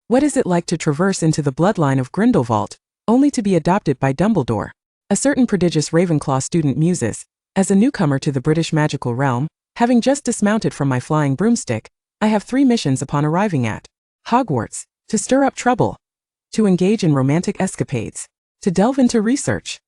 What is it like to traverse into the bloodline of Grindelwald, only to be adopted by Dumbledore? A certain prodigious Ravenclaw student muses, as a newcomer to the British magical realm, having just dismounted from my flying broomstick, I have 3 missions upon arriving at Hogwarts: to stir up trouble, to engage in romantic escapades, to delve into research.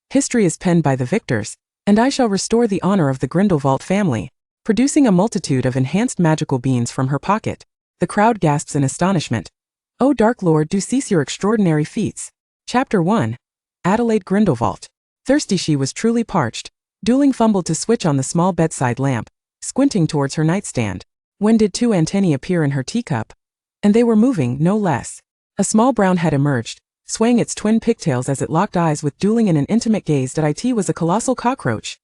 History is penned by the victors, and I shall restore the honor of the Grindelwald family, producing a multitude of enhanced magical beans from her pocket. The crowd gasps in astonishment. "O Dark Lord, do cease your extraordinary feats." Chapter 1. Adelaide Grindelwald. Thirsty, she was truly parched. Dueling fumbled to switch on the small bedside lamp, squinting towards her nightstand. When did 2 antennae appear in her teacup? And they were moving, no less. A small brown head emerged, swaying its twin pigtails as it locked eyes with Dueling in an intimate gaze that it was a colossal cockroach.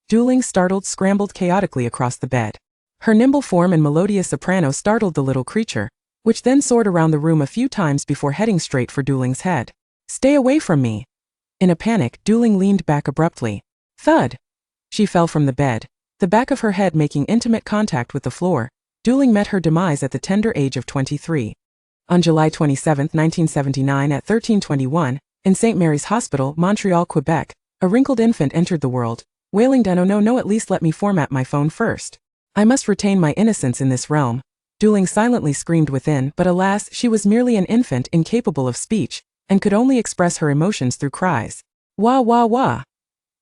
Dueling, startled, scrambled chaotically across the bed. Her nimble form and melodious soprano startled the little creature, which then soared around the room a few times before heading straight for Dueling's head. "Stay away from me!" In a panic, Dueling leaned back abruptly. Thud! She fell from the bed, the back of her head making intimate contact with the floor. Dueling met her demise at the tender age of 23. On July 27, 1979 at 13:21, in St. Mary's Hospital, Montreal, Quebec, a wrinkled infant entered the world, wailing, "Oh no, at least let me format my phone first. I must retain my innocence in this realm." Dueling silently screamed within, but alas, she was merely an infant incapable of speech, and could only express her emotions through cries. "Wah wah wah!"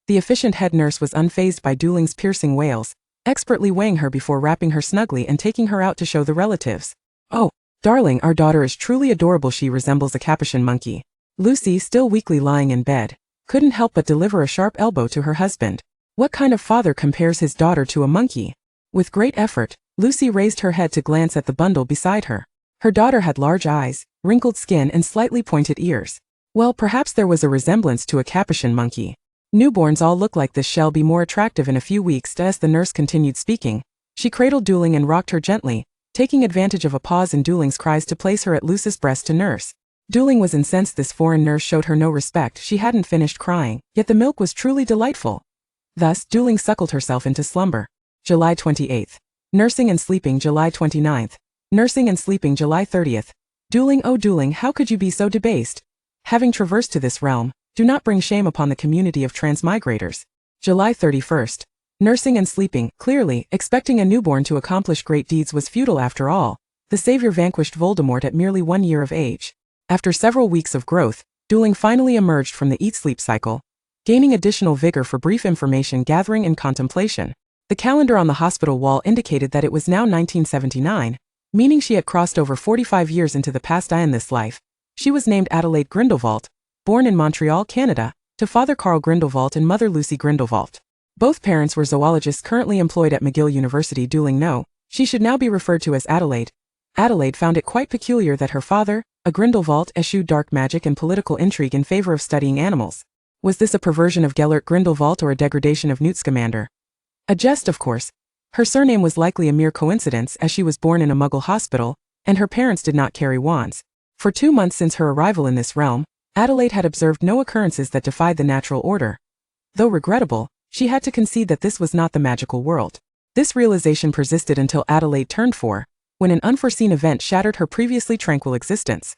The efficient head nurse was unfazed by Dueling's piercing wails, expertly weighing her before wrapping her snugly and taking her out to show the relatives. "Oh, darling, our daughter is truly adorable. She resembles a capuchin monkey." Lucy, still weakly lying in bed, couldn't help but deliver a sharp elbow to her husband. What kind of father compares his daughter to a monkey? With great effort, Lucy raised her head to glance at the bundle beside her. Her daughter had large eyes, wrinkled skin and slightly pointed ears. Well, perhaps there was a resemblance to a capuchin monkey. "Newborns all look like this. Shall be more attractive in a few weeks." As the nurse continued speaking, she cradled Dueling and rocked her gently, taking advantage of a pause in Dueling's cries to place her at Lucy's breast to nurse. Dueling was incensed this foreign nurse showed her no respect. She hadn't finished crying, yet the milk was truly delightful. Thus, Dueling suckled herself into slumber. July 28th. Nursing and sleeping. July 29th. Nursing and sleeping. July 30th. Dueling, oh Dueling, how could you be so debased? Having traversed to this realm, do not bring shame upon the community of transmigrators. July 31st. Nursing and sleeping. Clearly, expecting a newborn to accomplish great deeds was futile after all. The savior vanquished Voldemort at merely 1 year of age. After several weeks of growth, Dueling finally emerged from the eat-sleep cycle, gaining additional vigor for brief information gathering and contemplation. The calendar on the hospital wall indicated that it was now 1979, meaning she had crossed over 45 years into the past. In this life, she was named Adelaide Grindelwald, born in Montreal, Canada, to Father Carl Grindelwald and Mother Lucy Grindelwald. Both parents were zoologists currently employed at McGill University. Dueling no, she should now be referred to as Adelaide. Adelaide found it quite peculiar that her father, a Grindelwald, eschewed dark magic and political intrigue in favor of studying animals. Was this a perversion of Gellert Grindelwald or a degradation of Newt Scamander? A jest, of course. Her surname was likely a mere coincidence, as she was born in a Muggle hospital, and her parents did not carry wands. For 2 months since her arrival in this realm, Adelaide had observed no occurrences that defied the natural order. Though regrettable, she had to concede that this was not the magical world. This realization persisted until Adelaide turned 4, when an unforeseen event shattered her previously tranquil existence.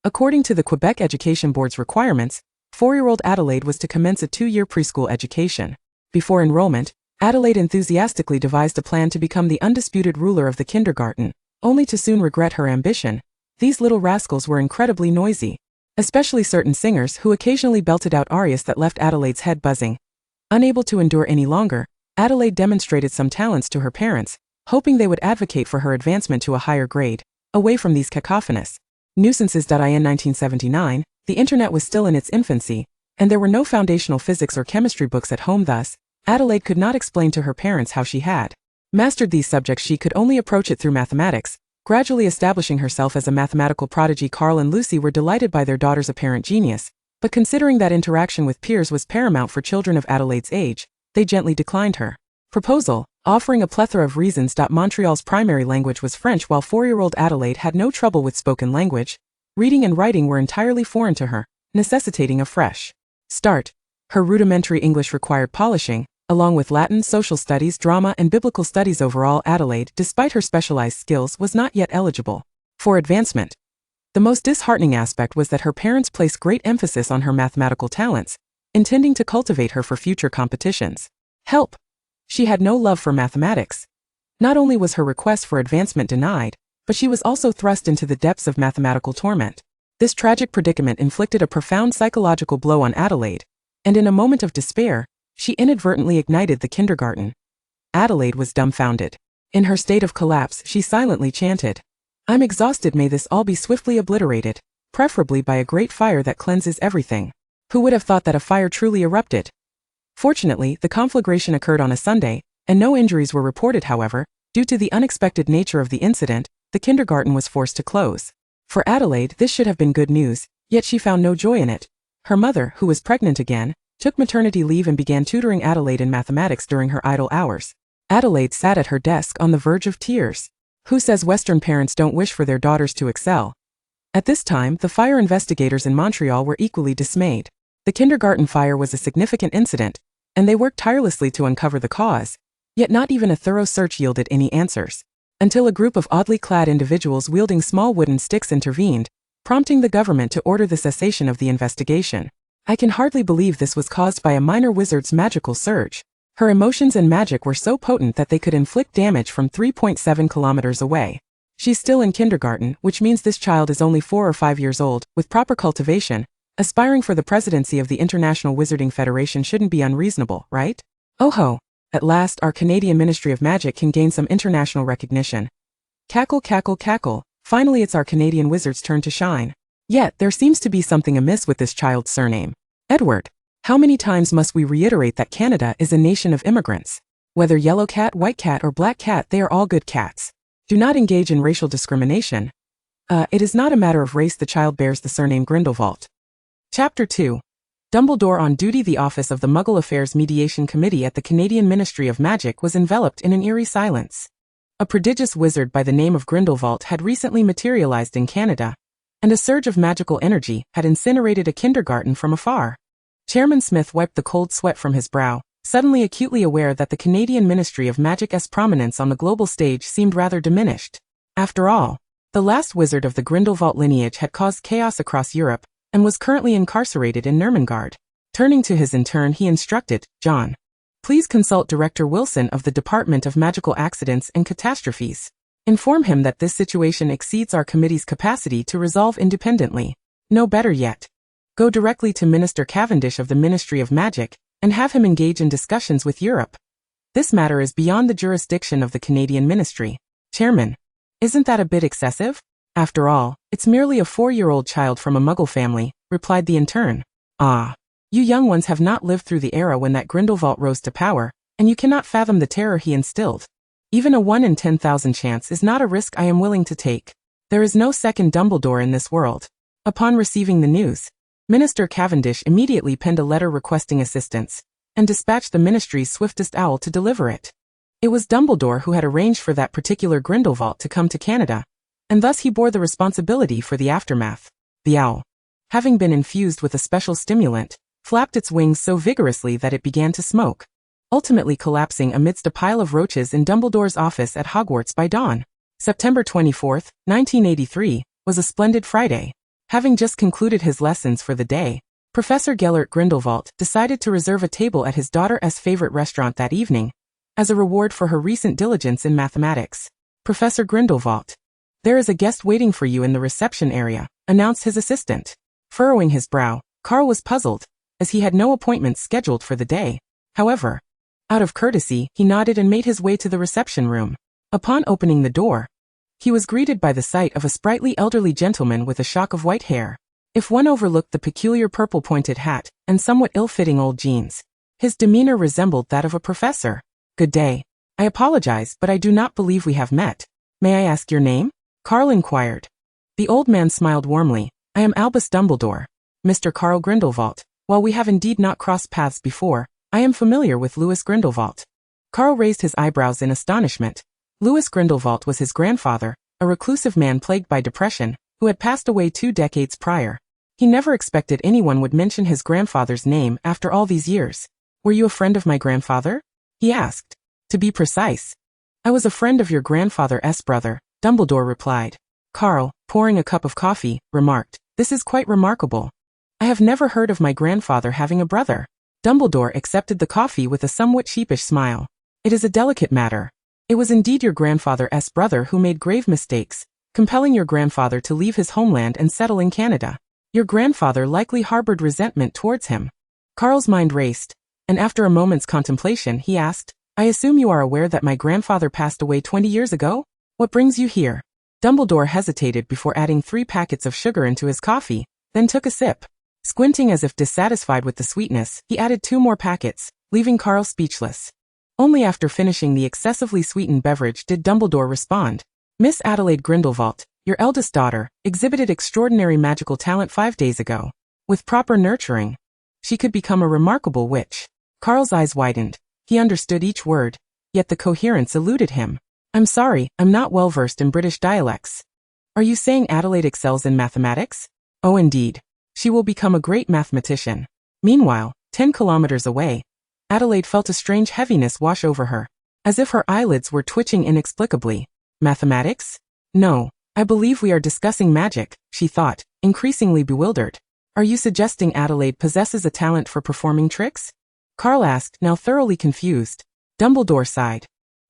According to the Quebec Education Board's requirements, 4-year-old Adelaide was to commence a 2-year preschool education. Before enrollment, Adelaide enthusiastically devised a plan to become the undisputed ruler of the kindergarten, only to soon regret her ambition. These little rascals were incredibly noisy, especially certain singers who occasionally belted out arias that left Adelaide's head buzzing. Unable to endure any longer, Adelaide demonstrated some talents to her parents, hoping they would advocate for her advancement to a higher grade, away from these cacophonous nuisances. In 1979, the internet was still in its infancy, and there were no foundational physics or chemistry books at home. Thus, Adelaide could not explain to her parents how she had mastered these subjects. She could only approach it through mathematics, gradually establishing herself as a mathematical prodigy. Carl and Lucy were delighted by their daughter's apparent genius, but considering that interaction with peers was paramount for children of Adelaide's age, they gently declined her proposal, offering a plethora of reasons. Montreal's primary language was French, while 4-year-old Adelaide had no trouble with spoken language. Reading and writing were entirely foreign to her, necessitating a fresh start. Her rudimentary English required polishing, along with Latin, social studies, drama, and biblical studies. Overall, Adelaide, despite her specialized skills, was not yet eligible for advancement. The most disheartening aspect was that her parents placed great emphasis on her mathematical talents, intending to cultivate her for future competitions. Help! She had no love for mathematics. Not only was her request for advancement denied, but she was also thrust into the depths of mathematical torment. This tragic predicament inflicted a profound psychological blow on Adelaide, and in a moment of despair, she inadvertently ignited the kindergarten. Adelaide was dumbfounded. In her state of collapse, she silently chanted, "I'm exhausted, may this all be swiftly obliterated, preferably by a great fire that cleanses everything." Who would have thought that a fire truly erupted? Fortunately, the conflagration occurred on a Sunday, and no injuries were reported. However, due to the unexpected nature of the incident, the kindergarten was forced to close. For Adelaide, this should have been good news, yet she found no joy in it. Her mother, who was pregnant again, took maternity leave and began tutoring Adelaide in mathematics during her idle hours. Adelaide sat at her desk on the verge of tears. Who says Western parents don't wish for their daughters to excel? At this time, the fire investigators in Montreal were equally dismayed. The kindergarten fire was a significant incident, and they worked tirelessly to uncover the cause, yet not even a thorough search yielded any answers. Until a group of oddly clad individuals wielding small wooden sticks intervened, prompting the government to order the cessation of the investigation. I can hardly believe this was caused by a minor wizard's magical surge. Her emotions and magic were so potent that they could inflict damage from 3.7 kilometers away. She's still in kindergarten, which means this child is only 4 or 5 years old. With proper cultivation, aspiring for the presidency of the International Wizarding Federation shouldn't be unreasonable, right? Oh ho! At last, our Canadian Ministry of Magic can gain some international recognition. Cackle, cackle, cackle. Finally, it's our Canadian wizard's turn to shine. Yet, there seems to be something amiss with this child's surname. Edward. How many times must we reiterate that Canada is a nation of immigrants? Whether yellow cat, white cat, or black cat, they are all good cats. Do not engage in racial discrimination. It is not a matter of race. The child bears the surname Grindelwald. Chapter 2. Dumbledore on duty. The office of the Muggle Affairs Mediation Committee at the Canadian Ministry of Magic was enveloped in an eerie silence. A prodigious wizard by the name of Grindelwald had recently materialized in Canada, and a surge of magical energy had incinerated a kindergarten from afar. Chairman Smith wiped the cold sweat from his brow, suddenly acutely aware that the Canadian Ministry of Magic's prominence on the global stage seemed rather diminished. After all, the last wizard of the Grindelwald lineage had caused chaos across Europe, and was currently incarcerated in Nuremberg. Turning to his intern, he instructed, "John, please consult Director Wilson of the Department of Magical Accidents and Catastrophes. Inform him that this situation exceeds our committee's capacity to resolve independently. No, better yet, go directly to Minister Cavendish of the Ministry of Magic, and have him engage in discussions with Europe. This matter is beyond the jurisdiction of the Canadian Ministry." Chairman, isn't that a bit excessive? After all, it's merely a 4-year-old child from a Muggle family, replied the intern. Ah, you young ones have not lived through the era when that Grindelwald rose to power, and you cannot fathom the terror he instilled. Even a 1 in 10,000 chance is not a risk I am willing to take. There is no second Dumbledore in this world. Upon receiving the news, Minister Cavendish immediately penned a letter requesting assistance, and dispatched the ministry's swiftest owl to deliver it. It was Dumbledore who had arranged for that particular Grindelwald to come to Canada, and thus he bore the responsibility for the aftermath. The owl, having been infused with a special stimulant, flapped its wings so vigorously that it began to smoke, ultimately collapsing amidst a pile of roaches in Dumbledore's office at Hogwarts by dawn. September 24, 1983, was a splendid Friday. Having just concluded his lessons for the day, Professor Gellert Grindelwald decided to reserve a table at his daughter's favorite restaurant that evening, as a reward for her recent diligence in mathematics. "Professor Grindelwald, there is a guest waiting for you in the reception area," announced his assistant. Furrowing his brow, Carl was puzzled, as he had no appointments scheduled for the day. However, out of courtesy, he nodded and made his way to the reception room. Upon opening the door, he was greeted by the sight of a sprightly elderly gentleman with a shock of white hair. If one overlooked the peculiar purple-pointed hat and somewhat ill-fitting old jeans, his demeanor resembled that of a professor. "Good day. I apologize, but I do not believe we have met. May I ask your name?" Carl inquired. The old man smiled warmly. "I am Albus Dumbledore, Mr. Carl Grindelwald. While we have indeed not crossed paths before, I am familiar with Louis Grindelwald." Carl raised his eyebrows in astonishment. Louis Grindelwald was his grandfather, a reclusive man plagued by depression, who had passed away 2 decades prior. He never expected anyone would mention his grandfather's name after all these years. "Were you a friend of my grandfather?" he asked. "To be precise, I was a friend of your grandfather's brother," Dumbledore replied. Carl, pouring a cup of coffee, remarked, "This is quite remarkable. I have never heard of my grandfather having a brother." Dumbledore accepted the coffee with a somewhat sheepish smile. "It is a delicate matter. It was indeed your grandfather's brother who made grave mistakes, compelling your grandfather to leave his homeland and settle in Canada. Your grandfather likely harbored resentment towards him." Carl's mind raced, and after a moment's contemplation he asked, "I assume you are aware that my grandfather passed away 20 years ago? What brings you here?" Dumbledore hesitated before adding 3 packets of sugar into his coffee, then took a sip. Squinting as if dissatisfied with the sweetness, he added 2 more packets, leaving Carl speechless. Only after finishing the excessively sweetened beverage did Dumbledore respond. "Miss Adelaide Grindelwald, your eldest daughter, exhibited extraordinary magical talent 5 days ago. With proper nurturing, she could become a remarkable witch." Carl's eyes widened. He understood each word, yet the coherence eluded him. "I'm sorry, I'm not well versed in British dialects. Are you saying Adelaide excels in mathematics?" "Oh indeed. She will become a great mathematician." Meanwhile, 10 kilometers away, Adelaide felt a strange heaviness wash over her, as if her eyelids were twitching inexplicably. "Mathematics? No, I believe we are discussing magic," she thought, increasingly bewildered. "Are you suggesting Adelaide possesses a talent for performing tricks?" Carl asked, now thoroughly confused. Dumbledore sighed.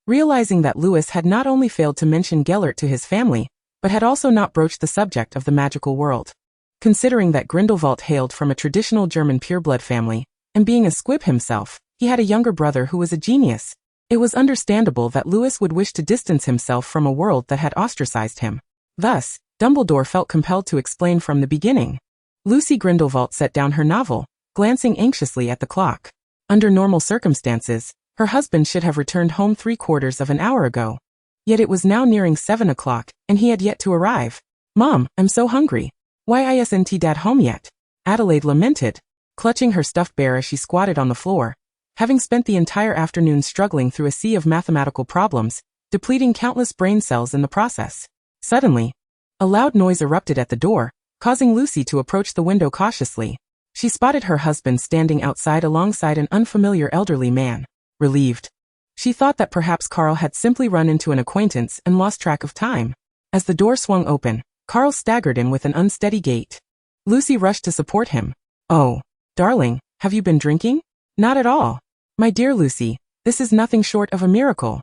Realizing that Lewis had not only failed to mention Gellert to his family, but had also not broached the subject of the magical world. Considering that Grindelwald hailed from a traditional German pureblood family, and being a squib himself, he had a younger brother who was a genius. It was understandable that Lewis would wish to distance himself from a world that had ostracized him. Thus, Dumbledore felt compelled to explain from the beginning. Lucy Grindelwald set down her novel, glancing anxiously at the clock. Under normal circumstances, her husband should have returned home 3/4 of an hour ago. Yet it was now nearing 7 o'clock, and he had yet to arrive. "Mom, I'm so hungry. Why isn't Dad home yet?" Adelaide lamented, clutching her stuffed bear as she squatted on the floor, having spent the entire afternoon struggling through a sea of mathematical problems, depleting countless brain cells in the process. Suddenly, a loud noise erupted at the door, causing Lucy to approach the window cautiously. She spotted her husband standing outside alongside an unfamiliar elderly man. Relieved, she thought that perhaps Carl had simply run into an acquaintance and lost track of time. As the door swung open, Carl staggered in with an unsteady gait. Lucy rushed to support him. "Oh, darling, have you been drinking?" "Not at all. My dear Lucy, this is nothing short of a miracle."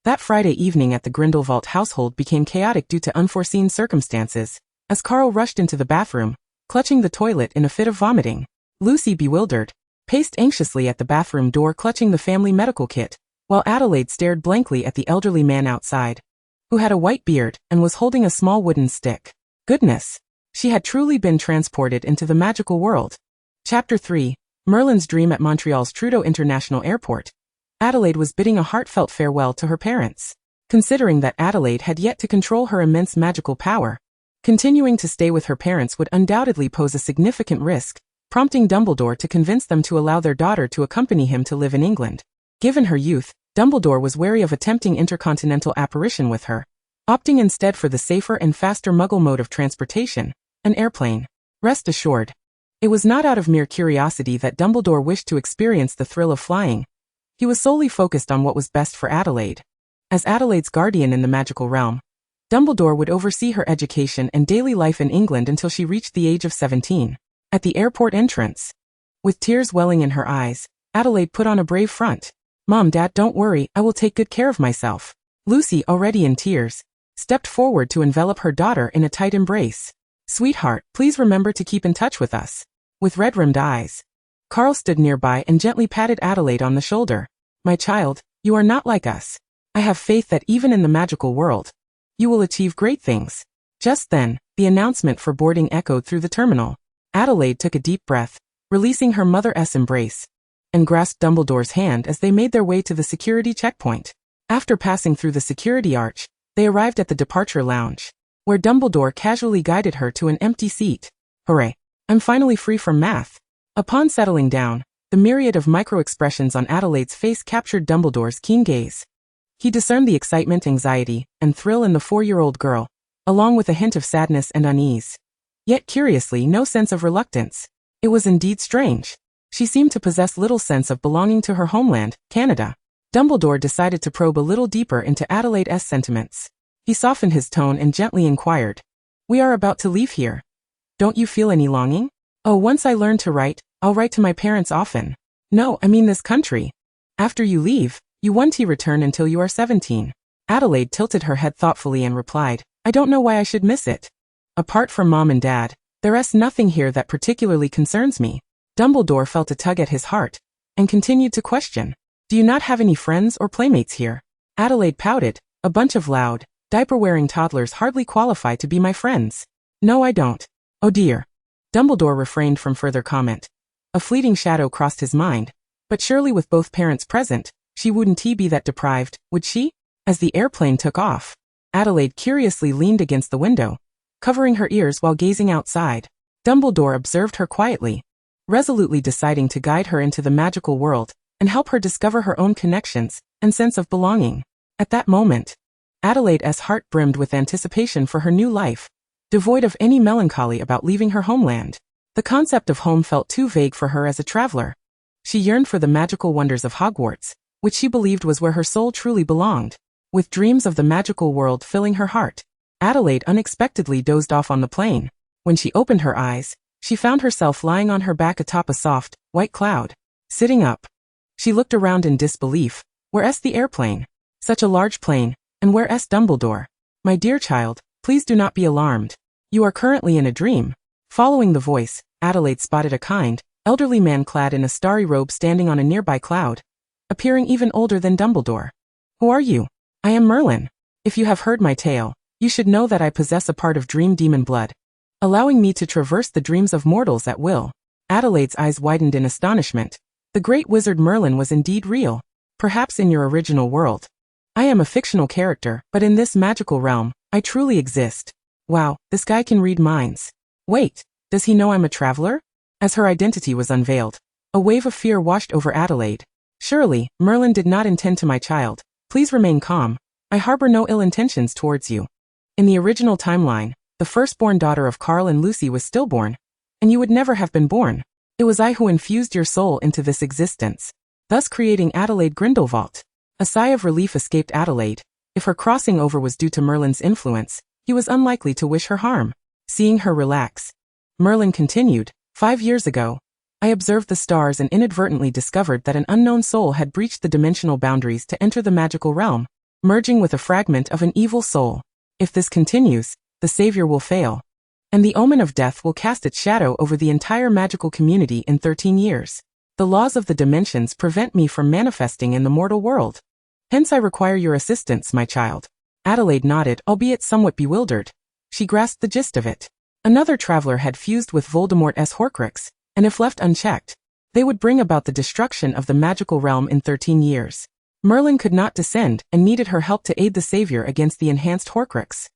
That Friday evening at the Grindelwald household became chaotic due to unforeseen circumstances, as Carl rushed into the bathroom, clutching the toilet in a fit of vomiting. Lucy, bewildered, paced anxiously at the bathroom door clutching the family medical kit, while Adelaide stared blankly at the elderly man outside, who had a white beard and was holding a small wooden stick. Goodness! She had truly been transported into the magical world. Chapter 3, Merlin's Dream at Montreal's Trudeau International Airport. Adelaide was bidding a heartfelt farewell to her parents. Considering that Adelaide had yet to control her immense magical power, continuing to stay with her parents would undoubtedly pose a significant risk, prompting Dumbledore to convince them to allow their daughter to accompany him to live in England. Given her youth, Dumbledore was wary of attempting intercontinental apparition with her, opting instead for the safer and faster Muggle mode of transportation, an airplane. Rest assured, it was not out of mere curiosity that Dumbledore wished to experience the thrill of flying. He was solely focused on what was best for Adelaide. As Adelaide's guardian in the magical realm, Dumbledore would oversee her education and daily life in England until she reached the age of 17. At the airport entrance, with tears welling in her eyes, Adelaide put on a brave front. "Mom, Dad, don't worry, I will take good care of myself." Lucy, already in tears, stepped forward to envelop her daughter in a tight embrace. "Sweetheart, please remember to keep in touch with us." With red-rimmed eyes, Carl stood nearby and gently patted Adelaide on the shoulder. "My child, you are not like us. I have faith that even in the magical world, you will achieve great things." Just then, the announcement for boarding echoed through the terminal. Adelaide took a deep breath, releasing her mother's embrace, and grasped Dumbledore's hand as they made their way to the security checkpoint. After passing through the security arch, they arrived at the departure lounge, where Dumbledore casually guided her to an empty seat. "Hooray! I'm finally free from math." Upon settling down, the myriad of micro-expressions on Adelaide's face captured Dumbledore's keen gaze. He discerned the excitement, anxiety, and thrill in the 4-year-old girl, along with a hint of sadness and unease. Yet curiously, no sense of reluctance. It was indeed strange. She seemed to possess little sense of belonging to her homeland, Canada. Dumbledore decided to probe a little deeper into Adelaide's sentiments. He softened his tone and gently inquired, We are about to leave here. Don't you feel any longing? Oh, once I learn to write, I'll write to my parents often. No, I mean this country. After you leave, you won't return until you are 17. Adelaide tilted her head thoughtfully and replied, I don't know why I should miss it. Apart from Mom and Dad, there's nothing here that particularly concerns me. Dumbledore felt a tug at his heart, and continued to question. Do you not have any friends or playmates here? Adelaide pouted, a bunch of loud, diaper-wearing toddlers hardly qualify to be my friends. No, I don't. Oh dear. Dumbledore refrained from further comment. A fleeting shadow crossed his mind, but surely with both parents present, she wouldn't be that deprived, would she? As the airplane took off, Adelaide curiously leaned against the window, covering her ears while gazing outside. Dumbledore observed her quietly, resolutely deciding to guide her into the magical world and help her discover her own connections and sense of belonging. At that moment, Adelaide's heart brimmed with anticipation for her new life, devoid of any melancholy about leaving her homeland. The concept of home felt too vague for her as a traveler. She yearned for the magical wonders of Hogwarts, which she believed was where her soul truly belonged. With dreams of the magical world filling her heart, Adelaide unexpectedly dozed off on the plane. When she opened her eyes, she found herself lying on her back atop a soft, white cloud. Sitting up, she looked around in disbelief. Where's the airplane? Such a large plane, and where's Dumbledore? My dear child, please do not be alarmed. You are currently in a dream. Following the voice, Adelaide spotted a kind, elderly man clad in a starry robe standing on a nearby cloud, appearing even older than Dumbledore. Who are you? I am Merlin. If you have heard my tale, you should know that I possess a part of dream demon blood, allowing me to traverse the dreams of mortals at will. Adelaide's eyes widened in astonishment. The great wizard Merlin was indeed real. Perhaps in your original world, I am a fictional character, but in this magical realm, I truly exist. Wow, this guy can read minds. Wait, does he know I'm a traveler? As her identity was unveiled, a wave of fear washed over Adelaide. Surely, Merlin did not intend to my child. Please remain calm. I harbor no ill intentions towards you. In the original timeline, the firstborn daughter of Carl and Lucy was stillborn, and you would never have been born. It was I who infused your soul into this existence, thus creating Adelaide Grindelwald. A sigh of relief escaped Adelaide. If her crossing over was due to Merlin's influence, he was unlikely to wish her harm. Seeing her relax, Merlin continued, 5 years ago, I observed the stars and inadvertently discovered that an unknown soul had breached the dimensional boundaries to enter the magical realm, merging with a fragment of an evil soul. If this continues, the savior will fail, and the omen of death will cast its shadow over the entire magical community in 13 years. The laws of the dimensions prevent me from manifesting in the mortal world. Hence I require your assistance, my child. Adelaide nodded, albeit somewhat bewildered. She grasped the gist of it. Another traveler had fused with Voldemort's Horcrux, and if left unchecked, they would bring about the destruction of the magical realm in 13 years. Merlin could not descend and needed her help to aid the savior against the enhanced Horcrux.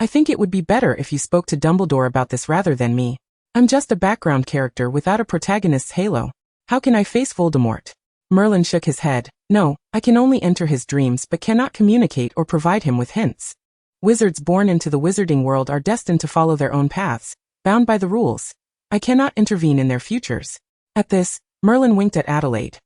I think it would be better if you spoke to Dumbledore about this rather than me. I'm just a background character without a protagonist's halo. How can I face Voldemort? Merlin shook his head. No, I can only enter his dreams but cannot communicate or provide him with hints. Wizards born into the wizarding world are destined to follow their own paths, bound by the rules. I cannot intervene in their futures. At this, Merlin winked at Adelaide.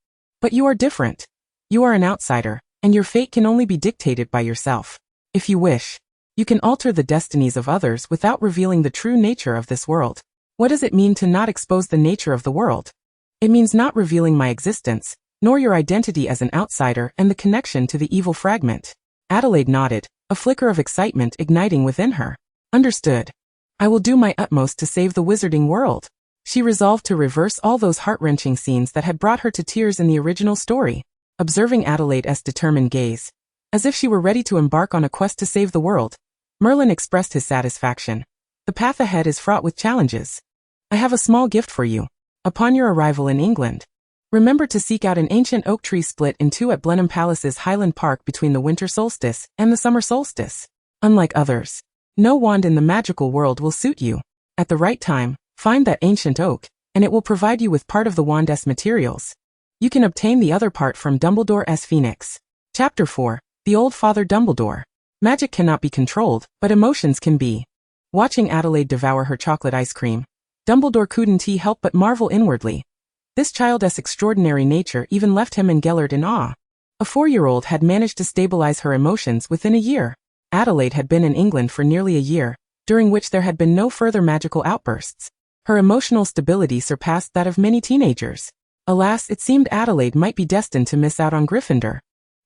But you are different. You are an outsider, and your fate can only be dictated by yourself. If you wish, you can alter the destinies of others without revealing the true nature of this world. What does it mean to not expose the nature of the world? It means not revealing my existence, nor your identity as an outsider and the connection to the evil fragment. Adelaide nodded, a flicker of excitement igniting within her. Understood. I will do my utmost to save the wizarding world. She resolved to reverse all those heart-wrenching scenes that had brought her to tears in the original story. Observing Adelaide's determined gaze, as if she were ready to embark on a quest to save the world, Merlin expressed his satisfaction. The path ahead is fraught with challenges. I have a small gift for you. Upon your arrival in England, remember to seek out an ancient oak tree split in two at Blenheim Palace's Highland Park between the winter solstice and the summer solstice. Unlike others, no wand in the magical world will suit you. At the right time, find that ancient oak, and it will provide you with part of the wand's materials. You can obtain the other part from Dumbledore's Phoenix. Chapter 4, The Old Father Dumbledore. Magic cannot be controlled, but emotions can be. Watching Adelaide devour her chocolate ice cream, Dumbledore couldn't help but marvel inwardly. This child's extraordinary nature even left him and Gellert in awe. A 4-year-old had managed to stabilize her emotions within a year. Adelaide had been in England for nearly a year, during which there had been no further magical outbursts. Her emotional stability surpassed that of many teenagers. Alas, it seemed Adelaide might be destined to miss out on Gryffindor.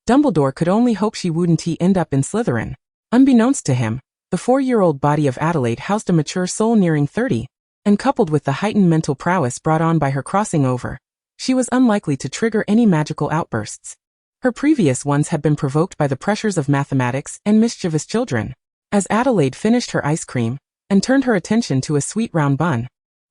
Dumbledore could only hope she wouldn't end up in Slytherin. Unbeknownst to him, the 4-year-old body of Adelaide housed a mature soul nearing 30, and coupled with the heightened mental prowess brought on by her crossing over, she was unlikely to trigger any magical outbursts. Her previous ones had been provoked by the pressures of mathematics and mischievous children. As Adelaide finished her ice cream and turned her attention to a sweet round bun,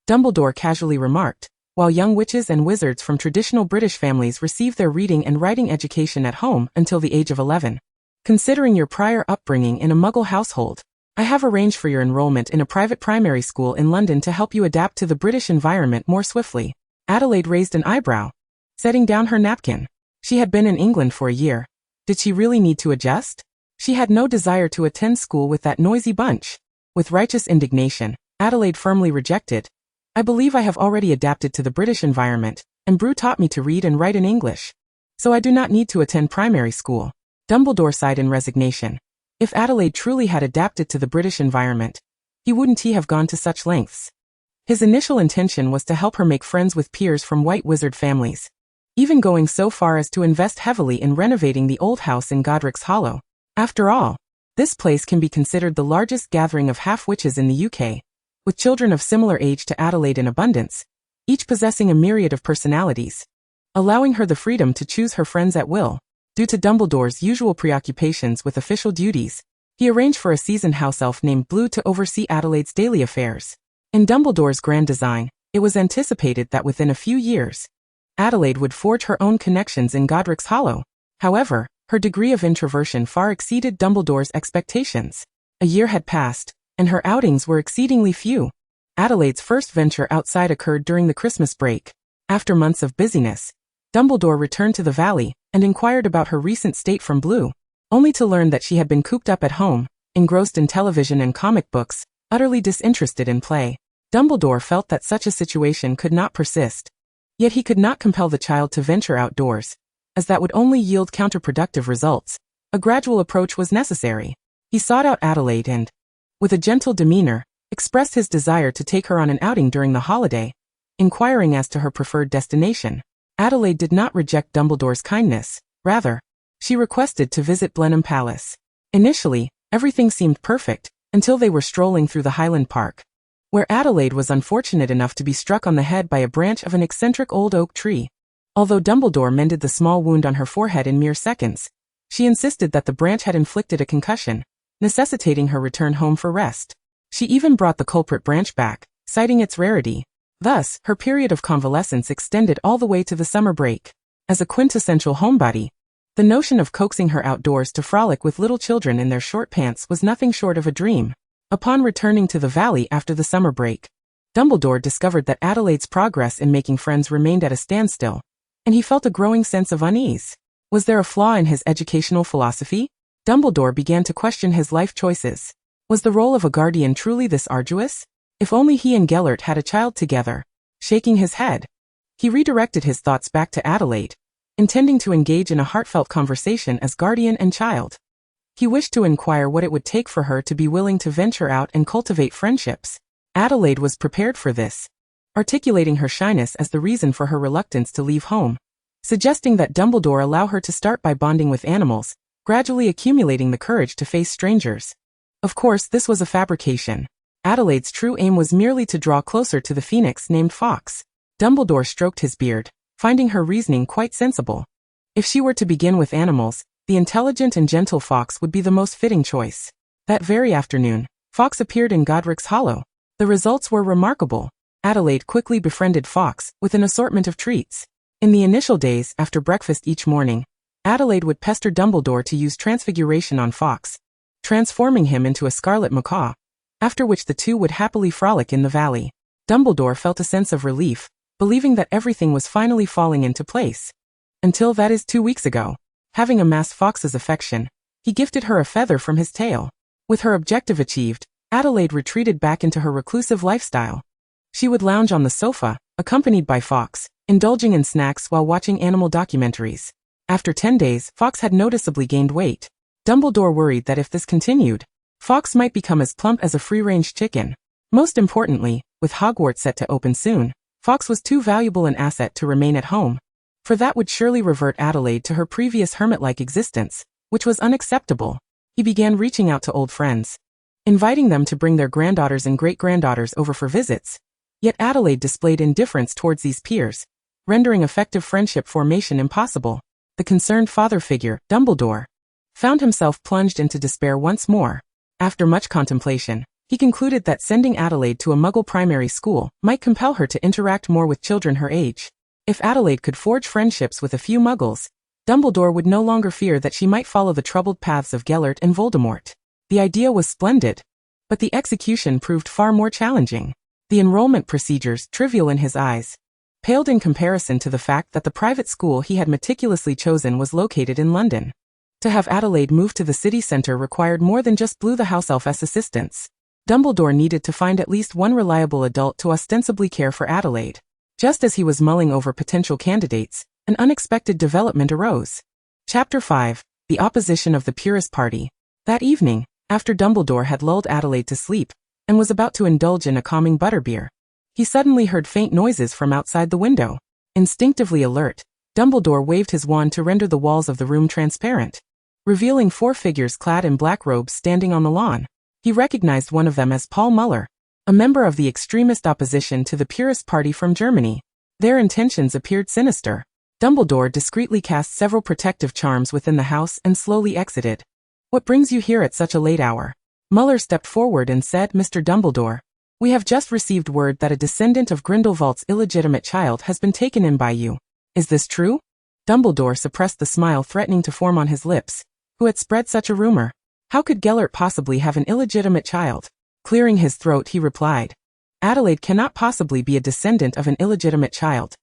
Dumbledore casually remarked, while young witches and wizards from traditional British families receive their reading and writing education at home until the age of 11. Considering your prior upbringing in a Muggle household, I have arranged for your enrollment in a private primary school in London to help you adapt to the British environment more swiftly. Adelaide raised an eyebrow, setting down her napkin. She had been in England for a year. Did she really need to adjust? She had no desire to attend school with that noisy bunch. With righteous indignation, Adelaide firmly rejected. I believe I have already adapted to the British environment, and Brew taught me to read and write in English. So I do not need to attend primary school. Dumbledore sighed in resignation. If Adelaide truly had adapted to the British environment, he wouldn't have gone to such lengths. His initial intention was to help her make friends with peers from white wizard families, even going so far as to invest heavily in renovating the old house in Godric's Hollow. After all, this place can be considered the largest gathering of half-witches in the UK, with children of similar age to Adelaide in abundance, each possessing a myriad of personalities, allowing her the freedom to choose her friends at will. Due to Dumbledore's usual preoccupations with official duties, he arranged for a seasoned house elf named Blue to oversee Adelaide's daily affairs. In Dumbledore's grand design, it was anticipated that within a few years, Adelaide would forge her own connections in Godric's Hollow. However, her degree of introversion far exceeded Dumbledore's expectations. A year had passed, and her outings were exceedingly few. Adelaide's first venture outside occurred during the Christmas break. After months of busyness, Dumbledore returned to the Valley and inquired about her recent state from Blue, only to learn that she had been cooped up at home, engrossed in television and comic books, utterly disinterested in play. Dumbledore felt that such a situation could not persist. Yet he could not compel the child to venture outdoors, as that would only yield counterproductive results. A gradual approach was necessary. He sought out Adelaide and, with a gentle demeanor, expressed his desire to take her on an outing during the holiday, inquiring as to her preferred destination. Adelaide did not reject Dumbledore's kindness. Rather, she requested to visit Blenheim Palace. Initially, everything seemed perfect, until they were strolling through the Highland Park, where Adelaide was unfortunate enough to be struck on the head by a branch of an eccentric old oak tree. Although Dumbledore mended the small wound on her forehead in mere seconds, she insisted that the branch had inflicted a concussion, necessitating her return home for rest. She even brought the culprit branch back, citing its rarity. Thus, her period of convalescence extended all the way to the summer break. As a quintessential homebody, the notion of coaxing her outdoors to frolic with little children in their short pants was nothing short of a dream. Upon returning to the Valley after the summer break, Dumbledore discovered that Adelaide's progress in making friends remained at a standstill, and he felt a growing sense of unease. Was there a flaw in his educational philosophy? Dumbledore began to question his life choices. Was the role of a guardian truly this arduous? If only he and Gellert had a child together. Shaking his head, he redirected his thoughts back to Adelaide, intending to engage in a heartfelt conversation as guardian and child. He wished to inquire what it would take for her to be willing to venture out and cultivate friendships. Adelaide was prepared for this, articulating her shyness as the reason for her reluctance to leave home, suggesting that Dumbledore allow her to start by bonding with animals, gradually accumulating the courage to face strangers. Of course, this was a fabrication. Adelaide's true aim was merely to draw closer to the phoenix named Fawkes. Dumbledore stroked his beard, finding her reasoning quite sensible. If she were to begin with animals, the intelligent and gentle Fawkes would be the most fitting choice. That very afternoon, Fawkes appeared in Godric's Hollow. The results were remarkable. Adelaide quickly befriended Fawkes with an assortment of treats. In the initial days after breakfast each morning, Adelaide would pester Dumbledore to use transfiguration on Fawkes, transforming him into a scarlet macaw, after which the two would happily frolic in the Valley. Dumbledore felt a sense of relief, believing that everything was finally falling into place. Until that is 2 weeks ago. Having amassed Fawkes's affection, he gifted her a feather from his tail. With her objective achieved, Adelaide retreated back into her reclusive lifestyle. She would lounge on the sofa, accompanied by Fawkes, indulging in snacks while watching animal documentaries. After 10 days, Fawkes had noticeably gained weight. Dumbledore worried that if this continued, Fawkes might become as plump as a free-range chicken. Most importantly, with Hogwarts set to open soon, Fawkes was too valuable an asset to remain at home. For that would surely revert Adelaide to her previous hermit-like existence, which was unacceptable. He began reaching out to old friends, inviting them to bring their granddaughters and great-granddaughters over for visits. Yet Adelaide displayed indifference towards these peers, rendering effective friendship formation impossible. The concerned father figure, Dumbledore, found himself plunged into despair once more. After much contemplation, he concluded that sending Adelaide to a Muggle primary school might compel her to interact more with children her age. If Adelaide could forge friendships with a few Muggles, Dumbledore would no longer fear that she might follow the troubled paths of Gellert and Voldemort. The idea was splendid, but the execution proved far more challenging. The enrollment procedures, trivial in his eyes, paled in comparison to the fact that the private school he had meticulously chosen was located in London. To have Adelaide move to the city centre required more than just Blue the house elf's assistance. Dumbledore needed to find at least one reliable adult to ostensibly care for Adelaide. Just as he was mulling over potential candidates, an unexpected development arose. Chapter 5. The Opposition of the Purist Party. That evening, after Dumbledore had lulled Adelaide to sleep, and was about to indulge in a calming butterbeer, he suddenly heard faint noises from outside the window. Instinctively alert, Dumbledore waved his wand to render the walls of the room transparent, revealing 4 figures clad in black robes standing on the lawn. He recognized one of them as Paul Muller, a member of the extremist opposition to the Purist Party from Germany. Their intentions appeared sinister. Dumbledore discreetly cast several protective charms within the house and slowly exited. "What brings you here at such a late hour?" Muller stepped forward and said, "Mr. Dumbledore, we have just received word that a descendant of Grindelwald's illegitimate child has been taken in by you. Is this true?" Dumbledore suppressed the smile threatening to form on his lips. Who had spread such a rumor? How could Gellert possibly have an illegitimate child? Clearing his throat, he replied, "Adelaide cannot possibly be a descendant of an illegitimate child.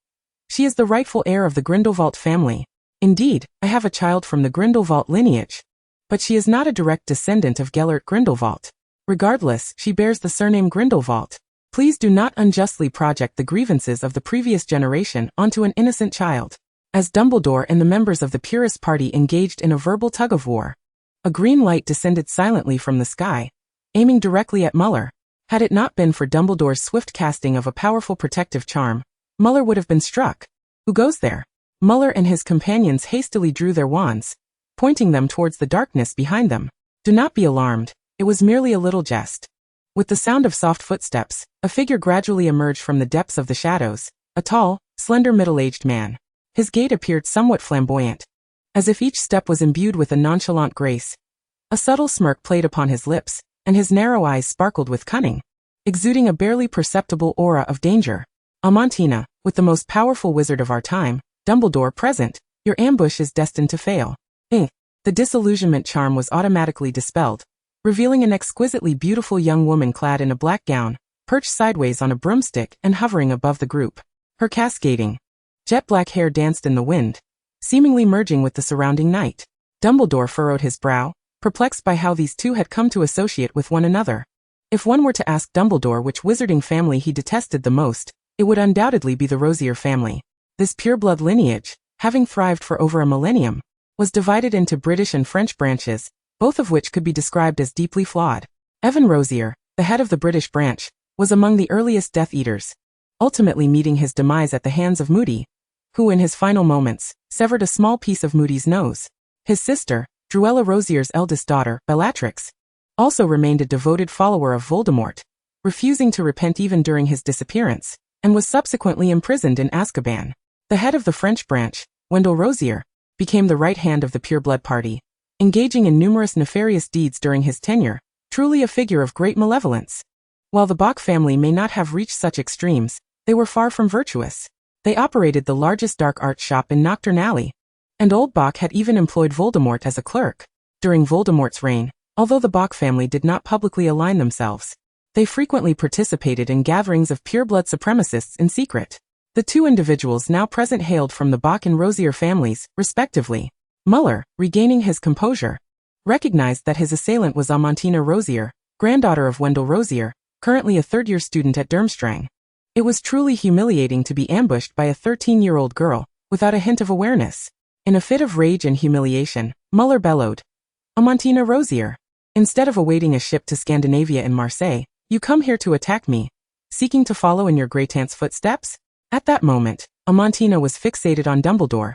She is the rightful heir of the Grindelwald family. Indeed, I have a child from the Grindelwald lineage, but she is not a direct descendant of Gellert Grindelwald. Regardless, she bears the surname Grindelwald. Please do not unjustly project the grievances of the previous generation onto an innocent child." As Dumbledore and the members of the Purist Party engaged in a verbal tug-of-war, a green light descended silently from the sky, aiming directly at Muller. Had it not been for Dumbledore's swift casting of a powerful protective charm, Muller would have been struck. "Who goes there?" Muller and his companions hastily drew their wands, pointing them towards the darkness behind them. "Do not be alarmed, it was merely a little jest." With the sound of soft footsteps, a figure gradually emerged from the depths of the shadows, a tall, slender middle-aged man. His gait appeared somewhat flamboyant, as if each step was imbued with a nonchalant grace. A subtle smirk played upon his lips, and his narrow eyes sparkled with cunning, exuding a barely perceptible aura of danger. "Amantina, with the most powerful wizard of our time, Dumbledore present, your ambush is destined to fail." The disillusionment charm was automatically dispelled, revealing an exquisitely beautiful young woman clad in a black gown, perched sideways on a broomstick and hovering above the group. Her cascading, jet-black hair danced in the wind, seemingly merging with the surrounding night. Dumbledore furrowed his brow, perplexed by how these two had come to associate with one another. If one were to ask Dumbledore which wizarding family he detested the most, it would undoubtedly be the Rosier family. This pureblood lineage, having thrived for over a millennium, was divided into British and French branches, both of which could be described as deeply flawed. Evan Rosier, the head of the British branch, was among the earliest Death Eaters, ultimately meeting his demise at the hands of Moody, who in his final moments, severed a small piece of Moody's nose. His sister, Druella Rosier's eldest daughter, Bellatrix, also remained a devoted follower of Voldemort, refusing to repent even during his disappearance, and was subsequently imprisoned in Azkaban. The head of the French branch, Wendell Rosier, became the right hand of the pureblood party, engaging in numerous nefarious deeds during his tenure, truly a figure of great malevolence. While the Bach family may not have reached such extremes, they were far from virtuous. They operated the largest dark art shop in Nocturne Alley, and old Bach had even employed Voldemort as a clerk. During Voldemort's reign, although the Bach family did not publicly align themselves, they frequently participated in gatherings of pureblood supremacists in secret. The two individuals now present hailed from the Bach and Rosier families, respectively. Muller, regaining his composure, recognized that his assailant was Amantina Rosier, granddaughter of Wendell Rosier, currently a third-year student at Durmstrang. It was truly humiliating to be ambushed by a 13-year-old girl, without a hint of awareness. In a fit of rage and humiliation, Muller bellowed, "Amantina Rosier, Instead of awaiting a ship to Scandinavia in Marseille, you come here to attack me, seeking to follow in your great aunt's footsteps? At that moment, Amantina was fixated on Dumbledore,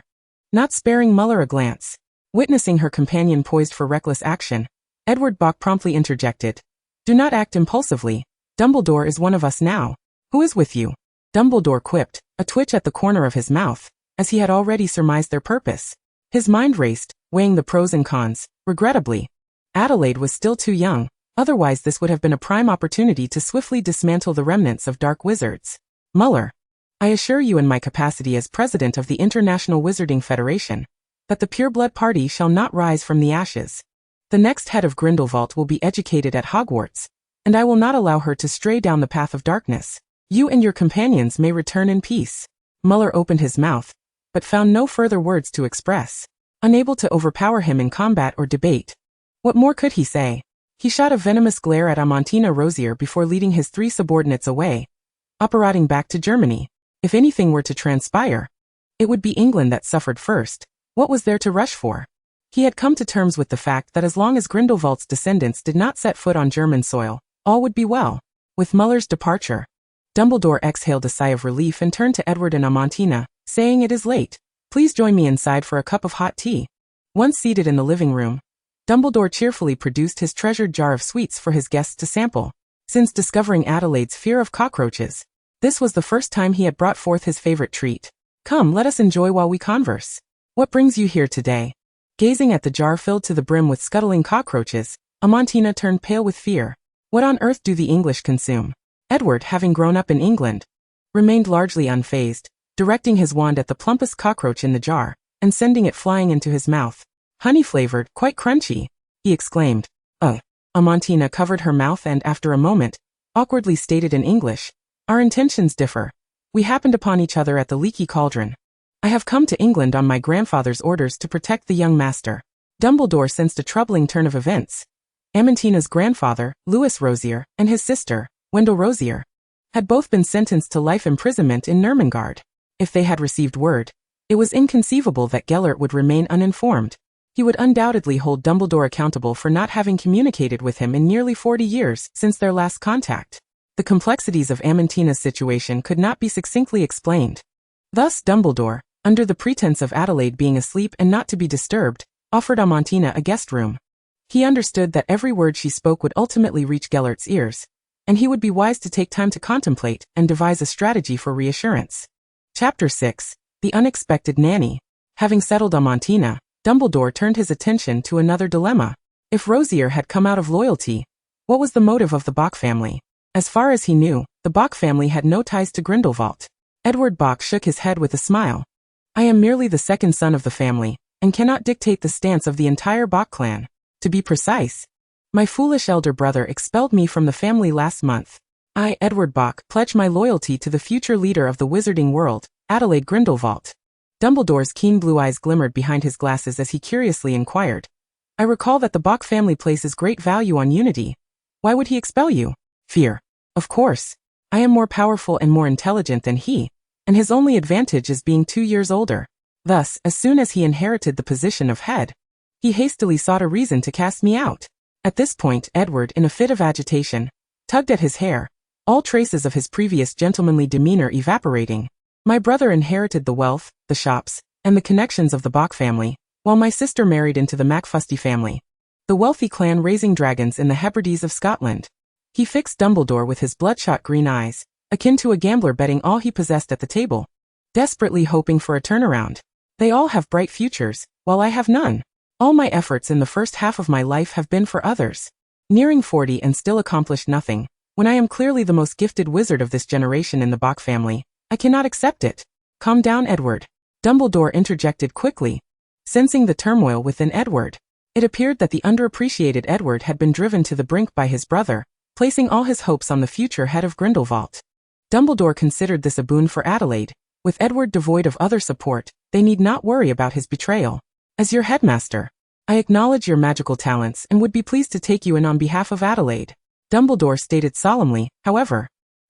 not sparing Muller a glance. Witnessing her companion poised for reckless action, Edward Bok promptly interjected. Do not act impulsively. Dumbledore is one of us now. Who is with you? Dumbledore quipped, a twitch at the corner of his mouth, as he had already surmised their purpose. His mind raced, weighing the pros and cons. Regrettably, Adelaide was still too young, otherwise this would have been a prime opportunity to swiftly dismantle the remnants of dark wizards. Muller, I assure you in my capacity as president of the International Wizarding Federation, that the Pureblood Party shall not rise from the ashes. The next head of Grindelwald will be educated at Hogwarts, and I will not allow her to stray down the path of darkness. You and your companions may return in peace. Muller opened his mouth, but found no further words to express. Unable to overpower him in combat or debate, what more could he say? He shot a venomous glare at Amantina Rosier before leading his 3 subordinates away, operating back to Germany. If anything were to transpire, it would be England that suffered first. What was there to rush for? He had come to terms with the fact that as long as Grindelwald's descendants did not set foot on German soil, all would be well. With Muller's departure, Dumbledore exhaled a sigh of relief and turned to Edward and Amantina, saying, It is late. Please join me inside for a cup of hot tea. Once seated in the living room, Dumbledore cheerfully produced his treasured jar of sweets for his guests to sample. Since discovering Adelaide's fear of cockroaches, this was the first time he had brought forth his favorite treat. Come, let us enjoy while we converse. What brings you here today? Gazing at the jar filled to the brim with scuttling cockroaches, Amantina turned pale with fear. What on earth do the English consume? Edward, having grown up in England, remained largely unfazed, directing his wand at the plumpest cockroach in the jar, and sending it flying into his mouth. Honey-flavored, quite crunchy, he exclaimed. Oh. Amantina covered her mouth and, after a moment, awkwardly stated in English, Our intentions differ. We happened upon each other at the Leaky Cauldron. I have come to England on my grandfather's orders to protect the young master. Dumbledore sensed a troubling turn of events. Amantina's grandfather, Louis Rosier, and his sister, Wendell Rosier, had both been sentenced to life imprisonment in Nurmengard. If they had received word, it was inconceivable that Gellert would remain uninformed. He would undoubtedly hold Dumbledore accountable for not having communicated with him in nearly 40 years since their last contact. The complexities of Amantina's situation could not be succinctly explained. Thus Dumbledore, under the pretense of Adelaide being asleep and not to be disturbed, offered Amantina a guest room. He understood that every word she spoke would ultimately reach Gellert's ears, and he would be wise to take time to contemplate and devise a strategy for reassurance. Chapter 6. The Unexpected Nanny. Having settled Amantina, Dumbledore turned his attention to another dilemma. If Rosier had come out of loyalty, what was the motive of the Bok family? As far as he knew, the Bok family had no ties to Grindelwald. Edward Bok shook his head with a smile. I am merely the second son of the family, and cannot dictate the stance of the entire Bok clan. To be precise, my foolish elder brother expelled me from the family last month. I, Edward Bok, pledge my loyalty to the future leader of the wizarding world, Adelaide Grindelwald. Dumbledore's keen blue eyes glimmered behind his glasses as he curiously inquired. I recall that the Bok family places great value on unity. Why would he expel you? Fear. Of course. I am more powerful and more intelligent than he, and his only advantage is being 2 years older. Thus, as soon as he inherited the position of head, he hastily sought a reason to cast me out. At this point, Edward, in a fit of agitation, tugged at his hair, all traces of his previous gentlemanly demeanor evaporating. My brother inherited the wealth, the shops, and the connections of the Bok family, while my sister married into the MacFusty family, the wealthy clan raising dragons in the Hebrides of Scotland. He fixed Dumbledore with his bloodshot green eyes, akin to a gambler betting all he possessed at the table, desperately hoping for a turnaround. They all have bright futures, while I have none. All my efforts in the first half of my life have been for others. Nearing 40 and still accomplished nothing, when I am clearly the most gifted wizard of this generation in the Bok family, I cannot accept it. Calm down, Edward. Dumbledore interjected quickly, sensing the turmoil within Edward. It appeared that the underappreciated Edward had been driven to the brink by his brother, placing all his hopes on the future head of Grindelwald. Dumbledore considered this a boon for Adelaide. With Edward devoid of other support, they need not worry about his betrayal. As your headmaster, I acknowledge your magical talents and would be pleased to take you in on behalf of Adelaide. Dumbledore stated solemnly, however.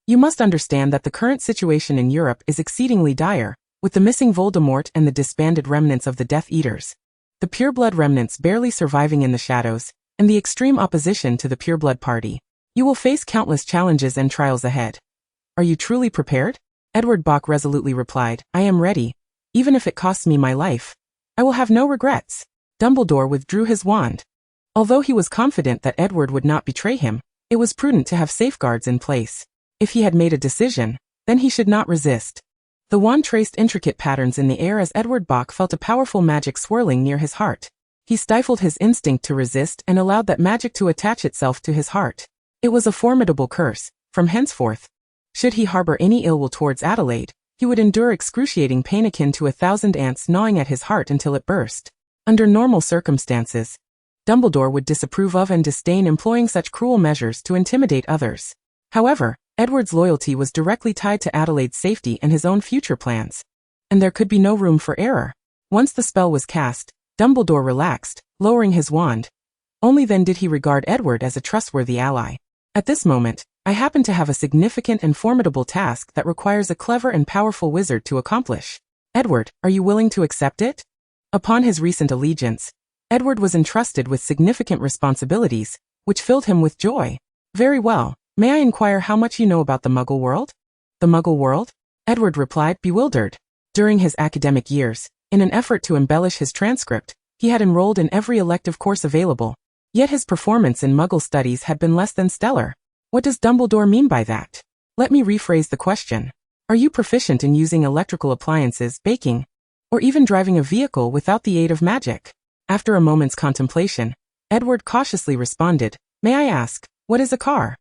You must understand that the current situation in Europe is exceedingly dire, with the missing Voldemort and the disbanded remnants of the Death Eaters. The pureblood remnants barely surviving in the shadows, and the extreme opposition to the pureblood party. You will face countless challenges and trials ahead. Are you truly prepared? Edward Bok resolutely replied, I am ready. Even if it costs me my life, I will have no regrets. Dumbledore withdrew his wand. Although he was confident that Edward would not betray him, it was prudent to have safeguards in place. If he had made a decision, then he should not resist. The wand traced intricate patterns in the air as Edward Bok felt a powerful magic swirling near his heart. He stifled his instinct to resist and allowed that magic to attach itself to his heart. It was a formidable curse. From henceforth, should he harbor any ill will towards Adelaide, he would endure excruciating pain akin to 1,000 ants gnawing at his heart until it burst. Under normal circumstances, Dumbledore would disapprove of and disdain employing such cruel measures to intimidate others. However, Edward's loyalty was directly tied to Adelaide's safety and his own future plans, and there could be no room for error. Once the spell was cast, Dumbledore relaxed, lowering his wand. Only then did he regard Edward as a trustworthy ally. At this moment, I happen to have a significant and formidable task that requires a clever and powerful wizard to accomplish. Edward, are you willing to accept it? Upon his recent allegiance, Edward was entrusted with significant responsibilities, which filled him with joy. Very well. May I inquire how much you know about the Muggle world? The Muggle world? Edward replied, bewildered. During his academic years, in an effort to embellish his transcript, he had enrolled in every elective course available. Yet his performance in Muggle studies had been less than stellar. What does Dumbledore mean by that? Let me rephrase the question. Are you proficient in using electrical appliances, baking, or even driving a vehicle without the aid of magic? After a moment's contemplation, Edward cautiously responded, May I ask, what is a car?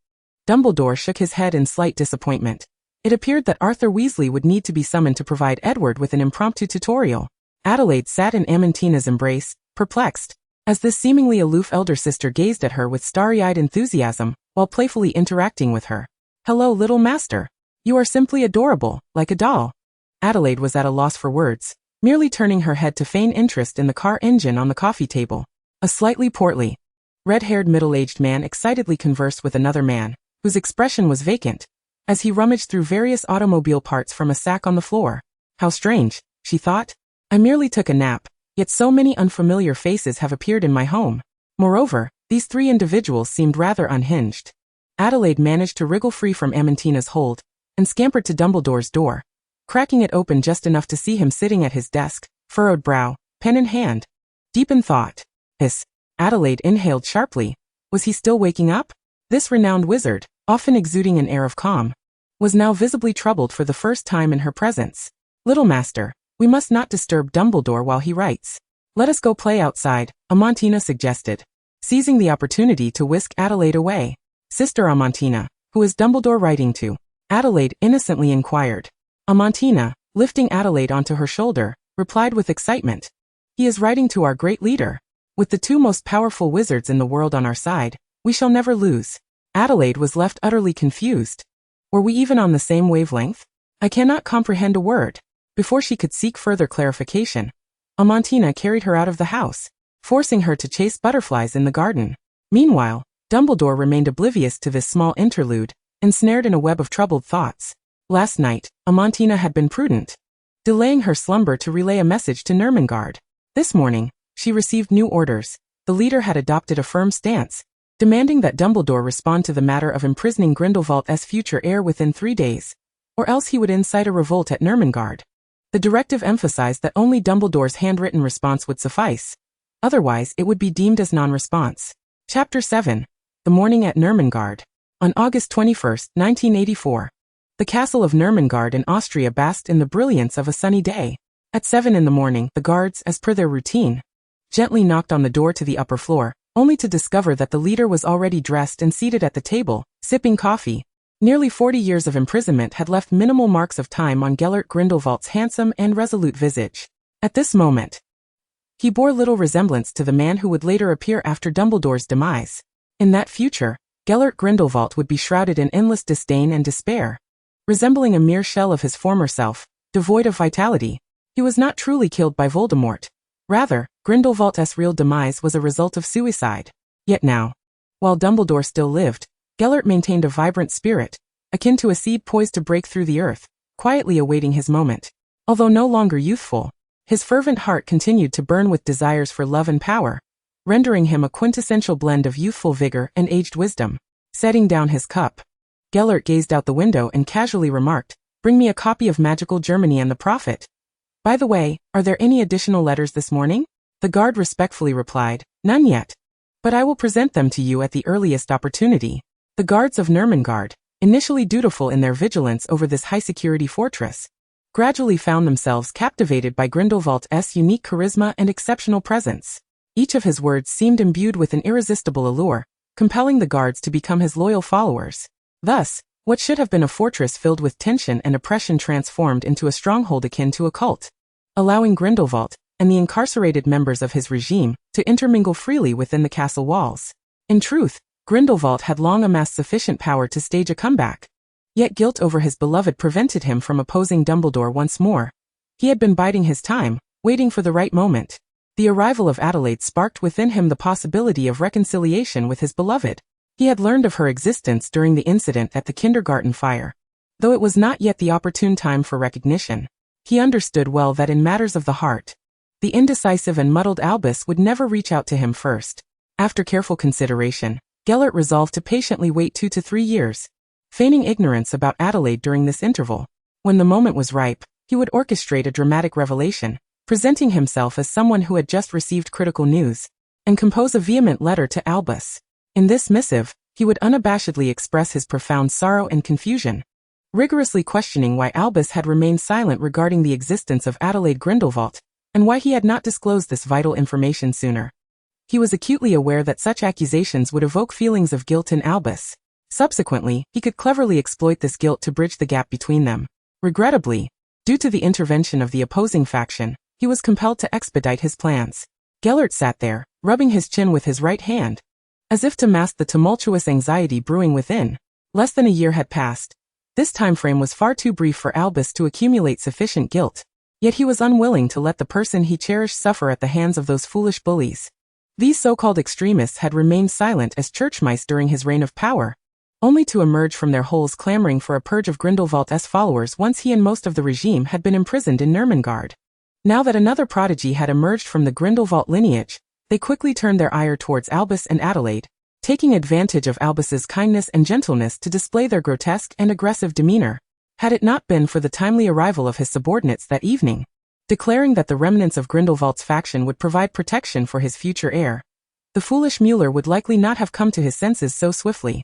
Dumbledore shook his head in slight disappointment. It appeared that Arthur Weasley would need to be summoned to provide Edward with an impromptu tutorial. Adelaide sat in Amantina's embrace, perplexed, as this seemingly aloof elder sister gazed at her with starry-eyed enthusiasm, while playfully interacting with her. Hello, little master. You are simply adorable, like a doll. Adelaide was at a loss for words, merely turning her head to feign interest in the car engine on the coffee table. A slightly portly, red-haired middle-aged man excitedly conversed with another man, whose expression was vacant, as he rummaged through various automobile parts from a sack on the floor. How strange, she thought. I merely took a nap, yet so many unfamiliar faces have appeared in my home. Moreover, these three individuals seemed rather unhinged. Adelaide managed to wriggle free from Amantina's hold, and scampered to Dumbledore's door, cracking it open just enough to see him sitting at his desk, furrowed brow, pen in hand. Deep in thought. Hiss. Adelaide inhaled sharply. Was he still waking up? This renowned wizard, often exuding an air of calm, was now visibly troubled for the first time in her presence. Little master, we must not disturb Dumbledore while he writes. Let us go play outside, Amantina suggested, seizing the opportunity to whisk Adelaide away. Sister Amantina, who is Dumbledore writing to? Adelaide innocently inquired. Amantina, lifting Adelaide onto her shoulder, replied with excitement. He is writing to our great leader. With the two most powerful wizards in the world on our side, we shall never lose. Adelaide was left utterly confused. Were we even on the same wavelength? I cannot comprehend a word. Before she could seek further clarification, Amantina carried her out of the house, forcing her to chase butterflies in the garden. Meanwhile, Dumbledore remained oblivious to this small interlude, ensnared in a web of troubled thoughts. Last night, Amantina had been prudent, delaying her slumber to relay a message to Ermengarde. This morning, she received new orders. The leader had adopted a firm stance, demanding that Dumbledore respond to the matter of imprisoning Grindelwald's future heir within 3 days, or else he would incite a revolt at Ermengarde. The directive emphasized that only Dumbledore's handwritten response would suffice. Otherwise, it would be deemed as non-response. Chapter 7. The Morning at Ermengarde. On August 21, 1984. The castle of Ermengarde in Austria basked in the brilliance of a sunny day. At 7 in the morning, the guards, as per their routine, gently knocked on the door to the upper floor, only to discover that the leader was already dressed and seated at the table, sipping coffee. Nearly 40 years of imprisonment had left minimal marks of time on Gellert Grindelwald's handsome and resolute visage. At this moment, he bore little resemblance to the man who would later appear after Dumbledore's demise. In that future, Gellert Grindelwald would be shrouded in endless disdain and despair, resembling a mere shell of his former self, devoid of vitality. He was not truly killed by Voldemort. Rather, Grindelwald's real demise was a result of suicide. Yet now, while Dumbledore still lived, Gellert maintained a vibrant spirit, akin to a seed poised to break through the earth, quietly awaiting his moment. Although no longer youthful, his fervent heart continued to burn with desires for love and power. rendering him a quintessential blend of youthful vigor and aged wisdom. Setting down his cup, Gellert gazed out the window and casually remarked, "Bring me a copy of Magical Germany and the Prophet. By the way, are there any additional letters this morning?" The guard respectfully replied, "None yet. But I will present them to you at the earliest opportunity." The guards of Nurmengard, initially dutiful in their vigilance over this high-security fortress, gradually found themselves captivated by Grindelwald's unique charisma and exceptional presence. Each of his words seemed imbued with an irresistible allure, compelling the guards to become his loyal followers. Thus, what should have been a fortress filled with tension and oppression transformed into a stronghold akin to a cult, allowing Grindelwald and the incarcerated members of his regime to intermingle freely within the castle walls. In truth, Grindelwald had long amassed sufficient power to stage a comeback. Yet guilt over his beloved prevented him from opposing Dumbledore once more. He had been biding his time, waiting for the right moment. The arrival of Adelaide sparked within him the possibility of reconciliation with his beloved. He had learned of her existence during the incident at the kindergarten fire. Though it was not yet the opportune time for recognition, he understood well that in matters of the heart, the indecisive and muddled Albus would never reach out to him first. After careful consideration, Gellert resolved to patiently wait 2 to 3 years, feigning ignorance about Adelaide during this interval. When the moment was ripe, he would orchestrate a dramatic revelation, presenting himself as someone who had just received critical news, and compose a vehement letter to Albus. In this missive, he would unabashedly express his profound sorrow and confusion, rigorously questioning why Albus had remained silent regarding the existence of Adelaide Grindelwald, and why he had not disclosed this vital information sooner. He was acutely aware that such accusations would evoke feelings of guilt in Albus. Subsequently, he could cleverly exploit this guilt to bridge the gap between them. Regrettably, due to the intervention of the opposing faction, he was compelled to expedite his plans. Gellert sat there, rubbing his chin with his right hand, as if to mask the tumultuous anxiety brewing within. Less than a year had passed. This time frame was far too brief for Albus to accumulate sufficient guilt. Yet he was unwilling to let the person he cherished suffer at the hands of those foolish bullies. These so-called extremists had remained silent as church mice during his reign of power, only to emerge from their holes clamoring for a purge of Grindelwald's followers once he and most of the regime had been imprisoned in Nurmengard. Now that another prodigy had emerged from the Grindelwald lineage, they quickly turned their ire towards Albus and Adelaide, taking advantage of Albus's kindness and gentleness to display their grotesque and aggressive demeanor. Had it not been for the timely arrival of his subordinates that evening, declaring that the remnants of Grindelwald's faction would provide protection for his future heir, the foolish Mueller would likely not have come to his senses so swiftly.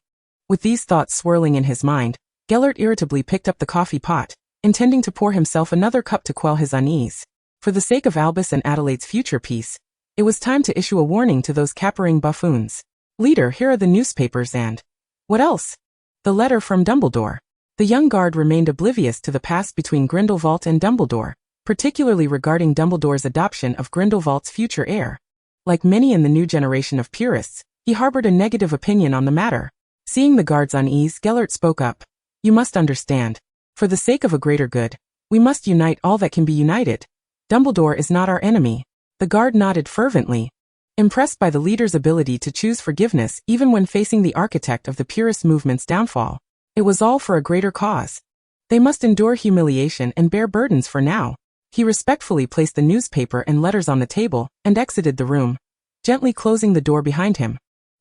With these thoughts swirling in his mind, Gellert irritably picked up the coffee pot, intending to pour himself another cup to quell his unease. For the sake of Albus and Adelaide's future peace, it was time to issue a warning to those capering buffoons. "Leader, here are the newspapers and—" "What else?" "The letter from Dumbledore." The young guard remained oblivious to the past between Grindelwald and Dumbledore, particularly regarding Dumbledore's adoption of Grindelwald's future heir. Like many in the new generation of purists, he harbored a negative opinion on the matter. Seeing the guard's unease, Gellert spoke up. "You must understand. For the sake of a greater good, we must unite all that can be united. Dumbledore is not our enemy." The guard nodded fervently, impressed by the leader's ability to choose forgiveness even when facing the architect of the purist movement's downfall. It was all for a greater cause. They must endure humiliation and bear burdens for now. He respectfully placed the newspaper and letters on the table and exited the room, gently closing the door behind him.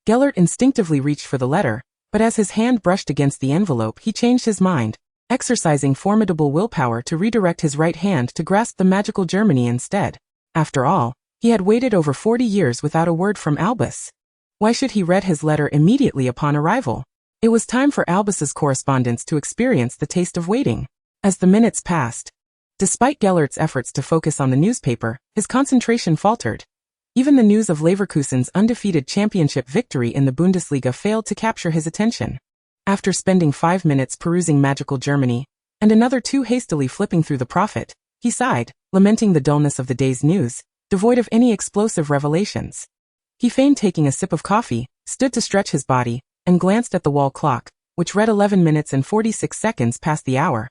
Gellert instinctively reached for the letter, but as his hand brushed against the envelope he changed his mind, exercising formidable willpower to redirect his right hand to grasp the magical Germany instead. After all, he had waited over 40 years without a word from Albus. Why should he read his letter immediately upon arrival? It was time for Albus's correspondence to experience the taste of waiting. As the minutes passed, despite Gellert's efforts to focus on the newspaper, his concentration faltered. Even the news of Leverkusen's undefeated championship victory in the Bundesliga failed to capture his attention. After spending 5 minutes perusing Magical Germany, and another 2 hastily flipping through the Prophet, he sighed, lamenting the dullness of the day's news, devoid of any explosive revelations. He feigned taking a sip of coffee, stood to stretch his body, and glanced at the wall clock, which read 11 minutes and 46 seconds past the hour.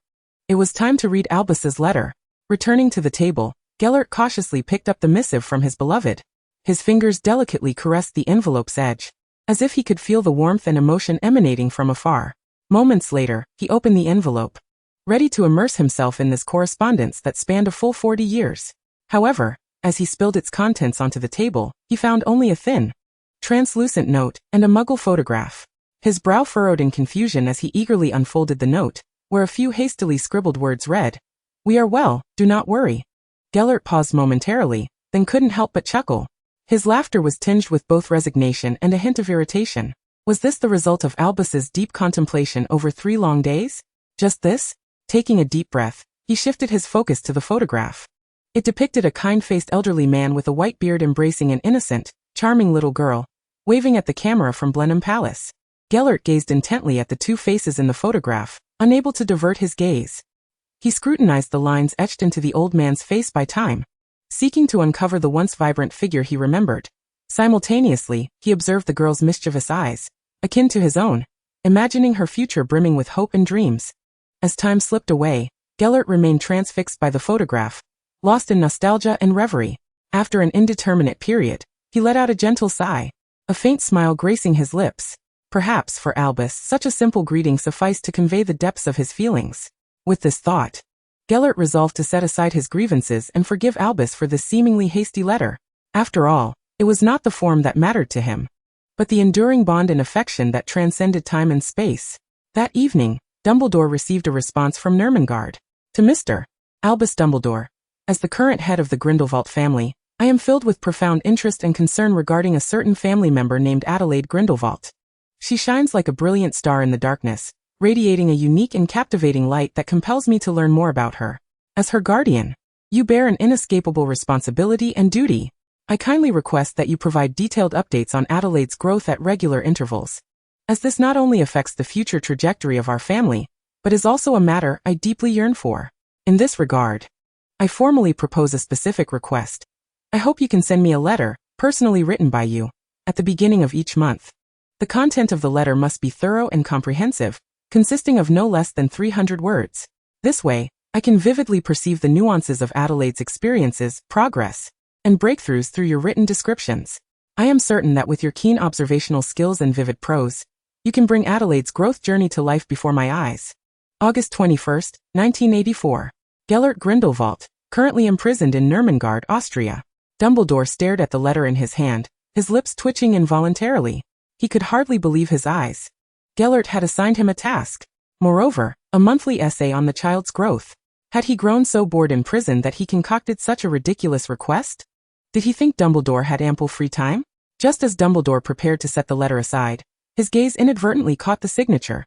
It was time to read Albus's letter. Returning to the table, Gellert cautiously picked up the missive from his beloved. His fingers delicately caressed the envelope's edge, as if he could feel the warmth and emotion emanating from afar. Moments later, he opened the envelope, ready to immerse himself in this correspondence that spanned a full 40 years. However, As he spilled its contents onto the table, he found only a thin, translucent note and a muggle photograph. His brow furrowed in confusion as he eagerly unfolded the note, where a few hastily scribbled words read, "We are well, do not worry." Gellert paused momentarily, then couldn't help but chuckle. His laughter was tinged with both resignation and a hint of irritation. Was this the result of Albus's deep contemplation over 3 long days? Just this? Taking a deep breath, he shifted his focus to the photograph. It depicted a kind-faced elderly man with a white beard embracing an innocent, charming little girl, waving at the camera from Blenheim Palace. Gellert gazed intently at the 2 faces in the photograph, unable to divert his gaze. He scrutinized the lines etched into the old man's face by time, seeking to uncover the once vibrant figure he remembered. Simultaneously, he observed the girl's mischievous eyes, akin to his own, imagining her future brimming with hope and dreams. As time slipped away, Gellert remained transfixed by the photograph, lost in nostalgia and reverie. After an indeterminate period, he let out a gentle sigh, a faint smile gracing his lips. Perhaps for Albus, such a simple greeting sufficed to convey the depths of his feelings. With this thought, Gellert resolved to set aside his grievances and forgive Albus for this seemingly hasty letter. After all, it was not the form that mattered to him, but the enduring bond and affection that transcended time and space. That evening, Dumbledore received a response from Nurmengard. To Mr. Albus Dumbledore, as the current head of the Grindelwald family, I am filled with profound interest and concern regarding a certain family member named Adelaide Grindelwald. She shines like a brilliant star in the darkness, radiating a unique and captivating light that compels me to learn more about her. As her guardian, you bear an inescapable responsibility and duty. I kindly request that you provide detailed updates on Adelaide's growth at regular intervals, as this not only affects the future trajectory of our family, but is also a matter I deeply yearn for. In this regard, I formally propose a specific request. I hope you can send me a letter, personally written by you, at the beginning of each month. The content of the letter must be thorough and comprehensive, consisting of no less than 300 words. This way, I can vividly perceive the nuances of Adelaide's experiences, progress, and breakthroughs through your written descriptions. I am certain that with your keen observational skills and vivid prose, you can bring Adelaide's growth journey to life before my eyes. August 21st, 1984. Gellert Grindelwald, currently imprisoned in Nurmengard, Austria. Dumbledore stared at the letter in his hand, his lips twitching involuntarily. He could hardly believe his eyes. Gellert had assigned him a task. Moreover, a monthly essay on the child's growth. Had he grown so bored in prison that he concocted such a ridiculous request? Did he think Dumbledore had ample free time? Just as Dumbledore prepared to set the letter aside, his gaze inadvertently caught the signature.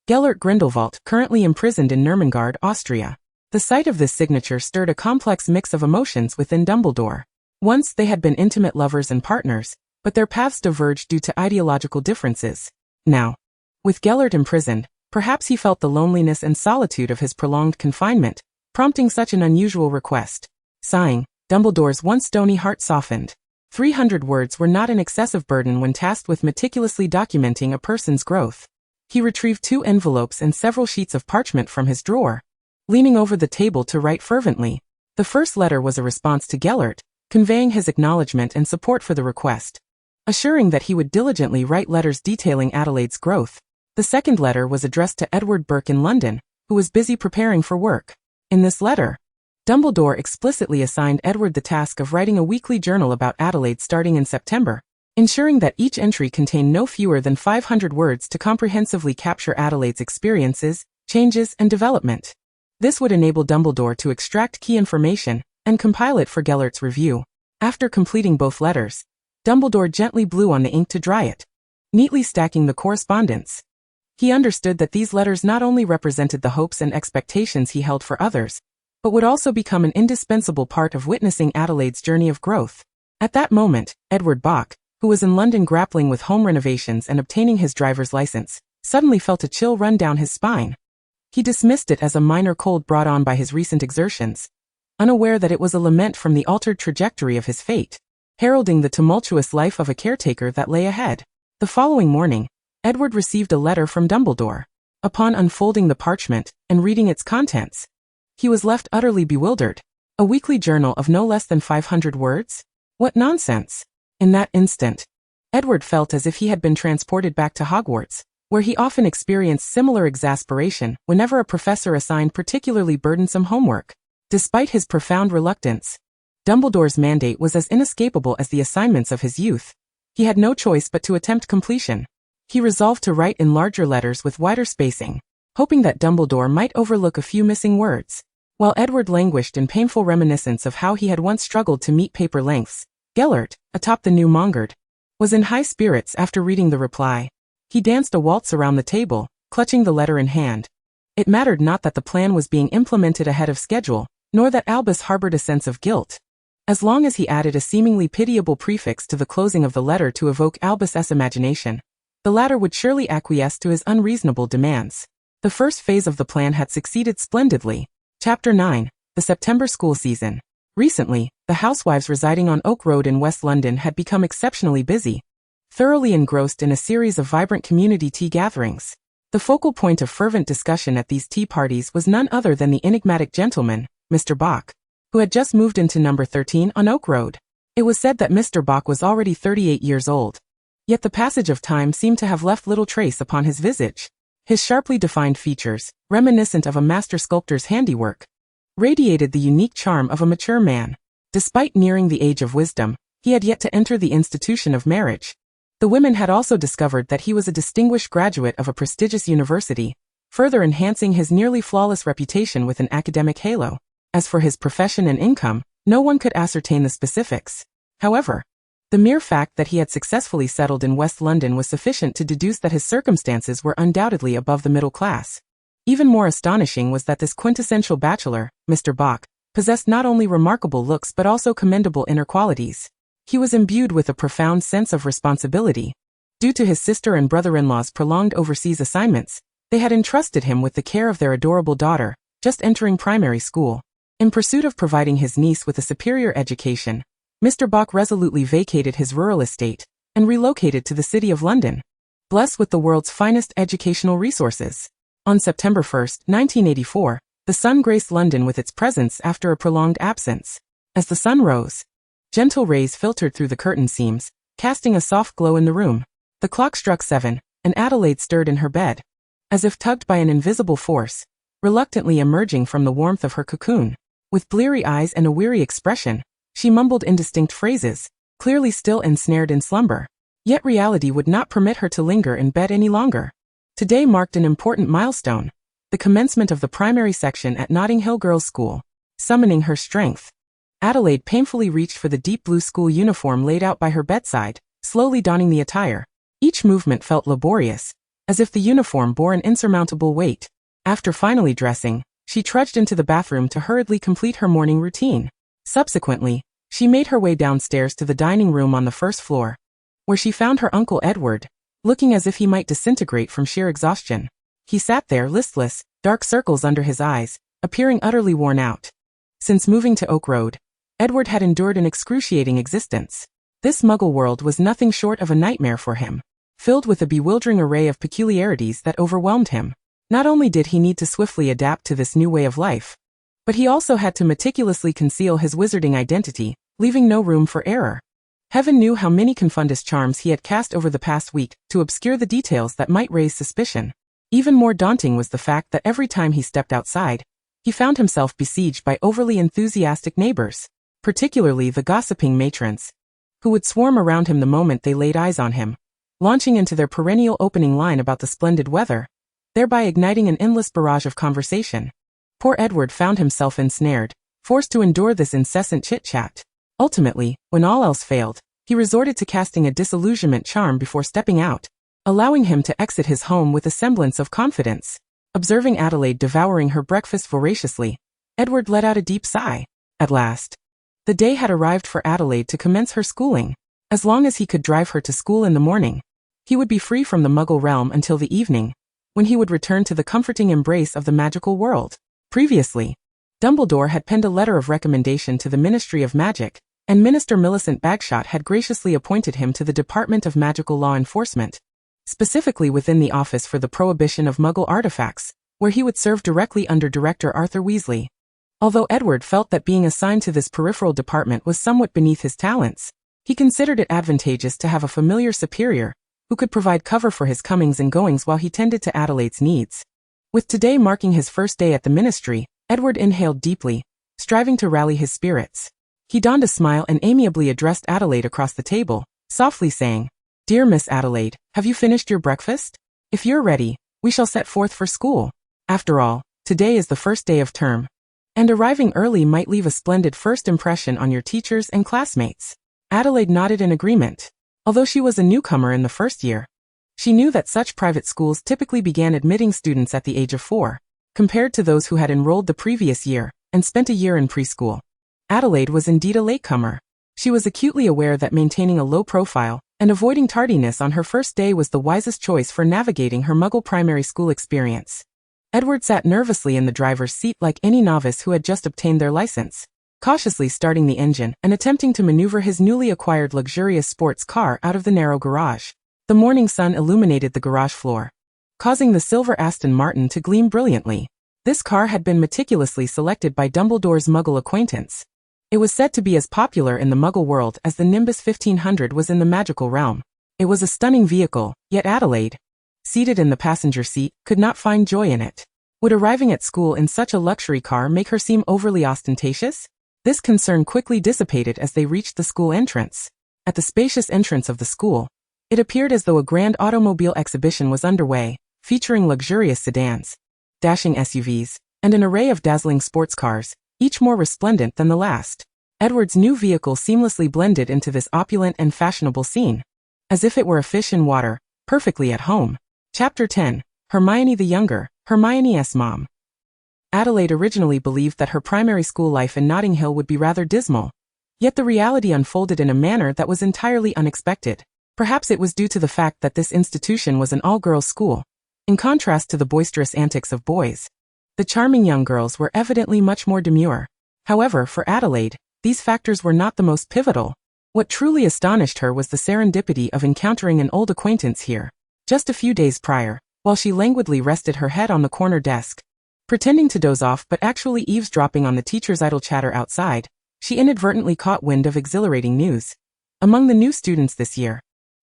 Gellert Grindelwald, currently imprisoned in Nurmengard, Austria. The sight of this signature stirred a complex mix of emotions within Dumbledore. Once they had been intimate lovers and partners, but their paths diverged due to ideological differences. Now, with Gellert imprisoned, perhaps he felt the loneliness and solitude of his prolonged confinement, prompting such an unusual request. Sighing, Dumbledore's once stony heart softened. 300 words were not an excessive burden when tasked with meticulously documenting a person's growth. He retrieved 2 envelopes and several sheets of parchment from his drawer, leaning over the table to write fervently. The first letter was a response to Gellert, conveying his acknowledgement and support for the request, assuring that he would diligently write letters detailing Adelaide's growth. The second letter was addressed to Edward Burke in London, who was busy preparing for work. In this letter, Dumbledore explicitly assigned Edward the task of writing a weekly journal about Adelaide starting in September, ensuring that each entry contained no fewer than 500 words to comprehensively capture Adelaide's experiences, changes, and development. This would enable Dumbledore to extract key information and compile it for Gellert's review. After completing both letters, Dumbledore gently blew on the ink to dry it, neatly stacking the correspondence. He understood that these letters not only represented the hopes and expectations he held for others, but would also become an indispensable part of witnessing Adelaide's journey of growth. At that moment, Edward Bach, who was in London grappling with home renovations and obtaining his driver's license, suddenly felt a chill run down his spine. He dismissed it as a minor cold brought on by his recent exertions, unaware that it was a lament from the altered trajectory of his fate, heralding the tumultuous life of a caretaker that lay ahead. The following morning, Edward received a letter from Dumbledore. Upon unfolding the parchment and reading its contents, he was left utterly bewildered. A weekly journal of no less than 500 words? What nonsense! In that instant, Edward felt as if he had been transported back to Hogwarts, where he often experienced similar exasperation whenever a professor assigned particularly burdensome homework. Despite his profound reluctance, Dumbledore's mandate was as inescapable as the assignments of his youth. He had no choice but to attempt completion. He resolved to write in larger letters with wider spacing, hoping that Dumbledore might overlook a few missing words. While Edward languished in painful reminiscence of how he had once struggled to meet paper lengths, Gellert, atop the new Mongard, was in high spirits after reading the reply. He danced a waltz around the table, clutching the letter in hand. It mattered not that the plan was being implemented ahead of schedule, nor that Albus harbored a sense of guilt. As long as he added a seemingly pitiable prefix to the closing of the letter to evoke Albus's imagination, the latter would surely acquiesce to his unreasonable demands. The first phase of the plan had succeeded splendidly. Chapter 9. The September School Season. Recently, the housewives residing on Oak Road in West London had become exceptionally busy, thoroughly engrossed in a series of vibrant community tea gatherings. The focal point of fervent discussion at these tea parties was none other than the enigmatic gentleman, Mr. Bach, who had just moved into number 13 on Oak Road. It was said that Mr. Bach was already 38 years old. Yet the passage of time seemed to have left little trace upon his visage. His sharply defined features, reminiscent of a master sculptor's handiwork, radiated the unique charm of a mature man. Despite nearing the age of wisdom, he had yet to enter the institution of marriage. The women had also discovered that he was a distinguished graduate of a prestigious university, further enhancing his nearly flawless reputation with an academic halo. As for his profession and income, no one could ascertain the specifics. However, the mere fact that he had successfully settled in West London was sufficient to deduce that his circumstances were undoubtedly above the middle class. Even more astonishing was that this quintessential bachelor, Mr. Bach, possessed not only remarkable looks but also commendable inner qualities. He was imbued with a profound sense of responsibility. Due to his sister and brother-in-law's prolonged overseas assignments, they had entrusted him with the care of their adorable daughter, just entering primary school. In pursuit of providing his niece with a superior education, Mr. Bach resolutely vacated his rural estate and relocated to the city of London, blessed with the world's finest educational resources. On September 1, 1984, the sun graced London with its presence after a prolonged absence. As the sun rose, gentle rays filtered through the curtain seams, casting a soft glow in the room. The clock struck 7, and Adelaide stirred in her bed, as if tugged by an invisible force, reluctantly emerging from the warmth of her cocoon. With bleary eyes and a weary expression, she mumbled indistinct phrases, clearly still ensnared in slumber. Yet reality would not permit her to linger in bed any longer. Today marked an important milestone, the commencement of the primary section at Notting Hill Girls' School. Summoning her strength, Adelaide painfully reached for the deep blue school uniform laid out by her bedside, slowly donning the attire. Each movement felt laborious, as if the uniform bore an insurmountable weight. After finally dressing, she trudged into the bathroom to hurriedly complete her morning routine. Subsequently, she made her way downstairs to the dining room on the first floor, where she found her Uncle Edward, looking as if he might disintegrate from sheer exhaustion. He sat there listless, dark circles under his eyes, appearing utterly worn out. Since moving to Oak Road, Edward had endured an excruciating existence. This Muggle world was nothing short of a nightmare for him, filled with a bewildering array of peculiarities that overwhelmed him. Not only did he need to swiftly adapt to this new way of life, but he also had to meticulously conceal his wizarding identity, leaving no room for error. Heaven knew how many confundus charms he had cast over the past week to obscure the details that might raise suspicion. Even more daunting was the fact that every time he stepped outside, he found himself besieged by overly enthusiastic neighbors, particularly the gossiping matrons, who would swarm around him the moment they laid eyes on him, launching into their perennial opening line about the splendid weather, thereby igniting an endless barrage of conversation. Poor Edward found himself ensnared, forced to endure this incessant chit-chat. Ultimately, when all else failed, he resorted to casting a disillusionment charm before stepping out, allowing him to exit his home with a semblance of confidence. Observing Adelaide devouring her breakfast voraciously, Edward let out a deep sigh. At last, the day had arrived for Adelaide to commence her schooling. As long as he could drive her to school in the morning, he would be free from the Muggle realm until the evening, when he would return to the comforting embrace of the magical world. Previously, Dumbledore had penned a letter of recommendation to the Ministry of Magic, and Minister Millicent Bagshot had graciously appointed him to the Department of Magical Law Enforcement, specifically within the Office for the Prohibition of Muggle Artifacts, where he would serve directly under Director Arthur Weasley. Although Edward felt that being assigned to this peripheral department was somewhat beneath his talents, he considered it advantageous to have a familiar superior who could provide cover for his comings and goings while he tended to Adelaide's needs. With today marking his first day at the ministry, Edward inhaled deeply, striving to rally his spirits. He donned a smile and amiably addressed Adelaide across the table, softly saying, "Dear Miss Adelaide, have you finished your breakfast? If you're ready, we shall set forth for school. After all, today is the first day of term. And arriving early might leave a splendid first impression on your teachers and classmates." Adelaide nodded in agreement. Although she was a newcomer in the first year, she knew that such private schools typically began admitting students at the age of 4, compared to those who had enrolled the previous year and spent a year in preschool. Adelaide was indeed a latecomer. She was acutely aware that maintaining a low profile and avoiding tardiness on her first day was the wisest choice for navigating her Muggle primary school experience. Edward sat nervously in the driver's seat like any novice who had just obtained their license, cautiously starting the engine and attempting to maneuver his newly acquired luxurious sports car out of the narrow garage. The morning sun illuminated the garage floor, causing the silver Aston Martin to gleam brilliantly. This car had been meticulously selected by Dumbledore's Muggle acquaintance. It was said to be as popular in the Muggle world as the Nimbus 1500 was in the magical realm. It was a stunning vehicle, yet Adelaide, seated in the passenger seat, could not find joy in it. Would arriving at school in such a luxury car make her seem overly ostentatious? This concern quickly dissipated as they reached the school entrance. At the spacious entrance of the school, it appeared as though a grand automobile exhibition was underway, featuring luxurious sedans, dashing SUVs, and an array of dazzling sports cars, each more resplendent than the last. Edward's new vehicle seamlessly blended into this opulent and fashionable scene, as if it were a fish in water, perfectly at home. Chapter 10. Hermione the Younger, Hermione's Mom. Adelaide originally believed that her primary school life in Notting Hill would be rather dismal, yet the reality unfolded in a manner that was entirely unexpected. Perhaps it was due to the fact that this institution was an all-girls school. In contrast to the boisterous antics of boys, the charming young girls were evidently much more demure. However, for Adelaide, these factors were not the most pivotal. What truly astonished her was the serendipity of encountering an old acquaintance here. Just a few days prior, while she languidly rested her head on the corner desk, pretending to doze off but actually eavesdropping on the teacher's idle chatter outside, she inadvertently caught wind of exhilarating news. Among the new students this year,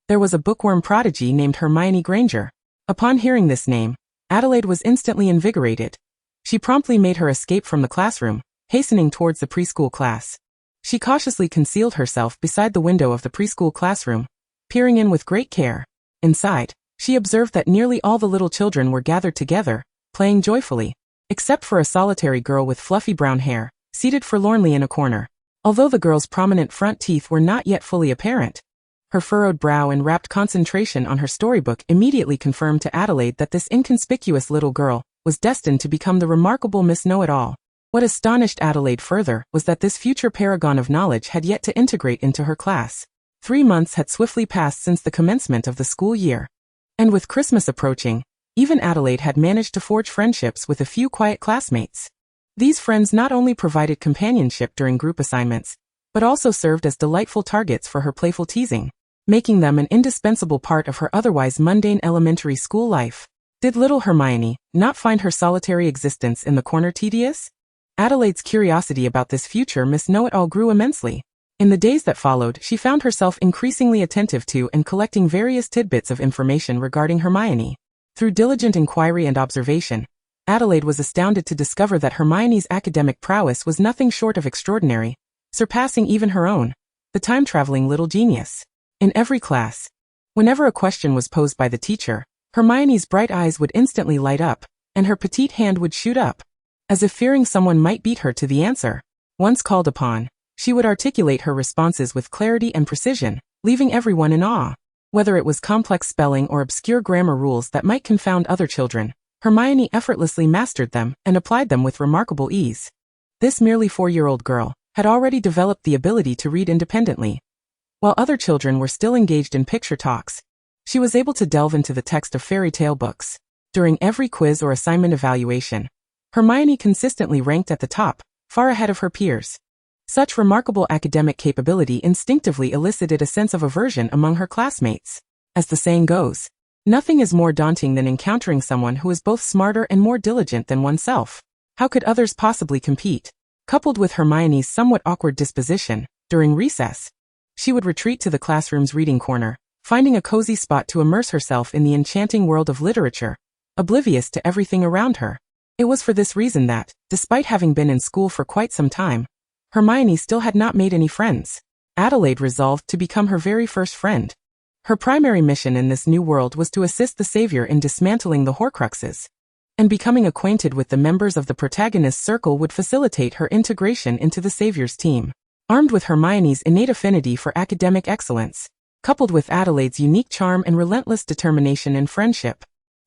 there was a bookworm prodigy named Hermione Granger. Upon hearing this name, Adelaide was instantly invigorated. She promptly made her escape from the classroom, hastening towards the preschool class. She cautiously concealed herself beside the window of the preschool classroom, peering in with great care. Inside, she observed that nearly all the little children were gathered together, playing joyfully, except for a solitary girl with fluffy brown hair, seated forlornly in a corner. Although the girl's prominent front teeth were not yet fully apparent, her furrowed brow and rapt concentration on her storybook immediately confirmed to Adelaide that this inconspicuous little girl was destined to become the remarkable Miss Know-It-All. What astonished Adelaide further was that this future paragon of knowledge had yet to integrate into her class. 3 months had swiftly passed since the commencement of the school year. And with Christmas approaching, even Adelaide had managed to forge friendships with a few quiet classmates. These friends not only provided companionship during group assignments, but also served as delightful targets for her playful teasing, making them an indispensable part of her otherwise mundane elementary school life. Did little Hermione not find her solitary existence in the corner tedious? Adelaide's curiosity about this future Miss Know-It-All grew immensely. In the days that followed, she found herself increasingly attentive to and collecting various tidbits of information regarding Hermione. Through diligent inquiry and observation, Adelaide was astounded to discover that Hermione's academic prowess was nothing short of extraordinary, surpassing even her own, the time-traveling little genius. In every class, whenever a question was posed by the teacher, Hermione's bright eyes would instantly light up, and her petite hand would shoot up, as if fearing someone might beat her to the answer. Once called upon, she would articulate her responses with clarity and precision, leaving everyone in awe. Whether it was complex spelling or obscure grammar rules that might confound other children, Hermione effortlessly mastered them and applied them with remarkable ease. This merely 4-year-old girl had already developed the ability to read independently. While other children were still engaged in picture talks, she was able to delve into the text of fairy tale books. During every quiz or assignment evaluation, Hermione consistently ranked at the top, far ahead of her peers. Such remarkable academic capability instinctively elicited a sense of aversion among her classmates. As the saying goes, nothing is more daunting than encountering someone who is both smarter and more diligent than oneself. How could others possibly compete? Coupled with Hermione's somewhat awkward disposition, during recess, she would retreat to the classroom's reading corner, finding a cozy spot to immerse herself in the enchanting world of literature, oblivious to everything around her. It was for this reason that, despite having been in school for quite some time, Hermione still had not made any friends. Adelaide resolved to become her very first friend. Her primary mission in this new world was to assist the Savior in dismantling the Horcruxes. And becoming acquainted with the members of the protagonist's circle would facilitate her integration into the Savior's team. Armed with Hermione's innate affinity for academic excellence, coupled with Adelaide's unique charm and relentless determination in friendship,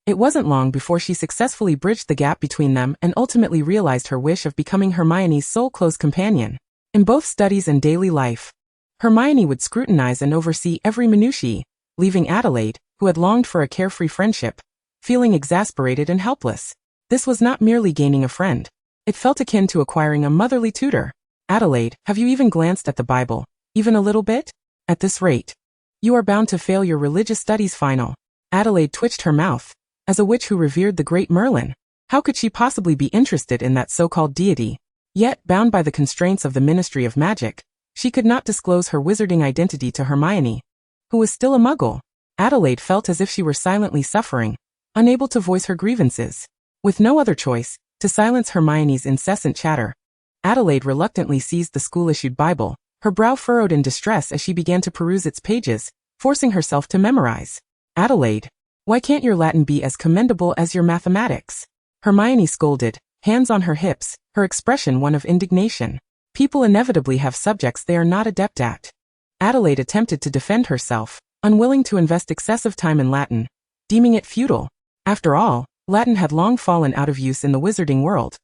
it wasn't long before she successfully bridged the gap between them and ultimately realized her wish of becoming Hermione's sole close companion. In both studies and daily life, Hermione would scrutinize and oversee every minutiae, leaving Adelaide, who had longed for a carefree friendship, feeling exasperated and helpless. This was not merely gaining a friend. It felt akin to acquiring a motherly tutor. Adelaide, have you even glanced at the Bible? Even a little bit? At this rate, you are bound to fail your religious studies final. Adelaide twitched her mouth. As a witch who revered the great Merlin, how could she possibly be interested in that so-called deity? Yet, bound by the constraints of the Ministry of Magic, she could not disclose her wizarding identity to Hermione, who was still a muggle. Adelaide felt as if she were silently suffering, unable to voice her grievances. With no other choice, to silence Hermione's incessant chatter, Adelaide reluctantly seized the school-issued Bible, her brow furrowed in distress as she began to peruse its pages, forcing herself to memorize. Adelaide, why can't your Latin be as commendable as your mathematics? Hermione scolded, hands on her hips, her expression one of indignation. People inevitably have subjects they are not adept at. Adelaide attempted to defend herself, unwilling to invest excessive time in Latin, deeming it futile. After all, Latin had long fallen out of use in the wizarding world.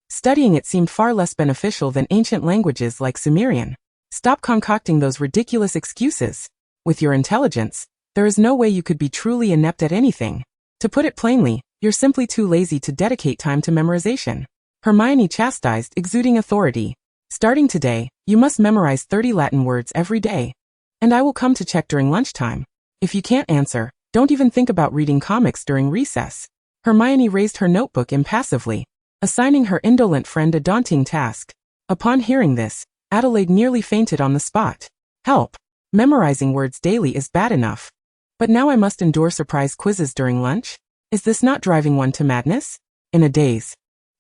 Studying it seemed far less beneficial than ancient languages like Sumerian. Stop concocting those ridiculous excuses. With your intelligence, there is no way you could be truly inept at anything. To put it plainly, you're simply too lazy to dedicate time to memorization. Hermione chastised, exuding authority. Starting today, you must memorize 30 Latin words every day. And I will come to check during lunchtime. If you can't answer, don't even think about reading comics during recess. Hermione raised her notebook impassively, assigning her indolent friend a daunting task. Upon hearing this, Adelaide nearly fainted on the spot. Help! Memorizing words daily is bad enough. But now I must endure surprise quizzes during lunch? Is this not driving one to madness? In a daze,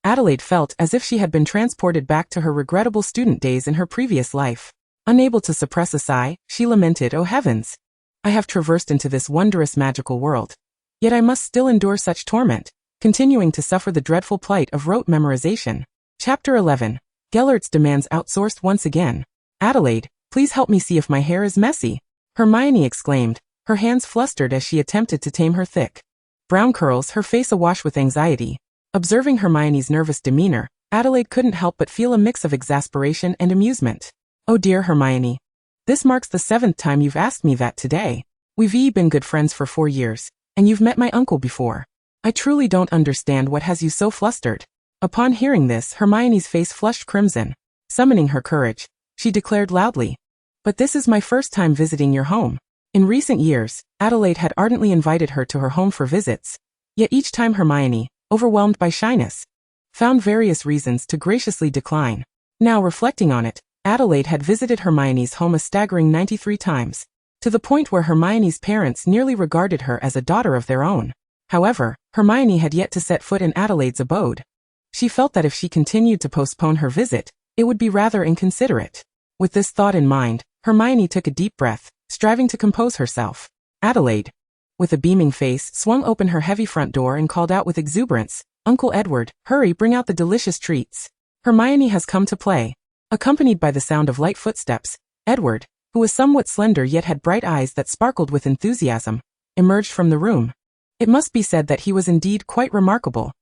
Adelaide felt as if she had been transported back to her regrettable student days in her previous life. Unable to suppress a sigh, she lamented, "Oh heavens! I have traversed into this wondrous magical world. Yet I must still endure such torment, continuing to suffer the dreadful plight of rote memorization." Chapter 11. Gellert's demands outsourced once again. "Adelaide, please help me see if my hair is messy," Hermione exclaimed, her hands flustered as she attempted to tame her thick brown curls, her face awash with anxiety. Observing Hermione's nervous demeanor, Adelaide couldn't help but feel a mix of exasperation and amusement. "Oh dear Hermione. This marks the 7th time you've asked me that today. We've been good friends for 4 years, and you've met my uncle before. I truly don't understand what has you so flustered." Upon hearing this, Hermione's face flushed crimson. Summoning her courage, she declared loudly, "But this is my first time visiting your home." In recent years, Adelaide had ardently invited her to her home for visits, yet each time Hermione, overwhelmed by shyness, found various reasons to graciously decline. Now reflecting on it, Adelaide had visited Hermione's home a staggering 93 times, to the point where Hermione's parents nearly regarded her as a daughter of their own. However, Hermione had yet to set foot in Adelaide's abode. She felt that if she continued to postpone her visit, it would be rather inconsiderate. With this thought in mind, Hermione took a deep breath, striving to compose herself. Adelaide, with a beaming face, swung open her heavy front door and called out with exuberance, "Uncle Edward, hurry, bring out the delicious treats. Hermione has come to play." Accompanied by the sound of light footsteps, Edward, who was somewhat slender yet had bright eyes that sparkled with enthusiasm, emerged from the room. It must be said that he was indeed quite remarkable.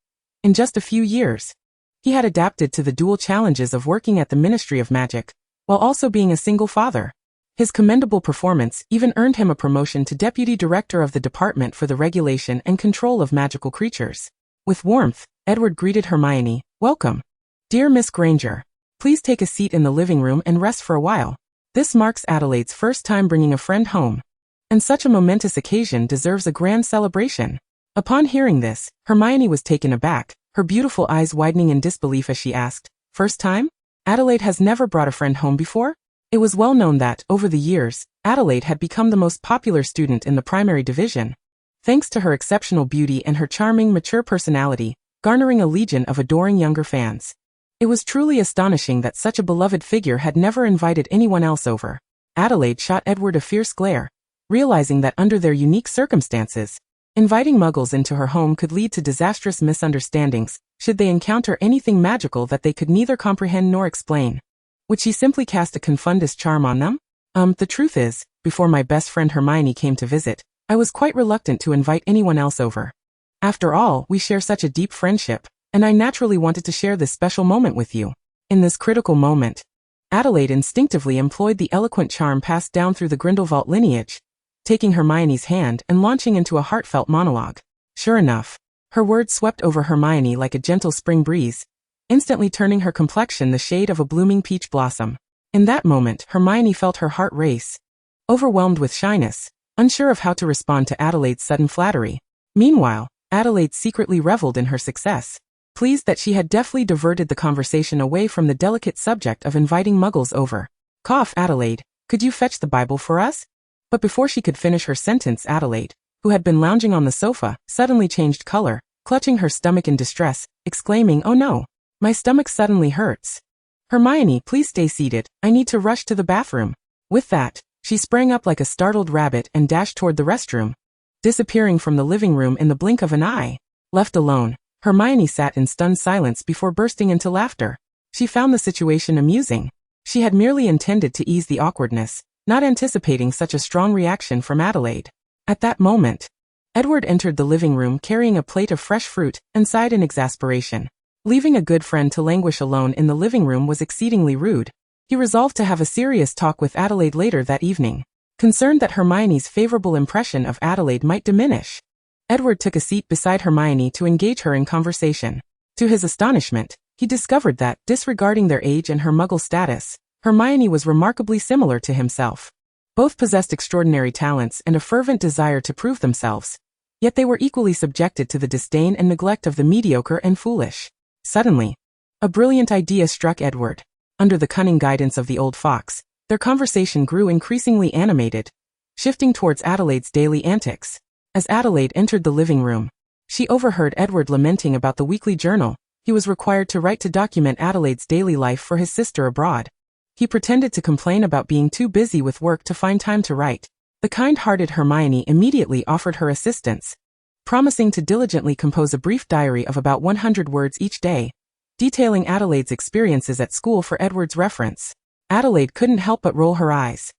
In just a few years, he had adapted to the dual challenges of working at the Ministry of Magic, while also being a single father. His commendable performance even earned him a promotion to Deputy Director of the Department for the Regulation and Control of Magical Creatures. With warmth, Edward greeted Hermione, "Welcome. Dear Miss Granger, please take a seat in the living room and rest for a while. This marks Adelaide's first time bringing a friend home, and such a momentous occasion deserves a grand celebration." Upon hearing this, Hermione was taken aback, her beautiful eyes widening in disbelief as she asked, "First time? Adelaide has never brought a friend home before?" It was well known that, over the years, Adelaide had become the most popular student in the primary division, thanks to her exceptional beauty and her charming, mature personality, garnering a legion of adoring younger fans. It was truly astonishing that such a beloved figure had never invited anyone else over. Adelaide shot Edward a fierce glare, realizing that under their unique circumstances, inviting muggles into her home could lead to disastrous misunderstandings, should they encounter anything magical that they could neither comprehend nor explain. Would she simply cast a confundus charm on them? The truth is, before my best friend Hermione came to visit, I was quite reluctant to invite anyone else over. After all, we share such a deep friendship, and I naturally wanted to share this special moment with you. In this critical moment, Adelaide instinctively employed the eloquent charm passed down through the Grindelwald lineage, taking Hermione's hand and launching into a heartfelt monologue. Sure enough, her words swept over Hermione like a gentle spring breeze, instantly turning her complexion the shade of a blooming peach blossom. In that moment, Hermione felt her heart race, overwhelmed with shyness, unsure of how to respond to Adelaide's sudden flattery. Meanwhile, Adelaide secretly reveled in her success, pleased that she had deftly diverted the conversation away from the delicate subject of inviting muggles over. Cough, Adelaide, could you fetch the Bible for us? But before she could finish her sentence, Adelaide, who had been lounging on the sofa, suddenly changed color, clutching her stomach in distress, exclaiming, "Oh no, my stomach suddenly hurts. Hermione, please stay seated, I need to rush to the bathroom." With that, she sprang up like a startled rabbit and dashed toward the restroom, disappearing from the living room in the blink of an eye. Left alone, Hermione sat in stunned silence before bursting into laughter. She found the situation amusing. She had merely intended to ease the awkwardness, not anticipating such a strong reaction from Adelaide. At that moment, Edward entered the living room carrying a plate of fresh fruit and sighed in exasperation. Leaving a good friend to languish alone in the living room was exceedingly rude. He resolved to have a serious talk with Adelaide later that evening, concerned that Hermione's favorable impression of Adelaide might diminish. Edward took a seat beside Hermione to engage her in conversation. To his astonishment, he discovered that, disregarding their age and her muggle status, Hermione was remarkably similar to himself. Both possessed extraordinary talents and a fervent desire to prove themselves, yet they were equally subjected to the disdain and neglect of the mediocre and foolish. Suddenly, a brilliant idea struck Edward. Under the cunning guidance of the old fox, their conversation grew increasingly animated, shifting towards Adelaide's daily antics. As Adelaide entered the living room, she overheard Edward lamenting about the weekly journal he was required to write to document Adelaide's daily life for his sister abroad. He pretended to complain about being too busy with work to find time to write. The kind-hearted Hermione immediately offered her assistance, promising to diligently compose a brief diary of about 100 words each day, detailing Adelaide's experiences at school for Edward's reference. Adelaide couldn't help but roll her eyes.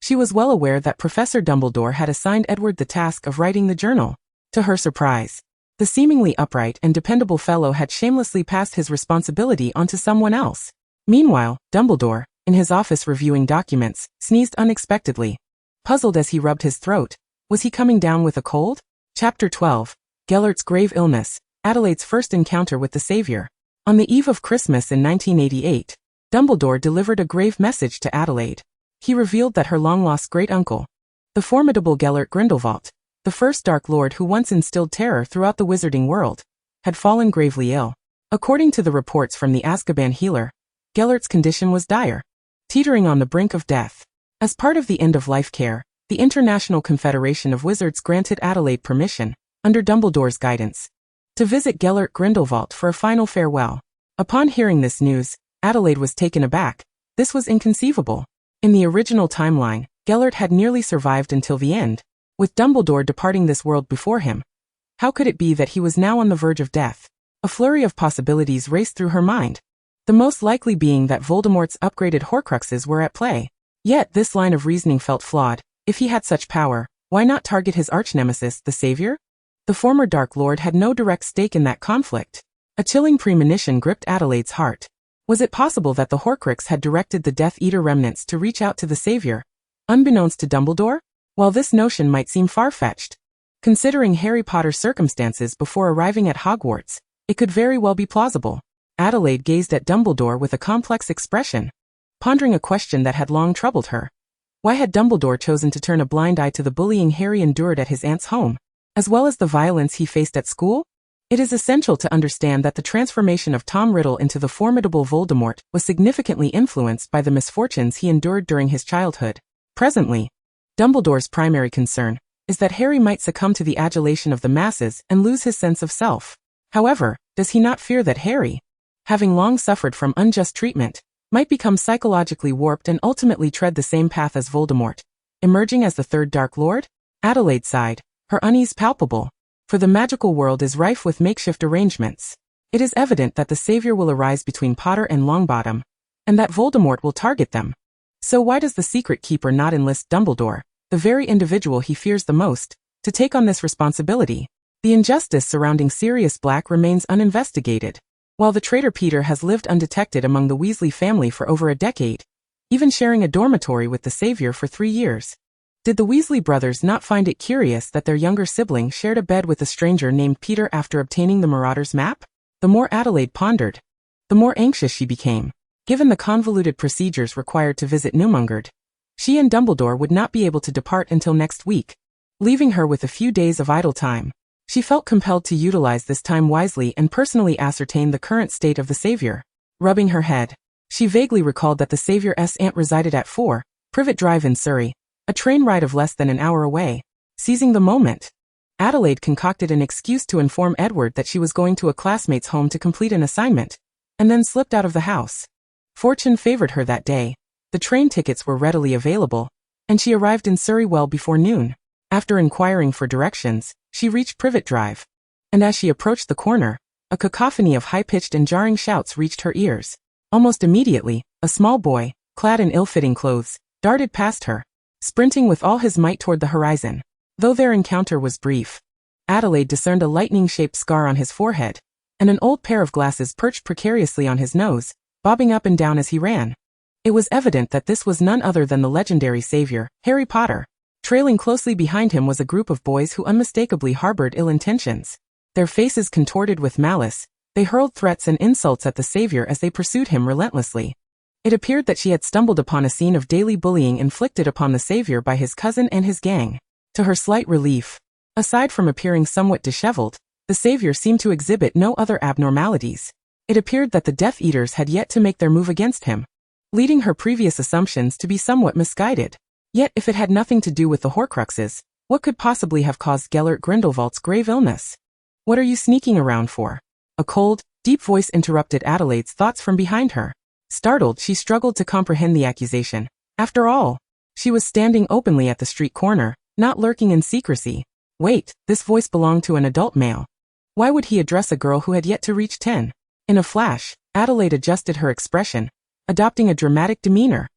She was well aware that Professor Dumbledore had assigned Edward the task of writing the journal. To her surprise, the seemingly upright and dependable fellow had shamelessly passed his responsibility onto someone else. Meanwhile, Dumbledore, in his office reviewing documents, sneezed unexpectedly. Puzzled as he rubbed his throat, was he coming down with a cold? Chapter 12. Gellert's Grave Illness, Adelaide's First Encounter with the Savior. On the eve of Christmas in 1988, Dumbledore delivered a grave message to Adelaide. He revealed that her long-lost great-uncle, the formidable Gellert Grindelwald, the first Dark Lord who once instilled terror throughout the wizarding world, had fallen gravely ill. According to the reports from the Azkaban healer, Gellert's condition was dire, teetering on the brink of death. As part of the end-of-life care, the International Confederation of Wizards granted Adelaide permission, under Dumbledore's guidance, to visit Gellert Grindelwald for a final farewell. Upon hearing this news, Adelaide was taken aback. This was inconceivable. In the original timeline, Gellert had nearly survived until the end, with Dumbledore departing this world before him. How could it be that he was now on the verge of death? A flurry of possibilities raced through her mind, the most likely being that Voldemort's upgraded Horcruxes were at play. Yet this line of reasoning felt flawed. If he had such power, why not target his arch-nemesis, the Savior? The former Dark Lord had no direct stake in that conflict. A chilling premonition gripped Adelaide's heart. Was it possible that the Horcrux had directed the Death Eater remnants to reach out to the Savior, unbeknownst to Dumbledore? While this notion might seem far-fetched, considering Harry Potter's circumstances before arriving at Hogwarts, it could very well be plausible. Adelaide gazed at Dumbledore with a complex expression, pondering a question that had long troubled her. Why had Dumbledore chosen to turn a blind eye to the bullying Harry endured at his aunt's home, as well as the violence he faced at school? It is essential to understand that the transformation of Tom Riddle into the formidable Voldemort was significantly influenced by the misfortunes he endured during his childhood. Presently, Dumbledore's primary concern is that Harry might succumb to the adulation of the masses and lose his sense of self. However, does he not fear that Harry, having long suffered from unjust treatment, might become psychologically warped and ultimately tread the same path as Voldemort, emerging as the third Dark Lord? Adelaide sighed, her unease palpable, for the magical world is rife with makeshift arrangements. It is evident that the savior will arise between Potter and Longbottom, and that Voldemort will target them. So why does the secret keeper not enlist Dumbledore, the very individual he fears the most, to take on this responsibility? The injustice surrounding Sirius Black remains uninvestigated, while the traitor Peter has lived undetected among the Weasley family for over a decade, even sharing a dormitory with the savior for 3 years. Did the Weasley brothers not find it curious that their younger sibling shared a bed with a stranger named Peter after obtaining the Marauder's map? The more Adelaide pondered, the more anxious she became. Given the convoluted procedures required to visit Numungard, she and Dumbledore would not be able to depart until next week, leaving her with a few days of idle time. She felt compelled to utilize this time wisely and personally ascertain the current state of the savior. Rubbing her head, she vaguely recalled that the savior's aunt resided at 4 Privet Drive in Surrey, a train ride of less than an hour away. Seizing the moment, Adelaide concocted an excuse to inform Edward that she was going to a classmate's home to complete an assignment, and then slipped out of the house. Fortune favored her that day. The train tickets were readily available, and she arrived in Surrey well before noon. After inquiring for directions, she reached Privet Drive, and as she approached the corner, a cacophony of high-pitched and jarring shouts reached her ears. Almost immediately, a small boy, clad in ill-fitting clothes, darted past her, sprinting with all his might toward the horizon. Though their encounter was brief, Adelaide discerned a lightning-shaped scar on his forehead, and an old pair of glasses perched precariously on his nose, bobbing up and down as he ran. It was evident that this was none other than the legendary savior, Harry Potter. Trailing closely behind him was a group of boys who unmistakably harbored ill intentions. Their faces contorted with malice, they hurled threats and insults at the savior as they pursued him relentlessly. It appeared that she had stumbled upon a scene of daily bullying inflicted upon the savior by his cousin and his gang. To her slight relief, aside from appearing somewhat disheveled, the savior seemed to exhibit no other abnormalities. It appeared that the Death Eaters had yet to make their move against him, leading her previous assumptions to be somewhat misguided. Yet if it had nothing to do with the Horcruxes, what could possibly have caused Gellert Grindelwald's grave illness? What are you sneaking around for? A cold, deep voice interrupted Adelaide's thoughts from behind her. Startled, she struggled to comprehend the accusation. After all, she was standing openly at the street corner, not lurking in secrecy. Wait, this voice belonged to an adult male. Why would he address a girl who had yet to reach 10? In a flash, Adelaide adjusted her expression, adopting a dramatic demeanor,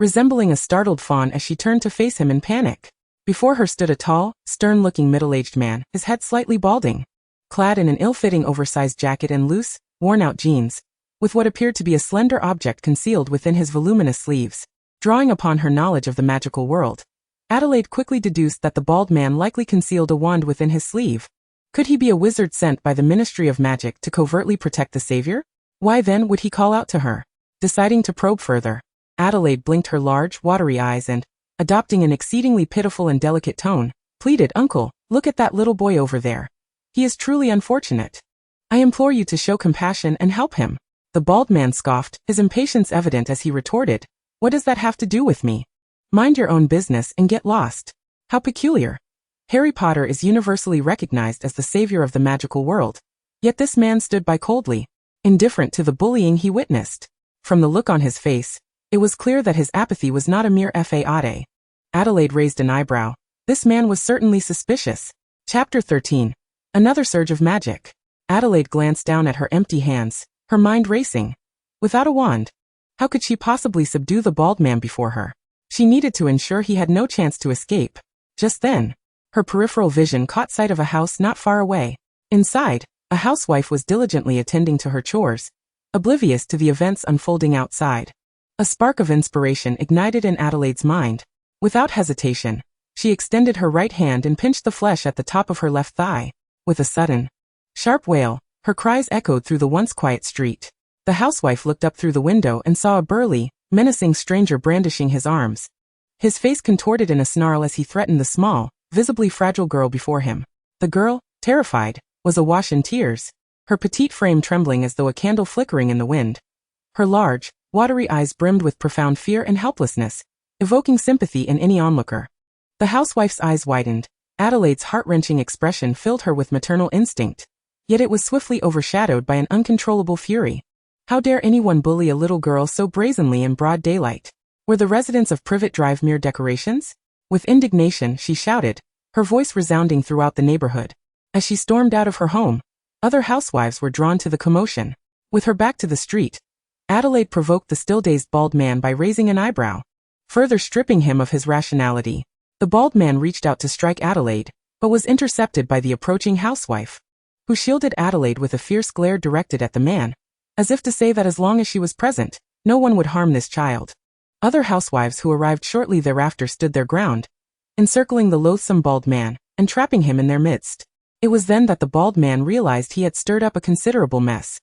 resembling a startled fawn as she turned to face him in panic. Before her stood a tall, stern-looking middle-aged man, his head slightly balding, clad in an ill-fitting oversized jacket and loose, worn-out jeans, with what appeared to be a slender object concealed within his voluminous sleeves. Drawing upon her knowledge of the magical world, Adelaide quickly deduced that the bald man likely concealed a wand within his sleeve. Could he be a wizard sent by the Ministry of Magic to covertly protect the savior? Why then would he call out to her? Deciding to probe further, Adelaide blinked her large, watery eyes and, adopting an exceedingly pitiful and delicate tone, pleaded, "Uncle, look at that little boy over there. He is truly unfortunate. I implore you to show compassion and help him." The bald man scoffed, his impatience evident as he retorted, "What does that have to do with me? Mind your own business and get lost." How peculiar. Harry Potter is universally recognized as the savior of the magical world, yet this man stood by coldly, indifferent to the bullying he witnessed. From the look on his face, it was clear that his apathy was not a mere fade. Adelaide raised an eyebrow. This man was certainly suspicious. Chapter 13. Another surge of magic. Adelaide glanced down at her empty hands, her mind racing. Without a wand, how could she possibly subdue the bald man before her? She needed to ensure he had no chance to escape. Just then, her peripheral vision caught sight of a house not far away. Inside, a housewife was diligently attending to her chores, oblivious to the events unfolding outside. A spark of inspiration ignited in Adelaide's mind. Without hesitation, she extended her right hand and pinched the flesh at the top of her left thigh. With a sudden, sharp wail, her cries echoed through the once quiet street. The housewife looked up through the window and saw a burly, menacing stranger brandishing his arms. His face contorted in a snarl as he threatened the small, visibly fragile girl before him. The girl, terrified, was awash in tears, her petite frame trembling as though a candle flickering in the wind. Her large, watery eyes brimmed with profound fear and helplessness, evoking sympathy in any onlooker. The housewife's eyes widened. Adelaide's heart-wrenching expression filled her with maternal instinct, yet it was swiftly overshadowed by an uncontrollable fury. How dare anyone bully a little girl so brazenly in broad daylight? Were the residents of Privet Drive mere decorations? With indignation, she shouted, her voice resounding throughout the neighborhood. As she stormed out of her home, other housewives were drawn to the commotion. With her back to the street, Adelaide provoked the still-dazed bald man by raising an eyebrow, further stripping him of his rationality. The bald man reached out to strike Adelaide, but was intercepted by the approaching housewife, who shielded Adelaide with a fierce glare directed at the man, as if to say that as long as she was present, no one would harm this child. Other housewives who arrived shortly thereafter stood their ground, encircling the loathsome bald man, and trapping him in their midst. It was then that the bald man realized he had stirred up a considerable mess.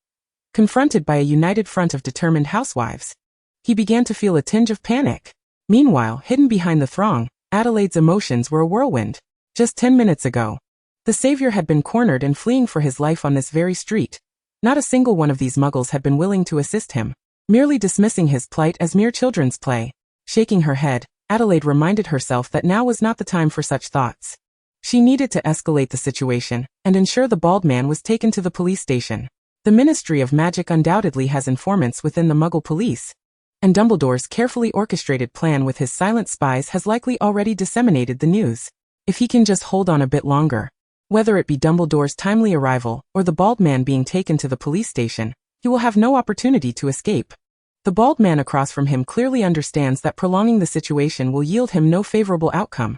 Confronted by a united front of determined housewives, he began to feel a tinge of panic. Meanwhile, hidden behind the throng, Adelaide's emotions were a whirlwind. Just 10 minutes ago, the savior had been cornered and fleeing for his life on this very street. Not a single one of these muggles had been willing to assist him, merely dismissing his plight as mere children's play. Shaking her head, Adelaide reminded herself that now was not the time for such thoughts. She needed to escalate the situation and ensure the bald man was taken to the police station. The Ministry of Magic undoubtedly has informants within the Muggle police, and Dumbledore's carefully orchestrated plan with his silent spies has likely already disseminated the news. If he can just hold on a bit longer, whether it be Dumbledore's timely arrival or the bald man being taken to the police station, he will have no opportunity to escape. The bald man across from him clearly understands that prolonging the situation will yield him no favorable outcome.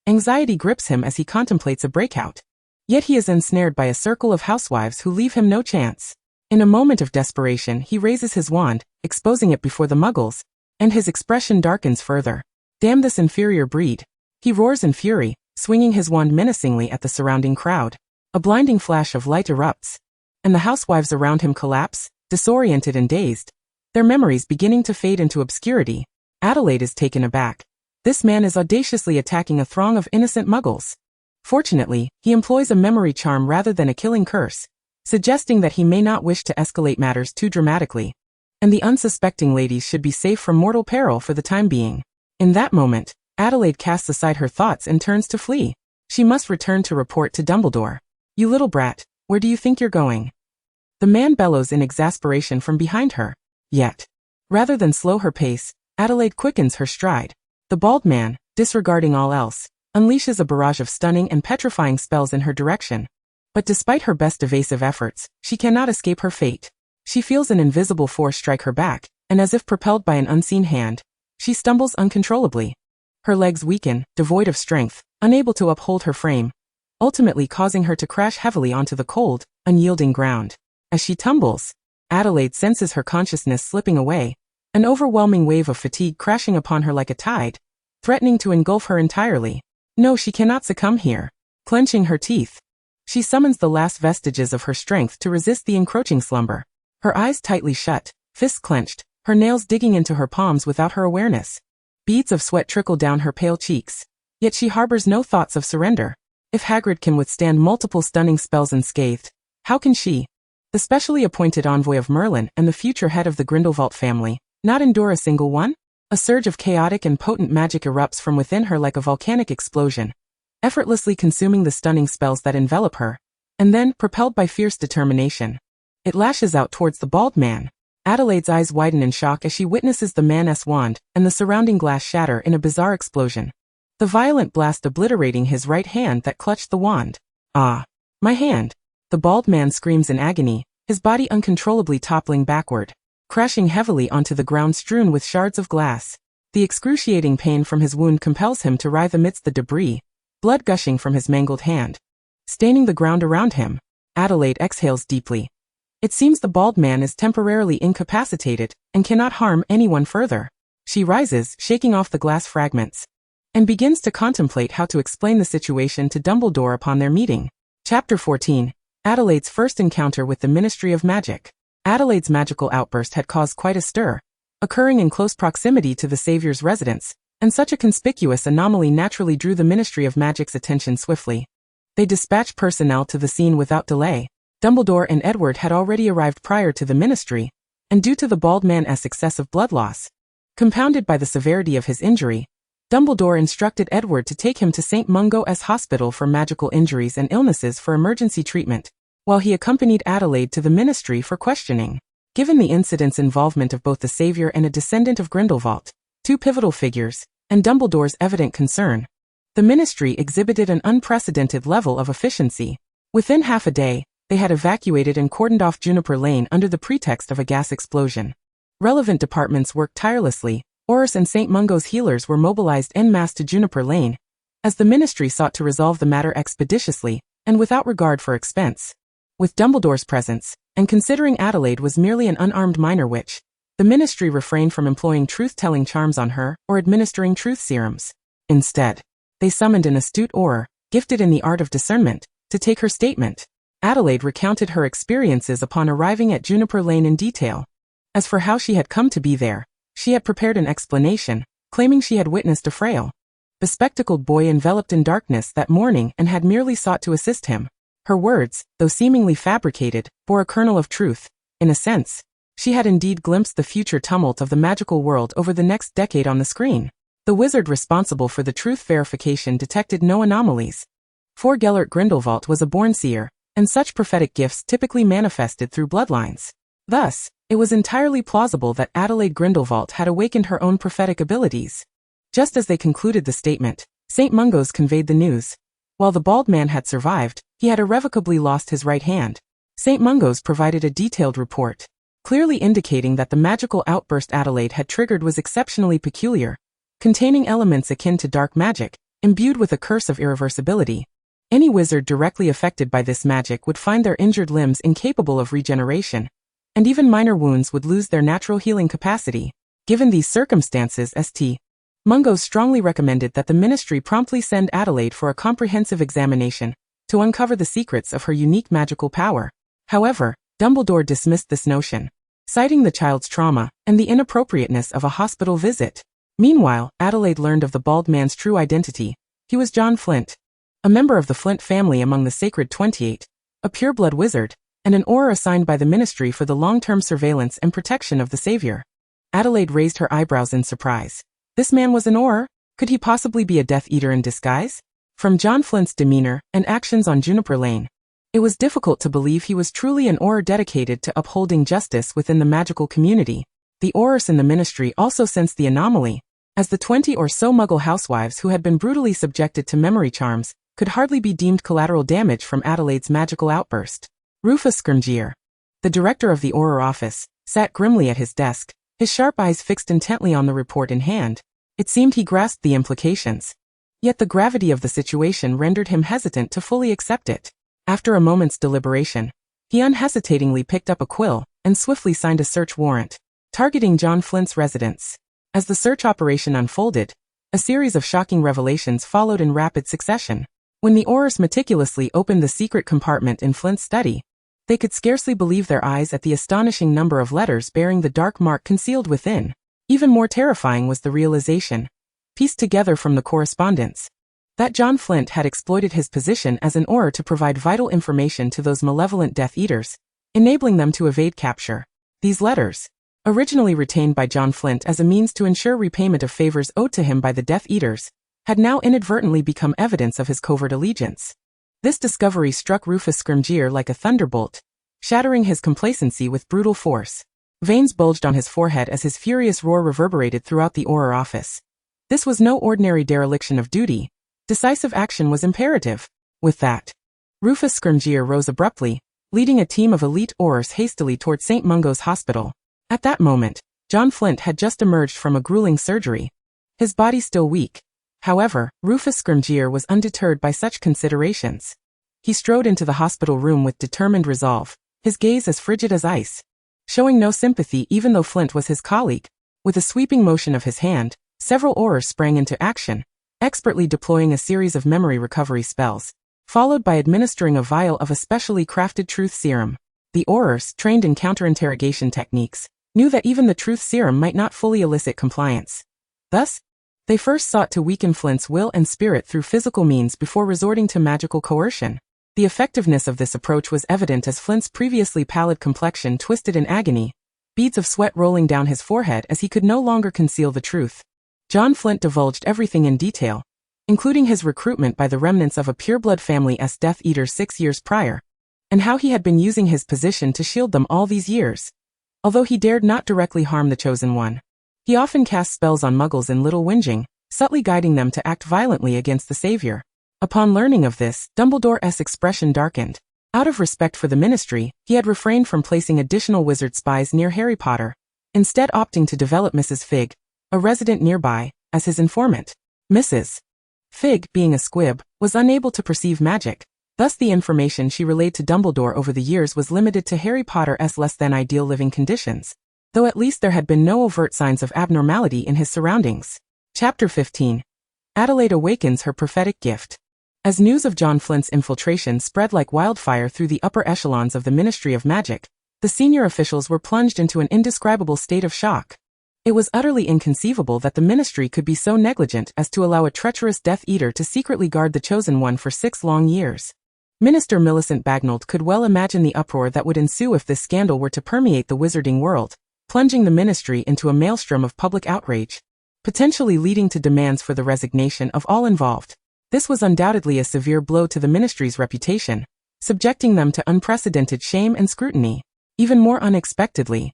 Anxiety grips him as he contemplates a breakout. Yet he is ensnared by a circle of housewives who leave him no chance. In a moment of desperation, he raises his wand, exposing it before the muggles, and his expression darkens further. Damn this inferior breed. He roars in fury, swinging his wand menacingly at the surrounding crowd. A blinding flash of light erupts, and the housewives around him collapse, disoriented and dazed, their memories beginning to fade into obscurity. Adelaide is taken aback. This man is audaciously attacking a throng of innocent muggles. Fortunately, he employs a memory charm rather than a killing curse, suggesting that he may not wish to escalate matters too dramatically, and the unsuspecting ladies should be safe from mortal peril for the time being. In that moment, Adelaide casts aside her thoughts and turns to flee. She must return to report to Dumbledore. You little brat, where do you think you're going? The man bellows in exasperation from behind her. Yet, rather than slow her pace, Adelaide quickens her stride. The bald man, disregarding all else, unleashes a barrage of stunning and petrifying spells in her direction. But despite her best evasive efforts, she cannot escape her fate. She feels an invisible force strike her back, and as if propelled by an unseen hand, she stumbles uncontrollably. Her legs weaken, devoid of strength, unable to uphold her frame, ultimately causing her to crash heavily onto the cold, unyielding ground. As she tumbles, Adelaide senses her consciousness slipping away, an overwhelming wave of fatigue crashing upon her like a tide, threatening to engulf her entirely. No, she cannot succumb here. Clenching her teeth, she summons the last vestiges of her strength to resist the encroaching slumber. Her eyes tightly shut, fists clenched, her nails digging into her palms without her awareness. Beads of sweat trickle down her pale cheeks, yet she harbors no thoughts of surrender. If Hagrid can withstand multiple stunning spells unscathed, how can she, the specially appointed envoy of Merlin and the future head of the Grindelwald family, not endure a single one? A surge of chaotic and potent magic erupts from within her like a volcanic explosion, effortlessly consuming the stunning spells that envelop her, and then, propelled by fierce determination, it lashes out towards the bald man. Adelaide's eyes widen in shock as she witnesses the man's wand and the surrounding glass shatter in a bizarre explosion, the violent blast obliterating his right hand that clutched the wand. Ah, my hand! The bald man screams in agony, his body uncontrollably toppling backward, crashing heavily onto the ground strewn with shards of glass. The excruciating pain from his wound compels him to writhe amidst the debris, blood gushing from his mangled hand, staining the ground around him. Adelaide exhales deeply. It seems the bald man is temporarily incapacitated and cannot harm anyone further. She rises, shaking off the glass fragments, and begins to contemplate how to explain the situation to Dumbledore upon their meeting. Chapter 14. Adelaide's first encounter with the Ministry of Magic. Adelaide's magical outburst had caused quite a stir, occurring in close proximity to the Savior's residence, and such a conspicuous anomaly naturally drew the Ministry of Magic's attention swiftly. They dispatched personnel to the scene without delay. Dumbledore and Edward had already arrived prior to the ministry, and due to the bald man's excessive blood loss, compounded by the severity of his injury, Dumbledore instructed Edward to take him to St. Mungo's Hospital for magical injuries and illnesses for emergency treatment, while he accompanied Adelaide to the ministry for questioning. Given the incident's involvement of both the savior and a descendant of Grindelwald, two pivotal figures, and Dumbledore's evident concern, the Ministry exhibited an unprecedented level of efficiency. Within half a day, they had evacuated and cordoned off Juniper Lane under the pretext of a gas explosion. Relevant departments worked tirelessly. Aurors and St. Mungo's healers were mobilized en masse to Juniper Lane, as the Ministry sought to resolve the matter expeditiously and without regard for expense. With Dumbledore's presence, and considering Adelaide was merely an unarmed minor witch, the Ministry refrained from employing truth-telling charms on her or administering truth serums. Instead, they summoned an astute Auror, gifted in the art of discernment, to take her statement. Adelaide recounted her experiences upon arriving at Juniper Lane in detail. As for how she had come to be there, she had prepared an explanation, claiming she had witnessed a frail, bespectacled boy enveloped in darkness that morning and had merely sought to assist him. Her words, though seemingly fabricated, bore a kernel of truth. In a sense, she had indeed glimpsed the future tumult of the magical world over the next decade on the screen. The wizard responsible for the truth verification detected no anomalies. For Gellert Grindelwald was a born seer, and such prophetic gifts typically manifested through bloodlines. Thus, it was entirely plausible that Adelaide Grindelwald had awakened her own prophetic abilities. Just as they concluded the statement, St. Mungo's conveyed the news. While the bald man had survived, he had irrevocably lost his right hand. St. Mungo's provided a detailed report, clearly indicating that the magical outburst Adelaide had triggered was exceptionally peculiar, containing elements akin to dark magic, imbued with a curse of irreversibility. Any wizard directly affected by this magic would find their injured limbs incapable of regeneration, and even minor wounds would lose their natural healing capacity. Given these circumstances, St. Mungo's strongly recommended that the Ministry promptly send Adelaide for a comprehensive examination to uncover the secrets of her unique magical power. However, Dumbledore dismissed this notion, citing the child's trauma and the inappropriateness of a hospital visit. Meanwhile, Adelaide learned of the bald man's true identity. He was John Flint, a member of the Flint family among the Sacred 28, a pureblood wizard, and an Auror assigned by the Ministry for the long-term surveillance and protection of the Savior. Adelaide raised her eyebrows in surprise. This man was an Auror? Could he possibly be a Death Eater in disguise? From John Flint's demeanor and actions on Juniper Lane, it was difficult to believe he was truly an Auror dedicated to upholding justice within the magical community. The Aurors in the Ministry also sensed the anomaly, as the 20 or so Muggle housewives who had been brutally subjected to memory charms could hardly be deemed collateral damage from Adelaide's magical outburst. Rufus Scrimgeour, the director of the Auror office, sat grimly at his desk, his sharp eyes fixed intently on the report in hand. It seemed he grasped the implications. Yet the gravity of the situation rendered him hesitant to fully accept it. After a moment's deliberation, he unhesitatingly picked up a quill and swiftly signed a search warrant, targeting John Flint's residence. As the search operation unfolded, a series of shocking revelations followed in rapid succession. When the Aurors meticulously opened the secret compartment in Flint's study, they could scarcely believe their eyes at the astonishing number of letters bearing the dark mark concealed within. Even more terrifying was the realization, pieced together from the correspondence, that John Flint had exploited his position as an Auror to provide vital information to those malevolent Death Eaters, enabling them to evade capture. These letters, originally retained by John Flint as a means to ensure repayment of favors owed to him by the Death Eaters, had now inadvertently become evidence of his covert allegiance. This discovery struck Rufus Scrimgeour like a thunderbolt, shattering his complacency with brutal force. Veins bulged on his forehead as his furious roar reverberated throughout the Auror office. This was no ordinary dereliction of duty. Decisive action was imperative. With that, Rufus Scrimgeour rose abruptly, leading a team of elite Aurors hastily toward St. Mungo's hospital. At that moment, John Flint had just emerged from a grueling surgery, his body still weak. However, Rufus Scrimgeour was undeterred by such considerations. He strode into the hospital room with determined resolve, his gaze as frigid as ice. Showing no sympathy even though Flint was his colleague, with a sweeping motion of his hand, several Aurors sprang into action, expertly deploying a series of memory recovery spells, followed by administering a vial of a specially crafted truth serum. The Aurors, trained in counterinterrogation techniques, knew that even the truth serum might not fully elicit compliance. Thus, they first sought to weaken Flint's will and spirit through physical means before resorting to magical coercion. The effectiveness of this approach was evident as Flint's previously pallid complexion twisted in agony, beads of sweat rolling down his forehead as he could no longer conceal the truth. John Flint divulged everything in detail, including his recruitment by the remnants of a pureblood family as Death Eaters 6 years prior, and how he had been using his position to shield them all these years. although he dared not directly harm the Chosen One. He often cast spells on muggles in little whinging, subtly guiding them to act violently against the savior. Upon learning of this, Dumbledore's expression darkened. Out of respect for the Ministry, he had refrained from placing additional wizard spies near Harry Potter, instead opting to develop Mrs. Fig, a resident nearby, as his informant. Mrs. Fig, being a squib, was unable to perceive magic, thus the information she relayed to Dumbledore over the years was limited to Harry Potter's less-than-ideal living conditions, though at least there had been no overt signs of abnormality in his surroundings. Chapter 15. Adelaide awakens her prophetic gift. As news of John Flint's infiltration spread like wildfire through the upper echelons of the Ministry of Magic, the senior officials were plunged into an indescribable state of shock. It was utterly inconceivable that the Ministry could be so negligent as to allow a treacherous Death Eater to secretly guard the Chosen One for 6 long years. Minister Millicent Bagnold could well imagine the uproar that would ensue if this scandal were to permeate the wizarding world, plunging the Ministry into a maelstrom of public outrage, potentially leading to demands for the resignation of all involved. This was undoubtedly a severe blow to the Ministry's reputation, subjecting them to unprecedented shame and scrutiny. Even more unexpectedly,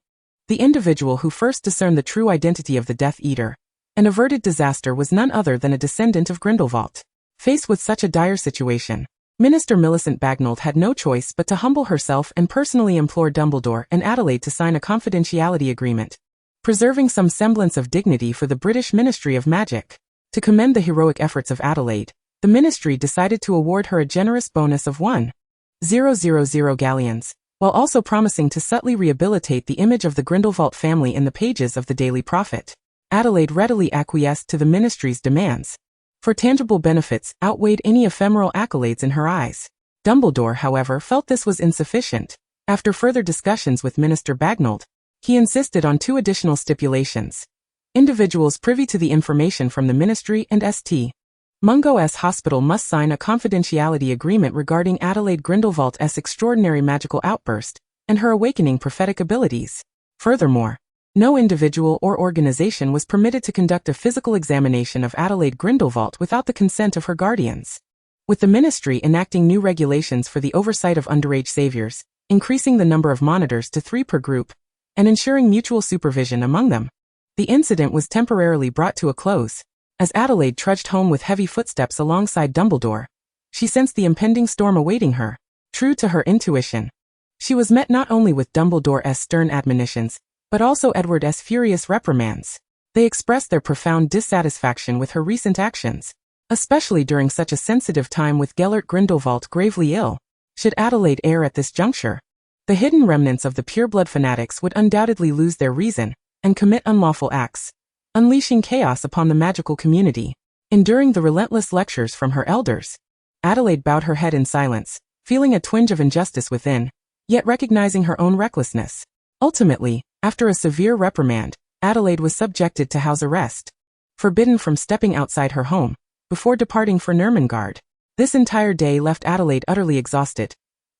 the individual who first discerned the true identity of the Death Eater and averted disaster was none other than a descendant of Grindelwald. Faced with such a dire situation, Minister Millicent Bagnold had no choice but to humble herself and personally implore Dumbledore and Adelaide to sign a confidentiality agreement, preserving some semblance of dignity for the British Ministry of Magic. To commend the heroic efforts of Adelaide, the Ministry decided to award her a generous bonus of 1,000 galleons, while also promising to subtly rehabilitate the image of the Grindelwald family in the pages of the Daily Prophet. Adelaide readily acquiesced to the Ministry's demands, for tangible benefits outweighed any ephemeral accolades in her eyes. Dumbledore, however, felt this was insufficient. After further discussions with Minister Bagnold, he insisted on 2 additional stipulations. Individuals privy to the information from the Ministry and St. Mungo's hospital must sign a confidentiality agreement regarding Adelaide Grindelwald's extraordinary magical outburst and her awakening prophetic abilities. Furthermore, no individual or organization was permitted to conduct a physical examination of Adelaide Grindelwald without the consent of her guardians. With the Ministry enacting new regulations for the oversight of underage saviors, increasing the number of monitors to 3 per group, and ensuring mutual supervision among them, the incident was temporarily brought to a close. As Adelaide trudged home with heavy footsteps alongside Dumbledore, she sensed the impending storm awaiting her. True to her intuition, she was met not only with Dumbledore's stern admonitions, but also Edward's furious reprimands. They expressed their profound dissatisfaction with her recent actions, especially during such a sensitive time with Gellert Grindelwald gravely ill. Should Adelaide err at this juncture, the hidden remnants of the pureblood fanatics would undoubtedly lose their reason and commit unlawful acts, unleashing chaos upon the magical community. Enduring the relentless lectures from her elders, Adelaide bowed her head in silence, feeling a twinge of injustice within, yet recognizing her own recklessness. Ultimately, after a severe reprimand, Adelaide was subjected to house arrest, forbidden from stepping outside her home, before departing for Nurmengard. This entire day left Adelaide utterly exhausted.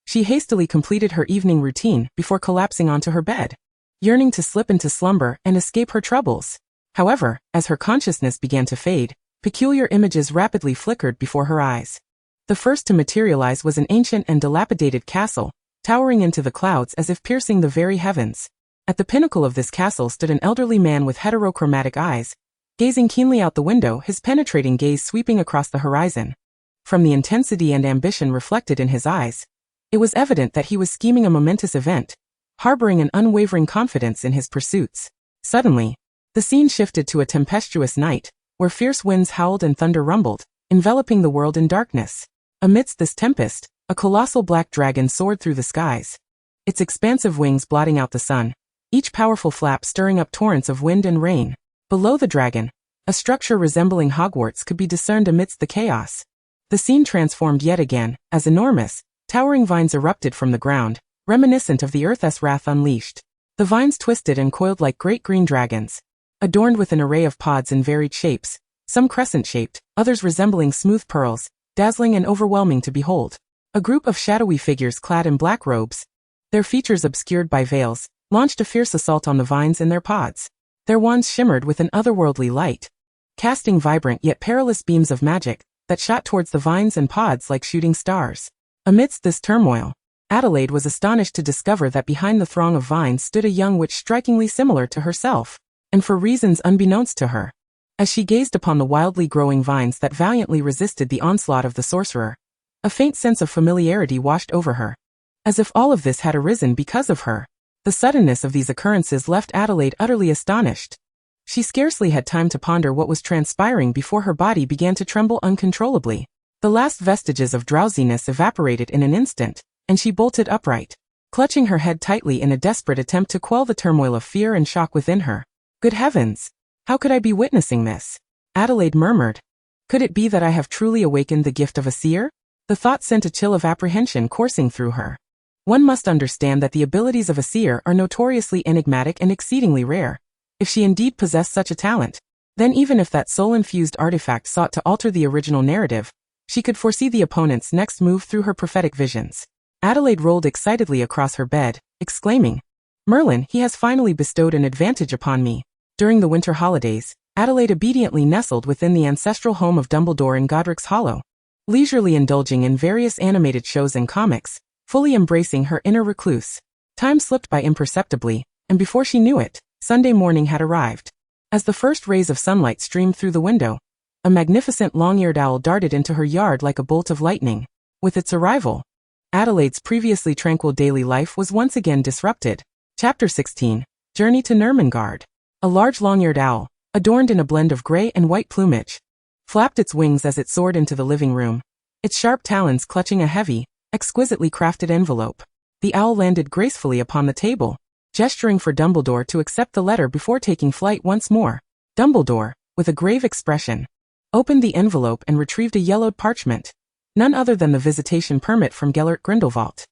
She hastily completed her evening routine before collapsing onto her bed, yearning to slip into slumber and escape her troubles. However, as her consciousness began to fade, peculiar images rapidly flickered before her eyes. The first to materialize was an ancient and dilapidated castle, towering into the clouds as if piercing the very heavens. At the pinnacle of this castle stood an elderly man with heterochromatic eyes, gazing keenly out the window, his penetrating gaze sweeping across the horizon. From the intensity and ambition reflected in his eyes, it was evident that he was scheming a momentous event, harboring an unwavering confidence in his pursuits. Suddenly, the scene shifted to a tempestuous night, where fierce winds howled and thunder rumbled, enveloping the world in darkness. Amidst this tempest, a colossal black dragon soared through the skies, its expansive wings blotting out the sun, each powerful flap stirring up torrents of wind and rain. Below the dragon, a structure resembling Hogwarts could be discerned amidst the chaos. The scene transformed yet again, as enormous, towering vines erupted from the ground, reminiscent of the Earth's wrath unleashed. The vines twisted and coiled like great green dragons, adorned with an array of pods in varied shapes, some crescent-shaped, others resembling smooth pearls, dazzling and overwhelming to behold. A group of shadowy figures clad in black robes, their features obscured by veils, launched a fierce assault on the vines and their pods. Their wands shimmered with an otherworldly light, casting vibrant yet perilous beams of magic that shot towards the vines and pods like shooting stars. Amidst this turmoil, Adelaide was astonished to discover that behind the throng of vines stood a young witch strikingly similar to herself, and for reasons unbeknownst to her. As she gazed upon the wildly growing vines that valiantly resisted the onslaught of the sorcerer, a faint sense of familiarity washed over her. As if all of this had arisen because of her. The suddenness of these occurrences left Adelaide utterly astonished. She scarcely had time to ponder what was transpiring before her body began to tremble uncontrollably. The last vestiges of drowsiness evaporated in an instant, and she bolted upright, clutching her head tightly in a desperate attempt to quell the turmoil of fear and shock within her. Good heavens! How could I be witnessing this? Adelaide murmured. Could it be that I have truly awakened the gift of a seer? The thought sent a chill of apprehension coursing through her. One must understand that the abilities of a seer are notoriously enigmatic and exceedingly rare. If she indeed possessed such a talent, then even if that soul-infused artifact sought to alter the original narrative, she could foresee the opponent's next move through her prophetic visions. Adelaide rolled excitedly across her bed, exclaiming, "Merlin, he has finally bestowed an advantage upon me." During the winter holidays, Adelaide obediently nestled within the ancestral home of Dumbledore in Godric's Hollow, leisurely indulging in various animated shows and comics, fully embracing her inner recluse. Time slipped by imperceptibly, and before she knew it, Sunday morning had arrived. As the first rays of sunlight streamed through the window, a magnificent long-eared owl darted into her yard like a bolt of lightning. With its arrival, Adelaide's previously tranquil daily life was once again disrupted. Chapter 16. Journey to Nurmengard. A large long-eared owl, adorned in a blend of gray and white plumage, flapped its wings as it soared into the living room, its sharp talons clutching a heavy, exquisitely crafted envelope. The owl landed gracefully upon the table, gesturing for Dumbledore to accept the letter before taking flight once more. Dumbledore, with a grave expression, opened the envelope and retrieved a yellowed parchment, none other than the visitation permit from Grindelwald.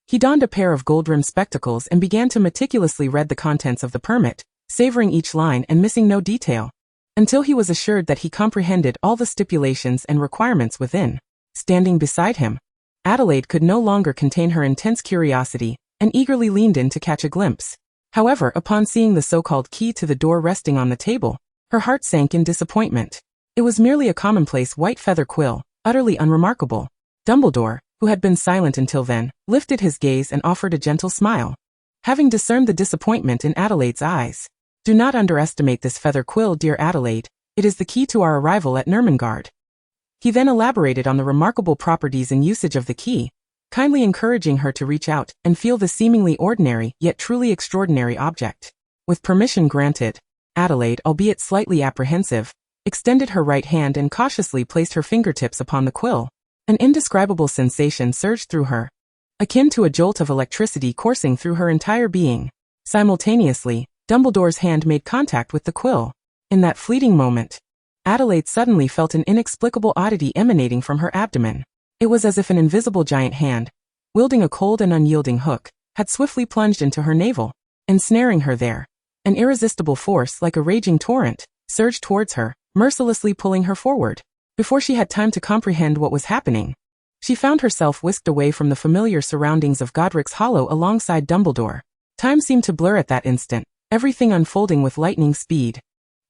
He donned a pair of gold-rimmed spectacles and began to meticulously read the contents of the permit, savoring each line and missing no detail, until he was assured that he comprehended all the stipulations and requirements within. Standing beside him, Adelaide could no longer contain her intense curiosity, and eagerly leaned in to catch a glimpse. However, upon seeing the so-called key to the door resting on the table, her heart sank in disappointment. It was merely a commonplace white feather quill, utterly unremarkable. Dumbledore, who had been silent until then, lifted his gaze and offered a gentle smile. Having discerned the disappointment in Adelaide's eyes, "Do not underestimate this feather quill, dear Adelaide. It is the key to our arrival at Nurmengard." He then elaborated on the remarkable properties and usage of the key, kindly encouraging her to reach out and feel the seemingly ordinary yet truly extraordinary object. With permission granted, Adelaide, albeit slightly apprehensive, extended her right hand and cautiously placed her fingertips upon the quill. An indescribable sensation surged through her, akin to a jolt of electricity coursing through her entire being. Simultaneously, Dumbledore's hand made contact with the quill. In that fleeting moment, Adelaide suddenly felt an inexplicable oddity emanating from her abdomen. It was as if an invisible giant hand, wielding a cold and unyielding hook, had swiftly plunged into her navel, ensnaring her there. An irresistible force, like a raging torrent, surged towards her, mercilessly pulling her forward. Before she had time to comprehend what was happening, she found herself whisked away from the familiar surroundings of Godric's Hollow alongside Dumbledore. Time seemed to blur at that instant, everything unfolding with lightning speed.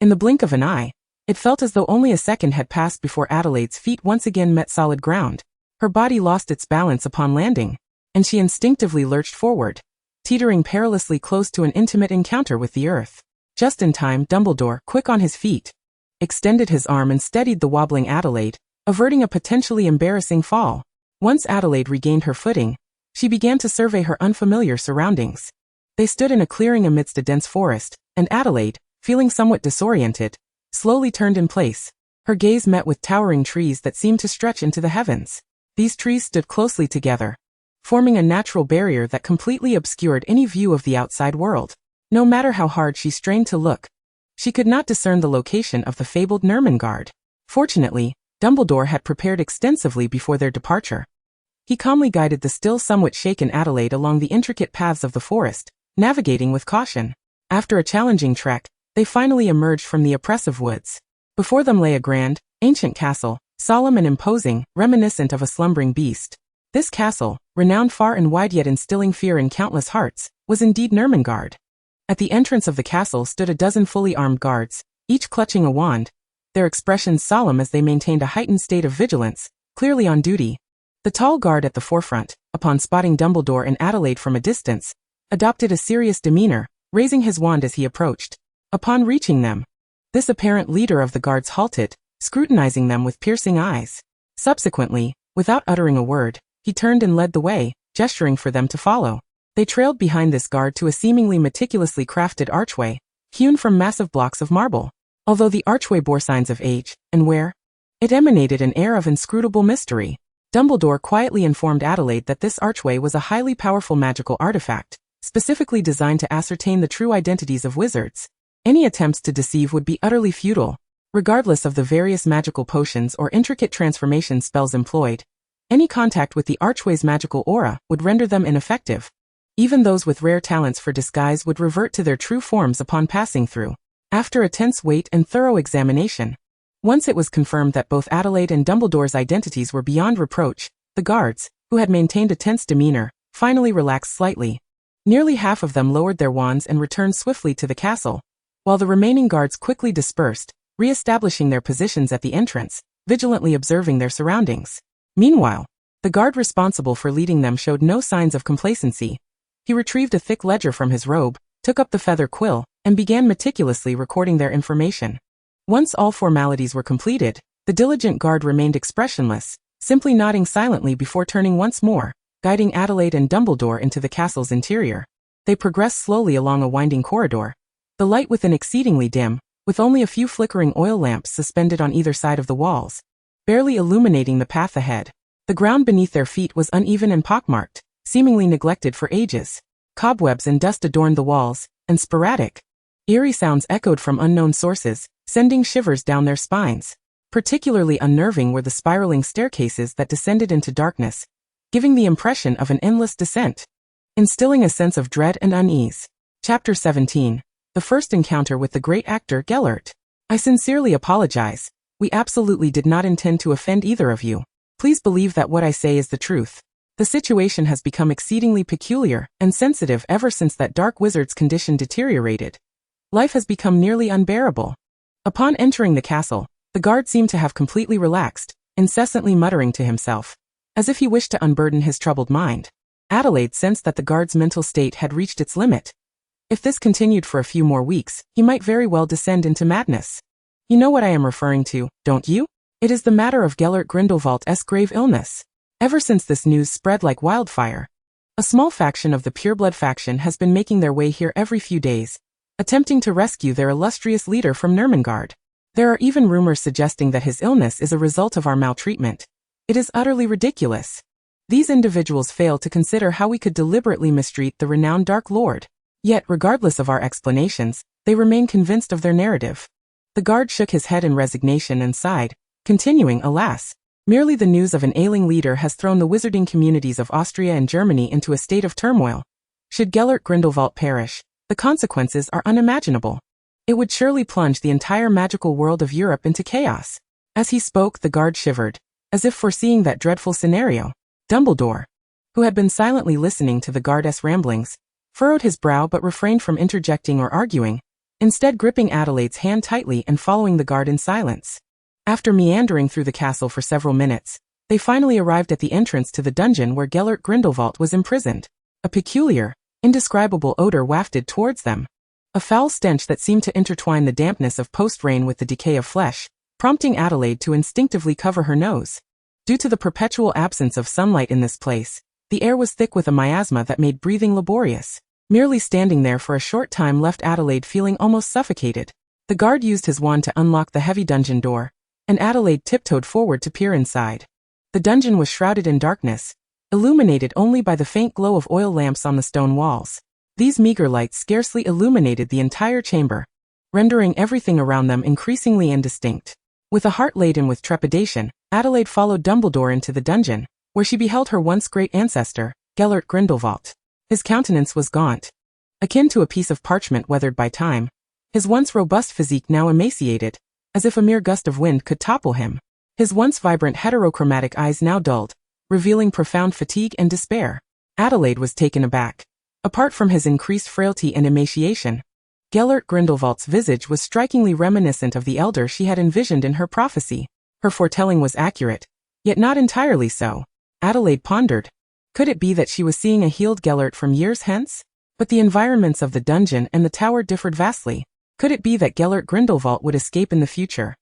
In the blink of an eye, it felt as though only a second had passed before Adelaide's feet once again met solid ground. Her body lost its balance upon landing, and she instinctively lurched forward, teetering perilously close to an intimate encounter with the earth. Just in time, Dumbledore, quick on his feet, extended his arm and steadied the wobbling Adelaide, averting a potentially embarrassing fall. Once Adelaide regained her footing, she began to survey her unfamiliar surroundings. They stood in a clearing amidst a dense forest, and Adelaide, feeling somewhat disoriented, slowly turned in place. Her gaze met with towering trees that seemed to stretch into the heavens. These trees stood closely together, forming a natural barrier that completely obscured any view of the outside world. No matter how hard she strained to look, she could not discern the location of the fabled Nurmengard. Fortunately, Dumbledore had prepared extensively before their departure. He calmly guided the still somewhat shaken Adelaide along the intricate paths of the forest, navigating with caution. After a challenging trek, they finally emerged from the oppressive woods. Before them lay a grand, ancient castle, solemn and imposing, reminiscent of a slumbering beast. This castle, renowned far and wide yet instilling fear in countless hearts, was indeed Nurmengard. At the entrance of the castle stood a dozen fully armed guards, each clutching a wand, their expressions solemn as they maintained a heightened state of vigilance, clearly on duty. The tall guard at the forefront, upon spotting Dumbledore and Adelaide from a distance, adopted a serious demeanor, raising his wand as he approached. Upon reaching them, this apparent leader of the guards halted, scrutinizing them with piercing eyes. Subsequently, without uttering a word, he turned and led the way, gesturing for them to follow. They trailed behind this guard to a seemingly meticulously crafted archway, hewn from massive blocks of marble. Although the archway bore signs of age and wear, it emanated an air of inscrutable mystery. Dumbledore quietly informed Adelaide that this archway was a highly powerful magical artifact, specifically designed to ascertain the true identities of wizards. Any attempts to deceive would be utterly futile. Regardless of the various magical potions or intricate transformation spells employed, any contact with the archway's magical aura would render them ineffective. Even those with rare talents for disguise would revert to their true forms upon passing through. After a tense wait and thorough examination, once it was confirmed that both Adelaide and Dumbledore's identities were beyond reproach, the guards, who had maintained a tense demeanor, finally relaxed slightly. Nearly half of them lowered their wands and returned swiftly to the castle, while the remaining guards quickly dispersed, re-establishing their positions at the entrance, vigilantly observing their surroundings. Meanwhile, the guard responsible for leading them showed no signs of complacency. He retrieved a thick ledger from his robe, took up the feather quill, and began meticulously recording their information. Once all formalities were completed, the diligent guard remained expressionless, simply nodding silently before turning once more, guiding Adelaide and Dumbledore into the castle's interior. They progressed slowly along a winding corridor, the light within exceedingly dim, with only a few flickering oil lamps suspended on either side of the walls, barely illuminating the path ahead. The ground beneath their feet was uneven and pockmarked, seemingly neglected for ages. Cobwebs and dust adorned the walls, and sporadic, eerie sounds echoed from unknown sources, sending shivers down their spines. Particularly unnerving were the spiraling staircases that descended into darkness, giving the impression of an endless descent, instilling a sense of dread and unease. Chapter 17. The first encounter with the great actor Gellert. I sincerely apologize. We absolutely did not intend to offend either of you. Please believe that what I say is the truth. The situation has become exceedingly peculiar and sensitive ever since that dark wizard's condition deteriorated. Life has become nearly unbearable. Upon entering the castle, the guard seemed to have completely relaxed, incessantly muttering to himself, as if he wished to unburden his troubled mind. Adelaide sensed that the guard's mental state had reached its limit. If this continued for a few more weeks, he might very well descend into madness. You know what I am referring to, don't you? It is the matter of Gellert Grindelwald's grave illness. Ever since this news spread like wildfire, a small faction of the pureblood faction has been making their way here every few days, attempting to rescue their illustrious leader from Nurmengard. There are even rumors suggesting that his illness is a result of our maltreatment. It is utterly ridiculous. These individuals fail to consider how we could deliberately mistreat the renowned Dark Lord. Yet, regardless of our explanations, they remain convinced of their narrative. The guard shook his head in resignation and sighed, continuing, alas, merely the news of an ailing leader has thrown the wizarding communities of Austria and Germany into a state of turmoil. Should Gellert Grindelwald perish, the consequences are unimaginable. It would surely plunge the entire magical world of Europe into chaos. As he spoke, the guard shivered, as if foreseeing that dreadful scenario. Dumbledore, who had been silently listening to the guard's ramblings, furrowed his brow but refrained from interjecting or arguing, instead gripping Adelaide's hand tightly and following the guard in silence. After meandering through the castle for several minutes, they finally arrived at the entrance to the dungeon where Gellert Grindelwald was imprisoned. A peculiar, indescribable odor wafted towards them. A foul stench that seemed to intertwine the dampness of post-rain with the decay of flesh, prompting Adelaide to instinctively cover her nose. Due to the perpetual absence of sunlight in this place, the air was thick with a miasma that made breathing laborious. Merely standing there for a short time left Adelaide feeling almost suffocated. The guard used his wand to unlock the heavy dungeon door, and Adelaide tiptoed forward to peer inside. The dungeon was shrouded in darkness, illuminated only by the faint glow of oil lamps on the stone walls. These meager lights scarcely illuminated the entire chamber, rendering everything around them increasingly indistinct. With a heart laden with trepidation, Adelaide followed Dumbledore into the dungeon, where she beheld her once great ancestor, Gellert Grindelwald. His countenance was gaunt, akin to a piece of parchment weathered by time, his once robust physique now emaciated, as if a mere gust of wind could topple him. His once vibrant heterochromatic eyes now dulled, revealing profound fatigue and despair. Adelaide was taken aback. Apart from his increased frailty and emaciation, Gellert Grindelwald's visage was strikingly reminiscent of the elder she had envisioned in her prophecy. Her foretelling was accurate, yet not entirely so. Adelaide pondered. Could it be that she was seeing a healed Gellert from years hence? But the environments of the dungeon and the tower differed vastly. Could it be that Gellert Grindelwald would escape in the future?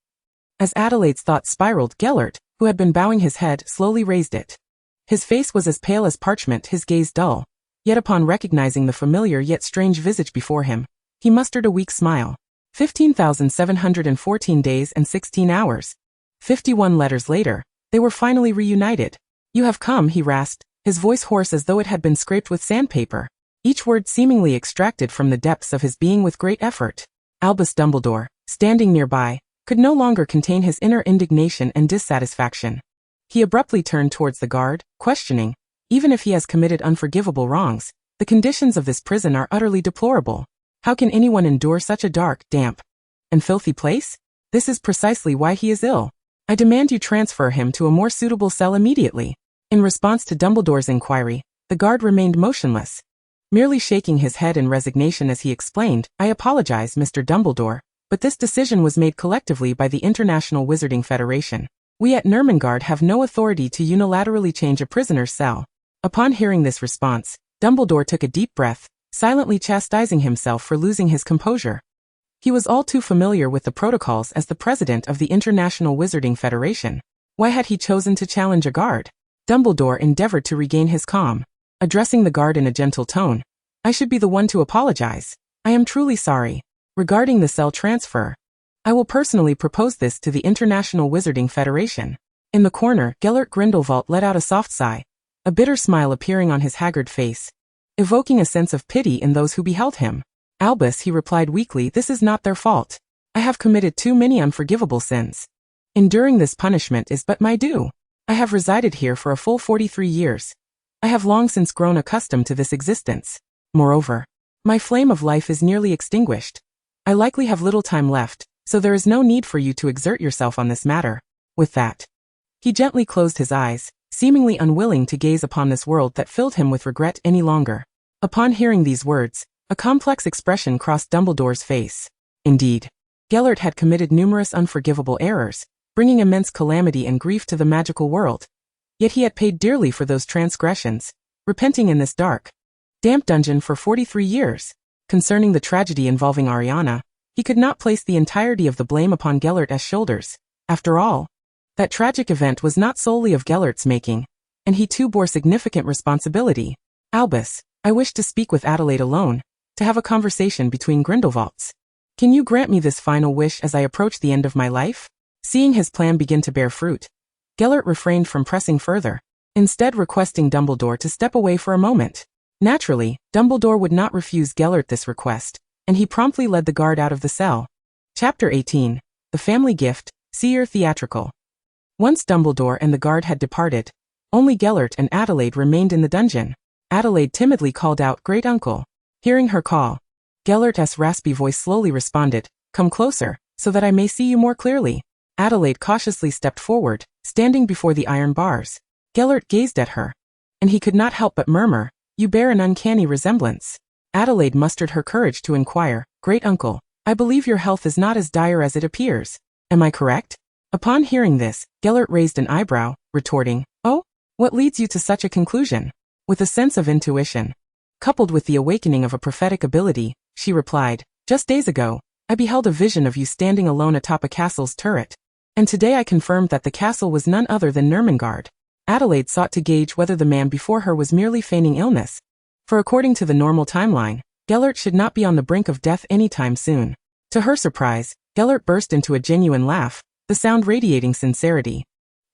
As Adelaide's thoughts spiraled, Gellert, who had been bowing his head, slowly raised it. His face was as pale as parchment, his gaze dull. Yet upon recognizing the familiar yet strange visage before him, he mustered a weak smile. 15,714 days and 16 hours. 51 letters later, they were finally reunited. You have come, he rasped, his voice hoarse as though it had been scraped with sandpaper, each word seemingly extracted from the depths of his being with great effort. Albus Dumbledore, standing nearby, could no longer contain his inner indignation and dissatisfaction. He abruptly turned towards the guard, questioning, even if he has committed unforgivable wrongs, the conditions of this prison are utterly deplorable. How can anyone endure such a dark, damp, and filthy place? This is precisely why he is ill. I demand you transfer him to a more suitable cell immediately. In response to Dumbledore's inquiry, the guard remained motionless, merely shaking his head in resignation as he explained, I apologize, Mr. Dumbledore, but this decision was made collectively by the International Wizarding Federation. We at Nurmengard have no authority to unilaterally change a prisoner's cell. Upon hearing this response, Dumbledore took a deep breath, silently chastising himself for losing his composure. He was all too familiar with the protocols as the president of the International Wizarding Federation. Why had he chosen to challenge a guard? Dumbledore endeavored to regain his calm, addressing the guard in a gentle tone. I should be the one to apologize. I am truly sorry. Regarding the cell transfer, I will personally propose this to the International Wizarding Federation. In the corner, Gellert Grindelwald let out a soft sigh, a bitter smile appearing on his haggard face, evoking a sense of pity in those who beheld him. Albus, he replied weakly, this is not their fault. I have committed too many unforgivable sins. Enduring this punishment is but my due. I have resided here for a full 43 years. I have long since grown accustomed to this existence. Moreover, my flame of life is nearly extinguished. I likely have little time left, so there is no need for you to exert yourself on this matter. With that, he gently closed his eyes, seemingly unwilling to gaze upon this world that filled him with regret any longer. Upon hearing these words, a complex expression crossed Dumbledore's face. Indeed, Gellert had committed numerous unforgivable errors, bringing immense calamity and grief to the magical world. Yet he had paid dearly for those transgressions, repenting in this dark, damp dungeon for 43 years. Concerning the tragedy involving Ariana, he could not place the entirety of the blame upon Gellert's shoulders. After all, that tragic event was not solely of Gellert's making, and he too bore significant responsibility. Albus, I wish to speak with Adelaide alone, to have a conversation between Grindelwalds. Can you grant me this final wish as I approach the end of my life? Seeing his plan begin to bear fruit, Gellert refrained from pressing further, instead requesting Dumbledore to step away for a moment. Naturally, Dumbledore would not refuse Gellert this request, and he promptly led the guard out of the cell. Chapter 18. The Family Gift, Seer Theatrical. Once Dumbledore and the guard had departed, only Gellert and Adelaide remained in the dungeon. Adelaide timidly called out, Great Uncle. Hearing her call, Gellert's raspy voice slowly responded, Come closer, so that I may see you more clearly. Adelaide cautiously stepped forward, standing before the iron bars. Gellert gazed at her, and he could not help but murmur, You bear an uncanny resemblance. Adelaide mustered her courage to inquire, Great Uncle, I believe your health is not as dire as it appears. Am I correct? Upon hearing this, Gellert raised an eyebrow, retorting, Oh? What leads you to such a conclusion? With a sense of intuition, coupled with the awakening of a prophetic ability, she replied, Just days ago, I beheld a vision of you standing alone atop a castle's turret. And today I confirmed that the castle was none other than Nurmengard. Adelaide sought to gauge whether the man before her was merely feigning illness, for according to the normal timeline, Gellert should not be on the brink of death anytime soon. To her surprise, Gellert burst into a genuine laugh, the sound radiating sincerity.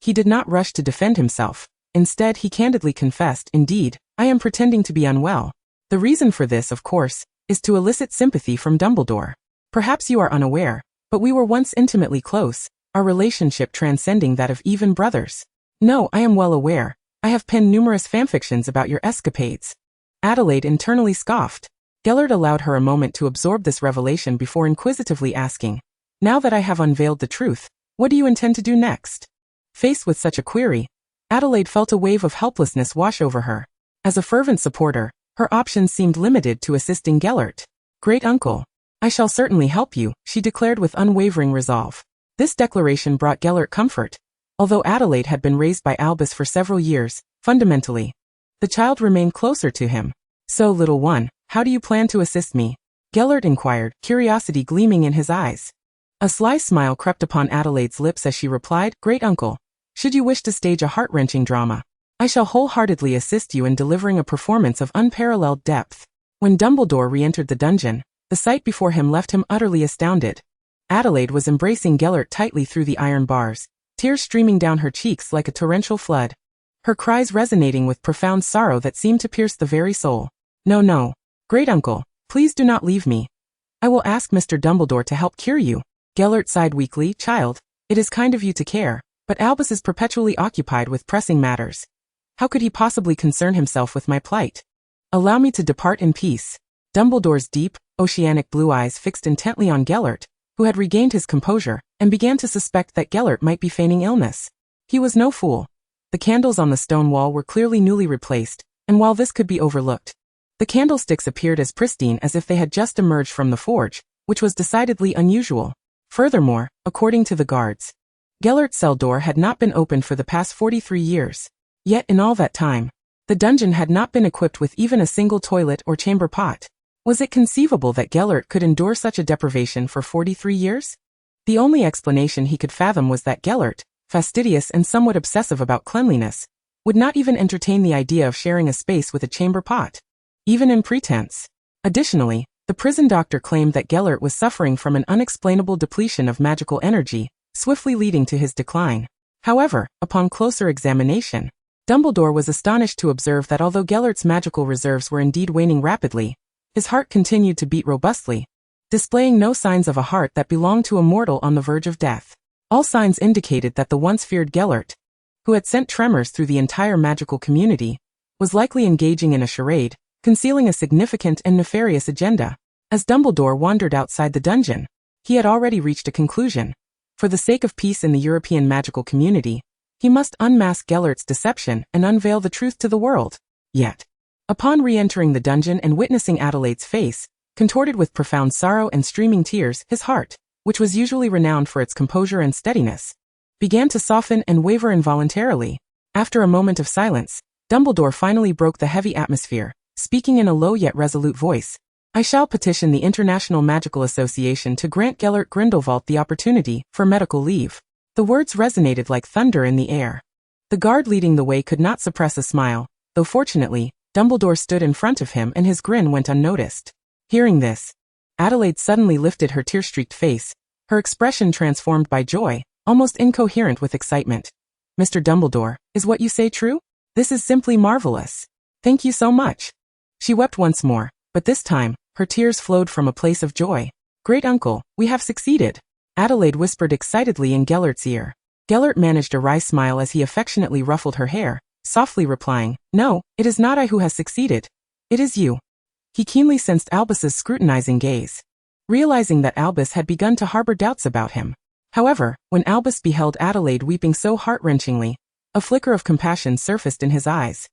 He did not rush to defend himself. Instead, he candidly confessed, Indeed, I am pretending to be unwell. The reason for this, of course, is to elicit sympathy from Dumbledore. Perhaps you are unaware, but we were once intimately close, our relationship transcending that of even brothers. No, I am well aware. I have penned numerous fanfictions about your escapades. Adelaide internally scoffed. Gellert allowed her a moment to absorb this revelation before inquisitively asking, Now that I have unveiled the truth, what do you intend to do next? Faced with such a query, Adelaide felt a wave of helplessness wash over her. As a fervent supporter, her options seemed limited to assisting Gellert. Great Uncle, I shall certainly help you, she declared with unwavering resolve. This declaration brought Gellert comfort. Although Adelaide had been raised by Albus for several years, fundamentally, the child remained closer to him. So, little one, how do you plan to assist me? Gellert inquired, curiosity gleaming in his eyes. A sly smile crept upon Adelaide's lips as she replied, Great uncle, should you wish to stage a heart-wrenching drama, I shall wholeheartedly assist you in delivering a performance of unparalleled depth. When Dumbledore re-entered the dungeon, the sight before him left him utterly astounded. Adelaide was embracing Gellert tightly through the iron bars, tears streaming down her cheeks like a torrential flood. Her cries resonating with profound sorrow that seemed to pierce the very soul. No, no, great uncle, please do not leave me. I will ask Mr. Dumbledore to help cure you. Gellert sighed weakly, child, it is kind of you to care, but Albus is perpetually occupied with pressing matters. How could he possibly concern himself with my plight? Allow me to depart in peace. Dumbledore's deep, oceanic blue eyes fixed intently on Gellert, who had regained his composure, and began to suspect that Gellert might be feigning illness. He was no fool. The candles on the stone wall were clearly newly replaced, and while this could be overlooked, the candlesticks appeared as pristine as if they had just emerged from the forge, which was decidedly unusual. Furthermore, according to the guards, Gellert's cell door had not been opened for the past 43 years. Yet in all that time, the dungeon had not been equipped with even a single toilet or chamber pot. Was it conceivable that Gellert could endure such a deprivation for 43 years? The only explanation he could fathom was that Gellert, fastidious and somewhat obsessive about cleanliness, would not even entertain the idea of sharing a space with a chamber pot, even in pretense. Additionally, the prison doctor claimed that Gellert was suffering from an unexplainable depletion of magical energy, swiftly leading to his decline. However, upon closer examination, Dumbledore was astonished to observe that although Gellert's magical reserves were indeed waning rapidly, his heart continued to beat robustly, displaying no signs of a heart that belonged to a mortal on the verge of death. All signs indicated that the once feared Gellert, who had sent tremors through the entire magical community, was likely engaging in a charade, concealing a significant and nefarious agenda. As Dumbledore wandered outside the dungeon, he had already reached a conclusion. For the sake of peace in the European magical community, he must unmask Gellert's deception and unveil the truth to the world. Yet, upon re-entering the dungeon and witnessing Adelaide's face, contorted with profound sorrow and streaming tears, his heart, which was usually renowned for its composure and steadiness, began to soften and waver involuntarily. After a moment of silence, Dumbledore finally broke the heavy atmosphere, speaking in a low yet resolute voice. I shall petition the International Magical Association to grant Gellert Grindelwald the opportunity for medical leave. The words resonated like thunder in the air. The guard leading the way could not suppress a smile, though fortunately, Dumbledore stood in front of him and his grin went unnoticed. Hearing this, Adelaide suddenly lifted her tear-streaked face, her expression transformed by joy, almost incoherent with excitement. Mr. Dumbledore, is what you say true? This is simply marvelous. Thank you so much. She wept once more, but this time, her tears flowed from a place of joy. Great uncle, we have succeeded. Adelaide whispered excitedly in Gellert's ear. Gellert managed a wry smile as he affectionately ruffled her hair, softly replying, No, it is not I who has succeeded. It is you. He keenly sensed Albus's scrutinizing gaze, realizing that Albus had begun to harbor doubts about him. However, when Albus beheld Adelaide weeping so heart-wrenchingly, a flicker of compassion surfaced in his eyes.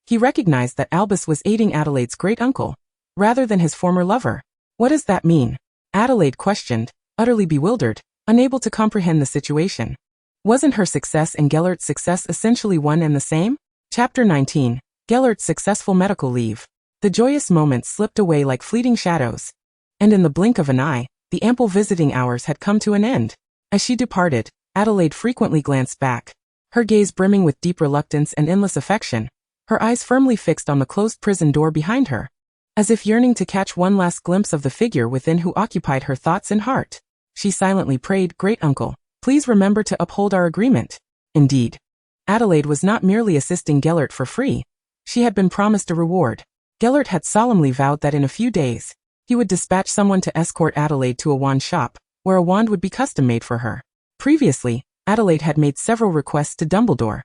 He recognized that Albus was aiding Adelaide's great uncle, rather than his former lover. What does that mean? Adelaide questioned, utterly bewildered, unable to comprehend the situation. Wasn't her success and Gellert's success essentially one and the same? Chapter 19. Gellert's successful medical leave. The joyous moments slipped away like fleeting shadows, and in the blink of an eye, the ample visiting hours had come to an end. As she departed, Adelaide frequently glanced back, her gaze brimming with deep reluctance and endless affection, her eyes firmly fixed on the closed prison door behind her, as if yearning to catch one last glimpse of the figure within who occupied her thoughts and heart. She silently prayed, Great uncle, please remember to uphold our agreement. Indeed, Adelaide was not merely assisting Gellert for free, she had been promised a reward. Gellert had solemnly vowed that in a few days, he would dispatch someone to escort Adelaide to a wand shop, where a wand would be custom-made for her. Previously, Adelaide had made several requests to Dumbledore,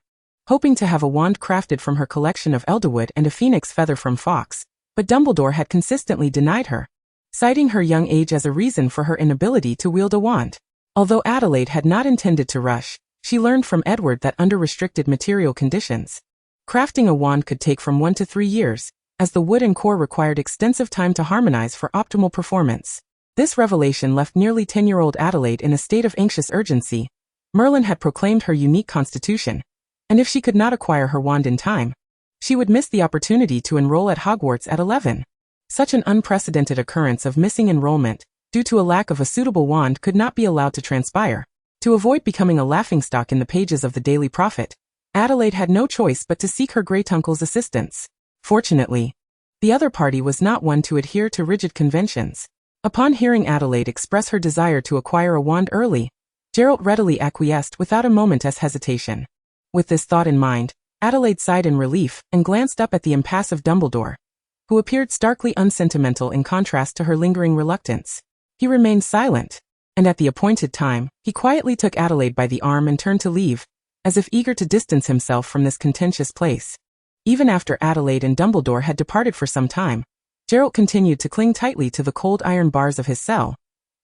hoping to have a wand crafted from her collection of elderwood and a phoenix feather from fox, but Dumbledore had consistently denied her, citing her young age as a reason for her inability to wield a wand. Although Adelaide had not intended to rush, she learned from Edward that under restricted material conditions, crafting a wand could take from 1 to 3 years, as the wood and core required extensive time to harmonize for optimal performance. This revelation left nearly 10-year-old Adelaide in a state of anxious urgency, Merlin had proclaimed her unique constitution, and if she could not acquire her wand in time, she would miss the opportunity to enroll at Hogwarts at 11. Such an unprecedented occurrence of missing enrollment due to a lack of a suitable wand could not be allowed to transpire. To avoid becoming a laughingstock in the pages of the Daily Prophet, Adelaide had no choice but to seek her great-uncle's assistance. Fortunately, the other party was not one to adhere to rigid conventions. Upon hearing Adelaide express her desire to acquire a wand early, Gerald readily acquiesced without a moment's hesitation. With this thought in mind, Adelaide sighed in relief and glanced up at the impassive Dumbledore, who appeared starkly unsentimental in contrast to her lingering reluctance. He remained silent, and at the appointed time, he quietly took Adelaide by the arm and turned to leave, as if eager to distance himself from this contentious place. Even after Adelaide and Dumbledore had departed for some time, Gerald continued to cling tightly to the cold iron bars of his cell,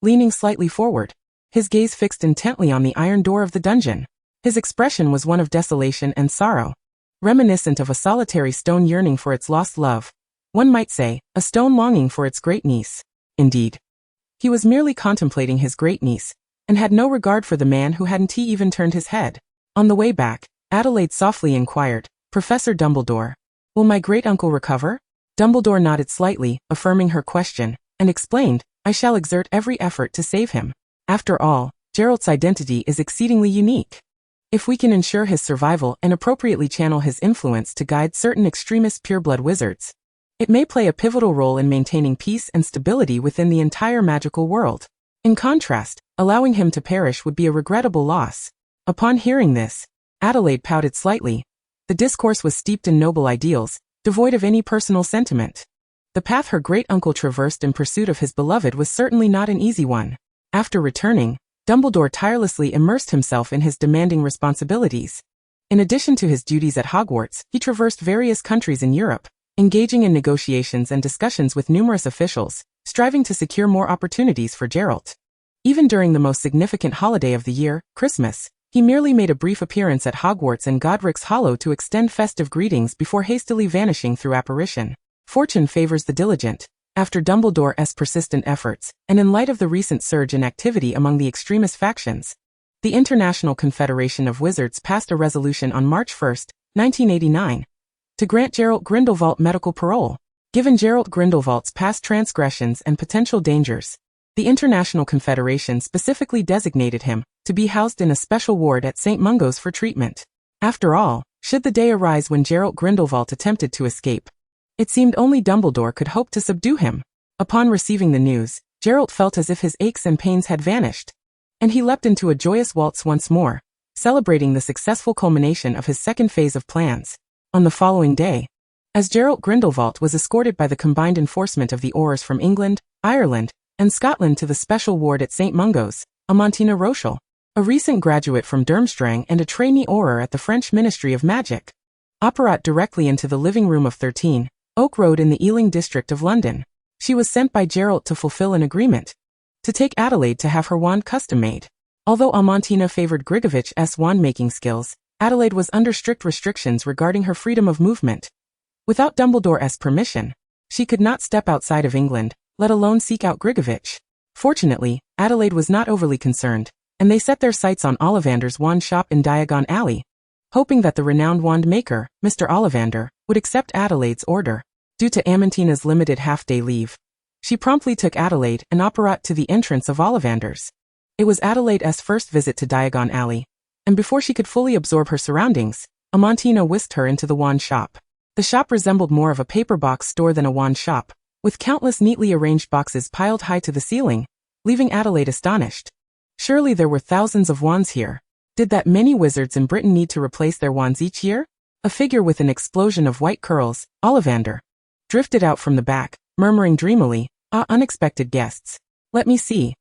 leaning slightly forward, his gaze fixed intently on the iron door of the dungeon. His expression was one of desolation and sorrow, reminiscent of a solitary stone yearning for its lost love. One might say, a stone longing for its great niece. Indeed, he was merely contemplating his great niece, and had no regard for the man who hadn't even turned his head. On the way back, Adelaide softly inquired, "Professor Dumbledore, will my great-uncle recover?" Dumbledore nodded slightly, affirming her question, and explained, "I shall exert every effort to save him. After all, Gerald's identity is exceedingly unique. If we can ensure his survival and appropriately channel his influence to guide certain extremist pureblood wizards, it may play a pivotal role in maintaining peace and stability within the entire magical world. In contrast, allowing him to perish would be a regrettable loss." Upon hearing this, Adelaide pouted slightly. The discourse was steeped in noble ideals, devoid of any personal sentiment. The path her great-uncle traversed in pursuit of his beloved was certainly not an easy one. After returning, Dumbledore tirelessly immersed himself in his demanding responsibilities. In addition to his duties at Hogwarts, he traversed various countries in Europe, engaging in negotiations and discussions with numerous officials, striving to secure more opportunities for Gerald. Even during the most significant holiday of the year, Christmas, he merely made a brief appearance at Hogwarts and Godric's Hollow to extend festive greetings before hastily vanishing through apparition. Fortune favors the diligent. After Dumbledore's persistent efforts, and in light of the recent surge in activity among the extremist factions, the International Confederation of Wizards passed a resolution on March 1, 1989, to grant Gerald Grindelwald medical parole. Given Gerald Grindelwald's past transgressions and potential dangers, the International Confederation specifically designated him to be housed in a special ward at St. Mungo's for treatment. After all, should the day arise when Gerald Grindelwald attempted to escape, it seemed only Dumbledore could hope to subdue him. Upon receiving the news, Gerald felt as if his aches and pains had vanished, and he leapt into a joyous waltz once more, celebrating the successful culmination of his second phase of plans. On the following day, as Gerald Grindelwald was escorted by the combined enforcement of the Aurors from England, Ireland, and Scotland to the special ward at St. Mungo's, Amantina Rochelle, a recent graduate from Durmstrang and a trainee Auror at the French Ministry of Magic, operated directly into the living room of 13, Oak Road in the Ealing district of London. She was sent by Gerald to fulfill an agreement to take Adelaide to have her wand custom-made. Although Amantina favored Grigovich's wand-making skills, Adelaide was under strict restrictions regarding her freedom of movement. Without Dumbledore's permission, she could not step outside of England, let alone seek out Grigovich. Fortunately, Adelaide was not overly concerned, and they set their sights on Ollivander's wand shop in Diagon Alley, hoping that the renowned wand maker, Mr. Ollivander, would accept Adelaide's order. Due to Amantina's limited half-day leave, she promptly took Adelaide and operated to the entrance of Ollivander's. It was Adelaide's first visit to Diagon Alley, and before she could fully absorb her surroundings, Amantina whisked her into the wand shop. The shop resembled more of a paper box store than a wand shop, with countless neatly arranged boxes piled high to the ceiling, leaving Adelaide astonished. Surely there were thousands of wands here. Did that many wizards in Britain need to replace their wands each year? A figure with an explosion of white curls, Ollivander, drifted out from the back, murmuring dreamily, "Ah, unexpected guests. Let me see.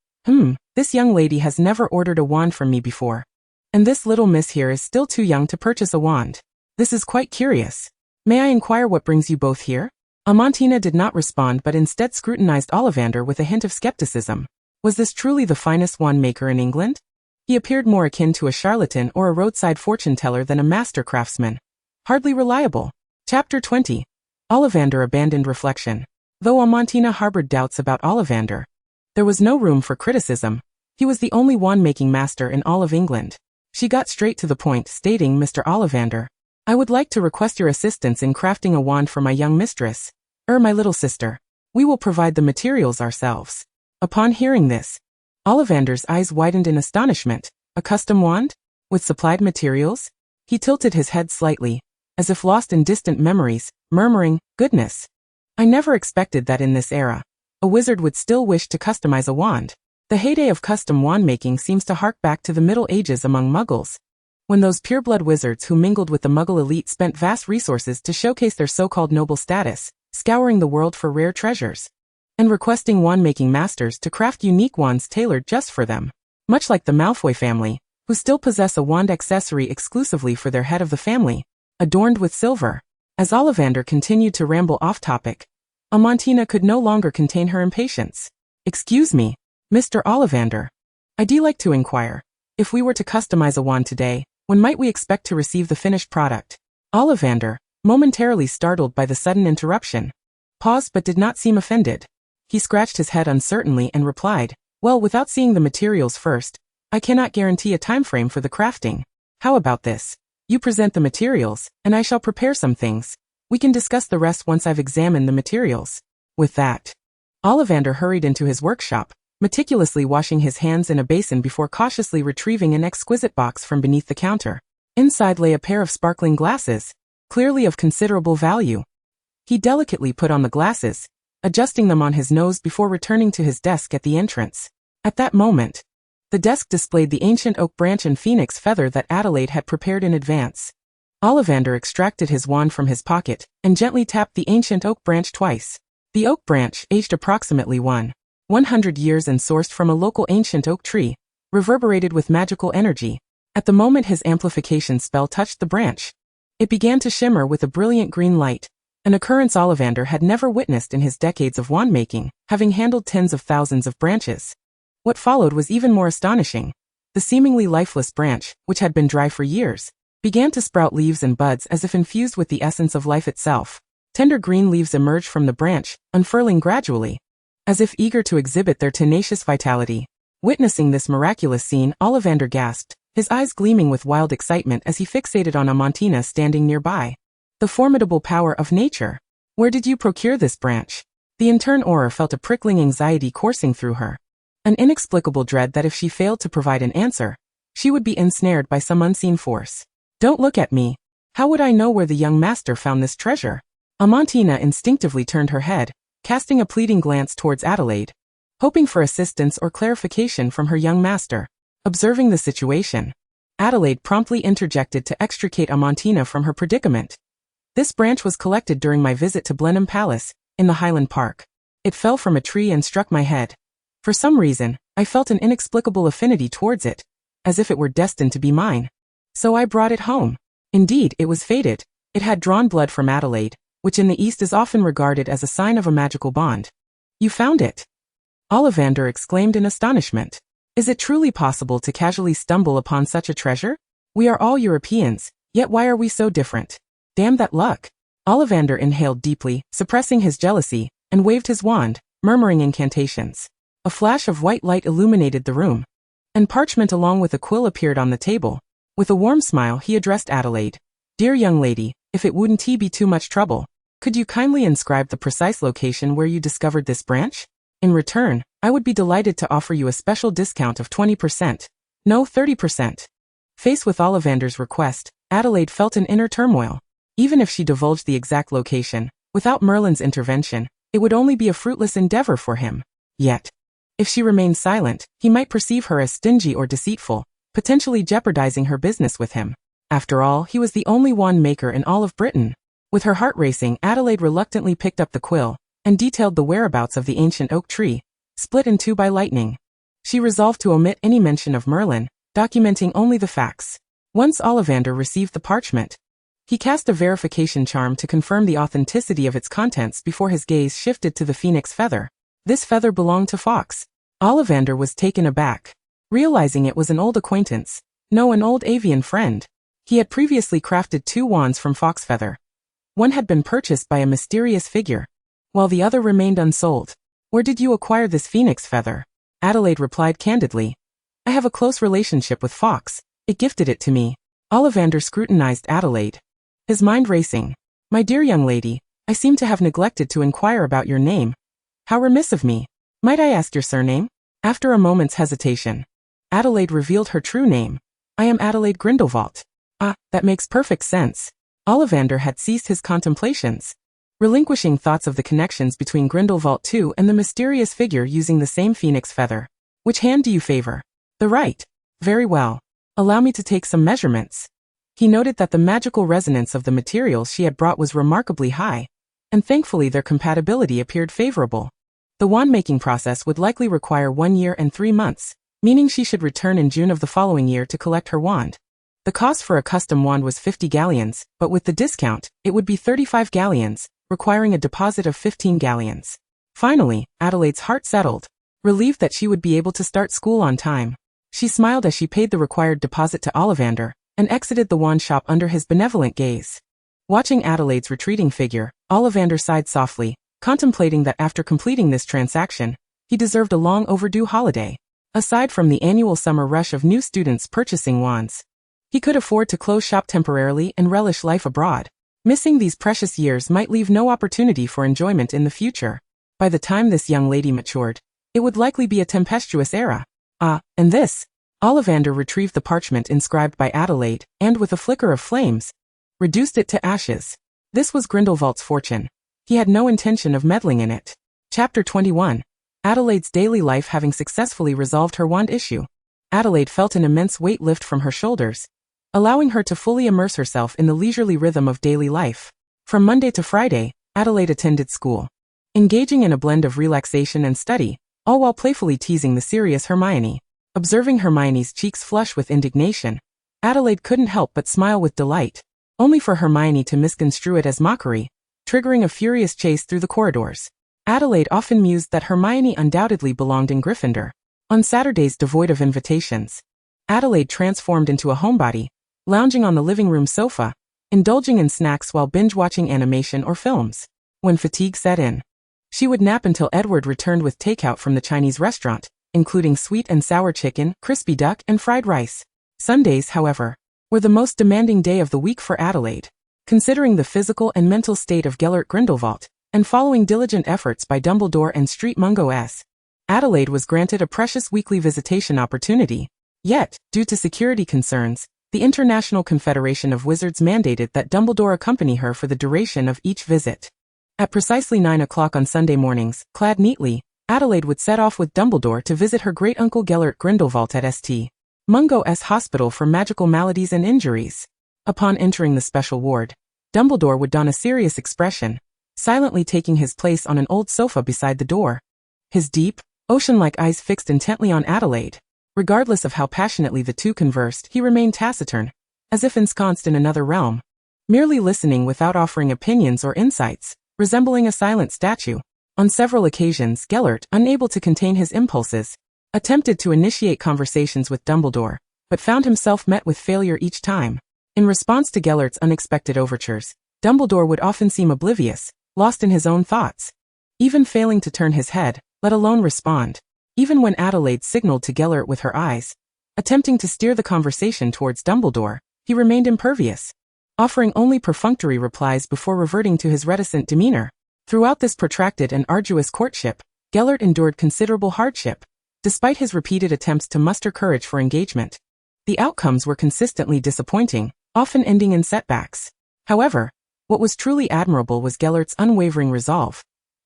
This young lady has never ordered a wand from me before. And this little miss here is still too young to purchase a wand. This is quite curious. May I inquire what brings you both here?" Amantina did not respond but instead scrutinized Ollivander with a hint of skepticism. Was this truly the finest wand maker in England? He appeared more akin to a charlatan or a roadside fortune-teller than a master craftsman. Hardly reliable. Chapter 20. Ollivander abandoned reflection. Though Amantina harbored doubts about Ollivander, there was no room for criticism. He was the only wand-making master in all of England. She got straight to the point, stating, "Mr. Ollivander, I would like to request your assistance in crafting a wand for my young mistress. My little sister. We will provide the materials ourselves." Upon hearing this, Ollivander's eyes widened in astonishment. A custom wand? With supplied materials? He tilted his head slightly, as if lost in distant memories, murmuring, "Goodness. I never expected that in this era a wizard would still wish to customize a wand." The heyday of custom wand making seems to hark back to the Middle Ages among Muggles, when those pureblood wizards who mingled with the Muggle elite spent vast resources to showcase their so-called noble status, scouring the world for rare treasures, and requesting wand-making masters to craft unique wands tailored just for them. Much like the Malfoy family, who still possess a wand accessory exclusively for their head of the family, adorned with silver. As Ollivander continued to ramble off-topic, Amantina could no longer contain her impatience. "Excuse me, Mr. Ollivander. I'd like to inquire, if we were to customize a wand today, when might we expect to receive the finished product?" Ollivander, momentarily startled by the sudden interruption, paused but did not seem offended. He scratched his head uncertainly and replied, "Well, without seeing the materials first, I cannot guarantee a time frame for the crafting. How about this? You present the materials, and I shall prepare some things. We can discuss the rest once I've examined the materials." With that, Ollivander hurried into his workshop, meticulously washing his hands in a basin before cautiously retrieving an exquisite box from beneath the counter. Inside lay a pair of sparkling glasses, clearly of considerable value. He delicately put on the glasses, adjusting them on his nose before returning to his desk at the entrance. At that moment, the desk displayed the ancient oak branch and phoenix feather that Adelaide had prepared in advance. Ollivander extracted his wand from his pocket and gently tapped the ancient oak branch twice. The oak branch, aged approximately 100 years and sourced from a local ancient oak tree, reverberated with magical energy. At the moment his amplification spell touched the branch, it began to shimmer with a brilliant green light, an occurrence Ollivander had never witnessed in his decades of wand-making, having handled tens of thousands of branches. What followed was even more astonishing. The seemingly lifeless branch, which had been dry for years, began to sprout leaves and buds as if infused with the essence of life itself. Tender green leaves emerged from the branch, unfurling gradually, as if eager to exhibit their tenacious vitality. Witnessing this miraculous scene, Ollivander gasped, his eyes gleaming with wild excitement as he fixated on Amantina standing nearby. The formidable power of nature. "Where did you procure this branch?" The intern Aura felt a prickling anxiety coursing through her, an inexplicable dread that if she failed to provide an answer, she would be ensnared by some unseen force. "Don't look at me. How would I know where the young master found this treasure?" Amantina instinctively turned her head, casting a pleading glance towards Adelaide, hoping for assistance or clarification from her young master. Observing the situation, Adelaide promptly interjected to extricate Amantina from her predicament. "This branch was collected during my visit to Blenheim Palace, in the Highland Park. It fell from a tree and struck my head. For some reason, I felt an inexplicable affinity towards it, as if it were destined to be mine. So I brought it home. Indeed, it was fated. It had drawn blood from Adelaide, which in the East is often regarded as a sign of a magical bond." "You found it?" Ollivander exclaimed in astonishment. "Is it truly possible to casually stumble upon such a treasure? We are all Europeans, yet why are we so different? Damn that luck." Ollivander inhaled deeply, suppressing his jealousy, and waved his wand, murmuring incantations. A flash of white light illuminated the room, and parchment along with a quill appeared on the table. With a warm smile he addressed Adelaide. "Dear young lady, if it wouldn't be too much trouble, could you kindly inscribe the precise location where you discovered this branch? In return, I would be delighted to offer you a special discount of 20%. No, 30%. Faced with Ollivander's request, Adelaide felt an inner turmoil. Even if she divulged the exact location, without Merlin's intervention, it would only be a fruitless endeavor for him. Yet, if she remained silent, he might perceive her as stingy or deceitful, potentially jeopardizing her business with him. After all, he was the only wand maker in all of Britain. With her heart racing, Adelaide reluctantly picked up the quill, and detailed the whereabouts of the ancient oak tree, split in two by lightning. She resolved to omit any mention of Merlin, documenting only the facts. Once Ollivander received the parchment, he cast a verification charm to confirm the authenticity of its contents before his gaze shifted to the phoenix feather. This feather belonged to Fawkes. Ollivander was taken aback, realizing it was an old acquaintance, no, an old avian friend. He had previously crafted 2 wands from fox feather. One had been purchased by a mysterious figure, while the other remained unsold. "Where did you acquire this phoenix feather?" Adelaide replied candidly. "I have a close relationship with Fawkes. It gifted it to me. Ollivander scrutinized Adelaide, his mind racing. My dear young lady, I seem to have neglected to inquire about your name. How remiss of me. Might I ask your surname? After a moment's hesitation, Adelaide revealed her true name. I am Adelaide Grindelwald. Ah, that makes perfect sense. Ollivander had ceased his contemplations, relinquishing thoughts of the connections between Grindelwald II and the mysterious figure using the same phoenix feather. Which hand do you favor? The right. Very well. Allow me to take some measurements. He noted that the magical resonance of the materials she had brought was remarkably high, and thankfully their compatibility appeared favorable. The wand-making process would likely require 1 year and 3 months, meaning she should return in June of the following year to collect her wand. The cost for a custom wand was 50 galleons, but with the discount, it would be 35 galleons, requiring a deposit of 15 galleons. Finally, Adelaide's heart settled, relieved that she would be able to start school on time. She smiled as she paid the required deposit to Ollivander, and exited the wand shop under his benevolent gaze. Watching Adelaide's retreating figure, Ollivander sighed softly, contemplating that after completing this transaction, he deserved a long overdue holiday. Aside from the annual summer rush of new students purchasing wands, he could afford to close shop temporarily and relish life abroad. Missing these precious years might leave no opportunity for enjoyment in the future. By the time this young lady matured, it would likely be a tempestuous era. Ah, and this? Ollivander retrieved the parchment inscribed by Adelaide, and with a flicker of flames, reduced it to ashes. This was Grindelwald's fortune. He had no intention of meddling in it. Chapter 21. Adelaide's daily life having successfully resolved her wand issue. Adelaide felt an immense weight lift from her shoulders, allowing her to fully immerse herself in the leisurely rhythm of daily life. From Monday to Friday, Adelaide attended school, engaging in a blend of relaxation and study, all while playfully teasing the serious Hermione. Observing Hermione's cheeks flush with indignation, Adelaide couldn't help but smile with delight, only for Hermione to misconstrue it as mockery, triggering a furious chase through the corridors. Adelaide often mused that Hermione undoubtedly belonged in Gryffindor. On Saturdays devoid of invitations, Adelaide transformed into a homebody, lounging on the living room sofa, indulging in snacks while binge-watching animation or films. When fatigue set in, she would nap until Edward returned with takeout from the Chinese restaurant, including sweet and sour chicken, crispy duck, and fried rice. Sundays, however, were the most demanding day of the week for Adelaide. Considering the physical and mental state of Gellert Grindelwald, and following diligent efforts by Dumbledore and Street Mungo S., Adelaide was granted a precious weekly visitation opportunity. Yet, due to security concerns, the International Confederation of Wizards mandated that Dumbledore accompany her for the duration of each visit. At precisely 9 o'clock on Sunday mornings, clad neatly, Adelaide would set off with Dumbledore to visit her great-uncle Gellert Grindelwald at St. Mungo S. Hospital for Magical Maladies and Injuries. Upon entering the special ward, Dumbledore would don a serious expression, silently taking his place on an old sofa beside the door. His deep, ocean-like eyes fixed intently on Adelaide. Regardless of how passionately the two conversed, he remained taciturn, as if ensconced in another realm, merely listening without offering opinions or insights, resembling a silent statue. On several occasions, Gellert, unable to contain his impulses, attempted to initiate conversations with Dumbledore, but found himself met with failure each time. In response to Gellert's unexpected overtures, Dumbledore would often seem oblivious, lost in his own thoughts, even failing to turn his head, let alone respond. Even when Adelaide signaled to Gellert with her eyes, attempting to steer the conversation towards Dumbledore, he remained impervious, offering only perfunctory replies before reverting to his reticent demeanor. Throughout this protracted and arduous courtship, Gellert endured considerable hardship, despite his repeated attempts to muster courage for engagement. The outcomes were consistently disappointing, often ending in setbacks. However, what was truly admirable was Gellert's unwavering resolve.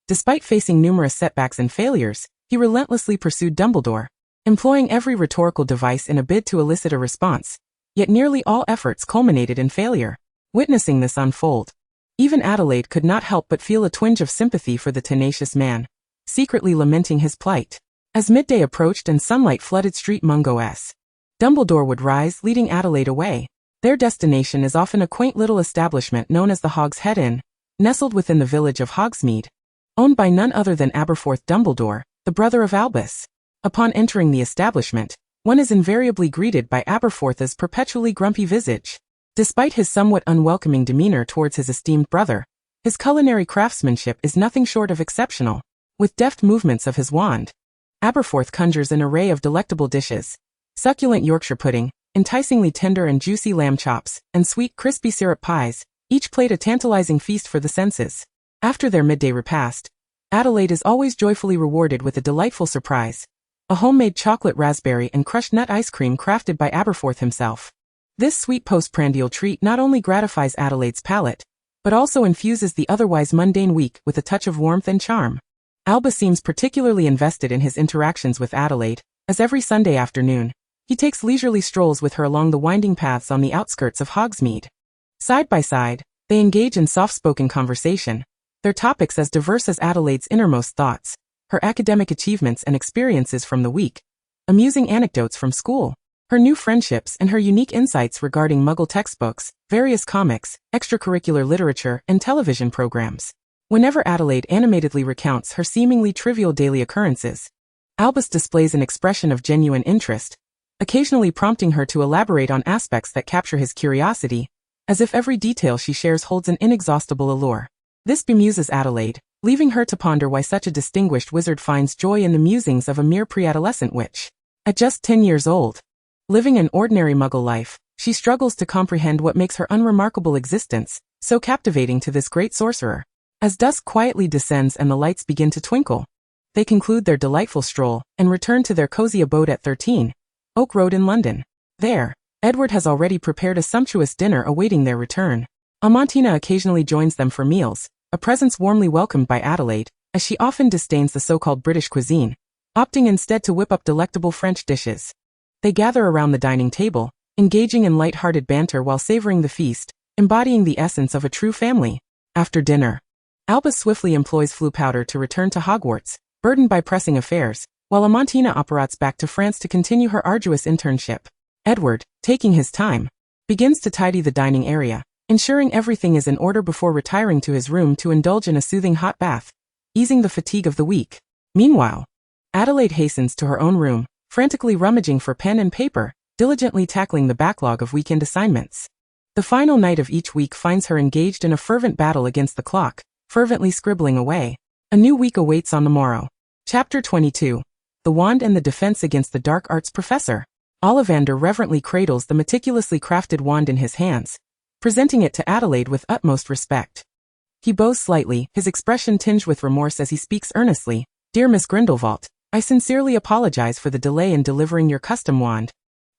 Despite facing numerous setbacks and failures, he relentlessly pursued Dumbledore, employing every rhetorical device in a bid to elicit a response. Yet nearly all efforts culminated in failure. Witnessing this unfold, even Adelaide could not help but feel a twinge of sympathy for the tenacious man, secretly lamenting his plight. As midday approached and sunlight flooded Street Mungo S., Dumbledore would rise, leading Adelaide away. Their destination is often a quaint little establishment known as the Hog's Head Inn, nestled within the village of Hogsmeade, owned by none other than Aberforth Dumbledore, the brother of Albus. Upon entering the establishment, one is invariably greeted by Aberforth's perpetually grumpy visage. Despite his somewhat unwelcoming demeanor towards his esteemed brother, his culinary craftsmanship is nothing short of exceptional. With deft movements of his wand, Aberforth conjures an array of delectable dishes: succulent Yorkshire pudding, enticingly tender and juicy lamb chops, and sweet crispy syrup pies, each plate a tantalizing feast for the senses. After their midday repast, Adelaide is always joyfully rewarded with a delightful surprise, a homemade chocolate raspberry and crushed nut ice cream crafted by Aberforth himself. This sweet postprandial treat not only gratifies Adelaide's palate, but also infuses the otherwise mundane week with a touch of warmth and charm. Albus seems particularly invested in his interactions with Adelaide, as every Sunday afternoon, he takes leisurely strolls with her along the winding paths on the outskirts of Hogsmeade. Side by side, they engage in soft-spoken conversation, their topics as diverse as Adelaide's innermost thoughts, her academic achievements and experiences from the week, amusing anecdotes from school, her new friendships and her unique insights regarding Muggle textbooks, various comics, extracurricular literature, and television programs. Whenever Adelaide animatedly recounts her seemingly trivial daily occurrences, Albus displays an expression of genuine interest, occasionally prompting her to elaborate on aspects that capture his curiosity, as if every detail she shares holds an inexhaustible allure. This bemuses Adelaide, leaving her to ponder why such a distinguished wizard finds joy in the musings of a mere pre-adolescent witch. At just 10 years old, living an ordinary Muggle life, she struggles to comprehend what makes her unremarkable existence so captivating to this great sorcerer. As dusk quietly descends and the lights begin to twinkle, they conclude their delightful stroll and return to their cozy abode at 13 Oak Road in London. There, Edward has already prepared a sumptuous dinner awaiting their return. Amantina occasionally joins them for meals, a presence warmly welcomed by Adelaide, as she often disdains the so-called British cuisine, opting instead to whip up delectable French dishes. They gather around the dining table, engaging in light-hearted banter while savoring the feast, embodying the essence of a true family. After dinner, Albus swiftly employs Floo powder to return to Hogwarts, burdened by pressing affairs, while Amantina operates back to France to continue her arduous internship. Edward, taking his time, begins to tidy the dining area, ensuring everything is in order before retiring to his room to indulge in a soothing hot bath, easing the fatigue of the week. Meanwhile, Adelaide hastens to her own room, frantically rummaging for pen and paper, diligently tackling the backlog of weekend assignments. The final night of each week finds her engaged in a fervent battle against the clock, fervently scribbling away. A new week awaits on the morrow. Chapter 22. The Wand and the Defense Against the Dark Arts Professor. Ollivander reverently cradles the meticulously crafted wand in his hands, presenting it to Adelaide with utmost respect. He bows slightly, his expression tinged with remorse as he speaks earnestly. "Dear Miss Grindelwald, I sincerely apologize for the delay in delivering your custom wand,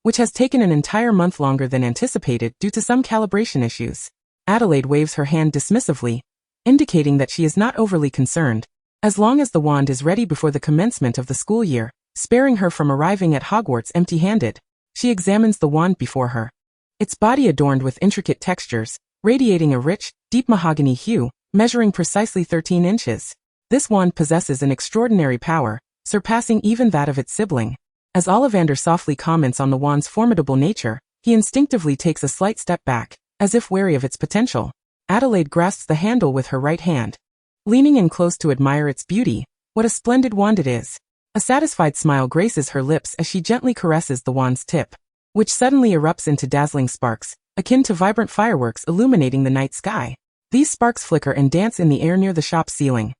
which has taken an entire month longer than anticipated due to some calibration issues." Adelaide waves her hand dismissively, indicating that she is not overly concerned, as long as the wand is ready before the commencement of the school year, sparing her from arriving at Hogwarts empty-handed. She examines the wand before her, its body adorned with intricate textures, radiating a rich, deep mahogany hue, measuring precisely 13 inches. This wand possesses an extraordinary power, surpassing even that of its sibling. As Ollivander softly comments on the wand's formidable nature, he instinctively takes a slight step back, as if wary of its potential. Adelaide grasps the handle with her right hand, leaning in close to admire its beauty. What a splendid wand it is! A satisfied smile graces her lips as she gently caresses the wand's tip, which suddenly erupts into dazzling sparks, akin to vibrant fireworks illuminating the night sky. These sparks flicker and dance in the air near the shop ceiling,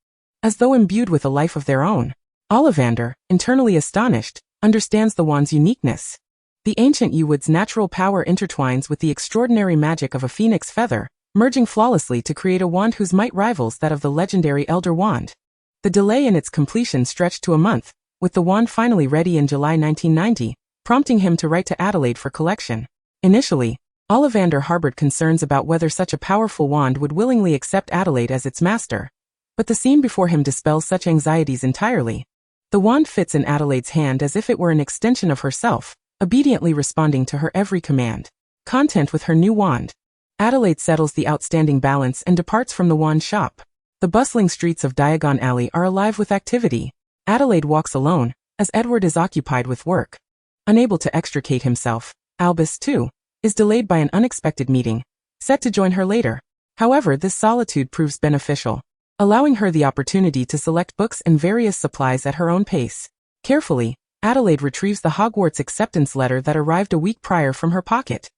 as though imbued with a life of their own. Ollivander, internally astonished, understands the wand's uniqueness. The ancient Yewood's natural power intertwines with the extraordinary magic of a phoenix feather, merging flawlessly to create a wand whose might rivals that of the legendary Elder Wand. The delay in its completion stretched to a month, with the wand finally ready in July 1990, prompting him to write to Adelaide for collection. Initially, Ollivander harbored concerns about whether such a powerful wand would willingly accept Adelaide as its master, but the scene before him dispels such anxieties entirely. The wand fits in Adelaide's hand as if it were an extension of herself, obediently responding to her every command. Content with her new wand, Adelaide settles the outstanding balance and departs from the wand shop. The bustling streets of Diagon Alley are alive with activity. Adelaide walks alone, as Edward is occupied with work. Unable to extricate himself, Albus, too, is delayed by an unexpected meeting, set to join her later. However, this solitude proves beneficial, allowing her the opportunity to select books and various supplies at her own pace. Carefully, Adelaide retrieves the Hogwarts acceptance letter that arrived a week prior from her pocket,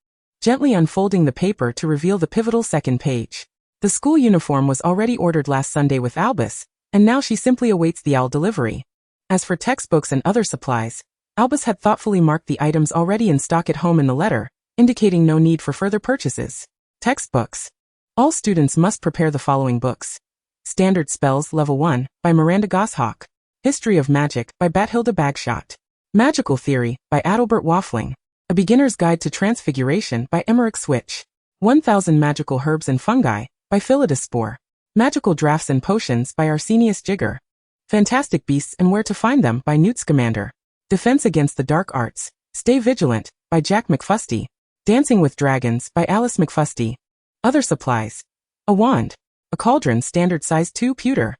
gently unfolding the paper to reveal the pivotal second page. The school uniform was already ordered last Sunday with Albus, and now she simply awaits the OWL delivery. As for textbooks and other supplies, Albus had thoughtfully marked the items already in stock at home in the letter, indicating no need for further purchases. Textbooks. All students must prepare the following books. Standard Spells Level 1, by Miranda Goshawk. History of Magic, by Bathilda Bagshot. Magical Theory, by Adalbert Waffling. A Beginner's Guide to Transfiguration, by Emmerich Switch. 1000 Magical Herbs and Fungi, by Philidus Spore. Magical Drafts and Potions, by Arsenius Jigger. Fantastic Beasts and Where to Find Them, by Newt Scamander. Defense Against the Dark Arts, Stay Vigilant, by Jack McFusty. Dancing with Dragons, by Alice McFusty. Other supplies. A wand. A cauldron standard size 2 pewter.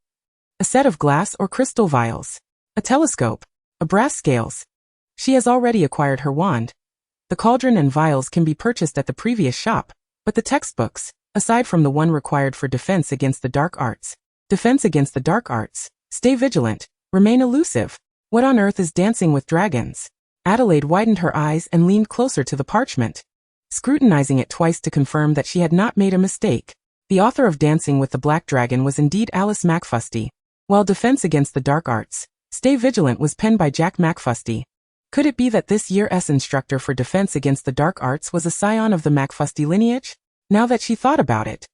A set of glass or crystal vials. A telescope. A brass scales. She has already acquired her wand. The cauldron and vials can be purchased at the previous shop, but the textbooks, aside from the one required for Defense Against the Dark Arts, Stay Vigilant, remain elusive. What on earth is Dancing with Dragons? Adelaide widened her eyes and leaned closer to the parchment, scrutinizing it twice to confirm that she had not made a mistake. The author of Dancing with the Black Dragon was indeed Alice McFusty, while Defense Against the Dark Arts, Stay Vigilant was penned by Jack McFusty. Could it be that this Year S instructor for Defense Against the Dark Arts was a scion of the McFusty lineage? Now that she thought about it,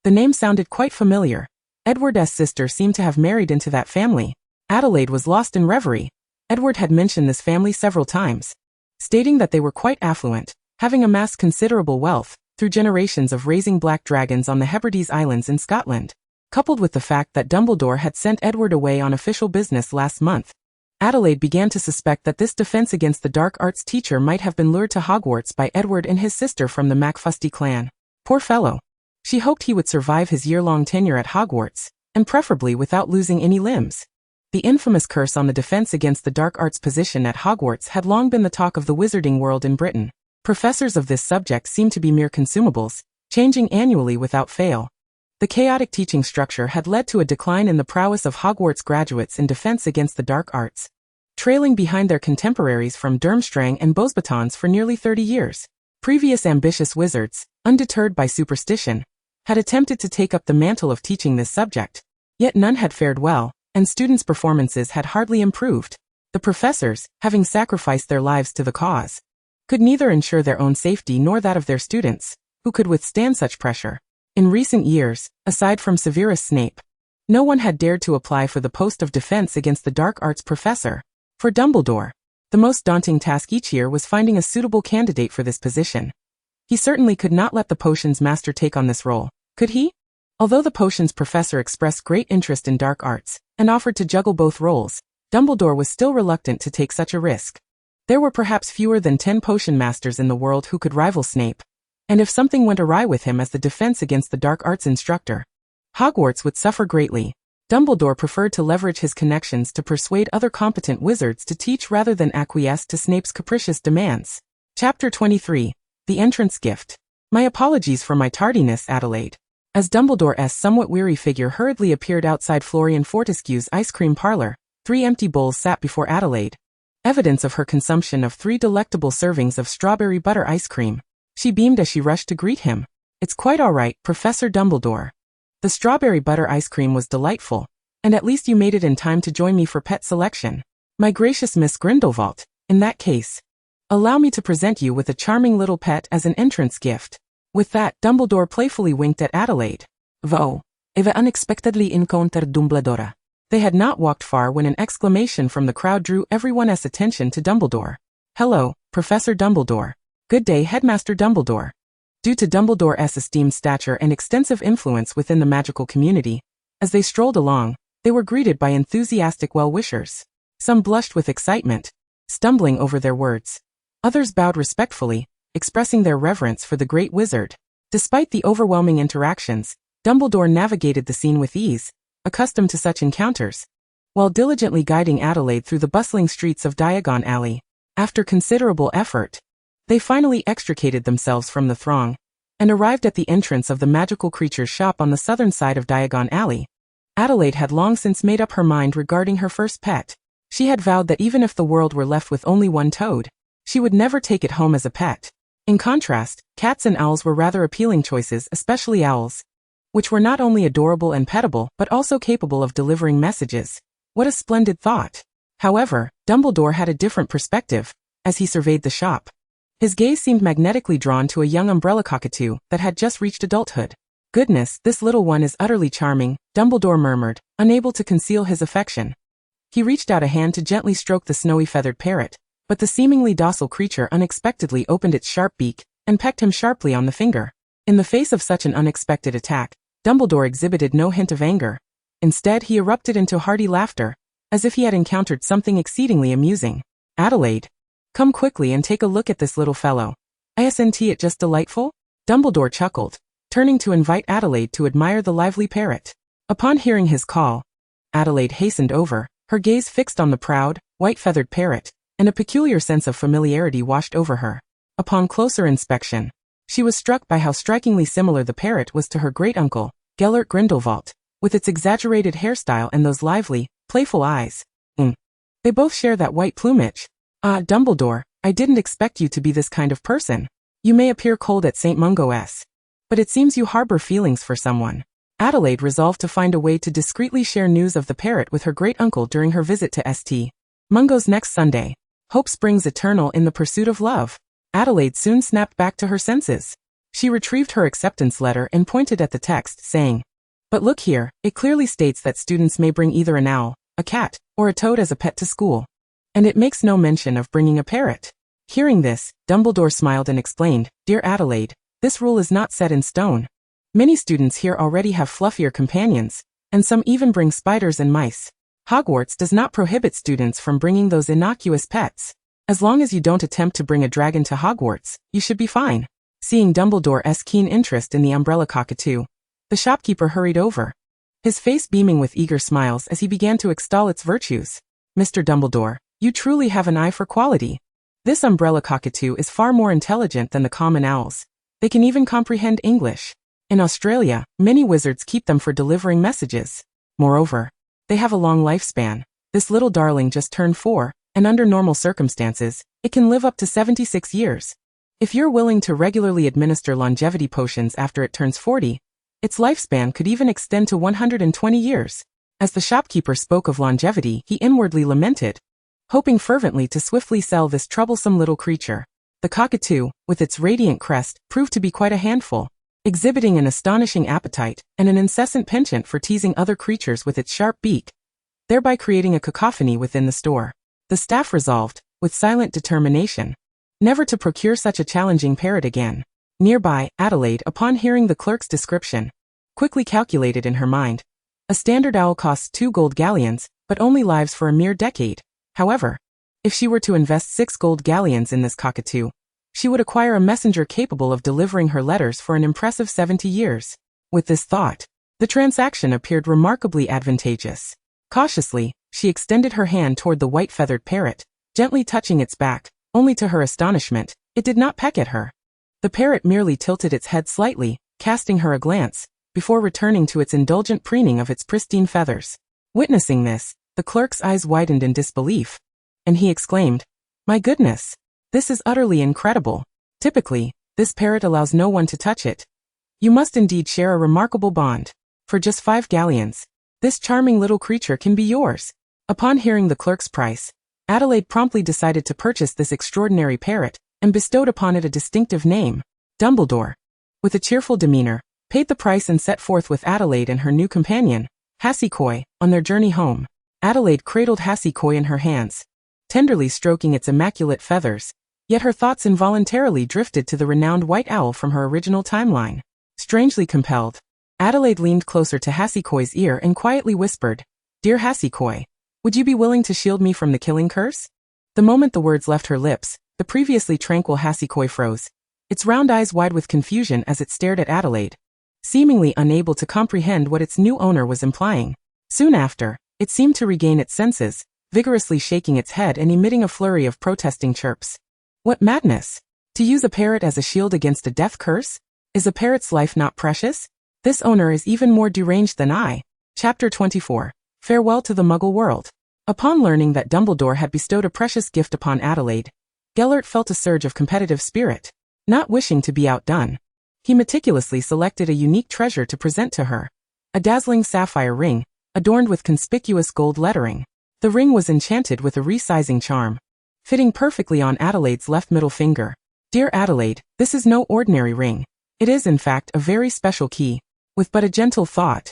the name sounded quite familiar. Edward S. sister seemed to have married into that family. Adelaide was lost in reverie. Edward had mentioned this family several times, stating that they were quite affluent, having amassed considerable wealth through generations of raising black dragons on the Hebrides Islands in Scotland. Coupled with the fact that Dumbledore had sent Edward away on official business last month, Adelaide began to suspect that this Defense Against the Dark Arts teacher might have been lured to Hogwarts by Edward and his sister from the McFusty clan. Poor fellow. She hoped he would survive his year-long tenure at Hogwarts, and preferably without losing any limbs. The infamous curse on the Defense Against the Dark Arts position at Hogwarts had long been the talk of the wizarding world in Britain. Professors of this subject seemed to be mere consumables, changing annually without fail. The chaotic teaching structure had led to a decline in the prowess of Hogwarts graduates in Defense Against the Dark Arts, trailing behind their contemporaries from Durmstrang and Beauxbatons for nearly 30 years. Previous ambitious wizards, undeterred by superstition, had attempted to take up the mantle of teaching this subject, yet none had fared well, and students' performances had hardly improved. The professors, having sacrificed their lives to the cause, could neither ensure their own safety nor that of their students, who could withstand such pressure. In recent years, aside from Severus Snape, no one had dared to apply for the post of Defense Against the Dark Arts professor. For Dumbledore, the most daunting task each year was finding a suitable candidate for this position. He certainly could not let the potions master take on this role, could he? Although the potions professor expressed great interest in dark arts, and offered to juggle both roles, Dumbledore was still reluctant to take such a risk. There were perhaps fewer than 10 potion masters in the world who could rival Snape, and if something went awry with him as the Defense Against the Dark Arts instructor, Hogwarts would suffer greatly. Dumbledore preferred to leverage his connections to persuade other competent wizards to teach rather than acquiesce to Snape's capricious demands. Chapter 23. The Entrance Gift. My apologies for my tardiness, Adelaide. As Dumbledore's somewhat weary figure hurriedly appeared outside Florian Fortescue's ice cream parlor, 3 empty bowls sat before Adelaide, evidence of her consumption of 3 delectable servings of strawberry butter ice cream. She beamed as she rushed to greet him. It's quite all right, Professor Dumbledore. The strawberry butter ice cream was delightful, and at least you made it in time to join me for pet selection. My gracious Miss Grindelwald, in that case, allow me to present you with a charming little pet as an entrance gift. With that, Dumbledore playfully winked at Adelaide. Vo, Eva unexpectedly encountered Dumbledore. They had not walked far when an exclamation from the crowd drew everyone's attention to Dumbledore. Hello, Professor Dumbledore. Good day, Headmaster Dumbledore. Due to Dumbledore's esteemed stature and extensive influence within the magical community, as they strolled along, they were greeted by enthusiastic well-wishers. Some blushed with excitement, stumbling over their words. Others bowed respectfully, expressing their reverence for the great wizard. Despite the overwhelming interactions, Dumbledore navigated the scene with ease, accustomed to such encounters, while diligently guiding Adelaide through the bustling streets of Diagon Alley. After considerable effort, they finally extricated themselves from the throng, and arrived at the entrance of the magical creature's shop on the southern side of Diagon Alley. Adelaide had long since made up her mind regarding her first pet. She had vowed that even if the world were left with only one toad, she would never take it home as a pet. In contrast, cats and owls were rather appealing choices, especially owls, which were not only adorable and pettable but also capable of delivering messages. What a splendid thought! However, Dumbledore had a different perspective as he surveyed the shop. His gaze seemed magnetically drawn to a young umbrella cockatoo that had just reached adulthood. Goodness, this little one is utterly charming, Dumbledore murmured, unable to conceal his affection. He reached out a hand to gently stroke the snowy feathered parrot, but the seemingly docile creature unexpectedly opened its sharp beak and pecked him sharply on the finger. In the face of such an unexpected attack, Dumbledore exhibited no hint of anger. Instead, he erupted into hearty laughter, as if he had encountered something exceedingly amusing. Adelaide, come quickly and take a look at this little fellow. Isn't it just delightful? Dumbledore chuckled, turning to invite Adelaide to admire the lively parrot. Upon hearing his call, Adelaide hastened over, her gaze fixed on the proud, white-feathered parrot, and a peculiar sense of familiarity washed over her. Upon closer inspection, she was struck by how strikingly similar the parrot was to her great-uncle, Gellert Grindelwald, with its exaggerated hairstyle and those lively, playful eyes. They both share that white plumage. Ah, Dumbledore, I didn't expect you to be this kind of person. You may appear cold at St. Mungo's, but it seems you harbor feelings for someone. Adelaide resolved to find a way to discreetly share news of the parrot with her great-uncle during her visit to St. Mungo's next Sunday. Hope springs eternal in the pursuit of love. Adelaide soon snapped back to her senses. She retrieved her acceptance letter and pointed at the text, saying, "But look here, it clearly states that students may bring either an owl, a cat, or a toad as a pet to school. And it makes no mention of bringing a parrot." Hearing this, Dumbledore smiled and explained, "Dear Adelaide, this rule is not set in stone. Many students here already have fluffier companions, and some even bring spiders and mice. Hogwarts does not prohibit students from bringing those innocuous pets. As long as you don't attempt to bring a dragon to Hogwarts, you should be fine." Seeing Dumbledore's keen interest in the umbrella cockatoo, the shopkeeper hurried over, his face beaming with eager smiles as he began to extol its virtues. "Mr. Dumbledore, you truly have an eye for quality. This umbrella cockatoo is far more intelligent than the common owls. They can even comprehend English. In Australia, many wizards keep them for delivering messages. Moreover, they have a long lifespan. This little darling just turned 4, and under normal circumstances, it can live up to 76 years. If you're willing to regularly administer longevity potions after it turns 40, its lifespan could even extend to 120 years. As the shopkeeper spoke of longevity, he inwardly lamented, hoping fervently to swiftly sell this troublesome little creature. The cockatoo, with its radiant crest, proved to be quite a handful, exhibiting an astonishing appetite and an incessant penchant for teasing other creatures with its sharp beak, thereby creating a cacophony within the store. The staff resolved, with silent determination, never to procure such a challenging parrot again. Nearby, Adelaide, upon hearing the clerk's description, quickly calculated in her mind. A standard owl costs 2 gold galleons, but only lives for a mere decade. However, if she were to invest 6 gold galleons in this cockatoo, she would acquire a messenger capable of delivering her letters for an impressive 70 years. With this thought, the transaction appeared remarkably advantageous. Cautiously, she extended her hand toward the white-feathered parrot, gently touching its back. Only to her astonishment, it did not peck at her. The parrot merely tilted its head slightly, casting her a glance, before returning to its indulgent preening of its pristine feathers. Witnessing this, the clerk's eyes widened in disbelief, and he exclaimed, "My goodness! This is utterly incredible. Typically, this parrot allows no one to touch it. You must indeed share a remarkable bond. For just 5 galleons, this charming little creature can be yours." Upon hearing the clerk's price, Adelaide promptly decided to purchase this extraordinary parrot, and bestowed upon it a distinctive name. Dumbledore, with a cheerful demeanor, paid the price and set forth with Adelaide and her new companion, Hassikoi, on their journey home. Adelaide cradled Hassikoi in her hands, tenderly stroking its immaculate feathers, yet her thoughts involuntarily drifted to the renowned white owl from her original timeline. Strangely compelled, Adelaide leaned closer to Hassikoi's ear and quietly whispered, "Dear Hassikoi, would you be willing to shield me from the killing curse?" The moment the words left her lips, the previously tranquil Hassikoi froze, its round eyes wide with confusion as it stared at Adelaide, seemingly unable to comprehend what its new owner was implying. Soon after, it seemed to regain its senses, vigorously shaking its head and emitting a flurry of protesting chirps. What madness! To use a parrot as a shield against a death curse? Is a parrot's life not precious? This owner is even more deranged than I. Chapter 24. Farewell to the Muggle world. Upon learning that Dumbledore had bestowed a precious gift upon Adelaide, Gellert felt a surge of competitive spirit. Not wishing to be outdone, he meticulously selected a unique treasure to present to her. A dazzling sapphire ring, adorned with conspicuous gold lettering. The ring was enchanted with a resizing charm, fitting perfectly on Adelaide's left middle finger. Dear Adelaide, this is no ordinary ring. It is in fact a very special key. With but a gentle thought,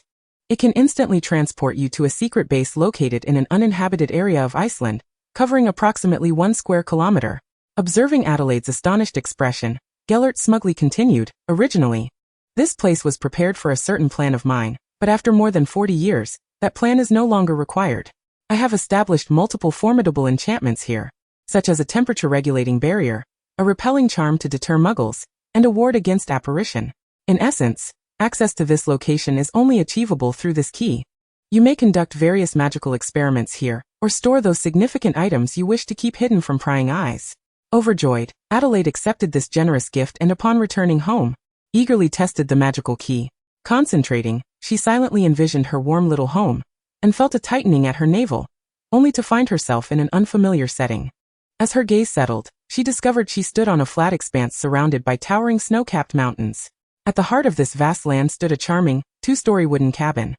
it can instantly transport you to a secret base located in an uninhabited area of Iceland, covering approximately 1 square kilometer. Observing Adelaide's astonished expression, Gellert smugly continued, originally, this place was prepared for a certain plan of mine, but after more than 40 years, that plan is no longer required. I have established multiple formidable enchantments here, such as a temperature-regulating barrier, a repelling charm to deter muggles, and a ward against apparition. In essence, access to this location is only achievable through this key. You may conduct various magical experiments here, or store those significant items you wish to keep hidden from prying eyes. Overjoyed, Adelaide accepted this generous gift and upon returning home, eagerly tested the magical key. Concentrating, she silently envisioned her warm little home, and felt a tightening at her navel, only to find herself in an unfamiliar setting. As her gaze settled, she discovered she stood on a flat expanse surrounded by towering snow-capped mountains. At the heart of this vast land stood a charming, 2-story wooden cabin.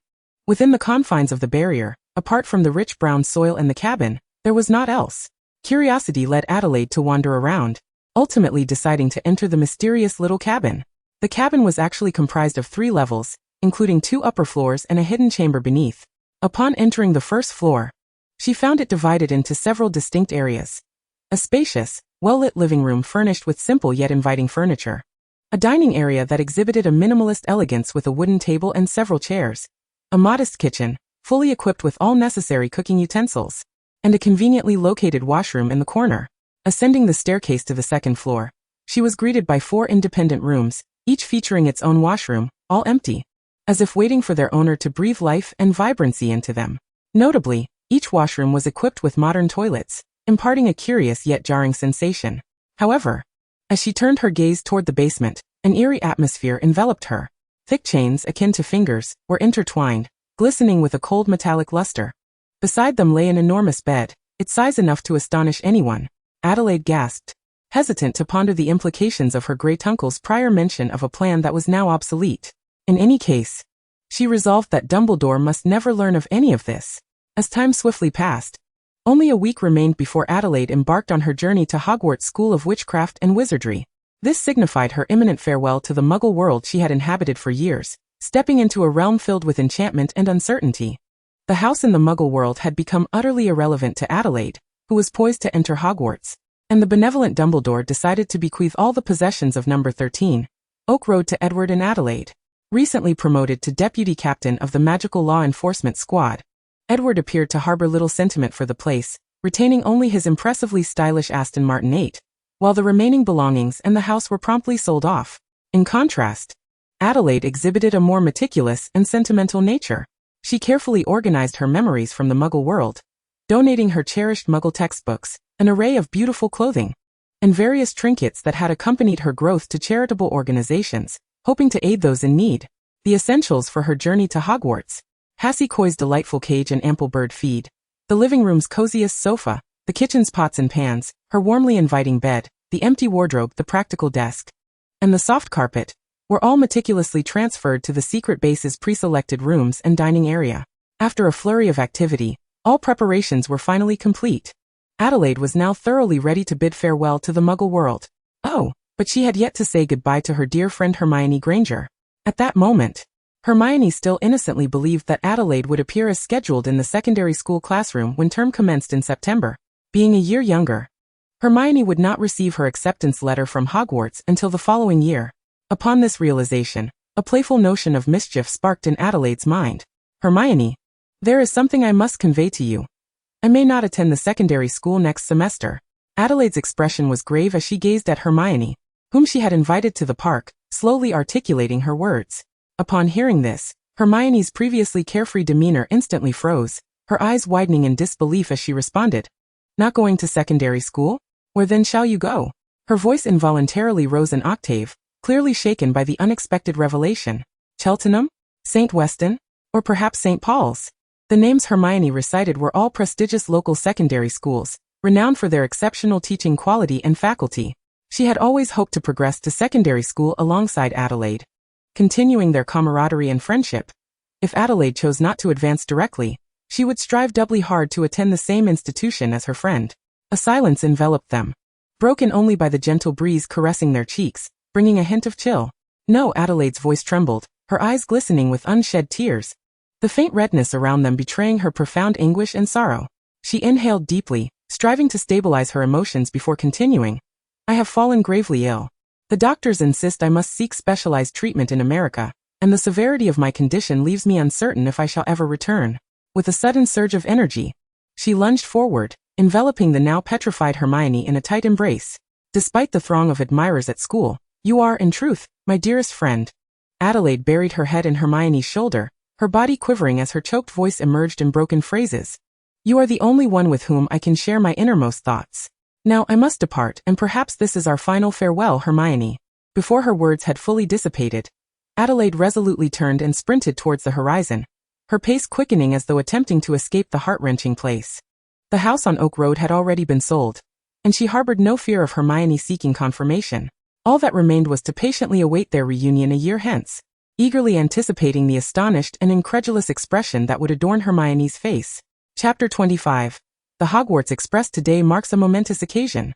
Within the confines of the barrier, apart from the rich brown soil and the cabin, there was naught else. Curiosity led Adelaide to wander around, ultimately deciding to enter the mysterious little cabin. The cabin was actually comprised of 3 levels, including 2 upper floors and a hidden chamber beneath. Upon entering the first floor, she found it divided into several distinct areas. A spacious, well-lit living room furnished with simple yet inviting furniture. A dining area that exhibited a minimalist elegance with a wooden table and several chairs. A modest kitchen, fully equipped with all necessary cooking utensils. And a conveniently located washroom in the corner. Ascending the staircase to the second floor, she was greeted by 4 independent rooms, each featuring its own washroom, all empty, as if waiting for their owner to breathe life and vibrancy into them. Notably, each washroom was equipped with modern toilets, imparting a curious yet jarring sensation. However, as she turned her gaze toward the basement, an eerie atmosphere enveloped her. Thick chains akin to fingers were intertwined, glistening with a cold metallic luster. Beside them lay an enormous bed, its size enough to astonish anyone. Adelaide gasped, hesitant to ponder the implications of her great-uncle's prior mention of a plan that was now obsolete. In any case, she resolved that Dumbledore must never learn of any of this. As time swiftly passed, only a week remained before Adelaide embarked on her journey to Hogwarts School of Witchcraft and Wizardry. This signified her imminent farewell to the Muggle world she had inhabited for years, stepping into a realm filled with enchantment and uncertainty. The house in the Muggle world had become utterly irrelevant to Adelaide, who was poised to enter Hogwarts, and the benevolent Dumbledore decided to bequeath all the possessions of number 13, Oak Road to Edward and Adelaide. Recently promoted to deputy captain of the Magical Law Enforcement Squad, Edward appeared to harbor little sentiment for the place, retaining only his impressively stylish Aston Martin 8, while the remaining belongings and the house were promptly sold off. In contrast, Adelaide exhibited a more meticulous and sentimental nature. She carefully organized her memories from the Muggle world, donating her cherished Muggle textbooks, an array of beautiful clothing, and various trinkets that had accompanied her growth to charitable organizations, hoping to aid those in need. The essentials for her journey to Hogwarts: Hassiecoy's delightful cage and ample bird feed, the living room's coziest sofa, the kitchen's pots and pans, her warmly inviting bed, the empty wardrobe, the practical desk, and the soft carpet, were all meticulously transferred to the secret base's pre-selected rooms and dining area. After a flurry of activity, all preparations were finally complete. Adelaide was now thoroughly ready to bid farewell to the Muggle world. Oh, but she had yet to say goodbye to her dear friend Hermione Granger. At that moment, Hermione still innocently believed that Adelaide would appear as scheduled in the secondary school classroom when term commenced in September. Being a year younger, Hermione would not receive her acceptance letter from Hogwarts until the following year. Upon this realization, a playful notion of mischief sparked in Adelaide's mind. Hermione, there is something I must convey to you. I may not attend the secondary school next semester. Adelaide's expression was grave as she gazed at Hermione, whom she had invited to the park, slowly articulating her words. Upon hearing this, Hermione's previously carefree demeanor instantly froze, her eyes widening in disbelief as she responded. Not going to secondary school? Where then shall you go? Her voice involuntarily rose an octave, clearly shaken by the unexpected revelation. Cheltenham? St. Weston? Or perhaps St. Paul's? The names Hermione recited were all prestigious local secondary schools, renowned for their exceptional teaching quality and faculty. She had always hoped to progress to secondary school alongside Adelaide, continuing their camaraderie and friendship. If Adelaide chose not to advance directly, She would strive doubly hard to attend the same institution as her friend. A silence enveloped them, broken only by the gentle breeze caressing their cheeks, bringing a hint of chill. No, Adelaide's voice trembled, her eyes glistening with unshed tears, the faint redness around them betraying her profound anguish and sorrow. She inhaled deeply, striving to stabilize her emotions before continuing. I have fallen gravely ill. The doctors insist I must seek specialized treatment in America, and the severity of my condition leaves me uncertain if I shall ever return. With a sudden surge of energy, she lunged forward, enveloping the now petrified Hermione in a tight embrace. Despite the throng of admirers at school, you are, in truth, my dearest friend. Adelaide buried her head in Hermione's shoulder, her body quivering as her choked voice emerged in broken phrases. You are the only one with whom I can share my innermost thoughts. Now I must depart, and perhaps this is our final farewell, Hermione. Before her words had fully dissipated, Adelaide resolutely turned and sprinted towards the horizon, her pace quickening as though attempting to escape the heart-wrenching place. The house on Oak Road had already been sold, and she harbored no fear of Hermione seeking confirmation. All that remained was to patiently await their reunion a year hence, eagerly anticipating the astonished and incredulous expression that would adorn Hermione's face. Chapter 25. The Hogwarts Express today marks a momentous occasion.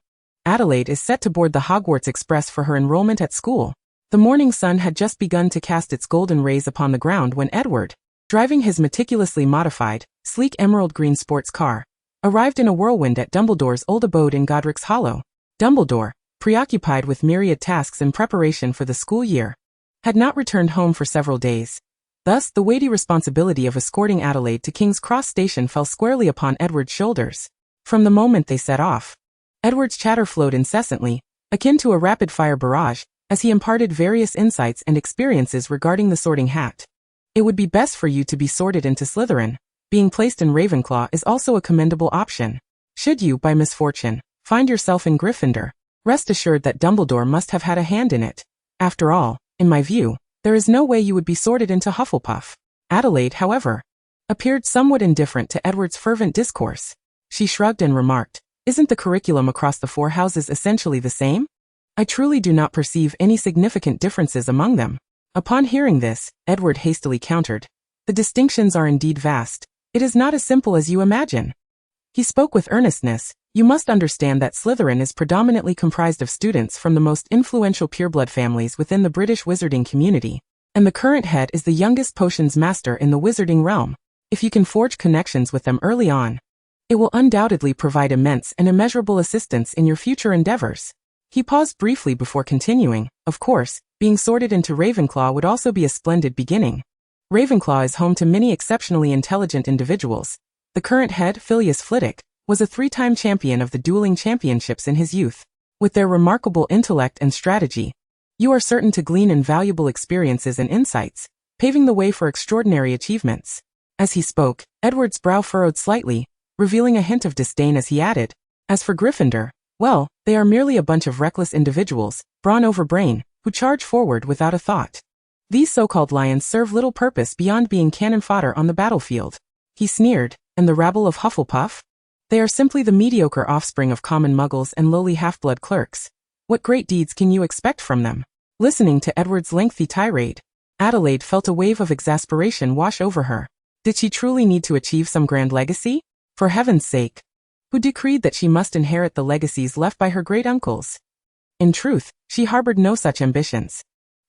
Adelaide is set to board the Hogwarts Express for her enrollment at school. The morning sun had just begun to cast its golden rays upon the ground when Edward, driving his meticulously modified, sleek emerald green sports car, arrived in a whirlwind at Dumbledore's old abode in Godric's Hollow. Dumbledore, preoccupied with myriad tasks in preparation for the school year, had not returned home for several days. Thus, the weighty responsibility of escorting Adelaide to King's Cross Station fell squarely upon Edward's shoulders. From the moment they set off, Edward's chatter flowed incessantly, akin to a rapid-fire barrage, as he imparted various insights and experiences regarding the Sorting Hat. It would be best for you to be sorted into Slytherin. Being placed in Ravenclaw is also a commendable option. Should you, by misfortune, find yourself in Gryffindor, rest assured that Dumbledore must have had a hand in it. After all, in my view, there is no way you would be sorted into Hufflepuff. Adelaide, however, appeared somewhat indifferent to Edward's fervent discourse. She shrugged and remarked, "Isn't the curriculum across the four houses essentially the same? I truly do not perceive any significant differences among them." Upon hearing this, Edward hastily countered, "The distinctions are indeed vast. It is not as simple as you imagine." He spoke with earnestness. "You must understand that Slytherin is predominantly comprised of students from the most influential pureblood families within the British wizarding community, and the current head is the youngest potions master in the wizarding realm. If you can forge connections with them early on, it will undoubtedly provide immense and immeasurable assistance in your future endeavors." He paused briefly before continuing, "Of course, being sorted into Ravenclaw would also be a splendid beginning. Ravenclaw is home to many exceptionally intelligent individuals. The current head, Phileas Flitwick, was a 3-time champion of the dueling championships in his youth. With their remarkable intellect and strategy, you are certain to glean invaluable experiences and insights, paving the way for extraordinary achievements." As he spoke, Edward's brow furrowed slightly, revealing a hint of disdain as he added, "As for Gryffindor, well, they are merely a bunch of reckless individuals, brawn over brain, who charge forward without a thought. These so-called lions serve little purpose beyond being cannon fodder on the battlefield." He sneered, "And the rabble of Hufflepuff? They are simply the mediocre offspring of common muggles and lowly half-blood clerks. What great deeds can you expect from them?" Listening to Edward's lengthy tirade, Adelaide felt a wave of exasperation wash over her. Did she truly need to achieve some grand legacy? For heaven's sake, who decreed that she must inherit the legacies left by her great-uncles? In truth, she harbored no such ambitions.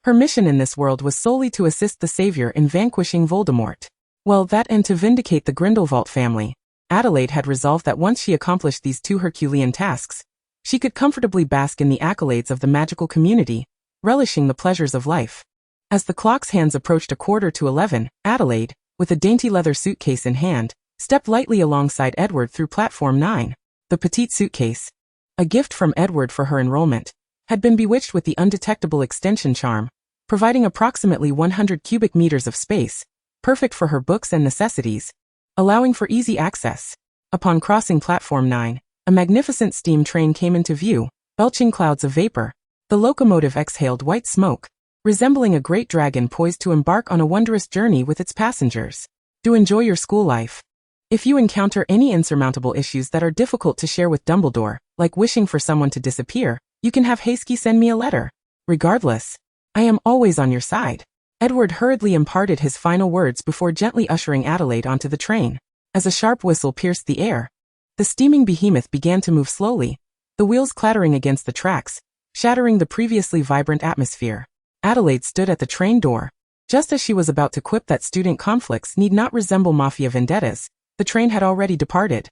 Her mission in this world was solely to assist the Savior in vanquishing Voldemort. Well, that and to vindicate the Grindelwald family. Adelaide had resolved that once she accomplished these 2 Herculean tasks, she could comfortably bask in the accolades of the magical community, relishing the pleasures of life. As the clock's hands approached 11:15, Adelaide, with a dainty leather suitcase in hand, stepped lightly alongside Edward through platform 9. The petite suitcase, a gift from Edward for her enrollment, had been bewitched with the undetectable extension charm, providing approximately 100 cubic meters of space, perfect for her books and necessities, allowing for easy access. Upon crossing platform 9, a magnificent steam train came into view, belching clouds of vapor. The locomotive exhaled white smoke, resembling a great dragon poised to embark on a wondrous journey with its passengers. Do enjoy your school life. If you encounter any insurmountable issues that are difficult to share with Dumbledore, like wishing for someone to disappear, you can have Hasky send me a letter. Regardless, I am always on your side." Edward hurriedly imparted his final words before gently ushering Adelaide onto the train. as a sharp whistle pierced the air. The steaming behemoth began to move slowly, the wheels clattering against the tracks, shattering the previously vibrant atmosphere. Adelaide stood at the train door. Just as she was about to quip that student conflicts need not resemble mafia vendettas, the train had already departed.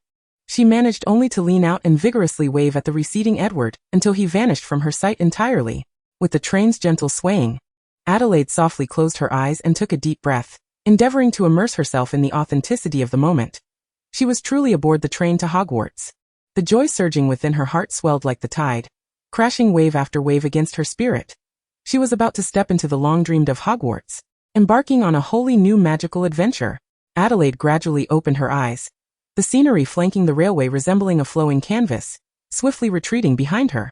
She managed only to lean out and vigorously wave at the receding Edward until he vanished from her sight entirely. With the train's gentle swaying, Adelaide softly closed her eyes and took a deep breath, endeavoring to immerse herself in the authenticity of the moment. She was truly aboard the train to Hogwarts. The joy surging within her heart swelled like the tide, crashing wave after wave against her spirit. She was about to step into the long-dreamed of Hogwarts, embarking on a wholly new magical adventure. Adelaide gradually opened her eyes, the scenery flanking the railway resembling a flowing canvas, swiftly retreating behind her.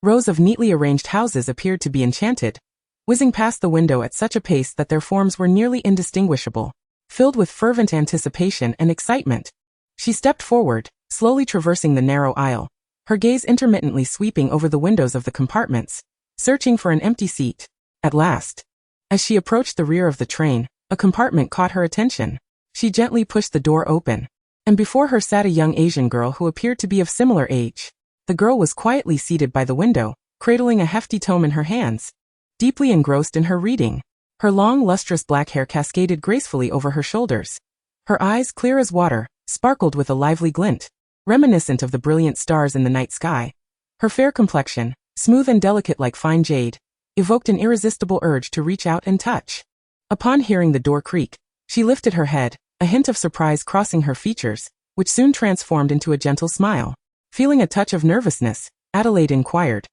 Rows of neatly arranged houses appeared to be enchanted, whizzing past the window at such a pace that their forms were nearly indistinguishable. Filled with fervent anticipation and excitement, she stepped forward, slowly traversing the narrow aisle, her gaze intermittently sweeping over the windows of the compartments, searching for an empty seat. At last, as she approached the rear of the train, a compartment caught her attention. She gently pushed the door open, and before her sat a young Asian girl who appeared to be of similar age. The girl was quietly seated by the window, cradling a hefty tome in her hands, deeply engrossed in her reading. Her long, lustrous black hair cascaded gracefully over her shoulders. Her eyes, clear as water, sparkled with a lively glint, reminiscent of the brilliant stars in the night sky. Her fair complexion, smooth and delicate like fine jade, evoked an irresistible urge to reach out and touch. Upon hearing the door creak, she lifted her head, a hint of surprise crossing her features, which soon transformed into a gentle smile. Feeling a touch of nervousness, Adelaide inquired,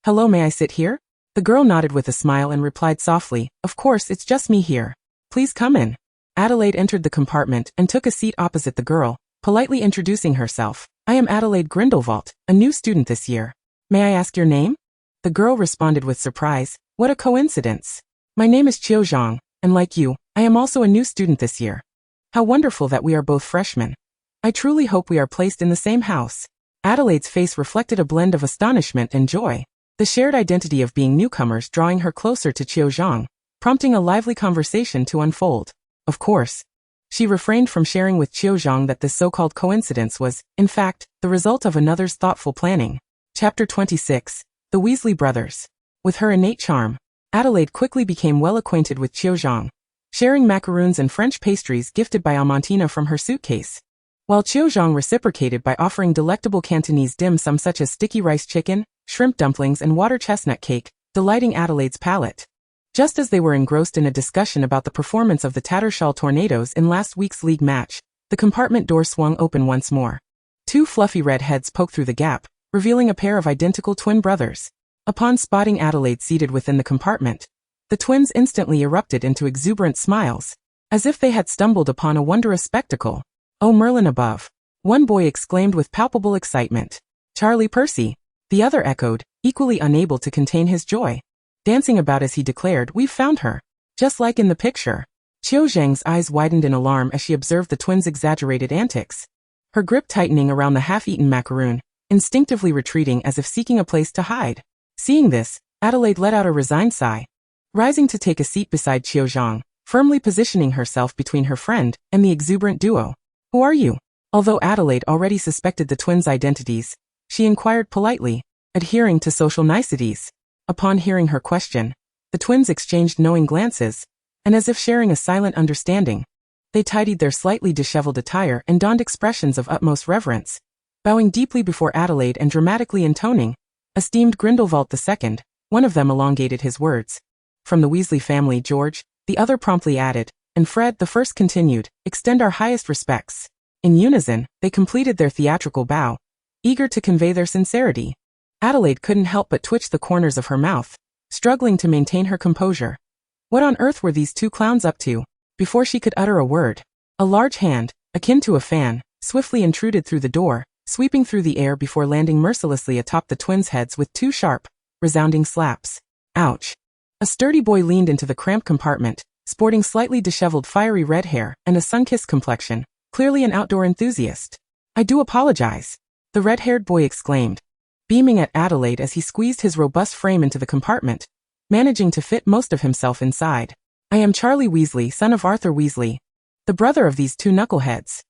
"Hello, may I sit here?" The girl nodded with a smile and replied softly, "Of course, it's just me here. Please come in." Adelaide entered the compartment and took a seat opposite the girl, politely introducing herself. "I am Adelaide Grindelwald, a new student this year. May I ask your name?" The girl responded with surprise, "What a coincidence. My name is Cho Chang, and like you, I am also a new student this year. How wonderful that we are both freshmen. I truly hope we are placed in the same house." Adelaide's face reflected a blend of astonishment and joy, the shared identity of being newcomers drawing her closer to Cho Chang, prompting a lively conversation to unfold. Of course, she refrained from sharing with Cho Chang that this so-called coincidence was, in fact, the result of another's thoughtful planning. Chapter 26. The Weasley Brothers. With her innate charm, Adelaide quickly became well acquainted with Cho Chang, sharing macaroons and French pastries gifted by Amantina from her suitcase, while Cho Chang reciprocated by offering delectable Cantonese dim sum such as sticky rice chicken, shrimp dumplings and water chestnut cake, delighting Adelaide's palate. Just as they were engrossed in a discussion about the performance of the Tattershall Tornadoes in last week's league match, the compartment door swung open once more. Two fluffy red heads poked through the gap, revealing a pair of identical twin brothers. Upon spotting Adelaide seated within the compartment, the twins instantly erupted into exuberant smiles, as if they had stumbled upon a wondrous spectacle. "Oh, Merlin above!" one boy exclaimed with palpable excitement. "Charlie Percy!" the other echoed, equally unable to contain his joy. Dancing about as he declared, "We've found her! Just like in the picture." Cho Chang's eyes widened in alarm as she observed the twins' exaggerated antics, her grip tightening around the half-eaten macaroon, instinctively retreating as if seeking a place to hide. Seeing this, Adelaide let out a resigned sigh, rising to take a seat beside Cho Chang, firmly positioning herself between her friend and the exuberant duo. "Who are you?" Although Adelaide already suspected the twins' identities, she inquired politely, adhering to social niceties. Upon hearing her question, the twins exchanged knowing glances, and as if sharing a silent understanding, they tidied their slightly disheveled attire and donned expressions of utmost reverence, bowing deeply before Adelaide and dramatically intoning, "Esteemed Grindelwald II," one of them elongated his words. "From the Weasley family, George," the other promptly added, and Fred the first continued, "Extend our highest respects." In unison, they completed their theatrical bow, eager to convey their sincerity. Adelaide couldn't help but twitch the corners of her mouth, struggling to maintain her composure. What on earth were these two clowns up to? Before she could utter a word, a large hand, akin to a fan, swiftly intruded through the door, sweeping through the air before landing mercilessly atop the twins' heads with two sharp, resounding slaps. Ouch! A sturdy boy leaned into the cramped compartment, sporting slightly disheveled fiery red hair and a sun-kissed complexion, clearly an outdoor enthusiast. "I do apologize," the red-haired boy exclaimed, beaming at Adelaide as he squeezed his robust frame into the compartment, managing to fit most of himself inside. "I am Charlie Weasley, son of Arthur Weasley, the brother of these two knuckleheads."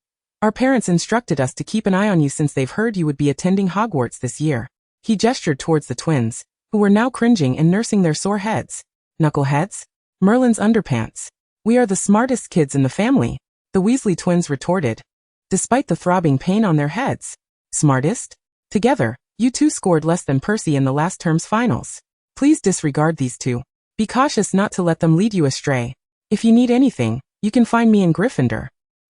Our parents instructed us to keep an eye on you since they've heard you would be attending Hogwarts this year. He gestured towards the twins, who were now cringing and nursing their sore heads. Knuckleheads? Merlin's underpants. We are the smartest kids in the family, the Weasley twins retorted, despite the throbbing pain on their heads. Smartest? Together, you two scored less than Percy in the last term's finals. Please disregard these two. Be cautious not to let them lead you astray. If you need anything, you can find me in Gryffindor.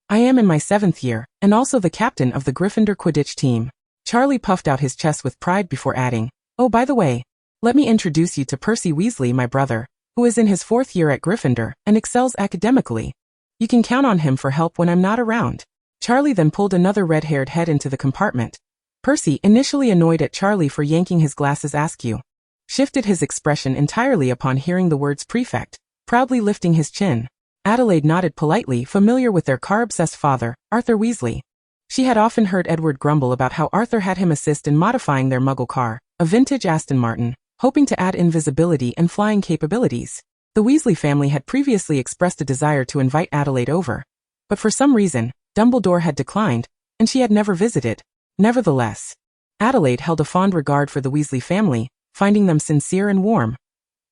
I am in my 7th year, and also the captain of the Gryffindor Quidditch team. Charlie puffed out his chest with pride before adding, oh, by the way, let me introduce you to Percy Weasley, my brother, who is in his 4th year at Gryffindor and excels academically. You can count on him for help when I'm not around. Charlie then pulled another red-haired head into the compartment. Percy, initially annoyed at Charlie for yanking his glasses askew, shifted his expression entirely upon hearing the words prefect, proudly lifting his chin. Adelaide nodded politely, familiar with their car-obsessed father, Arthur Weasley. She had often heard Edward grumble about how Arthur had him assist in modifying their muggle car, a vintage Aston Martin, hoping to add invisibility and flying capabilities. The Weasley family had previously expressed a desire to invite Adelaide over, but for some reason, Dumbledore had declined, and she had never visited. Nevertheless, Adelaide held a fond regard for the Weasley family, finding them sincere and warm.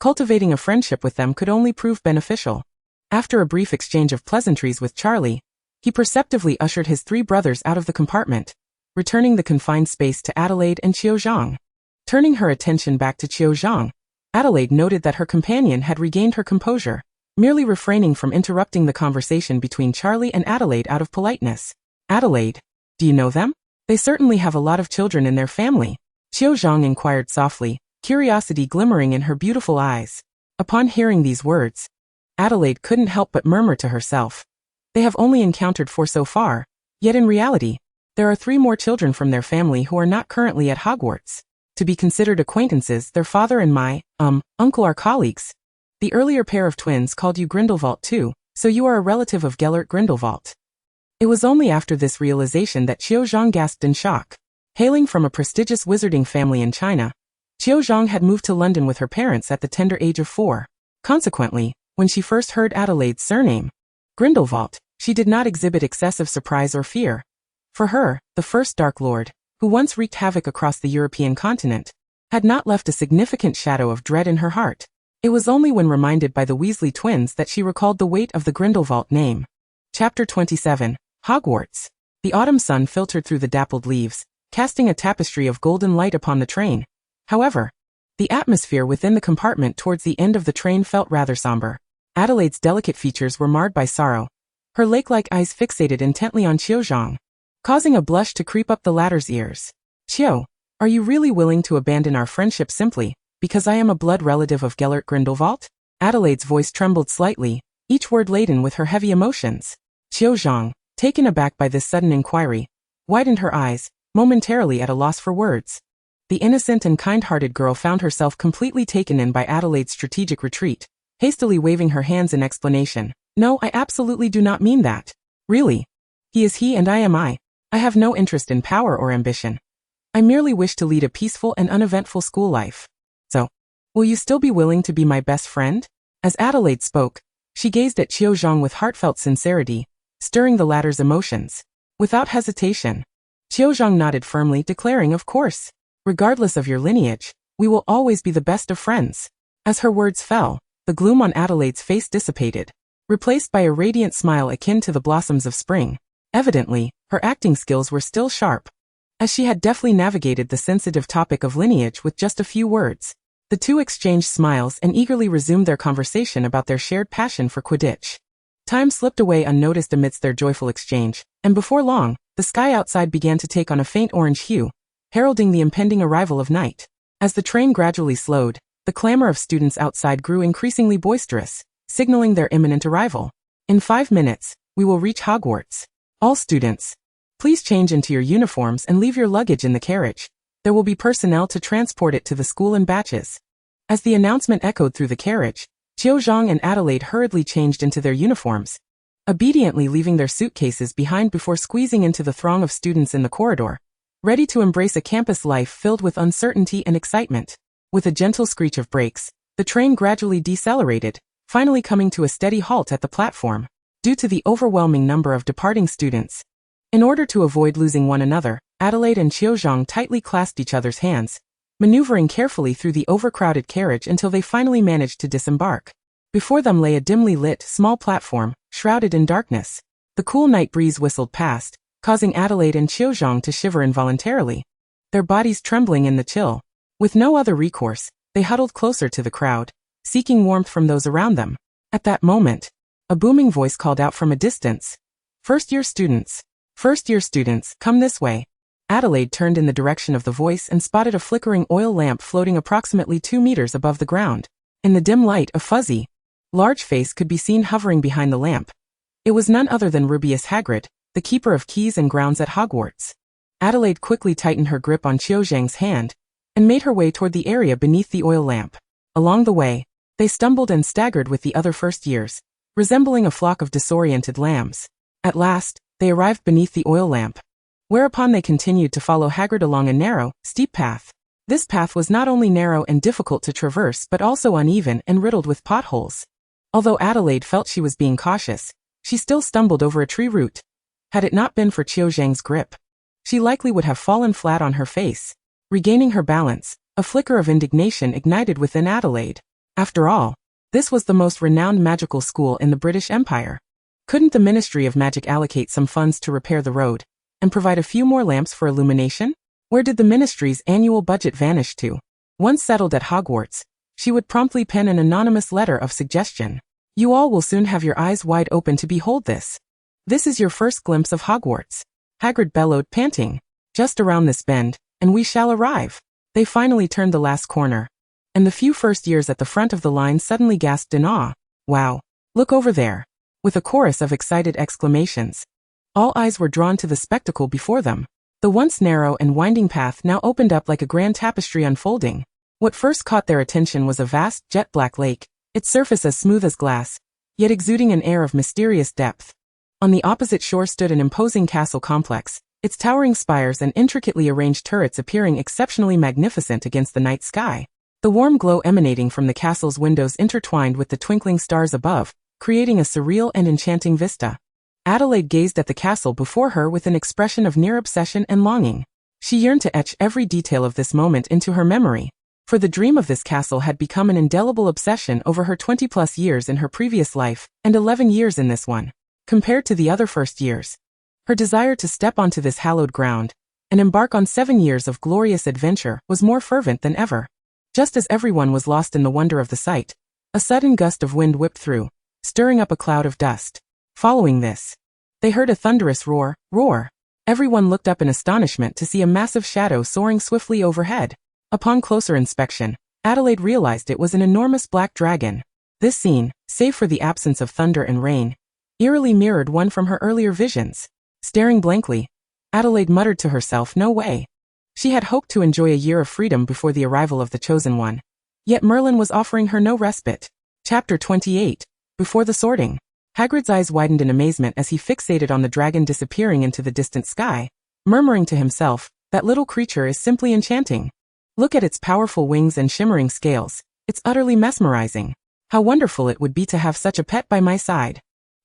Cultivating a friendship with them could only prove beneficial. After a brief exchange of pleasantries with Charlie, he perceptively ushered his 3 brothers out of the compartment, returning the confined space to Adelaide and Cho Chang. Turning her attention back to Cho Chang, Adelaide noted that her companion had regained her composure, merely refraining from interrupting the conversation between Charlie and Adelaide out of politeness. Adelaide, do you know them? They certainly have a lot of children in their family. Cho Chang inquired softly, curiosity glimmering in her beautiful eyes. Upon hearing these words, Adelaide couldn't help but murmur to herself. They have only encountered 4 so far, yet in reality, there are 3 more children from their family who are not currently at Hogwarts. To be considered acquaintances, their father and my, uncle are colleagues. The earlier pair of twins called you Grindelwald too, so you are a relative of Gellert Grindelwald. It was only after this realization that Cho Chang gasped in shock. Hailing from a prestigious wizarding family in China, Cho Chang had moved to London with her parents at the tender age of 4. Consequently, when she first heard Adelaide's surname, Grindelwald, she did not exhibit excessive surprise or fear. For her, the first Dark Lord, who once wreaked havoc across the European continent, had not left a significant shadow of dread in her heart. It was only when reminded by the Weasley twins that she recalled the weight of the Grindelwald name. Chapter 27, Hogwarts. The autumn sun filtered through the dappled leaves, casting a tapestry of golden light upon the train. However, the atmosphere within the compartment towards the end of the train felt rather somber. Adelaide's delicate features were marred by sorrow, her lake-like eyes fixated intently on Cho Chang, causing a blush to creep up the latter's ears. Cho, are you really willing to abandon our friendship simply because I am a blood relative of Gellert Grindelwald? Adelaide's voice trembled slightly, each word laden with her heavy emotions. Cho Chang, taken aback by this sudden inquiry, widened her eyes, momentarily at a loss for words. The innocent and kind-hearted girl found herself completely taken in by Adelaide's strategic retreat, hastily waving her hands in explanation. No, I absolutely do not mean that. Really. He is he and I am I. I have no interest in power or ambition. I merely wish to lead a peaceful and uneventful school life. So, will you still be willing to be my best friend? As Adelaide spoke, she gazed at Cho Chang with heartfelt sincerity, stirring the latter's emotions. Without hesitation, Cho Chang nodded firmly, declaring, of course. Regardless of your lineage, we will always be the best of friends. As her words fell, the gloom on Adelaide's face dissipated, replaced by a radiant smile akin to the blossoms of spring. Evidently, her acting skills were still sharp, as she had deftly navigated the sensitive topic of lineage with just a few words. The two exchanged smiles and eagerly resumed their conversation about their shared passion for Quidditch. Time slipped away unnoticed amidst their joyful exchange, and before long, the sky outside began to take on a faint orange hue, heralding the impending arrival of night. As the train gradually slowed, the clamor of students outside grew increasingly boisterous, signaling their imminent arrival. In 5 minutes, we will reach Hogwarts. All students, please change into your uniforms and leave your luggage in the carriage. There will be personnel to transport it to the school in batches. As the announcement echoed through the carriage, Cho Chang and Adelaide hurriedly changed into their uniforms, obediently leaving their suitcases behind before squeezing into the throng of students in the corridor, ready to embrace a campus life filled with uncertainty and excitement. With a gentle screech of brakes, the train gradually decelerated, finally coming to a steady halt at the platform. Due to the overwhelming number of departing students, In order to avoid losing one another, Adelaide and Cho Chang tightly clasped each other's hands, maneuvering carefully through the overcrowded carriage until they finally managed to disembark. Before them lay a dimly lit, small platform, shrouded in darkness. The cool night breeze whistled past, causing Adelaide and Cho Chang to shiver involuntarily, their bodies trembling in the chill. With no other recourse, they huddled closer to the crowd, seeking warmth from those around them. At that moment, a booming voice called out from a distance. First-year students, come this way." Adelaide turned in the direction of the voice and spotted a flickering oil lamp floating approximately 2 meters above the ground. In the dim light, a fuzzy, large face could be seen hovering behind the lamp. It was none other than Rubeus Hagrid, the keeper of keys and grounds at Hogwarts. Adelaide quickly tightened her grip on Cho Chang's hand and made her way toward the area beneath the oil lamp. Along the way, they stumbled and staggered with the other first years, resembling a flock of disoriented lambs. At last, they arrived beneath the oil lamp, whereupon they continued to follow Hagrid along a narrow, steep path. This path was not only narrow and difficult to traverse but also uneven and riddled with potholes. Although Adelaide felt she was being cautious, she still stumbled over a tree root. Had it not been for Cho Chang's grip, she likely would have fallen flat on her face. Regaining her balance, a flicker of indignation ignited within Adelaide. After all, this was the most renowned magical school in the British Empire. Couldn't the Ministry of Magic allocate some funds to repair the road and provide a few more lamps for illumination? Where did the ministry's annual budget vanish to? Once settled at Hogwarts, she would promptly pen an anonymous letter of suggestion. "You all will soon have your eyes wide open to behold this. This is your first glimpse of Hogwarts," Hagrid bellowed, panting. "Just around this bend, and we shall arrive." They finally turned the last corner, and the few first years at the front of the line suddenly gasped in awe. "Wow! Look over there!" With a chorus of excited exclamations. All eyes were drawn to the spectacle before them. The once narrow and winding path now opened up like a grand tapestry unfolding. What first caught their attention was a vast, jet-black lake, its surface as smooth as glass, yet exuding an air of mysterious depth. On the opposite shore stood an imposing castle complex, its towering spires and intricately arranged turrets appearing exceptionally magnificent against the night sky. The warm glow emanating from the castle's windows intertwined with the twinkling stars above, creating a surreal and enchanting vista. Adelaide gazed at the castle before her with an expression of near obsession and longing. She yearned to etch every detail of this moment into her memory, for the dream of this castle had become an indelible obsession over her 20-plus years in her previous life and 11 years in this one. Compared to the other first years, her desire to step onto this hallowed ground and embark on 7 years of glorious adventure was more fervent than ever. Just as everyone was lost in the wonder of the sight, a sudden gust of wind whipped through, stirring up a cloud of dust. Following this, they heard a thunderous roar. Everyone looked up in astonishment to see a massive shadow soaring swiftly overhead. Upon closer inspection, Adelaide realized it was an enormous black dragon. This scene, save for the absence of thunder and rain, eerily mirrored one from her earlier visions. Staring blankly, Adelaide muttered to herself, "No way." She had hoped to enjoy a year of freedom before the arrival of the Chosen One. Yet Merlin was offering her no respite. Chapter 28. Before the sorting. Hagrid's eyes widened in amazement as he fixated on the dragon disappearing into the distant sky, murmuring to himself, "That little creature is simply enchanting. Look at its powerful wings and shimmering scales. It's utterly mesmerizing. How wonderful it would be to have such a pet by my side.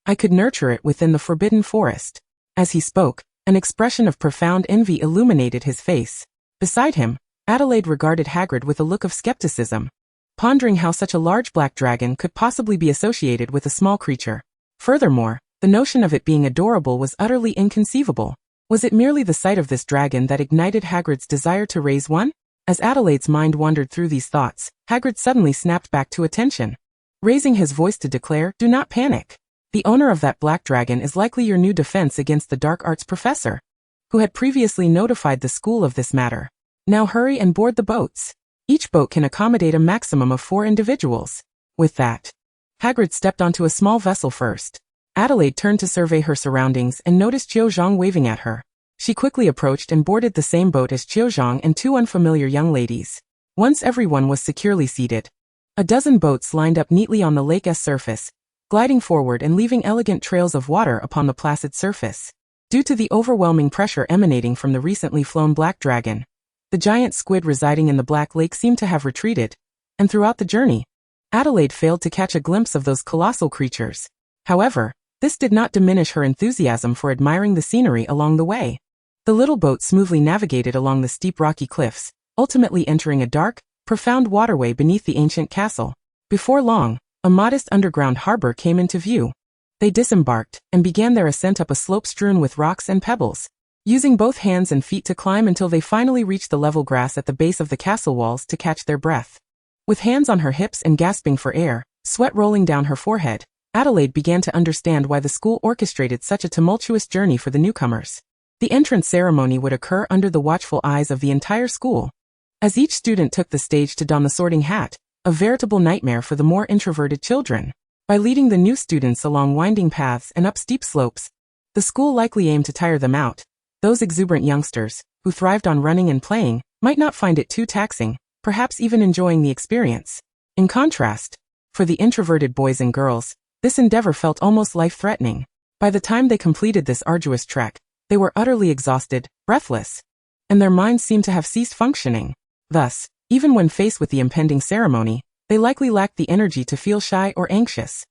I could nurture it within the forbidden forest." As he spoke, an expression of profound envy illuminated his face. Beside him, Adelaide regarded Hagrid with a look of skepticism, pondering how such a large black dragon could possibly be associated with a small creature. Furthermore, the notion of it being adorable was utterly inconceivable. Was it merely the sight of this dragon that ignited Hagrid's desire to raise one? As Adelaide's mind wandered through these thoughts, Hagrid suddenly snapped back to attention, raising his voice to declare, "Do not panic. The owner of that black dragon is likely your new defense against the dark arts professor, who had previously notified the school of this matter. Now hurry and board the boats. Each boat can accommodate a maximum of 4 individuals." With that, Hagrid stepped onto a small vessel first. Adelaide turned to survey her surroundings and noticed Cho Chang waving at her. She quickly approached and boarded the same boat as Cho Chang and 2 unfamiliar young ladies. Once everyone was securely seated, a dozen boats lined up neatly on the lake's surface, gliding forward and leaving elegant trails of water upon the placid surface. Due to the overwhelming pressure emanating from the recently flown black dragon, the giant squid residing in the Black Lake seemed to have retreated, and throughout the journey, Adelaide failed to catch a glimpse of those colossal creatures. However, This did not diminish her enthusiasm for admiring the scenery along the way. The little boat smoothly navigated along the steep rocky cliffs, ultimately entering a dark, profound waterway beneath the ancient castle. Before long, a modest underground harbor came into view. They disembarked and began their ascent up a slope strewn with rocks and pebbles, using both hands and feet to climb until they finally reached the level grass at the base of the castle walls to catch their breath. With hands on her hips and gasping for air, sweat rolling down her forehead, Adelaide began to understand why the school orchestrated such a tumultuous journey for the newcomers. The entrance ceremony would occur under the watchful eyes of the entire school. As each student took the stage to don the sorting hat, a veritable nightmare for the more introverted children. By leading the new students along winding paths and up steep slopes, the school likely aimed to tire them out. Those exuberant youngsters, who thrived on running and playing, might not find it too taxing, perhaps even enjoying the experience. In contrast, for the introverted boys and girls, this endeavor felt almost life-threatening. By the time they completed this arduous trek, they were utterly exhausted, breathless, and their minds seemed to have ceased functioning. Thus, even when faced with the impending ceremony, they likely lacked the energy to feel shy or anxious.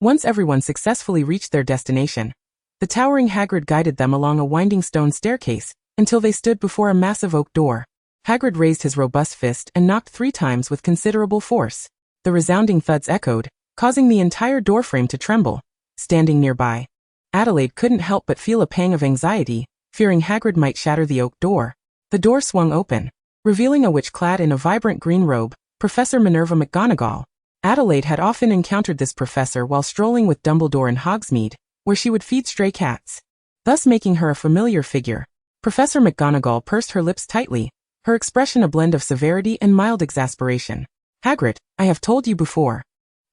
Once everyone successfully reached their destination, the towering Hagrid guided them along a winding stone staircase until they stood before a massive oak door. Hagrid raised his robust fist and knocked 3 times with considerable force. The resounding thuds echoed, causing the entire doorframe to tremble. Standing nearby, Adelaide couldn't help but feel a pang of anxiety, fearing Hagrid might shatter the oak door. The door swung open, revealing a witch clad in a vibrant green robe, Professor Minerva McGonagall. Adelaide had often encountered this professor while strolling with Dumbledore in Hogsmeade, where she would feed stray cats, thus making her a familiar figure. Professor McGonagall pursed her lips tightly, her expression a blend of severity and mild exasperation. Hagrid, I have told you before.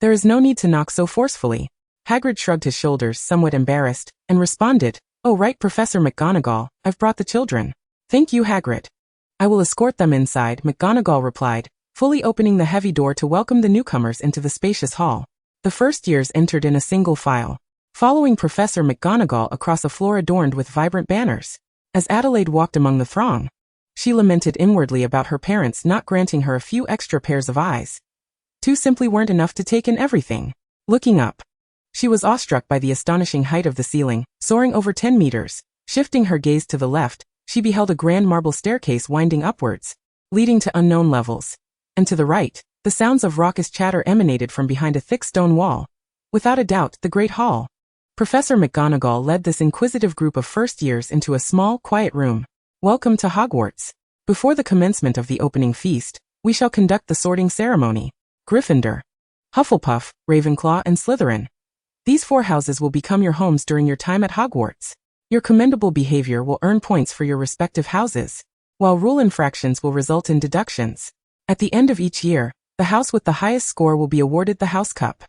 There is no need to knock so forcefully. Hagrid shrugged his shoulders, somewhat embarrassed, and responded, Oh right, Professor McGonagall, I've brought the children. Thank you, Hagrid. I will escort them inside, McGonagall replied, fully opening the heavy door to welcome the newcomers into the spacious hall. The first years entered in a single file, following Professor McGonagall across a floor adorned with vibrant banners. As Adelaide walked among the throng, she lamented inwardly about her parents not granting her a few extra pairs of eyes. 2 simply weren't enough to take in everything. Looking up, she was awestruck by the astonishing height of the ceiling, soaring over 10 meters. Shifting her gaze to the left, she beheld a grand marble staircase winding upwards, leading to unknown levels. And to the right, the sounds of raucous chatter emanated from behind a thick stone wall. Without a doubt, the Great Hall. Professor McGonagall led this inquisitive group of first years into a small, quiet room. Welcome to Hogwarts. Before the commencement of the opening feast, we shall conduct the sorting ceremony. Gryffindor, Hufflepuff, Ravenclaw, and Slytherin. These 4 houses will become your homes during your time at Hogwarts. Your commendable behavior will earn points for your respective houses, while rule infractions will result in deductions. At the end of each year, the house with the highest score will be awarded the House Cup.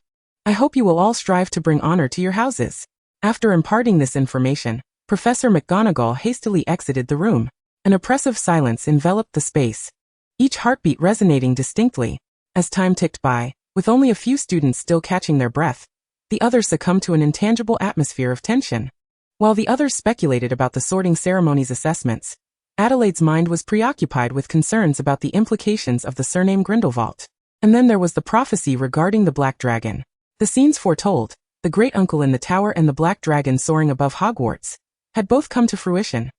I hope you will all strive to bring honor to your houses. After imparting this information, Professor McGonagall hastily exited the room. An oppressive silence enveloped the space, each heartbeat resonating distinctly. As time ticked by, with only a few students still catching their breath, the others succumbed to an intangible atmosphere of tension. While the others speculated about the sorting ceremony's assessments, Adelaide's mind was preoccupied with concerns about the implications of the surname Grindelwald. And then there was the prophecy regarding the Black Dragon. The scenes foretold, the great uncle in the tower and the Black Dragon soaring above Hogwarts, had both come to fruition.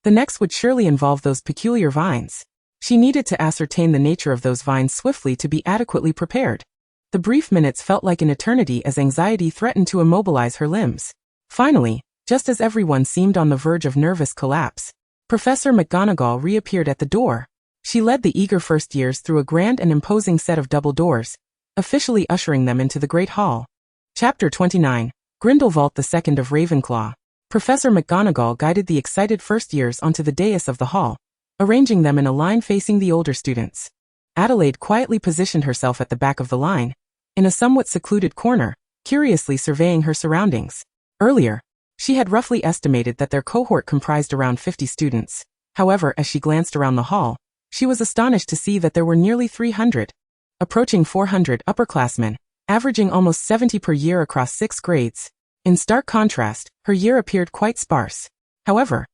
The next would surely involve those peculiar vines. She needed to ascertain the nature of those vines swiftly to be adequately prepared. The brief minutes felt like an eternity as anxiety threatened to immobilize her limbs. Finally, just as everyone seemed on the verge of nervous collapse, Professor McGonagall reappeared at the door. She led the eager first years through a grand and imposing set of double doors, officially ushering them into the Great Hall. Chapter 29, Grindelwald II of Ravenclaw. Professor McGonagall guided the excited first years onto the dais of the hall, arranging them in a line facing the older students. Adelaide quietly positioned herself at the back of the line, in a somewhat secluded corner, curiously surveying her surroundings. Earlier, she had roughly estimated that their cohort comprised around 50 students. However, as she glanced around the hall, she was astonished to see that there were nearly 300, approaching 400 upperclassmen, averaging almost 70 per year across 6 grades. In stark contrast, her year appeared quite sparse. However,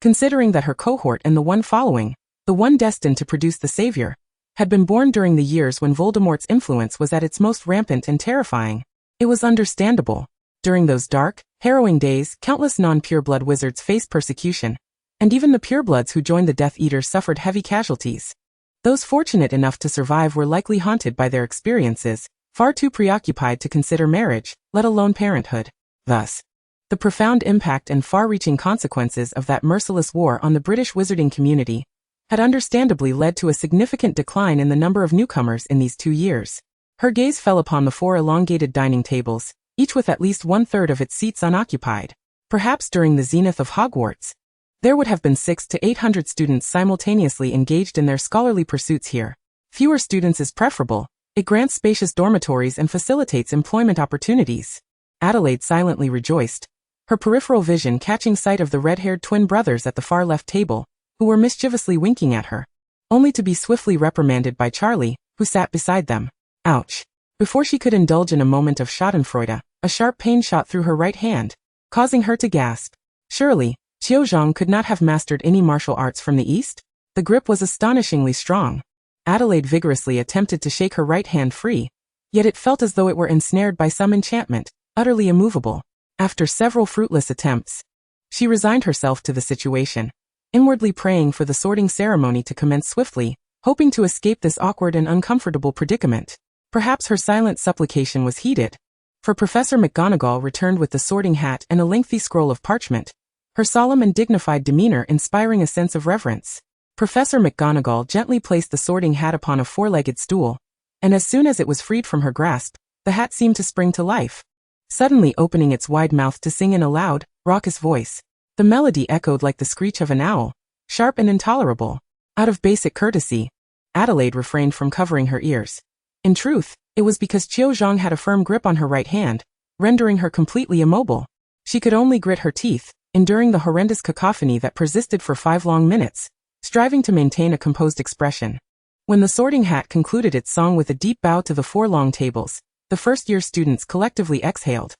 considering that her cohort and the one following, the one destined to produce the savior, had been born during the years when Voldemort's influence was at its most rampant and terrifying, it was understandable. During those dark, harrowing days, countless non-pureblood wizards faced persecution, and even the purebloods who joined the Death Eaters suffered heavy casualties. Those fortunate enough to survive were likely haunted by their experiences, far too preoccupied to consider marriage, let alone parenthood. Thus, the profound impact and far-reaching consequences of that merciless war on the British wizarding community had understandably led to a significant decline in the number of newcomers in these 2 years. Her gaze fell upon the 4 elongated dining tables, each with at least 1/3 of its seats unoccupied. Perhaps during the zenith of Hogwarts, there would have been 600 to 800 students simultaneously engaged in their scholarly pursuits here. Fewer students is preferable. It grants spacious dormitories and facilitates employment opportunities. Adelaide silently rejoiced, her peripheral vision catching sight of the red-haired twin brothers at the far left table, who were mischievously winking at her, only to be swiftly reprimanded by Charlie, who sat beside them. Ouch! Before she could indulge in a moment of schadenfreude, a sharp pain shot through her right hand, causing her to gasp. Surely, Cho Chang could not have mastered any martial arts from the East? The grip was astonishingly strong. Adelaide vigorously attempted to shake her right hand free, yet it felt as though it were ensnared by some enchantment, utterly immovable. After several fruitless attempts, she resigned herself to the situation, inwardly praying for the sorting ceremony to commence swiftly, hoping to escape this awkward and uncomfortable predicament. Perhaps her silent supplication was heeded, for Professor McGonagall returned with the sorting hat and a lengthy scroll of parchment, her solemn and dignified demeanor inspiring a sense of reverence. Professor McGonagall gently placed the sorting hat upon a 4-legged stool, and as soon as it was freed from her grasp, the hat seemed to spring to life, suddenly opening its wide mouth to sing in a loud, raucous voice. The melody echoed like the screech of an owl, sharp and intolerable. Out of basic courtesy, Adelaide refrained from covering her ears. In truth, it was because Cho Chang had a firm grip on her right hand, rendering her completely immobile. She could only grit her teeth, enduring the horrendous cacophony that persisted for 5 long minutes, striving to maintain a composed expression. When the sorting hat concluded its song with a deep bow to the 4 long tables, the first-year students collectively exhaled.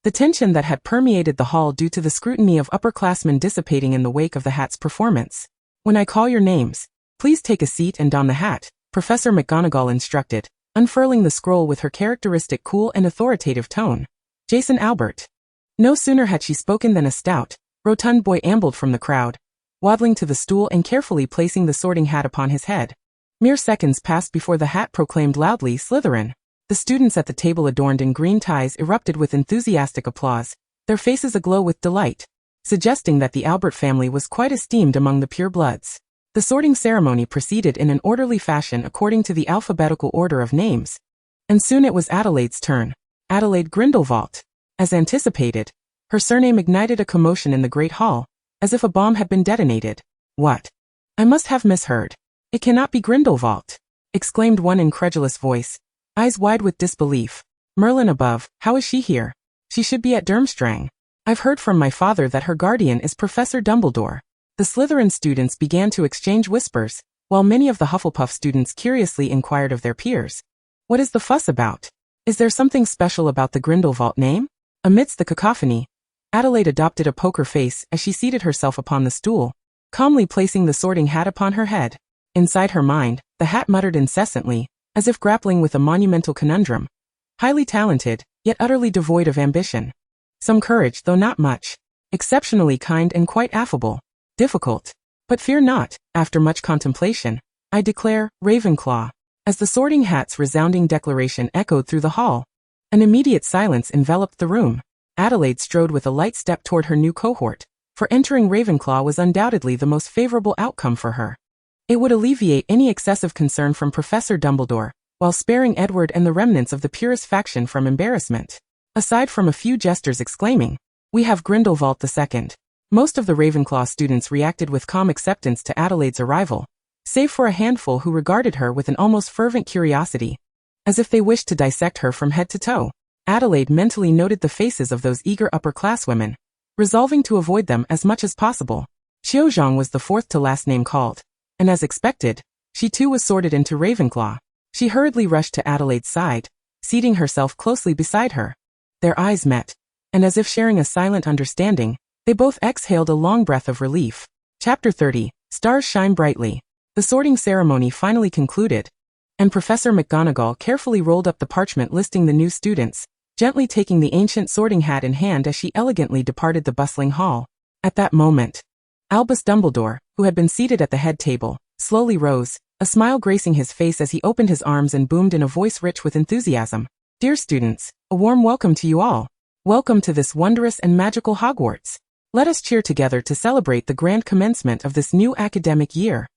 The tension that had permeated the hall due to the scrutiny of upperclassmen dissipating in the wake of the hat's performance. When I call your names, please take a seat and don the hat, Professor McGonagall instructed, unfurling the scroll with her characteristic cool and authoritative tone. Jason Albert. No sooner had she spoken than a stout, rotund boy ambled from the crowd, waddling to the stool and carefully placing the sorting hat upon his head. Mere seconds passed before the hat proclaimed loudly Slytherin. The students at the table adorned in green ties erupted with enthusiastic applause, their faces aglow with delight, suggesting that the Albert family was quite esteemed among the purebloods. The sorting ceremony proceeded in an orderly fashion according to the alphabetical order of names, and soon it was Adelaide's turn. Adelaide Grindelwald. As anticipated, her surname ignited a commotion in the great hall, as if a bomb had been detonated. What? I must have misheard. It cannot be Grindelwald, exclaimed one incredulous voice, eyes wide with disbelief. Merlin above, how is she here? She should be at Durmstrang. I've heard from my father that her guardian is Professor Dumbledore. The Slytherin students began to exchange whispers, while many of the Hufflepuff students curiously inquired of their peers. What is the fuss about? Is there something special about the Grindelwald name? Amidst the cacophony, Adelaide adopted a poker face as she seated herself upon the stool, calmly placing the sorting hat upon her head. Inside her mind, the hat muttered incessantly, as if grappling with a monumental conundrum. Highly talented, yet utterly devoid of ambition. Some courage, though not much. Exceptionally kind and quite affable. Difficult. But fear not, after much contemplation, I declare, Ravenclaw. As the sorting hat's resounding declaration echoed through the hall, an immediate silence enveloped the room. Adelaide strode with a light step toward her new cohort, for entering Ravenclaw was undoubtedly the most favorable outcome for her. It would alleviate any excessive concern from Professor Dumbledore, while sparing Edward and the remnants of the purest faction from embarrassment. Aside from a few jesters exclaiming, "We have Grindelwald II." Most of the Ravenclaw students reacted with calm acceptance to Adelaide's arrival, save for a handful who regarded her with an almost fervent curiosity, as if they wished to dissect her from head to toe. Adelaide mentally noted the faces of those eager upper-class-women, resolving to avoid them as much as possible. Cho Chang was the 4th to last name called, and as expected, she too was sorted into Ravenclaw. She hurriedly rushed to Adelaide's side, seating herself closely beside her. Their eyes met, and as if sharing a silent understanding, they both exhaled a long breath of relief. Chapter 30, Stars Shine Brightly. The sorting ceremony finally concluded, and Professor McGonagall carefully rolled up the parchment listing the new students. gently taking the ancient sorting hat in hand as she elegantly departed the bustling hall. At that moment, Albus Dumbledore, who had been seated at the head table, slowly rose, a smile gracing his face as he opened his arms and boomed in a voice rich with enthusiasm. Dear students, a warm welcome to you all. Welcome to this wondrous and magical Hogwarts. Let us cheer together to celebrate the grand commencement of this new academic year.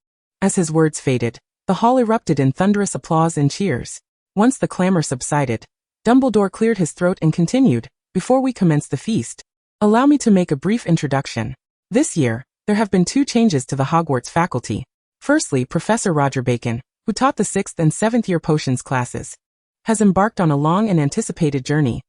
As his words faded, the hall erupted in thunderous applause and cheers. Once the clamor subsided, Dumbledore cleared his throat and continued, before we commence the feast, allow me to make a brief introduction. This year, there have been 2 changes to the Hogwarts faculty. Firstly, Professor Roger Bacon, who taught the 6th and 7th year potions classes, has embarked on a long and anticipated journey.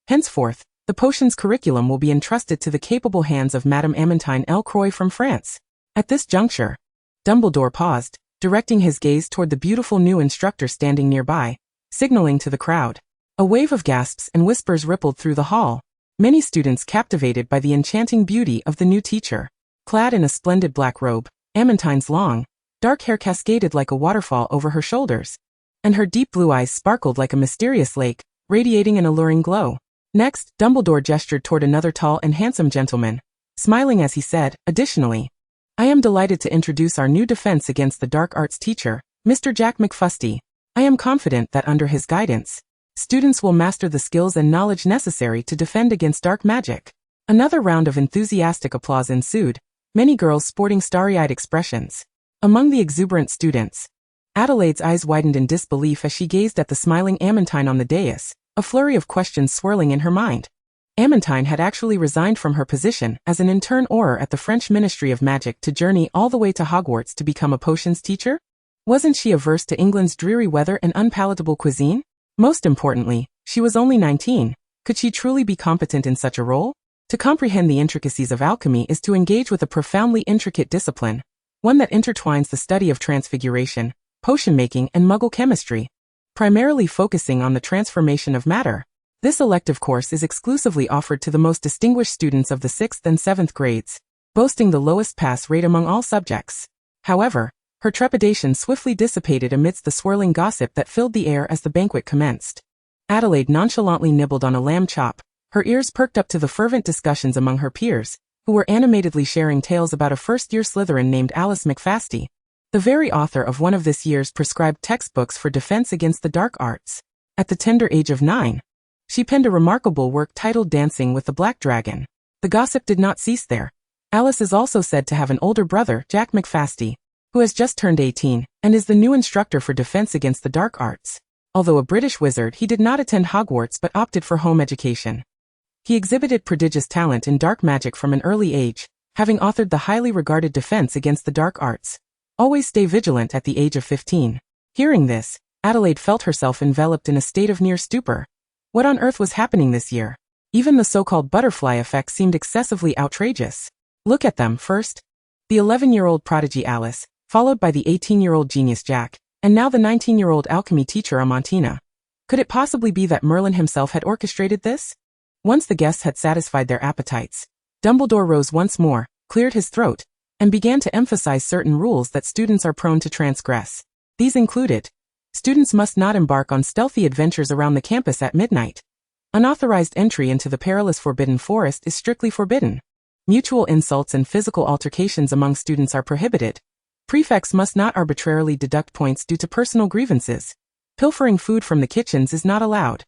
Henceforth, the potions curriculum will be entrusted to the capable hands of Madame Amantine L. Croix from France. At this juncture, Dumbledore paused, directing his gaze toward the beautiful new instructor standing nearby, signaling to the crowd. A wave of gasps and whispers rippled through the hall, many students captivated by the enchanting beauty of the new teacher. Clad in a splendid black robe, Amantine's long, dark hair cascaded like a waterfall over her shoulders, and her deep blue eyes sparkled like a mysterious lake, radiating an alluring glow. Next, Dumbledore gestured toward another tall and handsome gentleman, smiling as he said, additionally, I am delighted to introduce our new defense against the dark arts teacher, Mr. Jack McFusty. I am confident that under his guidance, students will master the skills and knowledge necessary to defend against dark magic. Another round of enthusiastic applause ensued, many girls sporting starry-eyed expressions. Among the exuberant students, Adelaide's eyes widened in disbelief as she gazed at the smiling Amantine on the dais, a flurry of questions swirling in her mind. Amantine had actually resigned from her position as an intern auror at the French Ministry of Magic to journey all the way to Hogwarts to become a potions teacher? Wasn't she averse to England's dreary weather and unpalatable cuisine? Most importantly, she was only 19. Could she truly be competent in such a role? To comprehend the intricacies of alchemy is to engage with a profoundly intricate discipline, one that intertwines the study of transfiguration, potion-making and muggle chemistry, primarily focusing on the transformation of matter. This elective course is exclusively offered to the most distinguished students of the 6th and 7th grades, boasting the lowest pass rate among all subjects. However, her trepidation swiftly dissipated amidst the swirling gossip that filled the air as the banquet commenced. Adelaide nonchalantly nibbled on a lamb chop, her ears perked up to the fervent discussions among her peers, who were animatedly sharing tales about a first-year Slytherin named Alice McFasty, the very author of one of this year's prescribed textbooks for defense against the dark arts. At the tender age of 9, she penned a remarkable work titled Dancing with the Black Dragon. The gossip did not cease there. Alice is also said to have an older brother, Jack McFasty, who has just turned 18, and is the new instructor for defense against the dark arts. Although a British wizard, he did not attend Hogwarts but opted for home education. He exhibited prodigious talent in dark magic from an early age, having authored the highly regarded Defense Against the Dark Arts. Always stay vigilant at the age of 15. Hearing this, Adelaide felt herself enveloped in a state of near stupor. What on earth was happening this year? Even the so-called butterfly effect seemed excessively outrageous. Look at them first. The 11-year-old prodigy Alice, followed by the 18-year-old genius Jack, and now the 19-year-old alchemy teacher Amantina. Could it possibly be that Merlin himself had orchestrated this? Once the guests had satisfied their appetites, Dumbledore rose once more, cleared his throat, and began to emphasize certain rules that students are prone to transgress. These included: students must not embark on stealthy adventures around the campus at midnight. Unauthorized entry into the perilous Forbidden Forest is strictly forbidden. Mutual insults and physical altercations among students are prohibited. Prefects must not arbitrarily deduct points due to personal grievances. Pilfering food from the kitchens is not allowed.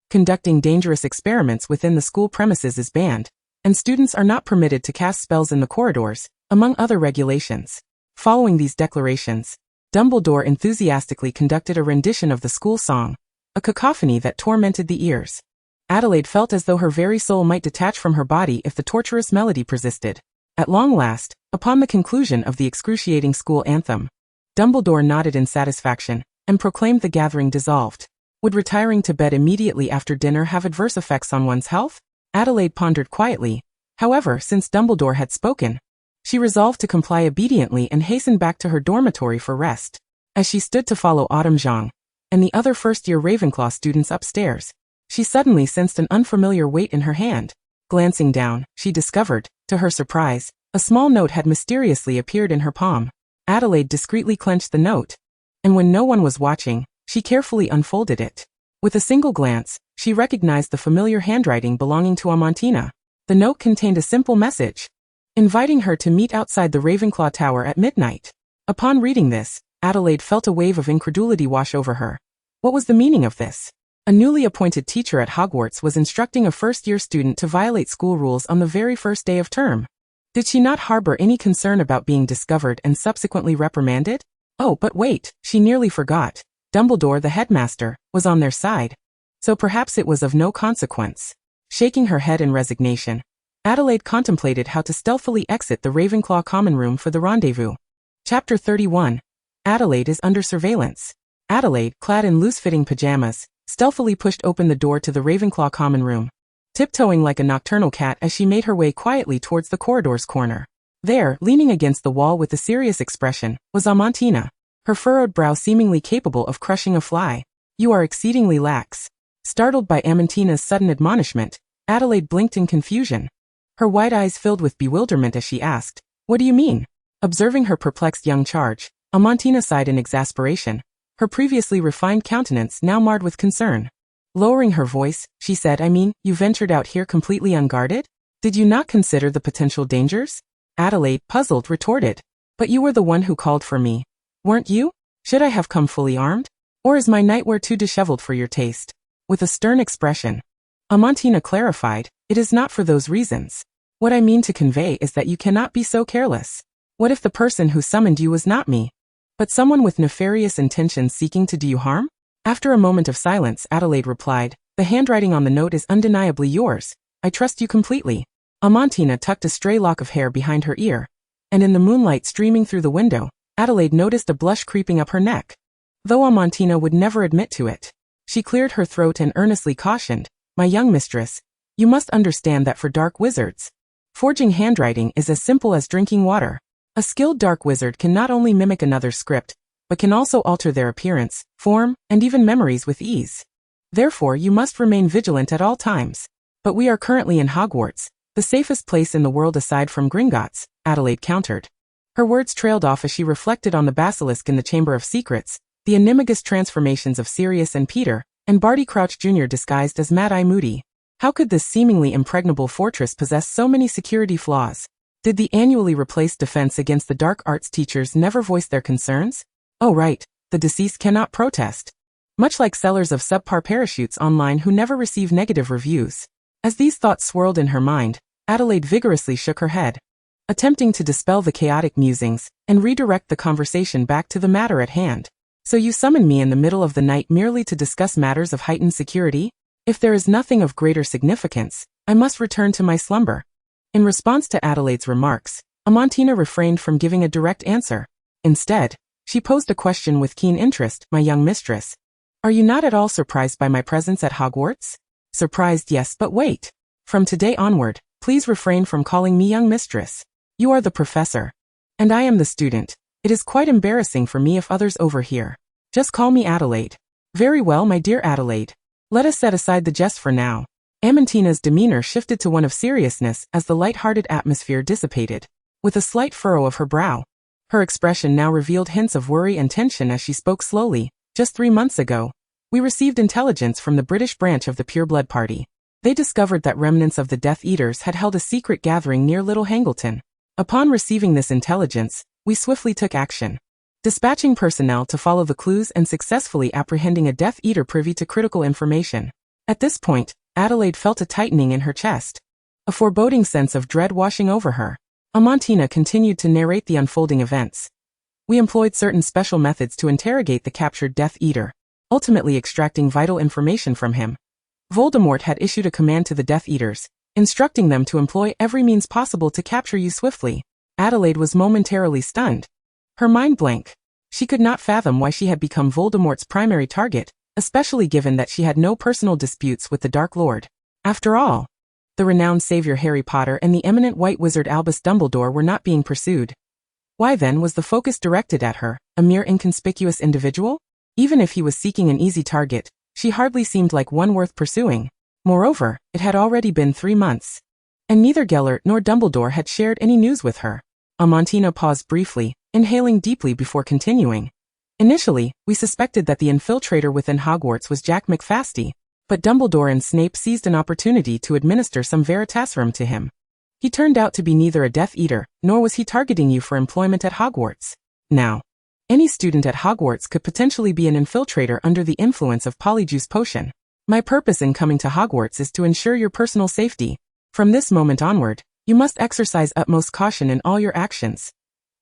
Conducting dangerous experiments within the school premises is banned, and students are not permitted to cast spells in the corridors, among other regulations. Following these declarations, Dumbledore enthusiastically conducted a rendition of the school song, a cacophony that tormented the ears. Adelaide felt as though her very soul might detach from her body if the torturous melody persisted. At long last, upon the conclusion of the excruciating school anthem, Dumbledore nodded in satisfaction and proclaimed the gathering dissolved. Would retiring to bed immediately after dinner have adverse effects on one's health? Adelaide pondered quietly. However, since Dumbledore had spoken, she resolved to comply obediently and hastened back to her dormitory for rest. As she stood to follow Autumn Zhang and the other first-year Ravenclaw students upstairs, she suddenly sensed an unfamiliar weight in her hand. Glancing down, she discovered, to her surprise, a small note had mysteriously appeared in her palm. Adelaide discreetly clenched the note, and when no one was watching, she carefully unfolded it. With a single glance, she recognized the familiar handwriting belonging to Amantina. The note contained a simple message, inviting her to meet outside the Ravenclaw Tower at midnight. Upon reading this, Adelaide felt a wave of incredulity wash over her. What was the meaning of this? A newly appointed teacher at Hogwarts was instructing a first-year student to violate school rules on the very first day of term. Did she not harbor any concern about being discovered and subsequently reprimanded? Oh, but wait, she nearly forgot. Dumbledore, the headmaster, was on their side. So perhaps it was of no consequence. Shaking her head in resignation, Adelaide contemplated how to stealthily exit the Ravenclaw common room for the rendezvous. Chapter 31. Adelaide is under surveillance. Adelaide, clad in loose-fitting pajamas, stealthily pushed open the door to the Ravenclaw common room, tiptoeing like a nocturnal cat as she made her way quietly towards the corridor's corner. There, leaning against the wall with a serious expression, was Amantina, her furrowed brow seemingly capable of crushing a fly. You are exceedingly lax. Startled by Amantina's sudden admonishment, Adelaide blinked in confusion. Her wide eyes filled with bewilderment as she asked, "What do you mean?" Observing her perplexed young charge, Amantina sighed in exasperation, her previously refined countenance now marred with concern. Lowering her voice, she said, "I mean, you ventured out here completely unguarded? Did you not consider the potential dangers?" Adelaide, puzzled, retorted, "But you were the one who called for me. Weren't you? Should I have come fully armed? Or is my nightwear too disheveled for your taste?" With a stern expression, Amantina clarified, "It is not for those reasons. What I mean to convey is that you cannot be so careless. What if the person who summoned you was not me, but someone with nefarious intentions seeking to do you harm?" After a moment of silence, Adelaide replied, "The handwriting on the note is undeniably yours. I trust you completely." Amantina tucked a stray lock of hair behind her ear, and in the moonlight streaming through the window, Adelaide noticed a blush creeping up her neck. Though Amantina would never admit to it, she cleared her throat and earnestly cautioned, "My young mistress, you must understand that for dark wizards, forging handwriting is as simple as drinking water. A skilled dark wizard can not only mimic another's script, but can also alter their appearance, form, and even memories with ease. Therefore, you must remain vigilant at all times. But we are currently in Hogwarts, the safest place in the world aside from Gringotts," Adelaide countered. Her words trailed off as she reflected on the basilisk in the Chamber of Secrets, the animagus transformations of Sirius and Peter, and Barty Crouch Jr. disguised as Mad-Eye Moody. How could this seemingly impregnable fortress possess so many security flaws? Did the annually replaced Defense Against the Dark Arts teachers never voice their concerns? Oh right, the deceased cannot protest. Much like sellers of subpar parachutes online who never receive negative reviews. As these thoughts swirled in her mind, Adelaide vigorously shook her head, attempting to dispel the chaotic musings and redirect the conversation back to the matter at hand. "So you summoned me in the middle of the night merely to discuss matters of heightened security? If there is nothing of greater significance, I must return to my slumber." In response to Adelaide's remarks, Amantina refrained from giving a direct answer. Instead, she posed a question with keen interest, "My young mistress, are you not at all surprised by my presence at Hogwarts?" "Surprised, yes, but wait. From today onward, please refrain from calling me young mistress. You are the professor, and I am the student. It is quite embarrassing for me if others overhear. Just call me Adelaide." "Very well, my dear Adelaide. Let us set aside the jest for now." Amantina's demeanor shifted to one of seriousness as the light-hearted atmosphere dissipated. With a slight furrow of her brow, her expression now revealed hints of worry and tension as she spoke slowly. "Just 3 months ago, we received intelligence from the British branch of the Pureblood Party. They discovered that remnants of the Death Eaters had held a secret gathering near Little Hangleton. Upon receiving this intelligence, we swiftly took action, dispatching personnel to follow the clues and successfully apprehending a Death Eater privy to critical information." At this point, Adelaide felt a tightening in her chest, a foreboding sense of dread washing over her. Amantina continued to narrate the unfolding events. "We employed certain special methods to interrogate the captured Death Eater, ultimately extracting vital information from him. Voldemort had issued a command to the Death Eaters, instructing them to employ every means possible to capture you swiftly." Adelaide was momentarily stunned, her mind blank. She could not fathom why she had become Voldemort's primary target, especially given that she had no personal disputes with the Dark Lord. After all, the renowned savior Harry Potter and the eminent white wizard Albus Dumbledore were not being pursued. Why then was the focus directed at her, a mere inconspicuous individual? Even if he was seeking an easy target, she hardly seemed like one worth pursuing. Moreover, it had already been 3 months, and neither Gellert nor Dumbledore had shared any news with her. Amantina paused briefly, inhaling deeply before continuing. Initially, we suspected that the infiltrator within Hogwarts was Jack McFasty, but Dumbledore and Snape seized an opportunity to administer some Veritaserum to him. He turned out to be neither a Death Eater, nor was he targeting you for employment at Hogwarts. Now, any student at Hogwarts could potentially be an infiltrator under the influence of Polyjuice Potion. My purpose in coming to Hogwarts is to ensure your personal safety. From this moment onward, you must exercise utmost caution in all your actions.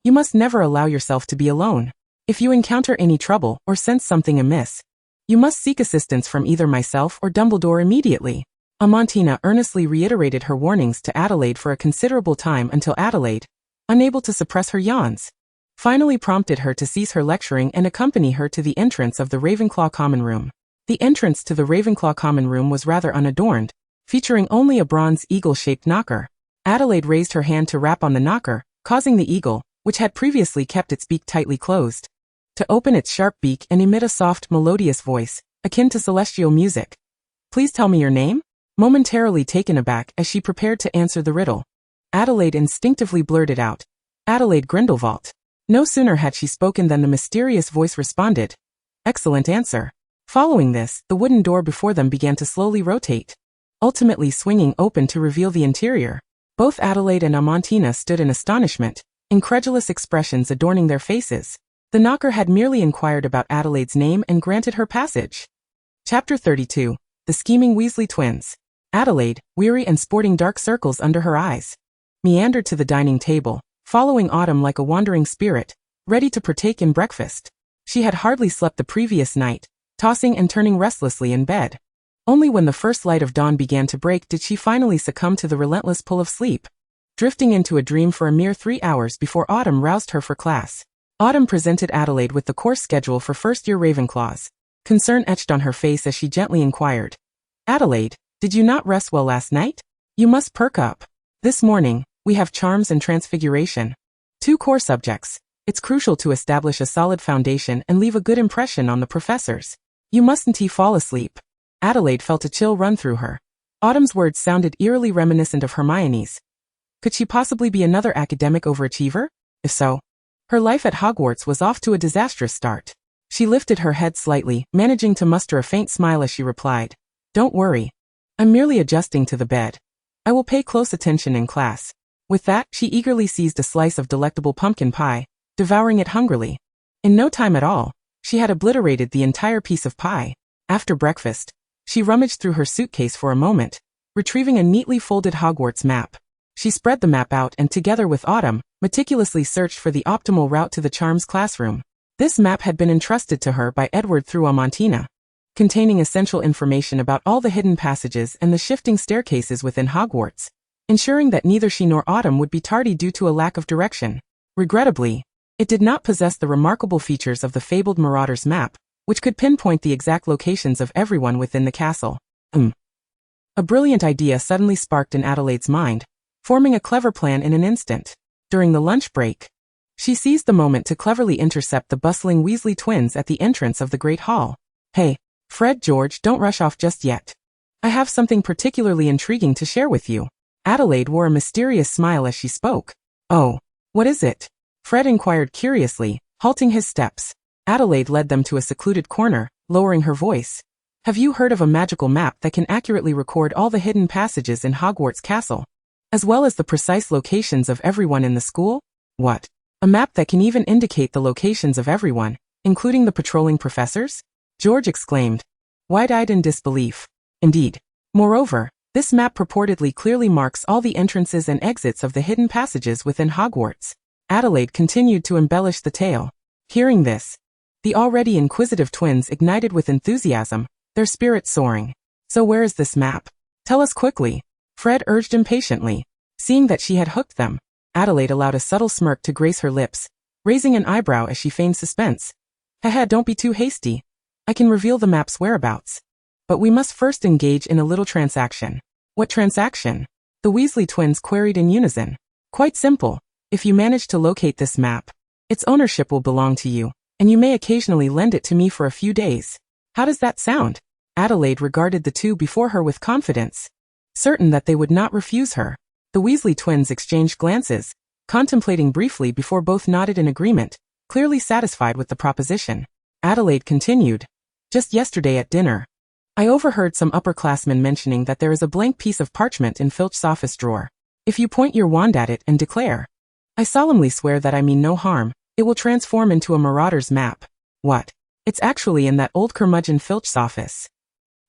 You must never allow yourself to be alone. If you encounter any trouble or sense something amiss, you must seek assistance from either myself or Dumbledore immediately. Amantina earnestly reiterated her warnings to Adelaide for a considerable time until Adelaide, unable to suppress her yawns, finally prompted her to cease her lecturing and accompany her to the entrance of the Ravenclaw common room. The entrance to the Ravenclaw common room was rather unadorned, featuring only a bronze eagle-shaped knocker. Adelaide raised her hand to rap on the knocker, causing the eagle, which had previously kept its beak tightly closed, to open its sharp beak and emit a soft, melodious voice, akin to celestial music. Please tell me your name? Momentarily taken aback as she prepared to answer the riddle, Adelaide instinctively blurted out, Adelaide Grindelwald. No sooner had she spoken than the mysterious voice responded, excellent answer. Following this, the wooden door before them began to slowly rotate, ultimately swinging open to reveal the interior. Both Adelaide and Amantina stood in astonishment, incredulous expressions adorning their faces. The knocker had merely inquired about Adelaide's name and granted her passage. Chapter 32. The Scheming Weasley Twins. Adelaide, weary and sporting dark circles under her eyes, meandered to the dining table, following Autumn like a wandering spirit, ready to partake in breakfast. She had hardly slept the previous night, tossing and turning restlessly in bed. Only when the first light of dawn began to break did she finally succumb to the relentless pull of sleep, drifting into a dream for a mere 3 hours before Autumn roused her for class. Autumn presented Adelaide with the course schedule for first-year Ravenclaws. Concern etched on her face as she gently inquired, Adelaide, did you not rest well last night? You must perk up. This morning, we have charms and transfiguration. 2 core subjects. It's crucial to establish a solid foundation and leave a good impression on the professors. You mustn't fall asleep. Adelaide felt a chill run through her. Autumn's words sounded eerily reminiscent of Hermione's. Could she possibly be another academic overachiever? If so, her life at Hogwarts was off to a disastrous start. She lifted her head slightly, managing to muster a faint smile as she replied, don't worry. I'm merely adjusting to the bed. I will pay close attention in class. With that, she eagerly seized a slice of delectable pumpkin pie, devouring it hungrily. In no time at all, she had obliterated the entire piece of pie. After breakfast, she rummaged through her suitcase for a moment, retrieving a neatly folded Hogwarts map. She spread the map out and together with Autumn, meticulously searched for the optimal route to the Charms classroom. This map had been entrusted to her by Edward through Amantina, containing essential information about all the hidden passages and the shifting staircases within Hogwarts, ensuring that neither she nor Autumn would be tardy due to a lack of direction. Regrettably, it did not possess the remarkable features of the fabled Marauder's map, which could pinpoint the exact locations of everyone within the castle. A brilliant idea suddenly sparked in Adelaide's mind, forming a clever plan in an instant. During the lunch break, she seized the moment to cleverly intercept the bustling Weasley twins at the entrance of the Great Hall. Hey, Fred, George, don't rush off just yet. I have something particularly intriguing to share with you. Adelaide wore a mysterious smile as she spoke. Oh, what is it? Fred inquired curiously, halting his steps. Adelaide led them to a secluded corner, lowering her voice. Have you heard of a magical map that can accurately record all the hidden passages in Hogwarts Castle, as well as the precise locations of everyone in the school? What? A map that can even indicate the locations of everyone, including the patrolling professors? George exclaimed, wide-eyed in disbelief. Indeed. Moreover, this map purportedly clearly marks all the entrances and exits of the hidden passages within Hogwarts. Adelaide continued to embellish the tale. Hearing this, the already inquisitive twins ignited with enthusiasm, their spirits soaring. So where is this map? Tell us quickly, Fred urged impatiently. Seeing that she had hooked them, Adelaide allowed a subtle smirk to grace her lips, raising an eyebrow as she feigned suspense. Haha, don't be too hasty. I can reveal the map's whereabouts. But we must first engage in a little transaction. What transaction? The Weasley twins queried in unison. Quite simple. If you manage to locate this map, its ownership will belong to you, and you may occasionally lend it to me for a few days. How does that sound? Adelaide regarded the two before her with confidence, certain that they would not refuse her. The Weasley twins exchanged glances, contemplating briefly before both nodded in agreement. clearly satisfied with the proposition. Adelaide continued. Just yesterday at dinner, I overheard some upperclassmen mentioning that there is a blank piece of parchment in Filch's office drawer. If you point your wand at it and declare, I solemnly swear that I mean no harm, it will transform into a marauder's map. What? It's actually in that old curmudgeon Filch's office.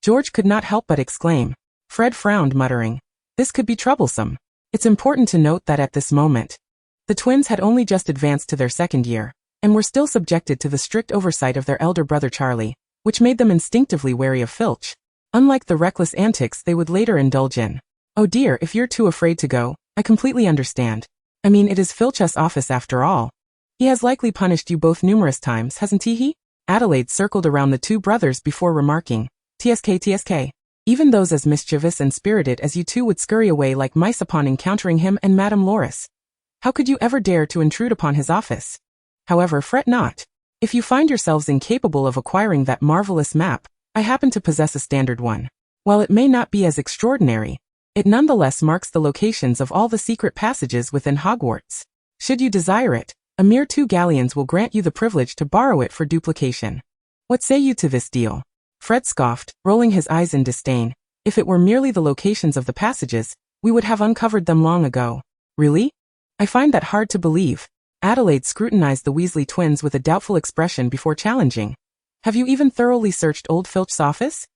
George could not help but exclaim. Fred frowned, muttering, this could be troublesome. It's important to note that at this moment, the twins had only just advanced to their second year, and were still subjected to the strict oversight of their elder brother Charlie, which made them instinctively wary of Filch, unlike the reckless antics they would later indulge in. Oh dear, if you're too afraid to go, I completely understand. I mean, it is Filch's office after all. He has likely punished you both numerous times, hasn't he? Adelaide circled around the two brothers before remarking, TSK. Even those as mischievous and spirited as you two would scurry away like mice upon encountering him and Madame Loris. How could you ever dare to intrude upon his office? However, fret not. If you find yourselves incapable of acquiring that marvelous map, I happen to possess a standard one. While it may not be as extraordinary, it nonetheless marks the locations of all the secret passages within Hogwarts. Should you desire it, a mere 2 galleons will grant you the privilege to borrow it for duplication. What say you to this deal? Fred scoffed, rolling his eyes in disdain. If it were merely the locations of the passages, we would have uncovered them long ago. Really? I find that hard to believe. Adelaide scrutinized the Weasley twins with a doubtful expression before challenging. Have you even thoroughly searched old Filch's office?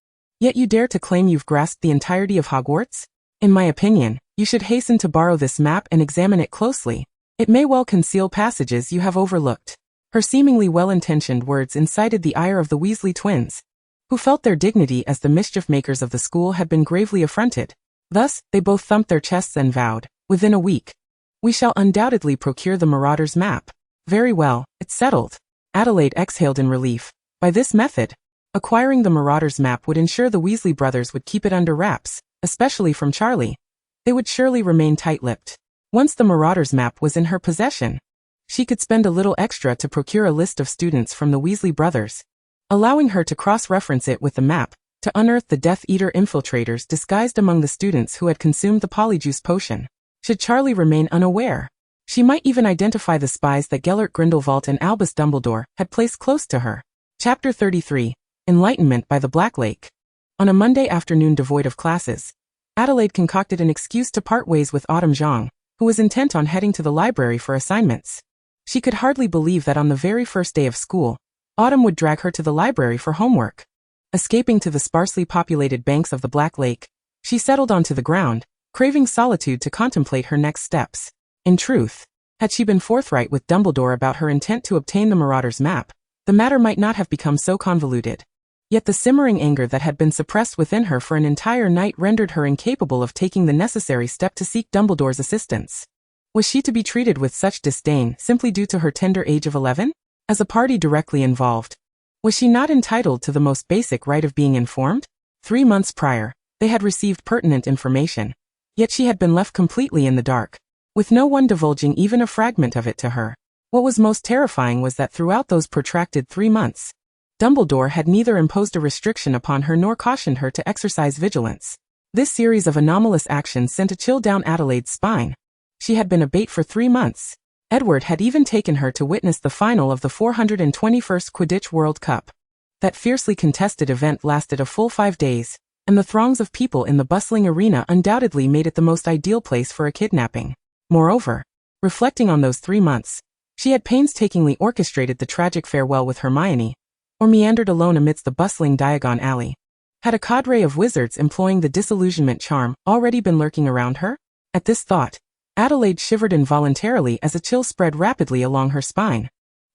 Yet you dare to claim you've grasped the entirety of Hogwarts? In my opinion, you should hasten to borrow this map and examine it closely. It may well conceal passages you have overlooked. Her seemingly well-intentioned words incited the ire of the Weasley twins, who felt their dignity as the mischief-makers of the school had been gravely affronted. Thus, they both thumped their chests and vowed, within a week, we shall undoubtedly procure the Marauder's map. Very well, it's settled. Adelaide exhaled in relief. By this method, acquiring the Marauder's map would ensure the Weasley brothers would keep it under wraps, especially from Charlie. They would surely remain tight-lipped. Once the Marauder's map was in her possession, she could spend a little extra to procure a list of students from the Weasley brothers, allowing her to cross-reference it with the map to unearth the Death Eater infiltrators disguised among the students who had consumed the Polyjuice potion. Should Charlie remain unaware, she might even identify the spies that Gellert Grindelwald and Albus Dumbledore had placed close to her. Chapter 33. Enlightenment by the Black Lake. On a Monday afternoon devoid of classes, Adelaide concocted an excuse to part ways with Autumn Zhang, who was intent on heading to the library for assignments. She could hardly believe that on the very first day of school, Autumn would drag her to the library for homework. Escaping to the sparsely populated banks of the Black Lake, she settled onto the ground, craving solitude to contemplate her next steps. In truth, had she been forthright with Dumbledore about her intent to obtain the Marauder's map, the matter might not have become so convoluted. Yet the simmering anger that had been suppressed within her for an entire night rendered her incapable of taking the necessary step to seek Dumbledore's assistance. Was she to be treated with such disdain simply due to her tender age of 11? As a party directly involved, was she not entitled to the most basic right of being informed? 3 months prior, they had received pertinent information. Yet she had been left completely in the dark, with no one divulging even a fragment of it to her. What was most terrifying was that throughout those protracted 3 months, Dumbledore had neither imposed a restriction upon her nor cautioned her to exercise vigilance. This series of anomalous actions sent a chill down Adelaide's spine. She had been a bait for 3 months. Edward had even taken her to witness the final of the 421st Quidditch World Cup. That fiercely contested event lasted a full 5 days, and the throngs of people in the bustling arena undoubtedly made it the most ideal place for a kidnapping. Moreover, reflecting on those 3 months, she had painstakingly orchestrated the tragic farewell with Hermione, or meandered alone amidst the bustling Diagon Alley. Had a cadre of wizards employing the disillusionment charm already been lurking around her? At this thought, Adelaide shivered involuntarily as a chill spread rapidly along her spine.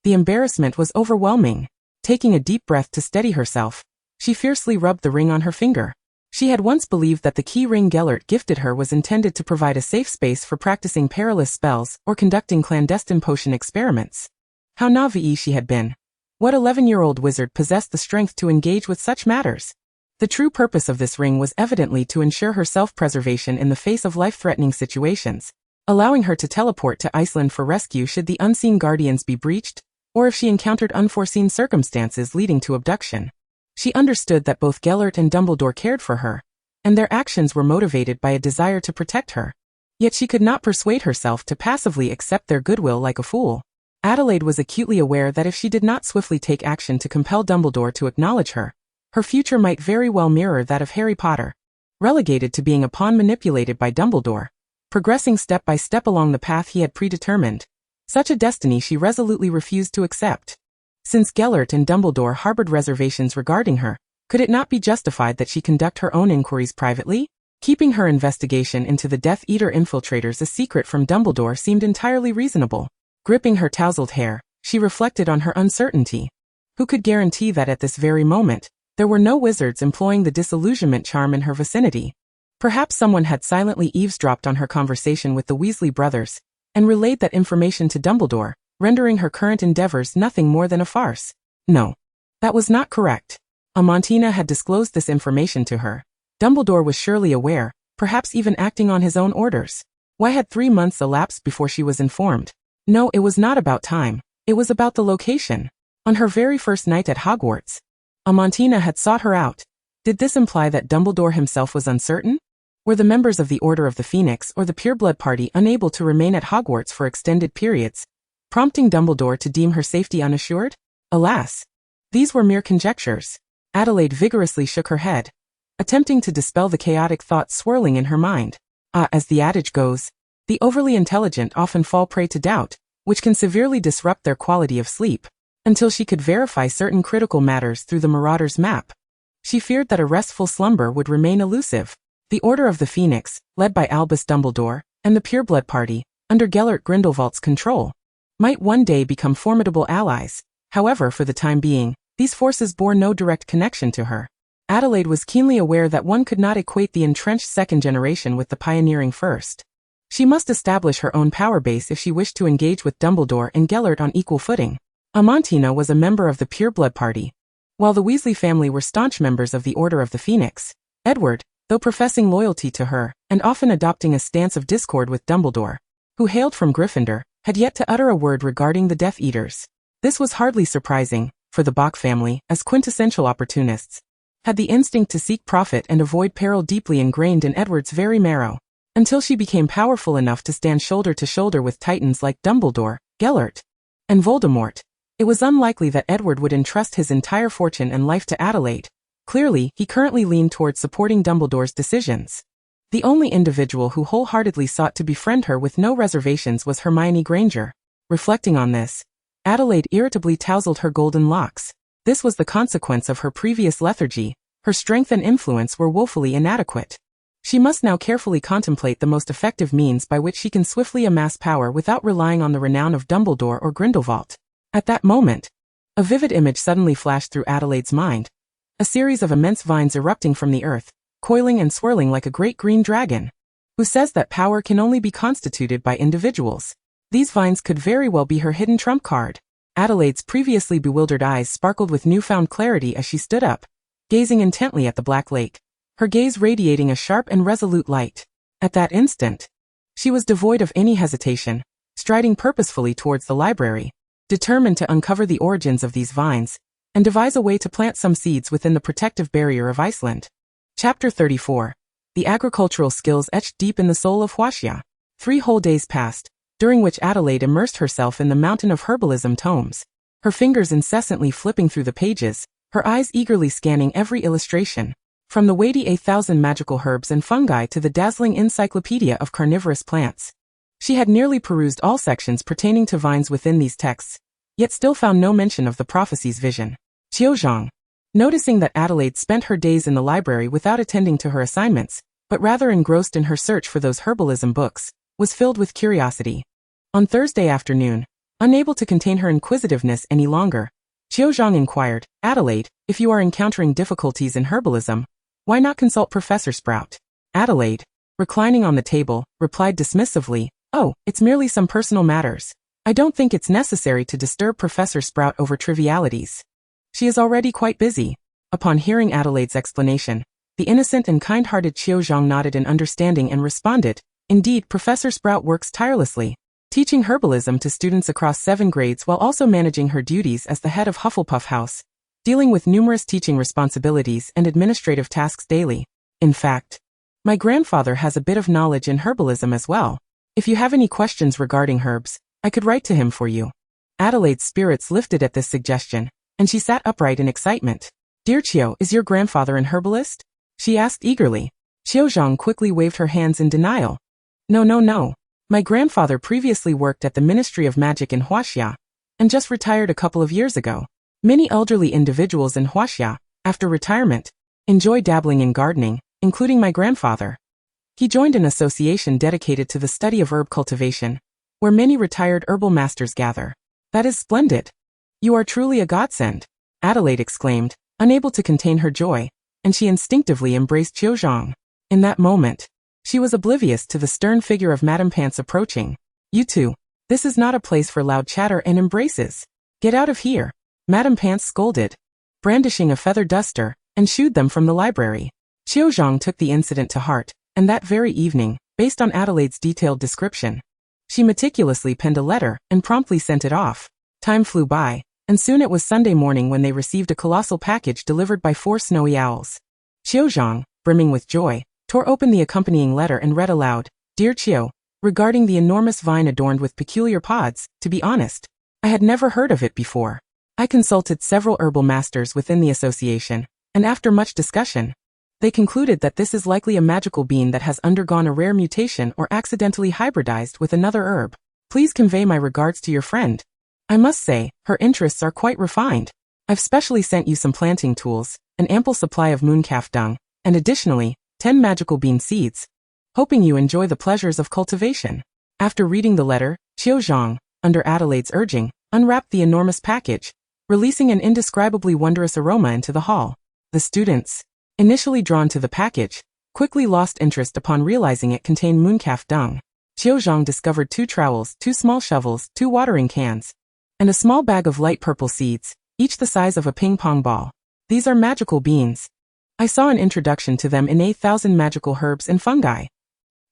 The embarrassment was overwhelming. Taking a deep breath to steady herself, she fiercely rubbed the ring on her finger. She had once believed that the key ring Gellert gifted her was intended to provide a safe space for practicing perilous spells or conducting clandestine potion experiments. How naive she had been. What 11-year-old wizard possessed the strength to engage with such matters? The true purpose of this ring was evidently to ensure her self-preservation in the face of life-threatening situations, allowing her to teleport to Iceland for rescue should the unseen guardians be breached, or if she encountered unforeseen circumstances leading to abduction. She understood that both Gellert and Dumbledore cared for her, and their actions were motivated by a desire to protect her. Yet she could not persuade herself to passively accept their goodwill like a fool. Adelaide was acutely aware that if she did not swiftly take action to compel Dumbledore to acknowledge her, her future might very well mirror that of Harry Potter, relegated to being a pawn manipulated by Dumbledore, progressing step by step along the path he had predetermined. Such a destiny she resolutely refused to accept. Since Gellert and Dumbledore harbored reservations regarding her, could it not be justified that she conduct her own inquiries privately? Keeping her investigation into the Death Eater infiltrators a secret from Dumbledore seemed entirely reasonable. Gripping her tousled hair, she reflected on her uncertainty. Who could guarantee that at this very moment, there were no wizards employing the disillusionment charm in her vicinity? Perhaps someone had silently eavesdropped on her conversation with the Weasley brothers, and relayed that information to Dumbledore, rendering her current endeavors nothing more than a farce. No. That was not correct. Amantina had disclosed this information to her. Dumbledore was surely aware, perhaps even acting on his own orders. Why had 3 months elapsed before she was informed? No, it was not about time. It was about the location. On her very first night at Hogwarts, Amantina had sought her out. Did this imply that Dumbledore himself was uncertain? Were the members of the Order of the Phoenix or the Pureblood Party unable to remain at Hogwarts for extended periods, prompting Dumbledore to deem her safety unassured? Alas! These were mere conjectures. Adelaide vigorously shook her head, attempting to dispel the chaotic thoughts swirling in her mind. As the adage goes, the overly intelligent often fall prey to doubt, which can severely disrupt their quality of sleep. Until she could verify certain critical matters through the Marauder's map, she feared that a restful slumber would remain elusive. The Order of the Phoenix, led by Albus Dumbledore, and the Pureblood Party, under Gellert Grindelwald's control, might one day become formidable allies. However, for the time being, these forces bore no direct connection to her. Adelaide was keenly aware that one could not equate the entrenched second generation with the pioneering first. She must establish her own power base if she wished to engage with Dumbledore and Gellert on equal footing. Amantina was a member of the Pureblood Party, while the Weasley family were staunch members of the Order of the Phoenix. Edward, though professing loyalty to her, and often adopting a stance of discord with Dumbledore, who hailed from Gryffindor, had yet to utter a word regarding the Death Eaters. This was hardly surprising, for the Bach family, as quintessential opportunists, had the instinct to seek profit and avoid peril deeply ingrained in Edward's very marrow. Until she became powerful enough to stand shoulder to shoulder with titans like Dumbledore, Gellert, and Voldemort, it was unlikely that Edward would entrust his entire fortune and life to Adelaide. Clearly, he currently leaned towards supporting Dumbledore's decisions. The only individual who wholeheartedly sought to befriend her with no reservations was Hermione Granger. Reflecting on this, Adelaide irritably tousled her golden locks. This was the consequence of her previous lethargy. Her strength and influence were woefully inadequate. She must now carefully contemplate the most effective means by which she can swiftly amass power without relying on the renown of Dumbledore or Grindelwald. At that moment, a vivid image suddenly flashed through Adelaide's mind. A series of immense vines erupting from the earth, coiling and swirling like a great green dragon. Who says that power can only be constituted by individuals? These vines could very well be her hidden trump card. Adelaide's previously bewildered eyes sparkled with newfound clarity as she stood up, gazing intently at the black lake, her gaze radiating a sharp and resolute light. At that instant, she was devoid of any hesitation, striding purposefully towards the library, determined to uncover the origins of these vines, and devise a way to plant some seeds within the protective barrier of Iceland. Chapter 34. The agricultural skills etched deep in the soul of Huaxia. 3 whole days passed, during which Adelaide immersed herself in the mountain of herbalism tomes, her fingers incessantly flipping through the pages, her eyes eagerly scanning every illustration, from the weighty 8,000 magical herbs and fungi to the dazzling encyclopedia of carnivorous plants. She had nearly perused all sections pertaining to vines within these texts, yet still found no mention of the prophecy's vision. Cho Chang, noticing that Adelaide spent her days in the library without attending to her assignments, but rather engrossed in her search for those herbalism books, was filled with curiosity. On Thursday afternoon, unable to contain her inquisitiveness any longer, Cho Chang inquired, "Adelaide, if you are encountering difficulties in herbalism, why not consult Professor Sprout?" Adelaide, reclining on the table, replied dismissively, "Oh, it's merely some personal matters. I don't think it's necessary to disturb Professor Sprout over trivialities. She is already quite busy." Upon hearing Adelaide's explanation, the innocent and kind-hearted Cho Chang nodded in understanding and responded, "Indeed, Professor Sprout works tirelessly, teaching herbalism to students across 7 grades while also managing her duties as the head of Hufflepuff House, dealing with numerous teaching responsibilities and administrative tasks daily. In fact, my grandfather has a bit of knowledge in herbalism as well. If you have any questions regarding herbs, I could write to him for you." Adelaide's spirits lifted at this suggestion, and she sat upright in excitement. Dear Cho, is your grandfather an herbalist? She asked eagerly. Cho Chang quickly waved her hands in denial. No. My grandfather previously worked at the Ministry of Magic in Huaxia, and just retired a couple of years ago. Many elderly individuals in Huaxia, after retirement, enjoy dabbling in gardening, including my grandfather. He joined an association dedicated to the study of herb cultivation, where many retired herbal masters gather. That is splendid. You are truly a godsend, Adelaide exclaimed, unable to contain her joy, and she instinctively embraced Cho Chang. In that moment, she was oblivious to the stern figure of Madame Pants approaching. You two, this is not a place for loud chatter and embraces. Get out of here, Madame Pants scolded, brandishing a feather duster, and shooed them from the library. Cho Chang took the incident to heart, and that very evening, based on Adelaide's detailed description, she meticulously penned a letter and promptly sent it off. Time flew by, and soon it was Sunday morning when they received a colossal package delivered by 4 snowy owls. Cho Chang, brimming with joy, tore open the accompanying letter and read aloud, Dear Cho, regarding the enormous vine adorned with peculiar pods, to be honest, I had never heard of it before. I consulted several herbal masters within the association, and after much discussion, they concluded that this is likely a magical bean that has undergone a rare mutation or accidentally hybridized with another herb. Please convey my regards to your friend. I must say, her interests are quite refined. I've specially sent you some planting tools, an ample supply of mooncalf dung, and additionally, 10 magical bean seeds, hoping you enjoy the pleasures of cultivation. After reading the letter, Cho Chang, under Adelaide's urging, unwrapped the enormous package, releasing an indescribably wondrous aroma into the hall. The students, initially drawn to the package, quickly lost interest upon realizing it contained mooncalf dung. Cho Chang discovered 2 trowels, 2 small shovels, 2 watering cans, and a small bag of light purple seeds, each the size of a ping-pong ball. These are magical beans. I saw an introduction to them in 8,000 Magical Herbs and Fungi,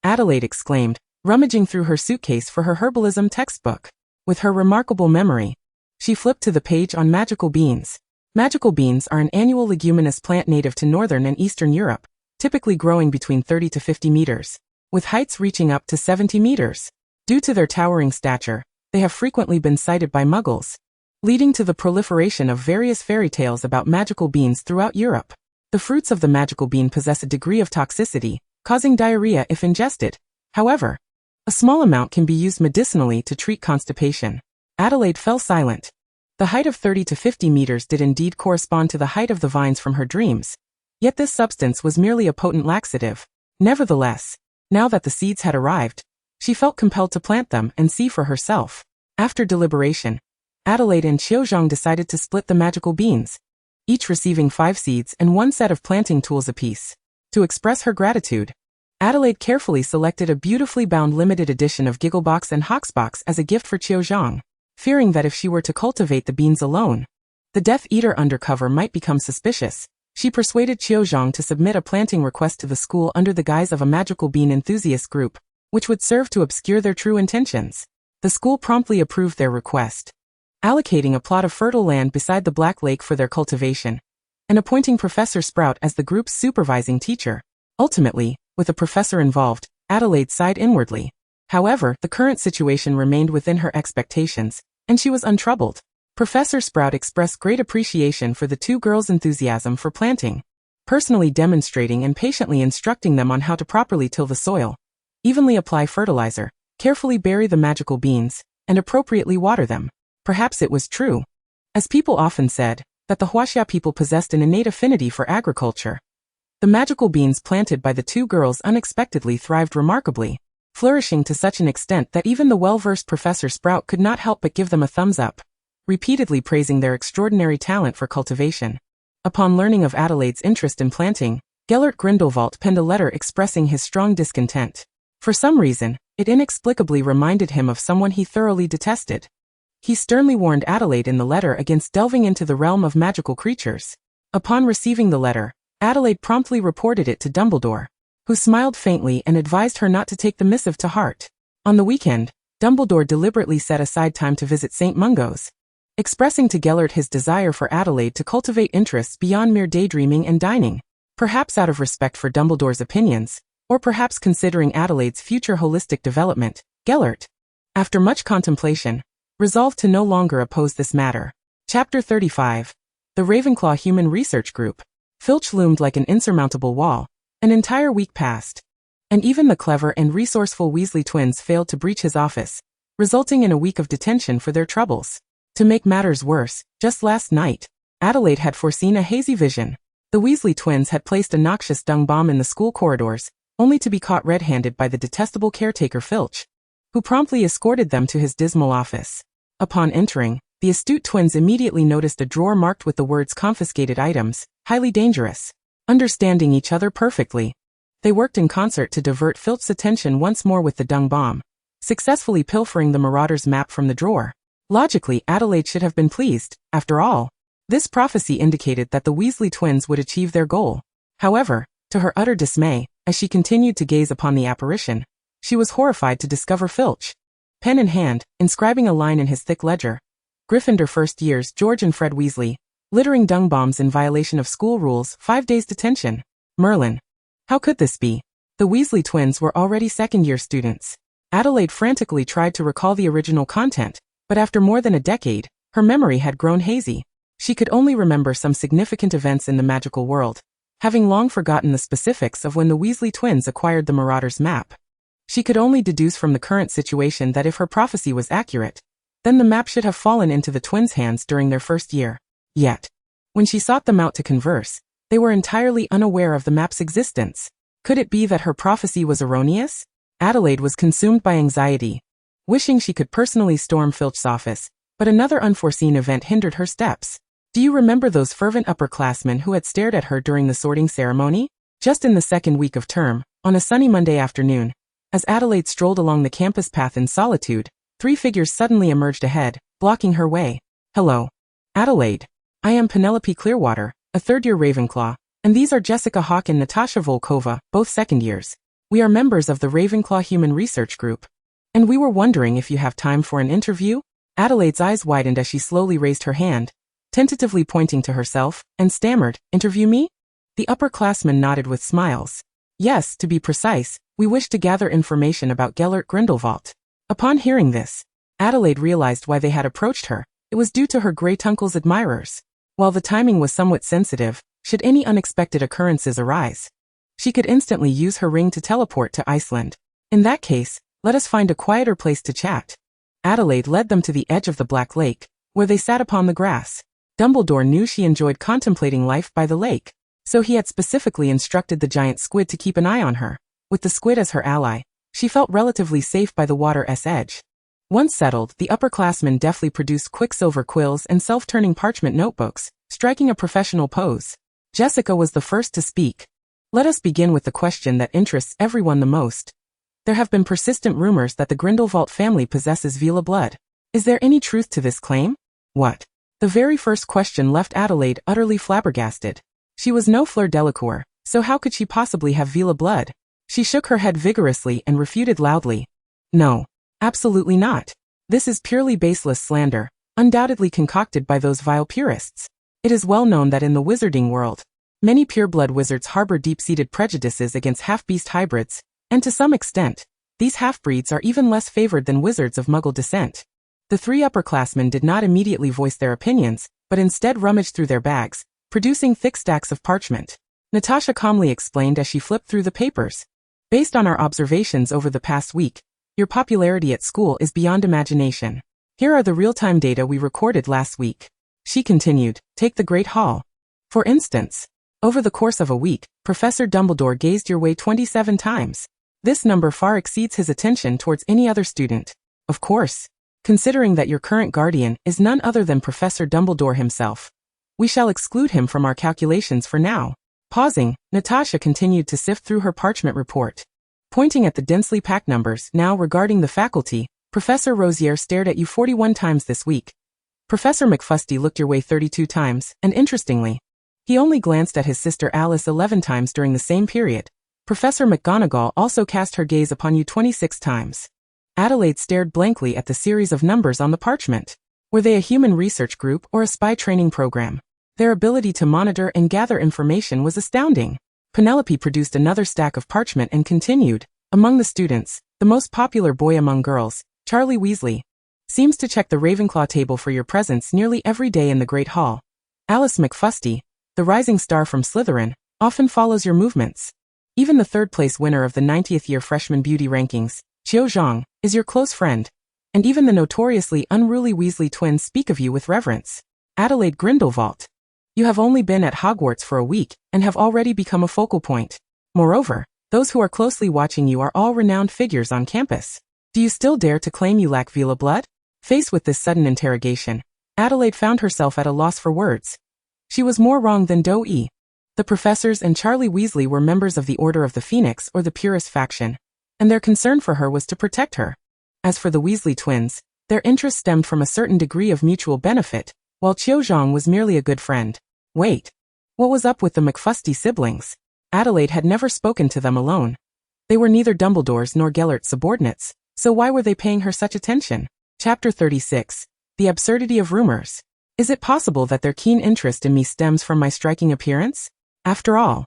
Adelaide exclaimed, rummaging through her suitcase for her herbalism textbook. With her remarkable memory, she flipped to the page on magical beans. Magical beans are an annual leguminous plant native to northern and eastern Europe, typically growing between 30 to 50 meters, with heights reaching up to 70 meters. Due to their towering stature, they have frequently been cited by Muggles, leading to the proliferation of various fairy tales about magical beans throughout Europe. The fruits of the magical bean possess a degree of toxicity, causing diarrhea if ingested. However, a small amount can be used medicinally to treat constipation. Adelaide fell silent. The height of 30 to 50 meters did indeed correspond to the height of the vines from her dreams, yet this substance was merely a potent laxative. Nevertheless, now that the seeds had arrived, she felt compelled to plant them and see for herself. After deliberation, Adelaide and Cho Chang decided to split the magical beans, each receiving 5 seeds and 1 set of planting tools apiece. To express her gratitude, Adelaide carefully selected a beautifully bound limited edition of Gigglebox and Hoxbox as a gift for Cho Chang, fearing that if she were to cultivate the beans alone, the Death Eater undercover might become suspicious. She persuaded Cho Chang to submit a planting request to the school under the guise of a magical bean enthusiast group, which would serve to obscure their true intentions. The school promptly approved their request, allocating a plot of fertile land beside the Black Lake for their cultivation, and appointing Professor Sprout as the group's supervising teacher. Ultimately, with a professor involved, Adelaide sighed inwardly. However, the current situation remained within her expectations, and she was untroubled. Professor Sprout expressed great appreciation for the 2 girls' enthusiasm for planting, personally demonstrating and patiently instructing them on how to properly till the soil, evenly apply fertilizer, carefully bury the magical beans, and appropriately water them. Perhaps it was true, as people often said, that the Huaxia people possessed an innate affinity for agriculture. The magical beans planted by the 2 girls unexpectedly thrived remarkably, flourishing to such an extent that even the well-versed Professor Sprout could not help but give them a thumbs up, repeatedly praising their extraordinary talent for cultivation. Upon learning of Adelaide's interest in planting, Grindelwald penned a letter expressing his strong discontent. For some reason, it inexplicably reminded him of someone he thoroughly detested. He sternly warned Adelaide in the letter against delving into the realm of magical creatures. Upon receiving the letter, Adelaide promptly reported it to Dumbledore, who smiled faintly and advised her not to take the missive to heart. On the weekend, Dumbledore deliberately set aside time to visit St. Mungo's, expressing to Gellert his desire for Adelaide to cultivate interests beyond mere daydreaming and dining. Perhaps out of respect for Dumbledore's opinions, or perhaps considering Adelaide's future holistic development, Gellert, after much contemplation, resolved to no longer oppose this matter. Chapter 35. The Ravenclaw Human Research Group. Filch loomed like an insurmountable wall. An entire week passed, and even the clever and resourceful Weasley twins failed to breach his office, resulting in a week of detention for their troubles. To make matters worse, just last night, Adelaide had foreseen a hazy vision. The Weasley twins had placed a noxious dung bomb in the school corridors, only to be caught red-handed by the detestable caretaker Filch, who promptly escorted them to his dismal office. Upon entering, the astute twins immediately noticed a drawer marked with the words confiscated items, highly dangerous. Understanding each other perfectly, they worked in concert to divert Filch's attention once more with the dung bomb, successfully pilfering the Marauder's map from the drawer. Logically, Adelaide should have been pleased. After all, this prophecy indicated that the Weasley twins would achieve their goal. However, to her utter dismay, as she continued to gaze upon the apparition, she was horrified to discover Filch, pen in hand, inscribing a line in his thick ledger. Gryffindor first years George and Fred Weasley, littering dung bombs in violation of school rules, 5 days detention. Merlin. How could this be? The Weasley twins were already second-year students. Adelaide frantically tried to recall the original content, but after more than a decade, her memory had grown hazy. She could only remember some significant events in the magical world, having long forgotten the specifics of when the Weasley twins acquired the Marauder's map. She could only deduce from the current situation that if her prophecy was accurate, then the map should have fallen into the twins' hands during their first year. Yet, when she sought them out to converse, they were entirely unaware of the map's existence. Could it be that her prophecy was erroneous? Adelaide was consumed by anxiety, wishing she could personally storm Filch's office, but another unforeseen event hindered her steps. Do you remember those fervent upperclassmen who had stared at her during the sorting ceremony? Just in the second week of term, on a sunny Monday afternoon, as Adelaide strolled along the campus path in solitude, 3 figures suddenly emerged ahead, blocking her way. Hello, Adelaide. I am Penelope Clearwater, a third-year Ravenclaw, and these are Jessica Hawke and Natasha Volkova, both second years. We are members of the Ravenclaw Human Research Group, and we were wondering if you have time for an interview? Adelaide's eyes widened as she slowly raised her hand, tentatively pointing to herself, and stammered, "Interview me?" The upperclassmen nodded with smiles. Yes, to be precise, we wish to gather information about Gellert Grindelwald. Upon hearing this, Adelaide realized why they had approached her. It was due to her great uncle's admirers. While the timing was somewhat sensitive, should any unexpected occurrences arise, she could instantly use her ring to teleport to Iceland. In that case, let us find a quieter place to chat. Adelaide led them to the edge of the Black Lake, where they sat upon the grass. Dumbledore knew she enjoyed contemplating life by the lake, so he had specifically instructed the giant squid to keep an eye on her. With the squid as her ally, she felt relatively safe by the water's edge. Once settled, the upperclassmen deftly produced quicksilver quills and self-turning parchment notebooks, striking a professional pose. Jessica was the first to speak. Let us begin with the question that interests everyone the most. There have been persistent rumors that the Grindelwald family possesses Veela blood. Is there any truth to this claim? What? The very first question left Adelaide utterly flabbergasted. She was no Fleur Delacour, so how could she possibly have Veela blood? She shook her head vigorously and refuted loudly. No, absolutely not. This is purely baseless slander, undoubtedly concocted by those vile purists. It is well known that in the wizarding world, many pureblood wizards harbor deep-seated prejudices against half-beast hybrids, and to some extent, these half-breeds are even less favored than wizards of Muggle descent. The 3 upperclassmen did not immediately voice their opinions, but instead rummaged through their bags, producing thick stacks of parchment. Natasha calmly explained as she flipped through the papers. Based on our observations over the past week, your popularity at school is beyond imagination. Here are the real-time data we recorded last week. She continued, take the Great Hall. For instance, over the course of a week, Professor Dumbledore gazed your way 27 times. This number far exceeds his attention towards any other student. Of course, considering that your current guardian is none other than Professor Dumbledore himself, we shall exclude him from our calculations for now. Pausing, Natasha continued to sift through her parchment report. Pointing at the densely packed numbers, now regarding the faculty, Professor Rosier stared at you 41 times this week. Professor McFusty looked your way 32 times, and interestingly, he only glanced at his sister Alice 11 times during the same period. Professor McGonagall also cast her gaze upon you 26 times. Adelaide stared blankly at the series of numbers on the parchment. Were they a human research group or a spy training program? Their ability to monitor and gather information was astounding. Penelope produced another stack of parchment and continued. Among the students, the most popular boy among girls, Charlie Weasley, Seems to check the Ravenclaw table for your presence nearly every day in the Great Hall. Alice McFusty, the rising star from Slytherin, often follows your movements. Even the third-place winner of the 90th year freshman beauty rankings, Cho Chang, is your close friend. And even the notoriously unruly Weasley twins speak of you with reverence. Adelaide Grindelwald. You have only been at Hogwarts for a week, and have already become a focal point. Moreover, those who are closely watching you are all renowned figures on campus. Do you still dare to claim you lack Vela blood? Faced with this sudden interrogation, Adelaide found herself at a loss for words. She was more wrong than Doe. The professors and Charlie Weasley were members of the Order of the Phoenix or the Purist faction, and their concern for her was to protect her. As for the Weasley twins, their interest stemmed from a certain degree of mutual benefit, while Cho Chang was merely a good friend. Wait. What was up with the McFusty siblings? Adelaide had never spoken to them alone. They were neither Dumbledore's nor Gellert's subordinates, so why were they paying her such attention? Chapter 36. The Absurdity of Rumors. Is it possible that their keen interest in me stems from my striking appearance? After all,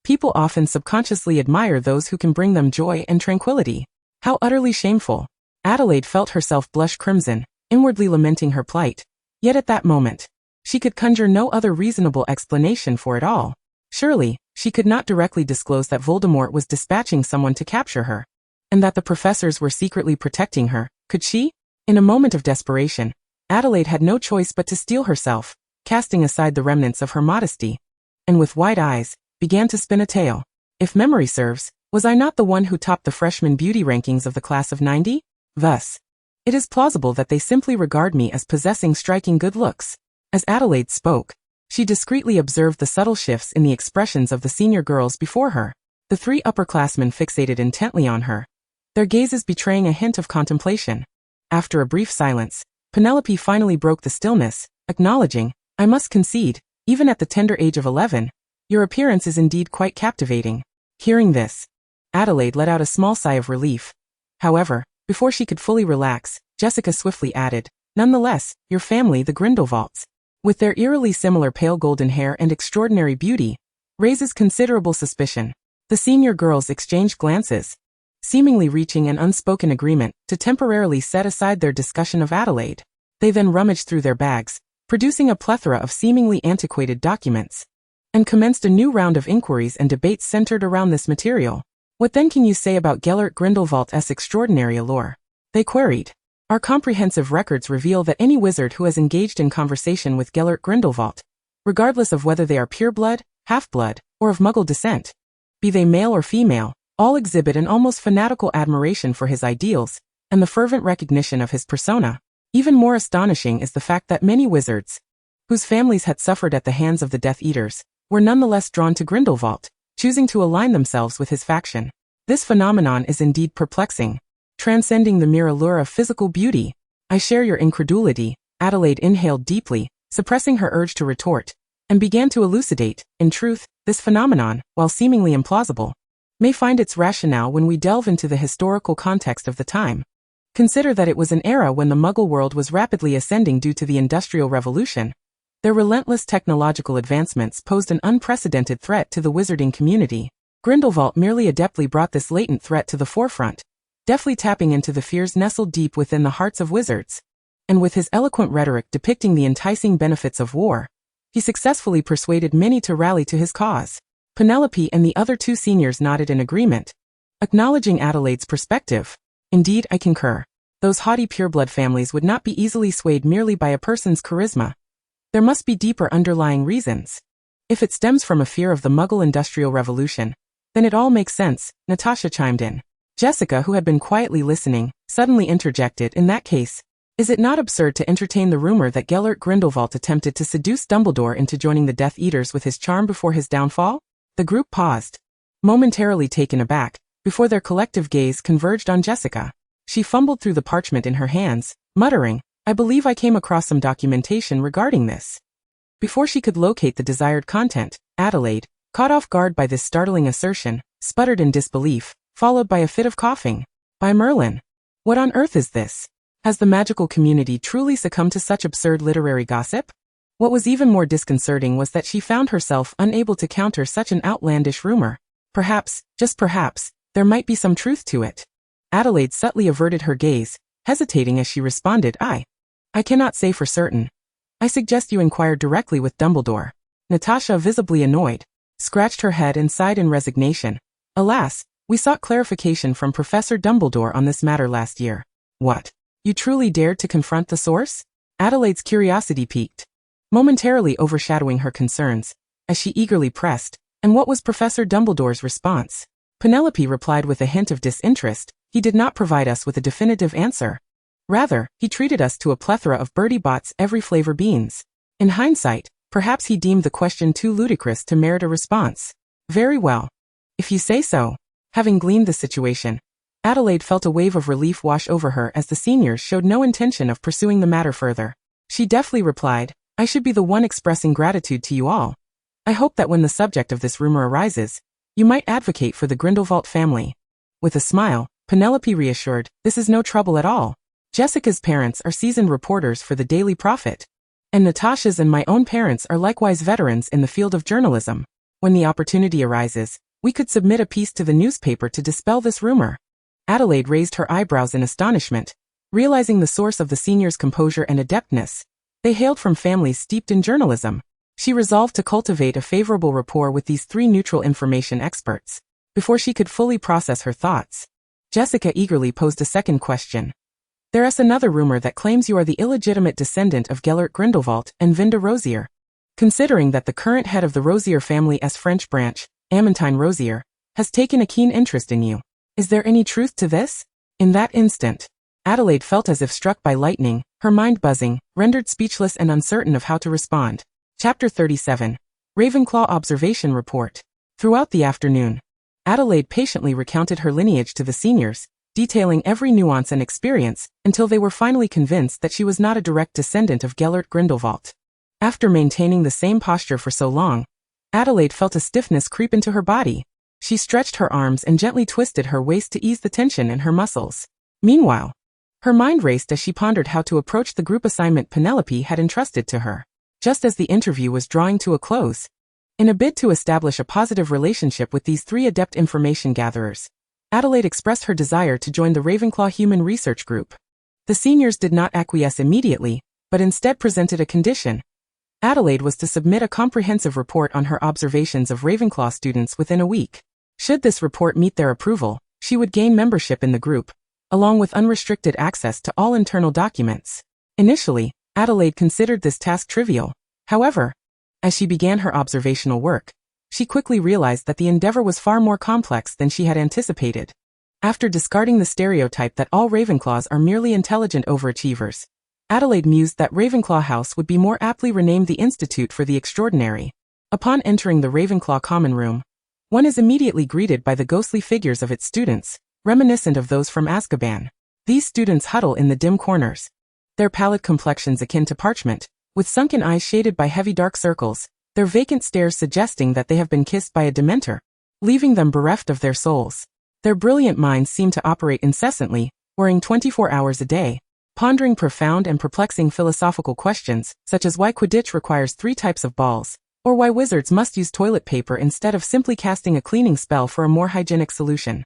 people often subconsciously admire those who can bring them joy and tranquility. How utterly shameful. Adelaide felt herself blush crimson, inwardly lamenting her plight. Yet at that moment, she could conjure no other reasonable explanation for it all. Surely, she could not directly disclose that Voldemort was dispatching someone to capture her, and that the professors were secretly protecting her, could she? In a moment of desperation, Adelaide had no choice but to steel herself, casting aside the remnants of her modesty, and with wide eyes, began to spin a tale. If memory serves, was I not the one who topped the freshman beauty rankings of the class of 90? Thus, it is plausible that they simply regard me as possessing striking good looks. As Adelaide spoke, she discreetly observed the subtle shifts in the expressions of the senior girls before her. The three upperclassmen fixated intently on her, their gazes betraying a hint of contemplation. After a brief silence, Penelope finally broke the stillness, acknowledging, I must concede, even at the tender age of 11, your appearance is indeed quite captivating. Hearing this, Adelaide let out a small sigh of relief. However, before she could fully relax, Jessica swiftly added, nonetheless, your family, the Grindelwalds, with their eerily similar pale golden hair and extraordinary beauty, raises considerable suspicion. The senior girls exchanged glances, seemingly reaching an unspoken agreement to temporarily set aside their discussion of Adelaide. They then rummaged through their bags, producing a plethora of seemingly antiquated documents, and commenced a new round of inquiries and debates centered around this material. What then can you say about Gellert Grindelwald's extraordinary allure? They queried. Our comprehensive records reveal that any wizard who has engaged in conversation with Gellert Grindelwald, regardless of whether they are pureblood, half-blood, or of Muggle descent, be they male or female, all exhibit an almost fanatical admiration for his ideals, and the fervent recognition of his persona. Even more astonishing is the fact that many wizards, whose families had suffered at the hands of the Death Eaters, were nonetheless drawn to Grindelwald, choosing to align themselves with his faction. This phenomenon is indeed perplexing, transcending the mere allure of physical beauty. I share your incredulity, Adelaide inhaled deeply, suppressing her urge to retort, and began to elucidate. In truth, this phenomenon, while seemingly implausible, may find its rationale when we delve into the historical context of the time. Consider that it was an era when the Muggle world was rapidly ascending due to the Industrial Revolution. Their relentless technological advancements posed an unprecedented threat to the wizarding community. Grindelwald merely adeptly brought this latent threat to the forefront, deftly tapping into the fears nestled deep within the hearts of wizards. And with his eloquent rhetoric depicting the enticing benefits of war, he successfully persuaded many to rally to his cause. Penelope and the other two seniors nodded in agreement, acknowledging Adelaide's perspective. Indeed, I concur. Those haughty pureblood families would not be easily swayed merely by a person's charisma. There must be deeper underlying reasons. If it stems from a fear of the Muggle Industrial Revolution, then it all makes sense, Natasha chimed in. Jessica, who had been quietly listening, suddenly interjected, in that case, is it not absurd to entertain the rumor that Gellert Grindelwald attempted to seduce Dumbledore into joining the Death Eaters with his charm before his downfall? The group paused, momentarily taken aback, before their collective gaze converged on Jessica. She fumbled through the parchment in her hands, muttering, I believe I came across some documentation regarding this. Before she could locate the desired content, Adelaide, caught off guard by this startling assertion, sputtered in disbelief, followed by a fit of coughing. By Merlin! What on earth is this? Has the magical community truly succumbed to such absurd literary gossip? What was even more disconcerting was that she found herself unable to counter such an outlandish rumor. Perhaps, just perhaps, there might be some truth to it. Adelaide subtly averted her gaze, hesitating as she responded, I cannot say for certain. I suggest you inquire directly with Dumbledore. Natasha, visibly annoyed, scratched her head and sighed in resignation. Alas, we sought clarification from Professor Dumbledore on this matter last year. What? You truly dared to confront the source? Adelaide's curiosity piqued, momentarily overshadowing her concerns, as she eagerly pressed, and what was Professor Dumbledore's response? Penelope replied with a hint of disinterest. He did not provide us with a definitive answer. Rather, he treated us to a plethora of Bertie Bott's every flavor beans. In hindsight, perhaps he deemed the question too ludicrous to merit a response. Very well. If you say so. Having gleaned the situation, Adelaide felt a wave of relief wash over her as the seniors showed no intention of pursuing the matter further. She deftly replied, I should be the one expressing gratitude to you all. I hope that when the subject of this rumor arises, you might advocate for the Grindelwald family. With a smile, Penelope reassured, this is no trouble at all. Jessica's parents are seasoned reporters for the Daily Prophet. And Natasha's and my own parents are likewise veterans in the field of journalism. When the opportunity arises, we could submit a piece to the newspaper to dispel this rumor. Adelaide raised her eyebrows in astonishment, realizing the source of the seniors' composure and adeptness. They hailed from families steeped in journalism. She resolved to cultivate a favorable rapport with these three neutral information experts. Before she could fully process her thoughts, Jessica eagerly posed a second question. There is another rumor that claims you are the illegitimate descendant of Gellert Grindelwald and Vinda Rosier. Considering that the current head of the Rosier family's French branch, Amantine Rosier, has taken a keen interest in you, is there any truth to this? In that instant, Adelaide felt as if struck by lightning, her mind buzzing, rendered speechless and uncertain of how to respond. Chapter 37. Ravenclaw Observation Report. Throughout the afternoon, Adelaide patiently recounted her lineage to the seniors, detailing every nuance and experience, until they were finally convinced that she was not a direct descendant of Gellert Grindelwald. After maintaining the same posture for so long, Adelaide felt a stiffness creep into her body. She stretched her arms and gently twisted her waist to ease the tension in her muscles. Meanwhile, her mind raced as she pondered how to approach the group assignment Penelope had entrusted to her. Just as the interview was drawing to a close, in a bid to establish a positive relationship with these three adept information gatherers, Adelaide expressed her desire to join the Ravenclaw Human Research Group. The seniors did not acquiesce immediately, but instead presented a condition. Adelaide was to submit a comprehensive report on her observations of Ravenclaw students within a week. Should this report meet their approval, she would gain membership in the group, along with unrestricted access to all internal documents. Initially, Adelaide considered this task trivial. However, as she began her observational work, she quickly realized that the endeavor was far more complex than she had anticipated. After discarding the stereotype that all Ravenclaws are merely intelligent overachievers, Adelaide mused that Ravenclaw House would be more aptly renamed the Institute for the Extraordinary. Upon entering the Ravenclaw common room, one is immediately greeted by the ghostly figures of its students, reminiscent of those from Azkaban. These students huddle in the dim corners, their pallid complexions akin to parchment, with sunken eyes shaded by heavy dark circles, their vacant stares suggesting that they have been kissed by a dementor, leaving them bereft of their souls. Their brilliant minds seem to operate incessantly, worrying 24 hours a day, pondering profound and perplexing philosophical questions, such as why Quidditch requires 3 types of balls, or why wizards must use toilet paper instead of simply casting a cleaning spell for a more hygienic solution.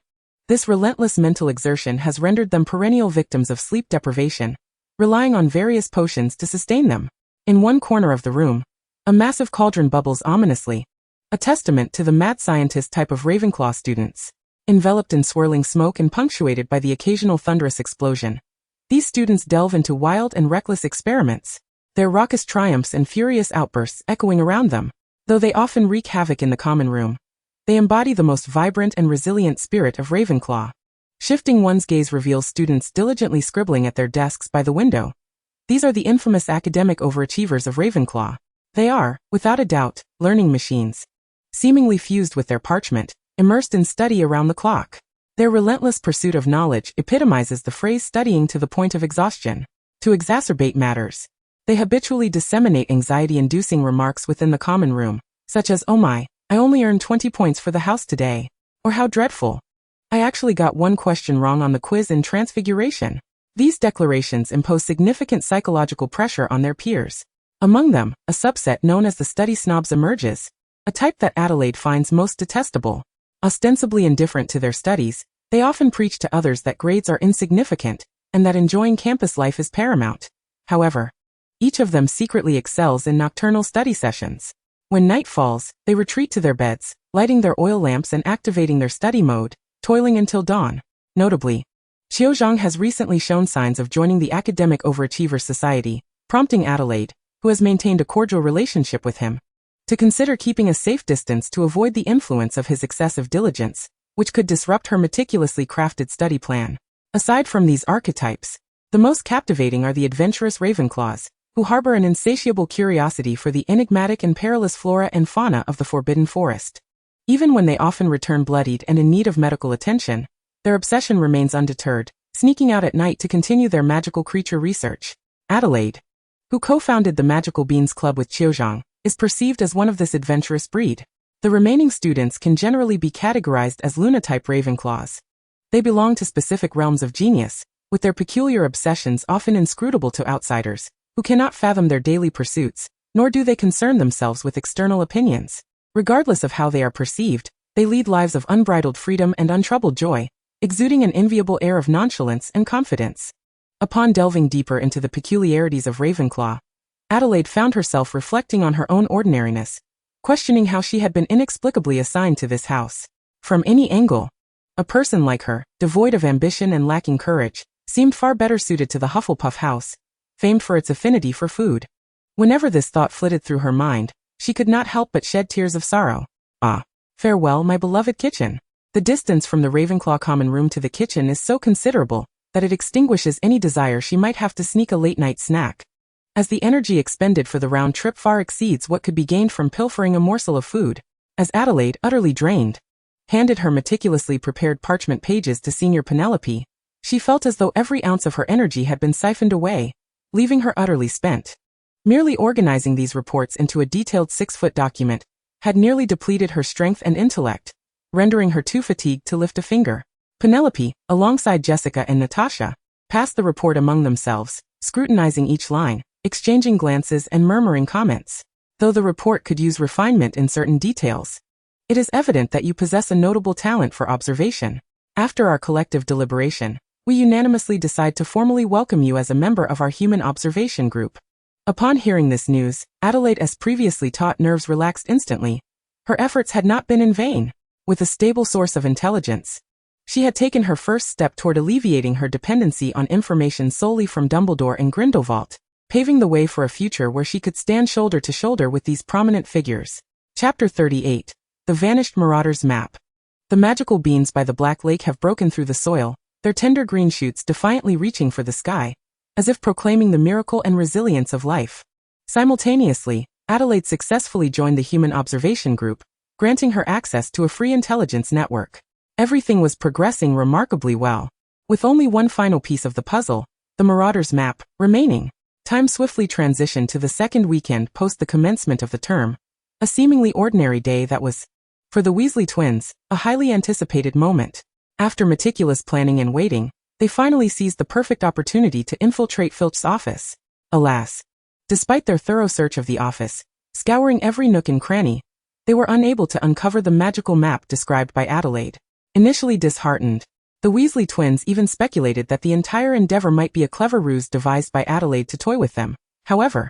This relentless mental exertion has rendered them perennial victims of sleep deprivation, relying on various potions to sustain them. In one corner of the room, a massive cauldron bubbles ominously, a testament to the mad scientist type of Ravenclaw students. Enveloped in swirling smoke and punctuated by the occasional thunderous explosion, these students delve into wild and reckless experiments, their raucous triumphs and furious outbursts echoing around them. Though they often wreak havoc in the common room, they embody the most vibrant and resilient spirit of Ravenclaw. Shifting one's gaze reveals students diligently scribbling at their desks by the window. These are the infamous academic overachievers of Ravenclaw. They are, without a doubt, learning machines, seemingly fused with their parchment, immersed in study around the clock. Their relentless pursuit of knowledge epitomizes the phrase studying to the point of exhaustion. To exacerbate matters, they habitually disseminate anxiety-inducing remarks within the common room, such as, "Oh my, I only earned 20 points for the house today," or "How dreadful. I actually got one question wrong on the quiz in Transfiguration." These declarations impose significant psychological pressure on their peers. Among them, a subset known as the study snobs emerges, a type that Adelaide finds most detestable. Ostensibly indifferent to their studies, they often preach to others that grades are insignificant, and that enjoying campus life is paramount. However, each of them secretly excels in nocturnal study sessions. When night falls, they retreat to their beds, lighting their oil lamps and activating their study mode, toiling until dawn. Notably, Cho Chang has recently shown signs of joining the Academic Overachievers Society, prompting Adelaide, who has maintained a cordial relationship with him, to consider keeping a safe distance to avoid the influence of his excessive diligence, which could disrupt her meticulously crafted study plan. Aside from these archetypes, the most captivating are the adventurous Ravenclaws, who harbor an insatiable curiosity for the enigmatic and perilous flora and fauna of the Forbidden Forest. Even when they often return bloodied and in need of medical attention, their obsession remains undeterred, sneaking out at night to continue their magical creature research. Adelaide, who co-founded the Magical Beans Club with Cho Chang, is perceived as one of this adventurous breed. The remaining students can generally be categorized as Luna-type Ravenclaws. They belong to specific realms of genius, with their peculiar obsessions often inscrutable to outsiders, who cannot fathom their daily pursuits, nor do they concern themselves with external opinions. Regardless of how they are perceived, they lead lives of unbridled freedom and untroubled joy, exuding an enviable air of nonchalance and confidence. Upon delving deeper into the peculiarities of Ravenclaw, Adelaide found herself reflecting on her own ordinariness, questioning how she had been inexplicably assigned to this house. From any angle, a person like her, devoid of ambition and lacking courage, seemed far better suited to the Hufflepuff house, famed for its affinity for food. Whenever this thought flitted through her mind, she could not help but shed tears of sorrow. Ah, farewell, my beloved kitchen. The distance from the Ravenclaw common room to the kitchen is so considerable that it extinguishes any desire she might have to sneak a late-night snack. As the energy expended for the round trip far exceeds what could be gained from pilfering a morsel of food, as Adelaide, utterly drained, handed her meticulously prepared parchment pages to Senior Penelope, she felt as though every ounce of her energy had been siphoned away, leaving her utterly spent. Merely organizing these reports into a detailed 6-foot document had nearly depleted her strength and intellect, rendering her too fatigued to lift a finger. Penelope, alongside Jessica and Natasha, passed the report among themselves, scrutinizing each line, exchanging glances and murmuring comments. Though the report could use refinement in certain details, it is evident that you possess a notable talent for observation. After our collective deliberation, we unanimously decide to formally welcome you as a member of our human observation group. Upon hearing this news, Adelaide, as previously taught, nerves relaxed instantly. Her efforts had not been in vain. With a stable source of intelligence, she had taken her first step toward alleviating her dependency on information solely from Dumbledore and Grindelwald, paving the way for a future where she could stand shoulder to shoulder with these prominent figures. Chapter 38. The Vanished Marauders Map. The magical beans by the Black Lake have broken through the soil, their tender green shoots defiantly reaching for the sky, as if proclaiming the miracle and resilience of life. Simultaneously, Adelaide successfully joined the Human Observation Group, granting her access to a free intelligence network. Everything was progressing remarkably well, with only one final piece of the puzzle, the Marauders Map, remaining. Time swiftly transitioned to the second weekend post the commencement of the term, a seemingly ordinary day that was, for the Weasley twins, a highly anticipated moment. After meticulous planning and waiting, they finally seized the perfect opportunity to infiltrate Filch's office. Alas, despite their thorough search of the office, scouring every nook and cranny, they were unable to uncover the magical map described by Adelaide. Initially disheartened, the Weasley twins even speculated that the entire endeavor might be a clever ruse devised by Adelaide to toy with them. However,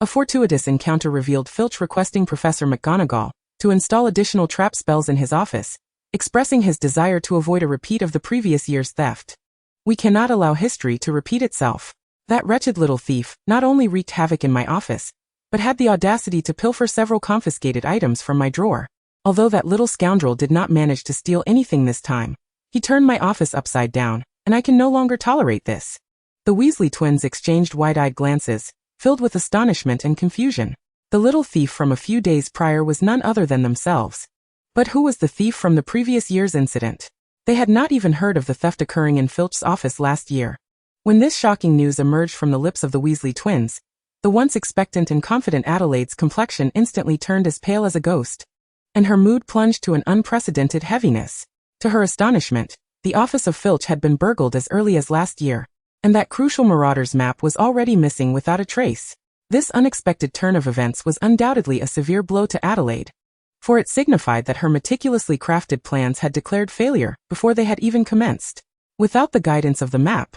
a fortuitous encounter revealed Filch requesting Professor McGonagall to install additional trap spells in his office, expressing his desire to avoid a repeat of the previous year's theft. We cannot allow history to repeat itself. That wretched little thief not only wreaked havoc in my office, but had the audacity to pilfer several confiscated items from my drawer. Although that little scoundrel did not manage to steal anything this time, he turned my office upside down, and I can no longer tolerate this. The Weasley twins exchanged wide-eyed glances, filled with astonishment and confusion. The little thief from a few days prior was none other than themselves. But who was the thief from the previous year's incident? They had not even heard of the theft occurring in Filch's office last year. When this shocking news emerged from the lips of the Weasley twins, the once expectant and confident Adelaide's complexion instantly turned as pale as a ghost, and her mood plunged to an unprecedented heaviness. To her astonishment, the office of Filch had been burgled as early as last year, and that crucial Marauders map was already missing without a trace. This unexpected turn of events was undoubtedly a severe blow to Adelaide, for it signified that her meticulously crafted plans had declared failure before they had even commenced. Without the guidance of the map,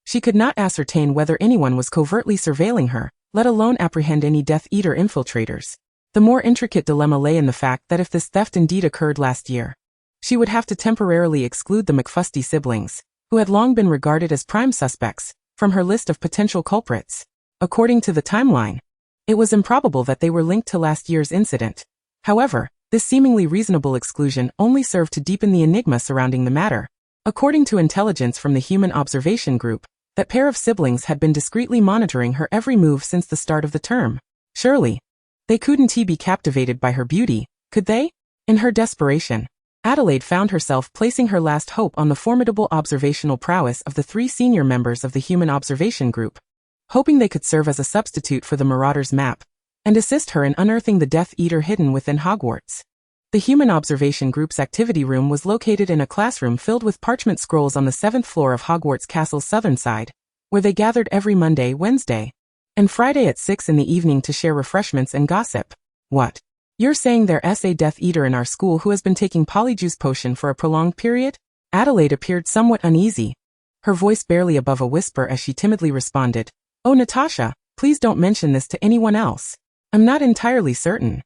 She could not ascertain whether anyone was covertly surveilling her, let alone apprehend any Death Eater infiltrators. The more intricate dilemma lay in the fact that if this theft indeed occurred last year, she would have to temporarily exclude the McFusty siblings, who had long been regarded as prime suspects, from her list of potential culprits. According to the timeline, it was improbable that they were linked to last year's incident. However, this seemingly reasonable exclusion only served to deepen the enigma surrounding the matter. According to intelligence from the Human Observation Group, that pair of siblings had been discreetly monitoring her every move since the start of the term. Surely, they couldn't be captivated by her beauty, could they? In her desperation, Adelaide found herself placing her last hope on the formidable observational prowess of the 3 senior members of the Human Observation Group, hoping they could serve as a substitute for the Marauder's map, and assist her in unearthing the Death Eater hidden within Hogwarts. The Human Observation Group's activity room was located in a classroom filled with parchment scrolls on the 7th floor of Hogwarts Castle's southern side, where they gathered every Monday, Wednesday, and Friday at 6 in the evening to share refreshments and gossip. What? You're saying there's a Death Eater in our school who has been taking polyjuice potion for a prolonged period? Adelaide appeared somewhat uneasy, her voice barely above a whisper as she timidly responded, "Oh, Natasha, please don't mention this to anyone else. I'm not entirely certain.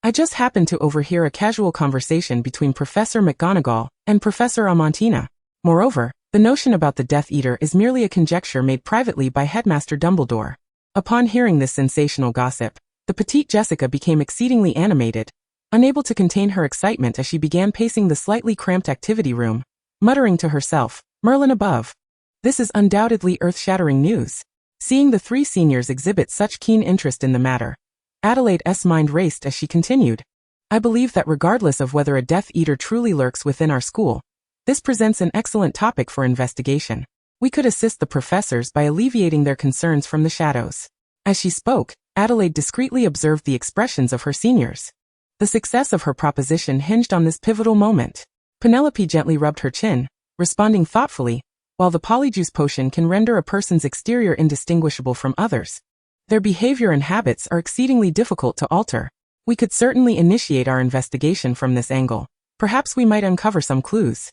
I just happened to overhear a casual conversation between Professor McGonagall and Professor Amontina. Moreover, the notion about the Death Eater is merely a conjecture made privately by Headmaster Dumbledore." Upon hearing this sensational gossip, the petite Jessica became exceedingly animated, unable to contain her excitement as she began pacing the slightly cramped activity room, muttering to herself, "Merlin above. This is undoubtedly earth-shattering news." Seeing the 3 seniors exhibit such keen interest in the matter, Adelaide's mind raced as she continued. "I believe that regardless of whether a Death Eater truly lurks within our school, this presents an excellent topic for investigation. We could assist the professors by alleviating their concerns from the shadows." As she spoke, Adelaide discreetly observed the expressions of her seniors. The success of her proposition hinged on this pivotal moment. Penelope gently rubbed her chin, responding thoughtfully, "While the polyjuice potion can render a person's exterior indistinguishable from others, their behavior and habits are exceedingly difficult to alter. We could certainly initiate our investigation from this angle. Perhaps we might uncover some clues.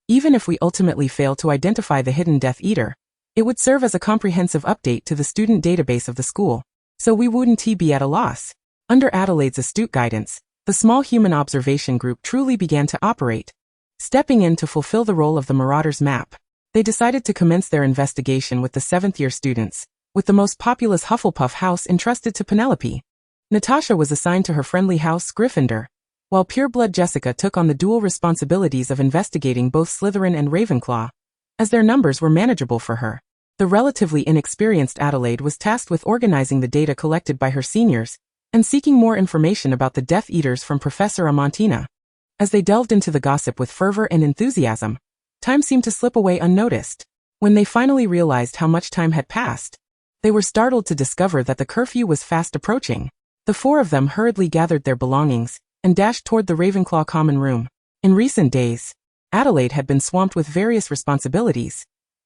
Even if we ultimately fail to identify the hidden Death Eater, it would serve as a comprehensive update to the student database of the school, so we wouldn't be at a loss." Under Adelaide's astute guidance, the small Human Observation Group truly began to operate. Stepping in to fulfill the role of the Marauder's map, they decided to commence their investigation with the 7th-year students, with the most populous Hufflepuff house entrusted to Penelope. Natasha was assigned to her friendly house, Gryffindor, while pureblood Jessica took on the dual responsibilities of investigating both Slytherin and Ravenclaw, as their numbers were manageable for her. The relatively inexperienced Adelaide was tasked with organizing the data collected by her seniors and seeking more information about the Death Eaters from Professor Amontina. As they delved into the gossip with fervor and enthusiasm, time seemed to slip away unnoticed. When they finally realized how much time had passed, they were startled to discover that the curfew was fast approaching. The 4 of them hurriedly gathered their belongings and dashed toward the Ravenclaw common room. In recent days, Adelaide had been swamped with various responsibilities,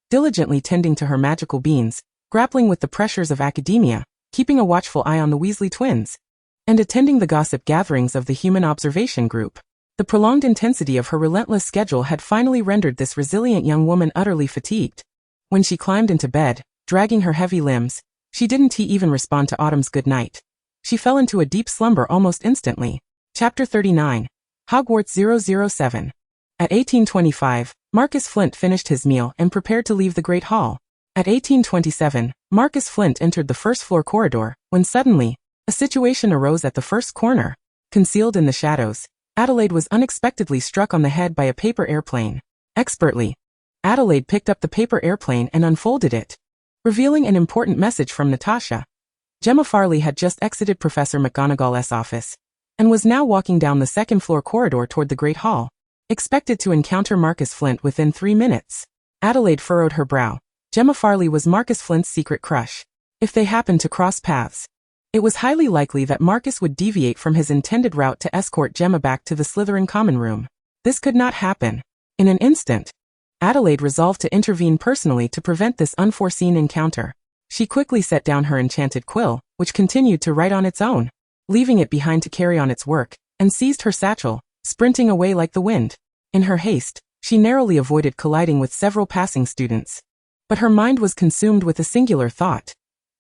diligently tending to her magical beans, grappling with the pressures of academia, keeping a watchful eye on the Weasley twins, and attending the gossip gatherings of the Human Observation Group. The prolonged intensity of her relentless schedule had finally rendered this resilient young woman utterly fatigued. When she climbed into bed, dragging her heavy limbs, she didn't even respond to Autumn's good night. She fell into a deep slumber almost instantly. Chapter 39. Hogwarts 007. At 1825, Marcus Flint finished his meal and prepared to leave the Great Hall. At 1827, Marcus Flint entered the first-floor corridor, when suddenly, a situation arose at the first corner. Concealed in the shadows, Adelaide was unexpectedly struck on the head by a paper airplane. Expertly, Adelaide picked up the paper airplane and unfolded it, revealing an important message from Natasha. Gemma Farley had just exited Professor McGonagall's office, and was now walking down the second-floor corridor toward the Great Hall, expected to encounter Marcus Flint within 3 minutes. Adelaide furrowed her brow. Gemma Farley was Marcus Flint's secret crush. If they happened to cross paths, it was highly likely that Marcus would deviate from his intended route to escort Gemma back to the Slytherin common room. This could not happen. In an instant, Adelaide resolved to intervene personally to prevent this unforeseen encounter. She quickly set down her enchanted quill, which continued to write on its own, leaving it behind to carry on its work, and seized her satchel, sprinting away like the wind. In her haste, she narrowly avoided colliding with several passing students, But her mind was consumed with a singular thought.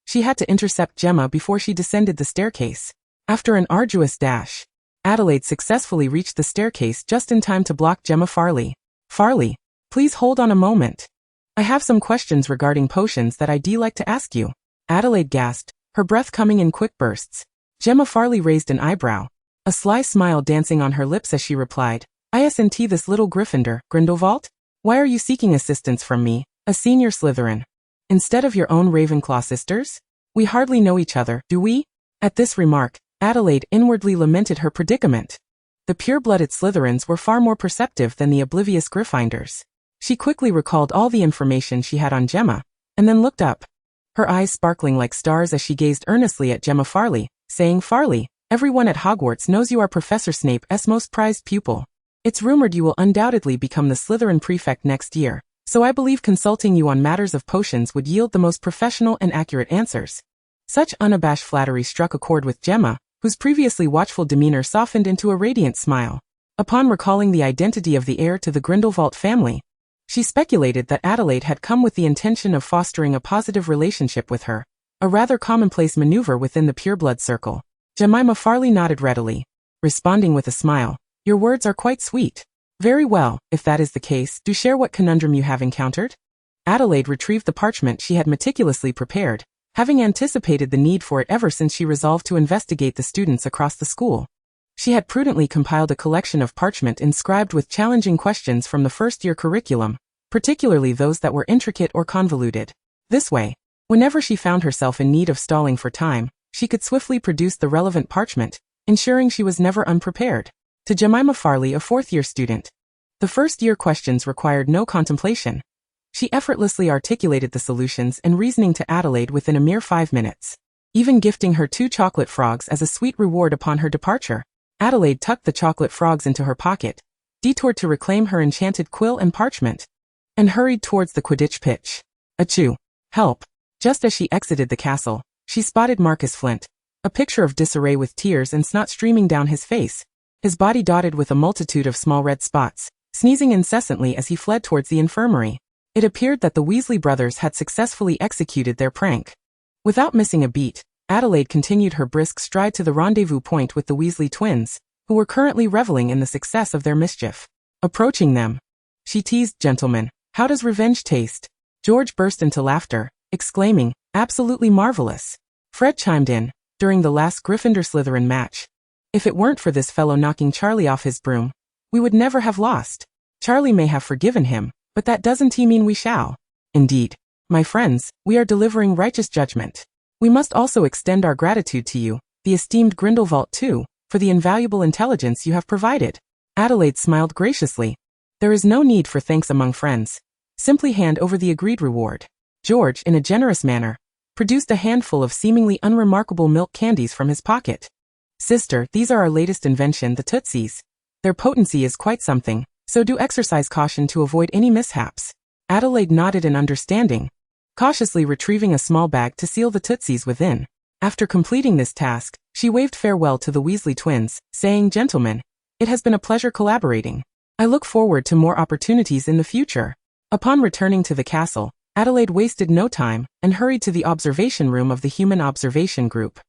She had to intercept Gemma before she descended the staircase. After an arduous dash, Adelaide successfully reached the staircase just in time to block Gemma Farley. Farley, please hold on a moment. I have some questions regarding potions that I'd like to ask you. Adelaide gasped, her breath coming in quick bursts. Gemma Farley raised an eyebrow, a sly smile dancing on her lips as she replied, "Isn't this little Gryffindor, Grindelwald? Why are you seeking assistance from me, a senior Slytherin? Instead of your own Ravenclaw sisters? We hardly know each other, do we?" At this remark, Adelaide inwardly lamented her predicament. The pure-blooded Slytherins were far more perceptive than the oblivious Gryffindors. She quickly recalled all the information she had on Gemma, and then looked up, her eyes sparkling like stars as she gazed earnestly at Gemma Farley, saying, "Farley, everyone at Hogwarts knows you are Professor Snape's most prized pupil. It's rumored you will undoubtedly become the Slytherin prefect next year, so I believe consulting you on matters of potions would yield the most professional and accurate answers." Such unabashed flattery struck a chord with Gemma, whose previously watchful demeanor softened into a radiant smile. Upon recalling the identity of the heir to the Grindelwald family, she speculated that Adelaide had come with the intention of fostering a positive relationship with her, a rather commonplace maneuver within the pureblood circle. Jemima Farley nodded readily, responding with a smile, "Your words are quite sweet. Very well, if that is the case, do share what conundrum you have encountered." Adelaide retrieved the parchment she had meticulously prepared, having anticipated the need for it ever since she resolved to investigate the students across the school. She had prudently compiled a collection of parchment inscribed with challenging questions from the first-year curriculum, particularly those that were intricate or convoluted. This way, whenever she found herself in need of stalling for time, she could swiftly produce the relevant parchment, ensuring she was never unprepared. To Jemima Farley, a fourth-year student, the first-year questions required no contemplation. She effortlessly articulated the solutions and reasoning to Adelaide within a mere 5 minutes, even gifting her 2 chocolate frogs as a sweet reward upon her departure. Adelaide tucked the chocolate frogs into her pocket, detoured to reclaim her enchanted quill and parchment, and hurried towards the Quidditch pitch. Achoo! Help! Just as she exited the castle, she spotted Marcus Flint, a picture of disarray with tears and snot streaming down his face, his body dotted with a multitude of small red spots, sneezing incessantly as he fled towards the infirmary. It appeared that the Weasley brothers had successfully executed their prank. Without missing a beat, Adelaide continued her brisk stride to the rendezvous point with the Weasley twins, who were currently reveling in the success of their mischief. Approaching them, she teased, "Gentlemen, how does revenge taste?" George burst into laughter, exclaiming, "Absolutely marvelous." Fred chimed in, "During the last Gryffindor-Slytherin match, if it weren't for this fellow knocking Charlie off his broom, we would never have lost. Charlie may have forgiven him, but that doesn't mean we shall. Indeed, my friends, we are delivering righteous judgment. We must also extend our gratitude to you, the esteemed Grindelwald too, for the invaluable intelligence you have provided." Adelaide smiled graciously. "There is no need for thanks among friends. Simply hand over the agreed reward." George, in a generous manner, produced a handful of seemingly unremarkable milk candies from his pocket. "Sister, these are our latest invention, the Tootsies. Their potency is quite something, so do exercise caution to avoid any mishaps." Adelaide nodded in understanding, cautiously retrieving a small bag to seal the Tootsies within. After completing this task, she waved farewell to the Weasley twins, saying, "Gentlemen, it has been a pleasure collaborating. I look forward to more opportunities in the future." Upon returning to the castle, Adelaide wasted no time and hurried to the observation room of the Human Observation Group.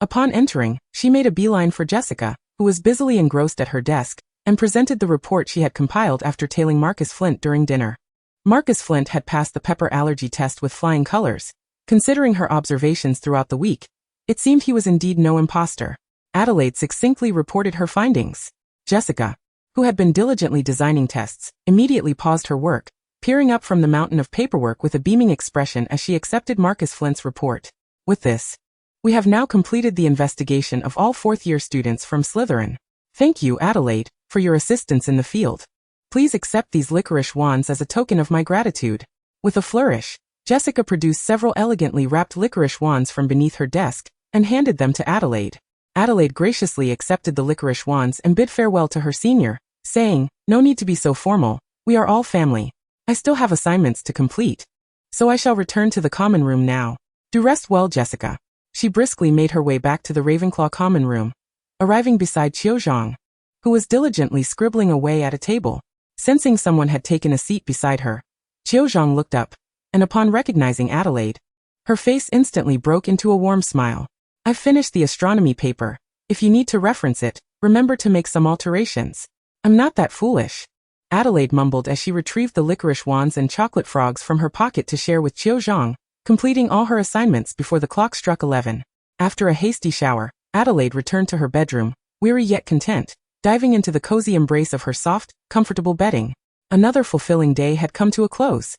Upon entering, she made a beeline for Jessica, who was busily engrossed at her desk, and presented the report she had compiled after tailing Marcus Flint during dinner. Marcus Flint had passed the pepper allergy test with flying colors. Considering her observations throughout the week, it seemed he was indeed no imposter. Adelaide succinctly reported her findings. Jessica, who had been diligently designing tests, immediately paused her work, peering up from the mountain of paperwork with a beaming expression as she accepted Marcus Flint's report. "With this, we have now completed the investigation of all fourth-year students from Slytherin. Thank you, Adelaide, for your assistance in the field. Please accept these licorice wands as a token of my gratitude." With a flourish, Jessica produced several elegantly wrapped licorice wands from beneath her desk and handed them to Adelaide. Adelaide graciously accepted the licorice wands and bid farewell to her senior, saying, "No need to be so formal, we are all family. I still have assignments to complete, so I shall return to the common room now. Do rest well, Jessica." She briskly made her way back to the Ravenclaw common room, arriving beside Cho Chang, who was diligently scribbling away at a table. Sensing someone had taken a seat beside her, Cho Chang looked up, and upon recognizing Adelaide, her face instantly broke into a warm smile. "I've finished the astronomy paper. If you need to reference it, remember to make some alterations." "I'm not that foolish," Adelaide mumbled as she retrieved the licorice wands and chocolate frogs from her pocket to share with Cho Chang, completing all her assignments before the clock struck 11. After a hasty shower, Adelaide returned to her bedroom, weary yet content, diving into the cozy embrace of her soft, comfortable bedding. Another fulfilling day had come to a close.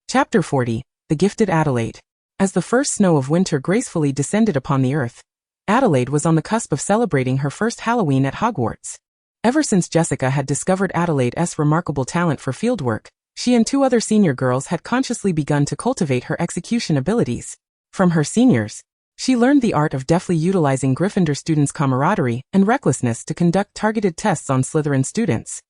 Chapter 40, The Gifted Adelaide. As the first snow of winter gracefully descended upon the earth, Adelaide was on the cusp of celebrating her first Halloween at Hogwarts. Ever since Jessica had discovered Adelaide's remarkable talent for fieldwork, she and 2 other senior girls had consciously begun to cultivate her execution abilities. From her seniors, she learned the art of deftly utilizing Gryffindor students' camaraderie and recklessness to conduct targeted tests on Slytherin students.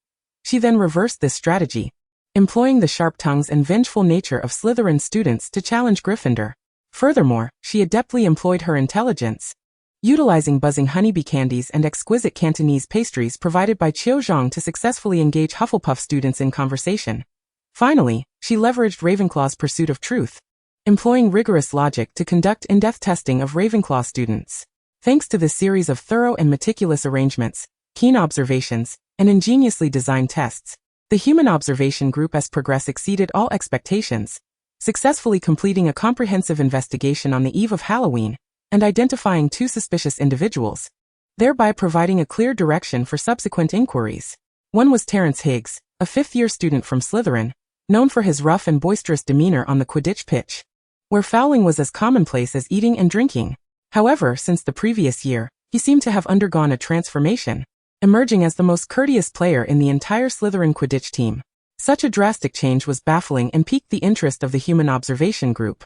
She then reversed this strategy, employing the sharp tongues and vengeful nature of Slytherin students to challenge Gryffindor. Furthermore, she adeptly employed her intelligence, utilizing buzzing honeybee candies and exquisite Cantonese pastries provided by Cho Chang to successfully engage Hufflepuff students in conversation. Finally, she leveraged Ravenclaw's pursuit of truth, employing rigorous logic to conduct in-depth testing of Ravenclaw students. Thanks to this series of thorough and meticulous arrangements, keen observations, and ingeniously designed tests, the human observation group's progress exceeded all expectations, successfully completing a comprehensive investigation on the eve of Halloween and identifying 2 suspicious individuals, thereby providing a clear direction for subsequent inquiries. One was Terrence Higgs, a 5th-year student from Slytherin, known for his rough and boisterous demeanor on the Quidditch pitch, where fouling was as commonplace as eating and drinking. However, since the previous year, he seemed to have undergone a transformation, emerging as the most courteous player in the entire Slytherin Quidditch team. Such a drastic change was baffling and piqued the interest of the human observation group.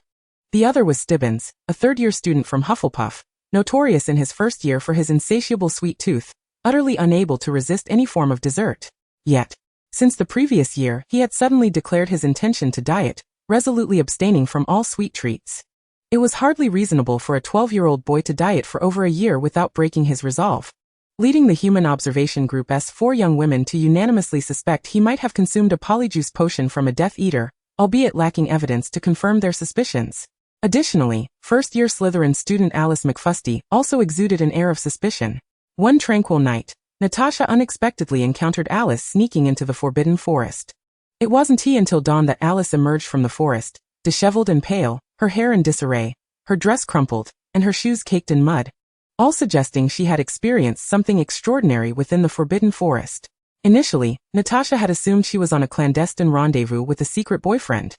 The other was Stibbons, a 3rd-year student from Hufflepuff, notorious in his first year for his insatiable sweet tooth, utterly unable to resist any form of dessert. Yet, since the previous year, he had suddenly declared his intention to diet, resolutely abstaining from all sweet treats. It was hardly reasonable for a 12-year-old boy to diet for over a year without breaking his resolve, leading the human observation group's 4 young women to unanimously suspect he might have consumed a polyjuice potion from a Death Eater, albeit lacking evidence to confirm their suspicions. Additionally, first-year Slytherin student Alice McFusty also exuded an air of suspicion. One tranquil night, Natasha unexpectedly encountered Alice sneaking into the Forbidden Forest. It wasn't until dawn that Alice emerged from the forest, disheveled and pale, her hair in disarray, her dress crumpled, and her shoes caked in mud, all suggesting she had experienced something extraordinary within the Forbidden Forest. Initially, Natasha had assumed she was on a clandestine rendezvous with a secret boyfriend.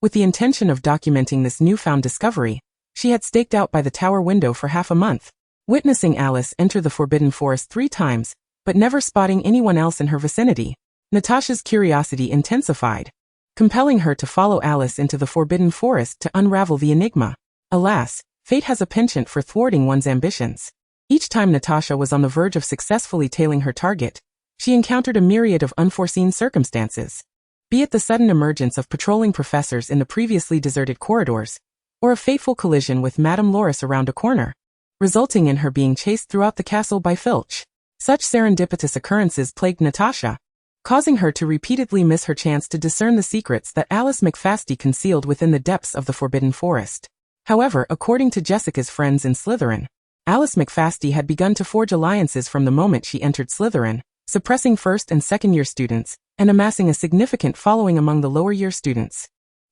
With the intention of documenting this newfound discovery, she had staked out by the tower window for half a month, witnessing Alice enter the Forbidden Forest 3 times, but never spotting anyone else in her vicinity. Natasha's curiosity intensified, compelling her to follow Alice into the Forbidden Forest to unravel the enigma. Alas, fate has a penchant for thwarting one's ambitions. Each time Natasha was on the verge of successfully tailing her target, she encountered a myriad of unforeseen circumstances. Be it the sudden emergence of patrolling professors in the previously deserted corridors, or a fateful collision with Madame Loris around a corner, resulting in her being chased throughout the castle by Filch. Such serendipitous occurrences plagued Natasha, causing her to repeatedly miss her chance to discern the secrets that Alice McFasty concealed within the depths of the Forbidden Forest. However, according to Jessica's friends in Slytherin, Alice McFasty had begun to forge alliances from the moment she entered Slytherin, suppressing 1st and 2nd-year students, and amassing a significant following among the lower-year students.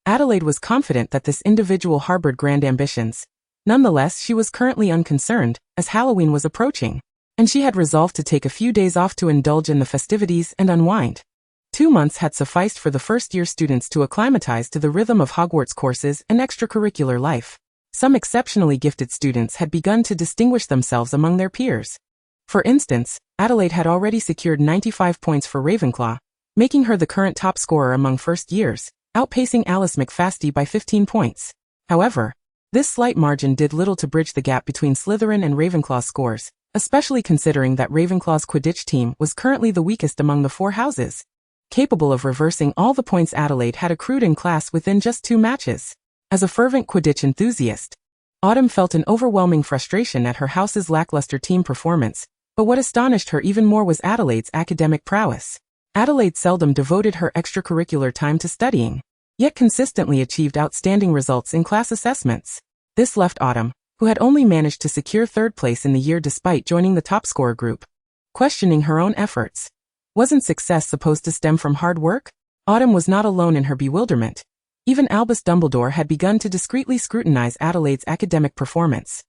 Adelaide was confident that this individual harbored grand ambitions. Nonetheless, she was currently unconcerned, as Halloween was approaching, and she had resolved to take a few days off to indulge in the festivities and unwind. 2 months had sufficed for the first-year students to acclimatize to the rhythm of Hogwarts courses and extracurricular life. Some exceptionally gifted students had begun to distinguish themselves among their peers. For instance, Adelaide had already secured 95 points for Ravenclaw, making her the current top scorer among first years, outpacing Alice McFasty by 15 points. However, this slight margin did little to bridge the gap between Slytherin and Ravenclaw scores, especially considering that Ravenclaw's Quidditch team was currently the weakest among the 4 houses, capable of reversing all the points Adelaide had accrued in class within just 2 matches. As a fervent Quidditch enthusiast, Autumn felt an overwhelming frustration at her house's lackluster team performance, but what astonished her even more was Adelaide's academic prowess. Adelaide seldom devoted her extracurricular time to studying, yet consistently achieved outstanding results in class assessments. This left Autumn, who had only managed to secure third place in the year despite joining the top scorer group, questioning her own efforts. Wasn't success supposed to stem from hard work? Autumn was not alone in her bewilderment. Even Albus Dumbledore had begun to discreetly scrutinize Adelaide's academic performance.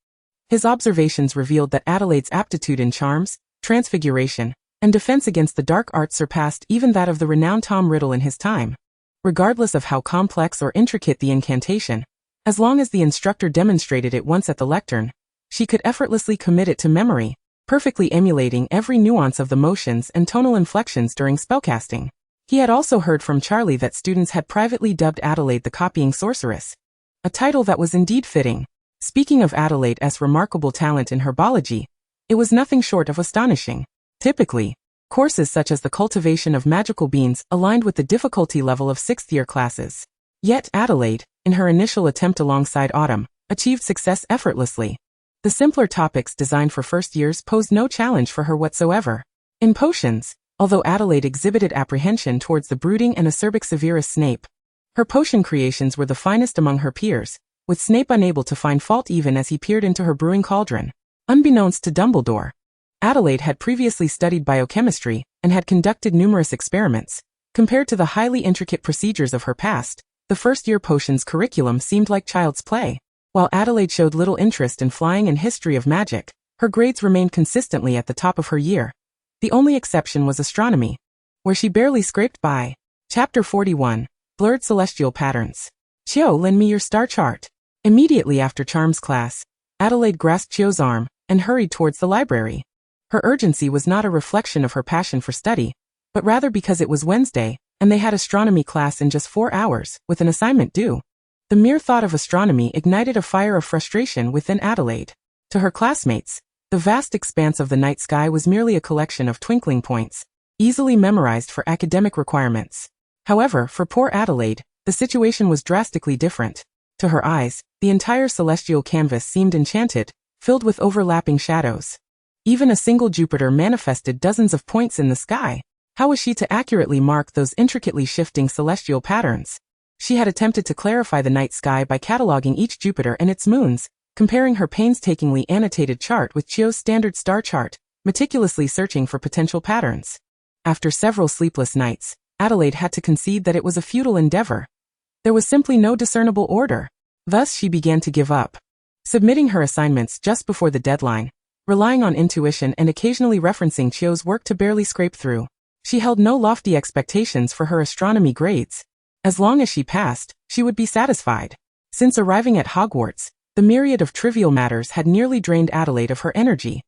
His observations revealed that Adelaide's aptitude in charms, transfiguration, and defense against the dark arts surpassed even that of the renowned Tom Riddle in his time. Regardless of how complex or intricate the incantation, as long as the instructor demonstrated it once at the lectern, she could effortlessly commit it to memory, perfectly emulating every nuance of the motions and tonal inflections during spellcasting. He had also heard from Charlie that students had privately dubbed Adelaide the Copying Sorceress, a title that was indeed fitting. Speaking of Adelaide's remarkable talent in herbology, it was nothing short of astonishing. Typically, courses such as the cultivation of magical beans aligned with the difficulty level of 6th-year classes. Yet Adelaide, in her initial attempt alongside Autumn, achieved success effortlessly. The simpler topics designed for first years posed no challenge for her whatsoever. In potions, although Adelaide exhibited apprehension towards the brooding and acerbic Severus Snape, her potion creations were the finest among her peers, with Snape unable to find fault even as he peered into her brewing cauldron. Unbeknownst to Dumbledore, Adelaide had previously studied biochemistry and had conducted numerous experiments. Compared to the highly intricate procedures of her past, the first-year potions curriculum seemed like child's play. While Adelaide showed little interest in flying and history of magic, her grades remained consistently at the top of her year. The only exception was astronomy, where she barely scraped by. Chapter 41. Blurred Celestial Patterns. Cho, lend me your star chart. Immediately after Charms class, Adelaide grasped Cho's arm and hurried towards the library. Her urgency was not a reflection of her passion for study, but rather because it was Wednesday, and they had astronomy class in just 4 hours, with an assignment due. The mere thought of astronomy ignited a fire of frustration within Adelaide. To her classmates, the vast expanse of the night sky was merely a collection of twinkling points, easily memorized for academic requirements. However, for poor Adelaide, the situation was drastically different. To her eyes, the entire celestial canvas seemed enchanted, filled with overlapping shadows. Even a single Jupiter manifested dozens of points in the sky. How was she to accurately mark those intricately shifting celestial patterns? She had attempted to clarify the night sky by cataloging each Jupiter and its moons, comparing her painstakingly annotated chart with Cho's standard star chart, meticulously searching for potential patterns. After several sleepless nights, Adelaide had to concede that it was a futile endeavor. There was simply no discernible order. Thus she began to give up. Submitting her assignments just before the deadline, relying on intuition and occasionally referencing Cho's work to barely scrape through. She held no lofty expectations for her astronomy grades. As long as she passed, she would be satisfied. Since arriving at Hogwarts, the myriad of trivial matters had nearly drained Adelaide of her energy.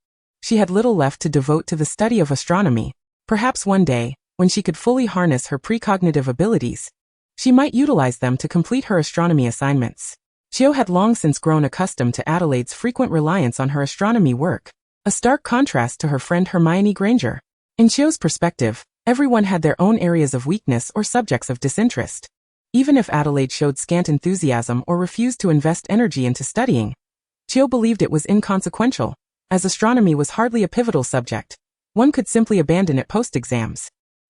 She had little left to devote to the study of astronomy. Perhaps one day, when she could fully harness her precognitive abilities, she might utilize them to complete her astronomy assignments. Cho had long since grown accustomed to Adelaide's frequent reliance on her astronomy work, a stark contrast to her friend Hermione Granger. In Cho's perspective, everyone had their own areas of weakness or subjects of disinterest. Even if Adelaide showed scant enthusiasm or refused to invest energy into studying, Cho believed it was inconsequential, as astronomy was hardly a pivotal subject. One could simply abandon it post-exams.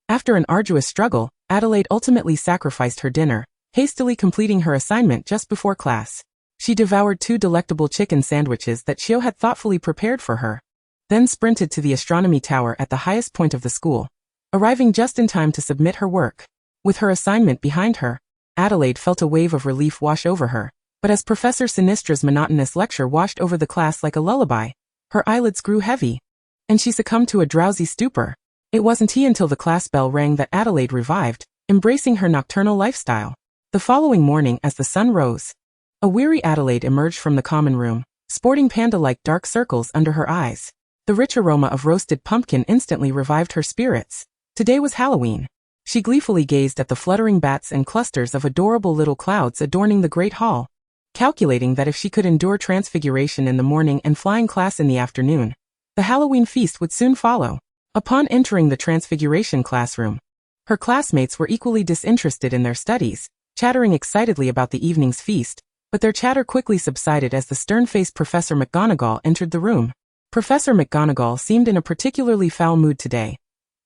After an arduous struggle, Adelaide ultimately sacrificed her dinner, hastily completing her assignment just before class. She devoured 2 delectable chicken sandwiches that Cho had thoughtfully prepared for her, then sprinted to the astronomy tower at the highest point of the school, arriving just in time to submit her work. With her assignment behind her, Adelaide felt a wave of relief wash over her, but as Professor Sinistra's monotonous lecture washed over the class like a lullaby, her eyelids grew heavy, and she succumbed to a drowsy stupor. It wasn't until the class bell rang that Adelaide revived, embracing her nocturnal lifestyle. The following morning as the sun rose, a weary Adelaide emerged from the common room, sporting panda-like dark circles under her eyes. The rich aroma of roasted pumpkin instantly revived her spirits. Today was Halloween. She gleefully gazed at the fluttering bats and clusters of adorable little clouds adorning the great hall, calculating that if she could endure transfiguration in the morning and flying class in the afternoon, the Halloween feast would soon follow. Upon entering the transfiguration classroom, her classmates were equally disinterested in their studies, chattering excitedly about the evening's feast, but their chatter quickly subsided as the stern-faced Professor McGonagall entered the room. Professor McGonagall seemed in a particularly foul mood today.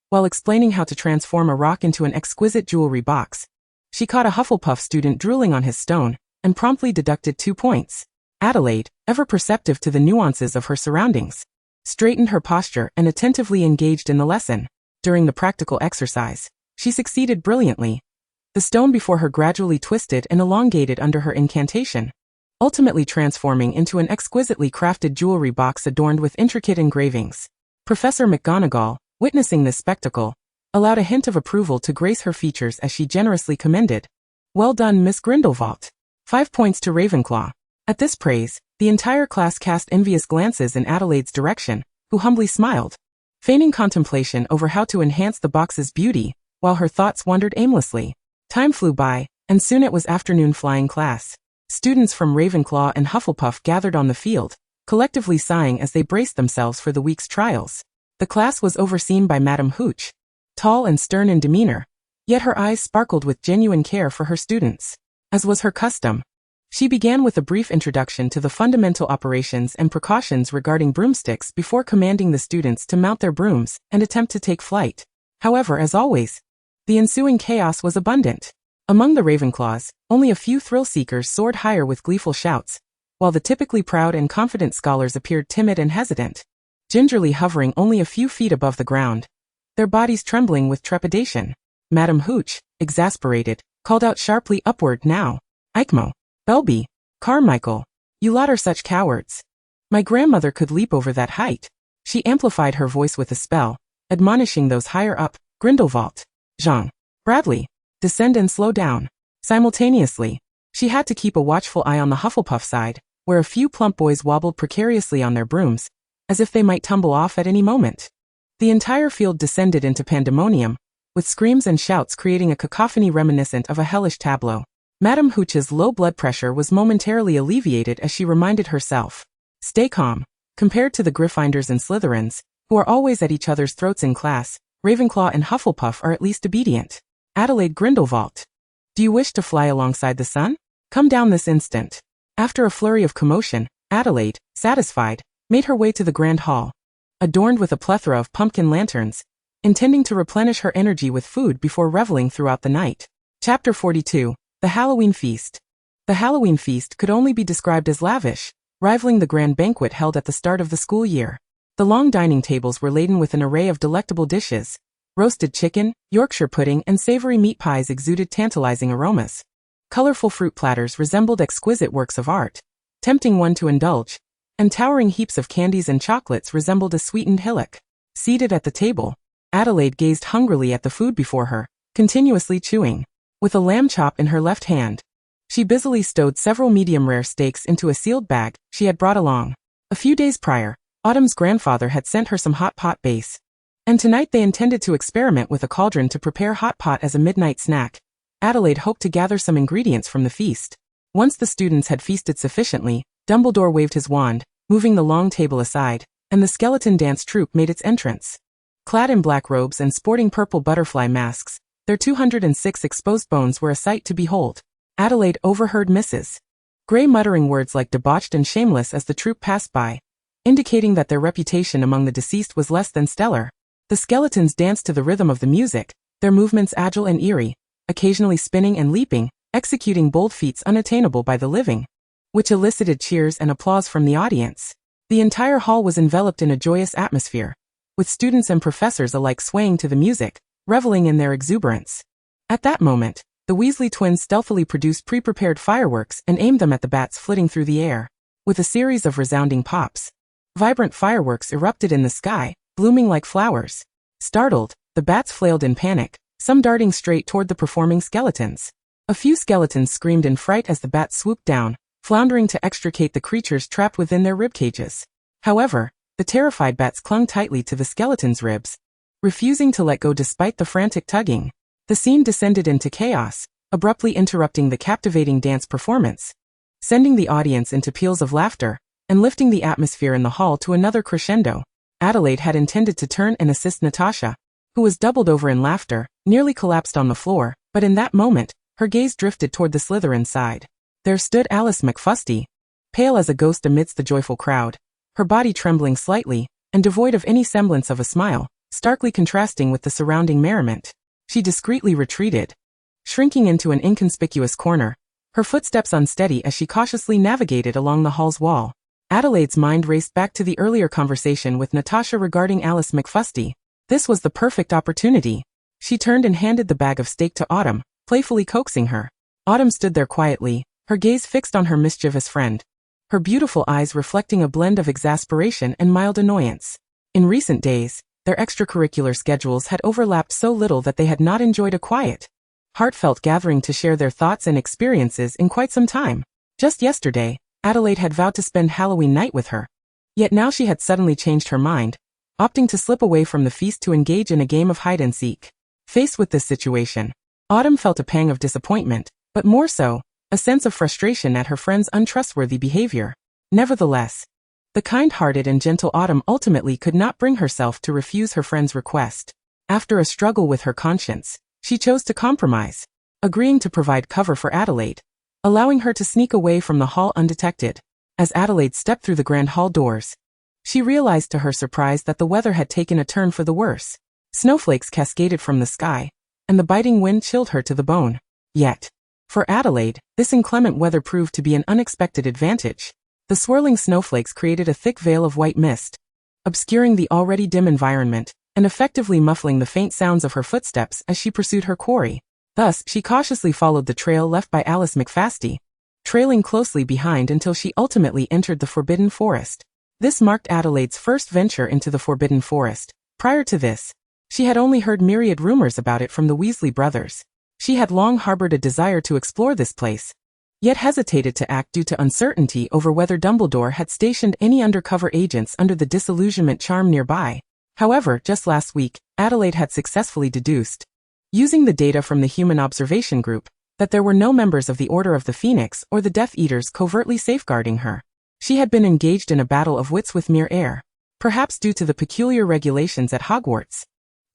While explaining how to transform a rock into an exquisite jewelry box, She caught a Hufflepuff student drooling on his stone, and promptly deducted 2 points. Adelaide, ever perceptive to the nuances of her surroundings, straightened her posture and attentively engaged in the lesson. During the practical exercise, she succeeded brilliantly. The stone before her gradually twisted and elongated under her incantation, ultimately transforming into an exquisitely crafted jewelry box adorned with intricate engravings. Professor McGonagall, witnessing this spectacle, allowed a hint of approval to grace her features as she generously commended, "Well done, Miss Grindelwald. 5 points to Ravenclaw." At this praise, the entire class cast envious glances in Adelaide's direction, who humbly smiled, feigning contemplation over how to enhance the box's beauty, while her thoughts wandered aimlessly. Time flew by, and soon it was afternoon flying class. Students from Ravenclaw and Hufflepuff gathered on the field, collectively sighing as they braced themselves for the week's trials. The class was overseen by Madame Hooch, tall and stern in demeanor, yet her eyes sparkled with genuine care for her students. As was her custom, she began with a brief introduction to the fundamental operations and precautions regarding broomsticks before commanding the students to mount their brooms and attempt to take flight. However, as always, the ensuing chaos was abundant. Among the Ravenclaws, only a few thrill-seekers soared higher with gleeful shouts, while the typically proud and confident scholars appeared timid and hesitant, gingerly hovering only a few feet above the ground, their bodies trembling with trepidation. Madame Hooch, exasperated, called out sharply upward, "Now, Ikmo, Belby, Carmichael, you lot are such cowards. My grandmother could leap over that height." She amplified her voice with a spell, admonishing those higher up, "Grindelwald, Jean, Bradley, descend and slow down." Simultaneously, she had to keep a watchful eye on the Hufflepuff side, where a few plump boys wobbled precariously on their brooms, as if they might tumble off at any moment. The entire field descended into pandemonium, with screams and shouts creating a cacophony reminiscent of a hellish tableau. Madame Hooch's low blood pressure was momentarily alleviated as she reminded herself, "Stay calm. Compared to the Gryffindors and Slytherins, who are always at each other's throats in class, Ravenclaw and Hufflepuff are at least obedient. Adelaide Grindelwald, do you wish to fly alongside the sun? Come down this instant." After a flurry of commotion, Adelaide, satisfied, made her way to the grand hall, adorned with a plethora of pumpkin lanterns, intending to replenish her energy with food before reveling throughout the night. Chapter 42. The Halloween Feast. The Halloween feast could only be described as lavish, rivaling the grand banquet held at the start of the school year. The long dining tables were laden with an array of delectable dishes. Roasted chicken, Yorkshire pudding, and savory meat pies exuded tantalizing aromas. Colorful fruit platters resembled exquisite works of art, tempting one to indulge, and towering heaps of candies and chocolates resembled a sweetened hillock. Seated at the table, Adelaide gazed hungrily at the food before her, continuously chewing. With a lamb chop in her left hand, she busily stowed several medium-rare steaks into a sealed bag she had brought along. A few days prior, Autumn's grandfather had sent her some hot pot base, and tonight they intended to experiment with a cauldron to prepare hot pot as a midnight snack. Adelaide hoped to gather some ingredients from the feast. Once the students had feasted sufficiently, Dumbledore waved his wand, moving the long table aside, and the skeleton dance troupe made its entrance. Clad in black robes and sporting purple butterfly masks, their 206 exposed bones were a sight to behold. Adelaide overheard Mrs. Grey muttering words like debauched and shameless as the troupe passed by, indicating that their reputation among the deceased was less than stellar. The skeletons danced to the rhythm of the music, their movements agile and eerie, occasionally spinning and leaping, executing bold feats unattainable by the living, which elicited cheers and applause from the audience. The entire hall was enveloped in a joyous atmosphere, with students and professors alike swaying to the music, reveling in their exuberance. At that moment, the Weasley twins stealthily produced pre-prepared fireworks and aimed them at the bats flitting through the air. With a series of resounding pops, vibrant fireworks erupted in the sky, blooming like flowers. Startled, the bats flailed in panic, some darting straight toward the performing skeletons. A few skeletons screamed in fright as the bats swooped down, floundering to extricate the creatures trapped within their rib cages. However, the terrified bats clung tightly to the skeleton's ribs, refusing to let go despite the frantic tugging. The scene descended into chaos, abruptly interrupting the captivating dance performance, sending the audience into peals of laughter, and lifting the atmosphere in the hall to another crescendo. Adelaide had intended to turn and assist Natasha, who was doubled over in laughter, nearly collapsed on the floor, but in that moment, her gaze drifted toward the Slytherin side. There stood Alice McFusty, pale as a ghost amidst the joyful crowd, her body trembling slightly, and devoid of any semblance of a smile, starkly contrasting with the surrounding merriment. She discreetly retreated, shrinking into an inconspicuous corner, her footsteps unsteady as she cautiously navigated along the hall's wall. Adelaide's mind raced back to the earlier conversation with Natasha regarding Alice McFusty. This was the perfect opportunity. She turned and handed the bag of steak to Autumn, playfully coaxing her. Autumn stood there quietly, her gaze fixed on her mischievous friend, her beautiful eyes reflecting a blend of exasperation and mild annoyance. In recent days, their extracurricular schedules had overlapped so little that they had not enjoyed a quiet, heartfelt gathering to share their thoughts and experiences in quite some time. Just yesterday, Adelaide had vowed to spend Halloween night with her. Yet now she had suddenly changed her mind, opting to slip away from the feast to engage in a game of hide-and-seek. Faced with this situation, Autumn felt a pang of disappointment, but more so, a sense of frustration at her friend's untrustworthy behavior. Nevertheless, the kind-hearted and gentle Autumn ultimately could not bring herself to refuse her friend's request. After a struggle with her conscience, she chose to compromise, agreeing to provide cover for Adelaide, allowing her to sneak away from the hall undetected. As Adelaide stepped through the grand hall doors, she realized to her surprise that the weather had taken a turn for the worse. Snowflakes cascaded from the sky, and the biting wind chilled her to the bone. Yet, for Adelaide, this inclement weather proved to be an unexpected advantage. The swirling snowflakes created a thick veil of white mist, obscuring the already dim environment, and effectively muffling the faint sounds of her footsteps as she pursued her quarry. Thus, she cautiously followed the trail left by Alice McFasty, trailing closely behind until she ultimately entered the Forbidden Forest. This marked Adelaide's first venture into the Forbidden Forest. Prior to this, she had only heard myriad rumors about it from the Weasley brothers. She had long harbored a desire to explore this place, yet hesitated to act due to uncertainty over whether Dumbledore had stationed any undercover agents under the disillusionment charm nearby. However, just last week, Adelaide had successfully deduced, using the data from the Human Observation Group, that there were no members of the Order of the Phoenix or the Death Eaters covertly safeguarding her. She had been engaged in a battle of wits with mere air, perhaps due to the peculiar regulations at Hogwarts.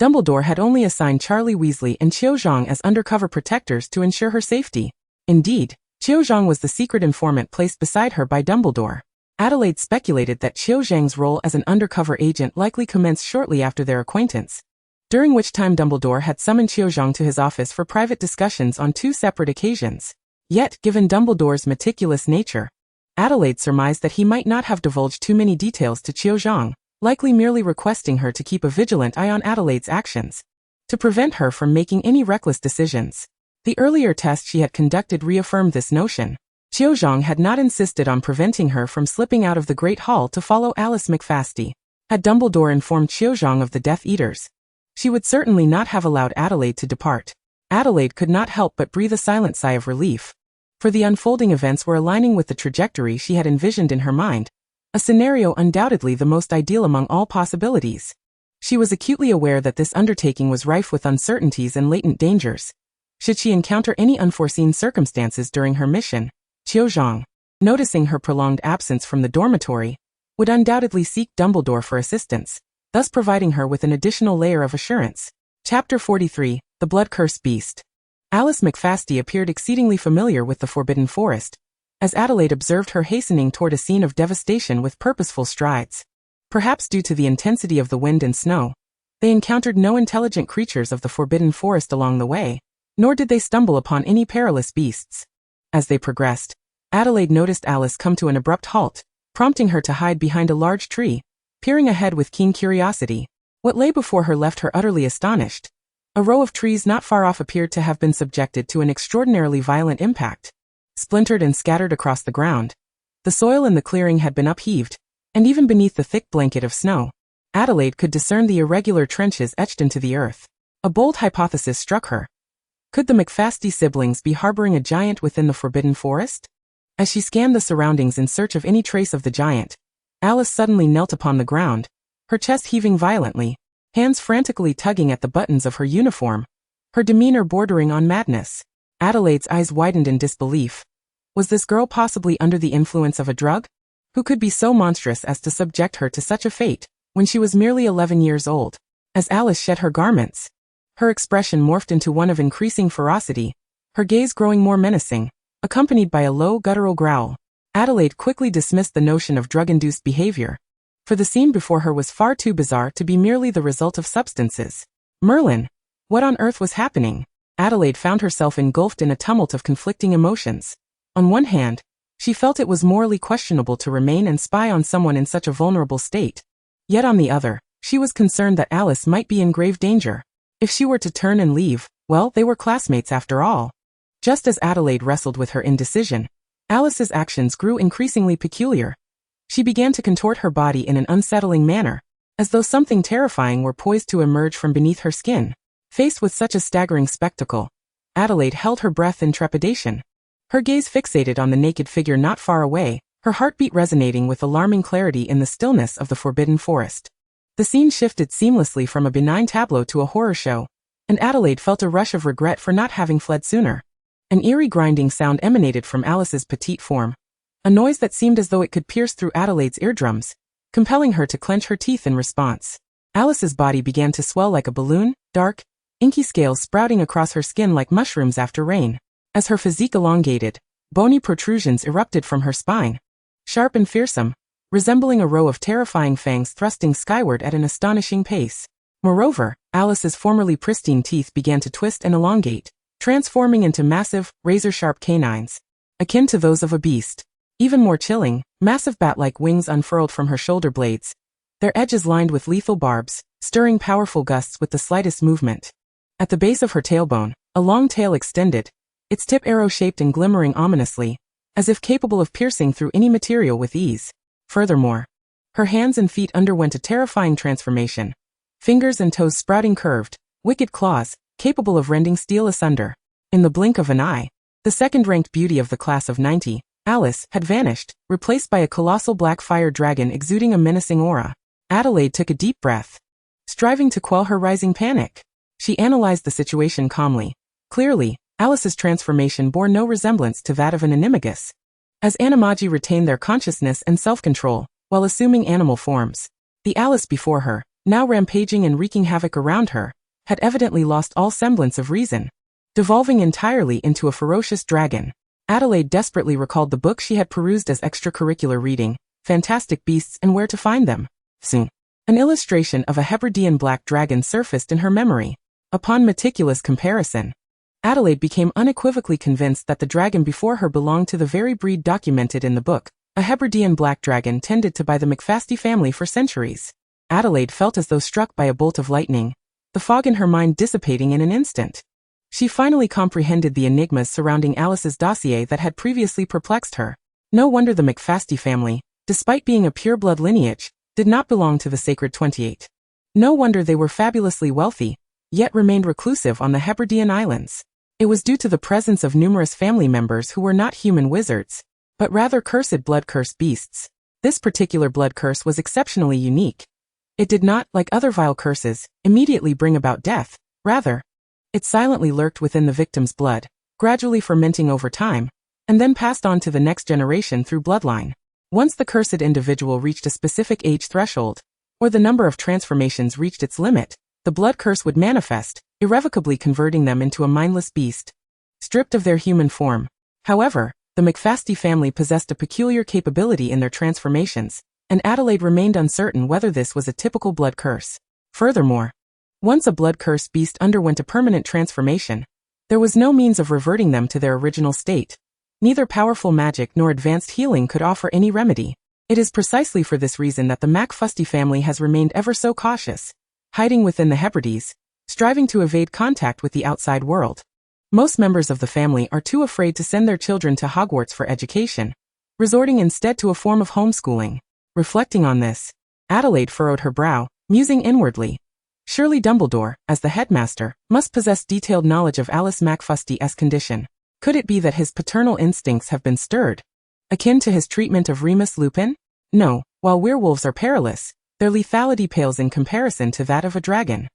Dumbledore had only assigned Charlie Weasley and Cho Chang as undercover protectors to ensure her safety. Indeed, Cho Chang was the secret informant placed beside her by Dumbledore. Adelaide speculated that Cho Chang's role as an undercover agent likely commenced shortly after their acquaintance, during which time Dumbledore had summoned Cho Chang to his office for private discussions on 2 separate occasions. Yet, given Dumbledore's meticulous nature, Adelaide surmised that he might not have divulged too many details to Cho Chang, likely merely requesting her to keep a vigilant eye on Adelaide's actions, to prevent her from making any reckless decisions. The earlier test she had conducted reaffirmed this notion. Cho Chang had not insisted on preventing her from slipping out of the Great Hall to follow Alice McFasty. Had Dumbledore informed Cho Chang of the Death Eaters, she would certainly not have allowed Adelaide to depart. Adelaide could not help but breathe a silent sigh of relief, for the unfolding events were aligning with the trajectory she had envisioned in her mind, a scenario undoubtedly the most ideal among all possibilities. She was acutely aware that this undertaking was rife with uncertainties and latent dangers. Should she encounter any unforeseen circumstances during her mission, Cho Chang, noticing her prolonged absence from the dormitory, would undoubtedly seek Dumbledore for assistance, thus providing her with an additional layer of assurance. Chapter 43, The Blood-Cursed Beast. Alice McFasty appeared exceedingly familiar with the Forbidden Forest, as Adelaide observed her hastening toward a scene of devastation with purposeful strides. Perhaps due to the intensity of the wind and snow, they encountered no intelligent creatures of the Forbidden Forest along the way, nor did they stumble upon any perilous beasts. As they progressed, Adelaide noticed Alice come to an abrupt halt, prompting her to hide behind a large tree, peering ahead with keen curiosity. What lay before her left her utterly astonished. A row of trees not far off appeared to have been subjected to an extraordinarily violent impact. Splintered and scattered across the ground, the soil in the clearing had been upheaved, and even beneath the thick blanket of snow, Adelaide could discern the irregular trenches etched into the earth. A bold hypothesis struck her. Could the McFasty siblings be harboring a giant within the Forbidden Forest? As she scanned the surroundings in search of any trace of the giant, Alice suddenly knelt upon the ground, her chest heaving violently, hands frantically tugging at the buttons of her uniform, her demeanor bordering on madness. Adelaide's eyes widened in disbelief. Was this girl possibly under the influence of a drug? Who could be so monstrous as to subject her to such a fate, when she was merely 11 years old? As Alice shed her garments, her expression morphed into one of increasing ferocity, her gaze growing more menacing, accompanied by a low guttural growl. Adelaide quickly dismissed the notion of drug-induced behavior, for the scene before her was far too bizarre to be merely the result of substances. Merlin! What on earth was happening? Adelaide found herself engulfed in a tumult of conflicting emotions. On one hand, she felt it was morally questionable to remain and spy on someone in such a vulnerable state. Yet on the other, she was concerned that Alice might be in grave danger. If she were to turn and leave, well, they were classmates after all. Just as Adelaide wrestled with her indecision, Alice's actions grew increasingly peculiar. She began to contort her body in an unsettling manner, as though something terrifying were poised to emerge from beneath her skin. Faced with such a staggering spectacle, Adelaide held her breath in trepidation. Her gaze fixated on the naked figure not far away, her heartbeat resonating with alarming clarity in the stillness of the forbidden forest. The scene shifted seamlessly from a benign tableau to a horror show, and Adelaide felt a rush of regret for not having fled sooner. An eerie grinding sound emanated from Alice's petite form, a noise that seemed as though it could pierce through Adelaide's eardrums, compelling her to clench her teeth in response. Alice's body began to swell like a balloon, dark, inky scales sprouting across her skin like mushrooms after rain. As her physique elongated, bony protrusions erupted from her spine, sharp and fearsome, resembling a row of terrifying fangs thrusting skyward at an astonishing pace. Moreover, Alice's formerly pristine teeth began to twist and elongate, transforming into massive, razor-sharp canines, akin to those of a beast. Even more chilling, massive bat-like wings unfurled from her shoulder blades, their edges lined with lethal barbs, stirring powerful gusts with the slightest movement. At the base of her tailbone, a long tail extended, its tip arrow-shaped and glimmering ominously, as if capable of piercing through any material with ease. Furthermore, her hands and feet underwent a terrifying transformation, fingers and toes sprouting curved, wicked claws, capable of rending steel asunder. In the blink of an eye, the second-ranked beauty of the class of 90, Alice, had vanished, replaced by a colossal black fire dragon exuding a menacing aura. Adelaide took a deep breath, striving to quell her rising panic. She analyzed the situation calmly. Clearly, Alice's transformation bore no resemblance to that of an animagus, as animagi retain their consciousness and self-control, while assuming animal forms. The Alice before her, now rampaging and wreaking havoc around her, had evidently lost all semblance of reason, devolving entirely into a ferocious dragon. Adelaide desperately recalled the book she had perused as extracurricular reading, Fantastic Beasts and Where to Find Them. Soon, an illustration of a Hebridean black dragon surfaced in her memory. Upon meticulous comparison, Adelaide became unequivocally convinced that the dragon before her belonged to the very breed documented in the book, a Hebridean black dragon tended to by the McFasty family for centuries. Adelaide felt as though struck by a bolt of lightning, the fog in her mind dissipating in an instant. She finally comprehended the enigmas surrounding Alice's dossier that had previously perplexed her. No wonder the McFasty family, despite being a pure-blood lineage, did not belong to the Sacred 28. No wonder they were fabulously wealthy, yet remained reclusive on the Hebridean Islands. It was due to the presence of numerous family members who were not human wizards, but rather cursed blood-cursed beasts. This particular blood curse was exceptionally unique. It did not, like other vile curses, immediately bring about death. Rather, it silently lurked within the victim's blood, gradually fermenting over time, and then passed on to the next generation through bloodline. Once the cursed individual reached a specific age threshold, or the number of transformations reached its limit, the blood curse would manifest, irrevocably converting them into a mindless beast, stripped of their human form. However, the McFasty family possessed a peculiar capability in their transformations, and Adelaide remained uncertain whether this was a typical blood curse. Furthermore, once a blood-cursed beast underwent a permanent transformation, there was no means of reverting them to their original state. Neither powerful magic nor advanced healing could offer any remedy. It is precisely for this reason that the McFasty family has remained ever so cautious, hiding within the Hebrides, striving to evade contact with the outside world. Most members of the family are too afraid to send their children to Hogwarts for education, resorting instead to a form of homeschooling. Reflecting on this, Adelaide furrowed her brow, musing inwardly. Surely Dumbledore, as the headmaster, must possess detailed knowledge of Alice McFasty's condition. Could it be that his paternal instincts have been stirred, akin to his treatment of Remus Lupin? No, while werewolves are perilous, their lethality pales in comparison to that of a dragon.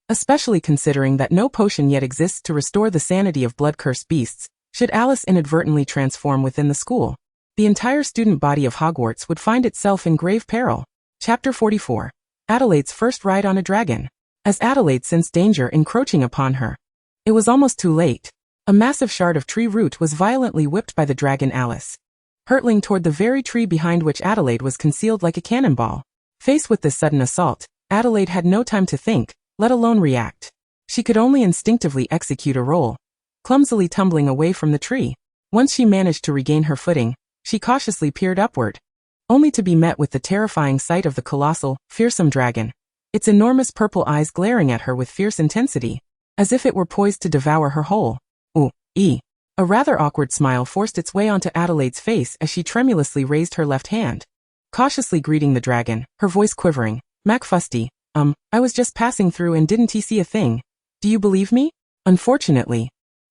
Especially considering that no potion yet exists to restore the sanity of blood-cursed beasts, should Alice inadvertently transform within the school, the entire student body of Hogwarts would find itself in grave peril. Chapter 44. Adelaide's first ride on a dragon. As Adelaide sensed danger encroaching upon her, it was almost too late. A massive shard of tree root was violently whipped by the dragon Alice, hurtling toward the very tree behind which Adelaide was concealed like a cannonball. Faced with this sudden assault, Adelaide had no time to think, let alone react. She could only instinctively execute a roll, clumsily tumbling away from the tree. Once she managed to regain her footing, she cautiously peered upward, only to be met with the terrifying sight of the colossal, fearsome dragon, its enormous purple eyes glaring at her with fierce intensity, as if it were poised to devour her whole. A rather awkward smile forced its way onto Adelaide's face as she tremulously raised her left hand, cautiously greeting the dragon, her voice quivering. "Macfusty, I was just passing through and didn't see a thing. Do you believe me?" Unfortunately,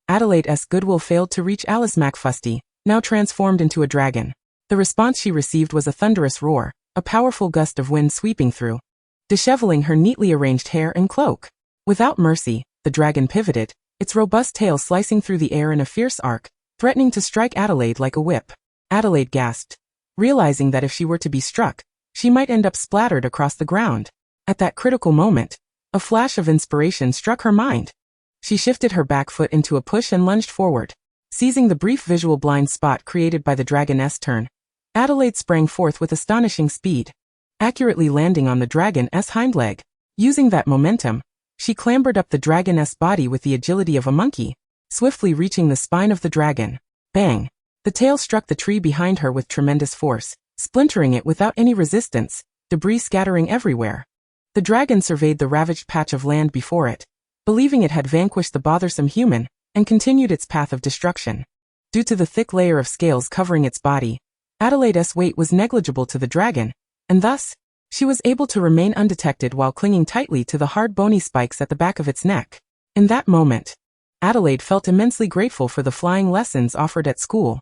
Adelaide's goodwill failed to reach Alice Macfusty, now transformed into a dragon. The response she received was a thunderous roar, a powerful gust of wind sweeping through, disheveling her neatly arranged hair and cloak. Without mercy, the dragon pivoted, its robust tail slicing through the air in a fierce arc, threatening to strike Adelaide like a whip. Adelaide gasped, realizing that if she were to be struck, she might end up splattered across the ground. At that critical moment, a flash of inspiration struck her mind. She shifted her back foot into a push and lunged forward. Seizing the brief visual blind spot created by the dragoness turn, Adelaide sprang forth with astonishing speed, accurately landing on the dragon's hind leg. Using that momentum, she clambered up the dragoness body with the agility of a monkey, swiftly reaching the spine of the dragon. Bang! The tail struck the tree behind her with tremendous force, splintering it without any resistance, debris scattering everywhere. The dragon surveyed the ravaged patch of land before it, believing it had vanquished the bothersome human, and continued its path of destruction. Due to the thick layer of scales covering its body, Adelaide's weight was negligible to the dragon, and thus, she was able to remain undetected while clinging tightly to the hard bony spikes at the back of its neck. In that moment, Adelaide felt immensely grateful for the flying lessons offered at school.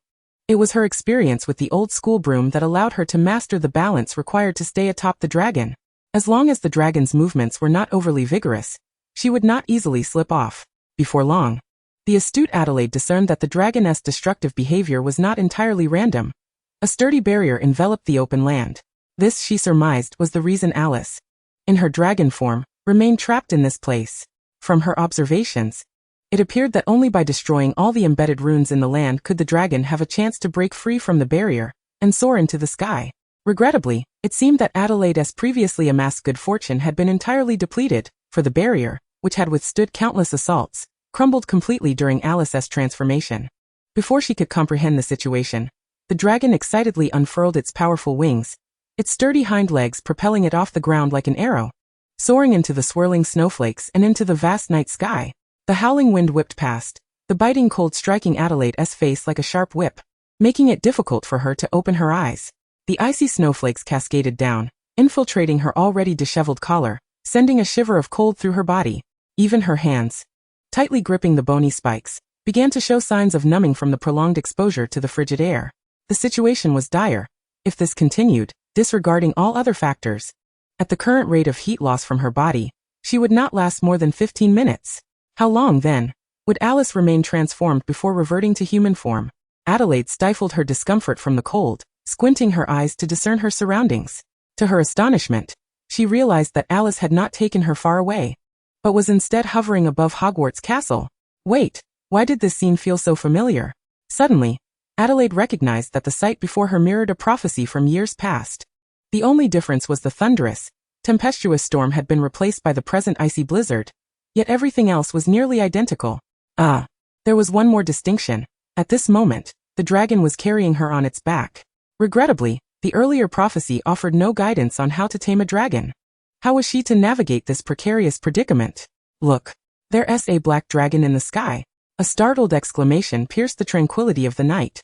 It was her experience with the old school broom that allowed her to master the balance required to stay atop the dragon. As long as the dragon's movements were not overly vigorous, she would not easily slip off. Before long, the astute Adelaide discerned that the dragoness' destructive behavior was not entirely random. A sturdy barrier enveloped the open land. This, she surmised, was the reason Alice, in her dragon form, remained trapped in this place. From her observations, it appeared that only by destroying all the embedded runes in the land could the dragon have a chance to break free from the barrier and soar into the sky. Regrettably, it seemed that Adelaide's previously amassed good fortune had been entirely depleted, for the barrier, which had withstood countless assaults, crumbled completely during Alice's transformation. Before she could comprehend the situation, the dragon excitedly unfurled its powerful wings, its sturdy hind legs propelling it off the ground like an arrow, soaring into the swirling snowflakes and into the vast night sky. The howling wind whipped past, the biting cold striking Adelaide's face like a sharp whip, making it difficult for her to open her eyes. The icy snowflakes cascaded down, infiltrating her already disheveled collar, sending a shiver of cold through her body. Even her hands, tightly gripping the bony spikes, began to show signs of numbing from the prolonged exposure to the frigid air. The situation was dire. If this continued, disregarding all other factors, at the current rate of heat loss from her body, she would not last more than 15 minutes. How long, then, would Alice remain transformed before reverting to human form? Adelaide stifled her discomfort from the cold, squinting her eyes to discern her surroundings. To her astonishment, she realized that Alice had not taken her far away, but was instead hovering above Hogwarts Castle. Wait, why did this scene feel so familiar? Suddenly, Adelaide recognized that the sight before her mirrored a prophecy from years past. The only difference was the thunderous, tempestuous storm had been replaced by the present icy blizzard, yet everything else was nearly identical. There was one more distinction. At this moment, the dragon was carrying her on its back. Regrettably, the earlier prophecy offered no guidance on how to tame a dragon. How was she to navigate this precarious predicament? Look, there's a black dragon in the sky. A startled exclamation pierced the tranquility of the night.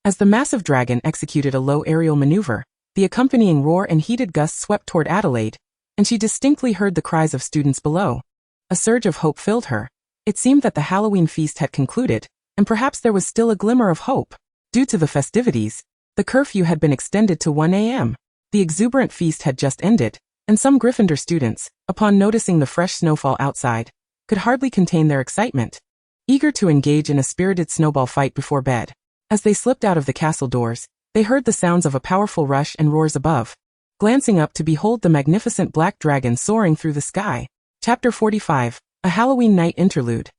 As the massive dragon executed a low aerial maneuver, the accompanying roar and heated gusts swept toward Adelaide, and she distinctly heard the cries of students below. A surge of hope filled her. It seemed that the Halloween feast had concluded, and perhaps there was still a glimmer of hope. Due to the festivities, the curfew had been extended to 1 a.m. The exuberant feast had just ended, and some Gryffindor students, upon noticing the fresh snowfall outside, could hardly contain their excitement, eager to engage in a spirited snowball fight before bed. As they slipped out of the castle doors, they heard the sounds of a powerful rush and roars above, glancing up to behold the magnificent black dragon soaring through the sky. Chapter 45, A Halloween Night Interlude.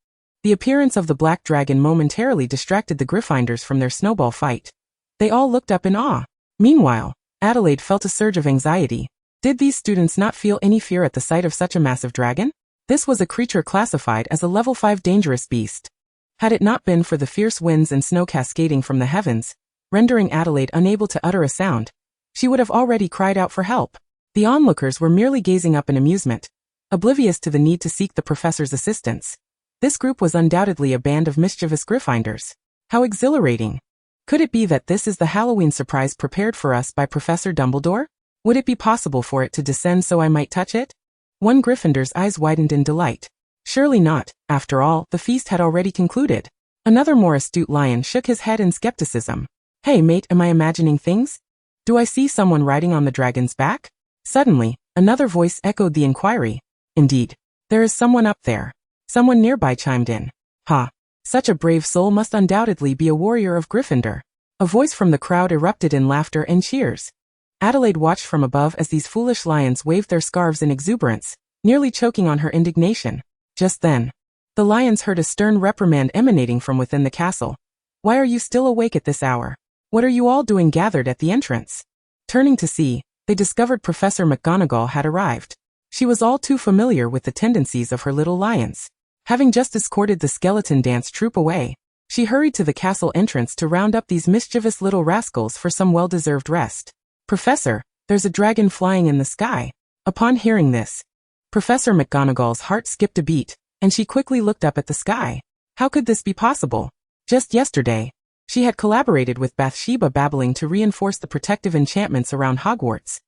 The appearance of the black dragon momentarily distracted the Gryffindors from their snowball fight. They all looked up in awe. Meanwhile, Adelaide felt a surge of anxiety. Did these students not feel any fear at the sight of such a massive dragon? This was a creature classified as a level 5 dangerous beast. Had it not been for the fierce winds and snow cascading from the heavens, rendering Adelaide unable to utter a sound, she would have already cried out for help. The onlookers were merely gazing up in amusement, oblivious to the need to seek the professor's assistance. This group was undoubtedly a band of mischievous Gryffindors. How exhilarating! Could it be that this is the Halloween surprise prepared for us by Professor Dumbledore? Would it be possible for it to descend so I might touch it? One Gryffindor's eyes widened in delight. Surely not, after all, the feast had already concluded. Another more astute lion shook his head in skepticism. Hey mate, am I imagining things? Do I see someone riding on the dragon's back? Suddenly, another voice echoed the inquiry. Indeed, there is someone up there. Someone nearby chimed in. Ha! Such a brave soul must undoubtedly be a warrior of Gryffindor. A voice from the crowd erupted in laughter and cheers. Adelaide watched from above as these foolish lions waved their scarves in exuberance, nearly choking on her indignation. Just then, the lions heard a stern reprimand emanating from within the castle. Why are you still awake at this hour? What are you all doing gathered at the entrance? Turning to see, they discovered Professor McGonagall had arrived. She was all too familiar with the tendencies of her little lions. Having just escorted the skeleton dance troupe away, she hurried to the castle entrance to round up these mischievous little rascals for some well-deserved rest. Professor, there's a dragon flying in the sky. Upon hearing this, Professor McGonagall's heart skipped a beat, and she quickly looked up at the sky. How could this be possible? Just yesterday, she had collaborated with Bathsheba Babbling to reinforce the protective enchantments around Hogwarts.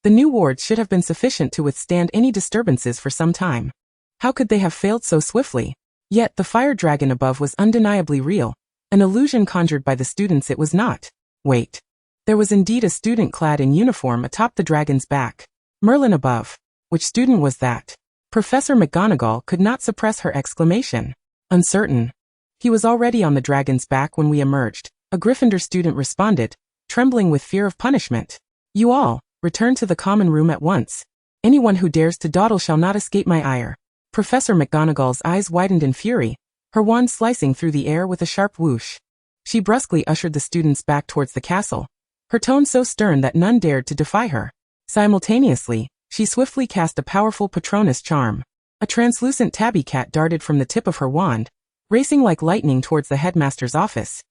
The new wards should have been sufficient to withstand any disturbances for some time. How could they have failed so swiftly? Yet the fire dragon above was undeniably real, an illusion conjured by the students it was not. Wait. There was indeed a student clad in uniform atop the dragon's back. Merlin above. Which student was that? Professor McGonagall could not suppress her exclamation. Uncertain. He was already on the dragon's back when we emerged, a Gryffindor student responded, trembling with fear of punishment. You all, return to the common room at once. Anyone who dares to dawdle shall not escape my ire. Professor McGonagall's eyes widened in fury, her wand slicing through the air with a sharp whoosh. She brusquely ushered the students back towards the castle, her tone so stern that none dared to defy her. Simultaneously, she swiftly cast a powerful Patronus charm. A translucent tabby cat darted from the tip of her wand, racing like lightning towards the headmaster's office.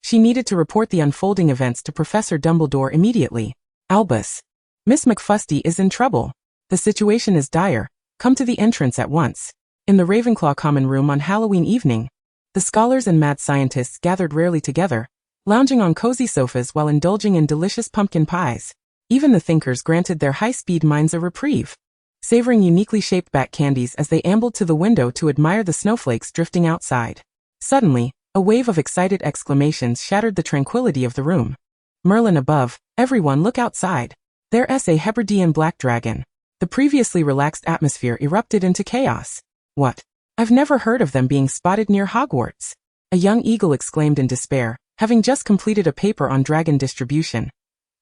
She needed to report the unfolding events to Professor Dumbledore immediately. Albus. Miss McFusty is in trouble. The situation is dire. Come to the entrance at once. In the Ravenclaw common room on Halloween evening, the scholars and mad scientists gathered rarely together, lounging on cozy sofas while indulging in delicious pumpkin pies. Even the thinkers granted their high-speed minds a reprieve, savoring uniquely shaped bat candies as they ambled to the window to admire the snowflakes drifting outside. Suddenly, a wave of excited exclamations shattered the tranquility of the room. Merlin above, everyone look outside. There's a Hebridean black dragon. The previously relaxed atmosphere erupted into chaos. What? I've never heard of them being spotted near Hogwarts. A young eagle exclaimed in despair, having just completed a paper on dragon distribution.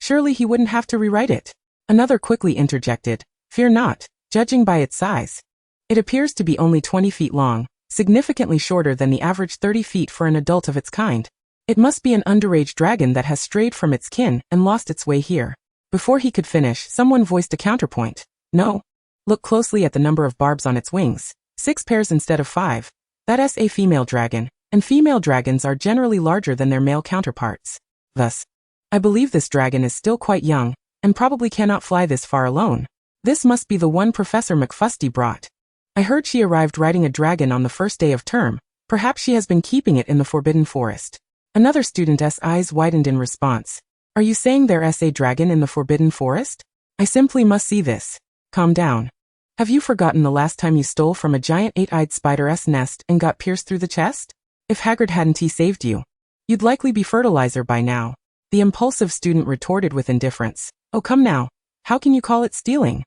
Surely he wouldn't have to rewrite it. Another quickly interjected, fear not, judging by its size. It appears to be only 20 feet long, significantly shorter than the average 30 feet for an adult of its kind. It must be an underage dragon that has strayed from its kin and lost its way here. Before he could finish, someone voiced a counterpoint. No. Look closely at the number of barbs on its wings. 6 pairs instead of 5. That's a female dragon, and female dragons are generally larger than their male counterparts. Thus, I believe this dragon is still quite young, and probably cannot fly this far alone. This must be the one Professor McFusty brought. I heard she arrived riding a dragon on the first day of term. Perhaps she has been keeping it in the Forbidden Forest. Another student's eyes widened in response. Are you saying there's a dragon in the Forbidden Forest? I simply must see this. Calm down. Have you forgotten the last time you stole from a giant 8-eyed spider's nest and got pierced through the chest? If Hagrid hadn't saved you, you'd likely be fertilizer by now. The impulsive student retorted with indifference. Oh come now, how can you call it stealing?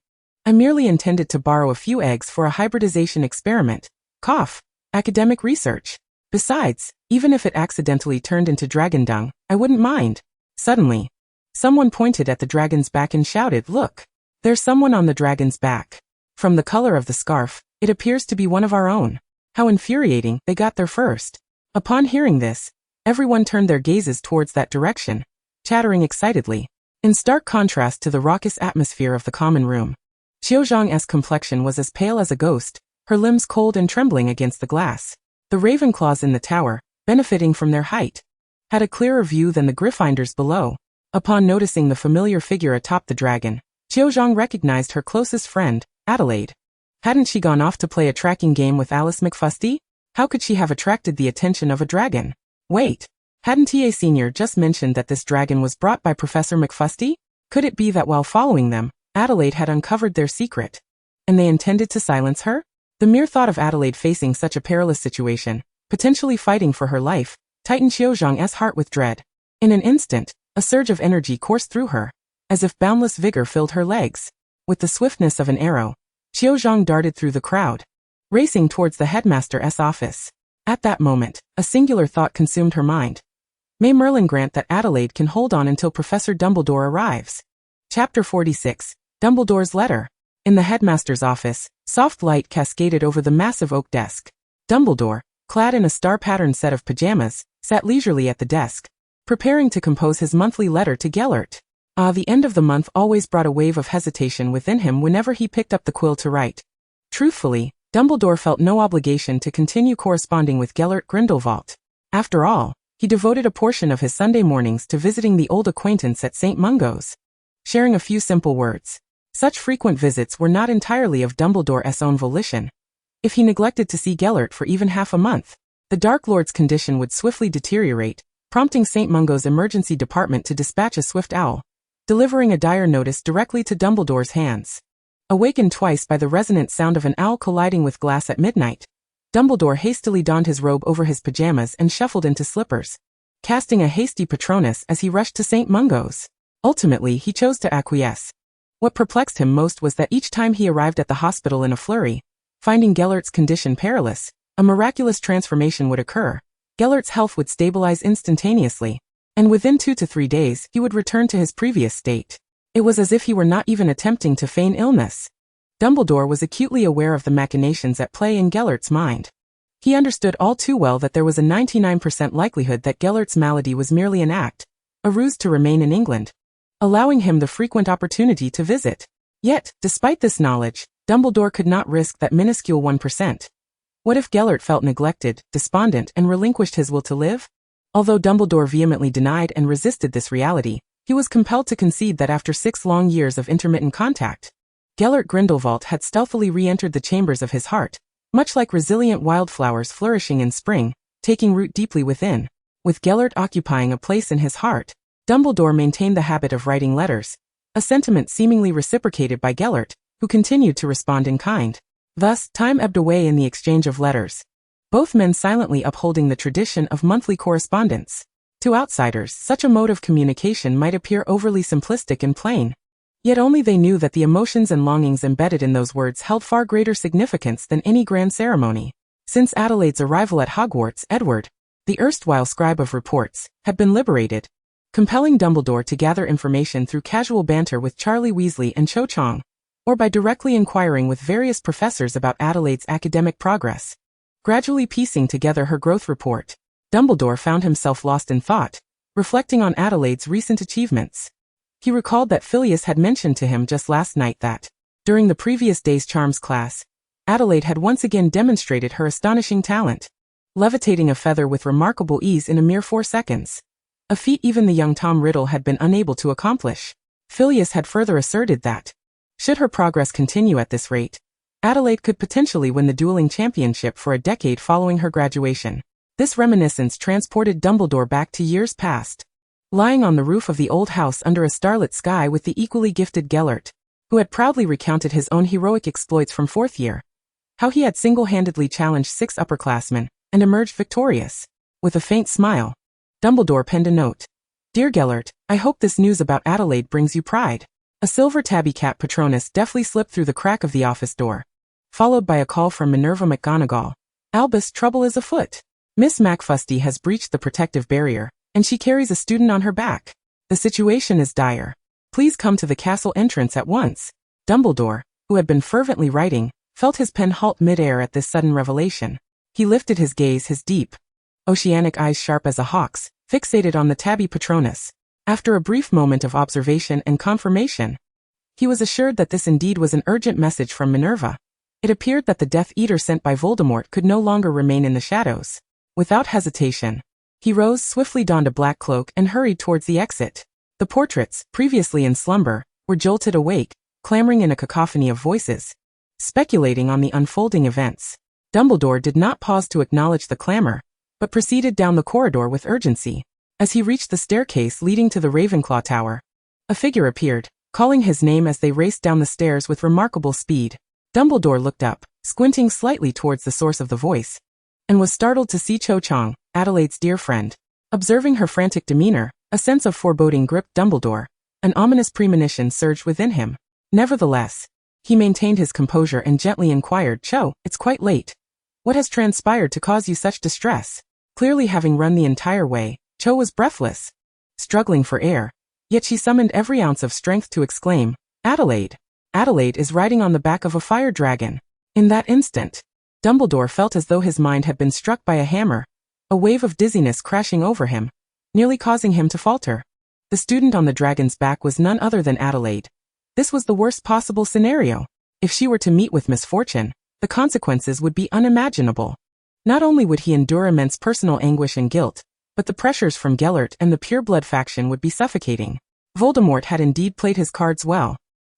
I merely intended to borrow a few eggs for a hybridization experiment. Cough. Academic research. Besides, even if it accidentally turned into dragon dung, I wouldn't mind. Suddenly, someone pointed at the dragon's back and shouted, look! There's someone on the dragon's back. From the color of the scarf, it appears to be one of our own. How infuriating, they got there first. Upon hearing this, everyone turned their gazes towards that direction, chattering excitedly. In stark contrast to the raucous atmosphere of the common room, Cho Chang's complexion was as pale as a ghost, her limbs cold and trembling against the glass. The Ravenclaws in the tower, benefiting from their height, had a clearer view than the Gryffindors below. Upon noticing the familiar figure atop the dragon, Cho Chang recognized her closest friend, Adelaide. Hadn't she gone off to play a tracking game with Alice McFusty? How could she have attracted the attention of a dragon? Wait, hadn't TA Senior just mentioned that this dragon was brought by Professor McFusty? Could it be that while following them, Adelaide had uncovered their secret, and they intended to silence her? The mere thought of Adelaide facing such a perilous situation, potentially fighting for her life, tightened Cho Chang's heart with dread. In an instant, a surge of energy coursed through her, as if boundless vigor filled her legs. With the swiftness of an arrow, Cho Chang darted through the crowd, racing towards the headmaster's office. At that moment, a singular thought consumed her mind. May Merlin grant that Adelaide can hold on until Professor Dumbledore arrives. Chapter 46, Dumbledore's Letter. In the headmaster's office, soft light cascaded over the massive oak desk. Dumbledore, clad in a star-patterned set of pajamas, sat leisurely at the desk, preparing to compose his monthly letter to Gellert. The end of the month always brought a wave of hesitation within him whenever he picked up the quill to write. Truthfully, Dumbledore felt no obligation to continue corresponding with Gellert Grindelwald. After all, he devoted a portion of his Sunday mornings to visiting the old acquaintance at St. Mungo's, sharing a few simple words. Such frequent visits were not entirely of Dumbledore's own volition. If he neglected to see Gellert for even half a month, the Dark Lord's condition would swiftly deteriorate, prompting St. Mungo's emergency department to dispatch a swift owl, delivering a dire notice directly to Dumbledore's hands. Awakened twice by the resonant sound of an owl colliding with glass at midnight, Dumbledore hastily donned his robe over his pajamas and shuffled into slippers, casting a hasty Patronus as he rushed to St. Mungo's. Ultimately, he chose to acquiesce. What perplexed him most was that each time he arrived at the hospital in a flurry, finding Gellert's condition perilous, a miraculous transformation would occur. Gellert's health would stabilize instantaneously, and within 2 to 3 days he would return to his previous state. It was as if he were not even attempting to feign illness. Dumbledore was acutely aware of the machinations at play in Gellert's mind. He understood all too well that there was a 99% likelihood that Gellert's malady was merely an act, a ruse to remain in England, allowing him the frequent opportunity to visit. Yet, despite this knowledge, Dumbledore could not risk that minuscule 1%. What if Gellert felt neglected, despondent, and relinquished his will to live? Although Dumbledore vehemently denied and resisted this reality, he was compelled to concede that after 6 long years of intermittent contact, Gellert Grindelwald had stealthily re-entered the chambers of his heart, much like resilient wildflowers flourishing in spring, taking root deeply within. With Gellert occupying a place in his heart, Dumbledore maintained the habit of writing letters, a sentiment seemingly reciprocated by Gellert, who continued to respond in kind. Thus, time ebbed away in the exchange of letters, both men silently upholding the tradition of monthly correspondence. To outsiders, such a mode of communication might appear overly simplistic and plain. Yet only they knew that the emotions and longings embedded in those words held far greater significance than any grand ceremony. Since Adelaide's arrival at Hogwarts, Edward, the erstwhile scribe of reports, had been liberated, compelling Dumbledore to gather information through casual banter with Charlie Weasley and Cho Chang, or by directly inquiring with various professors about Adelaide's academic progress. Gradually piecing together her growth report, Dumbledore found himself lost in thought, reflecting on Adelaide's recent achievements. He recalled that Phileas had mentioned to him just last night that, during the previous day's charms class, Adelaide had once again demonstrated her astonishing talent, levitating a feather with remarkable ease in a mere 4 seconds. A feat even the young Tom Riddle had been unable to accomplish. Phileas had further asserted that, should her progress continue at this rate, Adelaide could potentially win the dueling championship for a decade following her graduation. This reminiscence transported Dumbledore back to years past. Lying on the roof of the old house under a starlit sky with the equally gifted Gellert, who had proudly recounted his own heroic exploits from 4th year. How he had single-handedly challenged 6 upperclassmen, and emerged victorious. With a faint smile, Dumbledore penned a note. Dear Gellert, I hope this news about Adelaide brings you pride. A silver tabby cat Patronus deftly slipped through the crack of the office door, followed by a call from Minerva McGonagall. Albus, trouble is afoot. Miss McFusty has breached the protective barrier, and she carries a student on her back. The situation is dire. Please come to the castle entrance at once. Dumbledore, who had been fervently writing, felt his pen halt mid-air at this sudden revelation. He lifted his gaze, his deep, oceanic eyes sharp as a hawk's, fixated on the tabby Patronus. After a brief moment of observation and confirmation, he was assured that this indeed was an urgent message from Minerva. It appeared that the Death Eater sent by Voldemort could no longer remain in the shadows. Without hesitation, he rose, swiftly donned a black cloak, and hurried towards the exit. The portraits, previously in slumber, were jolted awake, clamoring in a cacophony of voices, speculating on the unfolding events. Dumbledore did not pause to acknowledge the clamor, but proceeded down the corridor with urgency. As he reached the staircase leading to the Ravenclaw Tower, a figure appeared, calling his name as they raced down the stairs with remarkable speed. Dumbledore looked up, squinting slightly towards the source of the voice, and was startled to see Cho Chang, Adelaide's dear friend. Observing her frantic demeanor, a sense of foreboding gripped Dumbledore. An ominous premonition surged within him. Nevertheless, he maintained his composure and gently inquired, "Cho, it's quite late. What has transpired to cause you such distress?" Clearly having run the entire way, Cho was breathless, struggling for air, yet she summoned every ounce of strength to exclaim, "Adelaide! Adelaide is riding on the back of a fire dragon." In that instant, Dumbledore felt as though his mind had been struck by a hammer, a wave of dizziness crashing over him, nearly causing him to falter. The student on the dragon's back was none other than Adelaide. This was the worst possible scenario. If she were to meet with misfortune, the consequences would be unimaginable. Not only would he endure immense personal anguish and guilt, but the pressures from Gellert and the pureblood faction would be suffocating. Voldemort had indeed played his cards well.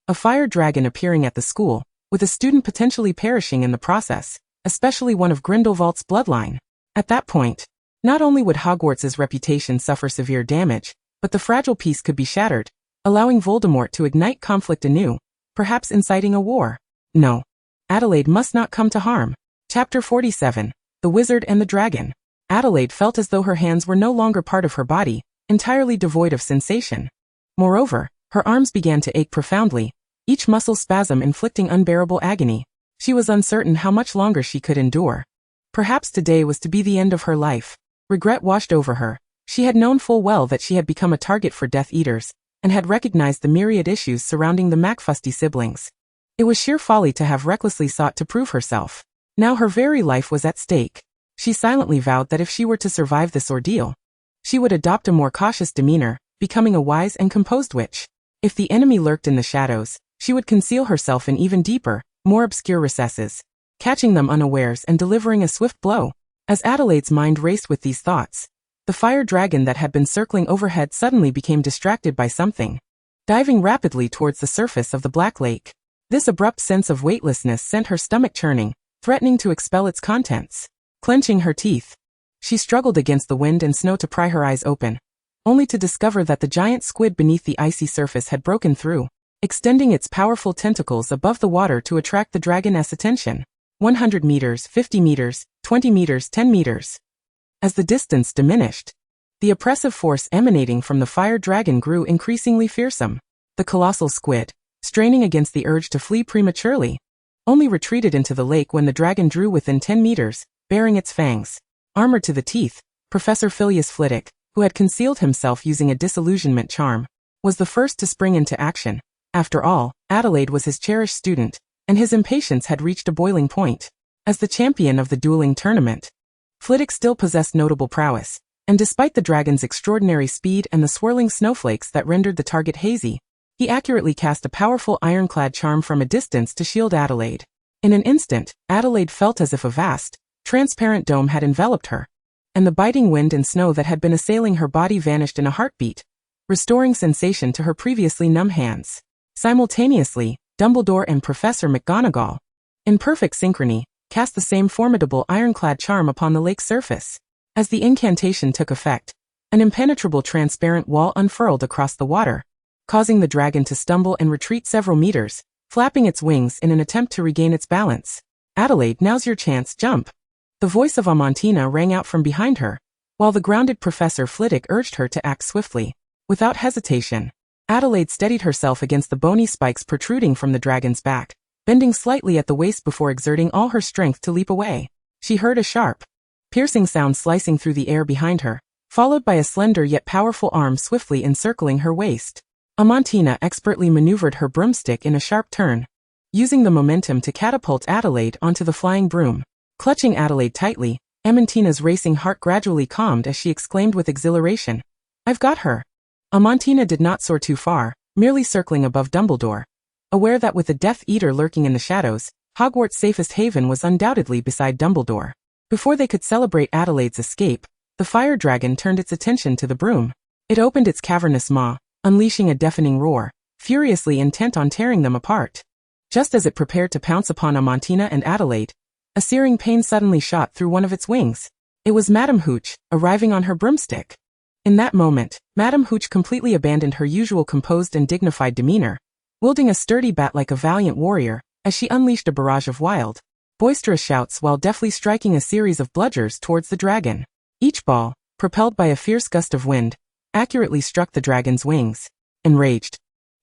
A fire dragon appearing at the school, with a student potentially perishing in the process, especially one of Grindelwald's bloodline. At that point, not only would Hogwarts' reputation suffer severe damage, but the fragile peace could be shattered, allowing Voldemort to ignite conflict anew, perhaps inciting a war. No. Adelaide must not come to harm. Chapter 47. The Wizard and the Dragon. Adelaide felt as though her hands were no longer part of her body, entirely devoid of sensation. Moreover, her arms began to ache profoundly, each muscle spasm inflicting unbearable agony. She was uncertain how much longer she could endure. Perhaps today was to be the end of her life. Regret washed over her. She had known full well that she had become a target for Death Eaters, and had recognized the myriad issues surrounding the McFusty siblings. It was sheer folly to have recklessly sought to prove herself. Now her very life was at stake. She silently vowed that if she were to survive this ordeal, she would adopt a more cautious demeanor, becoming a wise and composed witch. If the enemy lurked in the shadows, she would conceal herself in even deeper, more obscure recesses, catching them unawares and delivering a swift blow. As Adelaide's mind raced with these thoughts, the fire dragon that had been circling overhead suddenly became distracted by something, diving rapidly towards the surface of the Black Lake. This abrupt sense of weightlessness sent her stomach churning, threatening to expel its contents. Clenching her teeth, she struggled against the wind and snow to pry her eyes open, only to discover that the giant squid beneath the icy surface had broken through, extending its powerful tentacles above the water to attract the dragoness' attention. 100 meters, 50 meters, 20 meters, 10 meters. As the distance diminished, the oppressive force emanating from the fire dragon grew increasingly fearsome. The colossal squid, straining against the urge to flee prematurely, only retreated into the lake when the dragon drew within 10 meters, baring its fangs. Armored to the teeth, Professor Filius Flitwick, who had concealed himself using a disillusionment charm, was the first to spring into action. After all, Adelaide was his cherished student, and his impatience had reached a boiling point. As the champion of the dueling tournament, Flitwick still possessed notable prowess, and despite the dragon's extraordinary speed and the swirling snowflakes that rendered the target hazy, he accurately cast a powerful ironclad charm from a distance to shield Adelaide. In an instant, Adelaide felt as if a vast, transparent dome had enveloped her, and the biting wind and snow that had been assailing her body vanished in a heartbeat, restoring sensation to her previously numb hands. Simultaneously, Dumbledore and Professor McGonagall, in perfect synchrony, cast the same formidable ironclad charm upon the lake's surface. As the incantation took effect, an impenetrable transparent wall unfurled across the water, causing the dragon to stumble and retreat several meters, flapping its wings in an attempt to regain its balance. "Adelaide, now's your chance, jump!" The voice of Amantina rang out from behind her, while the grounded Professor Flitwick urged her to act swiftly. Without hesitation, Adelaide steadied herself against the bony spikes protruding from the dragon's back, bending slightly at the waist before exerting all her strength to leap away. She heard a sharp, piercing sound slicing through the air behind her, followed by a slender yet powerful arm swiftly encircling her waist. Amantina expertly maneuvered her broomstick in a sharp turn, using the momentum to catapult Adelaide onto the flying broom. Clutching Adelaide tightly, Amantina's racing heart gradually calmed as she exclaimed with exhilaration, "I've got her!" Amantina did not soar too far, merely circling above Dumbledore, aware that with the Death Eater lurking in the shadows, Hogwarts' safest haven was undoubtedly beside Dumbledore. Before they could celebrate Adelaide's escape, the fire dragon turned its attention to the broom. It opened its cavernous maw, unleashing a deafening roar, furiously intent on tearing them apart. Just as it prepared to pounce upon Amantina and Adelaide, a searing pain suddenly shot through one of its wings. It was Madame Hooch, arriving on her broomstick. In that moment, Madame Hooch completely abandoned her usual composed and dignified demeanor, wielding a sturdy bat like a valiant warrior, as she unleashed a barrage of wild, boisterous shouts while deftly striking a series of bludgers towards the dragon. Each ball, propelled by a fierce gust of wind, accurately struck the dragon's wings. Enraged,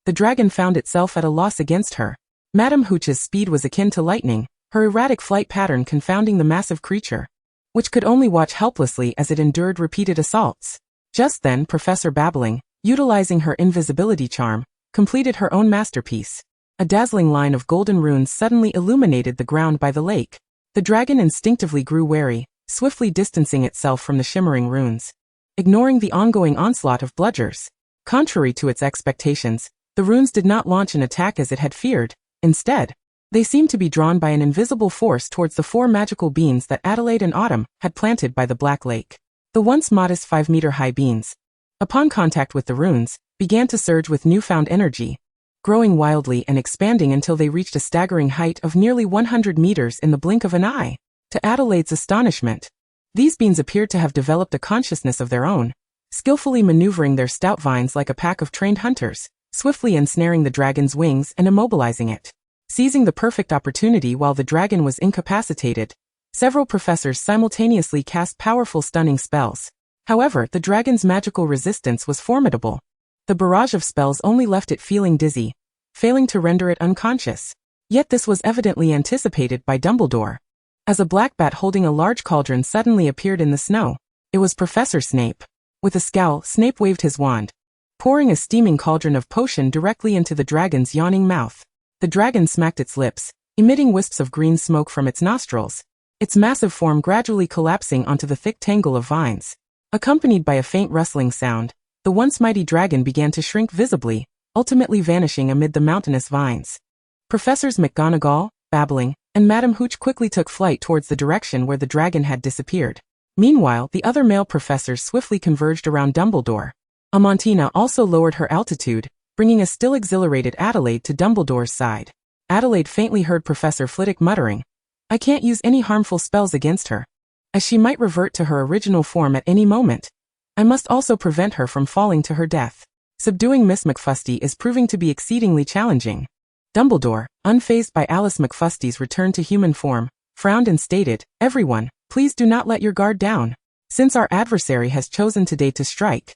the dragon found itself at a loss against her. Madame Hooch's speed was akin to lightning, her erratic flight pattern confounding the massive creature, which could only watch helplessly as it endured repeated assaults. Just then Professor Babbling, utilizing her invisibility charm, completed her own masterpiece. A dazzling line of golden runes suddenly illuminated the ground by the lake. The dragon instinctively grew wary, swiftly distancing itself from the shimmering runes, ignoring the ongoing onslaught of bludgers. Contrary to its expectations, the runes did not launch an attack as it had feared. Instead, they seemed to be drawn by an invisible force towards the 4 magical beans that Adelaide and Autumn had planted by the Black Lake. The once modest 5-meter-high beans, upon contact with the runes, began to surge with newfound energy, growing wildly and expanding until they reached a staggering height of nearly 100 meters in the blink of an eye. To Adelaide's astonishment, these beans appeared to have developed a consciousness of their own, skillfully maneuvering their stout vines like a pack of trained hunters, swiftly ensnaring the dragon's wings and immobilizing it. Seizing the perfect opportunity while the dragon was incapacitated, several professors simultaneously cast powerful stunning spells. However, the dragon's magical resistance was formidable. The barrage of spells only left it feeling dizzy, failing to render it unconscious. Yet this was evidently anticipated by Dumbledore. As a black bat holding a large cauldron suddenly appeared in the snow, it was Professor Snape. With a scowl, Snape waved his wand, pouring a steaming cauldron of potion directly into the dragon's yawning mouth. The dragon smacked its lips, emitting wisps of green smoke from its nostrils, its massive form gradually collapsing onto the thick tangle of vines. Accompanied by a faint rustling sound, the once mighty dragon began to shrink visibly, ultimately vanishing amid the mountainous vines. Professors McGonagall, Babbling, and Madame Hooch quickly took flight towards the direction where the dragon had disappeared. Meanwhile, the other male professors swiftly converged around Dumbledore. Amantina also lowered her altitude, bringing a still exhilarated Adelaide to Dumbledore's side. Adelaide faintly heard Professor Flitwick muttering, "I can't use any harmful spells against her, as she might revert to her original form at any moment. I must also prevent her from falling to her death. Subduing Miss McFusty is proving to be exceedingly challenging." Dumbledore, unfazed by Alice McFusty's return to human form, frowned and stated, "Everyone, please do not let your guard down. Since our adversary has chosen today to strike,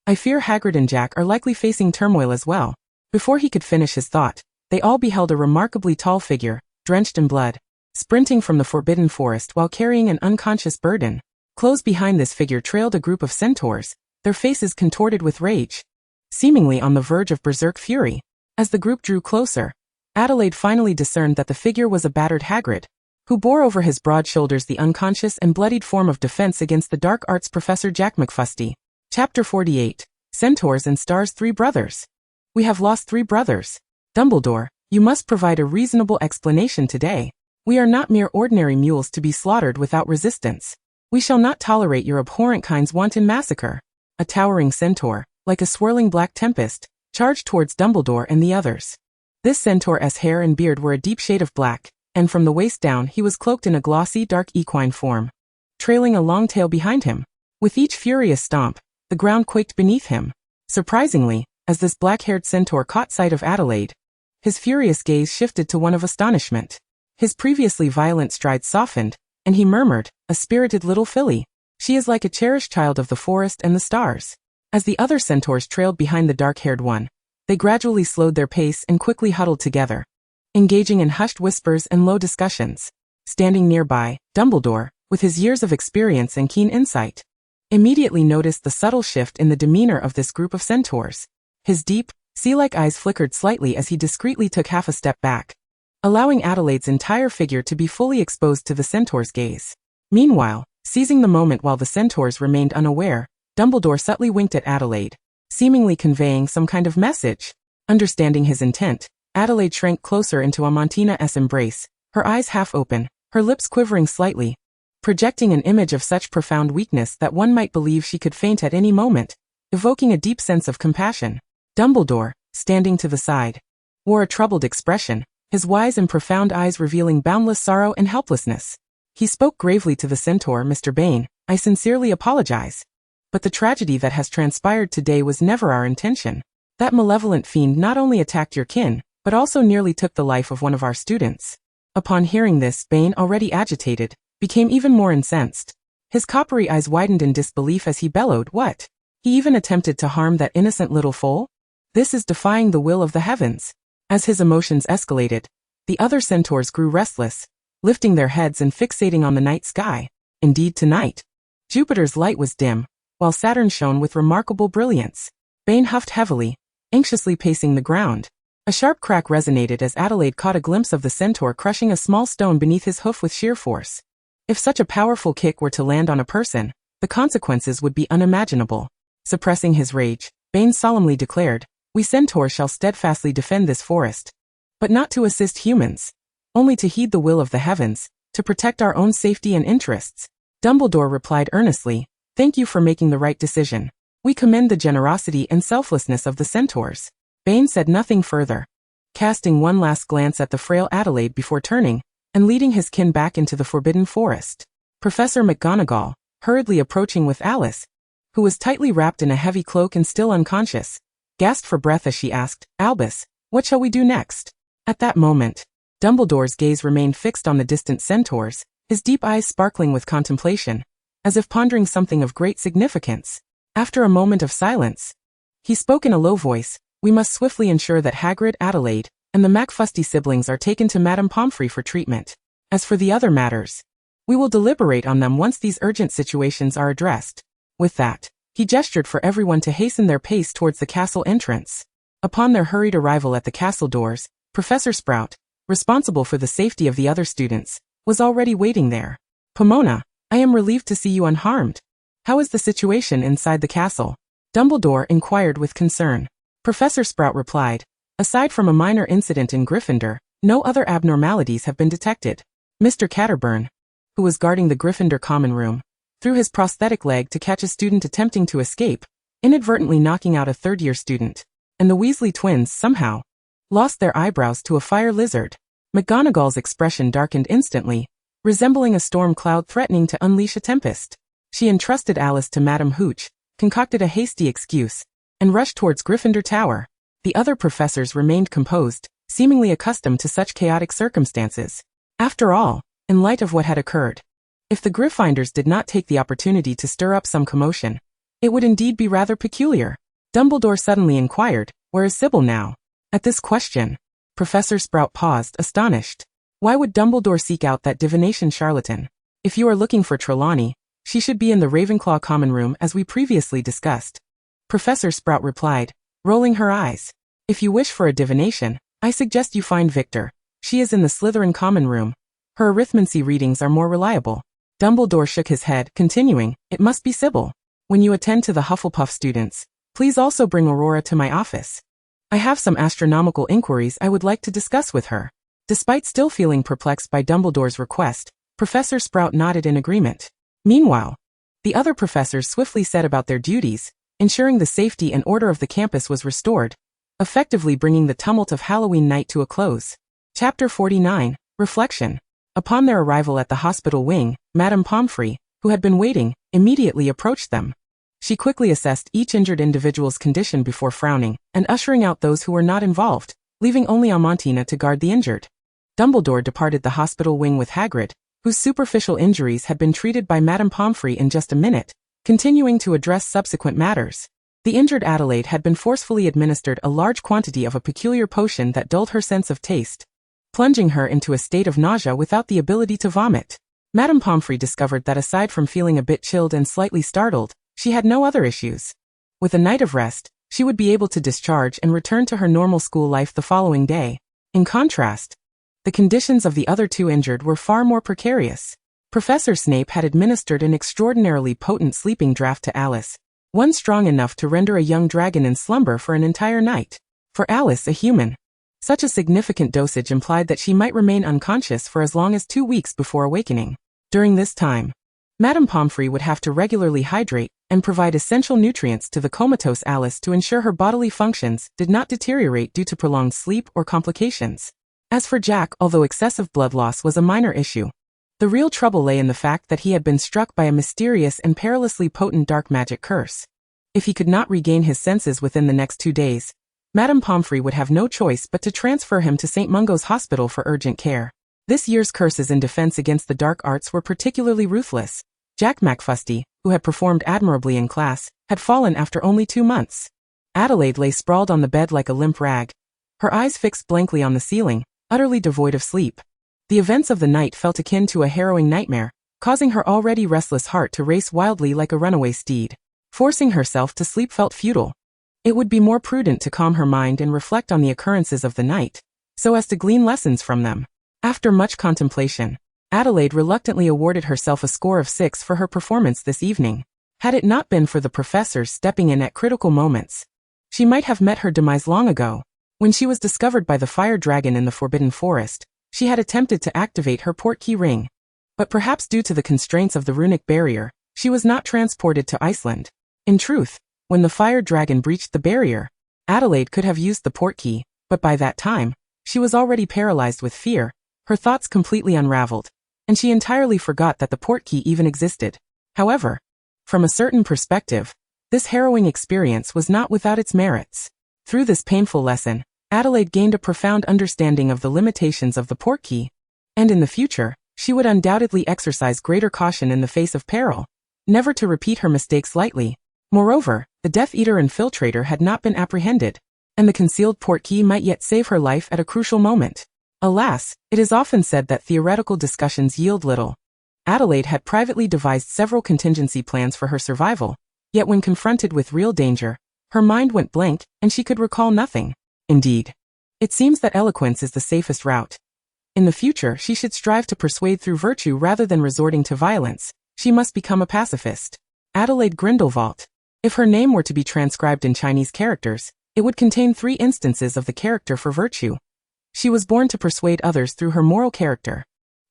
I fear Hagrid and Jack are likely facing turmoil as well." Before he could finish his thought, they all beheld a remarkably tall figure, drenched in blood, sprinting from the forbidden forest while carrying an unconscious burden. Close behind this figure trailed a group of centaurs, their faces contorted with rage, seemingly on the verge of berserk fury. As the group drew closer, Adelaide finally discerned that the figure was a battered Hagrid, who bore over his broad shoulders the unconscious and bloodied form of defense against the dark arts professor Jack McFusty. Chapter 48. Centaurs and Stars 3 brothers. We have lost 3 brothers. Dumbledore, you must provide a reasonable explanation today. We are not mere ordinary mules to be slaughtered without resistance. We shall not tolerate your abhorrent kind's wanton massacre. A towering centaur, like a swirling black tempest, charged towards Dumbledore and the others. This centaur's hair and beard were a deep shade of black, and from the waist down he was cloaked in a glossy dark equine form, trailing a long tail behind him. With each furious stomp, the ground quaked beneath him. Surprisingly, as this black-haired centaur caught sight of Adelaide, his furious gaze shifted to one of astonishment. His previously violent stride softened, and he murmured, "A spirited little filly. She is like a cherished child of the forest and the stars." As the other centaurs trailed behind the dark-haired one, they gradually slowed their pace and quickly huddled together, engaging in hushed whispers and low discussions. Standing nearby, Dumbledore, with his years of experience and keen insight, immediately noticed the subtle shift in the demeanor of this group of centaurs. His deep, sea-like eyes flickered slightly as he discreetly took half a step back, allowing Adelaide's entire figure to be fully exposed to the centaur's gaze. Meanwhile, seizing the moment while the centaurs remained unaware, Dumbledore subtly winked at Adelaide, seemingly conveying some kind of message. Understanding his intent, Adelaide shrank closer into Amantina's embrace, her eyes half open, her lips quivering slightly, projecting an image of such profound weakness that one might believe she could faint at any moment, evoking a deep sense of compassion. Dumbledore, standing to the side, wore a troubled expression, his wise and profound eyes revealing boundless sorrow and helplessness. He spoke gravely to the centaur. Mr. Bane, I sincerely apologize. But the tragedy that has transpired today was never our intention. That malevolent fiend not only attacked your kin, but also nearly took the life of one of our students. Upon hearing this, Bane, already agitated, became even more incensed. His coppery eyes widened in disbelief as he bellowed, "What? He even attempted to harm that innocent little foal? This is defying the will of the heavens." As his emotions escalated, the other centaurs grew restless, lifting their heads and fixating on the night sky. Indeed, tonight, Jupiter's light was dim, while Saturn shone with remarkable brilliance. Bane huffed heavily, anxiously pacing the ground. A sharp crack resonated as Adelaide caught a glimpse of the centaur crushing a small stone beneath his hoof with sheer force. If such a powerful kick were to land on a person, the consequences would be unimaginable. Suppressing his rage, Bane solemnly declared, "We centaurs shall steadfastly defend this forest. But not to assist humans. Only to heed the will of the heavens, to protect our own safety and interests." Dumbledore replied earnestly, "Thank you for making the right decision. We commend the generosity and selflessness of the centaurs." Bane said nothing further, casting one last glance at the frail Adelaide before turning and leading his kin back into the forbidden forest. Professor McGonagall, hurriedly approaching with Alice, who was tightly wrapped in a heavy cloak and still unconscious, gasped for breath as she asked, "Albus, what shall we do next?" At that moment, Dumbledore's gaze remained fixed on the distant centaurs, his deep eyes sparkling with contemplation, as if pondering something of great significance. After a moment of silence, he spoke in a low voice, "We must swiftly ensure that Hagrid, Adelaide, and the McFusty siblings are taken to Madame Pomfrey for treatment. As for the other matters, we will deliberate on them once these urgent situations are addressed." With that, he gestured for everyone to hasten their pace towards the castle entrance. Upon their hurried arrival at the castle doors, Professor Sprout, responsible for the safety of the other students, was already waiting there. "Pomona, I am relieved to see you unharmed. How is the situation inside the castle?" Dumbledore inquired with concern. Professor Sprout replied, "Aside from a minor incident in Gryffindor, no other abnormalities have been detected." Mr. Catterburn, who was guarding the Gryffindor common room, threw his prosthetic leg to catch a student attempting to escape, inadvertently knocking out a third-year student, and the Weasley twins somehow lost their eyebrows to a fire lizard. McGonagall's expression darkened instantly, resembling a storm cloud threatening to unleash a tempest. She entrusted Alice to Madame Hooch, concocted a hasty excuse, and rushed towards Gryffindor Tower. The other professors remained composed, seemingly accustomed to such chaotic circumstances. After all, in light of what had occurred, if the Gryffindors did not take the opportunity to stir up some commotion, it would indeed be rather peculiar. Dumbledore suddenly inquired, "Where is Sybil now?" At this question, Professor Sprout paused, astonished. Why would Dumbledore seek out that divination charlatan? "If you are looking for Trelawney, she should be in the Ravenclaw common room as we previously discussed," Professor Sprout replied, rolling her eyes. "If you wish for a divination, I suggest you find Victor. She is in the Slytherin common room. Her arithmancy readings are more reliable." Dumbledore shook his head, continuing, "It must be Sybil. When you attend to the Hufflepuff students, please also bring Aurora to my office. I have some astronomical inquiries I would like to discuss with her." Despite still feeling perplexed by Dumbledore's request, Professor Sprout nodded in agreement. Meanwhile, the other professors swiftly set about their duties, ensuring the safety and order of the campus was restored, effectively bringing the tumult of Halloween night to a close. Chapter 49, Reflection. Upon their arrival at the hospital wing, Madame Pomfrey, who had been waiting, immediately approached them. She quickly assessed each injured individual's condition before frowning and ushering out those who were not involved, leaving only Amantina to guard the injured. Dumbledore departed the hospital wing with Hagrid, whose superficial injuries had been treated by Madame Pomfrey in just a minute, continuing to address subsequent matters. The injured Adelaide had been forcefully administered a large quantity of a peculiar potion that dulled her sense of taste, plunging her into a state of nausea without the ability to vomit. Madame Pomfrey discovered that aside from feeling a bit chilled and slightly startled, she had no other issues. With a night of rest, she would be able to discharge and return to her normal school life the following day. In contrast, the conditions of the other two injured were far more precarious. Professor Snape had administered an extraordinarily potent sleeping draught to Alice, one strong enough to render a young dragon in slumber for an entire night. For Alice, a human Such a significant dosage implied that she might remain unconscious for as long as 2 weeks before awakening. During this time, Madame Pomfrey would have to regularly hydrate and provide essential nutrients to the comatose Alice to ensure her bodily functions did not deteriorate due to prolonged sleep or complications. As for Jack, although excessive blood loss was a minor issue, the real trouble lay in the fact that he had been struck by a mysterious and perilously potent dark magic curse. If he could not regain his senses within the next 2 days, Madame Pomfrey would have no choice but to transfer him to St. Mungo's Hospital for urgent care. This year's curses in defense against the dark arts were particularly ruthless. Jack McFusty, who had performed admirably in class, had fallen after only 2 months. Adelaide lay sprawled on the bed like a limp rag, her eyes fixed blankly on the ceiling, utterly devoid of sleep. The events of the night felt akin to a harrowing nightmare, causing her already restless heart to race wildly like a runaway steed. Forcing herself to sleep felt futile. It would be more prudent to calm her mind and reflect on the occurrences of the night, so as to glean lessons from them. After much contemplation, Adelaide reluctantly awarded herself a score of 6 for her performance this evening. Had it not been for the professors stepping in at critical moments, she might have met her demise long ago. When she was discovered by the fire dragon in the Forbidden Forest, she had attempted to activate her portkey ring. But perhaps due to the constraints of the runic barrier, she was not transported to Iceland. In truth, when the fire dragon breached the barrier, Adelaide could have used the portkey, but by that time, she was already paralyzed with fear, her thoughts completely unraveled, and she entirely forgot that the portkey even existed. However, from a certain perspective, this harrowing experience was not without its merits. Through this painful lesson, Adelaide gained a profound understanding of the limitations of the portkey, and in the future, she would undoubtedly exercise greater caution in the face of peril, never to repeat her mistakes lightly. Moreover, the Death Eater infiltrator had not been apprehended, and the concealed portkey might yet save her life at a crucial moment. Alas, it is often said that theoretical discussions yield little. Adelaide had privately devised several contingency plans for her survival, yet when confronted with real danger, her mind went blank and she could recall nothing. Indeed, it seems that eloquence is the safest route. In the future, she should strive to persuade through virtue rather than resorting to violence. She must become a pacifist. Adelaide Grindelwald. If her name were to be transcribed in Chinese characters, it would contain 3 instances of the character for virtue. She was born to persuade others through her moral character.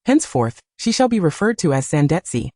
Henceforth, she shall be referred to as Sandetsi.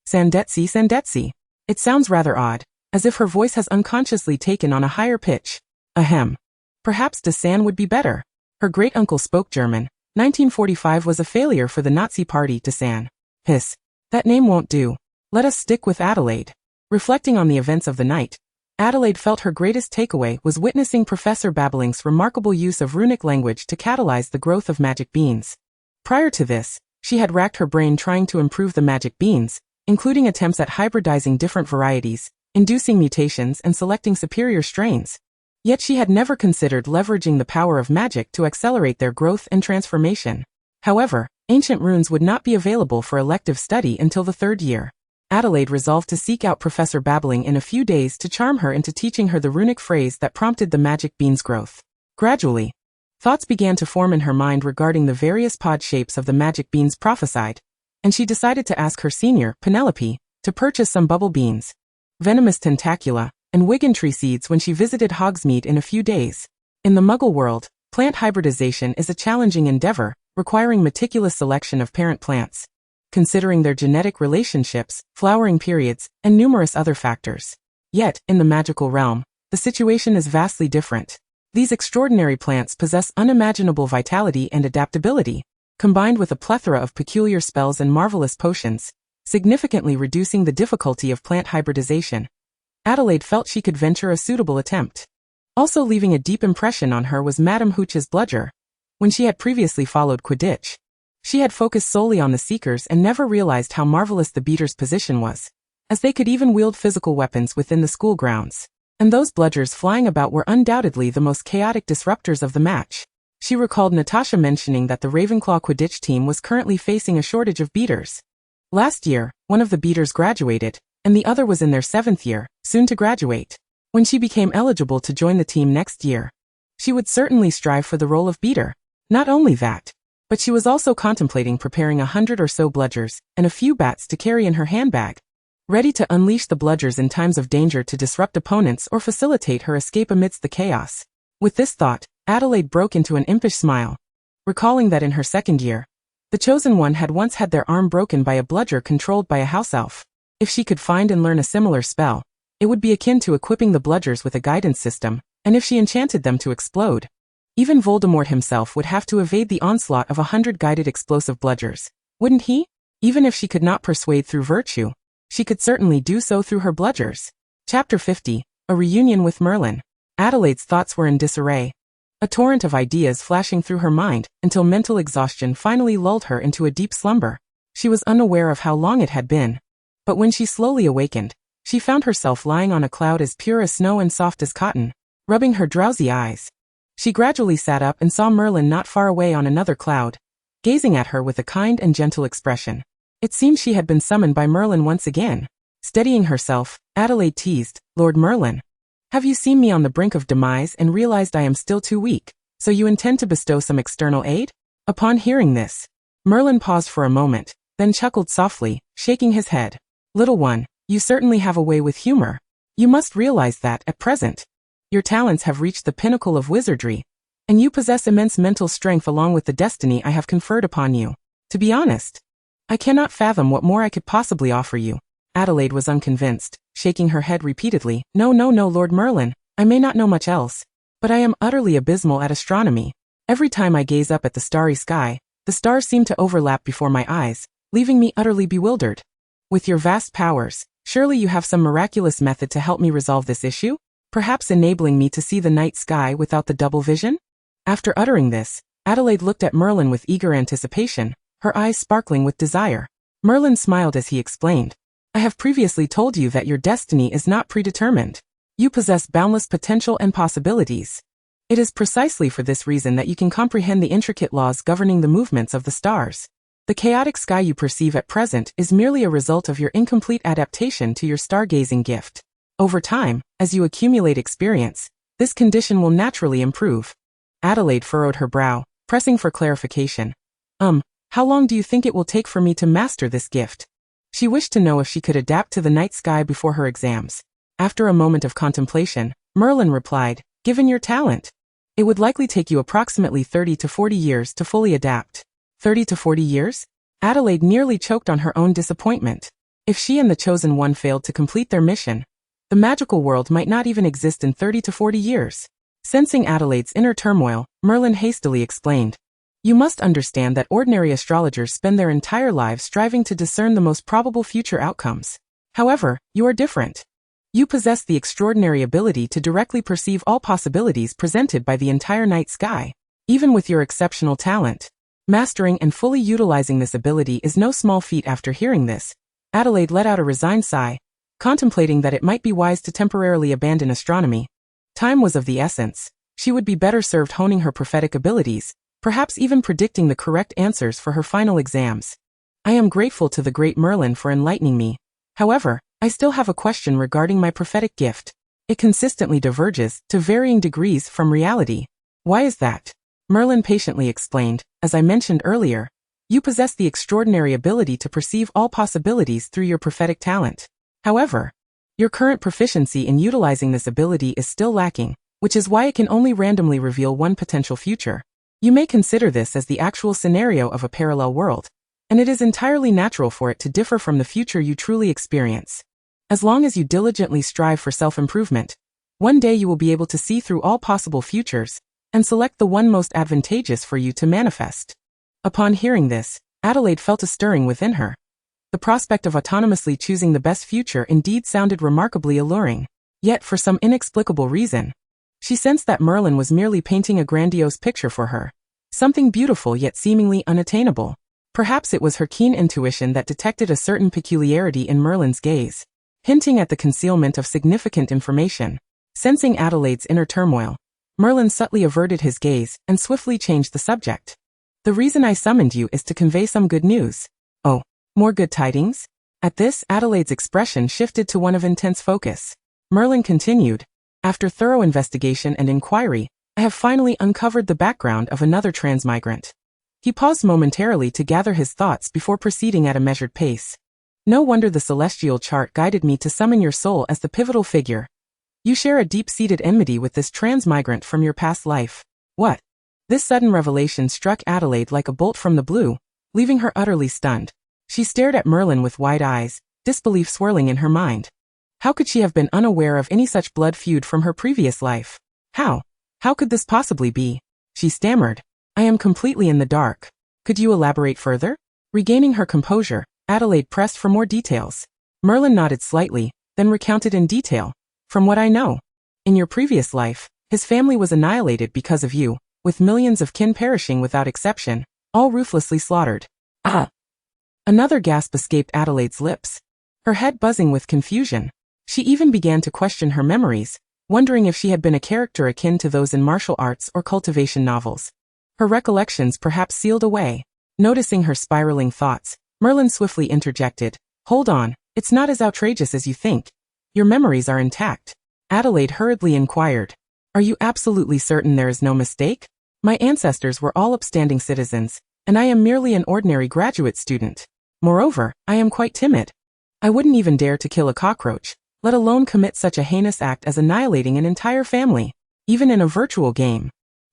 Sandetsi. It sounds rather odd, as if her voice has unconsciously taken on a higher pitch. Ahem. Perhaps de San would be better. Her great-uncle spoke German. 1945 was a failure for the Nazi party, de San. Hiss. That name won't do. Let us stick with Adelaide. Reflecting on the events of the night, Adelaide felt her greatest takeaway was witnessing Professor Babbling's remarkable use of runic language to catalyze the growth of magic beans. Prior to this, she had racked her brain trying to improve the magic beans, including attempts at hybridizing different varieties, inducing mutations and selecting superior strains. Yet she had never considered leveraging the power of magic to accelerate their growth and transformation. However, ancient runes would not be available for elective study until the 3rd year. Adelaide resolved to seek out Professor Babbling in a few days to charm her into teaching her the runic phrase that prompted the magic bean's growth. Gradually, thoughts began to form in her mind regarding the various pod shapes of the magic beans prophesied, and she decided to ask her senior, Penelope, to purchase some bubble beans, venomous tentacula, and wiggentree seeds when she visited Hogsmeade in a few days. In the Muggle world, plant hybridization is a challenging endeavor, requiring meticulous selection of parent plants, considering their genetic relationships, flowering periods, and numerous other factors. Yet, in the magical realm, the situation is vastly different. These extraordinary plants possess unimaginable vitality and adaptability, combined with a plethora of peculiar spells and marvelous potions, significantly reducing the difficulty of plant hybridization. Adelaide felt she could venture a suitable attempt. Also leaving a deep impression on her was Madame Hooch's bludger. When she had previously followed Quidditch, she had focused solely on the Seekers and never realized how marvelous the Beaters' position was, as they could even wield physical weapons within the school grounds. And those bludgers flying about were undoubtedly the most chaotic disruptors of the match. She recalled Natasha mentioning that the Ravenclaw Quidditch team was currently facing a shortage of beaters. Last year, one of the beaters graduated, and the other was in their 7th year, soon to graduate. When she became eligible to join the team next year, she would certainly strive for the role of beater. Not only that, but she was also contemplating preparing 100 or so bludgers and a few bats to carry in her handbag, ready to unleash the bludgers in times of danger to disrupt opponents or facilitate her escape amidst the chaos. With this thought, Adelaide broke into an impish smile, recalling that in her second year, the Chosen One had once had their arm broken by a bludger controlled by a house elf. If she could find and learn a similar spell, it would be akin to equipping the bludgers with a guidance system, and if she enchanted them to explode, even Voldemort himself would have to evade the onslaught of 100 guided explosive bludgers, wouldn't he? Even if she could not persuade through virtue, she could certainly do so through her bludgers. Chapter 50, A Reunion with Merlin. Adelaide's thoughts were in disarray, a torrent of ideas flashing through her mind, until mental exhaustion finally lulled her into a deep slumber. She was unaware of how long it had been, but when she slowly awakened, she found herself lying on a cloud as pure as snow and soft as cotton, rubbing her drowsy eyes. She gradually sat up and saw Merlin not far away on another cloud, gazing at her with a kind and gentle expression. It seemed she had been summoned by Merlin once again. Steadying herself, Adelaide teased, "Lord Merlin, have you seen me on the brink of demise and realized I am still too weak, so you intend to bestow some external aid?" Upon hearing this, Merlin paused for a moment, then chuckled softly, shaking his head. "Little one, you certainly have a way with humor. You must realize that, at present, your talents have reached the pinnacle of wizardry, and you possess immense mental strength along with the destiny I have conferred upon you. To be honest, I cannot fathom what more I could possibly offer you." Adelaide was unconvinced, shaking her head repeatedly. No, Lord Merlin, I may not know much else, but I am utterly abysmal at astronomy. Every time I gaze up at the starry sky, the stars seem to overlap before my eyes, leaving me utterly bewildered. With your vast powers, surely you have some miraculous method to help me resolve this issue? Perhaps enabling me to see the night sky without the double vision? After uttering this, Adelaide looked at Merlin with eager anticipation, her eyes sparkling with desire. Merlin smiled as he explained, "I have previously told you that your destiny is not predetermined. You possess boundless potential and possibilities. It is precisely for this reason that you can comprehend the intricate laws governing the movements of the stars. The chaotic sky you perceive at present is merely a result of your incomplete adaptation to your stargazing gift. Over time, as you accumulate experience, this condition will naturally improve." Adelaide furrowed her brow, pressing for clarification. How long do you think it will take for me to master this gift?" She wished to know if she could adapt to the night sky before her exams. After a moment of contemplation, Merlin replied, "Given your talent, it would likely take you approximately 30 to 40 years to fully adapt." 30 to 40 years? Adelaide nearly choked on her own disappointment. If she and the Chosen One failed to complete their mission, the magical world might not even exist in 30 to 40 years. Sensing Adelaide's inner turmoil, Merlin hastily explained, "You must understand that ordinary astrologers spend their entire lives striving to discern the most probable future outcomes. However, you are different. You possess the extraordinary ability to directly perceive all possibilities presented by the entire night sky. Even with your exceptional talent, mastering and fully utilizing this ability is no small feat." After hearing this, Adelaide let out a resigned sigh, contemplating that it might be wise to temporarily abandon astronomy. Time was of the essence. She would be better served honing her prophetic abilities, perhaps even predicting the correct answers for her final exams. "I am grateful to the great Merlin for enlightening me. However, I still have a question regarding my prophetic gift. It consistently diverges, to varying degrees, from reality. Why is that?" Merlin patiently explained, "As I mentioned earlier, you possess the extraordinary ability to perceive all possibilities through your prophetic talent. However, your current proficiency in utilizing this ability is still lacking, which is why it can only randomly reveal one potential future. You may consider this as the actual scenario of a parallel world, and it is entirely natural for it to differ from the future you truly experience. As long as you diligently strive for self-improvement, one day you will be able to see through all possible futures, and select the one most advantageous for you to manifest." Upon hearing this, Adelaide felt a stirring within her. The prospect of autonomously choosing the best future indeed sounded remarkably alluring. Yet, for some inexplicable reason, she sensed that Merlin was merely painting a grandiose picture for her, something beautiful yet seemingly unattainable. Perhaps it was her keen intuition that detected a certain peculiarity in Merlin's gaze, hinting at the concealment of significant information. Sensing Adelaide's inner turmoil, Merlin subtly averted his gaze and swiftly changed the subject. "The reason I summoned you is to convey some good news." "Oh, more good tidings?" At this, Adelaide's expression shifted to one of intense focus. Merlin continued, "After thorough investigation and inquiry, I have finally uncovered the background of another transmigrant." He paused momentarily to gather his thoughts before proceeding at a measured pace. "No wonder the celestial chart guided me to summon your soul as the pivotal figure. You share a deep-seated enmity with this transmigrant from your past life. What? This sudden revelation struck Adelaide like a bolt from the blue, leaving her utterly stunned. She stared at Merlin with wide eyes, disbelief swirling in her mind. How could she have been unaware of any such blood feud from her previous life? How? How could this possibly be? She stammered. I am completely in the dark. Could you elaborate further? Regaining her composure, Adelaide pressed for more details. Merlin nodded slightly, then recounted in detail. From what I know, in your previous life, his family was annihilated because of you, with millions of kin perishing without exception, all ruthlessly slaughtered. Ah! Another gasp escaped Adelaide's lips, her head buzzing with confusion. She even began to question her memories, wondering if she had been a character akin to those in martial arts or cultivation novels. Her recollections perhaps sealed away. Noticing her spiraling thoughts, Merlin swiftly interjected. Hold on, it's not as outrageous as you think. Your memories are intact. Adelaide hurriedly inquired. Are you absolutely certain there is no mistake? My ancestors were all upstanding citizens, and I am merely an ordinary graduate student. Moreover, I am quite timid. I wouldn't even dare to kill a cockroach, let alone commit such a heinous act as annihilating an entire family, even in a virtual game.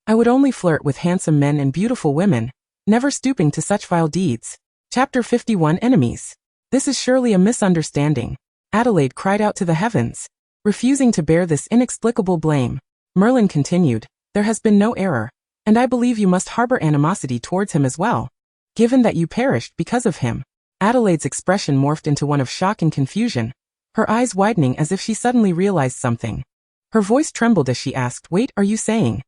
I would only flirt with handsome men and beautiful women, never stooping to such vile deeds. Chapter 51 Enemies. This is surely a misunderstanding. Adelaide cried out to the heavens, refusing to bear this inexplicable blame. Merlin continued, there has been no error, and I believe you must harbor animosity towards him as well, given that you perished because of him. Adelaide's expression morphed into one of shock and confusion, her eyes widening as if she suddenly realized something. Her voice trembled as she asked, wait, are you saying?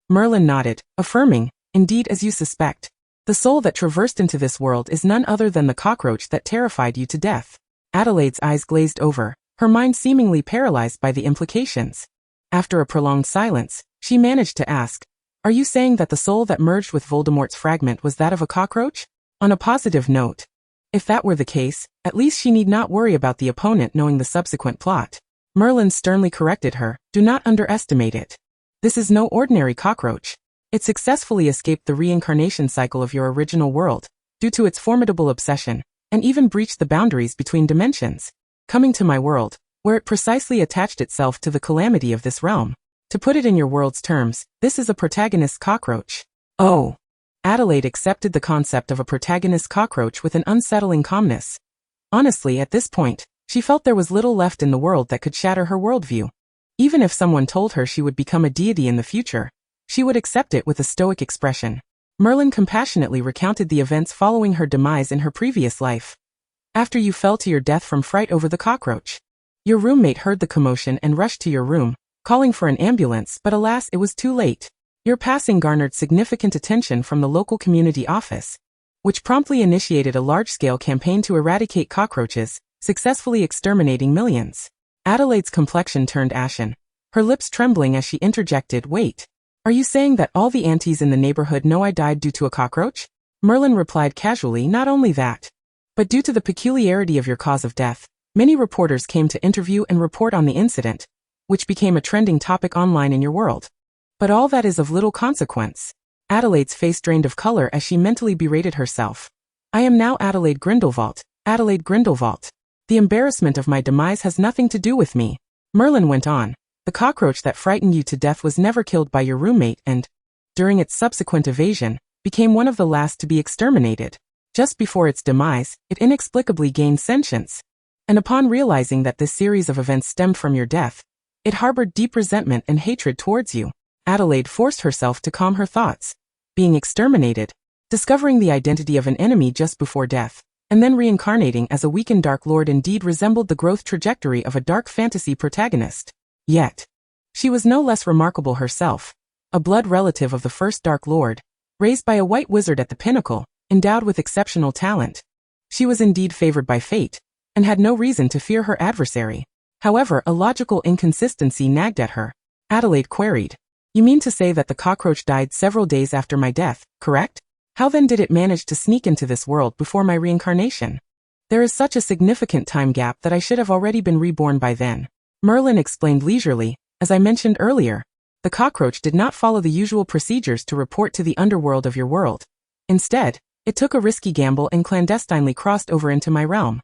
Merlin nodded, affirming, indeed as you suspect. The soul that traversed into this world is none other than the cockroach that terrified you to death. Adelaide's eyes glazed over, her mind seemingly paralyzed by the implications. After a prolonged silence, she managed to ask, are you saying that the soul that merged with Voldemort's fragment was that of a cockroach? On a positive note. If that were the case, at least she need not worry about the opponent knowing the subsequent plot. Merlin sternly corrected her, do not underestimate it. This is no ordinary cockroach. It successfully escaped the reincarnation cycle of your original world, due to its formidable obsession, and even breached the boundaries between dimensions, coming to my world, where it precisely attached itself to the calamity of this realm. To put it in your world's terms, this is a protagonist cockroach. Oh. Adelaide accepted the concept of a protagonist cockroach with an unsettling calmness. Honestly, at this point, she felt there was little left in the world that could shatter her worldview. Even if someone told her she would become a deity in the future, she would accept it with a stoic expression. Merlin compassionately recounted the events following her demise in her previous life. After you fell to your death from fright over the cockroach, your roommate heard the commotion and rushed to your room, calling for an ambulance, but alas, it was too late. Your passing garnered significant attention from the local community office, which promptly initiated a large-scale campaign to eradicate cockroaches, successfully exterminating millions. Adelaide's complexion turned ashen, her lips trembling as she interjected, wait. Are you saying that all the aunties in the neighborhood know I died due to a cockroach? Merlin replied casually, not only that, but due to the peculiarity of your cause of death, many reporters came to interview and report on the incident, which became a trending topic online in your world. But all that is of little consequence. Adelaide's face drained of color as she mentally berated herself. I am now Adelaide Grindelwald, Adelaide Grindelwald. The embarrassment of my demise has nothing to do with me. Merlin went on. The cockroach that frightened you to death was never killed by your roommate and, during its subsequent evasion, became one of the last to be exterminated. Just before its demise, it inexplicably gained sentience. And upon realizing that this series of events stemmed from your death, it harbored deep resentment and hatred towards you. Adelaide forced herself to calm her thoughts. Being exterminated, discovering the identity of an enemy just before death, and then reincarnating as a weakened Dark Lord indeed resembled the growth trajectory of a dark fantasy protagonist. Yet, she was no less remarkable herself, a blood relative of the first Dark Lord, raised by a white wizard at the pinnacle, endowed with exceptional talent. She was indeed favored by fate, and had no reason to fear her adversary. However, a logical inconsistency nagged at her. Adelaide queried, you mean to say that the cockroach died several days after my death, correct? How then did it manage to sneak into this world before my reincarnation? There is such a significant time gap that I should have already been reborn by then. Merlin explained leisurely, as I mentioned earlier, the cockroach did not follow the usual procedures to report to the underworld of your world. Instead, it took a risky gamble and clandestinely crossed over into my realm.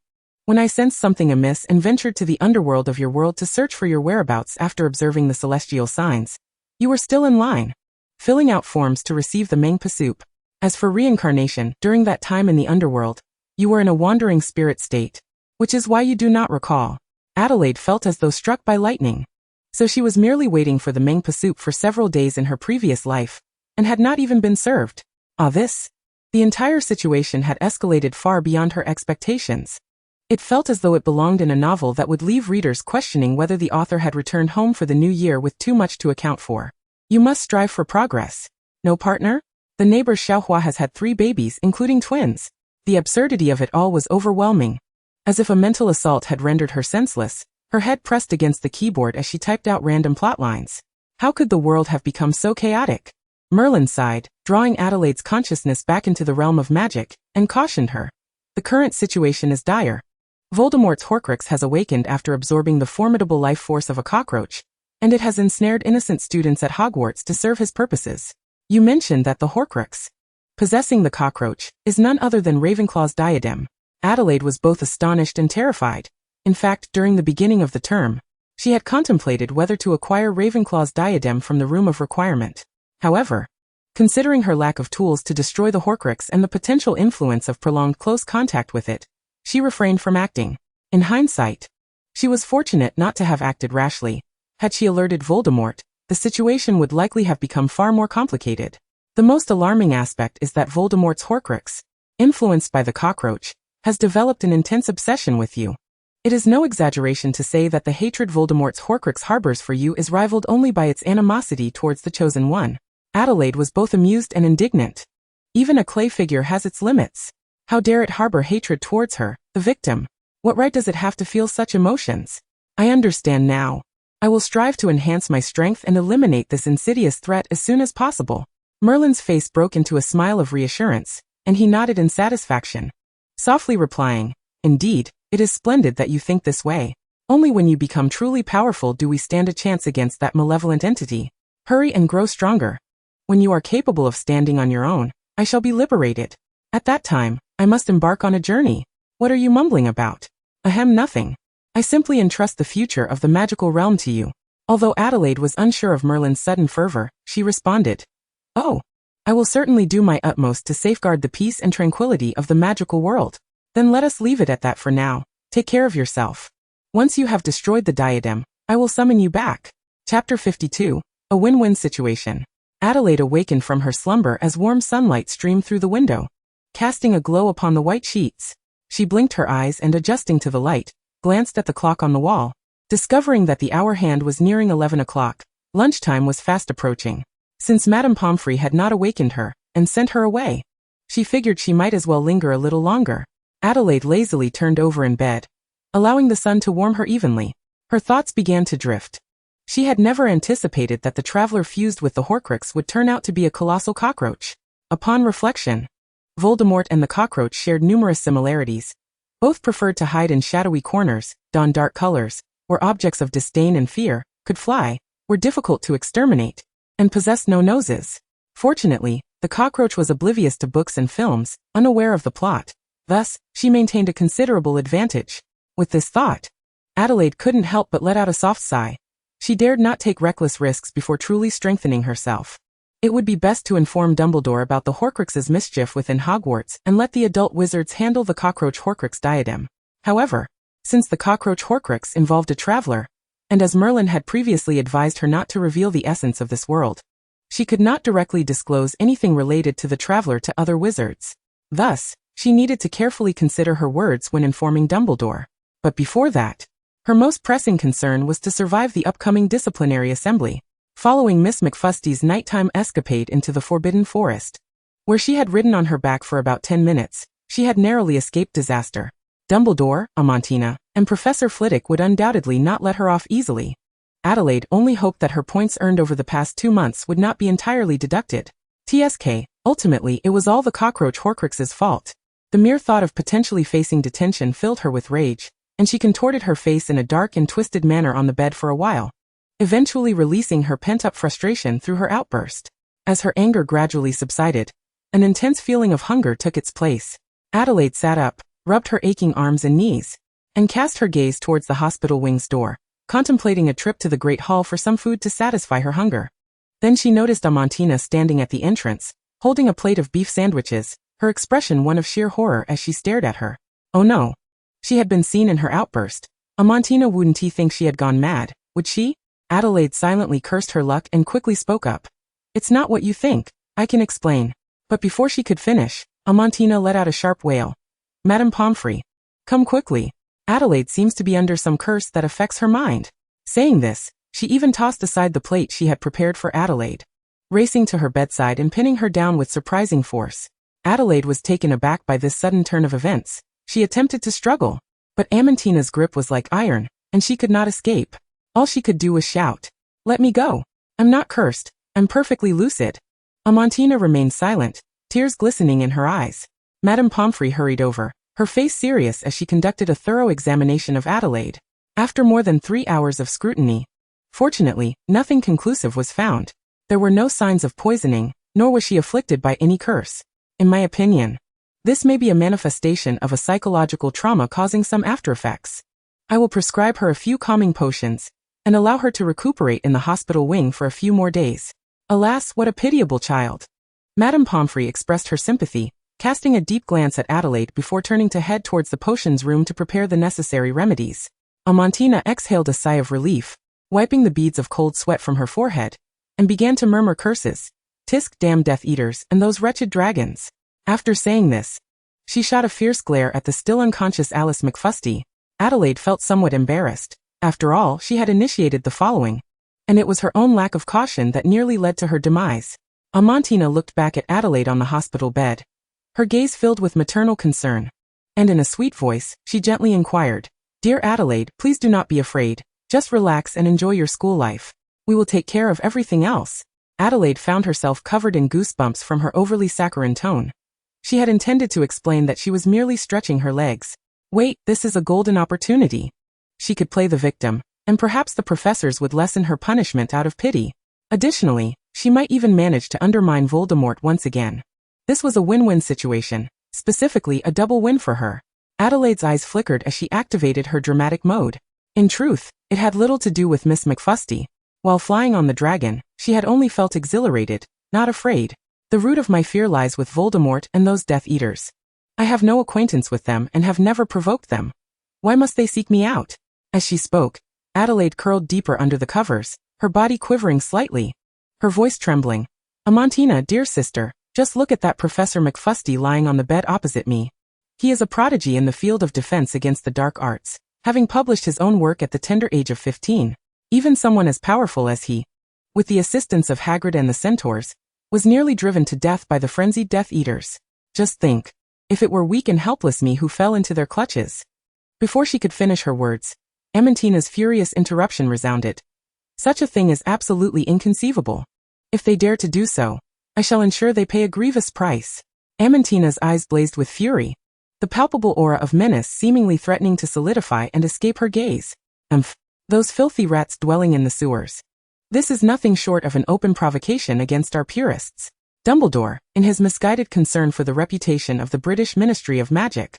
When I sensed something amiss and ventured to the underworld of your world to search for your whereabouts after observing the celestial signs, you were still in line. filling out forms to receive the Mangpa soup. As for reincarnation, during that time in the underworld, you were in a wandering spirit state, which is why you do not recall. Adelaide felt as though struck by lightning. So she was merely waiting for the Mangpa soup for several days in her previous life, and had not even been served. The entire situation had escalated far beyond her expectations. It felt as though it belonged in a novel that would leave readers questioning whether the author had returned home for the new year with too much to account for. You must strive for progress. No partner? The neighbor Xiaohua has had 3 babies, including twins. The absurdity of it all was overwhelming. As if a mental assault had rendered her senseless, her head pressed against the keyboard as she typed out random plot lines. How could the world have become so chaotic? Merlin sighed, drawing Adelaide's consciousness back into the realm of magic, and cautioned her. The current situation is dire. Voldemort's Horcrux has awakened after absorbing the formidable life force of a cockroach, and it has ensnared innocent students at Hogwarts to serve his purposes. You mentioned that the Horcrux, possessing the cockroach, is none other than Ravenclaw's diadem. Adelaide was both astonished and terrified. In fact, during the beginning of the term, she had contemplated whether to acquire Ravenclaw's diadem from the Room of Requirement. However, considering her lack of tools to destroy the Horcrux and the potential influence of prolonged close contact with it, she refrained from acting. In hindsight, she was fortunate not to have acted rashly. Had she alerted Voldemort, the situation would likely have become far more complicated. The most alarming aspect is that Voldemort's Horcrux, influenced by the cockroach, has developed an intense obsession with you. It is no exaggeration to say that the hatred Voldemort's Horcrux harbors for you is rivaled only by its animosity towards the Chosen One. Adelaide was both amused and indignant. Even a clay figure has its limits. How dare it harbor hatred towards her, the victim? What right does it have to feel such emotions? I understand now. I will strive to enhance my strength and eliminate this insidious threat as soon as possible. Merlin's face broke into a smile of reassurance, and he nodded in satisfaction, softly replying, "Indeed, it is splendid that you think this way. Only when you become truly powerful do we stand a chance against that malevolent entity. Hurry and grow stronger. When you are capable of standing on your own, I shall be liberated. At that time, I must embark on a journey." "What are you mumbling about?" "Ahem, nothing. I simply entrust the future of the magical realm to you." Although Adelaide was unsure of Merlin's sudden fervor, she responded, "Oh, I will certainly do my utmost to safeguard the peace and tranquility of the magical world." "Then let us leave it at that for now. Take care of yourself. Once you have destroyed the diadem, I will summon you back." Chapter 52, A Win-Win Situation. Adelaide awakened from her slumber as warm sunlight streamed through the window, casting a glow upon the white sheets. She blinked her eyes and, adjusting to the light, glanced at the clock on the wall. Discovering that the hour hand was nearing 11 o'clock, lunchtime was fast approaching. Since Madame Pomfrey had not awakened her and sent her away, she figured she might as well linger a little longer. Adelaide lazily turned over in bed, allowing the sun to warm her evenly. Her thoughts began to drift. She had never anticipated that the traveler fused with the Horcrux would turn out to be a colossal cockroach. Upon reflection, Voldemort and the cockroach shared numerous similarities. Both preferred to hide in shadowy corners, don dark colors, were objects of disdain and fear, could fly, were difficult to exterminate, and possessed no noses. Fortunately, the cockroach was oblivious to books and films, unaware of the plot. Thus, she maintained a considerable advantage. With this thought, Adelaide couldn't help but let out a soft sigh. She dared not take reckless risks before truly strengthening herself. It would be best to inform Dumbledore about the Horcrux's mischief within Hogwarts and let the adult wizards handle the cockroach Horcrux diadem. However, since the cockroach Horcrux involved a traveler, and as Merlin had previously advised her not to reveal the essence of this world, she could not directly disclose anything related to the traveler to other wizards. Thus, she needed to carefully consider her words when informing Dumbledore. But before that, her most pressing concern was to survive the upcoming disciplinary assembly. Following Miss McFusty's nighttime escapade into the Forbidden Forest, where she had ridden on her back for about 10 minutes, she had narrowly escaped disaster. Dumbledore, Amantina, and Professor Flitwick would undoubtedly not let her off easily. Adelaide only hoped that her points earned over the past 2 months would not be entirely deducted. Ultimately, it was all the cockroach Horcrux's fault. The mere thought of potentially facing detention filled her with rage, and she contorted her face in a dark and twisted manner on the bed for a while, eventually releasing her pent-up frustration through her outburst. As her anger gradually subsided, an intense feeling of hunger took its place. Adelaide sat up, rubbed her aching arms and knees, and cast her gaze towards the hospital wing's door, contemplating a trip to the Great Hall for some food to satisfy her hunger. Then she noticed Amantina standing at the entrance, holding a plate of beef sandwiches, her expression one of sheer horror as she stared at her. Oh no. She had been seen in her outburst. Amantina wouldn't he think she had gone mad, would she? Adelaide silently cursed her luck and quickly spoke up. It's not what you think, I can explain. But before she could finish, Amantina let out a sharp wail. Madame Pomfrey. Come quickly. Adelaide seems to be under some curse that affects her mind. Saying this, she even tossed aside the plate she had prepared for Adelaide. Racing to her bedside and pinning her down with surprising force. Adelaide was taken aback by this sudden turn of events. She attempted to struggle, but Amantina's grip was like iron, and she could not escape. All she could do was shout, "Let me go. I'm not cursed, I'm perfectly lucid." Amantina remained silent, tears glistening in her eyes. Madame Pomfrey hurried over, her face serious as she conducted a thorough examination of Adelaide. After more than 3 hours of scrutiny, fortunately, nothing conclusive was found. There were no signs of poisoning, nor was she afflicted by any curse. In my opinion, this may be a manifestation of a psychological trauma causing some aftereffects. I will prescribe her a few calming potions, and allow her to recuperate in the hospital wing for a few more days. Alas, what a pitiable child. Madame Pomfrey expressed her sympathy, casting a deep glance at Adelaide before turning to head towards the potions room to prepare the necessary remedies. Amantina exhaled a sigh of relief, wiping the beads of cold sweat from her forehead, and began to murmur curses. Tisk, damn Death Eaters and those wretched dragons. After saying this, she shot a fierce glare at the still unconscious Alice McFusty. Adelaide felt somewhat embarrassed. After all, she had initiated the following, and it was her own lack of caution that nearly led to her demise. Amantina looked back at Adelaide on the hospital bed, her gaze filled with maternal concern, and in a sweet voice, she gently inquired, "Dear Adelaide, please do not be afraid, just relax and enjoy your school life. We will take care of everything else." Adelaide found herself covered in goosebumps from her overly saccharine tone. She had intended to explain that she was merely stretching her legs. Wait, this is a golden opportunity. She could play the victim, and perhaps the professors would lessen her punishment out of pity. Additionally, she might even manage to undermine Voldemort once again. This was a win-win situation, specifically a double win for her. Adelaide's eyes flickered as she activated her dramatic mode. In truth, it had little to do with Miss McFusty. While flying on the dragon, she had only felt exhilarated, not afraid. The root of my fear lies with Voldemort and those Death Eaters. I have no acquaintance with them and have never provoked them. Why must they seek me out? As she spoke, Adelaide curled deeper under the covers, her body quivering slightly, her voice trembling. Amantina, dear sister, just look at that Professor McFusty lying on the bed opposite me. He is a prodigy in the field of defense against the dark arts, having published his own work at the tender age of 15. Even someone as powerful as he, with the assistance of Hagrid and the Centaurs, was nearly driven to death by the frenzied Death Eaters. Just think, if it were weak and helpless me who fell into their clutches. Before she could finish her words, Amantina's furious interruption resounded. Such a thing is absolutely inconceivable. If they dare to do so, I shall ensure they pay a grievous price. Amantina's eyes blazed with fury, the palpable aura of menace seemingly threatening to solidify and escape her gaze. Those filthy rats dwelling in the sewers. This is nothing short of an open provocation against our purists. Dumbledore, in his misguided concern for the reputation of the British Ministry of Magic,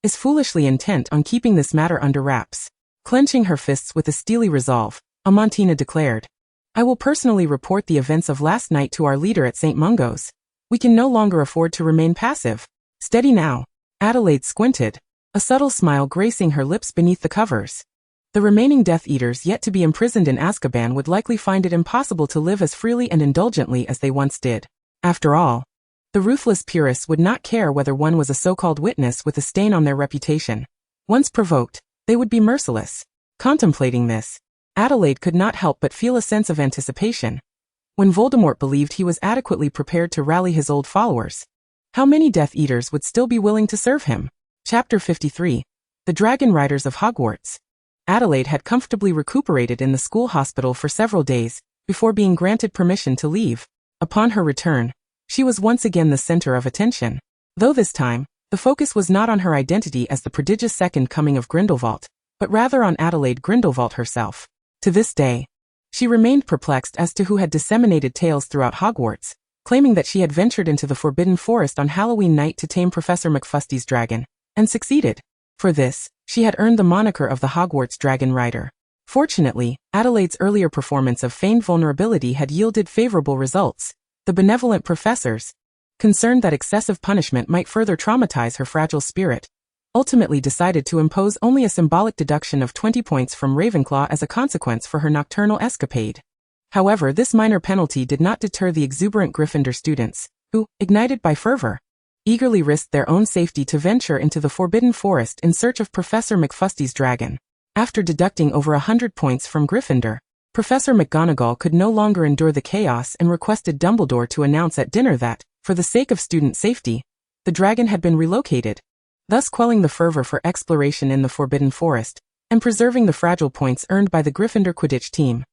is foolishly intent on keeping this matter under wraps. Clenching her fists with a steely resolve, Amantina declared, "I will personally report the events of last night to our leader at St. Mungo's. We can no longer afford to remain passive." Steady now. Adelaide squinted, a subtle smile gracing her lips beneath the covers. The remaining Death Eaters yet to be imprisoned in Azkaban would likely find it impossible to live as freely and indulgently as they once did. After all, the ruthless purists would not care whether one was a so-called witness with a stain on their reputation. Once provoked, they would be merciless. Contemplating this, Adelaide could not help but feel a sense of anticipation. When Voldemort believed he was adequately prepared to rally his old followers, how many Death Eaters would still be willing to serve him? Chapter 53. The Dragon Riders of Hogwarts. Adelaide had comfortably recuperated in the school hospital for several days, before being granted permission to leave. Upon her return, she was once again the center of attention. Though this time, the focus was not on her identity as the prodigious second coming of Grindelwald, but rather on Adelaide Grindelwald herself. To this day, she remained perplexed as to who had disseminated tales throughout Hogwarts, claiming that she had ventured into the Forbidden Forest on Halloween night to tame Professor McFusty's dragon, and succeeded. For this, she had earned the moniker of the Hogwarts Dragon Rider. Fortunately, Adelaide's earlier performance of feigned vulnerability had yielded favorable results. The benevolent professors, concerned that excessive punishment might further traumatize her fragile spirit, ultimately decided to impose only a symbolic deduction of 20 points from Ravenclaw as a consequence for her nocturnal escapade. However, this minor penalty did not deter the exuberant Gryffindor students, who, ignited by fervor, eagerly risked their own safety to venture into the Forbidden Forest in search of Professor McFusty's dragon. After deducting over 100 points from Gryffindor, Professor McGonagall could no longer endure the chaos and requested Dumbledore to announce at dinner that, for the sake of student safety, the dragon had been relocated, thus quelling the fervor for exploration in the Forbidden Forest, and preserving the fragile points earned by the Gryffindor Quidditch team.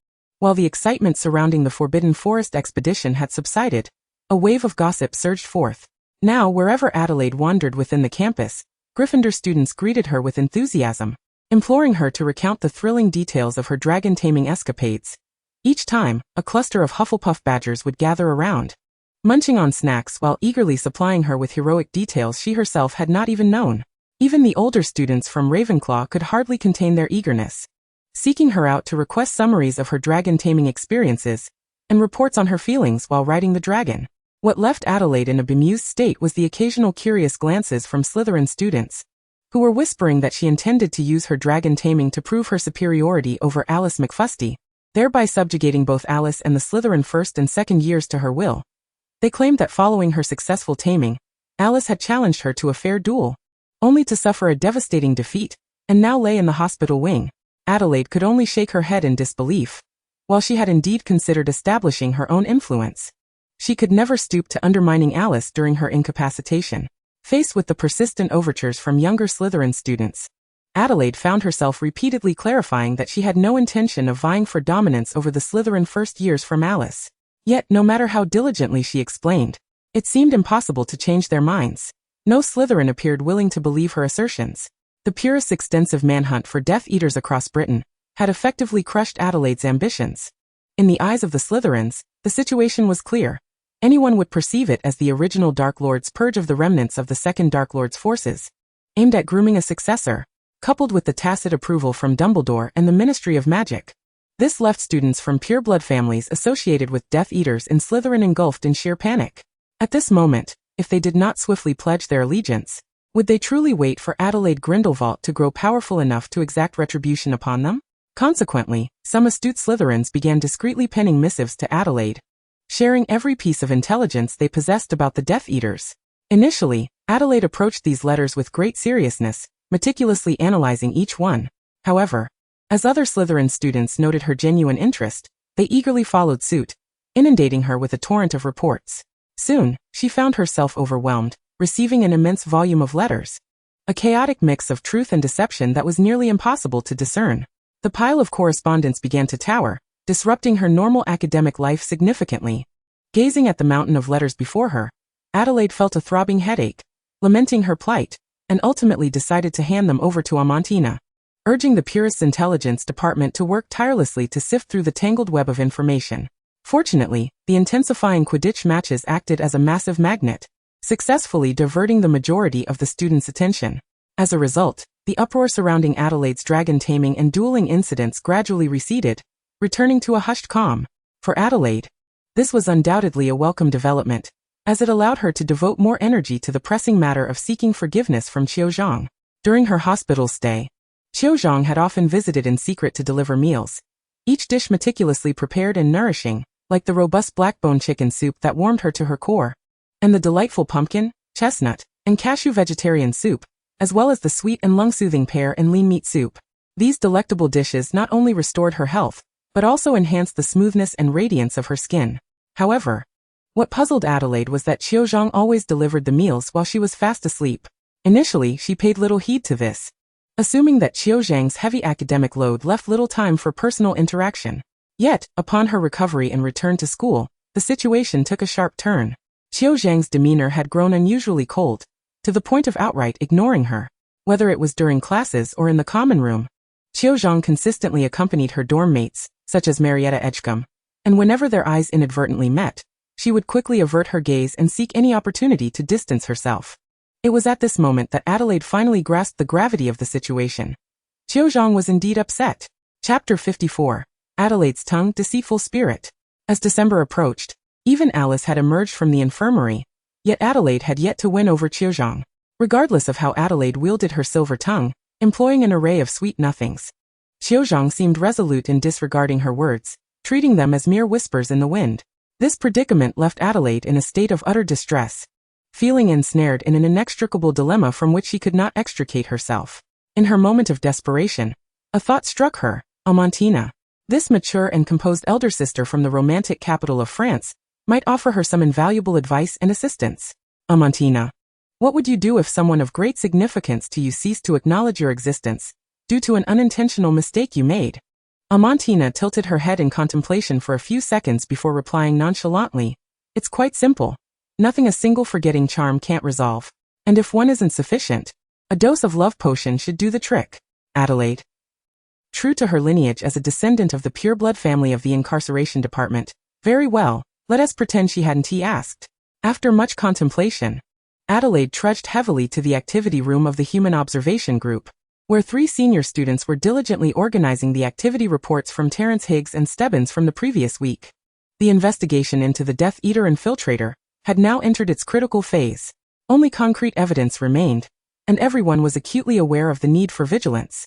While the excitement surrounding the Forbidden Forest expedition had subsided, a wave of gossip surged forth. Now, wherever Adelaide wandered within the campus, Gryffindor students greeted her with enthusiasm, imploring her to recount the thrilling details of her dragon-taming escapades. Each time, a cluster of Hufflepuff badgers would gather around, munching on snacks while eagerly supplying her with heroic details she herself had not even known. Even the older students from Ravenclaw could hardly contain their eagerness, seeking her out to request summaries of her dragon-taming experiences and reports on her feelings while riding the dragon. What left Adelaide in a bemused state was the occasional curious glances from Slytherin students, who were whispering that she intended to use her dragon taming to prove her superiority over Alice McFusty, thereby subjugating both Alice and the Slytherin first and second years to her will. They claimed that following her successful taming, Alice had challenged her to a fair duel, only to suffer a devastating defeat, and now lay in the hospital wing. Adelaide could only shake her head in disbelief. While she had indeed considered establishing her own influence, she could never stoop to undermining Alice during her incapacitation. Faced with the persistent overtures from younger Slytherin students, Adelaide found herself repeatedly clarifying that she had no intention of vying for dominance over the Slytherin first years from Alice. Yet, no matter how diligently she explained, it seemed impossible to change their minds. No Slytherin appeared willing to believe her assertions. The purist's extensive manhunt for Death Eaters across Britain had effectively crushed Adelaide's ambitions. In the eyes of the Slytherins, the situation was clear. Anyone would perceive it as the original Dark Lord's purge of the remnants of the Second Dark Lord's forces, aimed at grooming a successor, coupled with the tacit approval from Dumbledore and the Ministry of Magic. This left students from pureblood families associated with Death Eaters in Slytherin engulfed in sheer panic. At this moment, if they did not swiftly pledge their allegiance, would they truly wait for Adelaide Grindelwald to grow powerful enough to exact retribution upon them? Consequently, some astute Slytherins began discreetly penning missives to Adelaide, sharing every piece of intelligence they possessed about the Death Eaters. Initially, Adelaide approached these letters with great seriousness, meticulously analyzing each one. However, as other Slytherin students noted her genuine interest, they eagerly followed suit, inundating her with a torrent of reports. Soon, she found herself overwhelmed, receiving an immense volume of letters, a chaotic mix of truth and deception that was nearly impossible to discern. The pile of correspondence began to tower, disrupting her normal academic life significantly. Gazing at the mountain of letters before her, Adelaide felt a throbbing headache, lamenting her plight, and ultimately decided to hand them over to Amantina, urging the Purist's Intelligence Department to work tirelessly to sift through the tangled web of information. Fortunately, the intensifying Quidditch matches acted as a massive magnet, successfully diverting the majority of the students' attention. As a result, the uproar surrounding Adelaide's dragon taming and dueling incidents gradually receded, returning to a hushed calm. For Adelaide, this was undoubtedly a welcome development, as it allowed her to devote more energy to the pressing matter of seeking forgiveness from Cho Chang. During her hospital stay, Cho Chang had often visited in secret to deliver meals, each dish meticulously prepared and nourishing, like the robust black-bone chicken soup that warmed her to her core, and the delightful pumpkin, chestnut, and cashew vegetarian soup, as well as the sweet and lung-soothing pear and lean meat soup. These delectable dishes not only restored her health, but also enhanced the smoothness and radiance of her skin. However, what puzzled Adelaide was that Cho Chang always delivered the meals while she was fast asleep. Initially, she paid little heed to this, assuming that Cho Chang's heavy academic load left little time for personal interaction. Yet, upon her recovery and return to school, the situation took a sharp turn. Cho Chang's demeanor had grown unusually cold, to the point of outright ignoring her. Whether it was during classes or in the common room, Cho Chang consistently accompanied her dorm mates, such as Marietta Edgecombe, and whenever their eyes inadvertently met, she would quickly avert her gaze and seek any opportunity to distance herself. It was at this moment that Adelaide finally grasped the gravity of the situation. Cho Chang was indeed upset. Chapter 54. Adelaide's Tongue, Deceitful Spirit. As December approached, even Alice had emerged from the infirmary, yet Adelaide had yet to win over Cho Chang. Regardless of how Adelaide wielded her silver tongue, employing an array of sweet nothings, Cho Chang seemed resolute in disregarding her words, treating them as mere whispers in the wind. This predicament left Adelaide in a state of utter distress, feeling ensnared in an inextricable dilemma from which she could not extricate herself. In her moment of desperation, a thought struck her: Amantina, this mature and composed elder sister from the romantic capital of France, might offer her some invaluable advice and assistance. Amantina, what would you do if someone of great significance to you ceased to acknowledge your existence, due to an unintentional mistake you made? Amantina tilted her head in contemplation for a few seconds before replying nonchalantly, "It's quite simple. Nothing a single forgetting charm can't resolve. And if one isn't sufficient, a dose of love potion should do the trick." Adelaide, true to her lineage as a descendant of the pure-blood family of the incarceration department, very well, let us pretend she hadn't asked. After much contemplation, Adelaide trudged heavily to the activity room of the Human Observation Group, where 3 senior students were diligently organizing the activity reports from Terence Higgs and Stebbins from the previous week. The investigation into the Death Eater infiltrator had now entered its critical phase. Only concrete evidence remained, and everyone was acutely aware of the need for vigilance.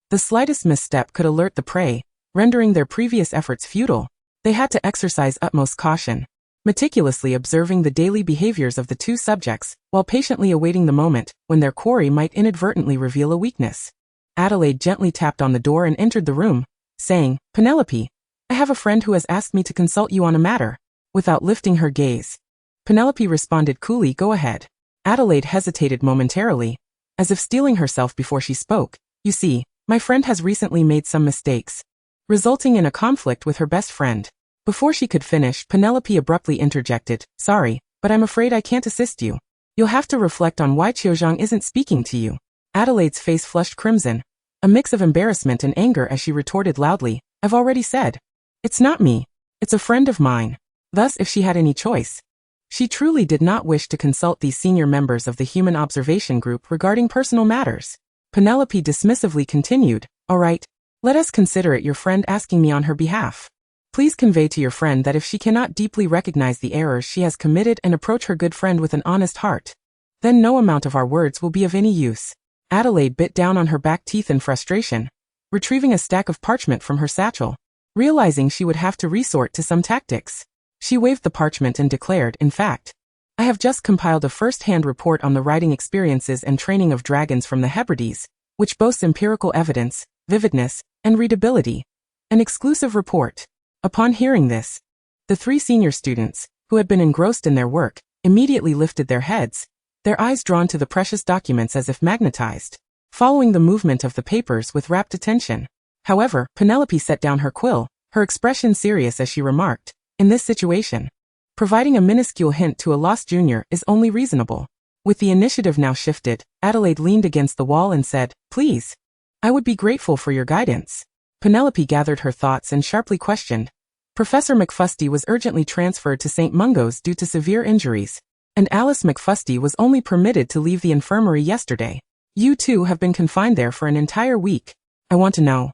The slightest misstep could alert the prey, rendering their previous efforts futile. They had to exercise utmost caution, meticulously observing the daily behaviors of the 2 subjects, while patiently awaiting the moment when their quarry might inadvertently reveal a weakness. Adelaide gently tapped on the door and entered the room, saying, "Penelope, I have a friend who has asked me to consult you on a matter." Without lifting her gaze, Penelope responded coolly, "Go ahead." Adelaide hesitated momentarily, as if steeling herself before she spoke. "You see, my friend has recently made some mistakes, resulting in a conflict with her best friend." Before she could finish, Penelope abruptly interjected, "Sorry, but I'm afraid I can't assist you. You'll have to reflect on why Cho Chang isn't speaking to you." Adelaide's face flushed crimson, a mix of embarrassment and anger as she retorted loudly, "I've already said. It's not me. It's a friend of mine." Thus, if she had any choice, she truly did not wish to consult these senior members of the Human Observation Group regarding personal matters. Penelope dismissively continued, "All right, let us consider it your friend asking me on her behalf. Please convey to your friend that if she cannot deeply recognize the errors she has committed and approach her good friend with an honest heart, then no amount of our words will be of any use." Adelaide bit down on her back teeth in frustration, retrieving a stack of parchment from her satchel. Realizing she would have to resort to some tactics, she waved the parchment and declared, "In fact, I have just compiled a first-hand report on the writing experiences and training of dragons from the Hebrides, which boasts empirical evidence, vividness, and readability. An exclusive report." Upon hearing this, the 3 senior students, who had been engrossed in their work, immediately lifted their heads, their eyes drawn to the precious documents as if magnetized, following the movement of the papers with rapt attention. However, Penelope set down her quill, her expression serious as she remarked, "In this situation, providing a minuscule hint to a lost junior is only reasonable." With the initiative now shifted, Adelaide leaned against the wall and said, "Please, I would be grateful for your guidance." Penelope gathered her thoughts and sharply questioned. Professor McFusty was urgently transferred to St. Mungo's due to severe injuries, and Alice McFusty was only permitted to leave the infirmary yesterday. You 2 have been confined there for an entire week. I want to know,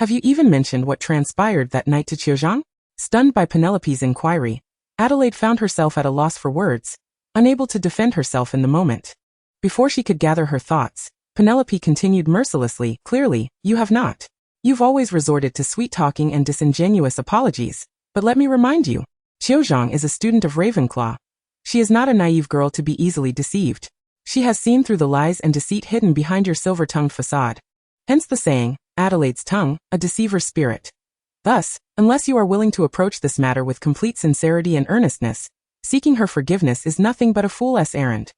have you even mentioned what transpired that night to Cho Chang? Stunned by Penelope's inquiry, Adelaide found herself at a loss for words, unable to defend herself in the moment. Before she could gather her thoughts, Penelope continued mercilessly, "Clearly, you have not. You've always resorted to sweet-talking and disingenuous apologies, but let me remind you, Cho Chang is a student of Ravenclaw. She is not a naive girl to be easily deceived. She has seen through the lies and deceit hidden behind your silver-tongued facade. Hence the saying, Adelaide's tongue, a deceiver's spirit. Thus, unless you are willing to approach this matter with complete sincerity and earnestness, seeking her forgiveness is nothing but a fool's errand."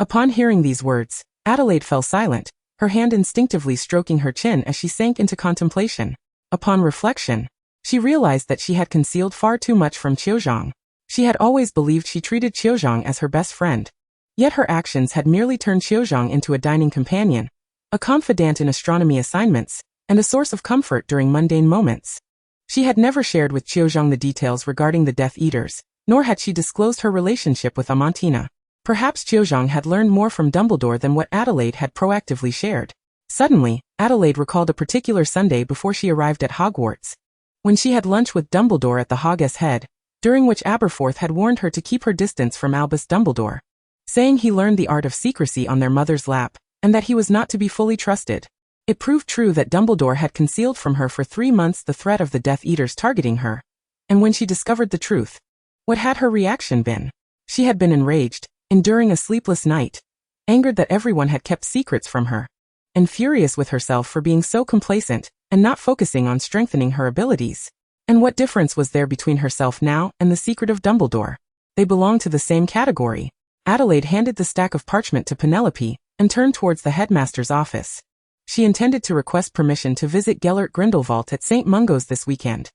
Upon hearing these words, Adelaide fell silent, her hand instinctively stroking her chin as she sank into contemplation. Upon reflection, she realized that she had concealed far too much from Cho Chang. She had always believed she treated Cho Chang as her best friend. Yet her actions had merely turned Cho Chang into a dining companion, a confidant in astronomy assignments, and a source of comfort during mundane moments. She had never shared with Cho Chang the details regarding the Death Eaters, nor had she disclosed her relationship with Amantina. Perhaps Cho Chang had learned more from Dumbledore than what Adelaide had proactively shared. Suddenly, Adelaide recalled a particular Sunday before she arrived at Hogwarts, when she had lunch with Dumbledore at the Hog's Head, during which Aberforth had warned her to keep her distance from Albus Dumbledore, saying he learned the art of secrecy on their mother's lap, and that he was not to be fully trusted. It proved true that Dumbledore had concealed from her for 3 months the threat of the Death Eaters targeting her, and when she discovered the truth, what had her reaction been? She had been enraged, enduring a sleepless night, angered that everyone had kept secrets from her, and furious with herself for being so complacent and not focusing on strengthening her abilities. And what difference was there between herself now and the secret of Dumbledore? They belonged to the same category. Adelaide handed the stack of parchment to Penelope and turned towards the headmaster's office. She intended to request permission to visit Gellert Grindelwald at St. Mungo's this weekend.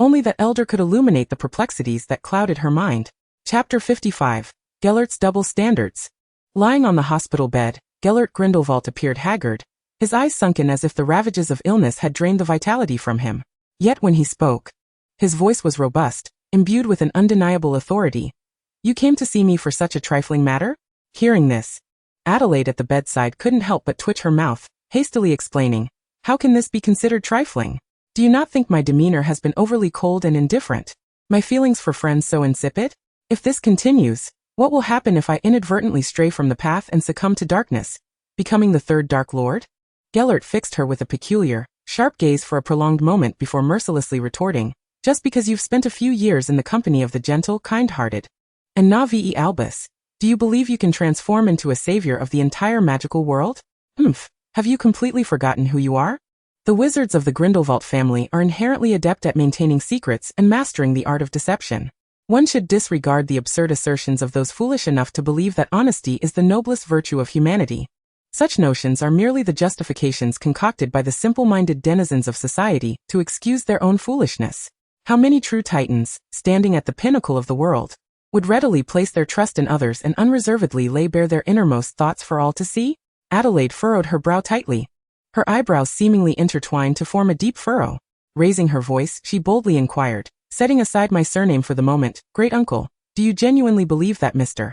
Only that elder could illuminate the perplexities that clouded her mind. Chapter 55. Gellert's Double Standards. Lying on the hospital bed, Gellert Grindelwald appeared haggard, his eyes sunken as if the ravages of illness had drained the vitality from him. Yet when he spoke, his voice was robust, imbued with an undeniable authority. "You came to see me for such a trifling matter?" Hearing this, Adelaide at the bedside couldn't help but twitch her mouth, hastily explaining, "How can this be considered trifling? Do you not think my demeanor has been overly cold and indifferent? My feelings for friends so insipid? If this continues, what will happen if I inadvertently stray from the path and succumb to darkness, becoming the third Dark Lord?" Gellert fixed her with a peculiar, sharp gaze for a prolonged moment before mercilessly retorting, "Just because you've spent a few years in the company of the gentle, kind-hearted, and Navi Albus, do you believe you can transform into a savior of the entire magical world? Have you completely forgotten who you are? The wizards of the Grindelwald family are inherently adept at maintaining secrets and mastering the art of deception. One should disregard the absurd assertions of those foolish enough to believe that honesty is the noblest virtue of humanity. Such notions are merely the justifications concocted by the simple-minded denizens of society to excuse their own foolishness. How many true titans, standing at the pinnacle of the world, would readily place their trust in others and unreservedly lay bare their innermost thoughts for all to see?" Adelaide furrowed her brow tightly, her eyebrows seemingly intertwined to form a deep furrow. Raising her voice, she boldly inquired, "Setting aside my surname for the moment, great uncle, do you genuinely believe that Mr.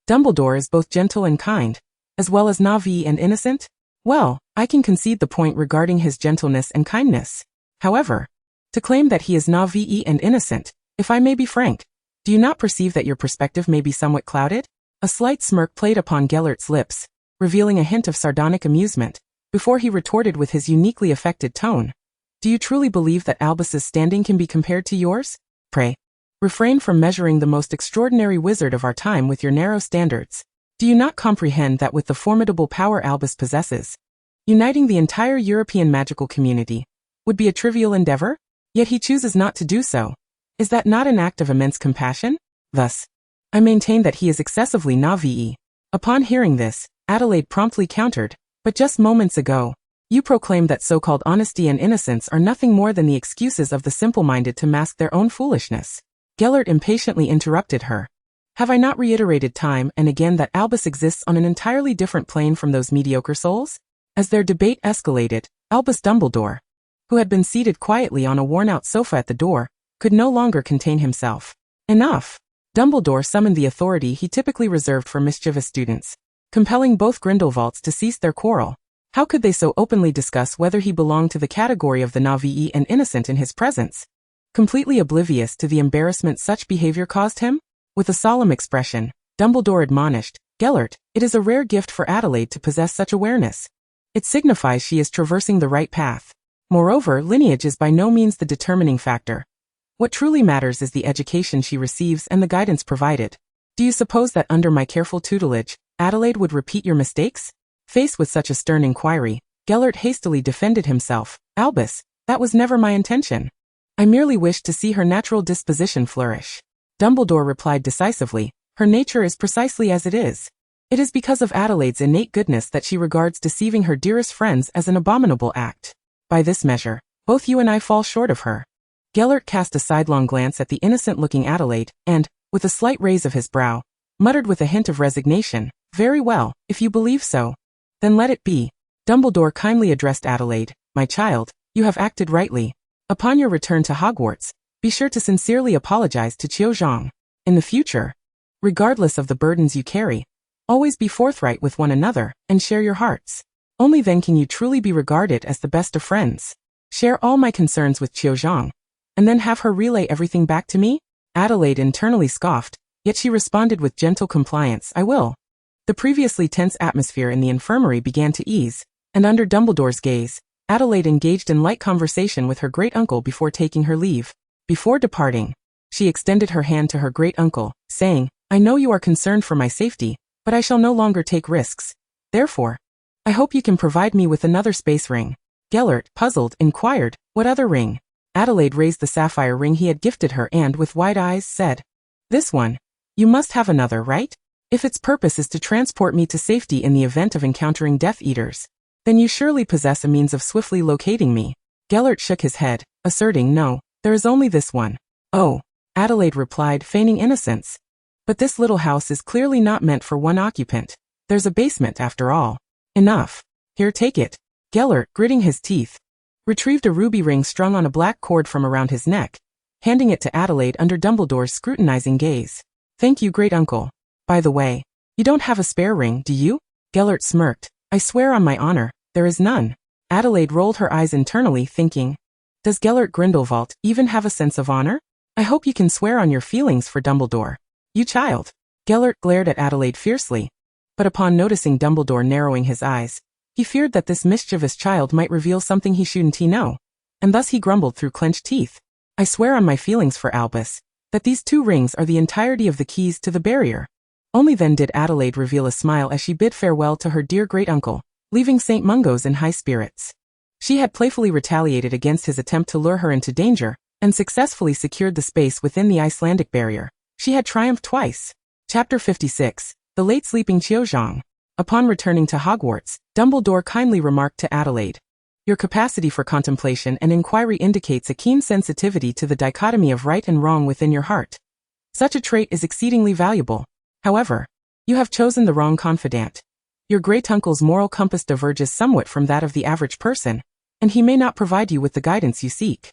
Dumbledore is both gentle and kind, as well as naive and innocent?" "Well, I can concede the point regarding his gentleness and kindness. However, to claim that he is naive and innocent, if I may be frank, do you not perceive that your perspective may be somewhat clouded?" A slight smirk played upon Gellert's lips, revealing a hint of sardonic amusement, before he retorted with his uniquely affected tone, "Do you truly believe that Albus's standing can be compared to yours? Pray, refrain from measuring the most extraordinary wizard of our time with your narrow standards. Do you not comprehend that with the formidable power Albus possesses, uniting the entire European magical community would be a trivial endeavor? Yet he chooses not to do so. Is that not an act of immense compassion? Thus, I maintain that he is excessively naive." Upon hearing this, Adelaide promptly countered, "But just moments ago, you proclaimed that so-called honesty and innocence are nothing more than the excuses of the simple-minded to mask their own foolishness." Gellert impatiently interrupted her. "Have I not reiterated time and again that Albus exists on an entirely different plane from those mediocre souls?" As their debate escalated, Albus Dumbledore, who had been seated quietly on a worn-out sofa at the door, could no longer contain himself. "Enough!" Dumbledore summoned the authority he typically reserved for mischievous students, compelling both Grindelwalds to cease their quarrel. How could they so openly discuss whether he belonged to the category of the naive and innocent in his presence, completely oblivious to the embarrassment such behavior caused him? With a solemn expression, Dumbledore admonished, "Gellert, it is a rare gift for Adelaide to possess such awareness. It signifies she is traversing the right path. Moreover, lineage is by no means the determining factor. What truly matters is the education she receives and the guidance provided. Do you suppose that under my careful tutelage, Adelaide would repeat your mistakes?" Faced with such a stern inquiry, Gellert hastily defended himself. "Albus, that was never my intention. I merely wished to see her natural disposition flourish." Dumbledore replied decisively, "Her nature is precisely as it is. It is because of Adelaide's innate goodness that she regards deceiving her dearest friends as an abominable act. By this measure, both you and I fall short of her." Gellert cast a sidelong glance at the innocent-looking Adelaide, and, with a slight raise of his brow, muttered with a hint of resignation, "Very well, if you believe so, then let it be." Dumbledore kindly addressed Adelaide, "My child, you have acted rightly. Upon your return to Hogwarts, be sure to sincerely apologize to Cho Chang. In the future, regardless of the burdens you carry, always be forthright with one another and share your hearts." Only then can you truly be regarded as the best of friends. Share all my concerns with Cho Chang, and then have her relay everything back to me? Adelaide internally scoffed, yet she responded with gentle compliance, I will. The previously tense atmosphere in the infirmary began to ease, and under Dumbledore's gaze, Adelaide engaged in light conversation with her great-uncle before taking her leave. Before departing, she extended her hand to her great-uncle, saying, I know you are concerned for my safety, but I shall no longer take risks. Therefore, I hope you can provide me with another space ring. Gellert, puzzled, inquired, what other ring? Adelaide raised the sapphire ring he had gifted her and, with wide eyes, said, This one. You must have another, right? If its purpose is to transport me to safety in the event of encountering Death Eaters, then you surely possess a means of swiftly locating me. Gellert shook his head, asserting, No, there is only this one. Oh, Adelaide replied, feigning innocence. But this little house is clearly not meant for one occupant. There's a basement, after all. Enough. Here, take it. Gellert, gritting his teeth, retrieved a ruby ring strung on a black cord from around his neck, handing it to Adelaide under Dumbledore's scrutinizing gaze. Thank you, great-uncle. By the way, you don't have a spare ring, do you? Gellert smirked. I swear on my honor, there is none. Adelaide rolled her eyes internally, thinking, Does Gellert Grindelwald even have a sense of honor? I hope you can swear on your feelings for Dumbledore. You child. Gellert glared at Adelaide fiercely. But upon noticing Dumbledore narrowing his eyes, he feared that this mischievous child might reveal something he shouldn't know, and thus he grumbled through clenched teeth. I swear on my feelings for Albus, that these 2 rings are the entirety of the keys to the barrier. Only then did Adelaide reveal a smile as she bid farewell to her dear great-uncle, leaving St. Mungo's in high spirits. She had playfully retaliated against his attempt to lure her into danger, and successfully secured the space within the Icelandic barrier. She had triumphed twice. Chapter 56, The Late Sleeping Cho Chang. Upon returning to Hogwarts, Dumbledore kindly remarked to Adelaide, Your capacity for contemplation and inquiry indicates a keen sensitivity to the dichotomy of right and wrong within your heart. Such a trait is exceedingly valuable. However, you have chosen the wrong confidant. Your great-uncle's moral compass diverges somewhat from that of the average person, and he may not provide you with the guidance you seek.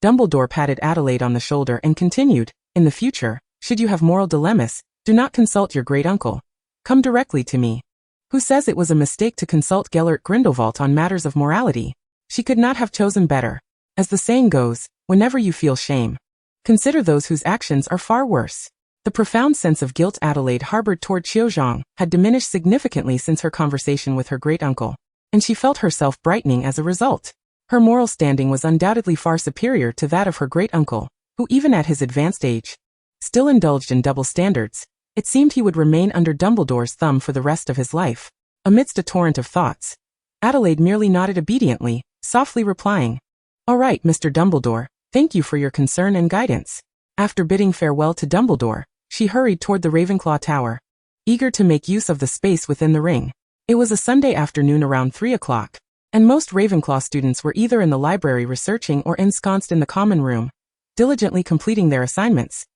Dumbledore patted Adelaide on the shoulder and continued, In the future, should you have moral dilemmas, do not consult your great-uncle. Come directly to me. Who says it was a mistake to consult Gellert Grindelwald on matters of morality? She could not have chosen better. As the saying goes, whenever you feel shame, consider those whose actions are far worse. The profound sense of guilt Adelaide harbored toward Cho Chang had diminished significantly since her conversation with her great-uncle, and she felt herself brightening as a result. Her moral standing was undoubtedly far superior to that of her great-uncle, who even at his advanced age, still indulged in double standards. It seemed he would remain under Dumbledore's thumb for the rest of his life. Amidst a torrent of thoughts, Adelaide merely nodded obediently, softly replying, All right, Mr. Dumbledore, thank you for your concern and guidance. After bidding farewell to Dumbledore, she hurried toward the Ravenclaw Tower, eager to make use of the space within the ring. It was a Sunday afternoon around 3 o'clock, and most Ravenclaw students were either in the library researching or ensconced in the common room, diligently completing their assignments.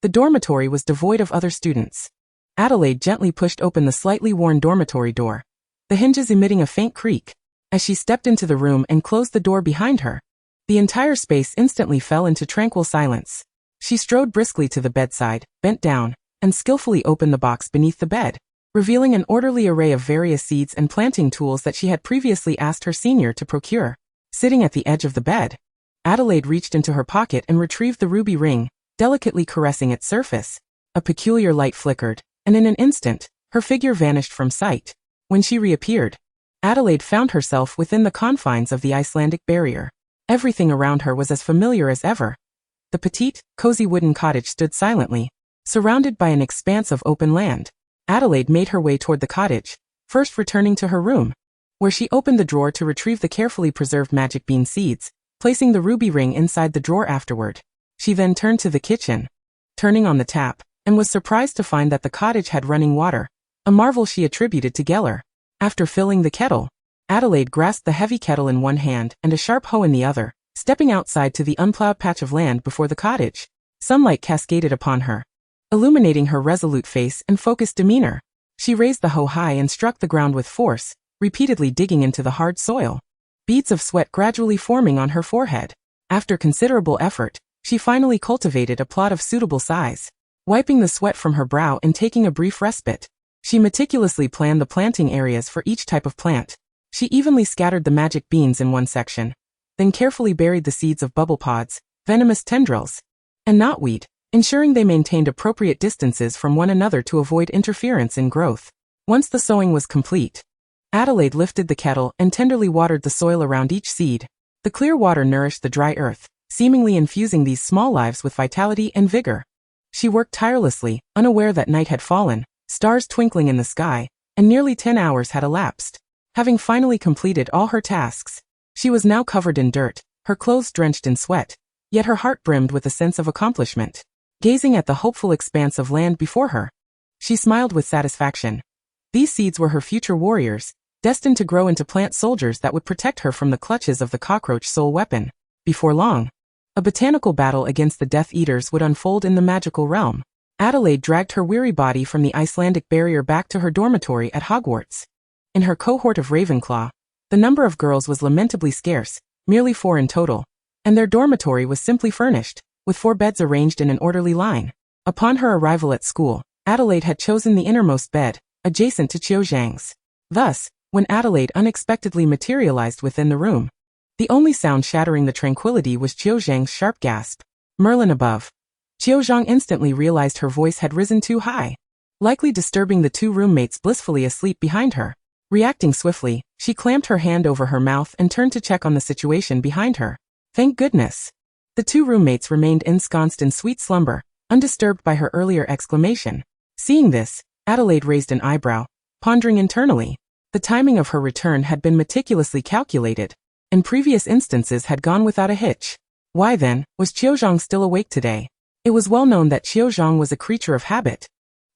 The dormitory was devoid of other students. Adelaide gently pushed open the slightly worn dormitory door, the hinges emitting a faint creak. As she stepped into the room and closed the door behind her, the entire space instantly fell into tranquil silence. She strode briskly to the bedside, bent down, and skillfully opened the box beneath the bed, revealing an orderly array of various seeds and planting tools that she had previously asked her senior to procure. Sitting at the edge of the bed, Adelaide reached into her pocket and retrieved the ruby ring, delicately caressing its surface. A peculiar light flickered, and in an instant, her figure vanished from sight. When she reappeared, Adelaide found herself within the confines of the Icelandic barrier. Everything around her was as familiar as ever. The petite, cozy wooden cottage stood silently, surrounded by an expanse of open land. Adelaide made her way toward the cottage, first returning to her room, where she opened the drawer to retrieve the carefully preserved magic bean seeds, placing the ruby ring inside the drawer afterward. She then turned to the kitchen, turning on the tap, and was surprised to find that the cottage had running water, a marvel she attributed to Geller. After filling the kettle, Adelaide grasped the heavy kettle in one hand and a sharp hoe in the other, stepping outside to the unplowed patch of land before the cottage. Sunlight cascaded upon her, illuminating her resolute face and focused demeanor. She raised the hoe high and struck the ground with force, repeatedly digging into the hard soil, beads of sweat gradually forming on her forehead. After considerable effort, she finally cultivated a plot of suitable size. Wiping the sweat from her brow and taking a brief respite, she meticulously planned the planting areas for each type of plant. She evenly scattered the magic beans in one section, then carefully buried the seeds of bubble pods, venomous tendrils, and knotweed, ensuring they maintained appropriate distances from one another to avoid interference in growth. Once the sowing was complete, Adelaide lifted the kettle and tenderly watered the soil around each seed. The clear water nourished the dry earth, seemingly infusing these small lives with vitality and vigor. She worked tirelessly, unaware that night had fallen, stars twinkling in the sky, and nearly 10 hours had elapsed. Having finally completed all her tasks, she was now covered in dirt, her clothes drenched in sweat, yet her heart brimmed with a sense of accomplishment. Gazing at the hopeful expanse of land before her, she smiled with satisfaction. These seeds were her future warriors, destined to grow into plant soldiers that would protect her from the clutches of the cockroach soul weapon. Before long, a botanical battle against the Death Eaters would unfold in the magical realm. Adelaide dragged her weary body from the Icelandic barrier back to her dormitory at Hogwarts. In her cohort of Ravenclaw, the number of girls was lamentably scarce, merely 4 in total, and their dormitory was simply furnished, with 4 beds arranged in an orderly line. Upon her arrival at school, Adelaide had chosen the innermost bed, adjacent to Cho Chang's. Thus, when Adelaide unexpectedly materialized within the room, the only sound shattering the tranquility was Cho Chang's sharp gasp. Merlin above. Cho Chang instantly realized her voice had risen too high, likely disturbing the 2 roommates blissfully asleep behind her. Reacting swiftly, she clamped her hand over her mouth and turned to check on the situation behind her. Thank goodness. The 2 roommates remained ensconced in sweet slumber, undisturbed by her earlier exclamation. Seeing this, Adelaide raised an eyebrow, pondering internally. The timing of her return had been meticulously calculated, and previous instances had gone without a hitch. Why then, was Cho Chang still awake today? It was well known that Cho Chang was a creature of habit,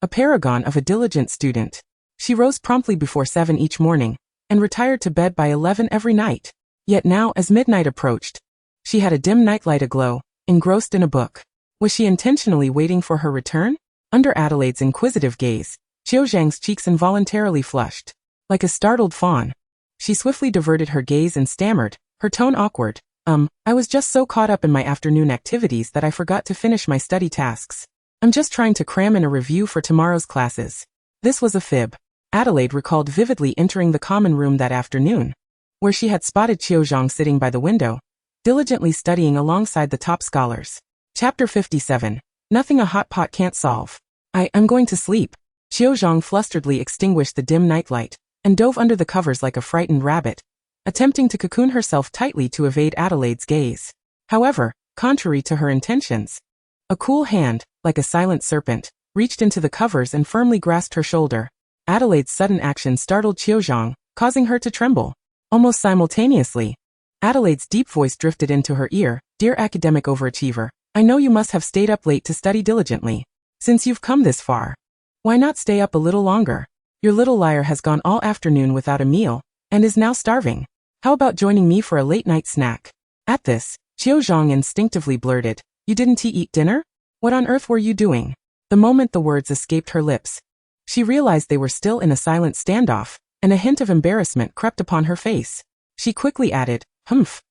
a paragon of a diligent student. She rose promptly before 7 each morning, and retired to bed by 11 every night. Yet now, as midnight approached, she had a dim nightlight aglow, engrossed in a book. Was she intentionally waiting for her return? Under Adelaide's inquisitive gaze, Cho Chang's cheeks involuntarily flushed. Like a startled fawn, she swiftly diverted her gaze and stammered, her tone awkward. I was just so caught up in my afternoon activities that I forgot to finish my study tasks. I'm just trying to cram in a review for tomorrow's classes. This was a fib. Adelaide recalled vividly entering the common room that afternoon, where she had spotted Cho Chang sitting by the window, diligently studying alongside the top scholars. Chapter 57. Nothing a hot pot can't solve. I'm going to sleep. Cho Chang flusteredly extinguished the dim nightlight, and dove under the covers like a frightened rabbit, attempting to cocoon herself tightly to evade Adelaide's gaze. However, contrary to her intentions, a cool hand, like a silent serpent, reached into the covers and firmly grasped her shoulder. Adelaide's sudden action startled Cho Chang, causing her to tremble. Almost simultaneously, Adelaide's deep voice drifted into her ear. Dear academic overachiever, I know you must have stayed up late to study diligently. Since you've come this far, why not stay up a little longer? Your little liar has gone all afternoon without a meal, and is now starving. How about joining me for a late-night snack? At this, Cho Chang instinctively blurted, You didn't eat dinner? What on earth were you doing? The moment the words escaped her lips, she realized they were still in a silent standoff, and a hint of embarrassment crept upon her face. She quickly added,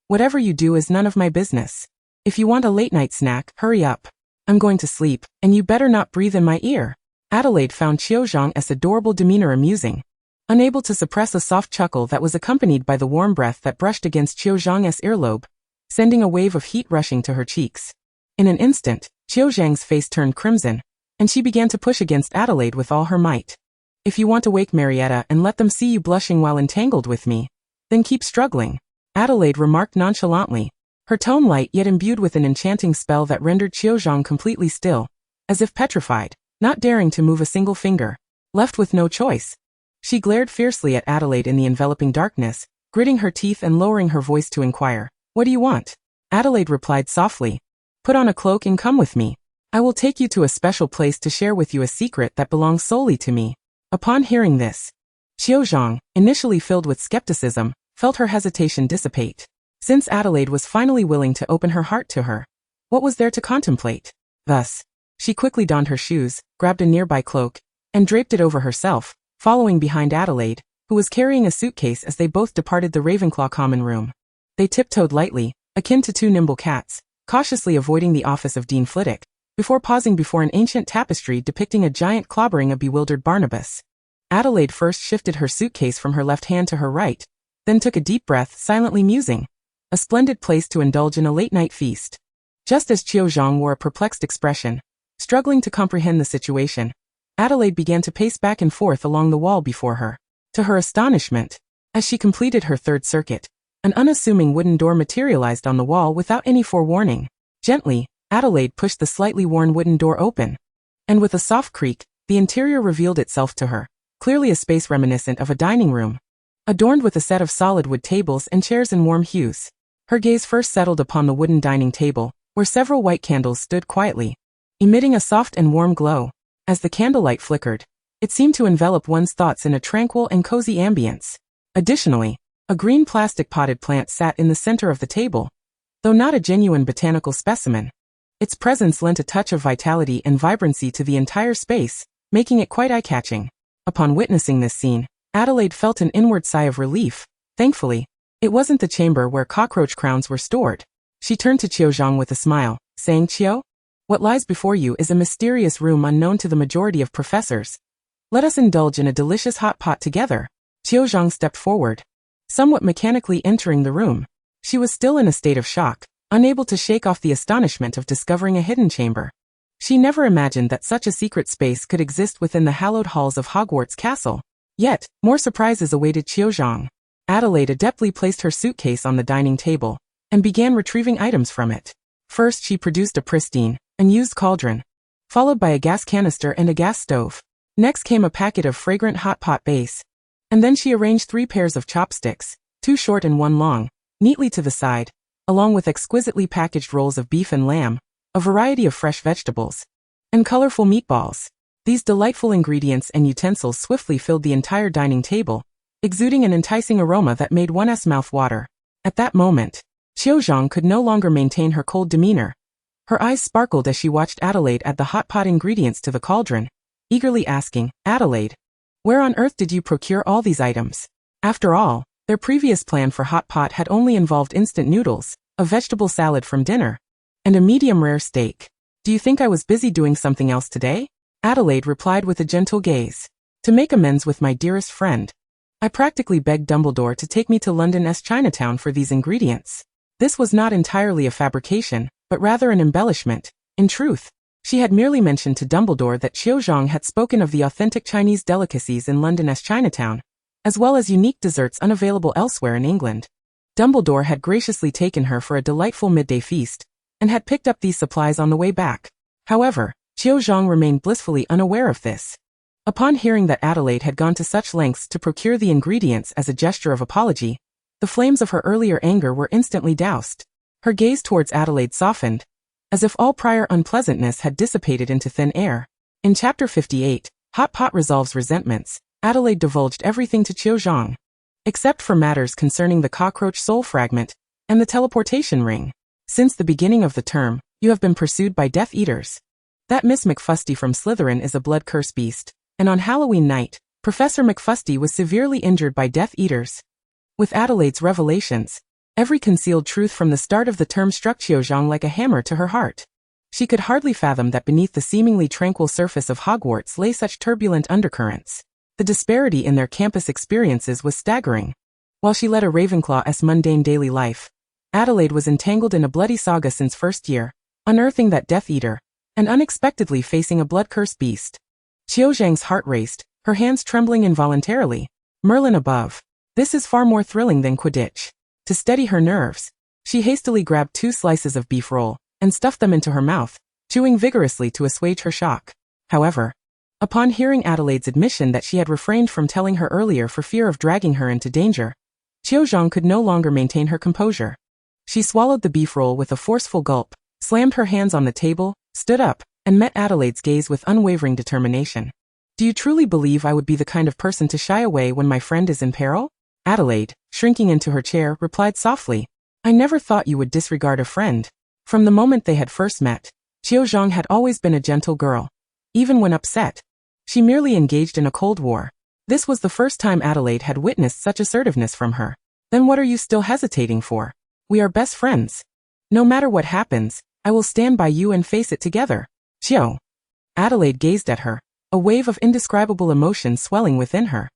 Whatever you do is none of my business. If you want a late-night snack, hurry up. I'm going to sleep, and you better not breathe in my ear. Adelaide found Cho Chang's adorable demeanor amusing, unable to suppress a soft chuckle that was accompanied by the warm breath that brushed against Cho Chang's earlobe, sending a wave of heat rushing to her cheeks. In an instant, Cho Chang's face turned crimson, and she began to push against Adelaide with all her might. If you want to wake Marietta and let them see you blushing while entangled with me, then keep struggling, Adelaide remarked nonchalantly, her tone light yet imbued with an enchanting spell that rendered Cho Chang completely still, as if petrified, not daring to move a single finger. Left with no choice, she glared fiercely at Adelaide in the enveloping darkness, gritting her teeth and lowering her voice to inquire, What do you want? Adelaide replied softly, Put on a cloak and come with me. I will take you to a special place to share with you a secret that belongs solely to me. Upon hearing this, Cho Chang, initially filled with skepticism, felt her hesitation dissipate. Since Adelaide was finally willing to open her heart to her, what was there to contemplate? Thus, she quickly donned her shoes, grabbed a nearby cloak, and draped it over herself, following behind Adelaide, who was carrying a suitcase as they both departed the Ravenclaw common room. They tiptoed lightly, akin to 2 nimble cats, cautiously avoiding the office of Dean Flitwick, before pausing before an ancient tapestry depicting a giant clobbering a bewildered Barnabas. Adelaide first shifted her suitcase from her left hand to her right, then took a deep breath, silently musing. A splendid place to indulge in a late-night feast. Just as Cho Chang wore a perplexed expression, struggling to comprehend the situation, Adelaide began to pace back and forth along the wall before her. To her astonishment, as she completed her third circuit, an unassuming wooden door materialized on the wall without any forewarning. Gently, Adelaide pushed the slightly worn wooden door open, and with a soft creak, the interior revealed itself to her, clearly a space reminiscent of a dining room, adorned with a set of solid wood tables and chairs in warm hues. Her gaze first settled upon the wooden dining table, where several white candles stood quietly, emitting a soft and warm glow. As the candlelight flickered, it seemed to envelop one's thoughts in a tranquil and cozy ambience. Additionally, a green plastic potted plant sat in the center of the table. Though not a genuine botanical specimen, its presence lent a touch of vitality and vibrancy to the entire space, making it quite eye-catching. Upon witnessing this scene, Adelaide felt an inward sigh of relief. Thankfully, it wasn't the chamber where cockroach crowns were stored. She turned to Cho Chang with a smile, saying, "Cho, what lies before you is a mysterious room unknown to the majority of professors. Let us indulge in a delicious hot pot together." Cho Chang stepped forward, somewhat mechanically entering the room. She was still in a state of shock, unable to shake off the astonishment of discovering a hidden chamber. She never imagined that such a secret space could exist within the hallowed halls of Hogwarts Castle. Yet, more surprises awaited Cho Chang. Adelaide adeptly placed her suitcase on the dining table and began retrieving items from it. First, she produced a pristine, unused cauldron, followed by a gas canister and a gas stove. Next came a packet of fragrant hot pot base, and then she arranged 3 pairs of chopsticks, 2 short and 1 long, neatly to the side, along with exquisitely packaged rolls of beef and lamb, a variety of fresh vegetables, and colorful meatballs. These delightful ingredients and utensils swiftly filled the entire dining table, exuding an enticing aroma that made one's mouth water. At that moment, Cho Chang could no longer maintain her cold demeanor. Her eyes sparkled as she watched Adelaide add the hot pot ingredients to the cauldron, eagerly asking, "Adelaide, where on earth did you procure all these items?" After all, their previous plan for hot pot had only involved instant noodles, a vegetable salad from dinner, and a medium-rare steak. "Do you think I was busy doing something else today?" Adelaide replied with a gentle gaze. "To make amends with my dearest friend, I practically begged Dumbledore to take me to London's Chinatown for these ingredients." This was not entirely a fabrication, but rather an embellishment. In truth, she had merely mentioned to Dumbledore that Cho Chang had spoken of the authentic Chinese delicacies in London's Chinatown, as well as unique desserts unavailable elsewhere in England. Dumbledore had graciously taken her for a delightful midday feast, and had picked up these supplies on the way back. However, Cho Chang remained blissfully unaware of this. Upon hearing that Adelaide had gone to such lengths to procure the ingredients as a gesture of apology, the flames of her earlier anger were instantly doused. Her gaze towards Adelaide softened, as if all prior unpleasantness had dissipated into thin air. In Chapter 58, Hot Pot Resolves Resentments, Adelaide divulged everything to Cho Chang, except for matters concerning the cockroach soul fragment and the teleportation ring. "Since the beginning of the term, you have been pursued by Death Eaters. That Miss McFusty from Slytherin is a blood curse beast, and on Halloween night, Professor McFusty was severely injured by Death Eaters." With Adelaide's revelations, every concealed truth from the start of the term struck Cho Chang like a hammer to her heart. She could hardly fathom that beneath the seemingly tranquil surface of Hogwarts lay such turbulent undercurrents. The disparity in their campus experiences was staggering. While she led a Ravenclaw's mundane daily life, Adelaide was entangled in a bloody saga since first year, unearthing that Death Eater, and unexpectedly facing a blood-cursed beast. Cho Chang's heart raced, her hands trembling involuntarily. Merlin above. This is far more thrilling than Quidditch. To steady her nerves, she hastily grabbed 2 slices of beef roll and stuffed them into her mouth, chewing vigorously to assuage her shock. However, upon hearing Adelaide's admission that she had refrained from telling her earlier for fear of dragging her into danger, Cho Chang could no longer maintain her composure. She swallowed the beef roll with a forceful gulp, slammed her hands on the table, stood up, and met Adelaide's gaze with unwavering determination. "Do you truly believe I would be the kind of person to shy away when my friend is in peril?" Adelaide, shrinking into her chair, replied softly, "I never thought you would disregard a friend." From the moment they had first met, Cho Chang had always been a gentle girl. Even when upset, she merely engaged in a cold war. This was the first time Adelaide had witnessed such assertiveness from her. "Then what are you still hesitating for? We are best friends. No matter what happens, I will stand by you and face it together." "Cho." Adelaide gazed at her, a wave of indescribable emotion swelling within her.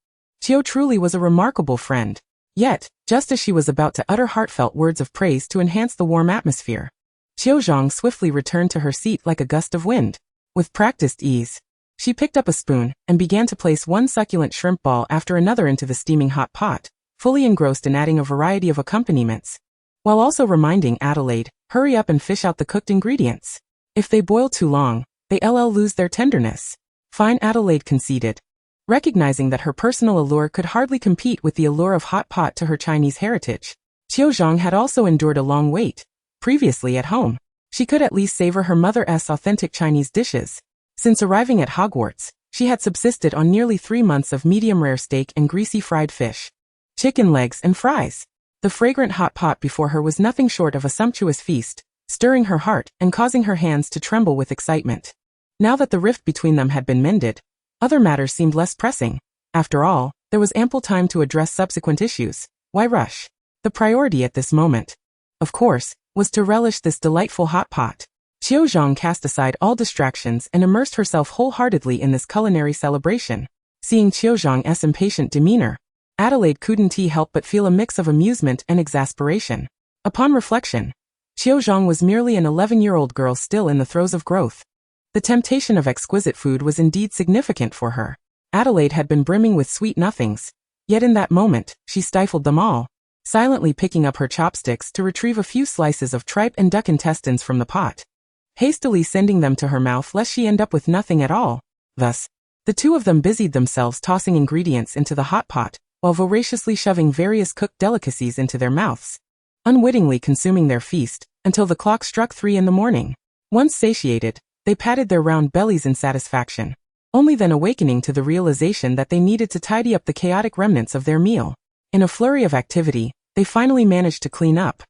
Cho truly was a remarkable friend. Yet, just as she was about to utter heartfelt words of praise to enhance the warm atmosphere, Cho Chang swiftly returned to her seat like a gust of wind. With practiced ease, she picked up a spoon and began to place one succulent shrimp ball after another into the steaming hot pot, fully engrossed in adding a variety of accompaniments, while also reminding Adelaide, hurry up and fish out the cooked ingredients. If they boil too long, they'll lose their tenderness. Fine, Adelaide conceded, recognizing that her personal allure could hardly compete with the allure of hot pot to her Chinese heritage. Cho Chang had also endured a long wait. Previously at home, she could at least savor her mother's authentic Chinese dishes. Since arriving at Hogwarts, she had subsisted on nearly 3 months of medium-rare steak and greasy fried fish, chicken legs and fries. The fragrant hot pot before her was nothing short of a sumptuous feast, stirring her heart and causing her hands to tremble with excitement. Now that the rift between them had been mended, other matters seemed less pressing. After all, there was ample time to address subsequent issues. Why rush? The priority at this moment, of course, was to relish this delightful hot pot. Cho Chang cast aside all distractions and immersed herself wholeheartedly in this culinary celebration. Seeing Cho Chang's impatient demeanor, Adelaide couldn't help but feel a mix of amusement and exasperation. Upon reflection, Cho Chang was merely an 11-year-old girl still in the throes of growth. The temptation of exquisite food was indeed significant for her. Adelaide had been brimming with sweet nothings, yet in that moment, she stifled them all, silently picking up her chopsticks to retrieve a few slices of tripe and duck intestines from the pot, hastily sending them to her mouth lest she end up with nothing at all. Thus, the two of them busied themselves tossing ingredients into the hot pot, while voraciously shoving various cooked delicacies into their mouths, unwittingly consuming their feast, until the clock struck 3 in the morning. Once satiated, they patted their round bellies in satisfaction, only then awakening to the realization that they needed to tidy up the chaotic remnants of their meal. In a flurry of activity, they finally managed to clean up,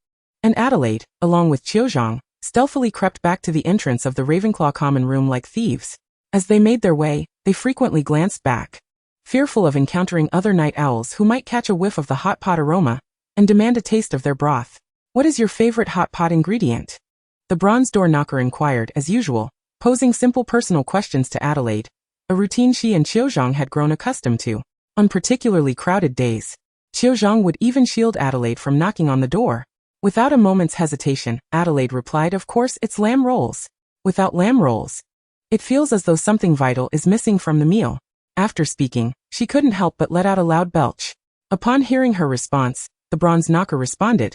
and Adelaide, along with Cho Chang, stealthily crept back to the entrance of the Ravenclaw common room like thieves. As they made their way, they frequently glanced back, fearful of encountering other night owls who might catch a whiff of the hot pot aroma and demand a taste of their broth. What is your favorite hot pot ingredient? The bronze door knocker inquired as usual, posing simple personal questions to Adelaide, a routine she and Cho Chang had grown accustomed to. On particularly crowded days, Cho Chang would even shield Adelaide from knocking on the door. Without a moment's hesitation, Adelaide replied, of course it's lamb rolls. Without lamb rolls, it feels as though something vital is missing from the meal. After speaking, she couldn't help but let out a loud belch. Upon hearing her response, the bronze knocker responded,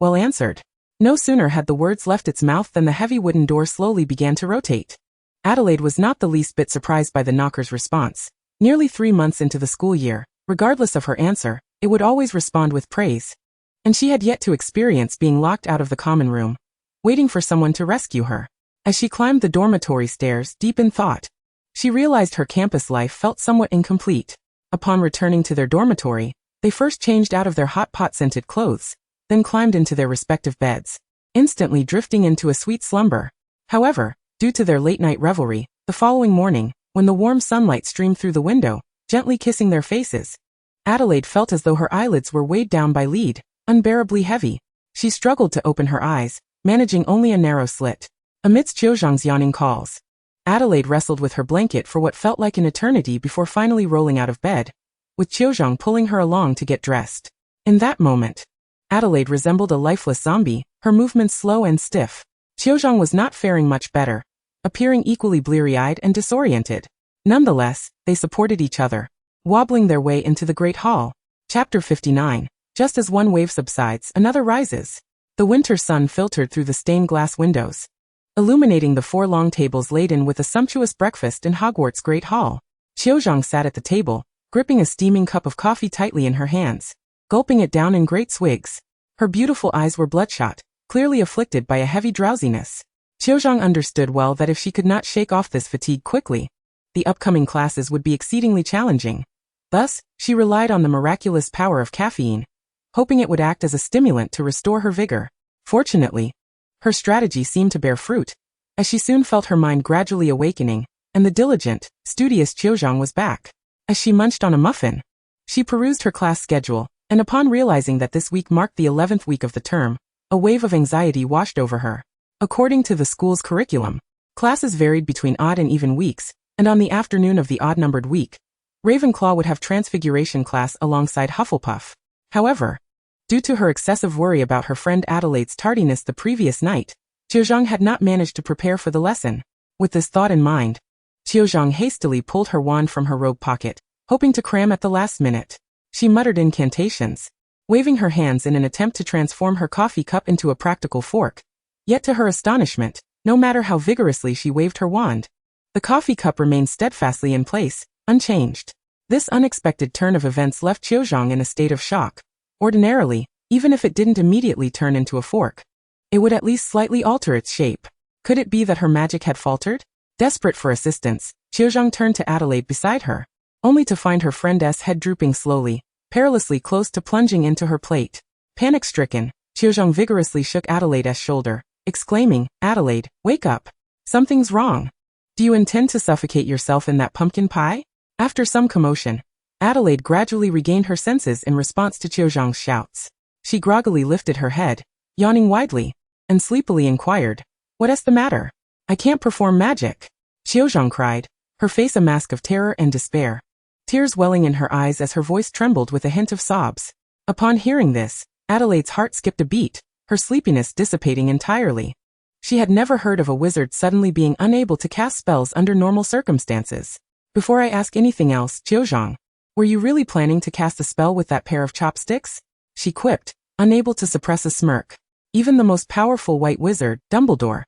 well answered. No sooner had the words left its mouth than the heavy wooden door slowly began to rotate. Adelaide was not the least bit surprised by the knocker's response. Nearly 3 months into the school year, regardless of her answer, it would always respond with praise. And she had yet to experience being locked out of the common room, waiting for someone to rescue her. As she climbed the dormitory stairs deep in thought, she realized her campus life felt somewhat incomplete. Upon returning to their dormitory, they first changed out of their hot pot-scented clothes, then climbed into their respective beds, instantly drifting into a sweet slumber. However, due to their late-night revelry, the following morning, when the warm sunlight streamed through the window, gently kissing their faces, Adelaide felt as though her eyelids were weighed down by lead, unbearably heavy. She struggled to open her eyes, managing only a narrow slit. Amidst Cho Chang's yawning calls, Adelaide wrestled with her blanket for what felt like an eternity before finally rolling out of bed, with Cho Chang pulling her along to get dressed. In that moment, Adelaide resembled a lifeless zombie, her movements slow and stiff. Cho Chang was not faring much better, appearing equally bleary-eyed and disoriented. Nonetheless, they supported each other, wobbling their way into the Great Hall. Chapter 59. Just as one wave subsides, another rises. The winter sun filtered through the stained glass windows, illuminating the 4 long tables laden with a sumptuous breakfast in Hogwarts' Great Hall. Cho Chang sat at the table, gripping a steaming cup of coffee tightly in her hands, gulping it down in great swigs. Her beautiful eyes were bloodshot, clearly afflicted by a heavy drowsiness. Cho Chang understood well that if she could not shake off this fatigue quickly, the upcoming classes would be exceedingly challenging. Thus, she relied on the miraculous power of caffeine, hoping it would act as a stimulant to restore her vigor. Fortunately, her strategy seemed to bear fruit, as she soon felt her mind gradually awakening, and the diligent, studious Cho Chang was back. As she munched on a muffin, she perused her class schedule, and upon realizing that this week marked the 11th week of the term, a wave of anxiety washed over her. According to the school's curriculum, classes varied between odd and even weeks, and on the afternoon of the odd-numbered week, Ravenclaw would have Transfiguration class alongside Hufflepuff. However, due to her excessive worry about her friend Adelaide's tardiness the previous night, Cho Chang had not managed to prepare for the lesson. With this thought in mind, Cho Chang hastily pulled her wand from her robe pocket, hoping to cram at the last minute. She muttered incantations, waving her hands in an attempt to transform her coffee cup into a practical fork. Yet to her astonishment, no matter how vigorously she waved her wand, the coffee cup remained steadfastly in place, unchanged. This unexpected turn of events left Cho Chang in a state of shock. Ordinarily, even if it didn't immediately turn into a fork, it would at least slightly alter its shape. Could it be that her magic had faltered? Desperate for assistance, Cho Chang turned to Adelaide beside her, only to find her friend's head drooping slowly, perilously close to plunging into her plate. Panic-stricken, Cho Chang vigorously shook Adelaide's shoulder, exclaiming, "Adelaide, wake up. Something's wrong. Do you intend to suffocate yourself in that pumpkin pie?" After some commotion, Adelaide gradually regained her senses in response to Cho Chang's shouts. She groggily lifted her head, yawning widely, and sleepily inquired, "What's the matter?" "I can't perform magic," Cho Chang cried, her face a mask of terror and despair, tears welling in her eyes as her voice trembled with a hint of sobs. Upon hearing this, Adelaide's heart skipped a beat, her sleepiness dissipating entirely. She had never heard of a wizard suddenly being unable to cast spells under normal circumstances. "Before I ask anything else, Cho Chang, were you really planning to cast a spell with that pair of chopsticks?" she quipped, unable to suppress a smirk. Even the most powerful white wizard, Dumbledore,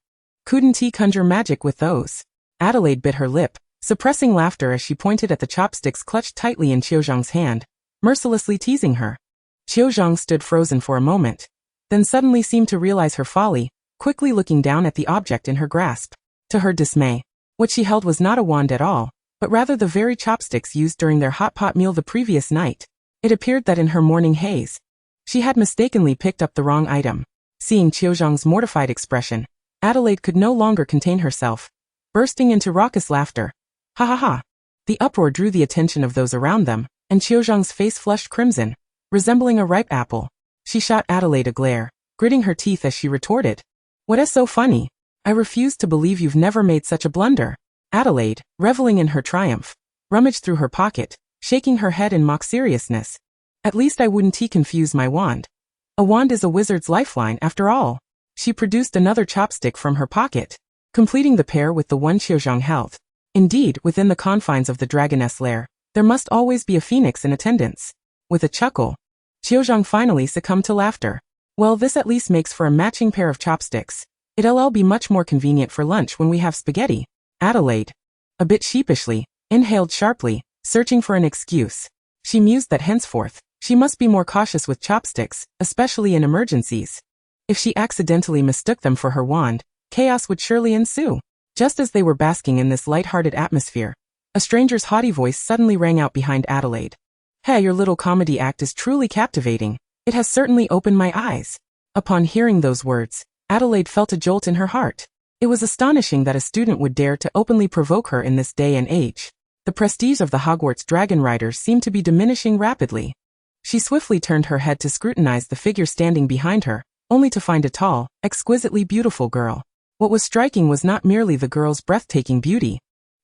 couldn't he conjure magic with those? Adelaide bit her lip, suppressing laughter as she pointed at the chopsticks clutched tightly in Cho Chang's hand, mercilessly teasing her. Cho Chang stood frozen for a moment, then suddenly seemed to realize her folly, quickly looking down at the object in her grasp. To her dismay, what she held was not a wand at all, but rather the very chopsticks used during their hot pot meal the previous night. It appeared that in her morning haze, she had mistakenly picked up the wrong item. Seeing Cho Chang's mortified expression, Adelaide could no longer contain herself, bursting into raucous laughter. "Ha ha ha!" The uproar drew the attention of those around them, and Cho Chang's face flushed crimson, resembling a ripe apple. She shot Adelaide a glare, gritting her teeth as she retorted, "What's so funny? I refuse to believe you've never made such a blunder." Adelaide, reveling in her triumph, rummaged through her pocket, shaking her head in mock seriousness. "At least I wouldn't confuse my wand. A wand is a wizard's lifeline after all." She produced another chopstick from her pocket, completing the pair with the one Cho Chang held. Indeed, within the confines of the dragoness lair, there must always be a phoenix in attendance. With a chuckle, Cho Chang finally succumbed to laughter. "Well, this at least makes for a matching pair of chopsticks. It'll be much more convenient for lunch when we have spaghetti." Adelaide, a bit sheepishly, inhaled sharply, searching for an excuse. She mused that henceforth, she must be more cautious with chopsticks, especially in emergencies. If she accidentally mistook them for her wand, chaos would surely ensue. Just as they were basking in this light-hearted atmosphere, a stranger's haughty voice suddenly rang out behind Adelaide. "Hey, your little comedy act is truly captivating. It has certainly opened my eyes." Upon hearing those words, Adelaide felt a jolt in her heart. It was astonishing that a student would dare to openly provoke her in this day and age. The prestige of the Hogwarts dragon riders seemed to be diminishing rapidly. She swiftly turned her head to scrutinize the figure standing behind her, only to find a tall, exquisitely beautiful girl. What was striking was not merely the girl's breathtaking beauty,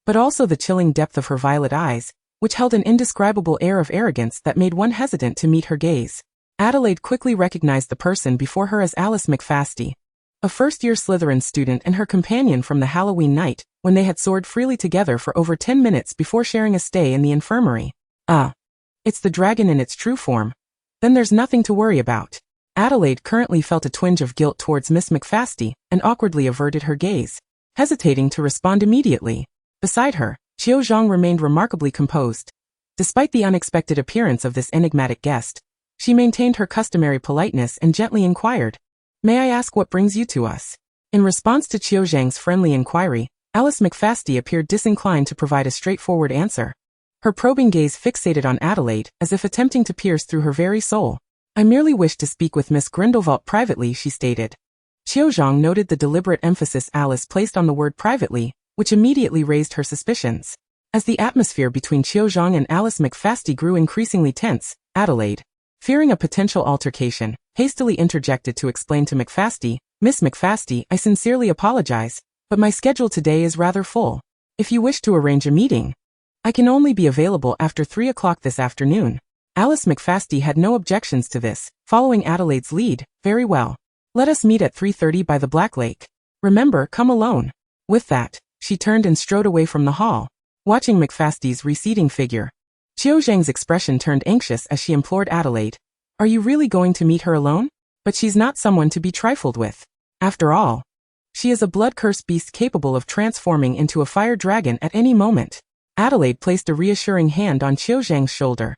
but also the chilling depth of her violet eyes, which held an indescribable air of arrogance that made one hesitant to meet her gaze. Adelaide quickly recognized the person before her as Alice McFasty, a first-year Slytherin student and her companion from the Halloween night, when they had soared freely together for over 10 minutes before sharing a stay in the infirmary. "Ah, it's the dragon in its true form. Then there's nothing to worry about." Adelaide currently felt a twinge of guilt towards Miss McFasty and awkwardly averted her gaze, hesitating to respond immediately. Beside her, Cho Chang remained remarkably composed. Despite the unexpected appearance of this enigmatic guest, she maintained her customary politeness and gently inquired, "May I ask what brings you to us?" In response to Cho Chang's friendly inquiry, Alice McFasty appeared disinclined to provide a straightforward answer. Her probing gaze fixated on Adelaide as if attempting to pierce through her very soul. "I merely wish to speak with Miss Grindelwald privately," she stated. Cho Chang noted the deliberate emphasis Alice placed on the word privately, which immediately raised her suspicions. As the atmosphere between Cho Chang and Alice McFasty grew increasingly tense, Adelaide, fearing a potential altercation, hastily interjected to explain to McFasty, "Miss McFasty, I sincerely apologize, but my schedule today is rather full. If you wish to arrange a meeting, I can only be available after 3 o'clock this afternoon." Alice McFasty had no objections to this, following Adelaide's lead. Very well. Let us meet at 3:30 by the Black Lake. Remember, come alone. With that, she turned and strode away from the hall. Watching McFasty's receding figure, Cho Chang's expression turned anxious as she implored Adelaide. Are you really going to meet her alone? But she's not someone to be trifled with. After all, she is a blood-cursed beast capable of transforming into a fire dragon at any moment. Adelaide placed a reassuring hand on Cho Chang's shoulder,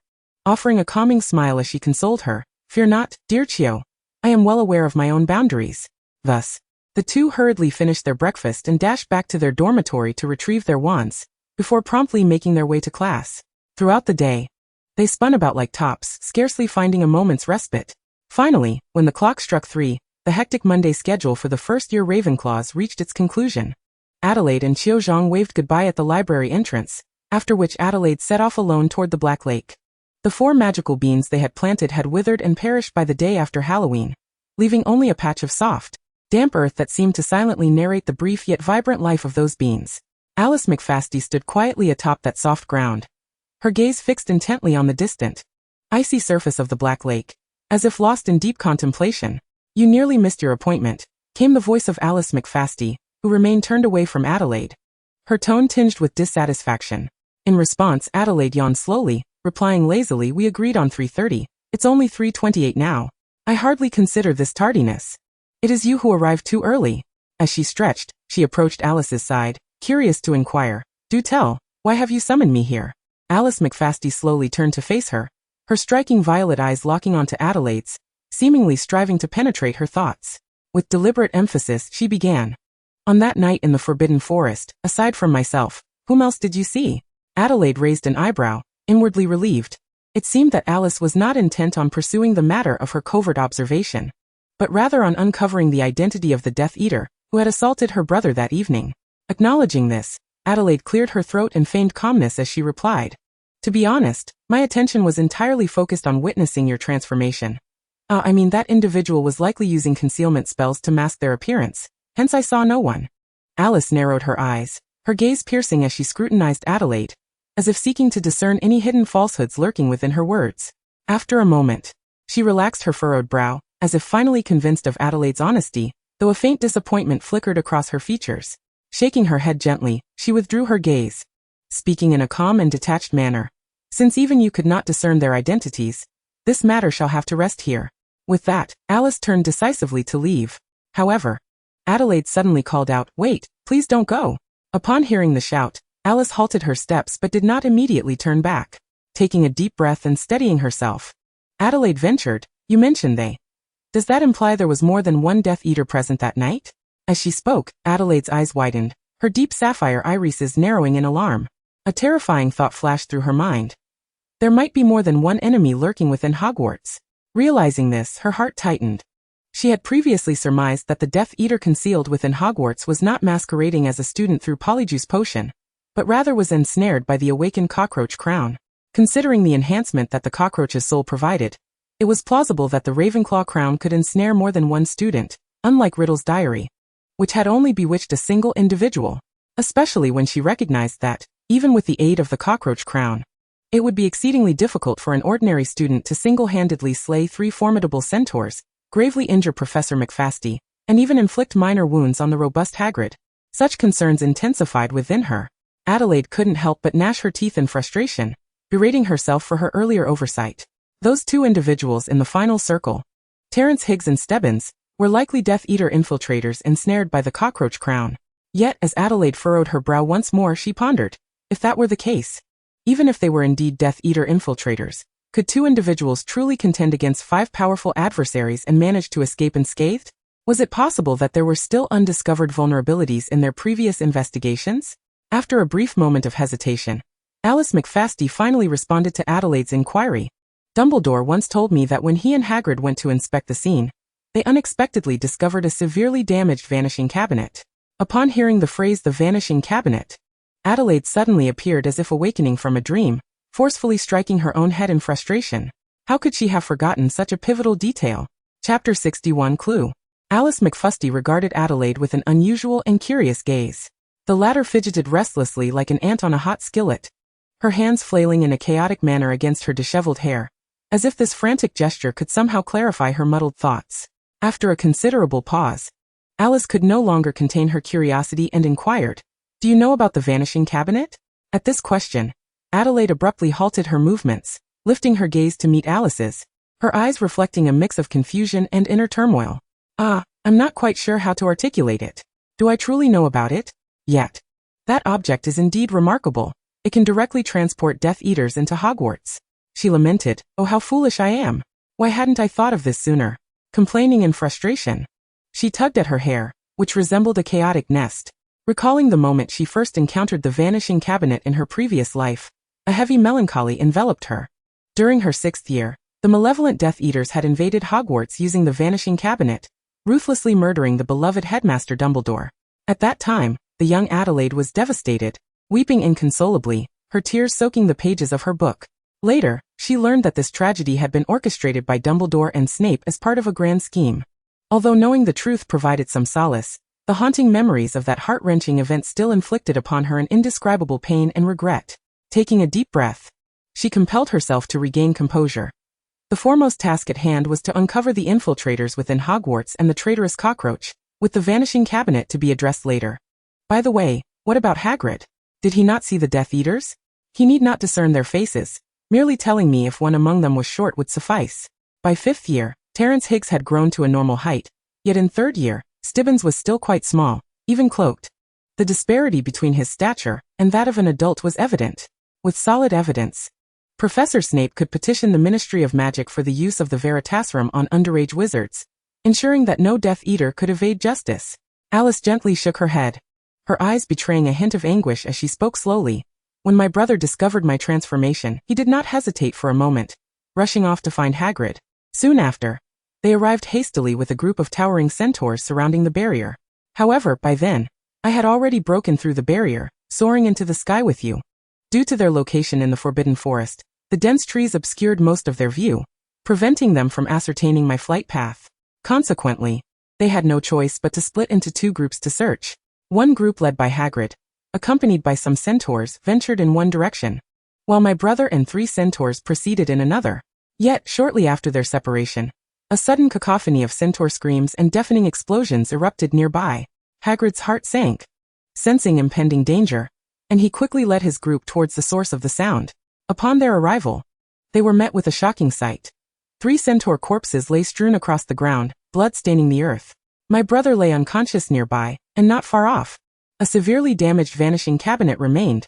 offering a calming smile as she consoled her. Fear not, dear Cho. I am well aware of my own boundaries. Thus, the two hurriedly finished their breakfast and dashed back to their dormitory to retrieve their wands, before promptly making their way to class. Throughout the day, they spun about like tops, scarcely finding a moment's respite. Finally, when the clock struck 3, the hectic Monday schedule for the first-year Ravenclaws reached its conclusion. Adelaide and Cho Chang waved goodbye at the library entrance, after which Adelaide set off alone toward the Black Lake. The 4 magical beans they had planted had withered and perished by the day after Halloween, leaving only a patch of soft, damp earth that seemed to silently narrate the brief yet vibrant life of those beans. Alice McFasty stood quietly atop that soft ground, her gaze fixed intently on the distant, icy surface of the Black Lake, as if lost in deep contemplation. You nearly missed your appointment, came the voice of Alice McFasty, who remained turned away from Adelaide, her tone tinged with dissatisfaction. In response, Adelaide yawned slowly, replying lazily, we agreed on 3:30. It's only 3:28 now. I hardly consider this tardiness. It is you who arrived too early. As she stretched, she approached Alice's side, curious to inquire, do tell, why have you summoned me here? Alice McFasty slowly turned to face her, her striking violet eyes locking onto Adelaide's, seemingly striving to penetrate her thoughts. With deliberate emphasis, she began. On that night in the Forbidden Forest, aside from myself, whom else did you see? Adelaide raised an eyebrow, inwardly relieved. It seemed that Alice was not intent on pursuing the matter of her covert observation, but rather on uncovering the identity of the Death Eater, who had assaulted her brother that evening. Acknowledging this, Adelaide cleared her throat and feigned calmness as she replied. To be honest, my attention was entirely focused on witnessing your transformation. That individual was likely using concealment spells to mask their appearance, hence I saw no one. Alice narrowed her eyes, her gaze piercing as she scrutinized Adelaide, as if seeking to discern any hidden falsehoods lurking within her words. After a moment, she relaxed her furrowed brow, as if finally convinced of Adelaide's honesty, though a faint disappointment flickered across her features. Shaking her head gently, she withdrew her gaze, speaking in a calm and detached manner. Since even you could not discern their identities, this matter shall have to rest here. With that, Alice turned decisively to leave. However, Adelaide suddenly called out, wait, please don't go. Upon hearing the shout, Alice halted her steps but did not immediately turn back. Taking a deep breath and steadying herself, Adelaide ventured, you mentioned they. Does that imply there was more than one Death Eater present that night? As she spoke, Adelaide's eyes widened, her deep sapphire irises narrowing in alarm. A terrifying thought flashed through her mind. There might be more than one enemy lurking within Hogwarts. Realizing this, her heart tightened. She had previously surmised that the Death Eater concealed within Hogwarts was not masquerading as a student through Polyjuice Potion, but rather was ensnared by the awakened cockroach crown. Considering the enhancement that the cockroach's soul provided, it was plausible that the Ravenclaw crown could ensnare more than one student, unlike Riddle's diary, which had only bewitched a single individual, especially when she recognized that, even with the aid of the cockroach crown, it would be exceedingly difficult for an ordinary student to single-handedly slay 3 formidable centaurs, gravely injure Professor McFasty, and even inflict minor wounds on the robust Hagrid. Such concerns intensified within her. Adelaide couldn't help but gnash her teeth in frustration, berating herself for her earlier oversight. Those 2 individuals in the final circle, Terence Higgs and Stebbins, were likely Death Eater infiltrators ensnared by the cockroach crown. Yet, as Adelaide furrowed her brow once more, she pondered, if that were the case, even if they were indeed Death Eater infiltrators, could 2 individuals truly contend against 5 powerful adversaries and manage to escape unscathed? Was it possible that there were still undiscovered vulnerabilities in their previous investigations? After a brief moment of hesitation, Alice McFasty finally responded to Adelaide's inquiry. Dumbledore once told me that when he and Hagrid went to inspect the scene, they unexpectedly discovered a severely damaged vanishing cabinet. Upon hearing the phrase the vanishing cabinet, Adelaide suddenly appeared as if awakening from a dream, forcefully striking her own head in frustration. How could she have forgotten such a pivotal detail? Chapter 61 Clue. Alice McFasty regarded Adelaide with an unusual and curious gaze. The latter fidgeted restlessly like an ant on a hot skillet, her hands flailing in a chaotic manner against her disheveled hair, as if this frantic gesture could somehow clarify her muddled thoughts. After a considerable pause, Alice could no longer contain her curiosity and inquired, "Do you know about the vanishing cabinet?" At this question, Adelaide abruptly halted her movements, lifting her gaze to meet Alice's, her eyes reflecting a mix of confusion and inner turmoil. I'm not quite sure how to articulate it. Do I truly know about it? Yet. That object is indeed remarkable. It can directly transport Death Eaters into Hogwarts. She lamented, "Oh, how foolish I am. Why hadn't I thought of this sooner?" Complaining in frustration, she tugged at her hair, which resembled a chaotic nest. Recalling the moment she first encountered the vanishing cabinet in her previous life, a heavy melancholy enveloped her. During her 6th year, the malevolent Death Eaters had invaded Hogwarts using the vanishing cabinet, ruthlessly murdering the beloved headmaster Dumbledore. At that time, the young Adelaide was devastated, weeping inconsolably, her tears soaking the pages of her book. Later, she learned that this tragedy had been orchestrated by Dumbledore and Snape as part of a grand scheme. Although knowing the truth provided some solace, the haunting memories of that heart-wrenching event still inflicted upon her an indescribable pain and regret. Taking a deep breath, she compelled herself to regain composure. The foremost task at hand was to uncover the infiltrators within Hogwarts and the traitorous cockroach, with the vanishing cabinet to be addressed later. By the way, what about Hagrid? Did he not see the Death Eaters? He need not discern their faces. Merely telling me if one among them was short would suffice. By 5th year, Terence Higgs had grown to a normal height, yet in 3rd year, Stibbons was still quite small, even cloaked. The disparity between his stature and that of an adult was evident. With solid evidence, Professor Snape could petition the Ministry of Magic for the use of the Veritasrum on underage wizards, ensuring that no Death Eater could evade justice. Alice gently shook her head, her eyes betraying a hint of anguish as she spoke slowly. "When my brother discovered my transformation, he did not hesitate for a moment, rushing off to find Hagrid. Soon after, they arrived hastily with a group of towering centaurs surrounding the barrier. However, by then, I had already broken through the barrier, soaring into the sky with you. Due to their location in the Forbidden Forest, the dense trees obscured most of their view, preventing them from ascertaining my flight path. Consequently, they had no choice but to split into 2 groups to search. One group led by Hagrid, accompanied by some centaurs, ventured in one direction, while my brother and 3 centaurs proceeded in another. Yet, shortly after their separation, a sudden cacophony of centaur screams and deafening explosions erupted nearby. Hagrid's heart sank, sensing impending danger, and he quickly led his group towards the source of the sound. Upon their arrival, they were met with a shocking sight. 3 centaur corpses lay strewn across the ground, blood staining the earth. My brother lay unconscious nearby, and not far off. A severely damaged vanishing cabinet remained.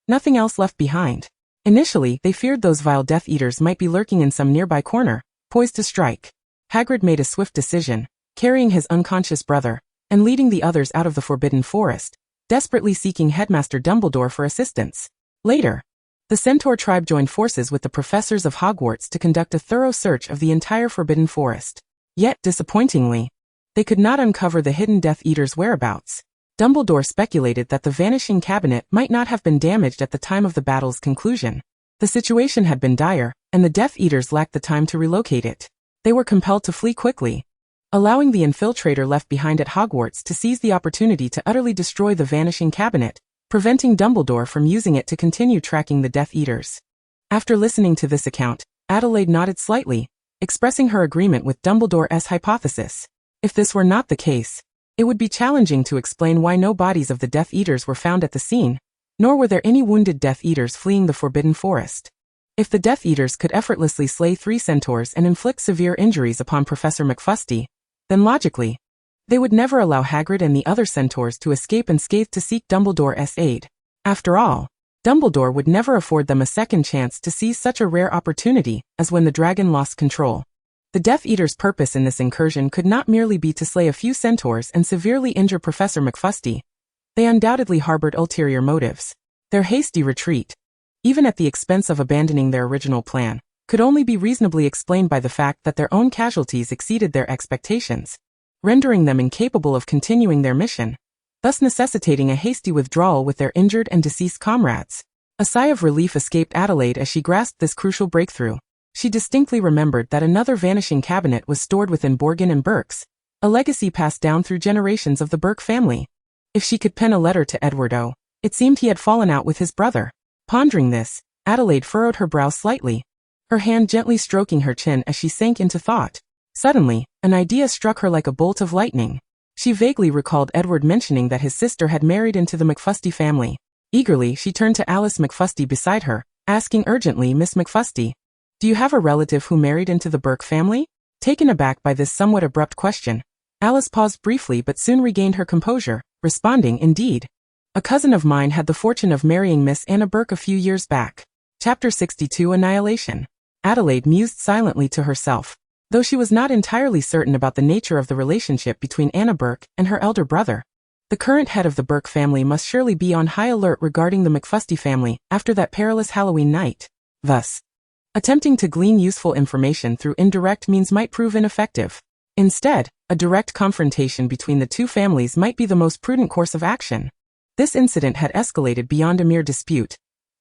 Nothing else left behind. Initially, they feared those vile Death Eaters might be lurking in some nearby corner, poised to strike. Hagrid made a swift decision, carrying his unconscious brother, and leading the others out of the Forbidden Forest, desperately seeking Headmaster Dumbledore for assistance. Later, the Centaur tribe joined forces with the professors of Hogwarts to conduct a thorough search of the entire Forbidden Forest. Yet, disappointingly, they could not uncover the hidden Death Eaters' whereabouts. Dumbledore speculated that the vanishing cabinet might not have been damaged at the time of the battle's conclusion. The situation had been dire, and the Death Eaters lacked the time to relocate it. They were compelled to flee quickly, allowing the infiltrator left behind at Hogwarts to seize the opportunity to utterly destroy the vanishing cabinet, preventing Dumbledore from using it to continue tracking the Death Eaters. After listening to this account, Adelaide nodded slightly, expressing her agreement with Dumbledore's hypothesis. If this were not the case, it would be challenging to explain why no bodies of the Death Eaters were found at the scene, nor were there any wounded Death Eaters fleeing the Forbidden Forest. If the Death Eaters could effortlessly slay 3 centaurs and inflict severe injuries upon Professor McFusty, then logically, they would never allow Hagrid and the other centaurs to escape unscathed to seek Dumbledore's aid. After all, Dumbledore would never afford them a second chance to seize such a rare opportunity as when the dragon lost control. The Death Eaters' purpose in this incursion could not merely be to slay a few centaurs and severely injure Professor McFusty. They undoubtedly harbored ulterior motives. Their hasty retreat, even at the expense of abandoning their original plan, could only be reasonably explained by the fact that their own casualties exceeded their expectations, rendering them incapable of continuing their mission, thus necessitating a hasty withdrawal with their injured and deceased comrades. A sigh of relief escaped Adelaide as she grasped this crucial breakthrough. She distinctly remembered that another vanishing cabinet was stored within Borgin and Burke's, a legacy passed down through generations of the Burke family. If she could pen a letter to Edward O, it seemed he had fallen out with his brother. Pondering this, Adelaide furrowed her brow slightly. her hand gently stroking her chin as she sank into thought. Suddenly, an idea struck her like a bolt of lightning. She vaguely recalled Edward mentioning that his sister had married into the McFusty family. Eagerly, she turned to Alice McFusty beside her, asking urgently, "Miss McFusty, do you have a relative who married into the Burke family?" Taken aback by this somewhat abrupt question, Alice paused briefly but soon regained her composure, responding, "Indeed. A cousin of mine had the fortune of marrying Miss Anna Burke a few years back." Chapter 62 Annihilation. Adelaide mused silently to herself, though she was not entirely certain about the nature of the relationship between Anna Burke and her elder brother. The current head of the Burke family must surely be on high alert regarding the McFusty family after that perilous Halloween night. Thus, attempting to glean useful information through indirect means might prove ineffective. Instead, a direct confrontation between the two families might be the most prudent course of action. This incident had escalated beyond a mere dispute.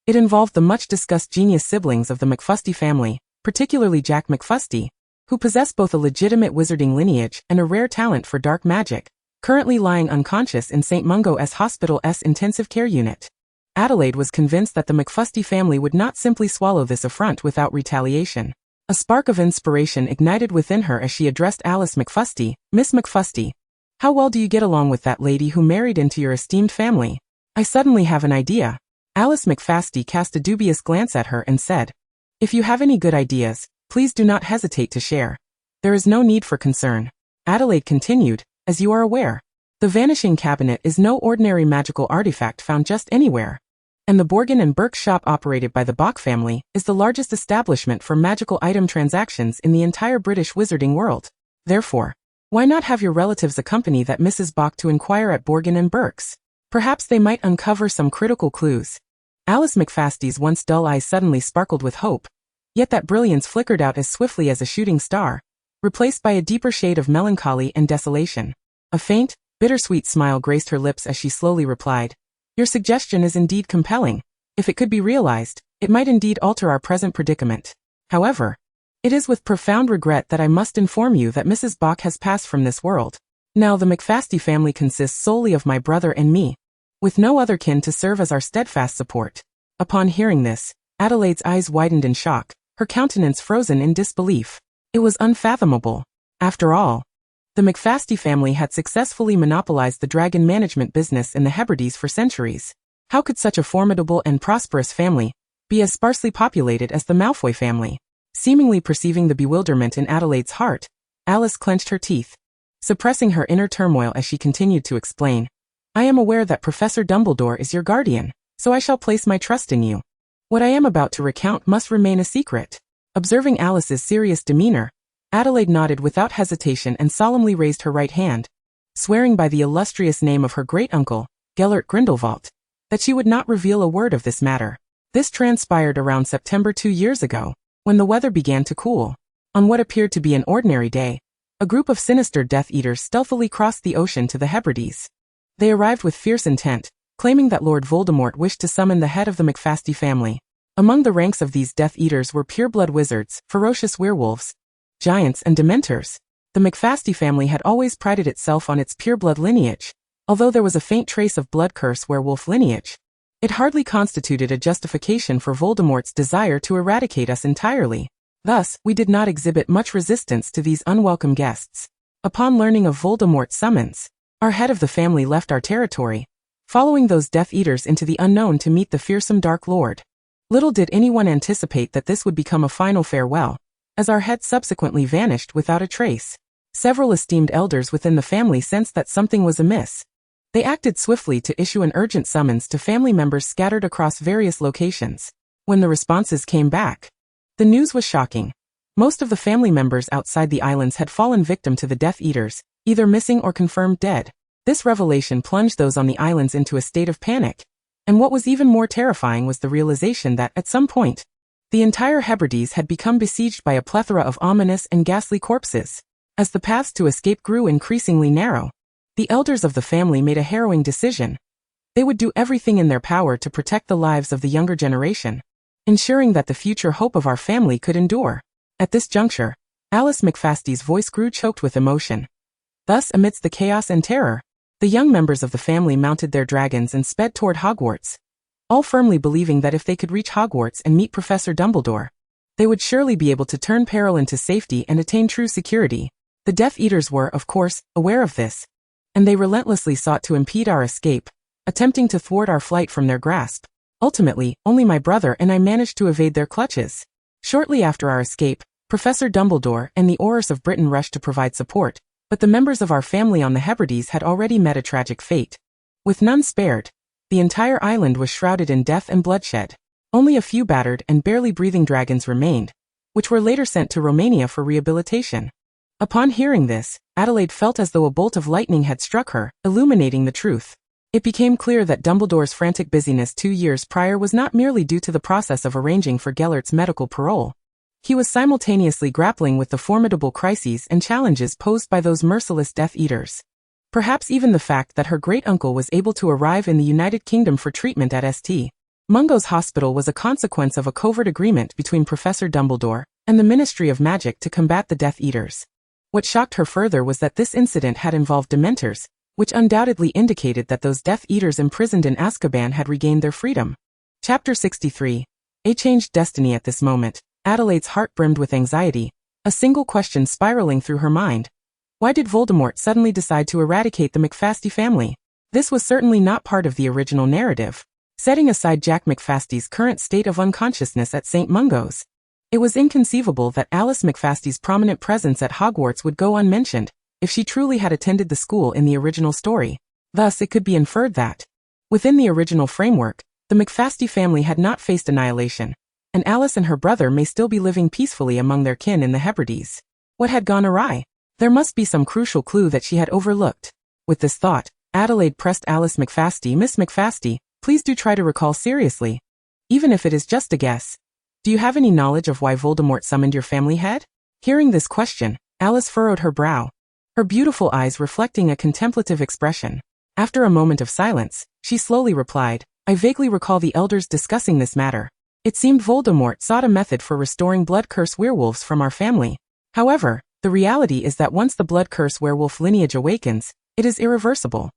It involved the much-discussed genius siblings of the McFusty family, particularly Jack McFusty, who possessed both a legitimate wizarding lineage and a rare talent for dark magic, currently lying unconscious in St. Mungo's Hospital's intensive care unit. Adelaide was convinced that the McFusty family would not simply swallow this affront without retaliation. A spark of inspiration ignited within her as she addressed Alice McFusty. "Miss McFusty, how well do you get along with that lady who married into your esteemed family? I suddenly have an idea." Alice McFusty cast a dubious glance at her and said, "If you have any good ideas, please do not hesitate to share. There is no need for concern." Adelaide continued, "As you are aware, the Vanishing Cabinet is no ordinary magical artifact found just anywhere. And the Borgin and Burke shop operated by the Bach family is the largest establishment for magical item transactions in the entire British wizarding world. Therefore, why not have your relatives accompany that Mrs. Bach to inquire at Borgin and Burke's? Perhaps they might uncover some critical clues." Alice McFusty's once dull eyes suddenly sparkled with hope, yet that brilliance flickered out as swiftly as a shooting star, replaced by a deeper shade of melancholy and desolation. A faint, bittersweet smile graced her lips as she slowly replied, "Your suggestion is indeed compelling. If it could be realized, it might indeed alter our present predicament. However, it is with profound regret that I must inform you that Mrs. Bach has passed from this world. Now the McFusty family consists solely of my brother and me, with no other kin to serve as our steadfast support." Upon hearing this, Adelaide's eyes widened in shock, her countenance frozen in disbelief. It was unfathomable. After all, the McFusty family had successfully monopolized the dragon management business in the Hebrides for centuries. How could such a formidable and prosperous family be as sparsely populated as the Malfoy family? Seemingly perceiving the bewilderment in Adelaide's heart, Alice clenched her teeth, suppressing her inner turmoil as she continued to explain, "I am aware that Professor Dumbledore is your guardian, so I shall place my trust in you. What I am about to recount must remain a secret." Observing Alice's serious demeanor, Adelaide nodded without hesitation and solemnly raised her right hand, swearing by the illustrious name of her great-uncle, Gellert Grindelwald, that she would not reveal a word of this matter. This transpired around September 2 years ago, when the weather began to cool. On what appeared to be an ordinary day, a group of sinister Death Eaters stealthily crossed the ocean to the Hebrides. They arrived with fierce intent, claiming that Lord Voldemort wished to summon the head of the McFusty family. Among the ranks of these Death Eaters were pureblood wizards, ferocious werewolves, giants and dementors. The McFusty family had always prided itself on its pureblood lineage, although there was a faint trace of blood curse werewolf lineage. It hardly constituted a justification for Voldemort's desire to eradicate us entirely. Thus, we did not exhibit much resistance to these unwelcome guests. Upon learning of Voldemort's summons, our head of the family left our territory, following those Death Eaters into the unknown to meet the fearsome Dark Lord. Little did anyone anticipate that this would become a final farewell, as our head subsequently vanished without a trace. Several esteemed elders within the family sensed that something was amiss. They acted swiftly to issue an urgent summons to family members scattered across various locations. When the responses came back, the news was shocking. Most of the family members outside the islands had fallen victim to the Death Eaters, either missing or confirmed dead. This revelation plunged those on the islands into a state of panic. And what was even more terrifying was the realization that, at some point, the entire Hebrides had become besieged by a plethora of ominous and ghastly corpses. As the paths to escape grew increasingly narrow, the elders of the family made a harrowing decision. They would do everything in their power to protect the lives of the younger generation, ensuring that the future hope of our family could endure. At this juncture, Alice McFusty's voice grew choked with emotion. Thus, amidst the chaos and terror, the young members of the family mounted their dragons and sped toward Hogwarts, all firmly believing that if they could reach Hogwarts and meet Professor Dumbledore, They would surely be able to turn peril into safety and attain true security. The Death Eaters were, of course, aware of this, and they relentlessly sought to impede our escape, attempting to thwart our flight from their grasp. Ultimately, only my brother and I managed to evade their clutches. Shortly after our escape, Professor Dumbledore and the Aurors of Britain rushed to provide support, but the members of our family on the Hebrides had already met a tragic fate. With none spared, the entire island was shrouded in death and bloodshed. Only a few battered and barely breathing dragons remained, which were later sent to Romania for rehabilitation. Upon hearing this, Adelaide felt as though a bolt of lightning had struck her, illuminating the truth. It became clear that Dumbledore's frantic busyness 2 years prior was not merely due to the process of arranging for Gellert's medical parole. He was simultaneously grappling with the formidable crises and challenges posed by those merciless Death Eaters. Perhaps even the fact that her great-uncle was able to arrive in the United Kingdom for treatment at St. Mungo's hospital was a consequence of a covert agreement between Professor Dumbledore and the Ministry of Magic to combat the Death Eaters. What shocked her further was that this incident had involved Dementors, which undoubtedly indicated that those Death Eaters imprisoned in Azkaban had regained their freedom. Chapter 63. A Changed Destiny. At this moment, Adelaide's heart brimmed with anxiety, a single question spiraling through her mind. Why did Voldemort suddenly decide to eradicate the McFasty family? This was certainly not part of the original narrative. Setting aside Jack McFasty's current state of unconsciousness at St. Mungo's, it was inconceivable that Alice McFasty's prominent presence at Hogwarts would go unmentioned, if she truly had attended the school in the original story. Thus, it could be inferred that, within the original framework, the McFasty family had not faced annihilation, and Alice and her brother may still be living peacefully among their kin in the Hebrides. What had gone awry? There must be some crucial clue that she had overlooked. With this thought, Adelaide pressed Alice McFasty. Miss McFasty, please do try to recall seriously. Even if it is just a guess. Do you have any knowledge of why Voldemort summoned your family head? Hearing this question, Alice furrowed her brow, her beautiful eyes reflecting a contemplative expression. After a moment of silence, she slowly replied, I vaguely recall the elders discussing this matter. It seemed Voldemort sought a method for restoring blood curse werewolves from our family. However, the reality is that once the blood curse werewolf lineage awakens, it is irreversible.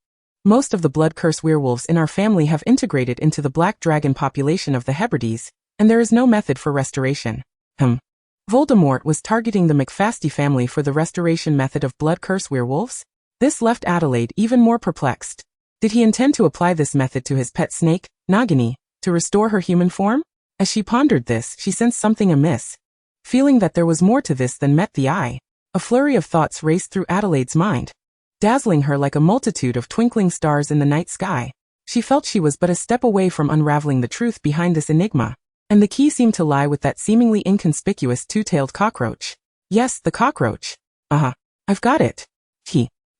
Most of the blood curse werewolves in our family have integrated into the black dragon population of the Hebrides, and there is no method for restoration. Voldemort was targeting the McFasty family for the restoration method of blood curse werewolves? This left Adelaide even more perplexed. Did he intend to apply this method to his pet snake, Nagini, to restore her human form? As she pondered this, she sensed something amiss. Feeling that there was more to this than met the eye, a flurry of thoughts raced through Adelaide's mind, dazzling her like a multitude of twinkling stars in the night sky. She felt she was but a step away from unraveling the truth behind this enigma. And the key seemed to lie with that seemingly inconspicuous two-tailed cockroach. Yes, the cockroach. I've got it.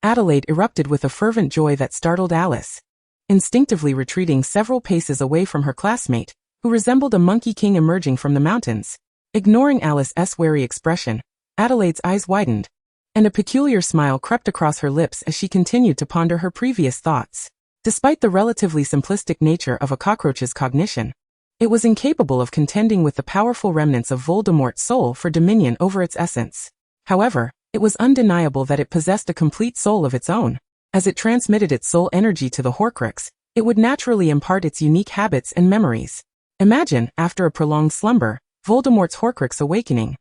Adelaide erupted with a fervent joy that startled Alice. Instinctively retreating several paces away from her classmate, who resembled a monkey king emerging from the mountains. Ignoring Alice's wary expression, Adelaide's eyes widened, and a peculiar smile crept across her lips as she continued to ponder her previous thoughts. Despite the relatively simplistic nature of a cockroach's cognition, it was incapable of contending with the powerful remnants of Voldemort's soul for dominion over its essence. However, it was undeniable that it possessed a complete soul of its own. As it transmitted its soul energy to the Horcrux, it would naturally impart its unique habits and memories. Imagine, after a prolonged slumber, Voldemort's Horcrux awakening,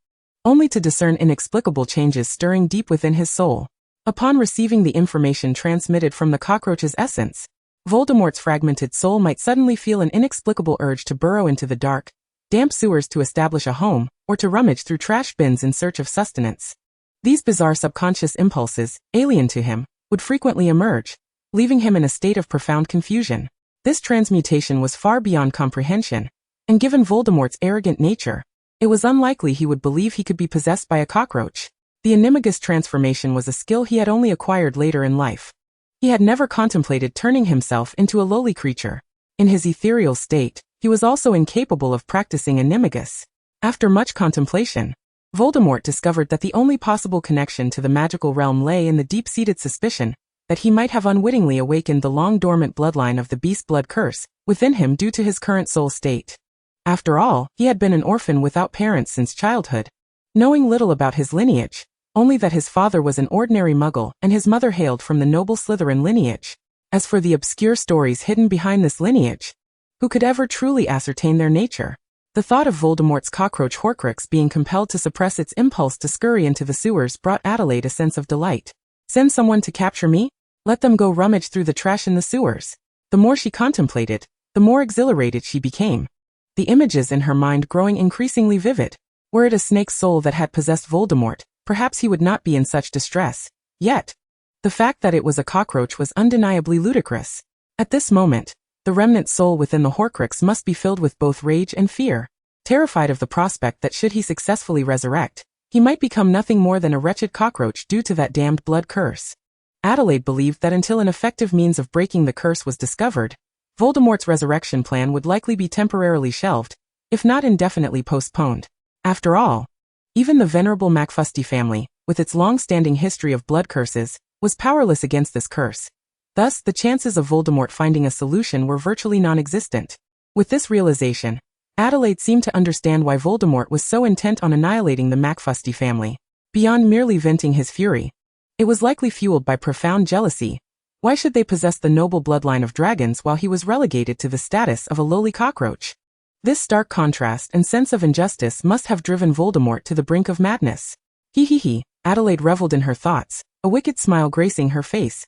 only to discern inexplicable changes stirring deep within his soul. Upon receiving the information transmitted from the cockroach's essence, Voldemort's fragmented soul might suddenly feel an inexplicable urge to burrow into the dark, damp sewers to establish a home, or to rummage through trash bins in search of sustenance. These bizarre subconscious impulses, alien to him, would frequently emerge, leaving him in a state of profound confusion. This transmutation was far beyond comprehension, and given Voldemort's arrogant nature, it was unlikely he would believe he could be possessed by a cockroach. The animagus transformation was a skill he had only acquired later in life. He had never contemplated turning himself into a lowly creature. In his ethereal state, he was also incapable of practicing animagus. After much contemplation, Voldemort discovered that the only possible connection to the magical realm lay in the deep-seated suspicion that he might have unwittingly awakened the long-dormant bloodline of the beast blood curse within him due to his current soul state. After all, he had been an orphan without parents since childhood. Knowing little about his lineage, only that his father was an ordinary muggle and his mother hailed from the noble Slytherin lineage. As for the obscure stories hidden behind this lineage, who could ever truly ascertain their nature? The thought of Voldemort's cockroach Horcrux being compelled to suppress its impulse to scurry into the sewers brought Adelaide a sense of delight. Send someone to capture me? Let them go rummage through the trash in the sewers. The more she contemplated, the more exhilarated she became. The images in her mind growing increasingly vivid. Were it a snake's soul that had possessed Voldemort, perhaps he would not be in such distress. Yet, the fact that it was a cockroach was undeniably ludicrous. At this moment, the remnant soul within the Horcrux must be filled with both rage and fear, terrified of the prospect that should he successfully resurrect, he might become nothing more than a wretched cockroach due to that damned blood curse. Adelaide believed that until an effective means of breaking the curse was discovered, Voldemort's resurrection plan would likely be temporarily shelved, if not indefinitely postponed. After all, even the venerable McFusty family, with its long-standing history of blood curses, was powerless against this curse. Thus, the chances of Voldemort finding a solution were virtually non-existent. With this realization, Adelaide seemed to understand why Voldemort was so intent on annihilating the McFusty family. Beyond merely venting his fury, it was likely fueled by profound jealousy. Why should they possess the noble bloodline of dragons while he was relegated to the status of a lowly cockroach? This stark contrast and sense of injustice must have driven Voldemort to the brink of madness. He, Adelaide reveled in her thoughts, a wicked smile gracing her face,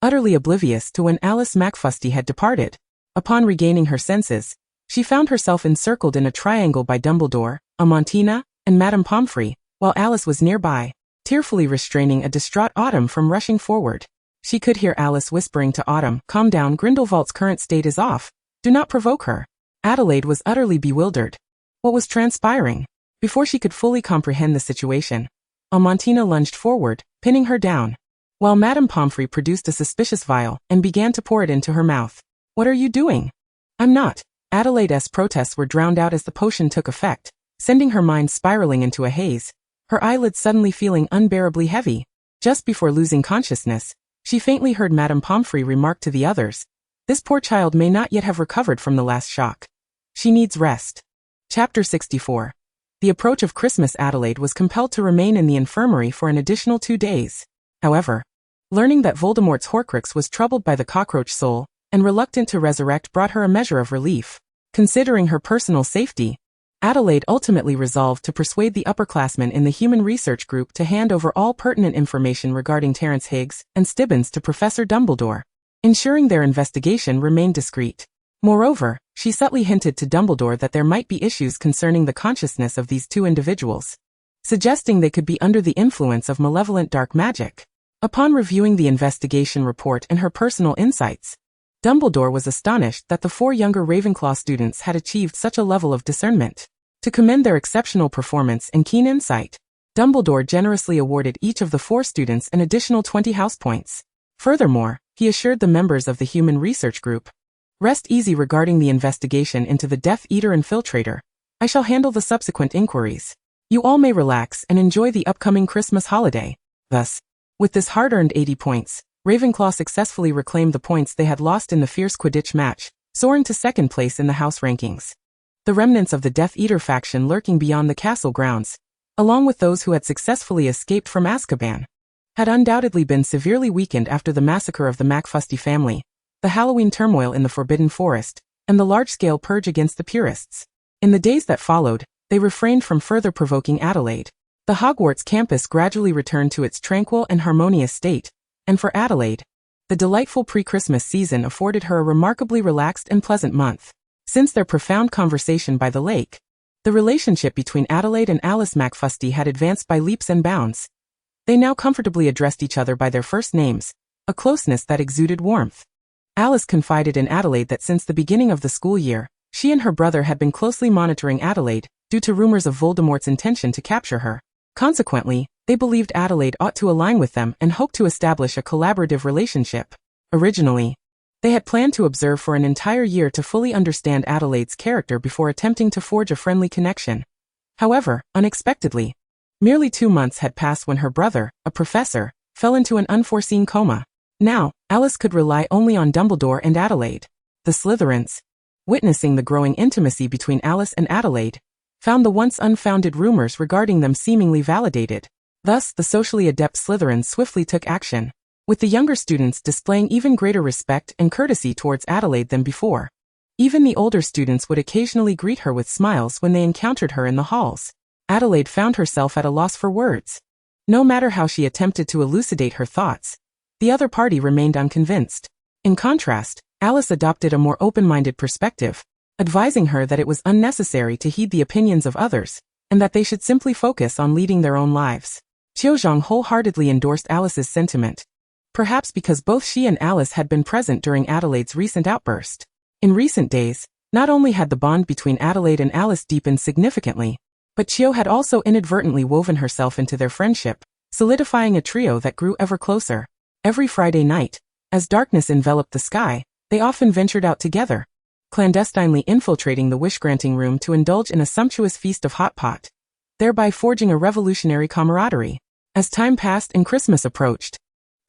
utterly oblivious to when Alice McFusty had departed. Upon regaining her senses, she found herself encircled in a triangle by Dumbledore, Amontina, and Madame Pomfrey, while Alice was nearby, tearfully restraining a distraught Autumn from rushing forward. She could hear Alice whispering to Autumn, "Calm down, Grindelwald's current state is off. Do not provoke her." Adelaide was utterly bewildered. What was transpiring? Before she could fully comprehend the situation, Amontina lunged forward, pinning her down, while Madame Pomfrey produced a suspicious vial and began to pour it into her mouth. "What are you doing?" "I'm not." Adelaide's protests were drowned out as the potion took effect, sending her mind spiraling into a haze, her eyelids suddenly feeling unbearably heavy. Just before losing consciousness, she faintly heard Madame Pomfrey remark to the others, "This poor child may not yet have recovered from the last shock. She needs rest." Chapter 64. The approach of Christmas. Adelaide was compelled to remain in the infirmary for an additional 2 days. However, learning that Voldemort's Horcrux was troubled by the cockroach soul and reluctant to resurrect brought her a measure of relief. Considering her personal safety, Adelaide ultimately resolved to persuade the upperclassmen in the Human Research Group to hand over all pertinent information regarding Terence Higgs and Stibbons to Professor Dumbledore, ensuring their investigation remained discreet. Moreover, she subtly hinted to Dumbledore that there might be issues concerning the consciousness of these two individuals, suggesting they could be under the influence of malevolent dark magic. Upon reviewing the investigation report and her personal insights, Dumbledore was astonished that the 4 younger Ravenclaw students had achieved such a level of discernment. To commend their exceptional performance and keen insight, Dumbledore generously awarded each of the 4 students an additional 20 house points. Furthermore, he assured the members of the Human Research Group, "Rest easy regarding the investigation into the Death Eater infiltrator. I shall handle the subsequent inquiries. You all may relax and enjoy the upcoming Christmas holiday." Thus, with this hard-earned 80 points, Ravenclaw successfully reclaimed the points they had lost in the fierce Quidditch match, soaring to second place in the house rankings. The remnants of the Death Eater faction lurking beyond the castle grounds, along with those who had successfully escaped from Azkaban, had undoubtedly been severely weakened after the massacre of the McFusty family, the Halloween turmoil in the Forbidden Forest, and the large-scale purge against the purists. In the days that followed, they refrained from further provoking Adelaide. The Hogwarts campus gradually returned to its tranquil and harmonious state, and for Adelaide, the delightful pre-Christmas season afforded her a remarkably relaxed and pleasant month. Since their profound conversation by the lake, the relationship between Adelaide and Alice McFusty had advanced by leaps and bounds. They now comfortably addressed each other by their first names, a closeness that exuded warmth. Alice confided in Adelaide that since the beginning of the school year, she and her brother had been closely monitoring Adelaide, due to rumors of Voldemort's intention to capture her. Consequently, they believed Adelaide ought to align with them and hoped to establish a collaborative relationship. Originally, they had planned to observe for an entire year to fully understand Adelaide's character before attempting to forge a friendly connection. However, unexpectedly, merely 2 months had passed when her brother, a professor, fell into an unforeseen coma. Now, Alice could rely only on Dumbledore and Adelaide. The Slytherins, witnessing the growing intimacy between Alice and Adelaide, found the once unfounded rumors regarding them seemingly validated. Thus, the socially adept Slytherins swiftly took action, with the younger students displaying even greater respect and courtesy towards Adelaide than before. Even the older students would occasionally greet her with smiles when they encountered her in the halls. Adelaide found herself at a loss for words. No matter how she attempted to elucidate her thoughts, the other party remained unconvinced. In contrast, Alice adopted a more open-minded perspective, advising her that it was unnecessary to heed the opinions of others, and that they should simply focus on leading their own lives. Cho Chang wholeheartedly endorsed Alice's sentiment, perhaps because both she and Alice had been present during Adelaide's recent outburst. In recent days, not only had the bond between Adelaide and Alice deepened significantly, but Cho had also inadvertently woven herself into their friendship, solidifying a trio that grew ever closer. Every Friday night, as darkness enveloped the sky, they often ventured out together, clandestinely infiltrating the wish-granting room to indulge in a sumptuous feast of hot pot, thereby forging a revolutionary camaraderie. As time passed and Christmas approached,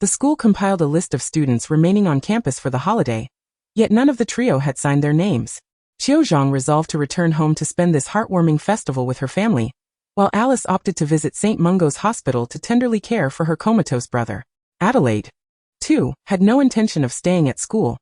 the school compiled a list of students remaining on campus for the holiday, yet none of the trio had signed their names. Cho Chang resolved to return home to spend this heartwarming festival with her family, while Alice opted to visit St. Mungo's Hospital to tenderly care for her comatose brother. Adelaide, too, had no intention of staying at school.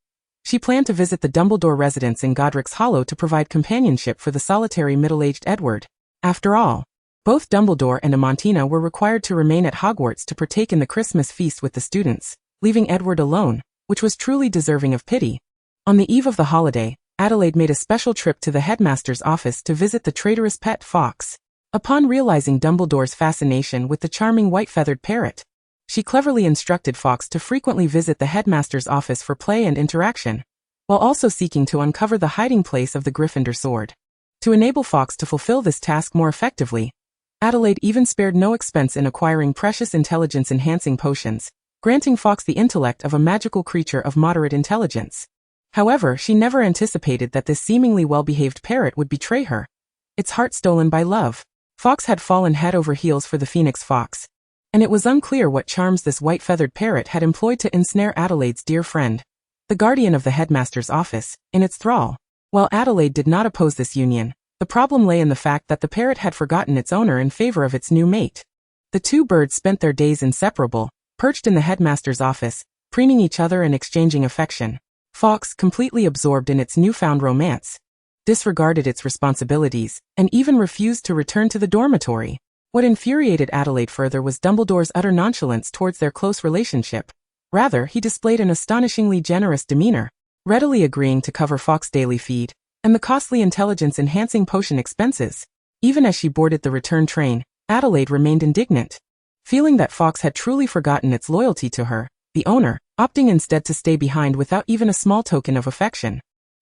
She planned to visit the Dumbledore residence in Godric's Hollow to provide companionship for the solitary middle-aged Edward. After all, both Dumbledore and Amantina were required to remain at Hogwarts to partake in the Christmas feast with the students, leaving Edward alone, which was truly deserving of pity. On the eve of the holiday, Adelaide made a special trip to the headmaster's office to visit the traitorous pet fox. Upon realizing Dumbledore's fascination with the charming white-feathered parrot, she cleverly instructed Fox to frequently visit the headmaster's office for play and interaction, while also seeking to uncover the hiding place of the Gryffindor sword. To enable Fox to fulfill this task more effectively, Adelaide even spared no expense in acquiring precious intelligence-enhancing potions, granting Fox the intellect of a magical creature of moderate intelligence. However, she never anticipated that this seemingly well-behaved parrot would betray her, its heart stolen by love. Fox had fallen head over heels for the Phoenix Fox, and it was unclear what charms this white-feathered parrot had employed to ensnare Adelaide's dear friend, the guardian of the headmaster's office, in its thrall. While Adelaide did not oppose this union, the problem lay in the fact that the parrot had forgotten its owner in favor of its new mate. The two birds spent their days inseparable, perched in the headmaster's office, preening each other and exchanging affection. Fox, completely absorbed in its newfound romance, disregarded its responsibilities, and even refused to return to the dormitory. What infuriated Adelaide further was Dumbledore's utter nonchalance towards their close relationship. Rather, he displayed an astonishingly generous demeanor, readily agreeing to cover Fox's daily feed and the costly intelligence-enhancing potion expenses. Even as she boarded the return train, Adelaide remained indignant. Feeling that Fox had truly forgotten its loyalty to her, the owner, opting instead to stay behind without even a small token of affection.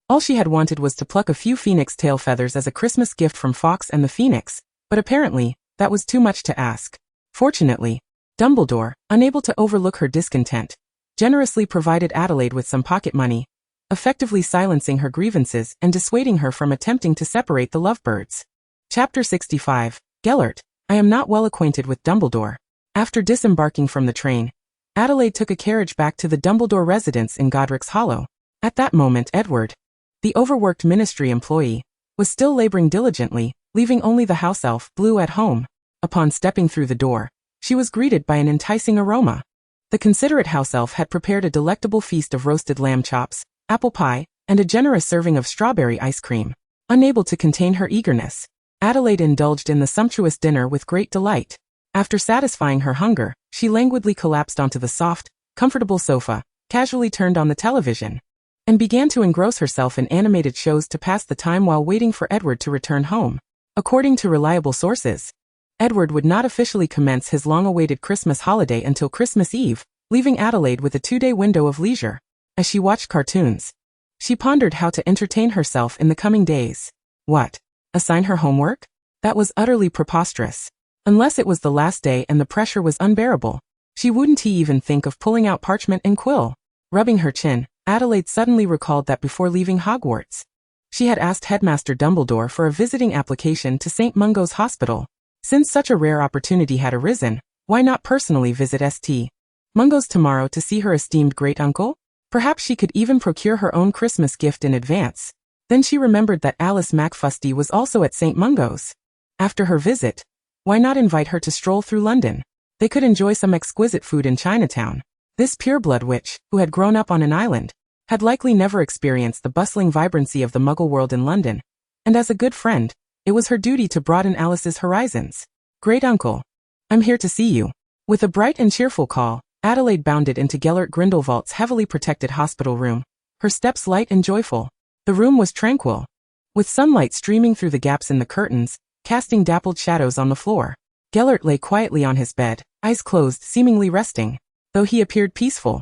All she had wanted was to pluck a few phoenix tail feathers as a Christmas gift from Fox and the Phoenix, but apparently, that was too much to ask. Fortunately, Dumbledore, unable to overlook her discontent, generously provided Adelaide with some pocket money, effectively silencing her grievances and dissuading her from attempting to separate the lovebirds. Chapter 65, Gellert. I am not well acquainted with Dumbledore. After disembarking from the train, Adelaide took a carriage back to the Dumbledore residence in Godric's Hollow. At that moment Edward, the overworked ministry employee, was still laboring diligently, leaving only the house elf, Blue, at home. Upon stepping through the door, she was greeted by an enticing aroma. The considerate house elf had prepared a delectable feast of roasted lamb chops, apple pie, and a generous serving of strawberry ice cream. Unable to contain her eagerness, Adelaide indulged in the sumptuous dinner with great delight. After satisfying her hunger, she languidly collapsed onto the soft, comfortable sofa, casually turned on the television, and began to engross herself in animated shows to pass the time while waiting for Edward to return home. According to reliable sources, Edward would not officially commence his long-awaited Christmas holiday until Christmas Eve, leaving Adelaide with a 2-day window of leisure. As she watched cartoons, she pondered how to entertain herself in the coming days. What? Assign her homework? That was utterly preposterous. Unless it was the last day and the pressure was unbearable, she wouldn't even think of pulling out parchment and quill. Rubbing her chin, Adelaide suddenly recalled that before leaving Hogwarts, she had asked Headmaster Dumbledore for a visiting application to St. Mungo's Hospital. Since such a rare opportunity had arisen, why not personally visit St. Mungo's tomorrow to see her esteemed great-uncle? Perhaps she could even procure her own Christmas gift in advance. Then she remembered that Alice MacFusty was also at St. Mungo's. After her visit, why not invite her to stroll through London? They could enjoy some exquisite food in Chinatown. This pureblood witch, who had grown up on an island, had likely never experienced the bustling vibrancy of the Muggle world in London, and as a good friend, it was her duty to broaden Alice's horizons. "Great uncle, I'm here to see you." With a bright and cheerful call, Adelaide bounded into Gellert Grindelwald's heavily protected hospital room, her steps light and joyful. The room was tranquil, with sunlight streaming through the gaps in the curtains, casting dappled shadows on the floor. Gellert lay quietly on his bed, eyes closed, seemingly resting. Though he appeared peaceful,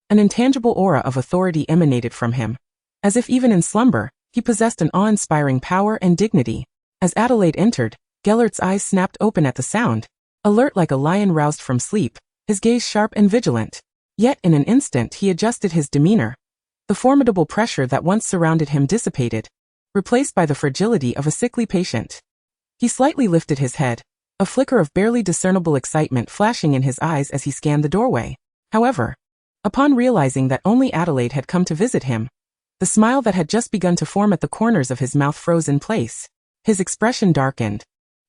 an intangible aura of authority emanated from him. As if even in slumber, he possessed an awe-inspiring power and dignity. As Adelaide entered, Gellert's eyes snapped open at the sound. Alert like a lion roused from sleep, his gaze sharp and vigilant. Yet in an instant he adjusted his demeanor. The formidable pressure that once surrounded him dissipated, replaced by the fragility of a sickly patient. He slightly lifted his head, a flicker of barely discernible excitement flashing in his eyes as he scanned the doorway. However, upon realizing that only Adelaide had come to visit him, the smile that had just begun to form at the corners of his mouth froze in place. His expression darkened,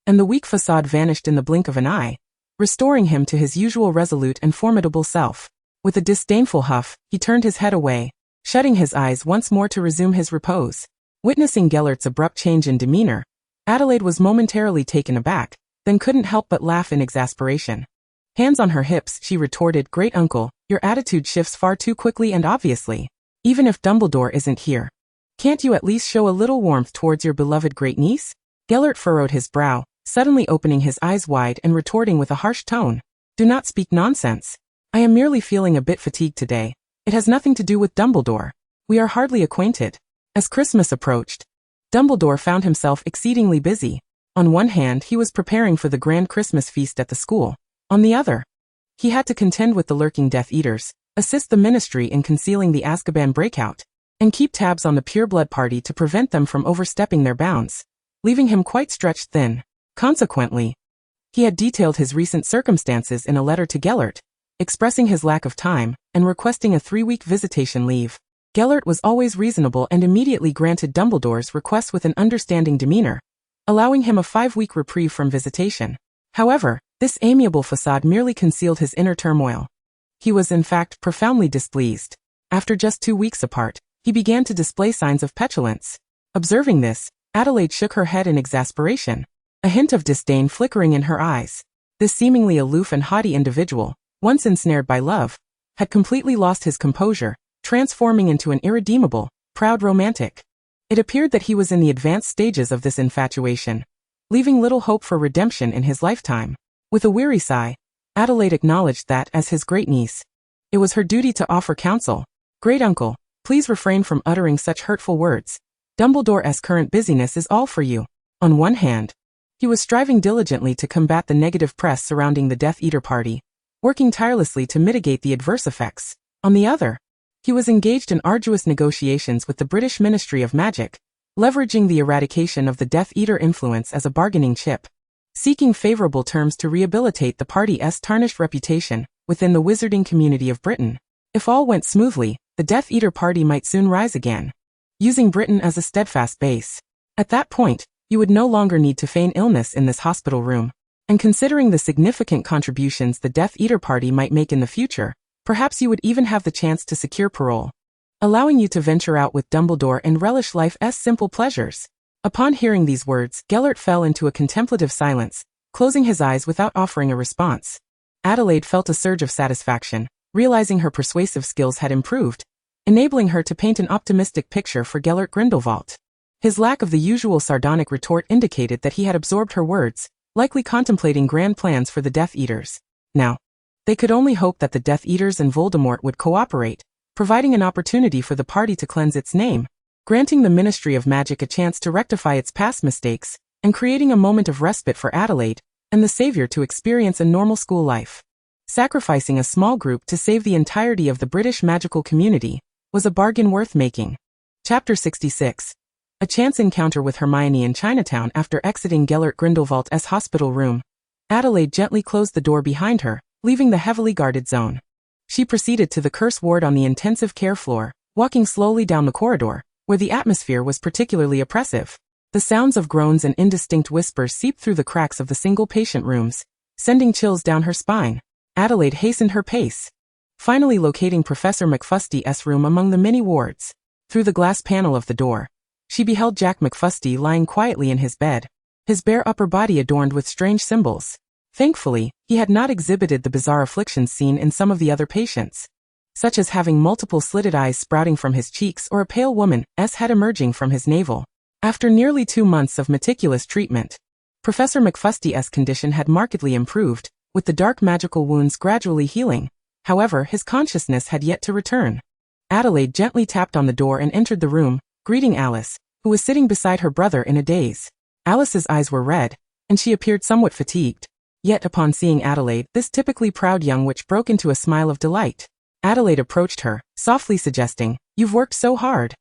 and the weak facade vanished in the blink of an eye, restoring him to his usual resolute and formidable self. With a disdainful huff, he turned his head away, shutting his eyes once more to resume his repose. Witnessing Gellert's abrupt change in demeanor, Adelaide was momentarily taken aback, then couldn't help but laugh in exasperation. Hands on her hips, she retorted, "Great uncle, your attitude shifts far too quickly and obviously. Even if Dumbledore isn't here, can't you at least show a little warmth towards your beloved great niece?" Gellert furrowed his brow, suddenly opening his eyes wide and retorting with a harsh tone, "Do not speak nonsense. I am merely feeling a bit fatigued today. It has nothing to do with Dumbledore. We are hardly acquainted." As Christmas approached, Dumbledore found himself exceedingly busy. On one hand, he was preparing for the grand Christmas feast at the school. On the other, he had to contend with the lurking Death Eaters, assist the Ministry in concealing the Azkaban breakout, and keep tabs on the pureblood party to prevent them from overstepping their bounds, leaving him quite stretched thin. Consequently, he had detailed his recent circumstances in a letter to Gellert, expressing his lack of time and requesting a 3-week visitation leave. Gellert was always reasonable and immediately granted Dumbledore's request with an understanding demeanor, allowing him a 5-week reprieve from visitation. However, this amiable facade merely concealed his inner turmoil. He was in fact profoundly displeased. After just 2 weeks apart, he began to display signs of petulance. Observing this, Adelaide shook her head in exasperation, a hint of disdain flickering in her eyes. This seemingly aloof and haughty individual, once ensnared by love, had completely lost his composure, transforming into an irredeemable, proud romantic. It appeared that he was in the advanced stages of this infatuation, leaving little hope for redemption in his lifetime. With a weary sigh, Adelaide acknowledged that, as his great niece, it was her duty to offer counsel. "Great uncle, please refrain from uttering such hurtful words. Dumbledore's current busyness is all for you." On one hand, he was striving diligently to combat the negative press surrounding the Death Eater party, working tirelessly to mitigate the adverse effects. On the other, he was engaged in arduous negotiations with the British Ministry of Magic, leveraging the eradication of the Death Eater influence as a bargaining chip, seeking favorable terms to rehabilitate the party's tarnished reputation within the wizarding community of Britain. If all went smoothly, the Death Eater party might soon rise again, using Britain as a steadfast base. At that point, you would no longer need to feign illness in this hospital room. And considering the significant contributions the Death Eater party might make in the future, perhaps you would even have the chance to secure parole, allowing you to venture out with Dumbledore and relish life's simple pleasures. Upon hearing these words, Gellert fell into a contemplative silence, closing his eyes without offering a response. Adelaide felt a surge of satisfaction, realizing her persuasive skills had improved, enabling her to paint an optimistic picture for Gellert Grindelwald. His lack of the usual sardonic retort indicated that he had absorbed her words, likely contemplating grand plans for the Death Eaters. Now, they could only hope that the Death Eaters and Voldemort would cooperate, providing an opportunity for the party to cleanse its name, granting the Ministry of Magic a chance to rectify its past mistakes, and creating a moment of respite for Adelaide and the Savior to experience a normal school life. Sacrificing a small group to save the entirety of the British magical community was a bargain worth making. Chapter 66. A chance encounter with Hermione in Chinatown. After exiting Gellert Grindelwald's hospital room, Adelaide gently closed the door behind her, leaving the heavily guarded zone. She proceeded to the curse ward on the intensive care floor, walking slowly down the corridor, where the atmosphere was particularly oppressive. The sounds of groans and indistinct whispers seeped through the cracks of the single patient rooms, sending chills down her spine. Adelaide hastened her pace, finally locating Professor McFusty's room among the many wards. Through the glass panel of the door, she beheld Jack McFusty lying quietly in his bed, his bare upper body adorned with strange symbols. Thankfully, he had not exhibited the bizarre afflictions seen in some of the other patients, such as having multiple slitted eyes sprouting from his cheeks or a pale woman's head emerging from his navel. After nearly 2 months of meticulous treatment, Professor McFusty's condition had markedly improved, with the dark magical wounds gradually healing. However, his consciousness had yet to return. Adelaide gently tapped on the door and entered the room, greeting Alice, who was sitting beside her brother in a daze. Alice's eyes were red, and she appeared somewhat fatigued. Yet upon seeing Adelaide, this typically proud young witch broke into a smile of delight. Adelaide approached her, softly suggesting, "You've worked so hard.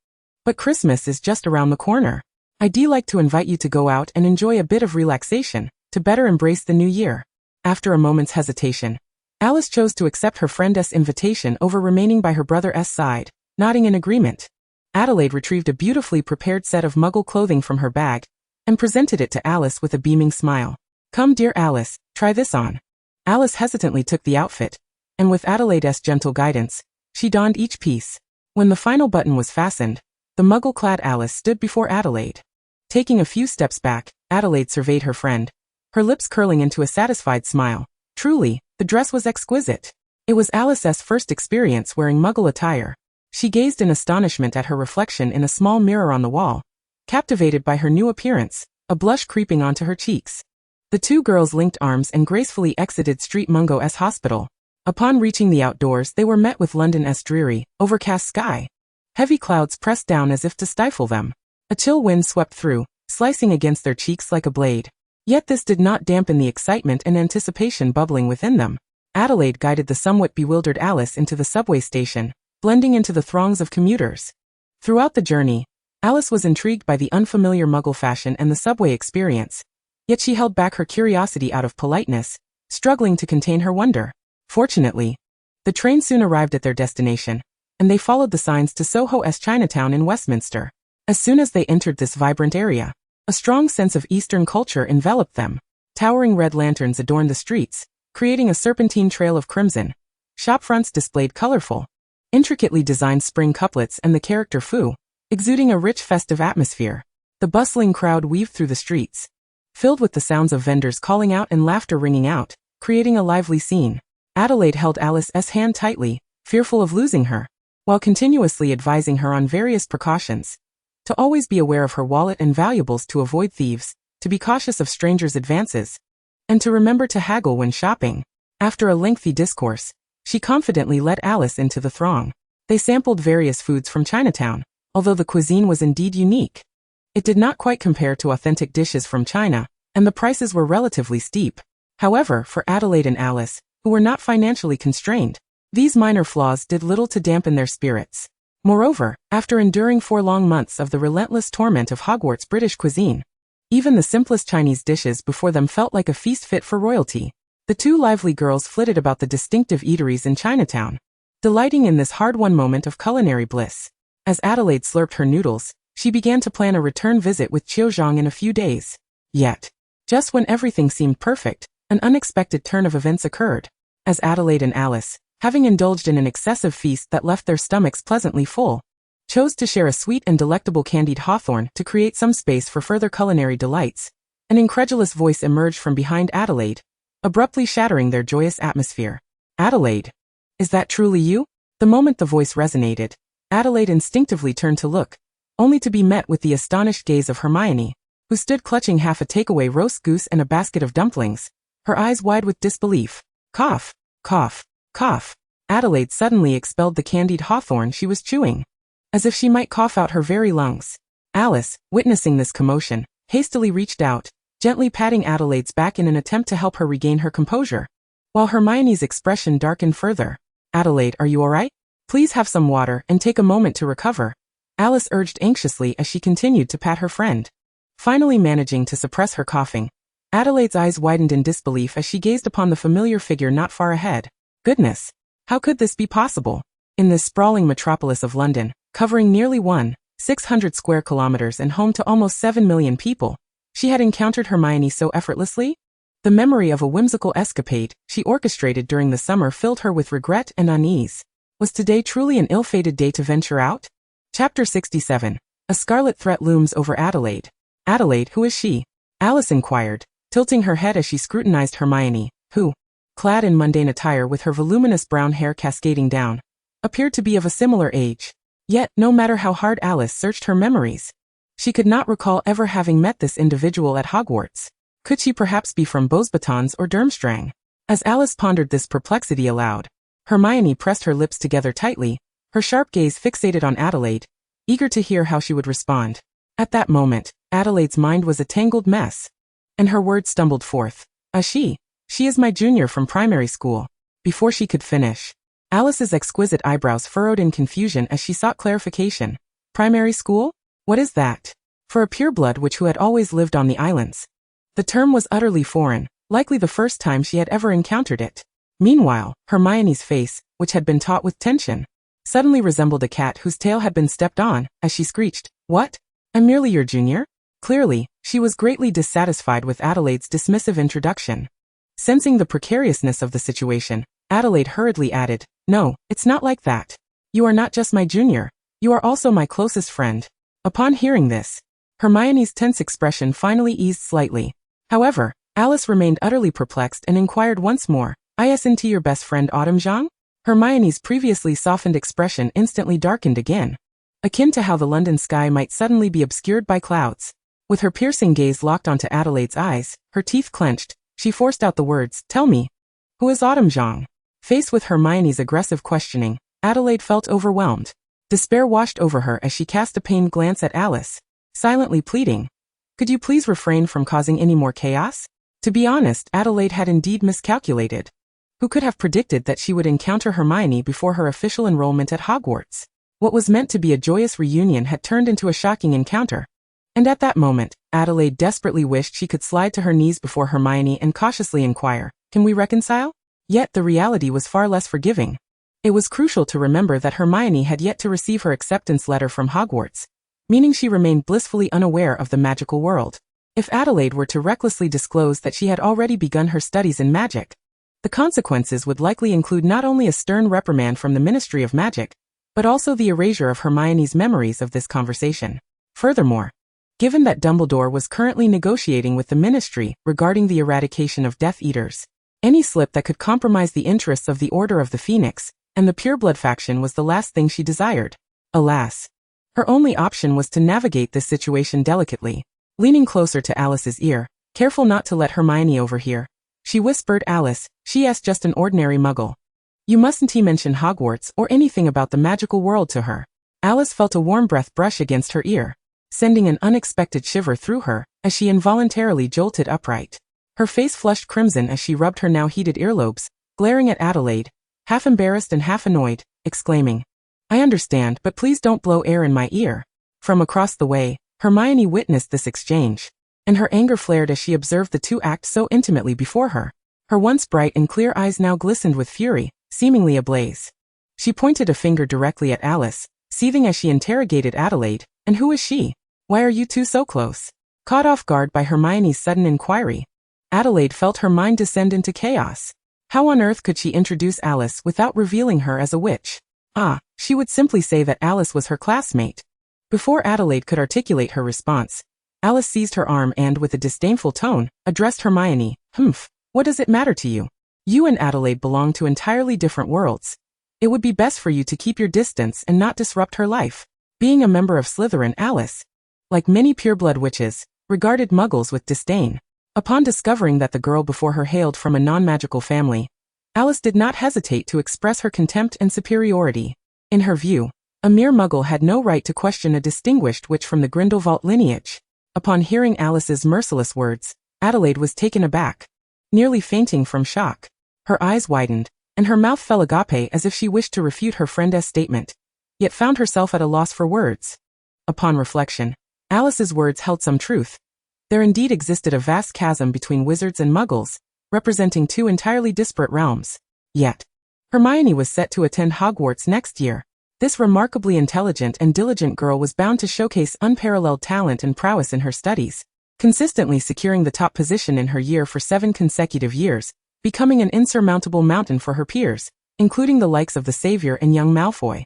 But Christmas is just around the corner. I'd like to invite you to go out and enjoy a bit of relaxation, to better embrace the new year." After a moment's hesitation, Alice chose to accept her friend's invitation over remaining by her brother's side, nodding in agreement. Adelaide retrieved a beautifully prepared set of Muggle clothing from her bag, and presented it to Alice with a beaming smile. "Come, dear Alice, try this on." Alice hesitantly took the outfit, and with Adelaide's gentle guidance, she donned each piece. When the final button was fastened, the Muggle-clad Alice stood before Adelaide. Taking a few steps back, Adelaide surveyed her friend, her lips curling into a satisfied smile. Truly, the dress was exquisite. It was Alice's first experience wearing Muggle attire. She gazed in astonishment at her reflection in a small mirror on the wall, captivated by her new appearance, a blush creeping onto her cheeks. The two girls linked arms and gracefully exited Street Mungo's hospital. Upon reaching the outdoors, they were met with London's dreary, overcast sky. Heavy clouds pressed down as if to stifle them. A chill wind swept through, slicing against their cheeks like a blade. Yet this did not dampen the excitement and anticipation bubbling within them. Adelaide guided the somewhat bewildered Alice into the subway station, blending into the throngs of commuters. Throughout the journey, Alice was intrigued by the unfamiliar Muggle fashion and the subway experience. Yet she held back her curiosity out of politeness, struggling to contain her wonder. Fortunately, the train soon arrived at their destination, and they followed the signs to Soho's Chinatown in Westminster. As soon as they entered this vibrant area, a strong sense of Eastern culture enveloped them. Towering red lanterns adorned the streets, creating a serpentine trail of crimson. Shopfronts displayed colorful, intricately designed spring couplets and the character Fu, exuding a rich festive atmosphere. The bustling crowd weaved through the streets, filled with the sounds of vendors calling out and laughter ringing out, creating a lively scene. Adelaide held Alice's hand tightly, fearful of losing her, while continuously advising her on various precautions. To always be aware of her wallet and valuables to avoid thieves, to be cautious of strangers' advances, and to remember to haggle when shopping. After a lengthy discourse, she confidently led Alice into the throng. They sampled various foods from Chinatown. Although the cuisine was indeed unique, it did not quite compare to authentic dishes from China, and the prices were relatively steep. However, for Adelaide and Alice, who were not financially constrained, these minor flaws did little to dampen their spirits. Moreover, after enduring 4 long months of the relentless torment of Hogwarts British cuisine, even the simplest Chinese dishes before them felt like a feast fit for royalty. The two lively girls flitted about the distinctive eateries in Chinatown, delighting in this hard-won moment of culinary bliss. As Adelaide slurped her noodles, she began to plan a return visit with Cho Chang in a few days. Yet, just when everything seemed perfect, an unexpected turn of events occurred. As Adelaide and Alice, having indulged in an excessive feast that left their stomachs pleasantly full, chose to share a sweet and delectable candied hawthorn to create some space for further culinary delights, an incredulous voice emerged from behind Adelaide, abruptly shattering their joyous atmosphere. "Adelaide, is that truly you?" The moment the voice resonated, Adelaide instinctively turned to look, only to be met with the astonished gaze of Hermione, who stood clutching half a takeaway roast goose and a basket of dumplings, her eyes wide with disbelief. Cough, cough, cough. Adelaide suddenly expelled the candied hawthorn she was chewing, as if she might cough out her very lungs. Alice, witnessing this commotion, hastily reached out, gently patting Adelaide's back in an attempt to help her regain her composure, while Hermione's expression darkened further. "Adelaide, are you all right? Please have some water and take a moment to recover," Alice urged anxiously as she continued to pat her friend. Finally managing to suppress her coughing, Adelaide's eyes widened in disbelief as she gazed upon the familiar figure not far ahead. Goodness! How could this be possible? In this sprawling metropolis of London, covering nearly 1,600 square kilometers and home to almost 7 million people, she had encountered Hermione so effortlessly? The memory of a whimsical escapade she orchestrated during the summer filled her with regret and unease. Was today truly an ill-fated day to venture out? Chapter 67. A scarlet threat looms over Adelaide. Adelaide, who is she? Alice inquired, tilting her head as she scrutinized Hermione, who, clad in mundane attire with her voluminous brown hair cascading down, appeared to be of a similar age. Yet, no matter how hard Alice searched her memories, she could not recall ever having met this individual at Hogwarts. Could she perhaps be from Beauxbatons or Durmstrang? As Alice pondered this perplexity aloud, Hermione pressed her lips together tightly, her sharp gaze fixated on Adelaide, eager to hear how she would respond. At that moment, Adelaide's mind was a tangled mess, and her words stumbled forth. She is my junior from primary school. Before she could finish, Alice's exquisite eyebrows furrowed in confusion as she sought clarification. Primary school? What is that? For a pureblood who had always lived on the islands, the term was utterly foreign, likely the first time she had ever encountered it. Meanwhile, Hermione's face, which had been taut with tension, suddenly resembled a cat whose tail had been stepped on, as she screeched, "What? I'm merely your junior?" Clearly, she was greatly dissatisfied with Adelaide's dismissive introduction. Sensing the precariousness of the situation, Adelaide hurriedly added, "No, it's not like that. You are not just my junior, you are also my closest friend." Upon hearing this, Hermione's tense expression finally eased slightly. However, Alice remained utterly perplexed and inquired once more, "Isn't your best friend Autumn Zhang?" Hermione's previously softened expression instantly darkened again, akin to how the London sky might suddenly be obscured by clouds. With her piercing gaze locked onto Adelaide's eyes, her teeth clenched, she forced out the words, "Tell me, who is Autumn Zhang?" Faced with Hermione's aggressive questioning, Adelaide felt overwhelmed. Despair washed over her as she cast a pained glance at Alice, silently pleading, "Could you please refrain from causing any more chaos?" To be honest, Adelaide had indeed miscalculated. Who could have predicted that she would encounter Hermione before her official enrollment at Hogwarts? What was meant to be a joyous reunion had turned into a shocking encounter. And at that moment, Adelaide desperately wished she could slide to her knees before Hermione and cautiously inquire, "Can we reconcile?" Yet the reality was far less forgiving. It was crucial to remember that Hermione had yet to receive her acceptance letter from Hogwarts, meaning she remained blissfully unaware of the magical world. If Adelaide were to recklessly disclose that she had already begun her studies in magic, the consequences would likely include not only a stern reprimand from the Ministry of Magic, but also the erasure of Hermione's memories of this conversation. Furthermore, given that Dumbledore was currently negotiating with the Ministry regarding the eradication of Death Eaters, any slip that could compromise the interests of the Order of the Phoenix and the pureblood faction was the last thing she desired. Alas, her only option was to navigate this situation delicately. Leaning closer to Alice's ear, careful not to let Hermione overhear, she whispered, "Alice, she is just an ordinary muggle. You mustn't mention Hogwarts or anything about the magical world to her." Alice felt a warm breath brush against her ear, sending an unexpected shiver through her as she involuntarily jolted upright. Her face flushed crimson as she rubbed her now heated earlobes, glaring at Adelaide, half embarrassed and half annoyed, exclaiming, "I understand, but please don't blow air in my ear." From across the way, Hermione witnessed this exchange, and her anger flared as she observed the two act so intimately before her. Her once bright and clear eyes now glistened with fury, seemingly ablaze. She pointed a finger directly at Alice, seething as she interrogated Adelaide, "And who is she? Why are you two so close?" Caught off guard by Hermione's sudden inquiry, Adelaide felt her mind descend into chaos. How on earth could she introduce Alice without revealing her as a witch? She would simply say that Alice was her classmate. Before Adelaide could articulate her response, Alice seized her arm and, with a disdainful tone, addressed Hermione, "Humph, what does it matter to you? You and Adelaide belong to entirely different worlds. It would be best for you to keep your distance and not disrupt her life." Being a member of Slytherin, Alice, like many pureblood witches, regarded muggles with disdain. Upon discovering that the girl before her hailed from a non-magical family, Alice did not hesitate to express her contempt and superiority. In her view, a mere muggle had no right to question a distinguished witch from the Grindelwald lineage. Upon hearing Alice's merciless words, Adelaide was taken aback, nearly fainting from shock. Her eyes widened, and her mouth fell agape as if she wished to refute her friend's statement, yet found herself at a loss for words. Upon reflection, Alice's words held some truth. There indeed existed a vast chasm between wizards and muggles, representing two entirely disparate realms. Yet, Hermione was set to attend Hogwarts next year. This remarkably intelligent and diligent girl was bound to showcase unparalleled talent and prowess in her studies. consistently securing the top position in her year for 7 consecutive years, becoming an insurmountable mountain for her peers, including the likes of the Savior and young Malfoy.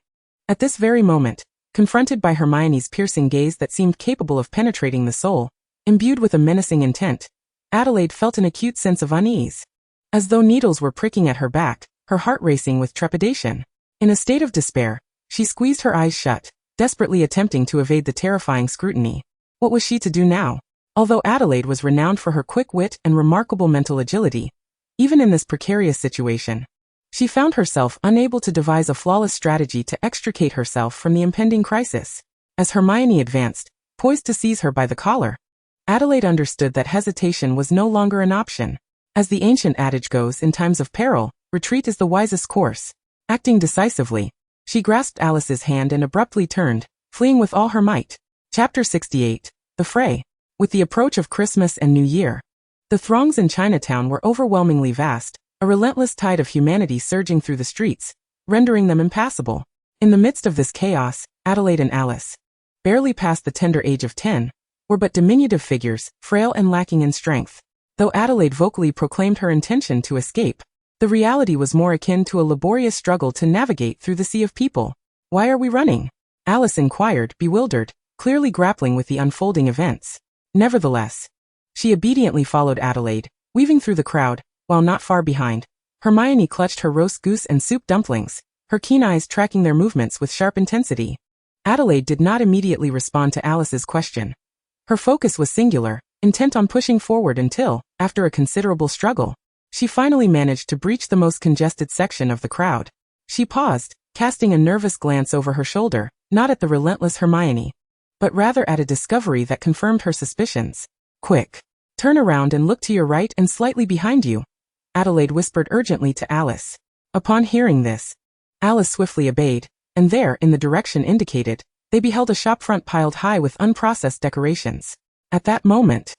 At this very moment, confronted by Hermione's piercing gaze that seemed capable of penetrating the soul, imbued with a menacing intent, Adelaide felt an acute sense of unease. As though needles were pricking at her back, her heart racing with trepidation. In a state of despair, she squeezed her eyes shut, desperately attempting to evade the terrifying scrutiny. What was she to do now? Although Adelaide was renowned for her quick wit and remarkable mental agility, even in this precarious situation, she found herself unable to devise a flawless strategy to extricate herself from the impending crisis. As Hermione advanced, poised to seize her by the collar, Adelaide understood that hesitation was no longer an option. As the ancient adage goes, in times of peril, retreat is the wisest course. Acting decisively, she grasped Alice's hand and abruptly turned, fleeing with all her might. Chapter 68. The Fray. With the approach of Christmas and New Year, the throngs in Chinatown were overwhelmingly vast, a relentless tide of humanity surging through the streets, rendering them impassable. In the midst of this chaos, Adelaide and Alice, barely past the tender age of 10, were but diminutive figures, frail and lacking in strength. Though Adelaide vocally proclaimed her intention to escape, the reality was more akin to a laborious struggle to navigate through the sea of people. "Why are we running?" Alice inquired, bewildered, clearly grappling with the unfolding events. Nevertheless, she obediently followed Adelaide, weaving through the crowd, while not far behind, Hermione clutched her roast goose and soup dumplings, her keen eyes tracking their movements with sharp intensity. Adelaide did not immediately respond to Alice's question. Her focus was singular, intent on pushing forward until, after a considerable struggle, she finally managed to breach the most congested section of the crowd. She paused, casting a nervous glance over her shoulder, not at the relentless Hermione, but rather at a discovery that confirmed her suspicions. "Quick! Turn around and look to your right and slightly behind you," Adelaide whispered urgently to Alice. Upon hearing this, Alice swiftly obeyed, and there, in the direction indicated, they beheld a shopfront piled high with unprocessed decorations. At that moment,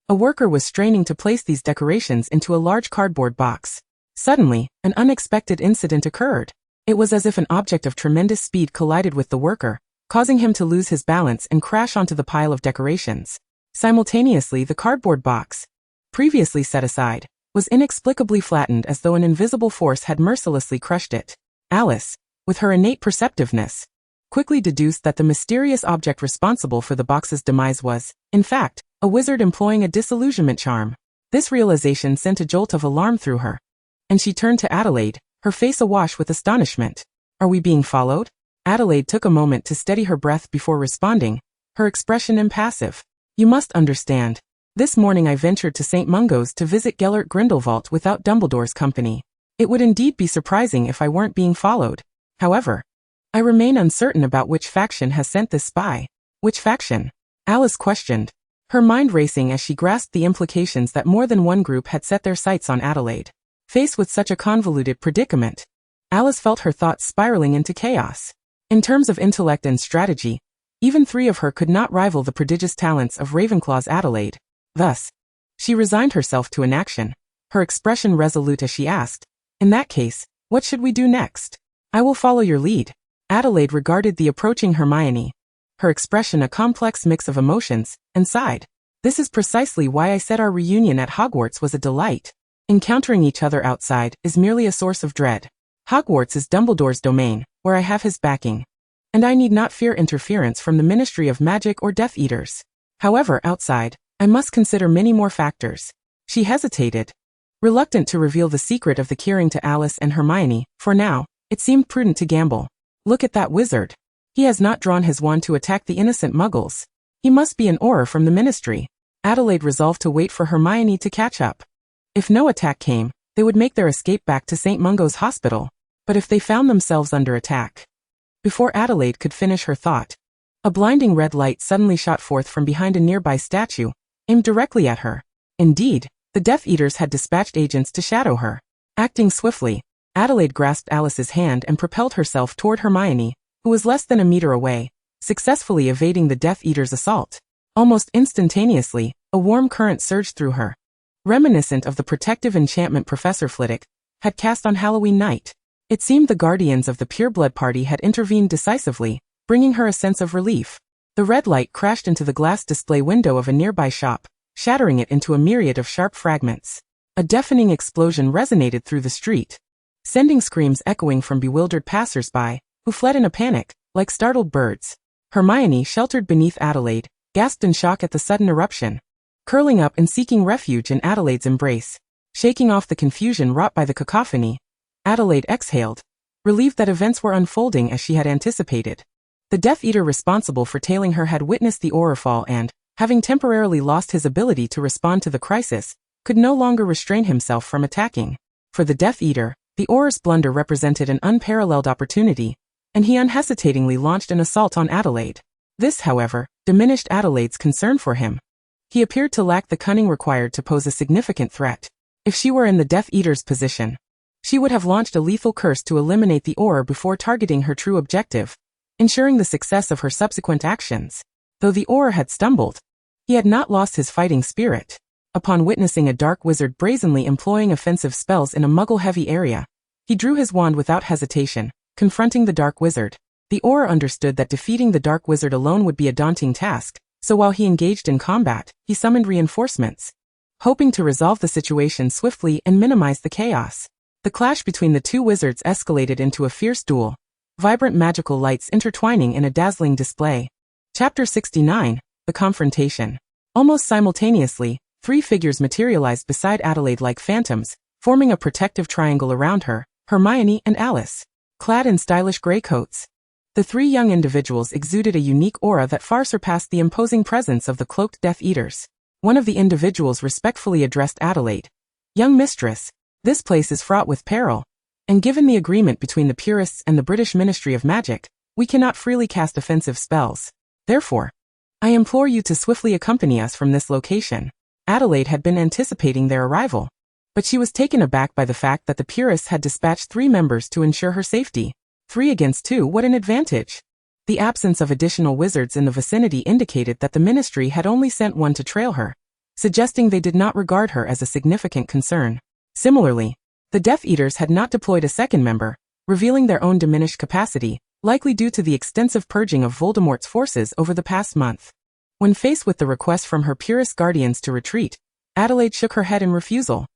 a worker was straining to place these decorations into a large cardboard box. Suddenly, an unexpected incident occurred. It was as if an object of tremendous speed collided with the worker, causing him to lose his balance and crash onto the pile of decorations. Simultaneously, the cardboard box, previously set aside, was inexplicably flattened as though an invisible force had mercilessly crushed it. Alice, with her innate perceptiveness, quickly deduced that the mysterious object responsible for the box's demise was, in fact, a wizard employing a disillusionment charm. This realization sent a jolt of alarm through her, and she turned to Adelaide, her face awash with astonishment. "Are we being followed?" Adelaide took a moment to steady her breath before responding, her expression impassive. "You must understand. This morning I ventured to St. Mungo's to visit Gellert Grindelwald without Dumbledore's company. It would indeed be surprising if I weren't being followed. However, I remain uncertain about which faction has sent this spy." "Which faction?" Alice questioned, her mind racing as she grasped the implications that more than one group had set their sights on Adelaide. Faced with such a convoluted predicament, Alice felt her thoughts spiraling into chaos. In terms of intellect and strategy, even three of her could not rival the prodigious talents of Ravenclaw's Adelaide. Thus, she resigned herself to inaction, her expression resolute as she asked, "In that case, what should we do next?" "I will follow your lead." Adelaide regarded the approaching Hermione, her expression a complex mix of emotions, and sighed. "This is precisely why I said our reunion at Hogwarts was a delight. Encountering each other outside is merely a source of dread. Hogwarts is Dumbledore's domain, where I have his backing, and I need not fear interference from the Ministry of Magic or Death Eaters. However, outside, I must consider many more factors." She hesitated, reluctant to reveal the secret of the curing to Alice and Hermione. For now, it seemed prudent to gamble. "Look at that wizard. He has not drawn his wand to attack the innocent muggles. He must be an Auror from the Ministry." Adelaide resolved to wait for Hermione to catch up. If no attack came, they would make their escape back to St. Mungo's Hospital. But if they found themselves under attack? Before Adelaide could finish her thought, a blinding red light suddenly shot forth from behind a nearby statue, aimed directly at her. Indeed, the Death Eaters had dispatched agents to shadow her. Acting swiftly, Adelaide grasped Alice's hand and propelled herself toward Hermione, who was less than a meter away, successfully evading the Death Eaters' assault. Almost instantaneously, a warm current surged through her, reminiscent of the protective enchantment Professor Flitwick had cast on Halloween night. It seemed the guardians of the pureblood party had intervened decisively, bringing her a sense of relief. The red light crashed into the glass display window of a nearby shop, shattering it into a myriad of sharp fragments. A deafening explosion resonated through the street, sending screams echoing from bewildered passers-by, who fled in a panic, like startled birds. Hermione, sheltered beneath Adelaide, gasped in shock at the sudden eruption, curling up and seeking refuge in Adelaide's embrace. Shaking off the confusion wrought by the cacophony, Adelaide exhaled, relieved that events were unfolding as she had anticipated. The Death Eater responsible for tailing her had witnessed the aura fall and, having temporarily lost his ability to respond to the crisis, could no longer restrain himself from attacking. For the Death Eater, the aura's blunder represented an unparalleled opportunity, and he unhesitatingly launched an assault on Adelaide. This, however, diminished Adelaide's concern for him. He appeared to lack the cunning required to pose a significant threat. If she were in the Death Eater's position, she would have launched a lethal curse to eliminate the aura before targeting her true objective, ensuring the success of her subsequent actions. Though the aura had stumbled, he had not lost his fighting spirit. Upon witnessing a dark wizard brazenly employing offensive spells in a muggle-heavy area, he drew his wand without hesitation, confronting the dark wizard. The aura understood that defeating the dark wizard alone would be a daunting task, so while he engaged in combat, he summoned reinforcements, hoping to resolve the situation swiftly and minimize the chaos. The clash between the two wizards escalated into a fierce duel, vibrant magical lights intertwining in a dazzling display. Chapter 69, The Confrontation. Almost simultaneously, three figures materialized beside Adelaide like phantoms, forming a protective triangle around her, Hermione and Alice, clad in stylish gray coats. The three young individuals exuded a unique aura that far surpassed the imposing presence of the cloaked Death Eaters. One of the individuals respectfully addressed Adelaide. "Young mistress, this place is fraught with peril, and given the agreement between the Purists and the British Ministry of Magic, we cannot freely cast offensive spells. Therefore, I implore you to swiftly accompany us from this location." Adelaide had been anticipating their arrival, but she was taken aback by the fact that the Purists had dispatched 3 members to ensure her safety. 3 against 2, what an advantage! The absence of additional wizards in the vicinity indicated that the Ministry had only sent one to trail her, suggesting they did not regard her as a significant concern. Similarly, the Death Eaters had not deployed a second member, revealing their own diminished capacity, likely due to the extensive purging of Voldemort's forces over the past month. When faced with the request from her Purist guardians to retreat, Adelaide shook her head in refusal.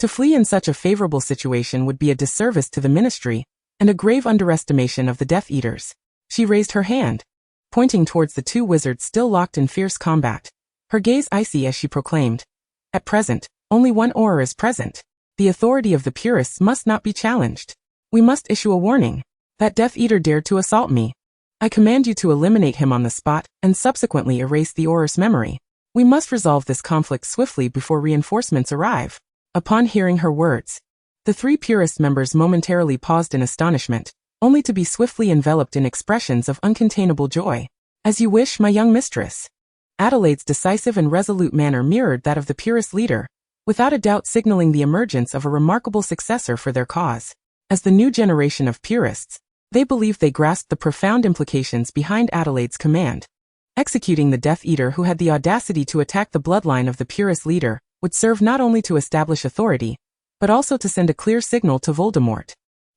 To flee in such a favorable situation would be a disservice to the Ministry, and a grave underestimation of the Death Eaters. She raised her hand, pointing towards the 2 wizards still locked in fierce combat, her gaze icy as she proclaimed, "At present, only one aura is present. The authority of the Purists must not be challenged. We must issue a warning. That Death Eater dared to assault me. I command you to eliminate him on the spot and subsequently erase the aura's memory. We must resolve this conflict swiftly before reinforcements arrive." Upon hearing her words, the 3 Purist members momentarily paused in astonishment, only to be swiftly enveloped in expressions of uncontainable joy. "As you wish, my young mistress." Adelaide's decisive and resolute manner mirrored that of the Purist leader, without a doubt signaling the emergence of a remarkable successor for their cause. As the new generation of Purists, they believed they grasped the profound implications behind Adelaide's command. Executing the Death Eater who had the audacity to attack the bloodline of the Purist leader would serve not only to establish authority, but also to send a clear signal to Voldemort,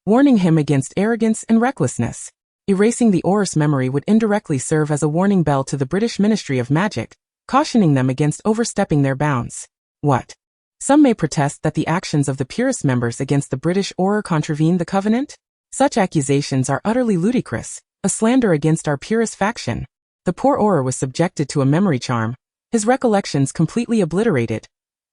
warning him against arrogance and recklessness. Erasing the aura's memory would indirectly serve as a warning bell to the British Ministry of Magic, cautioning them against overstepping their bounds. What? Some may protest that the actions of the Purist members against the British aura contravene the Covenant? Such accusations are utterly ludicrous, a slander against our Purist faction. The poor aura was subjected to a memory charm, his recollections completely obliterated,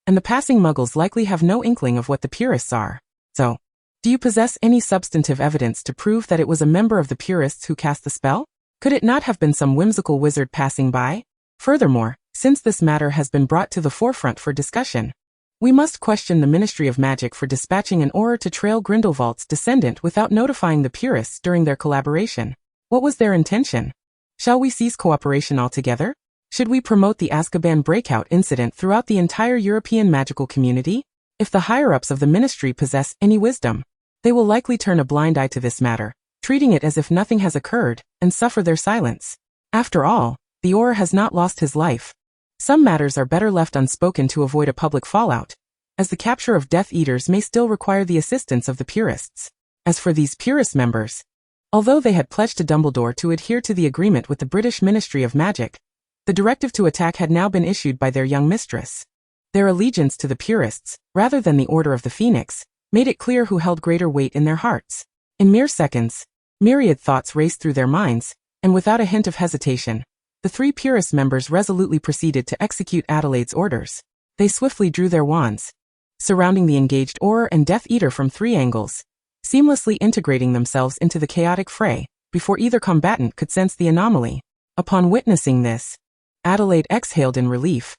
and the passing muggles likely have no inkling of what the Purists are. So, do you possess any substantive evidence to prove that it was a member of the Purists who cast the spell? Could it not have been some whimsical wizard passing by? Furthermore, since this matter has been brought to the forefront for discussion, we must question the Ministry of Magic for dispatching an aura to trail Grindelwald's descendant without notifying the Purists during their collaboration. What was their intention? Shall we cease cooperation altogether? Should we promote the Azkaban breakout incident throughout the entire European magical community? If the higher-ups of the Ministry possess any wisdom, they will likely turn a blind eye to this matter, treating it as if nothing has occurred, and suffer their silence. After all, the aura has not lost his life. Some matters are better left unspoken to avoid a public fallout, as the capture of Death Eaters may still require the assistance of the Purists. As for these Purist members, although they had pledged to Dumbledore to adhere to the agreement with the British Ministry of Magic, The directive to attack had now been issued by their young mistress. Their allegiance to the purists, rather than the Order of the Phoenix, made it clear who held greater weight in their hearts. In mere seconds, myriad thoughts raced through their minds, and without a hint of hesitation, the 3 purist members resolutely proceeded to execute Adelaide's orders. They swiftly drew their wands, surrounding the engaged Auror and Death Eater from 3 angles, seamlessly integrating themselves into the chaotic fray, before either combatant could sense the anomaly. Upon witnessing this, Adelaide exhaled in relief.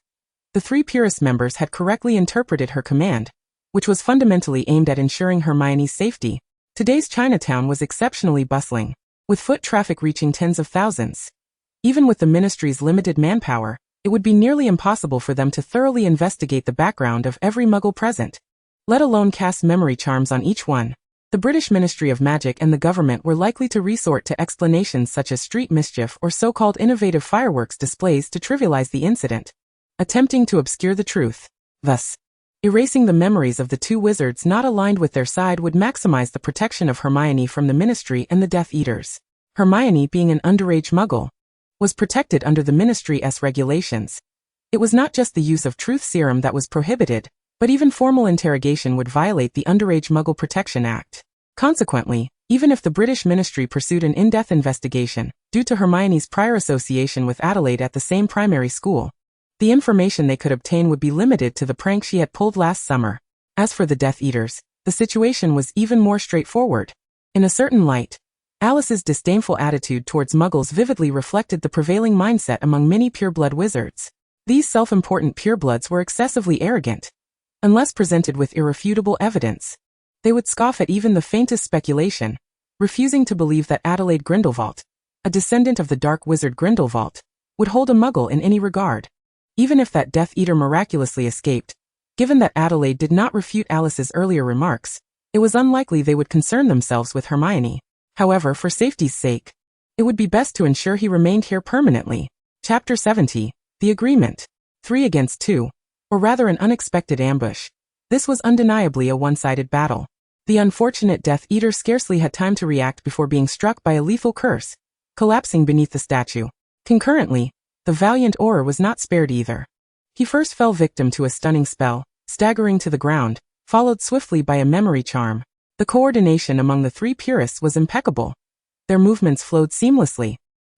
The 3 purist members had correctly interpreted her command, which was fundamentally aimed at ensuring Hermione's safety. Today's Chinatown was exceptionally bustling, with foot traffic reaching tens of thousands. Even with the ministry's limited manpower, it would be nearly impossible for them to thoroughly investigate the background of every Muggle present, let alone cast memory charms on each one. The British Ministry of Magic and the government were likely to resort to explanations such as street mischief or so-called innovative fireworks displays to trivialize the incident, attempting to obscure the truth. Thus, erasing the memories of the 2 wizards not aligned with their side would maximize the protection of Hermione from the Ministry and the Death Eaters. Hermione, being an underage Muggle, was protected under the Ministry's regulations. It was not just the use of truth serum that was prohibited, but even formal interrogation would violate the Underage Muggle Protection Act. Consequently, even if the British Ministry pursued an in-depth investigation, due to Hermione's prior association with Adelaide at the same primary school, the information they could obtain would be limited to the prank she had pulled last summer. As for the Death Eaters, the situation was even more straightforward. In a certain light, Alice's disdainful attitude towards Muggles vividly reflected the prevailing mindset among many pureblood wizards. These self-important purebloods were excessively arrogant. Unless presented with irrefutable evidence, they would scoff at even the faintest speculation, refusing to believe that Adelaide Grindelwald, a descendant of the dark wizard Grindelwald, would hold a Muggle in any regard. Even if that Death Eater miraculously escaped, given that Adelaide did not refute Alice's earlier remarks, it was unlikely they would concern themselves with Hermione. However, for safety's sake, it would be best to ensure he remained here permanently. Chapter 70, The Agreement. 3 against 2. Or rather an unexpected ambush. This was undeniably a one-sided battle. The unfortunate Death Eater scarcely had time to react before being struck by a lethal curse, collapsing beneath the statue. Concurrently, the valiant Auror was not spared either. He first fell victim to a stunning spell, staggering to the ground, followed swiftly by a memory charm. The coordination among the 3 purists was impeccable. Their movements flowed seamlessly,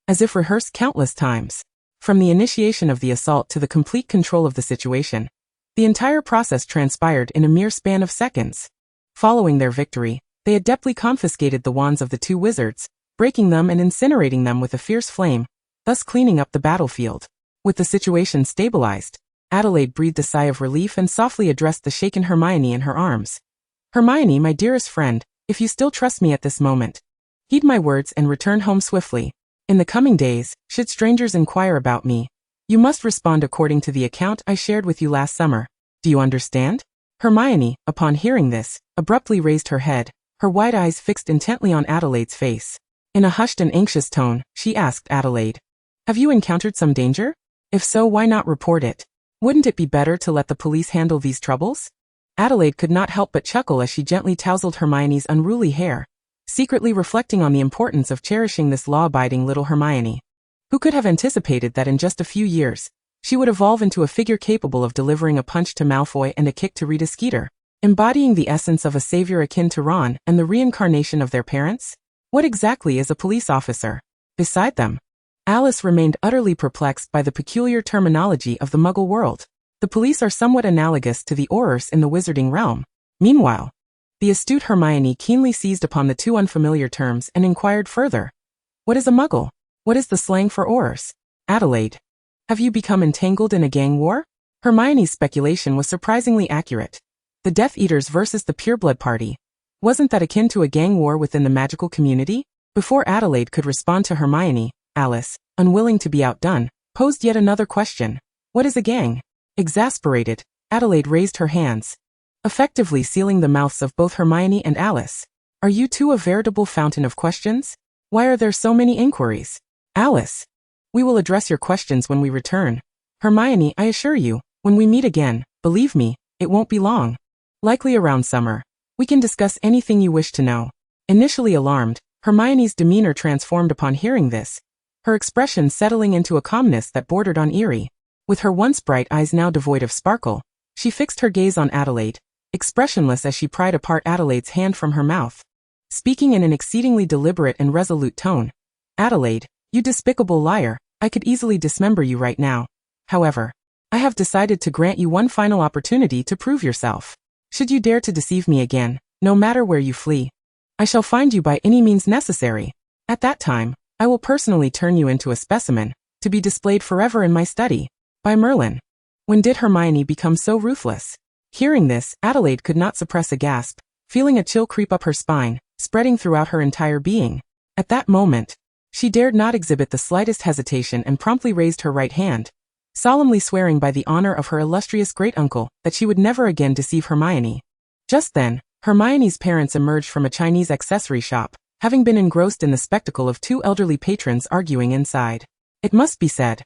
as if rehearsed countless times. From the initiation of the assault to the complete control of the situation, the entire process transpired in a mere span of seconds. Following their victory, they adeptly confiscated the wands of the 2 wizards, breaking them and incinerating them with a fierce flame, thus cleaning up the battlefield. With the situation stabilized, Adelaide breathed a sigh of relief and softly addressed the shaken Hermione in her arms. "Hermione, my dearest friend, if you still trust me at this moment, heed my words and return home swiftly. In the coming days, should strangers inquire about me, you must respond according to the account I shared with you last summer. Do you understand?" Hermione, upon hearing this, abruptly raised her head, her wide eyes fixed intently on Adelaide's face. In a hushed and anxious tone, she asked Adelaide, "Have you encountered some danger? If so, why not report it? Wouldn't it be better to let the police handle these troubles?" Adelaide could not help but chuckle as she gently tousled Hermione's unruly hair, secretly reflecting on the importance of cherishing this law-abiding little Hermione. Who could have anticipated that in just a few years, she would evolve into a figure capable of delivering a punch to Malfoy and a kick to Rita Skeeter, embodying the essence of a savior akin to Ron and the reincarnation of their parents? What exactly is a police officer? Beside them, Alice remained utterly perplexed by the peculiar terminology of the Muggle world. The police are somewhat analogous to the Aurors in the wizarding realm. Meanwhile, the astute Hermione keenly seized upon the 2 unfamiliar terms and inquired further. "What is a Muggle? What is the slang for Aurors? Adelaide, have you become entangled in a gang war?" Hermione's speculation was surprisingly accurate. The Death Eaters versus the Pureblood Party. Wasn't that akin to a gang war within the magical community? Before Adelaide could respond to Hermione, Alice, unwilling to be outdone, posed yet another question. "What is a gang?" Exasperated, Adelaide raised her hands, effectively sealing the mouths of both Hermione and Alice. "Are you two a veritable fountain of questions? Why are there so many inquiries?" "Alice, we will address your questions when we return. Hermione, I assure you, when we meet again, believe me, it won't be long. Likely around summer. We can discuss anything you wish to know." Initially alarmed, Hermione's demeanor transformed upon hearing this, her expression settling into a calmness that bordered on eerie. With her once bright eyes now devoid of sparkle, she fixed her gaze on Adelaide, expressionless as she pried apart Adelaide's hand from her mouth. Speaking in an exceedingly deliberate and resolute tone, "Adelaide, you despicable liar, I could easily dismember you right now. However, I have decided to grant you one final opportunity to prove yourself. Should you dare to deceive me again, no matter where you flee, I shall find you by any means necessary. At that time, I will personally turn you into a specimen, to be displayed forever in my study." By Merlin. When did Hermione become so ruthless? Hearing this, Adelaide could not suppress a gasp, feeling a chill creep up her spine, spreading throughout her entire being. At that moment, she dared not exhibit the slightest hesitation and promptly raised her right hand, solemnly swearing by the honor of her illustrious great-uncle that she would never again deceive Hermione. Just then, Hermione's parents emerged from a Chinese accessory shop, having been engrossed in the spectacle of two elderly patrons arguing inside. It must be said,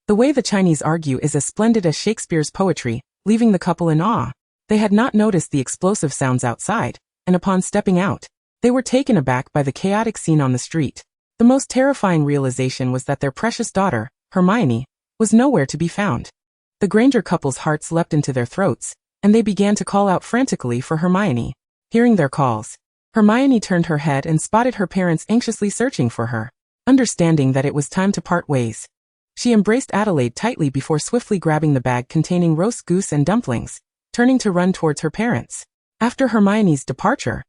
the way the Chinese argue is as splendid as Shakespeare's poetry, leaving the couple in awe. They had not noticed the explosive sounds outside, and upon stepping out, they were taken aback by the chaotic scene on the street. The most terrifying realization was that their precious daughter, Hermione, was nowhere to be found. The Granger couple's hearts leapt into their throats, and they began to call out frantically for Hermione. Hearing their calls, Hermione turned her head and spotted her parents anxiously searching for her. Understanding that it was time to part ways, she embraced Adelaide tightly before swiftly grabbing the bag containing roast goose and dumplings, turning to run towards her parents. After Hermione's departure,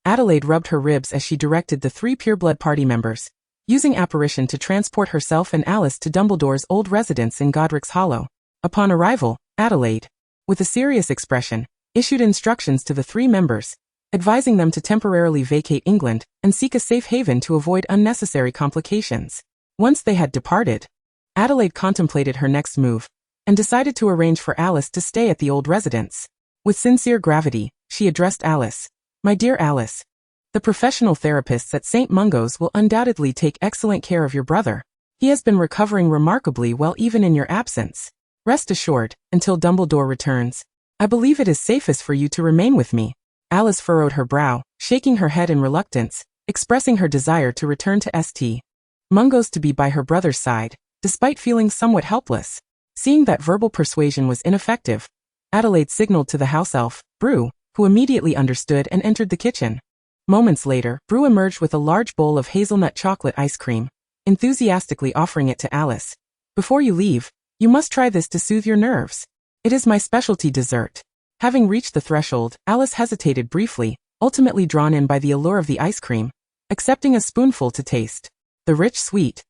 Adelaide rubbed her ribs as she directed the three pureblood party members, using apparition to transport herself and Alice to Dumbledore's old residence in Godric's Hollow. Upon arrival, Adelaide, with a serious expression, issued instructions to the three members, advising them to temporarily vacate England and seek a safe haven to avoid unnecessary complications. Once they had departed, Adelaide contemplated her next move, and decided to arrange for Alice to stay at the old residence. With sincere gravity, she addressed Alice. "My dear Alice, the professional therapists at St. Mungo's will undoubtedly take excellent care of your brother. He has been recovering remarkably well even in your absence. Rest assured, until Dumbledore returns, I believe it is safest for you to remain with me." Alice furrowed her brow, shaking her head in reluctance, expressing her desire to return to St. Mungo's to be by her brother's side, despite feeling somewhat helpless. Seeing that verbal persuasion was ineffective, Adelaide signaled to the house elf, Brew, who immediately understood and entered the kitchen. Moments later, Brew emerged with a large bowl of hazelnut chocolate ice cream, enthusiastically offering it to Alice. "Before you leave, you must try this to soothe your nerves. It is my specialty dessert." Having reached the threshold, Alice hesitated briefly, ultimately drawn in by the allure of the ice cream, accepting a spoonful to taste. The rich, sweet,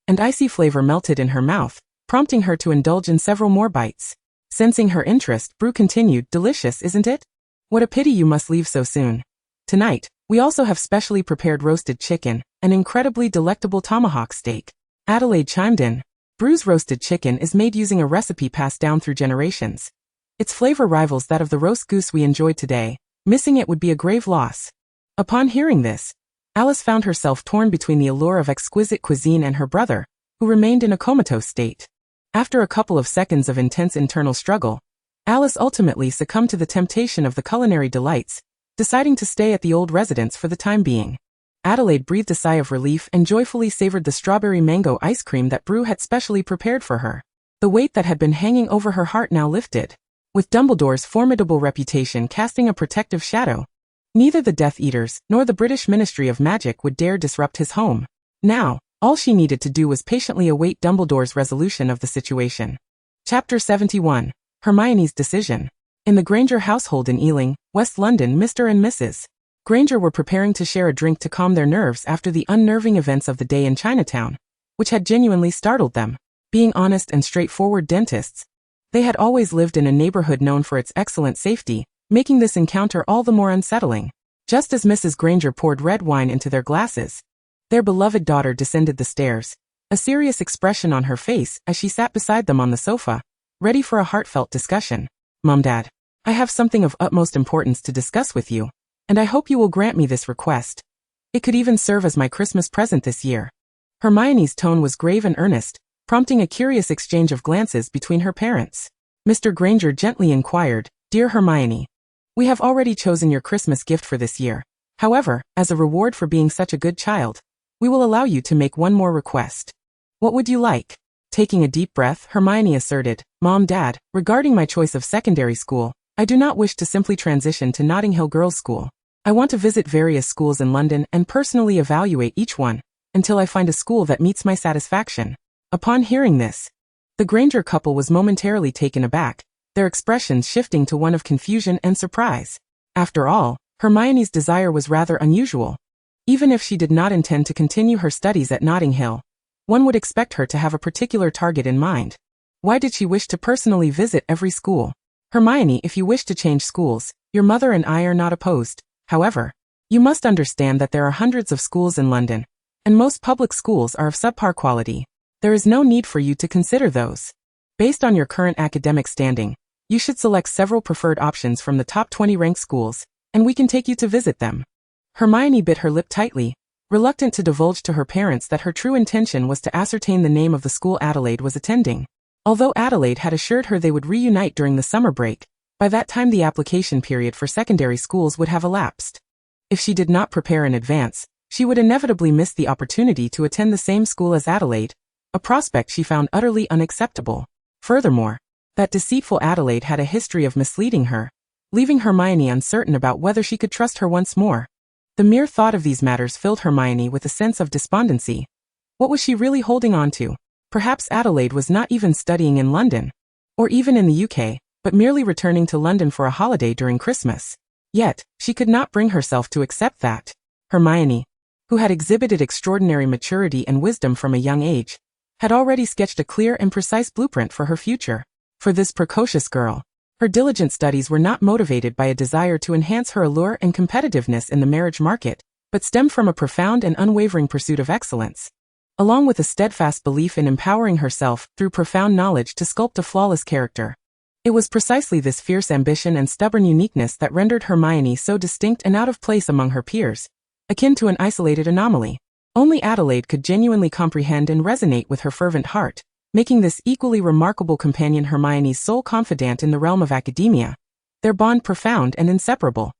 and icy flavor melted in her mouth, prompting her to indulge in several more bites. Sensing her interest, Brew continued, "Delicious, isn't it? What a pity you must leave so soon. Tonight, we also have specially prepared roasted chicken, an incredibly delectable tomahawk steak." Adelaide chimed in. Brew's roasted chicken is made using a recipe passed down through generations. Its flavor rivals that of the roast goose we enjoyed today. Missing it would be a grave loss. Upon hearing this, Alice found herself torn between the allure of exquisite cuisine and her brother, who remained in a comatose state. After a couple of seconds of intense internal struggle, Alice ultimately succumbed to the temptation of the culinary delights, deciding to stay at the old residence for the time being. Adelaide breathed a sigh of relief and joyfully savored the strawberry mango ice cream that Brew had specially prepared for her. The weight that had been hanging over her heart now lifted. With Dumbledore's formidable reputation casting a protective shadow, neither the Death Eaters nor the British Ministry of Magic would dare disrupt his home. Now, all she needed to do was patiently await Dumbledore's resolution of the situation. Chapter 71. Hermione's Decision. In the Granger household in Ealing, West London, Mr. and Mrs. Granger were preparing to share a drink to calm their nerves after the unnerving events of the day in Chinatown, which had genuinely startled them. Being honest and straightforward dentists, they had always lived in a neighborhood known for its excellent safety, making this encounter all the more unsettling. Just as Mrs. Granger poured red wine into their glasses, their beloved daughter descended the stairs, a serious expression on her face as she sat beside them on the sofa, ready for a heartfelt discussion. "Mom, Dad, I have something of utmost importance to discuss with you, and I hope you will grant me this request. It could even serve as my Christmas present this year." Hermione's tone was grave and earnest, prompting a curious exchange of glances between her parents. Mr. Granger gently inquired, "Dear Hermione, we have already chosen your Christmas gift for this year. However, as a reward for being such a good child, we will allow you to make one more request." What would you like? Taking a deep breath, Hermione asserted, Mom, Dad, regarding my choice of secondary school, I do not wish to simply transition to Notting Hill Girls' School. I want to visit various schools in London and personally evaluate each one, until I find a school that meets my satisfaction. Upon hearing this, the Granger couple was momentarily taken aback, their expressions shifting to one of confusion and surprise. After all, Hermione's desire was rather unusual. Even if she did not intend to continue her studies at Notting Hill, one would expect her to have a particular target in mind. Why did she wish to personally visit every school? Hermione, if you wish to change schools, your mother and I are not opposed. However, you must understand that there are hundreds of schools in London, and most public schools are of subpar quality. There is no need for you to consider those. Based on your current academic standing, you should select several preferred options from the top 20 ranked schools, and we can take you to visit them. Hermione bit her lip tightly, reluctant to divulge to her parents that her true intention was to ascertain the name of the school Adelaide was attending. Although Adelaide had assured her they would reunite during the summer break, by that time the application period for secondary schools would have elapsed. If she did not prepare in advance, she would inevitably miss the opportunity to attend the same school as Adelaide, a prospect she found utterly unacceptable. Furthermore, that deceitful Adelaide had a history of misleading her, leaving Hermione uncertain about whether she could trust her once more. The mere thought of these matters filled Hermione with a sense of despondency. What was she really holding on to? Perhaps Adelaide was not even studying in London, or even in the UK, but merely returning to London for a holiday during Christmas. Yet, she could not bring herself to accept that. Hermione, who had exhibited extraordinary maturity and wisdom from a young age, had already sketched a clear and precise blueprint for her future. For this precocious girl, her diligent studies were not motivated by a desire to enhance her allure and competitiveness in the marriage market, but stemmed from a profound and unwavering pursuit of excellence, along with a steadfast belief in empowering herself through profound knowledge to sculpt a flawless character. It was precisely this fierce ambition and stubborn uniqueness that rendered Hermione so distinct and out of place among her peers, akin to an isolated anomaly. Only Adelaide could genuinely comprehend and resonate with her fervent heart, making this equally remarkable companion Hermione's sole confidant in the realm of academia, their bond profound and inseparable.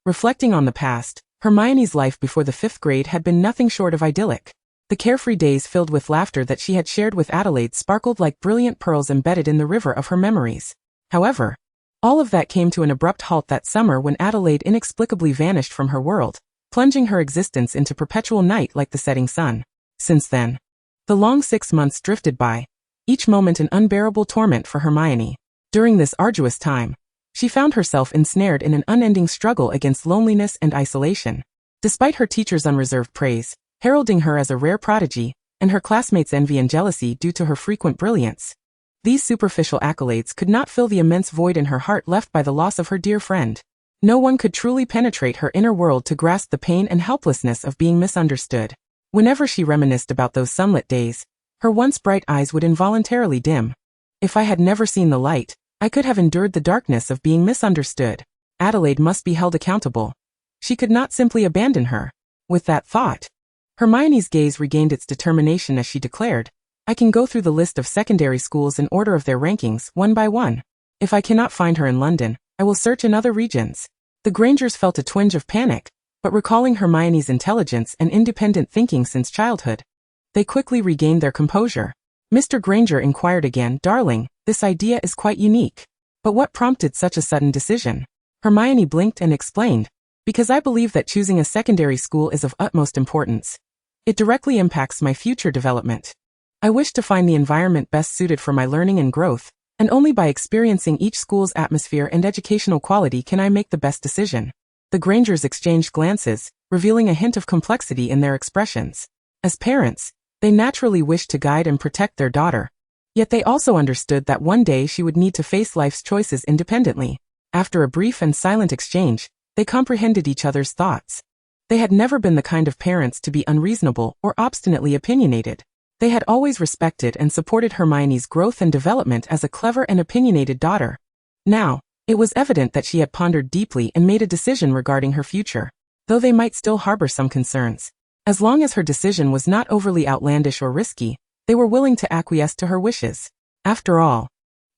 Reflecting on the past, Hermione's life before the 5th grade had been nothing short of idyllic. The carefree days filled with laughter that she had shared with Adelaide sparkled like brilliant pearls embedded in the river of her memories. However, all of that came to an abrupt halt that summer when Adelaide inexplicably vanished from her world, plunging her existence into perpetual night like the setting sun. Since then, the long 6 months drifted by, each moment an unbearable torment for Hermione. During this arduous time, she found herself ensnared in an unending struggle against loneliness and isolation. Despite her teacher's unreserved praise, heralding her as a rare prodigy, and her classmates' envy and jealousy due to her frequent brilliance, these superficial accolades could not fill the immense void in her heart left by the loss of her dear friend. No one could truly penetrate her inner world to grasp the pain and helplessness of being misunderstood. Whenever she reminisced about those sunlit days, her once bright eyes would involuntarily dim. If I had never seen the light, I could have endured the darkness of being misunderstood. Adelaide must be held accountable. She could not simply abandon her. With that thought, Hermione's gaze regained its determination as she declared, I can go through the list of secondary schools in order of their rankings, one by one. If I cannot find her in London, I will search in other regions. The Grangers felt a twinge of panic, but recalling Hermione's intelligence and independent thinking since childhood, they quickly regained their composure. Mr. Granger inquired again, Darling, this idea is quite unique. But what prompted such a sudden decision? Hermione blinked and explained, Because I believe that choosing a secondary school is of utmost importance. It directly impacts my future development. I wish to find the environment best suited for my learning and growth, and only by experiencing each school's atmosphere and educational quality can I make the best decision. The Grangers exchanged glances, revealing a hint of complexity in their expressions. As parents, they naturally wished to guide and protect their daughter. Yet they also understood that one day she would need to face life's choices independently. After a brief and silent exchange, they comprehended each other's thoughts. They had never been the kind of parents to be unreasonable or obstinately opinionated. They had always respected and supported Hermione's growth and development as a clever and opinionated daughter. Now, it was evident that she had pondered deeply and made a decision regarding her future, though they might still harbor some concerns. As long as her decision was not overly outlandish or risky, they were willing to acquiesce to her wishes. After all,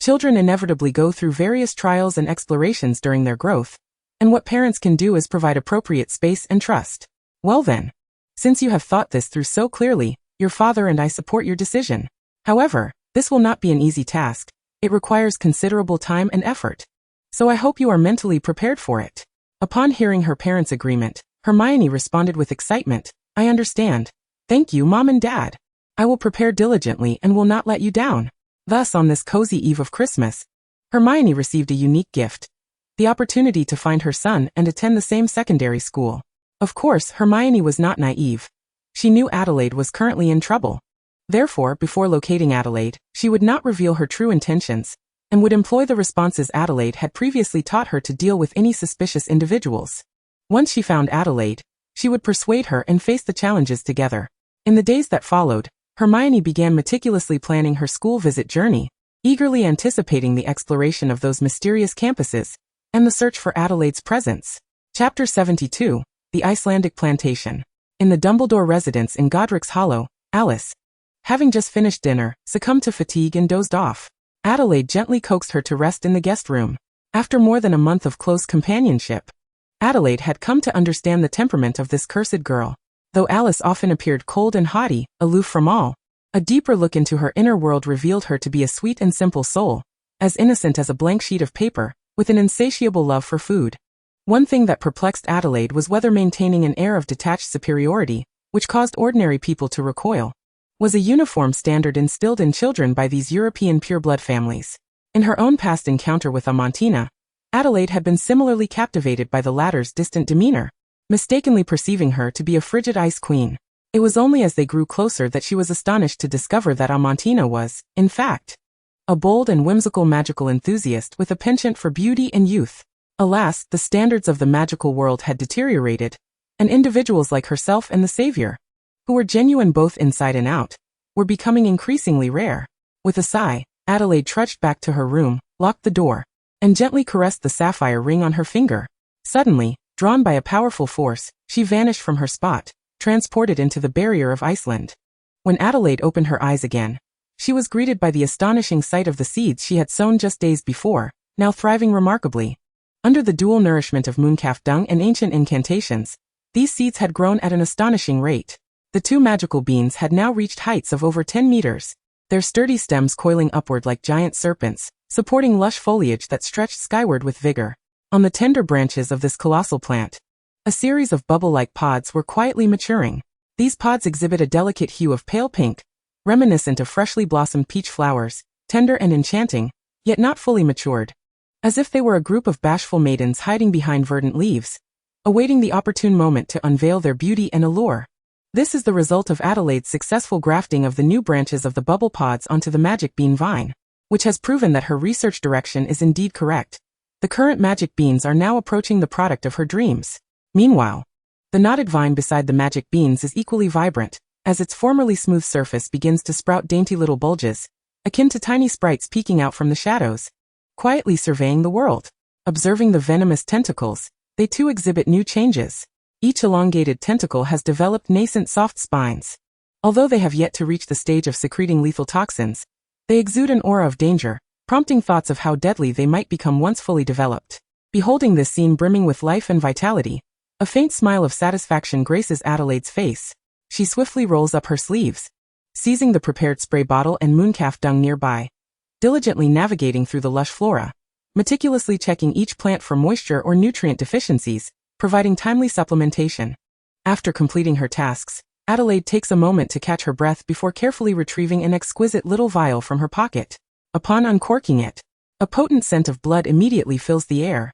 children inevitably go through various trials and explorations during their growth, and what parents can do is provide appropriate space and trust. Well then, since you have thought this through so clearly, Your father and I support your decision. However, this will not be an easy task. It requires considerable time and effort. So I hope you are mentally prepared for it." Upon hearing her parents' agreement, Hermione responded with excitement. "I understand. Thank you, Mom and Dad. I will prepare diligently and will not let you down." Thus, on this cozy eve of Christmas, Hermione received a unique gift: the opportunity to find her son and attend the same secondary school. Of course, Hermione was not naive. She knew Adelaide was currently in trouble. Therefore, before locating Adelaide, she would not reveal her true intentions, and would employ the responses Adelaide had previously taught her to deal with any suspicious individuals. Once she found Adelaide, she would persuade her and face the challenges together. In the days that followed, Hermione began meticulously planning her school visit journey, eagerly anticipating the exploration of those mysterious campuses, and the search for Adelaide's presence. Chapter 72, The Icelandic Plantation. In the Dumbledore residence in Godric's Hollow, Alice, having just finished dinner, succumbed to fatigue and dozed off. Adelaide gently coaxed her to rest in the guest room. After more than a month of close companionship, Adelaide had come to understand the temperament of this cursed girl. Though Alice often appeared cold and haughty, aloof from all, a deeper look into her inner world revealed her to be a sweet and simple soul, as innocent as a blank sheet of paper, with an insatiable love for food. One thing that perplexed Adelaide was whether maintaining an air of detached superiority, which caused ordinary people to recoil, was a uniform standard instilled in children by these European pureblood families. In her own past encounter with Amantina, Adelaide had been similarly captivated by the latter's distant demeanor, mistakenly perceiving her to be a frigid ice queen. It was only as they grew closer that she was astonished to discover that Amantina was, in fact, a bold and whimsical magical enthusiast with a penchant for beauty and youth. Alas, the standards of the magical world had deteriorated, and individuals like herself and the Savior, who were genuine both inside and out, were becoming increasingly rare. With a sigh, Adelaide trudged back to her room, locked the door, and gently caressed the sapphire ring on her finger. Suddenly, drawn by a powerful force, she vanished from her spot, transported into the barrier of Iceland. When Adelaide opened her eyes again, she was greeted by the astonishing sight of the seeds she had sown just days before, now thriving remarkably. Under the dual nourishment of mooncalf dung and ancient incantations, these seeds had grown at an astonishing rate. The two magical beans had now reached heights of over 10 meters, their sturdy stems coiling upward like giant serpents, supporting lush foliage that stretched skyward with vigor. On the tender branches of this colossal plant, a series of bubble-like pods were quietly maturing. These pods exhibit a delicate hue of pale pink, reminiscent of freshly blossomed peach flowers, tender and enchanting, yet not fully matured. As if they were a group of bashful maidens hiding behind verdant leaves, awaiting the opportune moment to unveil their beauty and allure. This is the result of Adelaide's successful grafting of the new branches of the bubble pods onto the magic bean vine, which has proven that her research direction is indeed correct. The current magic beans are now approaching the product of her dreams. Meanwhile, the knotted vine beside the magic beans is equally vibrant, as its formerly smooth surface begins to sprout dainty little bulges, akin to tiny sprites peeking out from the shadows, quietly surveying the world. Observing the venomous tentacles, they too exhibit new changes. Each elongated tentacle has developed nascent soft spines. Although they have yet to reach the stage of secreting lethal toxins, they exude an aura of danger, prompting thoughts of how deadly they might become once fully developed. Beholding this scene brimming with life and vitality, a faint smile of satisfaction graces Adelaide's face. She swiftly rolls up her sleeves, seizing the prepared spray bottle and mooncalf dung nearby, diligently navigating through the lush flora, meticulously checking each plant for moisture or nutrient deficiencies, providing timely supplementation. After completing her tasks, Adelaide takes a moment to catch her breath before carefully retrieving an exquisite little vial from her pocket. Upon uncorking it, a potent scent of blood immediately fills the air.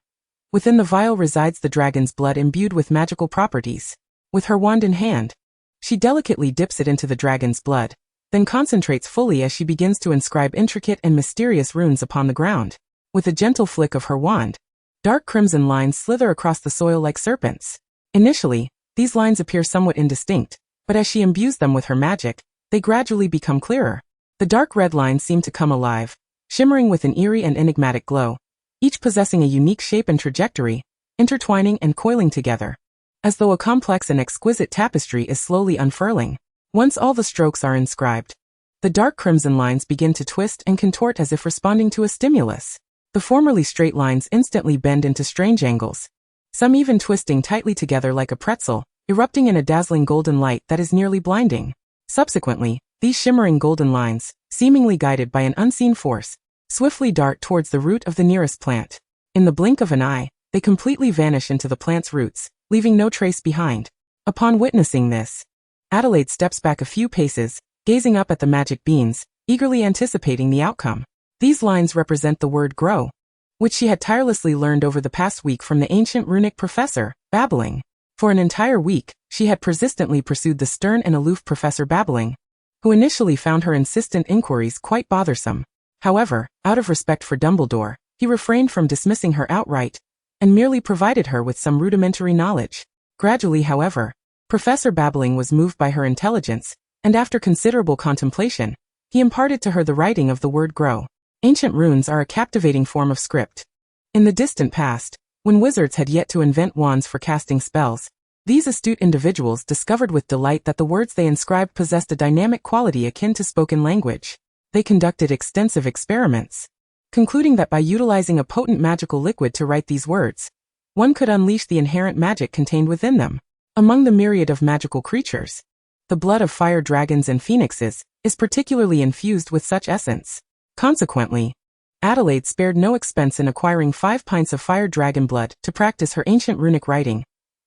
Within the vial resides the dragon's blood imbued with magical properties. With her wand in hand, she delicately dips it into the dragon's blood, then concentrates fully as she begins to inscribe intricate and mysterious runes upon the ground. With a gentle flick of her wand, dark crimson lines slither across the soil like serpents. Initially, these lines appear somewhat indistinct, but as she imbues them with her magic, they gradually become clearer. The dark red lines seem to come alive, shimmering with an eerie and enigmatic glow, each possessing a unique shape and trajectory, intertwining and coiling together, as though a complex and exquisite tapestry is slowly unfurling. Once all the strokes are inscribed, the dark crimson lines begin to twist and contort as if responding to a stimulus. The formerly straight lines instantly bend into strange angles, some even twisting tightly together like a pretzel, erupting in a dazzling golden light that is nearly blinding. Subsequently, these shimmering golden lines, seemingly guided by an unseen force, swiftly dart towards the root of the nearest plant. In the blink of an eye, they completely vanish into the plant's roots, leaving no trace behind. Upon witnessing this, Adelaide steps back a few paces, gazing up at the magic beans, eagerly anticipating the outcome. These lines represent the word grow, which she had tirelessly learned over the past week from the ancient runic professor, Babbling. For an entire week, she had persistently pursued the stern and aloof Professor Babbling, who initially found her insistent inquiries quite bothersome. However, out of respect for Dumbledore, he refrained from dismissing her outright, and merely provided her with some rudimentary knowledge. Gradually, however, Professor Babbling was moved by her intelligence, and after considerable contemplation, he imparted to her the writing of the word grow. Ancient runes are a captivating form of script. In the distant past, when wizards had yet to invent wands for casting spells, these astute individuals discovered with delight that the words they inscribed possessed a dynamic quality akin to spoken language. They conducted extensive experiments, concluding that by utilizing a potent magical liquid to write these words, one could unleash the inherent magic contained within them. Among the myriad of magical creatures, the blood of fire dragons and phoenixes is particularly infused with such essence. Consequently, Adelaide spared no expense in acquiring 5 pints of fire dragon blood to practice her ancient runic writing,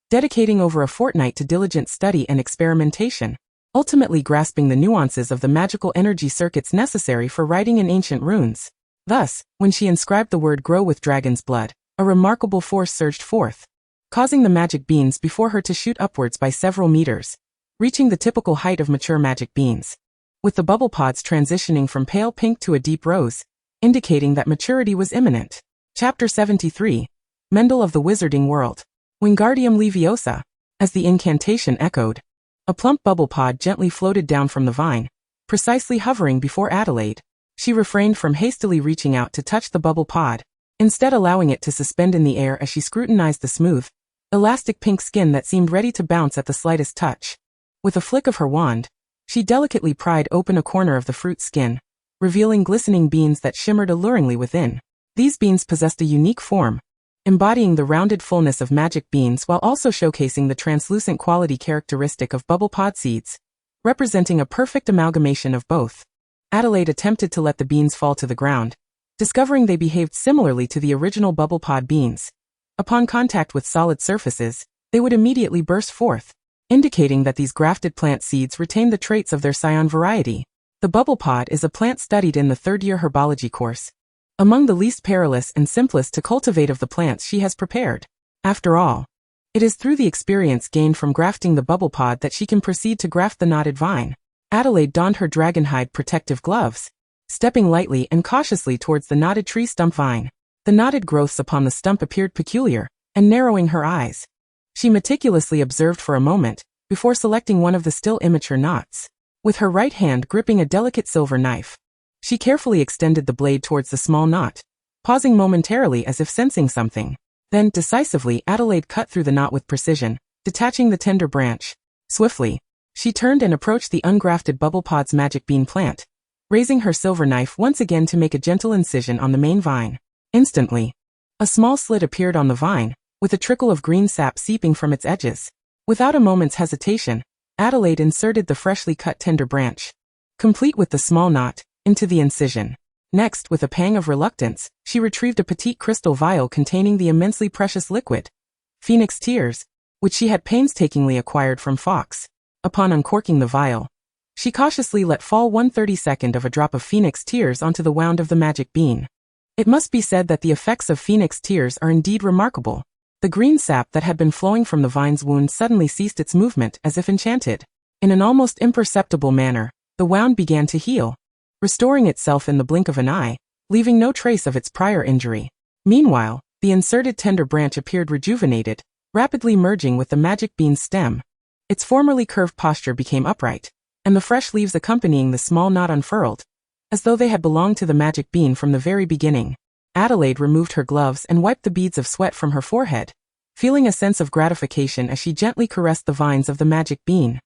dedicating over a fortnight to diligent study and experimentation, ultimately grasping the nuances of the magical energy circuits necessary for writing in ancient runes. Thus, when she inscribed the word grow with dragon's blood, a remarkable force surged forth, causing the magic beans before her to shoot upwards by several meters, reaching the typical height of mature magic beans, with the bubble pods transitioning from pale pink to a deep rose, indicating that maturity was imminent. Chapter 73. Mendel of the Wizarding World. Wingardium Leviosa. As the incantation echoed, a plump bubble pod gently floated down from the vine, precisely hovering before Adelaide. She refrained from hastily reaching out to touch the bubble pod, instead allowing it to suspend in the air as she scrutinized the smooth, elastic pink skin that seemed ready to bounce at the slightest touch. With a flick of her wand, she delicately pried open a corner of the fruit skin, revealing glistening beans that shimmered alluringly within. These beans possessed a unique form, embodying the rounded fullness of magic beans while also showcasing the translucent quality characteristic of bubble pod seeds, representing a perfect amalgamation of both. Adelaide attempted to let the beans fall to the ground, discovering they behaved similarly to the original bubble pod beans. Upon contact with solid surfaces, they would immediately burst forth, indicating that these grafted plant seeds retain the traits of their scion variety. The bubble pod is a plant studied in the third-year herbology course, among the least perilous and simplest to cultivate of the plants she has prepared. After all, it is through the experience gained from grafting the bubble pod that she can proceed to graft the knotted vine. Adelaide donned her dragonhide protective gloves, stepping lightly and cautiously towards the knotted tree stump vine. The knotted growths upon the stump appeared peculiar, and narrowing her eyes, she meticulously observed for a moment, before selecting one of the still immature knots. With her right hand gripping a delicate silver knife, she carefully extended the blade towards the small knot, pausing momentarily as if sensing something. Then, decisively, Adelaide cut through the knot with precision, detaching the tender branch. Swiftly, she turned and approached the ungrafted bubble pod's magic bean plant, raising her silver knife once again to make a gentle incision on the main vine. Instantly, a small slit appeared on the vine, with a trickle of green sap seeping from its edges. Without a moment's hesitation, Adelaide inserted the freshly cut tender branch, complete with the small knot, into the incision. Next, with a pang of reluctance, she retrieved a petite crystal vial containing the immensely precious liquid, phoenix tears, which she had painstakingly acquired from Fox. Upon uncorking the vial, she cautiously let fall 1/32 of a drop of phoenix tears onto the wound of the magic bean. It must be said that the effects of phoenix tears are indeed remarkable. The green sap that had been flowing from the vine's wound suddenly ceased its movement as if enchanted. In an almost imperceptible manner, the wound began to heal, restoring itself in the blink of an eye, leaving no trace of its prior injury. Meanwhile, the inserted tender branch appeared rejuvenated, rapidly merging with the magic bean's stem. Its formerly curved posture became upright, and the fresh leaves accompanying the small knot unfurled, as though they had belonged to the magic bean from the very beginning. Adelaide removed her gloves and wiped the beads of sweat from her forehead, feeling a sense of gratification as she gently caressed the vines of the magic bean.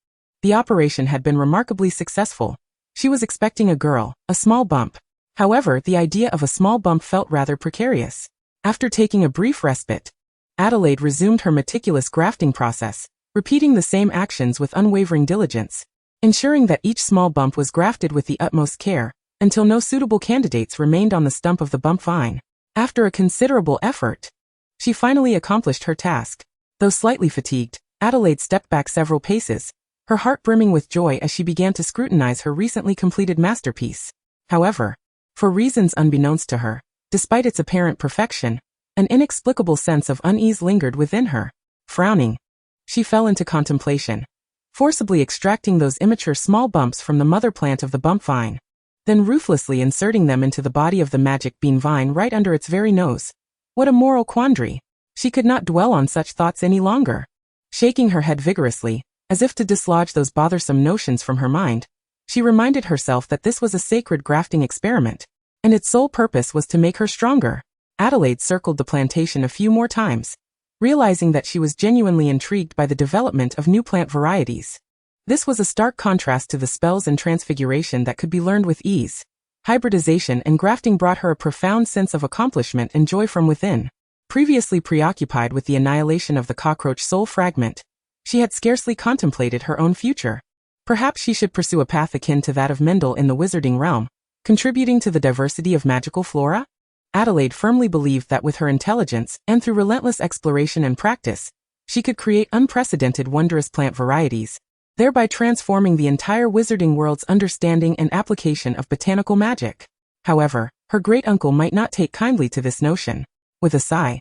The operation had been remarkably successful. She was expecting a girl, a small bump. However, the idea of a small bump felt rather precarious. After taking a brief respite, Adelaide resumed her meticulous grafting process, repeating the same actions with unwavering diligence. ensuring that each small bump was grafted with the utmost care, until no suitable candidates remained on the stump of the bump vine. After a considerable effort, she finally accomplished her task. Though slightly fatigued, Adelaide stepped back several paces, her heart brimming with joy as she began to scrutinize her recently completed masterpiece. However, for reasons unbeknownst to her, despite its apparent perfection, an inexplicable sense of unease lingered within her. Frowning, she fell into contemplation, forcibly extracting those immature small bumps from the mother plant of the bump vine, then ruthlessly inserting them into the body of the magic bean vine right under its very nose. What a moral quandary! She could not dwell on such thoughts any longer. Shaking her head vigorously, as if to dislodge those bothersome notions from her mind, she reminded herself that this was a sacred grafting experiment, and its sole purpose was to make her stronger. Adelaide circled the plantation a few more times, realizing that she was genuinely intrigued by the development of new plant varieties. This was a stark contrast to the spells and transfiguration that could be learned with ease. Hybridization and grafting brought her a profound sense of accomplishment and joy from within. Previously preoccupied with the annihilation of the cockroach soul fragment, she had scarcely contemplated her own future. Perhaps she should pursue a path akin to that of Mendel in the wizarding realm, contributing to the diversity of magical flora? Adelaide firmly believed that with her intelligence, and through relentless exploration and practice, she could create unprecedented wondrous plant varieties, thereby transforming the entire wizarding world's understanding and application of botanical magic. However, her great-uncle might not take kindly to this notion. With a sigh,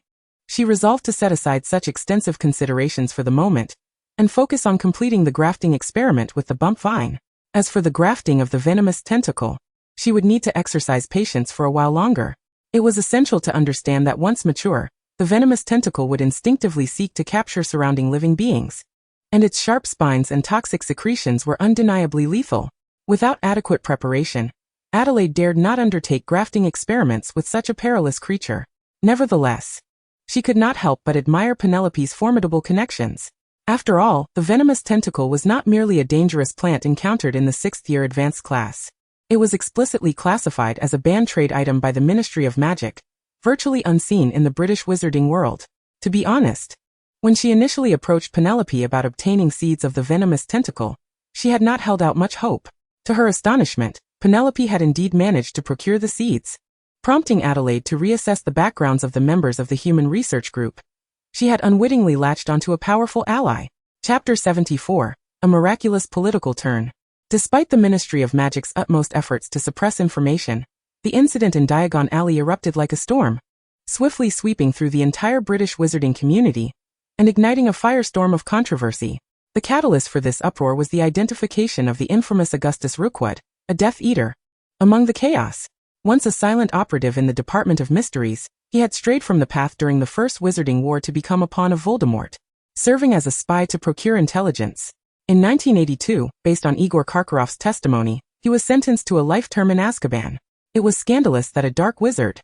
she resolved to set aside such extensive considerations for the moment, and focus on completing the grafting experiment with the bump vine. As for the grafting of the venomous tentacle, she would need to exercise patience for a while longer. It was essential to understand that once mature, the venomous tentacle would instinctively seek to capture surrounding living beings, and its sharp spines and toxic secretions were undeniably lethal. Without adequate preparation, Adelaide dared not undertake grafting experiments with such a perilous creature. Nevertheless, she could not help but admire Penelope's formidable connections. After all, the venomous tentacle was not merely a dangerous plant encountered in the 6th year advanced class. It was explicitly classified as a banned trade item by the Ministry of Magic, virtually unseen in the British wizarding world. To be honest, when she initially approached Penelope about obtaining seeds of the venomous tentacle, she had not held out much hope. To her astonishment, Penelope had indeed managed to procure the seeds. Prompting Adelaide to reassess the backgrounds of the members of the Human Research Group, she had unwittingly latched onto a powerful ally. Chapter 74, A Miraculous Political Turn. Despite the Ministry of Magic's utmost efforts to suppress information, the incident in Diagon Alley erupted like a storm, swiftly sweeping through the entire British wizarding community, and igniting a firestorm of controversy. The catalyst for this uproar was the identification of the infamous Augustus Rookwood, a Death Eater. Among the chaos, once a silent operative in the Department of Mysteries, he had strayed from the path during the First Wizarding War to become a pawn of Voldemort, serving as a spy to procure intelligence. In 1982, based on Igor Karkaroff's testimony, he was sentenced to a life term in Azkaban. It was scandalous that a dark wizard,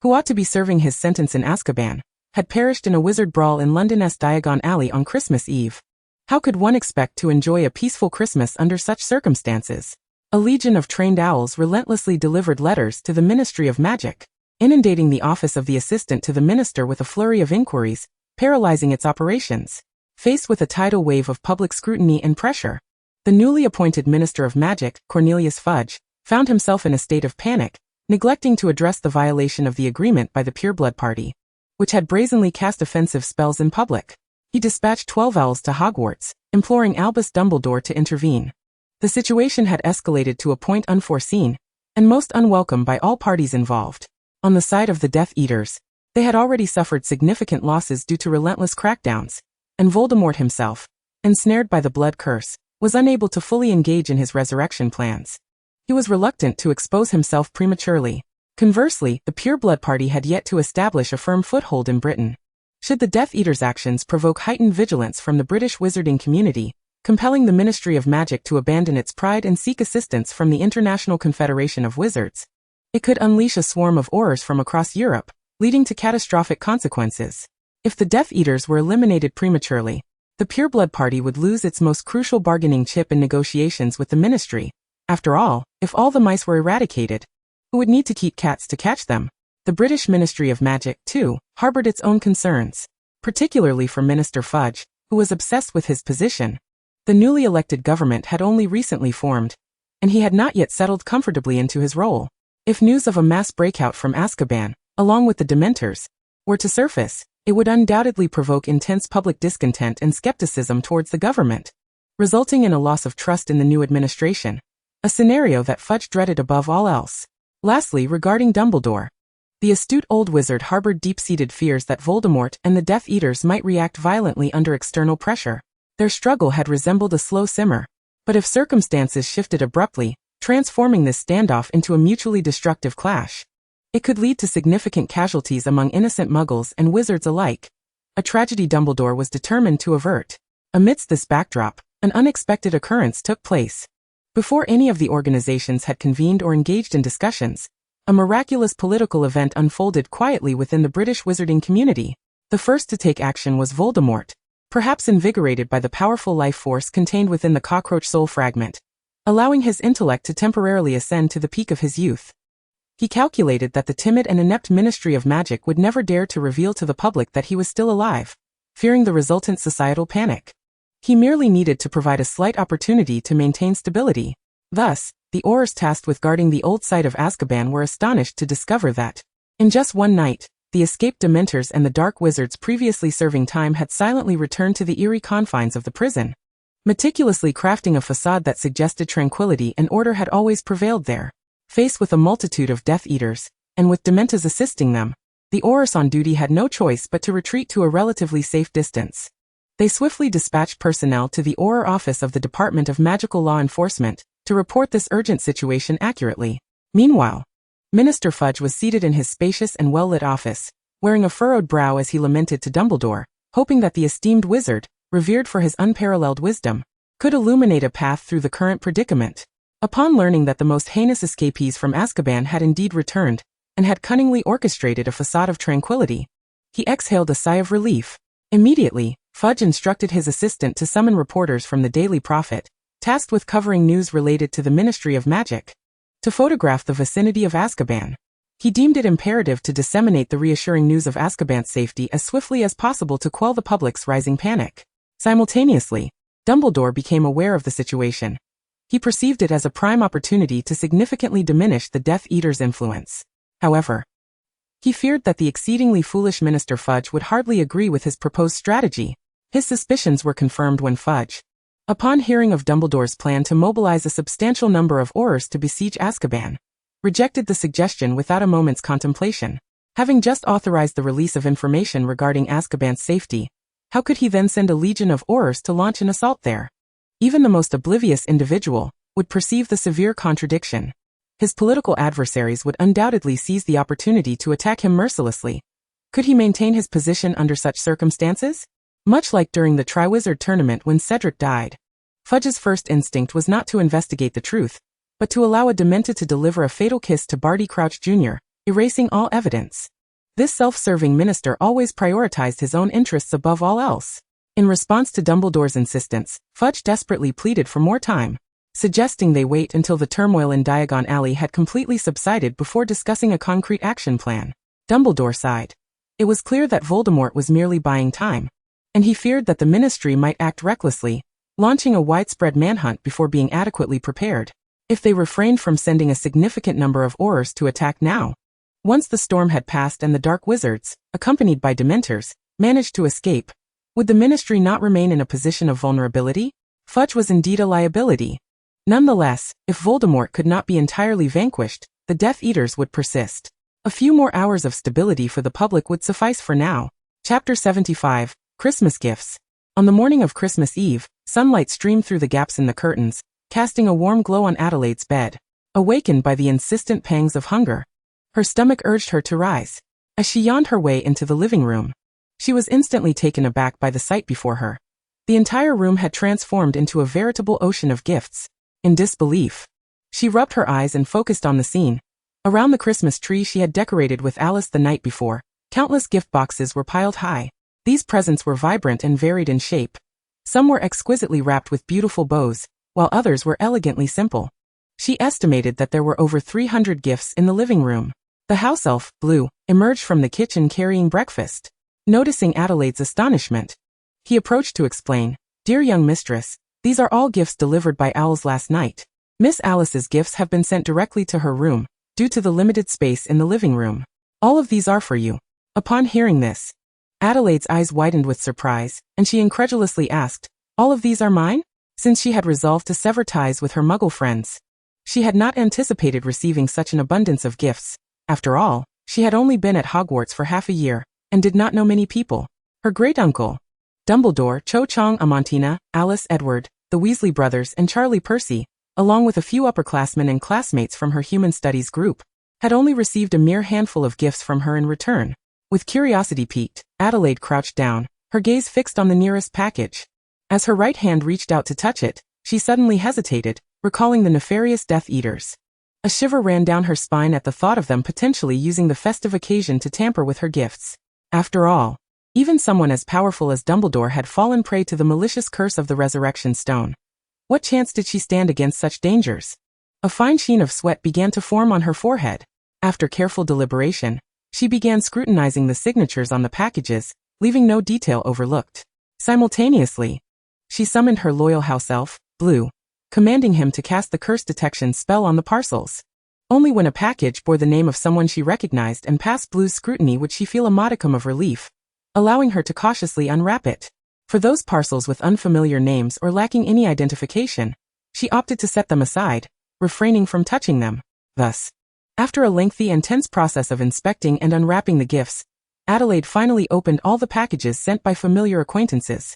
who ought to be serving his sentence in Azkaban, had perished in a wizard brawl in London's Diagon Alley on Christmas Eve. How could one expect to enjoy a peaceful Christmas under such circumstances? A legion of trained owls relentlessly delivered letters to the Ministry of Magic, inundating the office of the assistant to the minister with a flurry of inquiries, paralyzing its operations. Faced with a tidal wave of public scrutiny and pressure, the newly appointed Minister of Magic, Cornelius Fudge, found himself in a state of panic, neglecting to address the violation of the agreement by the Pureblood Party, which had brazenly cast offensive spells in public. He dispatched 12 owls to Hogwarts, imploring Albus Dumbledore to intervene. The situation had escalated to a point unforeseen, and most unwelcome by all parties involved. On the side of the Death Eaters, they had already suffered significant losses due to relentless crackdowns, and Voldemort himself, ensnared by the blood curse, was unable to fully engage in his resurrection plans. He was reluctant to expose himself prematurely. Conversely, the Pureblood Party had yet to establish a firm foothold in Britain. Should the Death Eaters' actions provoke heightened vigilance from the British wizarding community, compelling the Ministry of Magic to abandon its pride and seek assistance from the International Confederation of Wizards, it could unleash a swarm of horrors from across Europe, leading to catastrophic consequences. If the Death Eaters were eliminated prematurely, the Pureblood Party would lose its most crucial bargaining chip in negotiations with the Ministry. After all, if all the mice were eradicated, who would need to keep cats to catch them? The British Ministry of Magic, too, harbored its own concerns, particularly for Minister Fudge, who was obsessed with his position. The newly elected government had only recently formed, and he had not yet settled comfortably into his role. If news of a mass breakout from Azkaban, along with the Dementors, were to surface, it would undoubtedly provoke intense public discontent and skepticism towards the government, resulting in a loss of trust in the new administration, a scenario that Fudge dreaded above all else. Lastly, regarding Dumbledore, the astute old wizard harbored deep-seated fears that Voldemort and the Death Eaters might react violently under external pressure. Their struggle had resembled a slow simmer, but if circumstances shifted abruptly, transforming this standoff into a mutually destructive clash, it could lead to significant casualties among innocent muggles and wizards alike, a tragedy Dumbledore was determined to avert. Amidst this backdrop, an unexpected occurrence took place. Before any of the organizations had convened or engaged in discussions, a miraculous political event unfolded quietly within the British wizarding community. The first to take action was Voldemort, perhaps invigorated by the powerful life force contained within the cockroach soul fragment, allowing his intellect to temporarily ascend to the peak of his youth. He calculated that the timid and inept Ministry of Magic would never dare to reveal to the public that he was still alive, fearing the resultant societal panic. He merely needed to provide a slight opportunity to maintain stability. Thus, the Aurors tasked with guarding the old site of Azkaban were astonished to discover that, in just one night, the escaped Dementors and the Dark Wizards previously serving time had silently returned to the eerie confines of the prison. Meticulously crafting a facade that suggested tranquility and order had always prevailed there. Faced with a multitude of Death Eaters, and with Dementors assisting them, the Aurors on duty had no choice but to retreat to a relatively safe distance. They swiftly dispatched personnel to the Auror office of the Department of Magical Law Enforcement to report this urgent situation accurately. Meanwhile, Minister Fudge was seated in his spacious and well-lit office, wearing a furrowed brow as he lamented to Dumbledore, hoping that the esteemed wizard, revered for his unparalleled wisdom, could illuminate a path through the current predicament. Upon learning that the most heinous escapees from Azkaban had indeed returned, and had cunningly orchestrated a facade of tranquility, he exhaled a sigh of relief. Immediately, Fudge instructed his assistant to summon reporters from the Daily Prophet, tasked with covering news related to the Ministry of Magic, to photograph the vicinity of Azkaban. He deemed it imperative to disseminate the reassuring news of Azkaban's safety as swiftly as possible to quell the public's rising panic. Simultaneously, Dumbledore became aware of the situation. He perceived it as a prime opportunity to significantly diminish the Death Eaters' influence. However, he feared that the exceedingly foolish Minister Fudge would hardly agree with his proposed strategy. His suspicions were confirmed when Fudge, upon hearing of Dumbledore's plan to mobilize a substantial number of Aurors to besiege Azkaban, rejected the suggestion without a moment's contemplation. Having just authorized the release of information regarding Azkaban's safety, how could he then send a legion of Aurors to launch an assault there? Even the most oblivious individual would perceive the severe contradiction. His political adversaries would undoubtedly seize the opportunity to attack him mercilessly. Could he maintain his position under such circumstances? Much like during the Triwizard Tournament when Cedric died, Fudge's first instinct was not to investigate the truth, but to allow a Dementor to deliver a fatal kiss to Barty Crouch Jr., erasing all evidence. This self-serving minister always prioritized his own interests above all else. In response to Dumbledore's insistence, Fudge desperately pleaded for more time, suggesting they wait until the turmoil in Diagon Alley had completely subsided before discussing a concrete action plan. Dumbledore sighed. It was clear that Voldemort was merely buying time, and he feared that the ministry might act recklessly, launching a widespread manhunt before being adequately prepared. If they refrained from sending a significant number of Aurors to attack now, once the storm had passed and the Dark Wizards, accompanied by Dementors, managed to escape, would the ministry not remain in a position of vulnerability? Fudge was indeed a liability. Nonetheless, if Voldemort could not be entirely vanquished, the Death Eaters would persist. A few more hours of stability for the public would suffice for now. Chapter 75. Christmas Gifts. On the morning of Christmas Eve, sunlight streamed through the gaps in the curtains, casting a warm glow on Adelaide's bed. Awakened by the insistent pangs of hunger, her stomach urged her to rise. As she yawned her way into the living room, she was instantly taken aback by the sight before her. The entire room had transformed into a veritable ocean of gifts. In disbelief, she rubbed her eyes and focused on the scene. Around the Christmas tree she had decorated with Alice the night before, countless gift boxes were piled high. These presents were vibrant and varied in shape. Some were exquisitely wrapped with beautiful bows, while others were elegantly simple. She estimated that there were over 300 gifts in the living room. The house elf, Blue, emerged from the kitchen carrying breakfast. Noticing Adelaide's astonishment, he approached to explain, "Dear young mistress, These are all gifts delivered by owls last night. Miss Alice's gifts have been sent directly to her room, due to the limited space in the living room. All of these are for you." Upon hearing this, Adelaide's eyes widened with surprise, and she incredulously asked, "All of these are mine?" Since she had resolved to sever ties with her Muggle friends, she had not anticipated receiving such an abundance of gifts. After all, she had only been at Hogwarts for half a year, and did not know many people. Her great-uncle, Dumbledore, Cho Chang, Amantina, Alice, Edward, the Weasley brothers, and Charlie Percy, along with a few upperclassmen and classmates from her human studies group, had only received a mere handful of gifts from her in return. With curiosity piqued, Adelaide crouched down, her gaze fixed on the nearest package. As her right hand reached out to touch it, she suddenly hesitated, recalling the nefarious Death Eaters. A shiver ran down her spine at the thought of them potentially using the festive occasion to tamper with her gifts. After all, even someone as powerful as Dumbledore had fallen prey to the malicious curse of the Resurrection Stone. What chance did she stand against such dangers? A fine sheen of sweat began to form on her forehead. After careful deliberation, she began scrutinizing the signatures on the packages, leaving no detail overlooked. Simultaneously, she summoned her loyal house elf, Blue, commanding him to cast the curse detection spell on the parcels. Only when a package bore the name of someone she recognized and passed Blue's scrutiny would she feel a modicum of relief, allowing her to cautiously unwrap it. For those parcels with unfamiliar names or lacking any identification, she opted to set them aside, refraining from touching them. Thus, after a lengthy and tense process of inspecting and unwrapping the gifts, Adelaide finally opened all the packages sent by familiar acquaintances.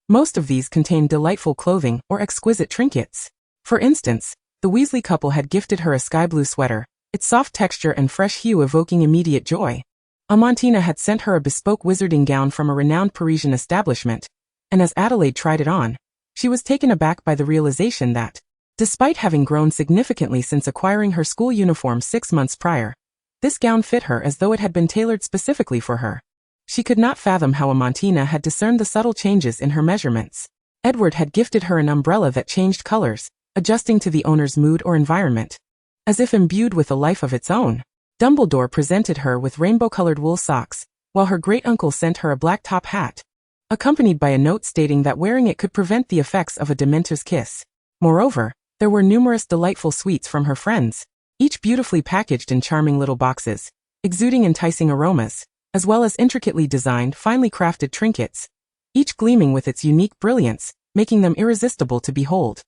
Most of these contained delightful clothing or exquisite trinkets. For instance, the Weasley couple had gifted her a sky-blue sweater, its soft texture and fresh hue evoking immediate joy. Amantina had sent her a bespoke wizarding gown from a renowned Parisian establishment, and as Adelaide tried it on, she was taken aback by the realization that, despite having grown significantly since acquiring her school uniform 6 months prior, this gown fit her as though it had been tailored specifically for her. She could not fathom how Amantina had discerned the subtle changes in her measurements. Edward had gifted her an umbrella that changed colors, adjusting to the owner's mood or environment. As if imbued with a life of its own, Dumbledore presented her with rainbow-colored wool socks, while her great-uncle sent her a black top hat, accompanied by a note stating that wearing it could prevent the effects of a Dementor's kiss. Moreover, there were numerous delightful sweets from her friends, each beautifully packaged in charming little boxes, exuding enticing aromas, as well as intricately designed, finely crafted trinkets, each gleaming with its unique brilliance, making them irresistible to behold.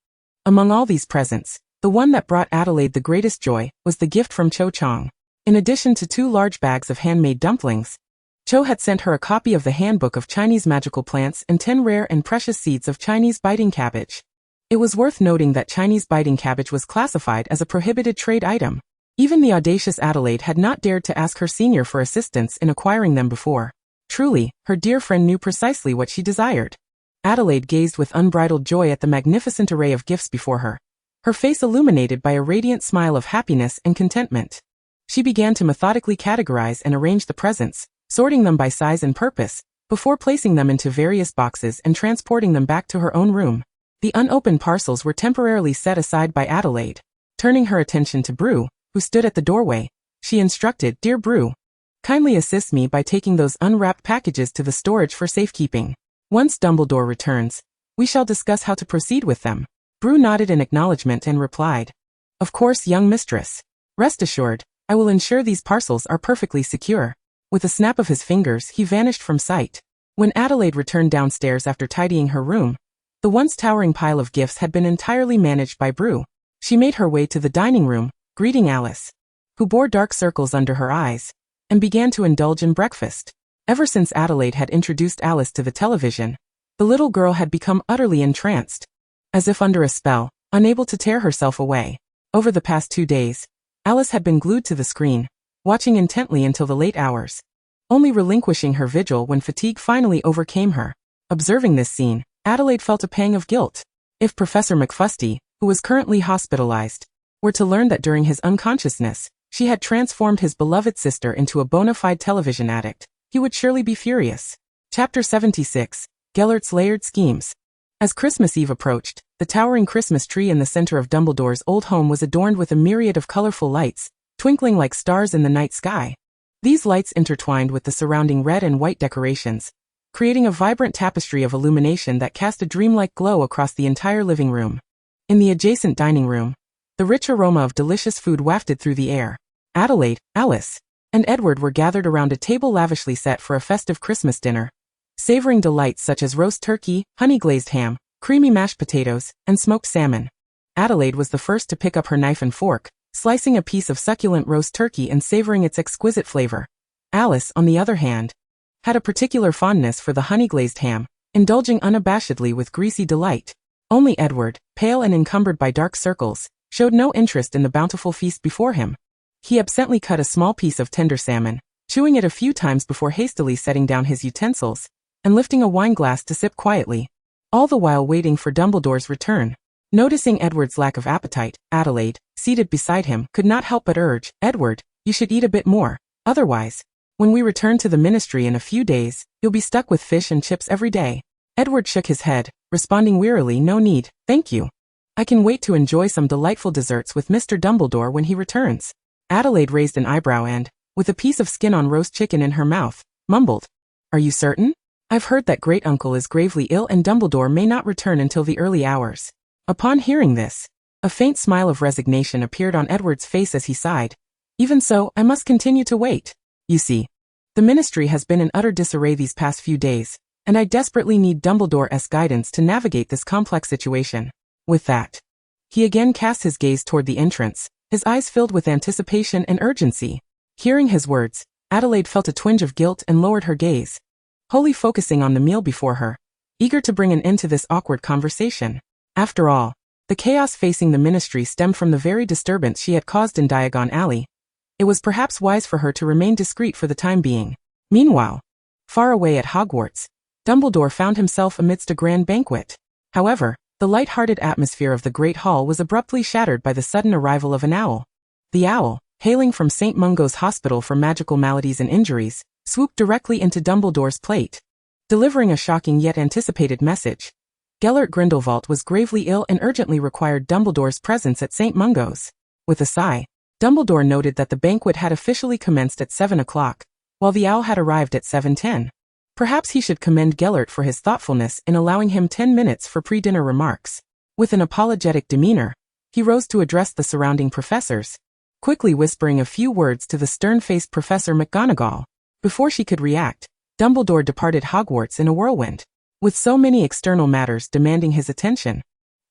Among all these presents, the one that brought Adelaide the greatest joy was the gift from Cho Chang. In addition to 2 large bags of handmade dumplings, Cho had sent her a copy of the Handbook of Chinese Magical Plants and 10 rare and precious seeds of Chinese biting cabbage. It was worth noting that Chinese biting cabbage was classified as a prohibited trade item. Even the audacious Adelaide had not dared to ask her senior for assistance in acquiring them before. Truly, her dear friend knew precisely what she desired. Adelaide gazed with unbridled joy at the magnificent array of gifts before her, her face illuminated by a radiant smile of happiness and contentment. She began to methodically categorize and arrange the presents, sorting them by size and purpose, before placing them into various boxes and transporting them back to her own room. The unopened parcels were temporarily set aside by Adelaide. Turning her attention to Brew, who stood at the doorway, she instructed, "Dear Brew, kindly assist me by taking those unwrapped packages to the storage for safekeeping. Once Dumbledore returns, we shall discuss how to proceed with them." Brew nodded in acknowledgement and replied, "Of course, young mistress. Rest assured, I will ensure these parcels are perfectly secure." With a snap of his fingers, he vanished from sight. When Adelaide returned downstairs after tidying her room, the once towering pile of gifts had been entirely managed by Brew. She made her way to the dining room, greeting Alice, who bore dark circles under her eyes, and began to indulge in breakfast. Ever since Adelaide had introduced Alice to the television, the little girl had become utterly entranced. As if under a spell, unable to tear herself away. Over the past 2 days, Alice had been glued to the screen, watching intently until the late hours, only relinquishing her vigil when fatigue finally overcame her. Observing this scene, Adelaide felt a pang of guilt. If Professor McFusty, who was currently hospitalized, were to learn that during his unconsciousness, she had transformed his beloved sister into a bona fide television addict, he would surely be furious. Chapter 76, Gellert's Layered Schemes. As Christmas Eve approached, the towering Christmas tree in the center of Dumbledore's old home was adorned with a myriad of colorful lights, twinkling like stars in the night sky. These lights intertwined with the surrounding red and white decorations, creating a vibrant tapestry of illumination that cast a dreamlike glow across the entire living room. In the adjacent dining room, the rich aroma of delicious food wafted through the air. Adelaide, Alice, and Edward were gathered around a table lavishly set for a festive Christmas dinner, savoring delights such as roast turkey, honey-glazed ham, creamy mashed potatoes, and smoked salmon. Adelaide was the first to pick up her knife and fork, slicing a piece of succulent roast turkey and savoring its exquisite flavor. Alice, on the other hand, had a particular fondness for the honey-glazed ham, indulging unabashedly with greasy delight. Only Edward, pale and encumbered by dark circles, showed no interest in the bountiful feast before him. He absently cut a small piece of tender salmon, chewing it a few times before hastily setting down his utensils, and lifting a wine glass to sip quietly, all the while waiting for Dumbledore's return. Noticing Edward's lack of appetite, Adelaide, seated beside him, could not help but urge, "Edward, you should eat a bit more, otherwise, when we return to the ministry in a few days, you'll be stuck with fish and chips every day." Edward shook his head, responding wearily, "No need, thank you. I can wait to enjoy some delightful desserts with Mr. Dumbledore when he returns." Adelaide raised an eyebrow and, with a piece of skin on roast chicken in her mouth, mumbled, "Are you certain? I've heard that Great-Uncle is gravely ill and Dumbledore may not return until the early hours." Upon hearing this, a faint smile of resignation appeared on Edward's face as he sighed. "Even so, I must continue to wait. You see, the ministry has been in utter disarray these past few days, and I desperately need Dumbledore's guidance to navigate this complex situation." With that, he again cast his gaze toward the entrance, his eyes filled with anticipation and urgency. Hearing his words, Adelaide felt a twinge of guilt and lowered her gaze, wholly focusing on the meal before her, eager to bring an end to this awkward conversation. After all, the chaos facing the ministry stemmed from the very disturbance she had caused in Diagon Alley. It was perhaps wise for her to remain discreet for the time being. Meanwhile, far away at Hogwarts, Dumbledore found himself amidst a grand banquet. However, the light-hearted atmosphere of the Great Hall was abruptly shattered by the sudden arrival of an owl. The owl, hailing from St. Mungo's Hospital for Magical Maladies and Injuries, swooped directly into Dumbledore's plate, delivering a shocking yet anticipated message. Gellert Grindelwald was gravely ill and urgently required Dumbledore's presence at St. Mungo's. With a sigh, Dumbledore noted that the banquet had officially commenced at 7 o'clock, while the owl had arrived at 7:10. Perhaps he should commend Gellert for his thoughtfulness in allowing him 10 minutes for pre-dinner remarks. With an apologetic demeanor, he rose to address the surrounding professors, quickly whispering a few words to the stern-faced Professor McGonagall. Before she could react, Dumbledore departed Hogwarts in a whirlwind. With so many external matters demanding his attention,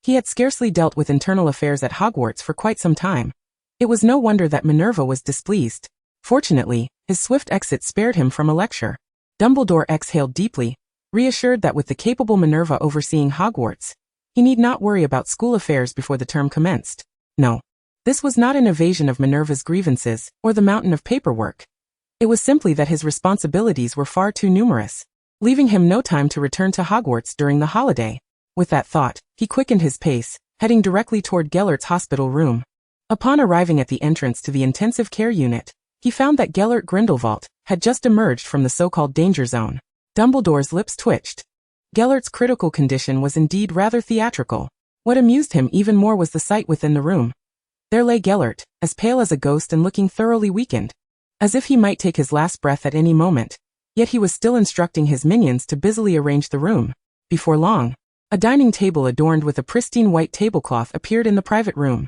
he had scarcely dealt with internal affairs at Hogwarts for quite some time. It was no wonder that Minerva was displeased. Fortunately, his swift exit spared him from a lecture. Dumbledore exhaled deeply, reassured that with the capable Minerva overseeing Hogwarts, he need not worry about school affairs before the term commenced. No, this was not an evasion of Minerva's grievances or the mountain of paperwork. It was simply that his responsibilities were far too numerous, leaving him no time to return to Hogwarts during the holiday. With that thought, he quickened his pace, heading directly toward Gellert's hospital room. Upon arriving at the entrance to the intensive care unit, he found that Gellert Grindelwald had just emerged from the so-called danger zone. Dumbledore's lips twitched. Gellert's critical condition was indeed rather theatrical. What amused him even more was the sight within the room. There lay Gellert, as pale as a ghost and looking thoroughly weakened, as if he might take his last breath at any moment. Yet he was still instructing his minions to busily arrange the room. Before long, a dining table adorned with a pristine white tablecloth appeared in the private room.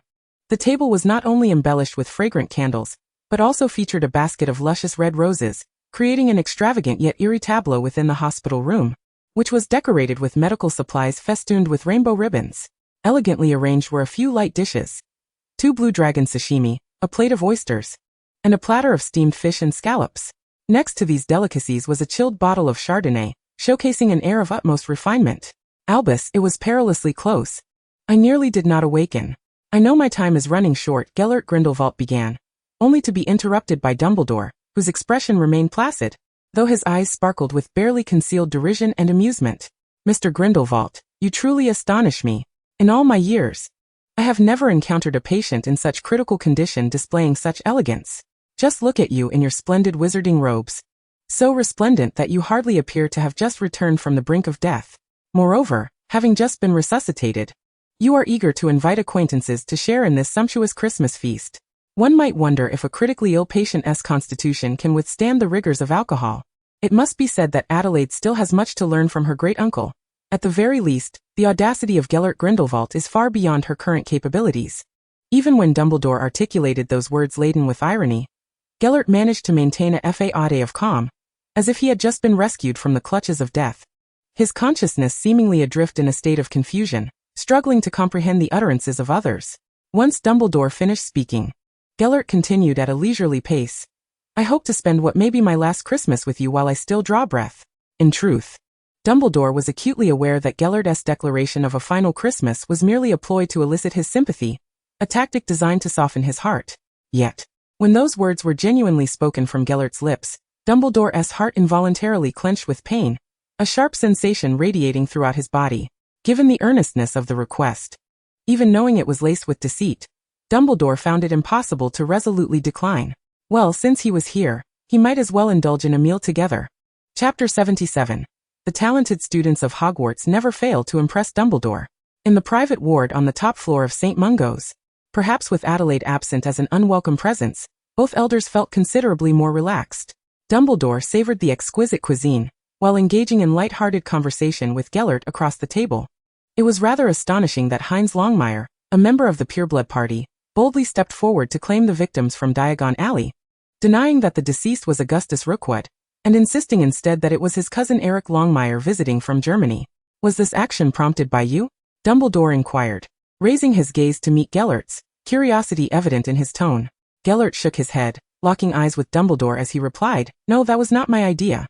The table was not only embellished with fragrant candles, but also featured a basket of luscious red roses, creating an extravagant yet eerie tableau within the hospital room, which was decorated with medical supplies festooned with rainbow ribbons. Elegantly arranged were a few light dishes: 2 blue dragon sashimi, a plate of oysters, and a platter of steamed fish and scallops. Next to these delicacies was a chilled bottle of Chardonnay, showcasing an air of utmost refinement. Albus, it was perilously close. I nearly did not awaken. I know my time is running short, Gellert Grindelwald began, only to be interrupted by Dumbledore, whose expression remained placid, though his eyes sparkled with barely concealed derision and amusement. "Mr. Grindelwald, you truly astonish me. In all my years, I have never encountered a patient in such critical condition displaying such elegance. Just look at you in your splendid wizarding robes, so resplendent that you hardly appear to have just returned from the brink of death. Moreover, having just been resuscitated, you are eager to invite acquaintances to share in this sumptuous Christmas feast. One might wonder if a critically ill patient's constitution can withstand the rigors of alcohol." It must be said that Adelaide still has much to learn from her great-uncle. At the very least, the audacity of Gellert Grindelwald is far beyond her current capabilities. Even when Dumbledore articulated those words laden with irony, Gellert managed to maintain a faade of calm, as if he had just been rescued from the clutches of death. His consciousness seemingly adrift in a state of confusion, struggling to comprehend the utterances of others. Once Dumbledore finished speaking, Gellert continued at a leisurely pace. I hope to spend what may be my last Christmas with you while I still draw breath. In truth, Dumbledore was acutely aware that Gellert's declaration of a final Christmas was merely a ploy to elicit his sympathy, a tactic designed to soften his heart. Yet, when those words were genuinely spoken from Gellert's lips, Dumbledore's heart involuntarily clenched with pain, a sharp sensation radiating throughout his body. Given the earnestness of the request, even knowing it was laced with deceit, Dumbledore found it impossible to resolutely decline. Well, since he was here, he might as well indulge in a meal together. Chapter 77. The talented students of Hogwarts never fail to impress Dumbledore. In the private ward on the top floor of St. Mungo's, perhaps with Adelaide absent as an unwelcome presence, both elders felt considerably more relaxed. Dumbledore savored the exquisite cuisine, while engaging in light-hearted conversation with Gellert across the table. It was rather astonishing that Heinz Longmire, a member of the pureblood party, boldly stepped forward to claim the victims from Diagon Alley, denying that the deceased was Augustus Rookwood, and insisting instead that it was his cousin Eric Longmire visiting from Germany. Was this action prompted by you? Dumbledore inquired, raising his gaze to meet Gellert's, curiosity evident in his tone. Gellert shook his head, locking eyes with Dumbledore as he replied, No, that was not my idea.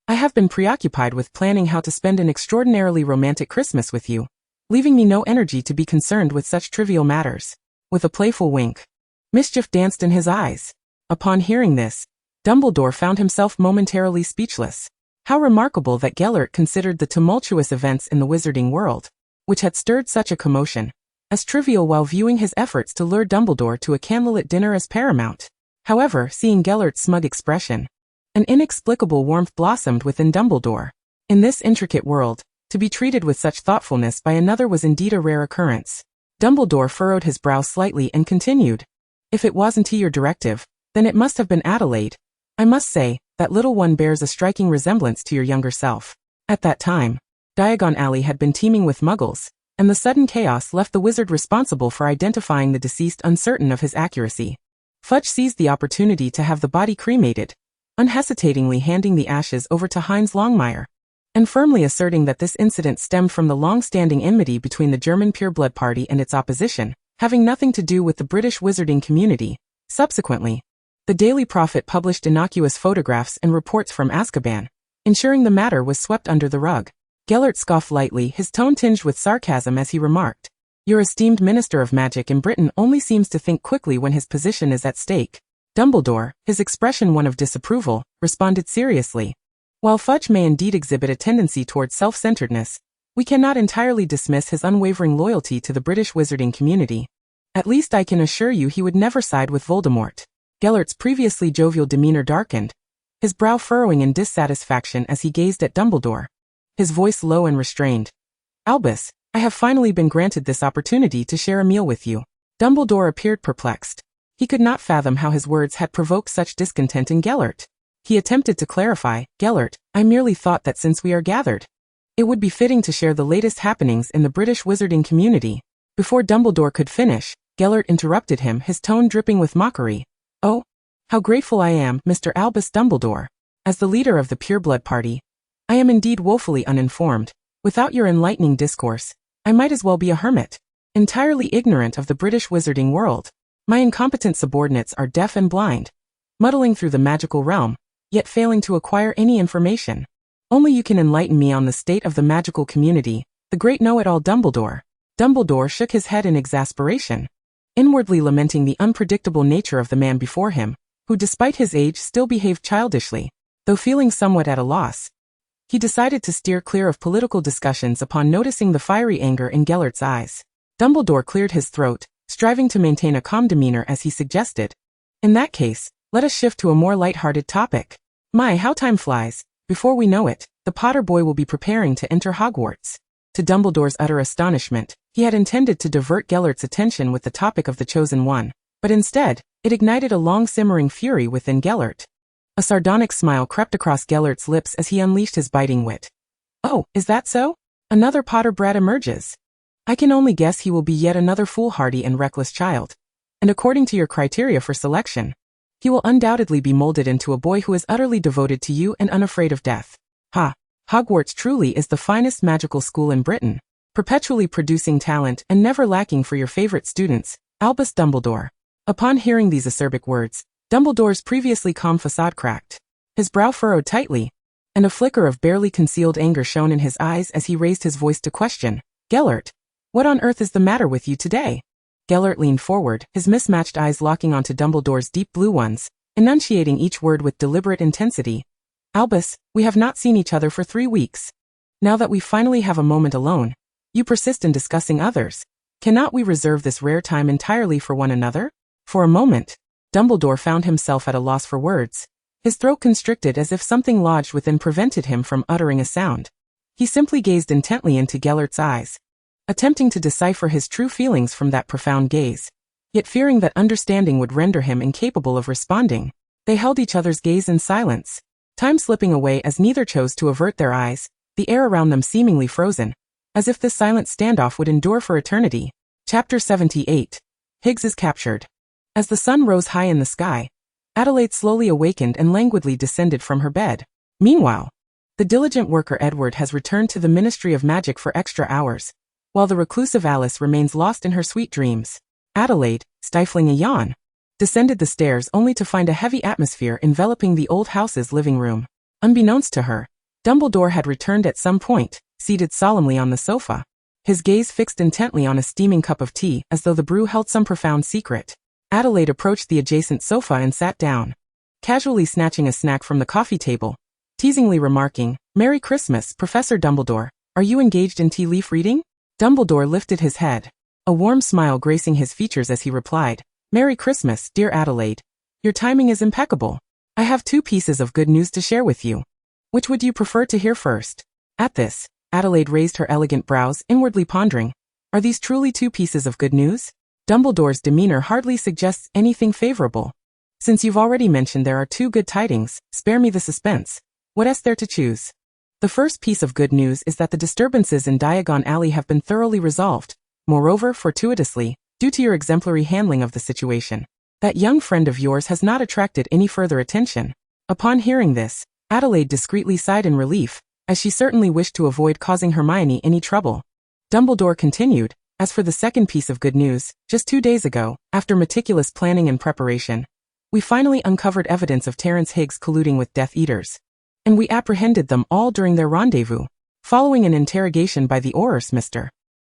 I have been preoccupied with planning how to spend an extraordinarily romantic Christmas with you, leaving me no energy to be concerned with such trivial matters. With a playful wink, mischief danced in his eyes. Upon hearing this, Dumbledore found himself momentarily speechless. How remarkable that Gellert considered the tumultuous events in the wizarding world, which had stirred such a commotion, as trivial while viewing his efforts to lure Dumbledore to a candlelit dinner as paramount. However, seeing Gellert's smug expression, an inexplicable warmth blossomed within Dumbledore. In this intricate world, to be treated with such thoughtfulness by another was indeed a rare occurrence. Dumbledore furrowed his brow slightly and continued, If it wasn't your directive, then it must have been Adelaide. I must say, that little one bears a striking resemblance to your younger self. At that time, Diagon Alley had been teeming with muggles, and the sudden chaos left the wizard responsible for identifying the deceased uncertain of his accuracy. Fudge seized the opportunity to have the body cremated, unhesitatingly handing the ashes over to Heinz Longmire, and firmly asserting that this incident stemmed from the long-standing enmity between the German pureblood party and its opposition, having nothing to do with the British wizarding community. Subsequently, the Daily Prophet published innocuous photographs and reports from Azkaban, ensuring the matter was swept under the rug. Gellert scoffed lightly, his tone tinged with sarcasm as he remarked, Your esteemed Minister of Magic in Britain only seems to think quickly when his position is at stake. Dumbledore, his expression one of disapproval, responded seriously. While Fudge may indeed exhibit a tendency towards self-centeredness, we cannot entirely dismiss his unwavering loyalty to the British wizarding community. At least I can assure you he would never side with Voldemort. Gellert's previously jovial demeanor darkened, his brow furrowing in dissatisfaction as he gazed at Dumbledore, his voice low and restrained. Albus, I have finally been granted this opportunity to share a meal with you. Dumbledore appeared perplexed. He could not fathom how his words had provoked such discontent in Gellert. He attempted to clarify, Gellert, I merely thought that since we are gathered, it would be fitting to share the latest happenings in the British wizarding community. Before Dumbledore could finish, Gellert interrupted him, his tone dripping with mockery. Oh, how grateful I am, Mr. Albus Dumbledore. As the leader of the pureblood party, I am indeed woefully uninformed. Without your enlightening discourse, I might as well be a hermit, entirely ignorant of the British wizarding world. My incompetent subordinates are deaf and blind, muddling through the magical realm, yet failing to acquire any information. Only you can enlighten me on the state of the magical community, the great know-it-all Dumbledore. Dumbledore shook his head in exasperation, inwardly lamenting the unpredictable nature of the man before him, who despite his age still behaved childishly. Though feeling somewhat at a loss, he decided to steer clear of political discussions upon noticing the fiery anger in Gellert's eyes. Dumbledore cleared his throat, striving to maintain a calm demeanor as he suggested, In that case, let us shift to a more light-hearted topic. My, how time flies. Before we know it, the Potter boy will be preparing to enter Hogwarts. To Dumbledore's utter astonishment, he had intended to divert Gellert's attention with the topic of the Chosen One, but instead, it ignited a long-simmering fury within Gellert. A A sardonic smile crept across Gellert's lips as he unleashed his biting wit. Oh, is that so? Another Potter brat emerges. I can only guess he will be yet another foolhardy and reckless child. And according to your criteria for selection, he will undoubtedly be molded into a boy who is utterly devoted to you and unafraid of death. Ha! Hogwarts truly is the finest magical school in Britain, perpetually producing talent and never lacking for your favorite students, Albus Dumbledore. Upon hearing these acerbic words, Dumbledore's previously calm facade cracked. His brow furrowed tightly, and a flicker of barely concealed anger shone in his eyes as he raised his voice to question, Gellert, what on earth is the matter with you today? Gellert leaned forward, his mismatched eyes locking onto Dumbledore's deep blue ones, enunciating each word with deliberate intensity. Albus, we have not seen each other for 3 weeks. Now that we finally have a moment alone, you persist in discussing others. Cannot we reserve this rare time entirely for one another? For a moment, Dumbledore found himself at a loss for words. His throat constricted as if something lodged within prevented him from uttering a sound. He simply gazed intently into Gellert's eyes, attempting to decipher his true feelings from that profound gaze, yet fearing that understanding would render him incapable of responding. They held each other's gaze in silence, time slipping away as neither chose to avert their eyes, the air around them seemingly frozen, as if this silent standoff would endure for eternity. Chapter 78. Higgs is captured. As the sun rose high in the sky, Adelaide slowly awakened and languidly descended from her bed. Meanwhile, the diligent worker Edward has returned to the Ministry of Magic for extra hours, while the reclusive Alice remains lost in her sweet dreams. Adelaide, stifling a yawn, descended the stairs only to find a heavy atmosphere enveloping the old house's living room. Unbeknownst to her, Dumbledore had returned at some point, seated solemnly on the sofa, his gaze fixed intently on a steaming cup of tea as though the brew held some profound secret. Adelaide approached the adjacent sofa and sat down, casually snatching a snack from the coffee table, teasingly remarking, Merry Christmas, Professor Dumbledore. Are you engaged in tea leaf reading? Dumbledore lifted his head, a warm smile gracing his features as he replied, Merry Christmas, dear Adelaide. Your timing is impeccable. I have 2 pieces of good news to share with you. Which would you prefer to hear first? At this, Adelaide raised her elegant brows, inwardly pondering, are these truly 2 pieces of good news? Dumbledore's demeanor hardly suggests anything favorable. Since you've already mentioned there are 2 good tidings, spare me the suspense. What is there to choose? The first piece of good news is that the disturbances in Diagon Alley have been thoroughly resolved. Moreover, fortuitously, due to your exemplary handling of the situation, that young friend of yours has not attracted any further attention. Upon hearing this, Adelaide discreetly sighed in relief, as she certainly wished to avoid causing Hermione any trouble. Dumbledore continued, as for the second piece of good news, just 2 days ago, after meticulous planning and preparation, we finally uncovered evidence of Terence Higgs colluding with Death Eaters. And we apprehended them all during their rendezvous. Following an interrogation by the Aurors, Mr.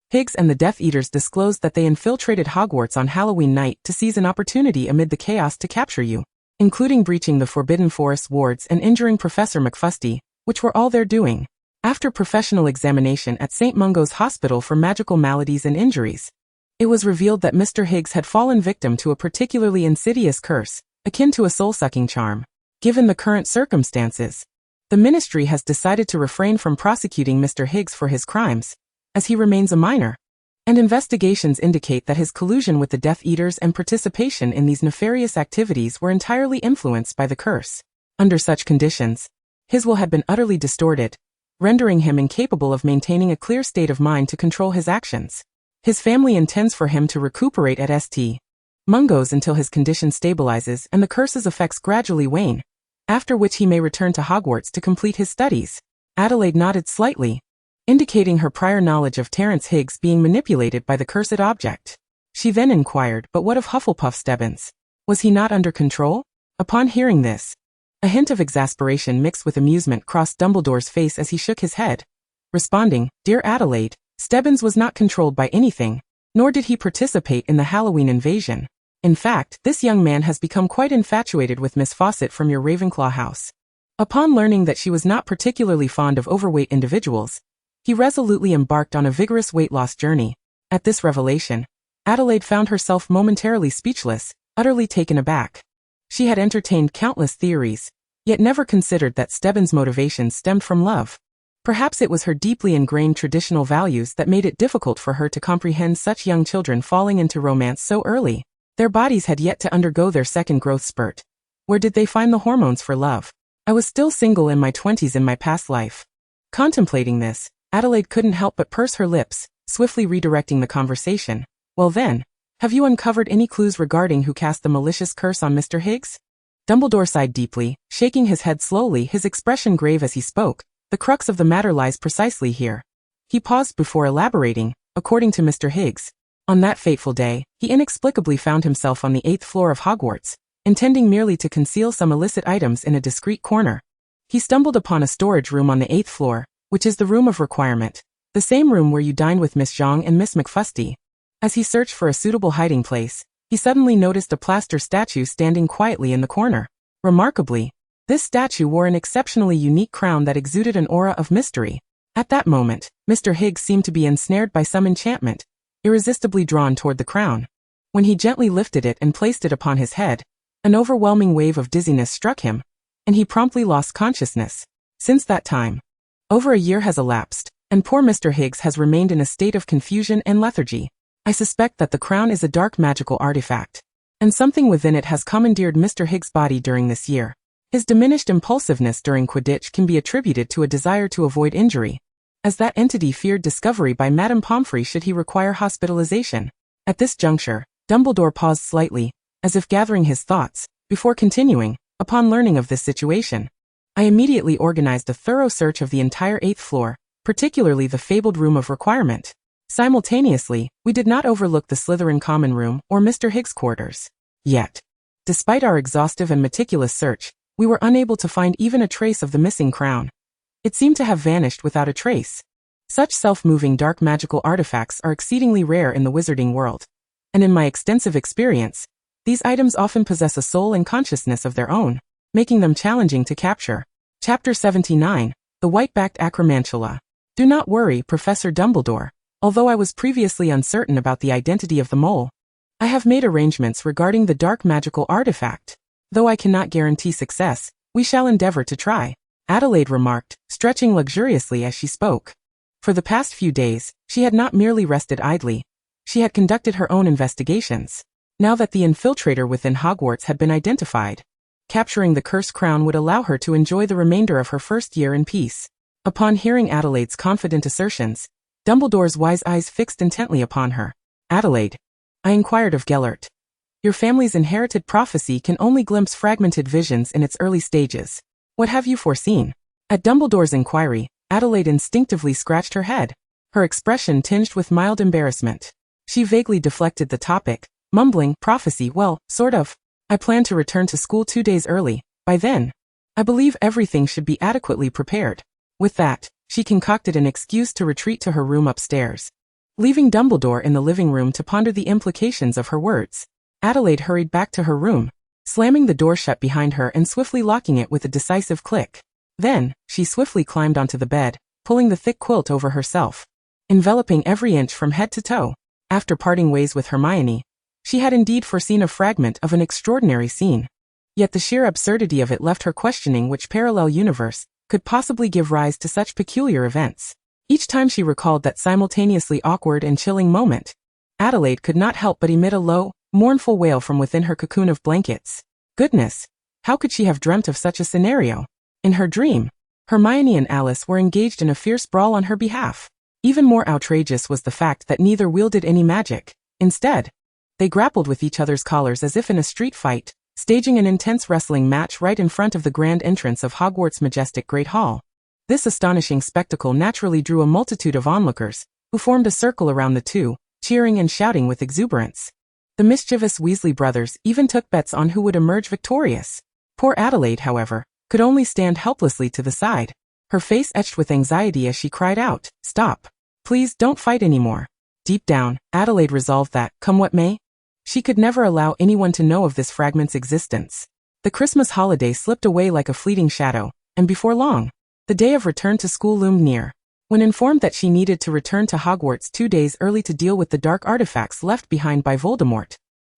Higgs and the Death Eaters disclosed that they infiltrated Hogwarts on Halloween night to seize an opportunity amid the chaos to capture you, including breaching the Forbidden Forest wards and injuring Professor McFusty, which were all their doing. After professional examination at St. Mungo's Hospital for Magical Maladies and Injuries, it was revealed that Mr. Higgs had fallen victim to a particularly insidious curse, akin to a soul-sucking charm. Given the current circumstances, the Ministry has decided to refrain from prosecuting Mr. Higgs for his crimes, as he remains a minor, and investigations indicate that his collusion with the Death Eaters and participation in these nefarious activities were entirely influenced by the curse. Under such conditions, his will had been utterly distorted, rendering him incapable of maintaining a clear state of mind to control his actions. His family intends for him to recuperate at St. Mungo's until his condition stabilizes and the curse's effects gradually wane, after which he may return to Hogwarts to complete his studies. Adelaide nodded slightly, indicating her prior knowledge of Terence Higgs being manipulated by the cursed object. She then inquired, but what of Hufflepuff Stebbins? Was he not under control? Upon hearing this, a hint of exasperation mixed with amusement crossed Dumbledore's face as he shook his head, responding, Dear Adelaide, Stebbins was not controlled by anything, nor did he participate in the Halloween invasion. In fact, this young man has become quite infatuated with Miss Fawcett from your Ravenclaw house. Upon learning that she was not particularly fond of overweight individuals, he resolutely embarked on a vigorous weight loss journey. At this revelation, Adelaide found herself momentarily speechless, utterly taken aback. She had entertained countless theories, yet never considered that Stebbins' motivations stemmed from love. Perhaps it was her deeply ingrained traditional values that made it difficult for her to comprehend such young children falling into romance so early. Their bodies had yet to undergo their second growth spurt, Where did they find the hormones for love? I was still single in my 20s in my past life. Contemplating this, Adelaide couldn't help but purse her lips, swiftly redirecting the conversation. Well then, have you uncovered any clues regarding who cast the malicious curse on Mr. Higgs? Dumbledore sighed deeply, shaking his head slowly, his expression grave as he spoke. The crux of the matter lies precisely here. He paused before elaborating. According to Mr. Higgs, on that fateful day, he inexplicably found himself on the 8th floor of Hogwarts, intending merely to conceal some illicit items in a discreet corner. He stumbled upon a storage room on the 8th floor, which is the room of requirement, the same room where you dined with Miss Zhang and Miss McFusty. As he searched for a suitable hiding place, he suddenly noticed a plaster statue standing quietly in the corner. Remarkably, this statue wore an exceptionally unique crown that exuded an aura of mystery. At that moment, Mr. Higgs seemed to be ensnared by some enchantment, irresistibly drawn toward the crown. When he gently lifted it and placed it upon his head, an overwhelming wave of dizziness struck him, and he promptly lost consciousness. Since that time, over a year has elapsed, and poor Mr. Higgs has remained in a state of confusion and lethargy. I suspect that the crown is a dark magical artifact, and something within it has commandeered Mr. Higgs' body during this year. His diminished impulsiveness during Quidditch can be attributed to a desire to avoid injury, as that entity feared discovery by Madame Pomfrey should he require hospitalization. At this juncture, Dumbledore paused slightly, as if gathering his thoughts, before continuing. Upon learning of this situation, I immediately organized a thorough search of the entire 8th floor, particularly the fabled room of requirement. Simultaneously, we did not overlook the Slytherin common room or Mr. Higgs' quarters. Yet, despite our exhaustive and meticulous search, we were unable to find even a trace of the missing crown. It seemed to have vanished without a trace. Such self-moving dark magical artifacts are exceedingly rare in the wizarding world. And in my extensive experience, these items often possess a soul and consciousness of their own, making them challenging to capture. Chapter 79, The White-Backed Acromantula. Do not worry, Professor Dumbledore. Although I was previously uncertain about the identity of the mole, I have made arrangements regarding the dark magical artifact. Though I cannot guarantee success, we shall endeavor to try, Adelaide remarked, stretching luxuriously as she spoke. For the past few days, she had not merely rested idly. She had conducted her own investigations. Now that the infiltrator within Hogwarts had been identified, capturing the cursed crown would allow her to enjoy the remainder of her first year in peace. Upon hearing Adelaide's confident assertions, Dumbledore's wise eyes fixed intently upon her. Adelaide, I inquired of Gellert. Your family's inherited prophecy can only glimpse fragmented visions in its early stages. What have you foreseen? At Dumbledore's inquiry, Adelaide instinctively scratched her head, her expression tinged with mild embarrassment. She vaguely deflected the topic, mumbling, prophecy, well, sort of. I plan to return to school 2 days early. By then, I believe everything should be adequately prepared. With that, she concocted an excuse to retreat to her room upstairs. Leaving Dumbledore in the living room to ponder the implications of her words, Adelaide hurried back to her room, slamming the door shut behind her and swiftly locking it with a decisive click. Then, she swiftly climbed onto the bed, pulling the thick quilt over herself, enveloping every inch from head to toe. After parting ways with Hermione, she had indeed foreseen a fragment of an extraordinary scene. Yet the sheer absurdity of it left her questioning which parallel universe could possibly give rise to such peculiar events. Each time she recalled that simultaneously awkward and chilling moment, Adelaide could not help but emit a low, mournful wail from within her cocoon of blankets. Goodness, how could she have dreamt of such a scenario? In her dream, Hermione and Alice were engaged in a fierce brawl on her behalf. Even more outrageous was the fact that neither wielded any magic. Instead, they grappled with each other's collars as if in a street fight, staging an intense wrestling match right in front of the grand entrance of Hogwarts' majestic Great Hall. This astonishing spectacle naturally drew a multitude of onlookers, who formed a circle around the two, cheering and shouting with exuberance. The mischievous Weasley brothers even took bets on who would emerge victorious. Poor Adelaide, however, could only stand helplessly to the side, her face etched with anxiety as she cried out, "Stop. Please don't fight anymore." Deep down, Adelaide resolved that, come what may, she could never allow anyone to know of this fragment's existence. The Christmas holiday slipped away like a fleeting shadow, and before long, the day of return to school loomed near. When informed that she needed to return to Hogwarts 2 days early to deal with the dark artifacts left behind by Voldemort,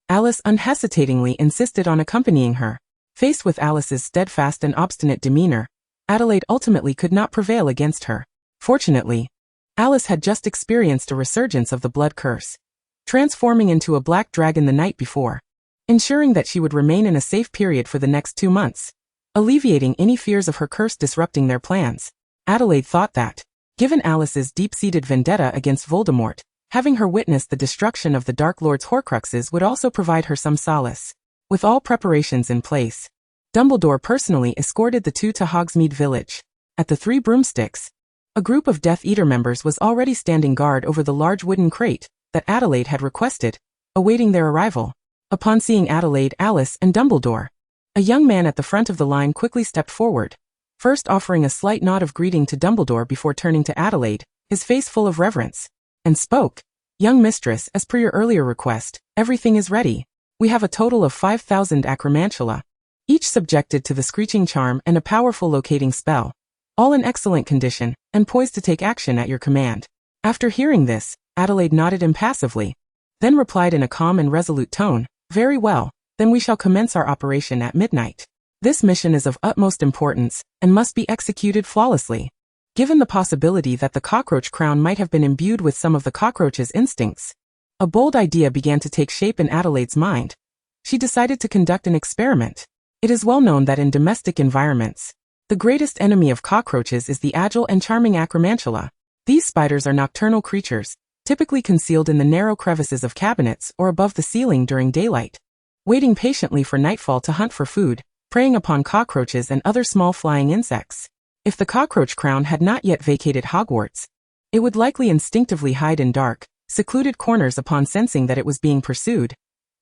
Alice unhesitatingly insisted on accompanying her. Faced with Alice's steadfast and obstinate demeanor, Adelaide ultimately could not prevail against her. Fortunately, Alice had just experienced a resurgence of the blood curse, transforming into a black dragon the night before. ensuring that she would remain in a safe period for the next 2 months, alleviating any fears of her curse disrupting their plans. Adelaide thought that, given Alice's deep-seated vendetta against Voldemort, having her witness the destruction of the Dark Lord's Horcruxes would also provide her some solace. With all preparations in place, Dumbledore personally escorted the two to Hogsmeade Village. At the Three Broomsticks, a group of Death Eater members was already standing guard over the large wooden crate that Adelaide had requested, awaiting their arrival. Upon seeing Adelaide, Alice, and Dumbledore, a young man at the front of the line quickly stepped forward, first offering a slight nod of greeting to Dumbledore before turning to Adelaide, his face full of reverence, and spoke. "Young mistress, as per your earlier request, everything is ready. We have a total of 5,000 acromantula, each subjected to the screeching charm and a powerful locating spell, all in excellent condition, and poised to take action at your command." After hearing this, Adelaide nodded impassively, then replied in a calm and resolute tone, "Very well, then we shall commence our operation at midnight. This mission is of utmost importance, and must be executed flawlessly." Given the possibility that the cockroach crown might have been imbued with some of the cockroach's instincts, a bold idea began to take shape in Adelaide's mind. She decided to conduct an experiment. It is well known that in domestic environments, the greatest enemy of cockroaches is the agile and charming acromantula. These spiders are nocturnal creatures, typically concealed in the narrow crevices of cabinets or above the ceiling during daylight, waiting patiently for nightfall to hunt for food, preying upon cockroaches and other small flying insects. If the cockroach crown had not yet vacated Hogwarts, it would likely instinctively hide in dark, secluded corners upon sensing that it was being pursued,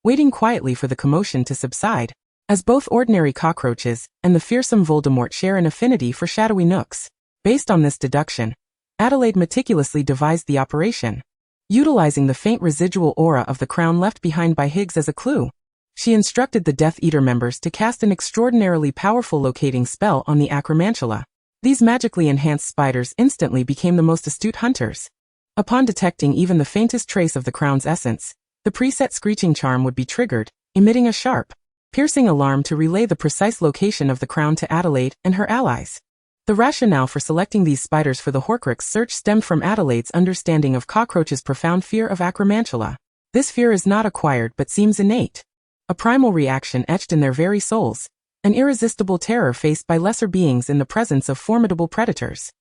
waiting quietly for the commotion to subside. As both ordinary cockroaches and the fearsome Voldemort share an affinity for shadowy nooks. Based on this deduction, Adelaide meticulously devised the operation. Utilizing the faint residual aura of the crown left behind by Higgs as a clue, she instructed the Death Eater members to cast an extraordinarily powerful locating spell on the acromantula. These magically enhanced spiders instantly became the most astute hunters. Upon detecting even the faintest trace of the crown's essence, the preset screeching charm would be triggered, emitting a sharp, piercing alarm to relay the precise location of the crown to Adelaide and her allies. The rationale for selecting these spiders for the Horcrux search stemmed from Adelaide's understanding of cockroaches' profound fear of acromantula. This fear is not acquired but seems innate, a primal reaction etched in their very souls, an irresistible terror faced by lesser beings in the presence of formidable predators.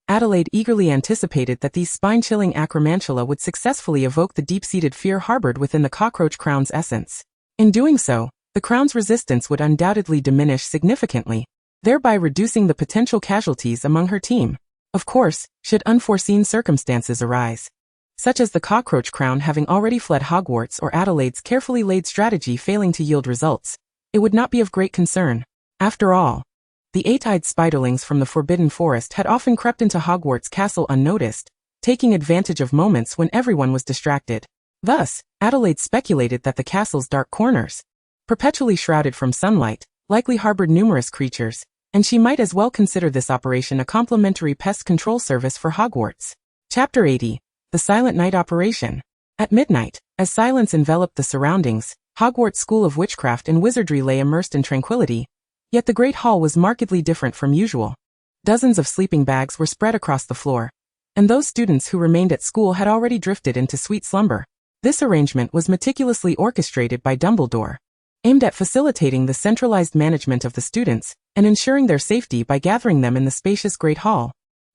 Adelaide eagerly anticipated that these spine-chilling acromantula would successfully evoke the deep-seated fear harbored within the cockroach crown's essence. In doing so, the crown's resistance would undoubtedly diminish significantly, thereby reducing the potential casualties among her team. Of course, should unforeseen circumstances arise, such as the cockroach crown having already fled Hogwarts or Adelaide's carefully laid strategy failing to yield results, it would not be of great concern. After all, the eight-eyed spiderlings from the Forbidden Forest had often crept into Hogwarts Castle unnoticed, taking advantage of moments when everyone was distracted. Thus, Adelaide speculated that the castle's dark corners, perpetually shrouded from sunlight, likely harbored numerous creatures, and she might as well consider this operation a complimentary pest control service for Hogwarts. Chapter 80. The Silent Night Operation. At midnight, as silence enveloped the surroundings, Hogwarts School of Witchcraft and Wizardry lay immersed in tranquility, yet the Great Hall was markedly different from usual. Dozens of sleeping bags were spread across the floor, and those students who remained at school had already drifted into sweet slumber. This arrangement was meticulously orchestrated by Dumbledore, aimed at facilitating the centralized management of the students and ensuring their safety by gathering them in the spacious Great Hall.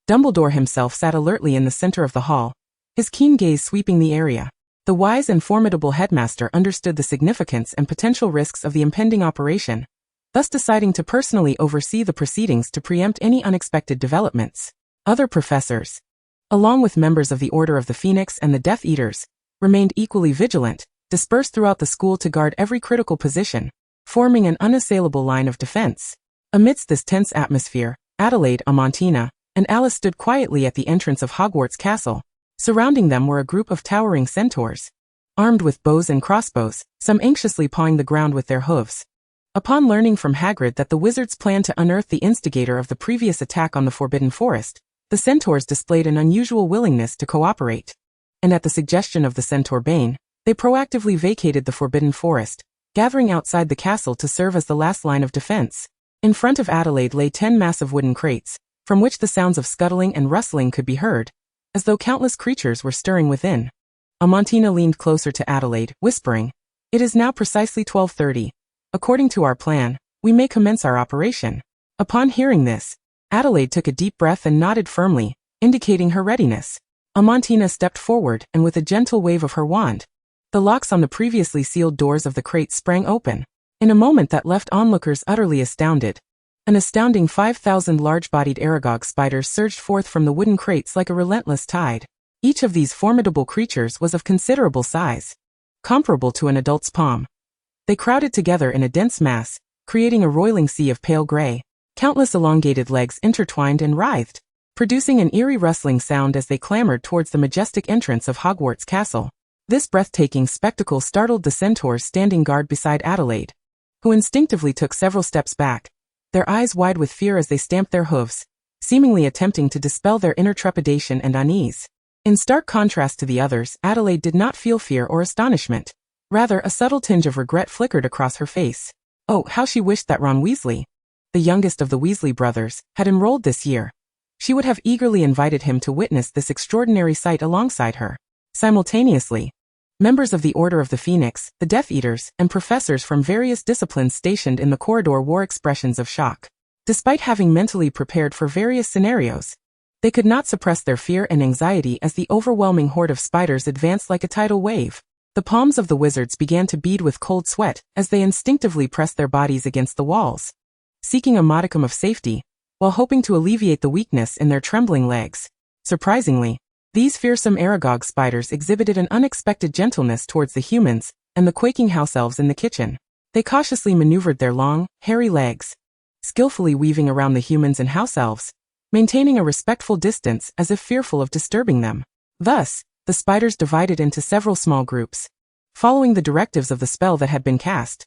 Dumbledore himself sat alertly in the center of the hall, his keen gaze sweeping the area. The wise and formidable headmaster understood the significance and potential risks of the impending operation, thus deciding to personally oversee the proceedings to preempt any unexpected developments. Other professors, along with members of the Order of the Phoenix and the Death Eaters, remained equally vigilant, dispersed throughout the school to guard every critical position, forming an unassailable line of defense. Amidst this tense atmosphere, Adelaide, Amantina, and Alice stood quietly at the entrance of Hogwarts Castle. Surrounding them were a group of towering centaurs, armed with bows and crossbows, some anxiously pawing the ground with their hooves. Upon learning from Hagrid that the wizards planned to unearth the instigator of the previous attack on the Forbidden Forest, the centaurs displayed an unusual willingness to cooperate. And at the suggestion of the centaur Bane, they proactively vacated the Forbidden Forest, gathering outside the castle to serve as the last line of defense. In front of Adelaide lay 10 massive wooden crates, from which the sounds of scuttling and rustling could be heard, as though countless creatures were stirring within. Amantina leaned closer to Adelaide, whispering, It is now precisely 12:30. According to our plan, we may commence our operation. Upon hearing this, Adelaide took a deep breath and nodded firmly, indicating her readiness. Amantina stepped forward and with a gentle wave of her wand, the locks on the previously sealed doors of the crates sprang open. In a moment that left onlookers utterly astounded, an astounding 5,000 large-bodied Aragog spiders surged forth from the wooden crates like a relentless tide. Each of these formidable creatures was of considerable size, comparable to an adult's palm. They crowded together in a dense mass, creating a roiling sea of pale gray. Countless elongated legs intertwined and writhed, producing an eerie rustling sound as they clambered towards the majestic entrance of Hogwarts Castle. This breathtaking spectacle startled the centaurs standing guard beside Adelaide, who instinctively took several steps back, their eyes wide with fear as they stamped their hooves, seemingly attempting to dispel their inner trepidation and unease. In stark contrast to the others, Adelaide did not feel fear or astonishment. Rather, a subtle tinge of regret flickered across her face. Oh, how she wished that Ron Weasley, the youngest of the Weasley brothers, had enrolled this year. She would have eagerly invited him to witness this extraordinary sight alongside her. Simultaneously, members of the Order of the Phoenix, the Death Eaters, and professors from various disciplines stationed in the corridor wore expressions of shock. Despite having mentally prepared for various scenarios, they could not suppress their fear and anxiety as the overwhelming horde of spiders advanced like a tidal wave. The palms of the wizards began to bead with cold sweat as they instinctively pressed their bodies against the walls, seeking a modicum of safety, while hoping to alleviate the weakness in their trembling legs. Surprisingly, these fearsome Aragog spiders exhibited an unexpected gentleness towards the humans and the quaking house elves in the kitchen. They cautiously maneuvered their long, hairy legs, skillfully weaving around the humans and house elves, maintaining a respectful distance as if fearful of disturbing them. Thus, the spiders divided into several small groups, following the directives of the spell that had been cast.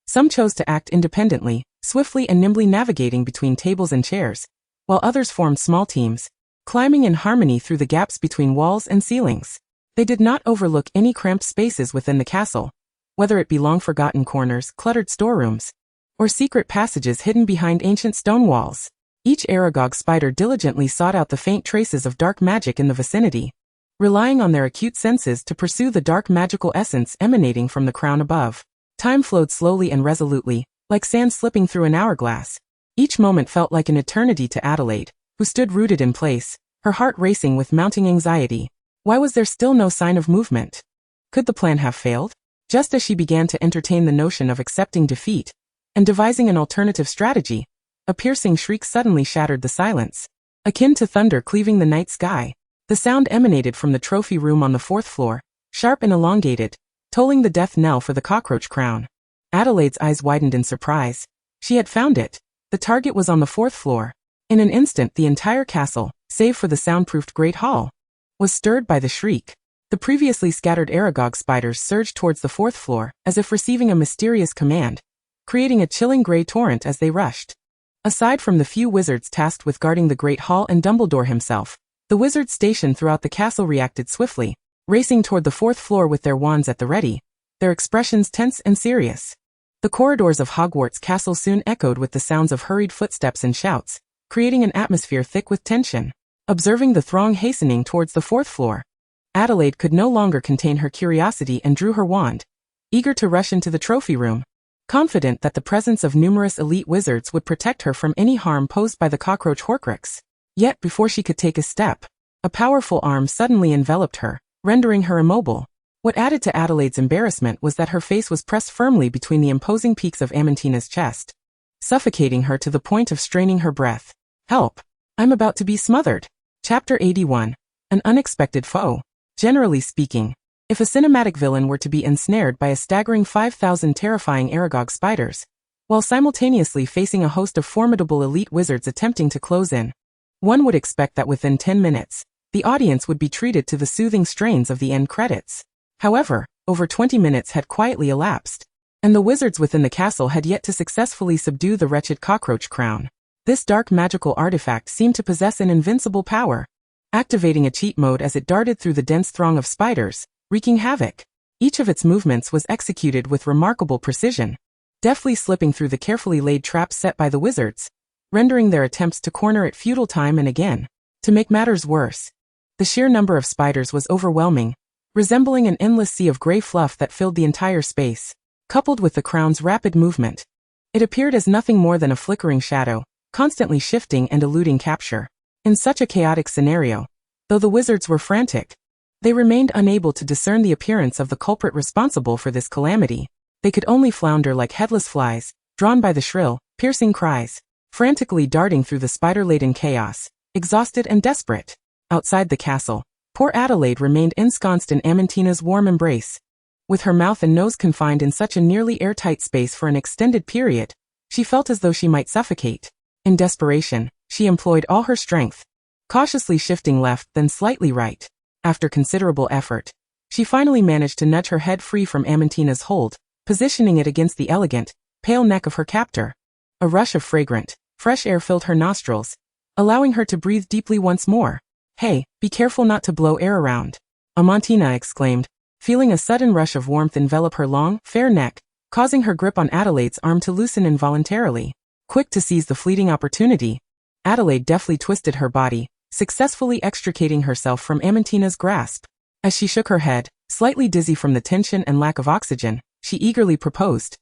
Some chose to act independently, swiftly and nimbly navigating between tables and chairs, while others formed small teams, climbing in harmony through the gaps between walls and ceilings. They did not overlook any cramped spaces within the castle, whether it be long-forgotten corners, cluttered storerooms, or secret passages hidden behind ancient stone walls. Each Aragog spider diligently sought out the faint traces of dark magic in the vicinity, relying on their acute senses to pursue the dark magical essence emanating from the crown above. Time flowed slowly and resolutely, like sand slipping through an hourglass. Each moment felt like an eternity to Adelaide, who stood rooted in place, her heart racing with mounting anxiety. Why was there still no sign of movement? Could the plan have failed? Just as she began to entertain the notion of accepting defeat and devising an alternative strategy, a piercing shriek suddenly shattered the silence. Akin to thunder cleaving the night sky, the sound emanated from the trophy room on the 4th floor, sharp and elongated, tolling the death knell for the cockroach crown. Adelaide's eyes widened in surprise. She had found it. The target was on the 4th floor. In an instant the entire castle, save for the soundproofed Great Hall, was stirred by the shriek. The previously scattered Aragog spiders surged towards the 4th floor, as if receiving a mysterious command, creating a chilling gray torrent as they rushed. Aside from the few wizards tasked with guarding the Great Hall and Dumbledore himself, the wizards stationed throughout the castle reacted swiftly, racing toward the 4th floor with their wands at the ready, their expressions tense and serious. The corridors of Hogwarts Castle soon echoed with the sounds of hurried footsteps and shouts, creating an atmosphere thick with tension. Observing the throng hastening towards the 4th floor, Adelaide could no longer contain her curiosity and drew her wand, eager to rush into the trophy room, confident that the presence of numerous elite wizards would protect her from any harm posed by the cockroach Horcrux. Yet before she could take a step, a powerful arm suddenly enveloped her, rendering her immobile. What added to Adelaide's embarrassment was that her face was pressed firmly between the imposing peaks of Amantina's chest, suffocating her to the point of straining her breath. Help! I'm about to be smothered. Chapter 81. An Unexpected Foe. Generally speaking, if a cinematic villain were to be ensnared by a staggering 5,000 terrifying Aragog spiders, while simultaneously facing a host of formidable elite wizards attempting to close in, one would expect that within 10 minutes, the audience would be treated to the soothing strains of the end credits. However, over 20 minutes had quietly elapsed, and the wizards within the castle had yet to successfully subdue the wretched cockroach crown. This dark magical artifact seemed to possess an invincible power, activating a cheat mode as it darted through the dense throng of spiders, wreaking havoc. Each of its movements was executed with remarkable precision, deftly slipping through the carefully laid traps set by the wizards, rendering their attempts to corner it futile time and again. To make matters worse, the sheer number of spiders was overwhelming, resembling an endless sea of gray fluff that filled the entire space. Coupled with the crown's rapid movement, it appeared as nothing more than a flickering shadow, constantly shifting and eluding capture. In such a chaotic scenario, though the wizards were frantic, they remained unable to discern the appearance of the culprit responsible for this calamity. They could only flounder like headless flies, drawn by the shrill, piercing cries, frantically darting through the spider-laden chaos, exhausted and desperate. Outside the castle, poor Adelaide remained ensconced in Amantina's warm embrace. With her mouth and nose confined in such a nearly airtight space for an extended period, she felt as though she might suffocate. In desperation, she employed all her strength, cautiously shifting left then slightly right. After considerable effort, she finally managed to nudge her head free from Amantina's hold, positioning it against the elegant, pale neck of her captor. A rush of fragrant, fresh air filled her nostrils, allowing her to breathe deeply once more. "Hey, be careful not to blow air around," Amantina exclaimed, feeling a sudden rush of warmth envelop her long, fair neck, causing her grip on Adelaide's arm to loosen involuntarily. Quick to seize the fleeting opportunity, Adelaide deftly twisted her body, successfully extricating herself from Amantina's grasp. As she shook her head, slightly dizzy from the tension and lack of oxygen, she eagerly proposed.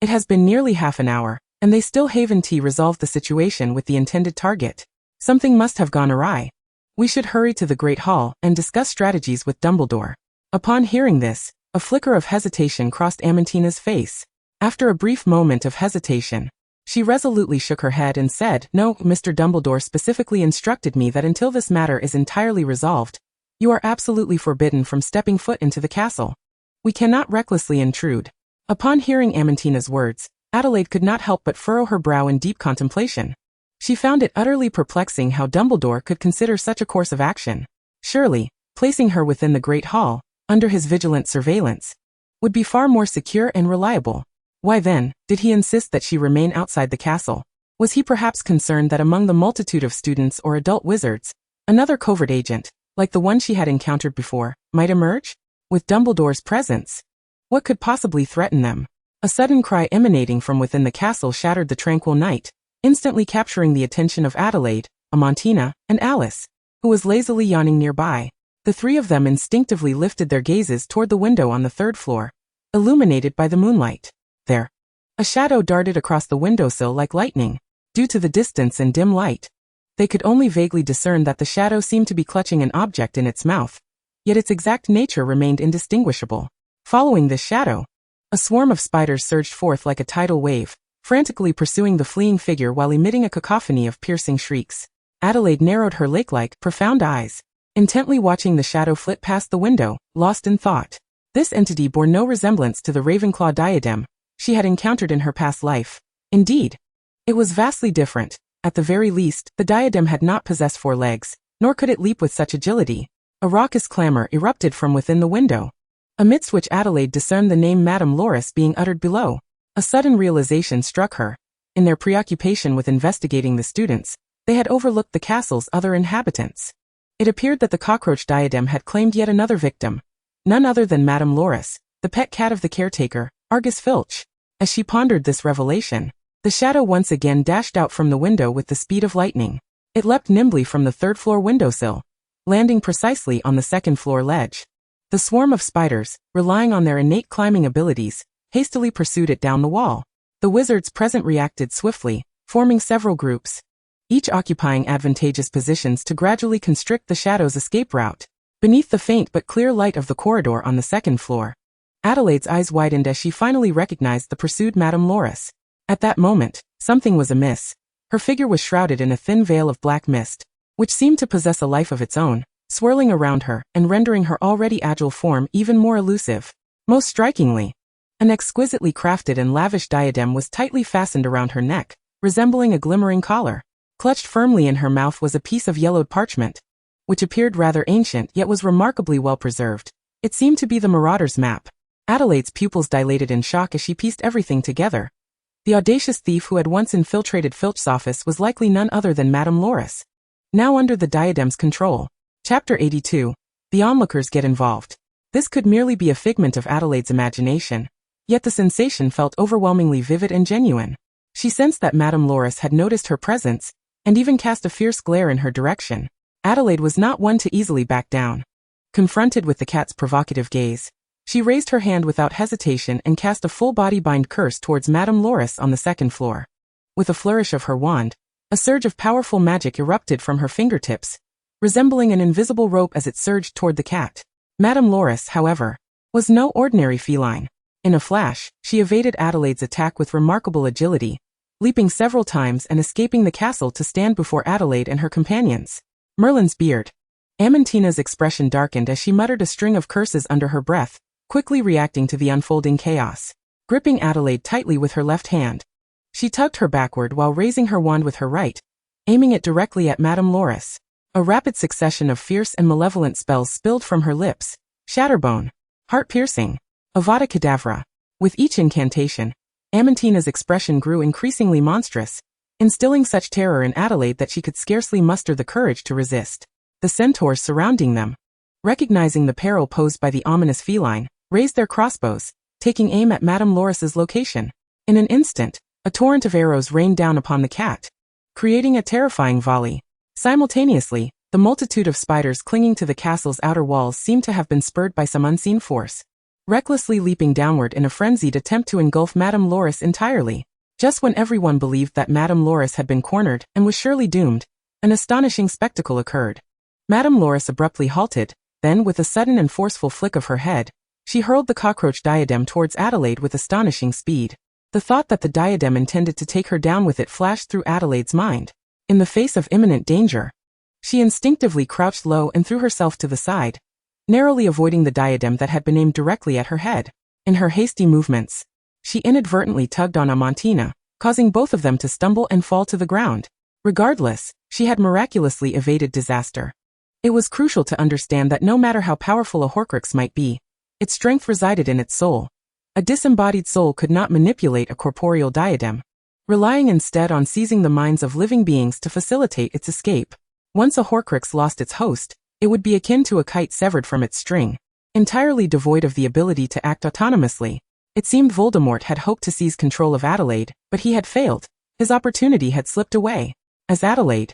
"It has been nearly half an hour, and they still haven't resolved the situation with the intended target. Something must have gone awry. We should hurry to the Great Hall and discuss strategies with Dumbledore." Upon hearing this, a flicker of hesitation crossed Amantina's face. After a brief moment of hesitation, she resolutely shook her head and said, "No, Mr. Dumbledore specifically instructed me that until this matter is entirely resolved, you are absolutely forbidden from stepping foot into the castle. We cannot recklessly intrude." Upon hearing Amantina's words, Adelaide could not help but furrow her brow in deep contemplation. She found it utterly perplexing how Dumbledore could consider such a course of action. Surely, placing her within the Great Hall, under his vigilant surveillance, would be far more secure and reliable. Why then, did he insist that she remain outside the castle? Was he perhaps concerned that among the multitude of students or adult wizards, another covert agent, like the one she had encountered before, might emerge? With Dumbledore's presence, what could possibly threaten them? A sudden cry emanating from within the castle shattered the tranquil night, instantly capturing the attention of Adelaide, Amantina, and Alice, who was lazily yawning nearby. The three of them instinctively lifted their gazes toward the window on the third floor, illuminated by the moonlight. There, a shadow darted across the windowsill like lightning. Due to the distance and dim light, they could only vaguely discern that the shadow seemed to be clutching an object in its mouth, yet its exact nature remained indistinguishable. Following this shadow, a swarm of spiders surged forth like a tidal wave, frantically pursuing the fleeing figure while emitting a cacophony of piercing shrieks. Adelaide narrowed her lake-like, profound eyes, intently watching the shadow flit past the window, lost in thought. This entity bore no resemblance to the Ravenclaw diadem she had encountered in her past life. Indeed, it was vastly different. At the very least, the diadem had not possessed 4 legs, nor could it leap with such agility. A raucous clamor erupted from within the window, amidst which Adelaide discerned the name Madame Loris being uttered below. A sudden realization struck her. In their preoccupation with investigating the students, they had overlooked the castle's other inhabitants. It appeared that the cockroach diadem had claimed yet another victim, none other than Madame Loris, the pet cat of the caretaker, Argus Filch. As she pondered this revelation, the shadow once again dashed out from the window with the speed of lightning. It leapt nimbly from the third-floor windowsill, landing precisely on the second-floor ledge. The swarm of spiders, relying on their innate climbing abilities, hastily pursued it down the wall. The wizards present reacted swiftly, forming several groups, each occupying advantageous positions to gradually constrict the shadow's escape route. Beneath the faint but clear light of the corridor on the second floor, Adelaide's eyes widened as she finally recognized the pursued Madame Loris. At that moment, something was amiss. Her figure was shrouded in a thin veil of black mist, which seemed to possess a life of its own, swirling around her and rendering her already agile form even more elusive. Most strikingly, an exquisitely crafted and lavish diadem was tightly fastened around her neck, resembling a glimmering collar. Clutched firmly in her mouth was a piece of yellowed parchment, which appeared rather ancient yet was remarkably well preserved. It seemed to be the Marauder's map. Adelaide's pupils dilated in shock as she pieced everything together. The audacious thief who had once infiltrated Filch's office was likely none other than Madame Loris, now under the diadem's control. Chapter 82. The onlookers get involved. This could merely be a figment of Adelaide's imagination, yet the sensation felt overwhelmingly vivid and genuine. She sensed that Madame Loris had noticed her presence, and even cast a fierce glare in her direction. Adelaide was not one to easily back down. Confronted with the cat's provocative gaze, she raised her hand without hesitation and cast a full-body bind curse towards Madame Loris on the second floor. With a flourish of her wand, a surge of powerful magic erupted from her fingertips, resembling an invisible rope as it surged toward the cat. Madame Loris, however, was no ordinary feline. In a flash, she evaded Adelaide's attack with remarkable agility, leaping several times and escaping the castle to stand before Adelaide and her companions. Merlin's beard. Amantina's expression darkened as she muttered a string of curses under her breath, quickly reacting to the unfolding chaos. Gripping Adelaide tightly with her left hand, she tugged her backward while raising her wand with her right, aiming it directly at Madame Loris. A rapid succession of fierce and malevolent spells spilled from her lips: Shatterbone, Heart-Piercing, Avada Kedavra. With each incantation, Amantina's expression grew increasingly monstrous, instilling such terror in Adelaide that she could scarcely muster the courage to resist. The centaurs surrounding them, recognizing the peril posed by the ominous feline, raised their crossbows, taking aim at Madame Loris's location. In an instant, a torrent of arrows rained down upon the cat, creating a terrifying volley. Simultaneously, the multitude of spiders clinging to the castle's outer walls seemed to have been spurred by some unseen force, recklessly leaping downward in a frenzied attempt to engulf Madame Loris entirely. Just when everyone believed that Madame Loris had been cornered and was surely doomed, an astonishing spectacle occurred. Madame Loris abruptly halted, then with a sudden and forceful flick of her head, she hurled the cockroach diadem towards Adelaide with astonishing speed. The thought that the diadem intended to take her down with it flashed through Adelaide's mind. In the face of imminent danger, she instinctively crouched low and threw herself to the side, narrowly avoiding the diadem that had been aimed directly at her head. In her hasty movements, she inadvertently tugged on Amantina, causing both of them to stumble and fall to the ground. Regardless, she had miraculously evaded disaster. It was crucial to understand that no matter how powerful a Horcrux might be, its strength resided in its soul. A disembodied soul could not manipulate a corporeal diadem, relying instead on seizing the minds of living beings to facilitate its escape. Once a Horcrux lost its host, it would be akin to a kite severed from its string, entirely devoid of the ability to act autonomously. It seemed Voldemort had hoped to seize control of Adelaide, but he had failed. His opportunity had slipped away. As Adelaide,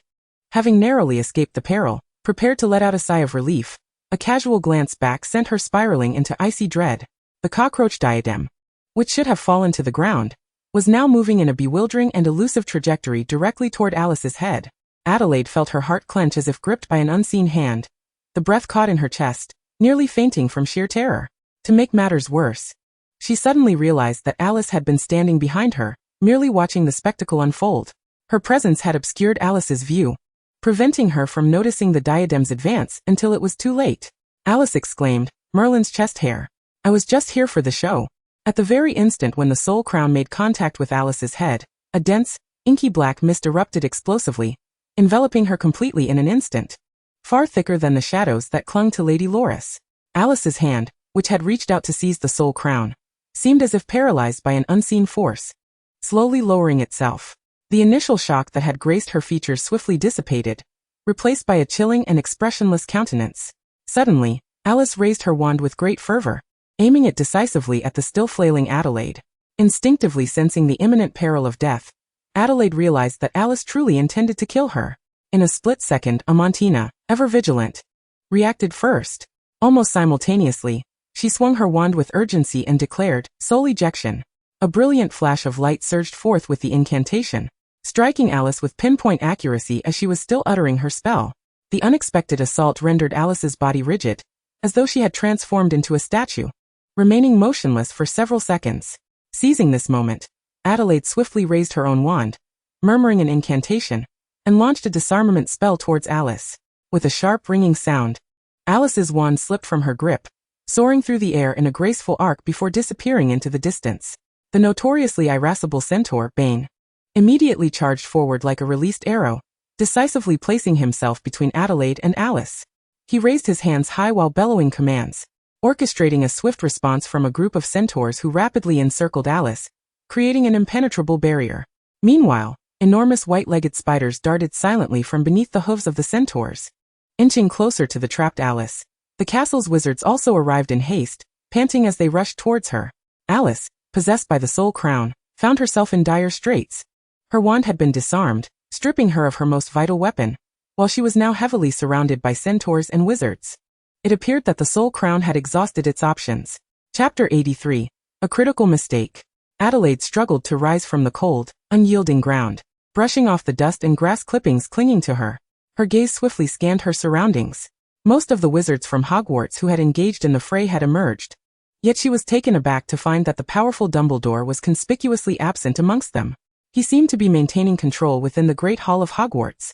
having narrowly escaped the peril, prepared to let out a sigh of relief, a casual glance back sent her spiraling into icy dread. The cockroach diadem, which should have fallen to the ground, was now moving in a bewildering and elusive trajectory directly toward Alice's head. Adelaide felt her heart clench as if gripped by an unseen hand. The breath caught in her chest, nearly fainting from sheer terror. To make matters worse, she suddenly realized that Alice had been standing behind her, merely watching the spectacle unfold. Her presence had obscured Alice's view, preventing her from noticing the diadem's advance until it was too late. Alice exclaimed, "Merlin's chest hair. I was just here for the show." At the very instant when the soul crown made contact with Alice's head, a dense, inky black mist erupted explosively, enveloping her completely in an instant, far thicker than the shadows that clung to Lady Loris. Alice's hand, which had reached out to seize the soul crown, seemed as if paralyzed by an unseen force, slowly lowering itself. The initial shock that had graced her features swiftly dissipated, replaced by a chilling and expressionless countenance. Suddenly, Alice raised her wand with great fervor, aiming it decisively at the still flailing Adelaide. Instinctively sensing the imminent peril of death, Adelaide realized that Alice truly intended to kill her. In a split second, Amantina, ever vigilant, reacted first. Almost simultaneously, she swung her wand with urgency and declared, "Soul ejection." A brilliant flash of light surged forth with the incantation, striking Alice with pinpoint accuracy as she was still uttering her spell. The unexpected assault rendered Alice's body rigid, as though she had transformed into a statue, remaining motionless for several seconds. Seizing this moment, Adelaide swiftly raised her own wand, murmuring an incantation, and launched a disarmament spell towards Alice. With a sharp ringing sound, Alice's wand slipped from her grip, soaring through the air in a graceful arc before disappearing into the distance. The notoriously irascible centaur, Bane, immediately charged forward like a released arrow, decisively placing himself between Adelaide and Alice. He raised his hands high while bellowing commands, orchestrating a swift response from a group of centaurs who rapidly encircled Alice, creating an impenetrable barrier. Meanwhile, enormous white-legged spiders darted silently from beneath the hooves of the centaurs, inching closer to the trapped Alice. The castle's wizards also arrived in haste, panting as they rushed towards her. Alice, possessed by the soul crown, found herself in dire straits. Her wand had been disarmed, stripping her of her most vital weapon, while she was now heavily surrounded by centaurs and wizards. It appeared that the Soul Crown had exhausted its options. Chapter 83. A critical mistake. Adelaide struggled to rise from the cold, unyielding ground, brushing off the dust and grass clippings clinging to her. Her gaze swiftly scanned her surroundings. Most of the wizards from Hogwarts who had engaged in the fray had emerged. Yet she was taken aback to find that the powerful Dumbledore was conspicuously absent amongst them. He seemed to be maintaining control within the Great Hall of Hogwarts.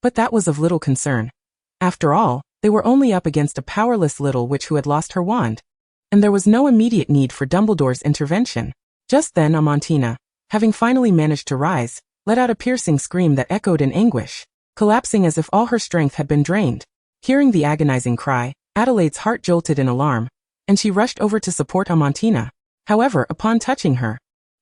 But that was of little concern. After all, they were only up against a powerless little witch who had lost her wand. And there was no immediate need for Dumbledore's intervention. Just then Amantina, having finally managed to rise, let out a piercing scream that echoed in anguish, collapsing as if all her strength had been drained. Hearing the agonizing cry, Adelaide's heart jolted in alarm, and she rushed over to support Amantina. However, upon touching her,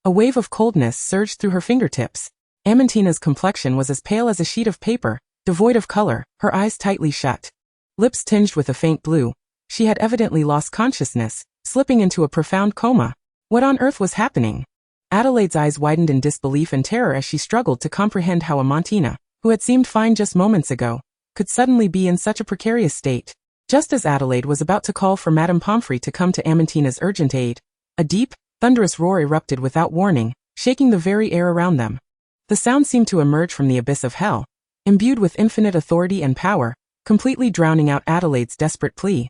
a wave of coldness surged through her fingertips. Amantina's complexion was as pale as a sheet of paper, devoid of color, her eyes tightly shut. Lips tinged with a faint blue, she had evidently lost consciousness, slipping into a profound coma. What on earth was happening? Adelaide's eyes widened in disbelief and terror as she struggled to comprehend how Amantina, who had seemed fine just moments ago, could suddenly be in such a precarious state. Just as Adelaide was about to call for Madame Pomfrey to come to Amantina's urgent aid, a deep, thunderous roar erupted without warning, shaking the very air around them. The sound seemed to emerge from the abyss of hell, imbued with infinite authority and power, completely drowning out Adelaide's desperate plea.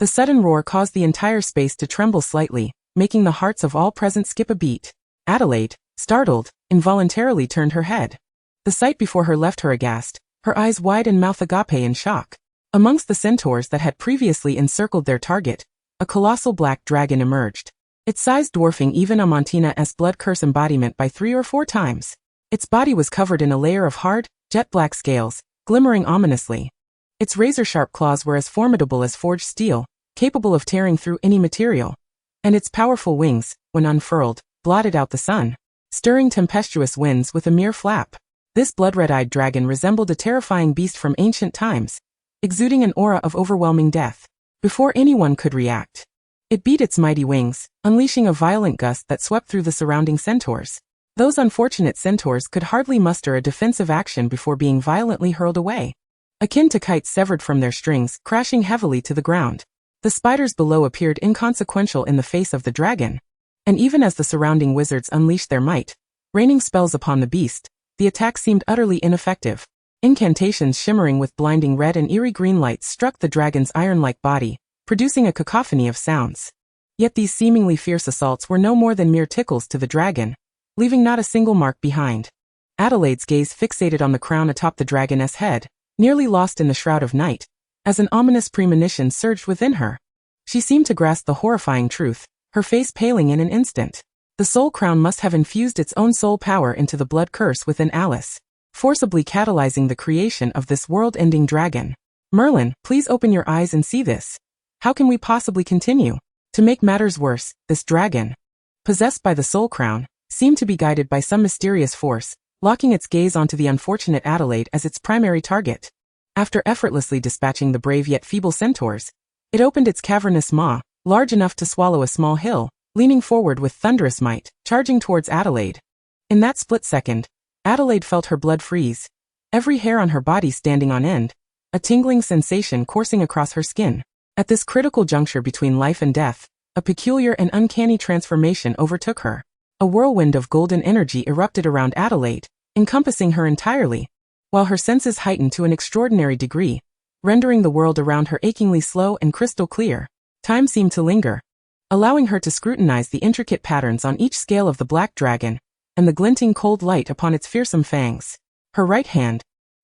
The sudden roar caused the entire space to tremble slightly, making the hearts of all present skip a beat. Adelaide, startled, involuntarily turned her head. The sight before her left her aghast, her eyes wide and mouth agape in shock. Amongst the centaurs that had previously encircled their target, a colossal black dragon emerged, its size dwarfing even Amantina's blood curse embodiment by 3 or 4 times. Its body was covered in a layer of hard, jet-black scales, glimmering ominously. Its razor-sharp claws were as formidable as forged steel, capable of tearing through any material. And its powerful wings, when unfurled, blotted out the sun, stirring tempestuous winds with a mere flap. This blood-red-eyed dragon resembled a terrifying beast from ancient times, exuding an aura of overwhelming death. Before anyone could react, it beat its mighty wings, unleashing a violent gust that swept through the surrounding centaurs. Those unfortunate centaurs could hardly muster a defensive action before being violently hurled away, akin to kites severed from their strings, crashing heavily to the ground. The spiders below appeared inconsequential in the face of the dragon, and even as the surrounding wizards unleashed their might, raining spells upon the beast, the attack seemed utterly ineffective. Incantations shimmering with blinding red and eerie green lights struck the dragon's iron-like body, producing a cacophony of sounds. Yet these seemingly fierce assaults were no more than mere tickles to the dragon, leaving not a single mark behind. Adelaide's gaze fixated on the crown atop the dragoness head, nearly lost in the shroud of night, as an ominous premonition surged within her. She seemed to grasp the horrifying truth, her face paling in an instant. The soul crown must have infused its own soul power into the blood curse within Alice, forcibly catalyzing the creation of this world-ending dragon. Merlin, please open your eyes and see this. How can we possibly continue? To make matters worse, this dragon, possessed by the soul crown, seemed to be guided by some mysterious force, locking its gaze onto the unfortunate Adelaide as its primary target. After effortlessly dispatching the brave yet feeble centaurs, it opened its cavernous maw, large enough to swallow a small hill, leaning forward with thunderous might, charging towards Adelaide. In that split second, Adelaide felt her blood freeze, every hair on her body standing on end, a tingling sensation coursing across her skin. At this critical juncture between life and death, a peculiar and uncanny transformation overtook her. A whirlwind of golden energy erupted around Adelaide, encompassing her entirely, while her senses heightened to an extraordinary degree, rendering the world around her achingly slow and crystal clear. Time seemed to linger, allowing her to scrutinize the intricate patterns on each scale of the black dragon, and the glinting cold light upon its fearsome fangs. Her right hand,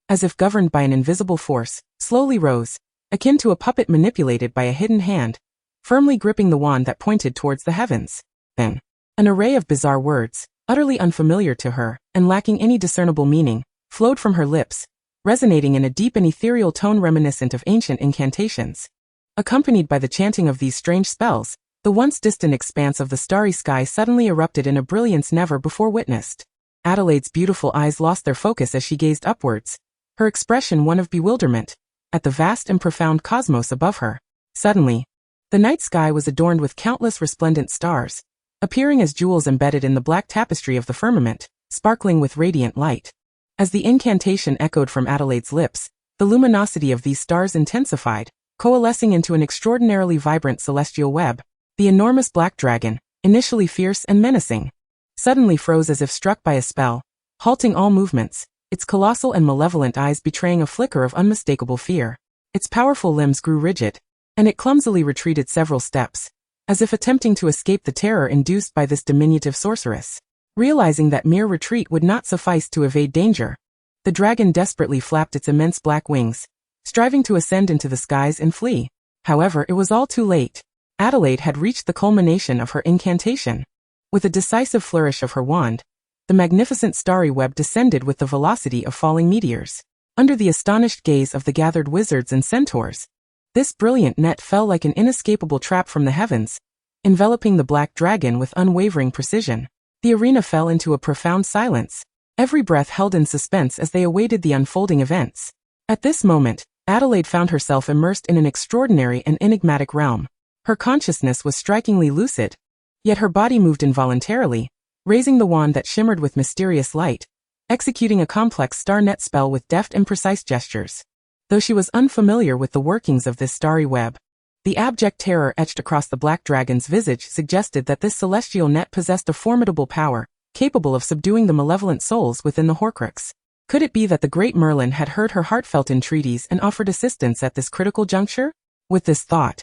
as if governed by an invisible force, slowly rose, akin to a puppet manipulated by a hidden hand, firmly gripping the wand that pointed towards the heavens. Then, an array of bizarre words, utterly unfamiliar to her, and lacking any discernible meaning, flowed from her lips, resonating in a deep and ethereal tone reminiscent of ancient incantations. Accompanied by the chanting of these strange spells, the once distant expanse of the starry sky suddenly erupted in a brilliance never before witnessed. Adelaide's beautiful eyes lost their focus as she gazed upwards, her expression one of bewilderment, at the vast and profound cosmos above her. Suddenly, the night sky was adorned with countless resplendent stars, appearing as jewels embedded in the black tapestry of the firmament, sparkling with radiant light. As the incantation echoed from Adelaide's lips, the luminosity of these stars intensified, coalescing into an extraordinarily vibrant celestial web. The enormous black dragon, initially fierce and menacing, suddenly froze as if struck by a spell, halting all movements, its colossal and malevolent eyes betraying a flicker of unmistakable fear. Its powerful limbs grew rigid, and it clumsily retreated several steps, as if attempting to escape the terror induced by this diminutive sorceress. Realizing that mere retreat would not suffice to evade danger, the dragon desperately flapped its immense black wings, striving to ascend into the skies and flee. However, it was all too late. Adelaide had reached the culmination of her incantation. With a decisive flourish of her wand, the magnificent starry web descended with the velocity of falling meteors. Under the astonished gaze of the gathered wizards and centaurs, this brilliant net fell like an inescapable trap from the heavens, enveloping the black dragon with unwavering precision. The arena fell into a profound silence, every breath held in suspense as they awaited the unfolding events. At this moment, Adelaide found herself immersed in an extraordinary and enigmatic realm. Her consciousness was strikingly lucid, yet her body moved involuntarily, raising the wand that shimmered with mysterious light, executing a complex star net spell with deft and precise gestures. Though she was unfamiliar with the workings of this starry web, the abject terror etched across the black dragon's visage suggested that this celestial net possessed a formidable power, capable of subduing the malevolent souls within the Horcrux. Could it be that the great Merlin had heard her heartfelt entreaties and offered assistance at this critical juncture? With this thought,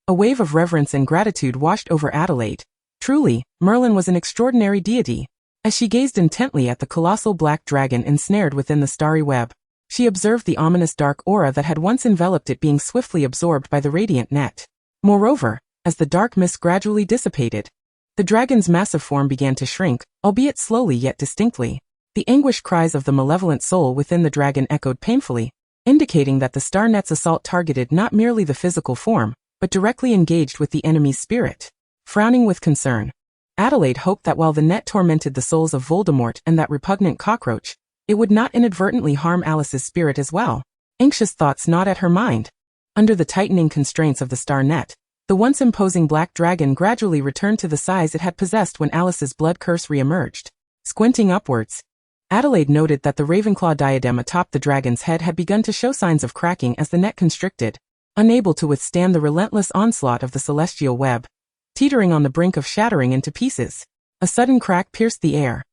a wave of reverence and gratitude washed over Adelaide. Truly, Merlin was an extraordinary deity. As she gazed intently at the colossal black dragon ensnared within the starry web, she observed the ominous dark aura that had once enveloped it being swiftly absorbed by the radiant net. Moreover, as the dark mist gradually dissipated, the dragon's massive form began to shrink, albeit slowly yet distinctly. The anguished cries of the malevolent soul within the dragon echoed painfully, indicating that the star net's assault targeted not merely the physical form, but directly engaged with the enemy's spirit. Frowning with concern, Adelaide hoped that while the net tormented the souls of Voldemort and that repugnant cockroach, it would not inadvertently harm Alice's spirit as well. Anxious thoughts gnawed at her mind. Under the tightening constraints of the star net, the once imposing black dragon gradually returned to the size it had possessed when Alice's blood curse re-emerged. Squinting upwards, Adelaide noted that the Ravenclaw diadem atop the dragon's head had begun to show signs of cracking as the net constricted, unable to withstand the relentless onslaught of the celestial web, teetering on the brink of shattering into pieces. A sudden crack pierced the air,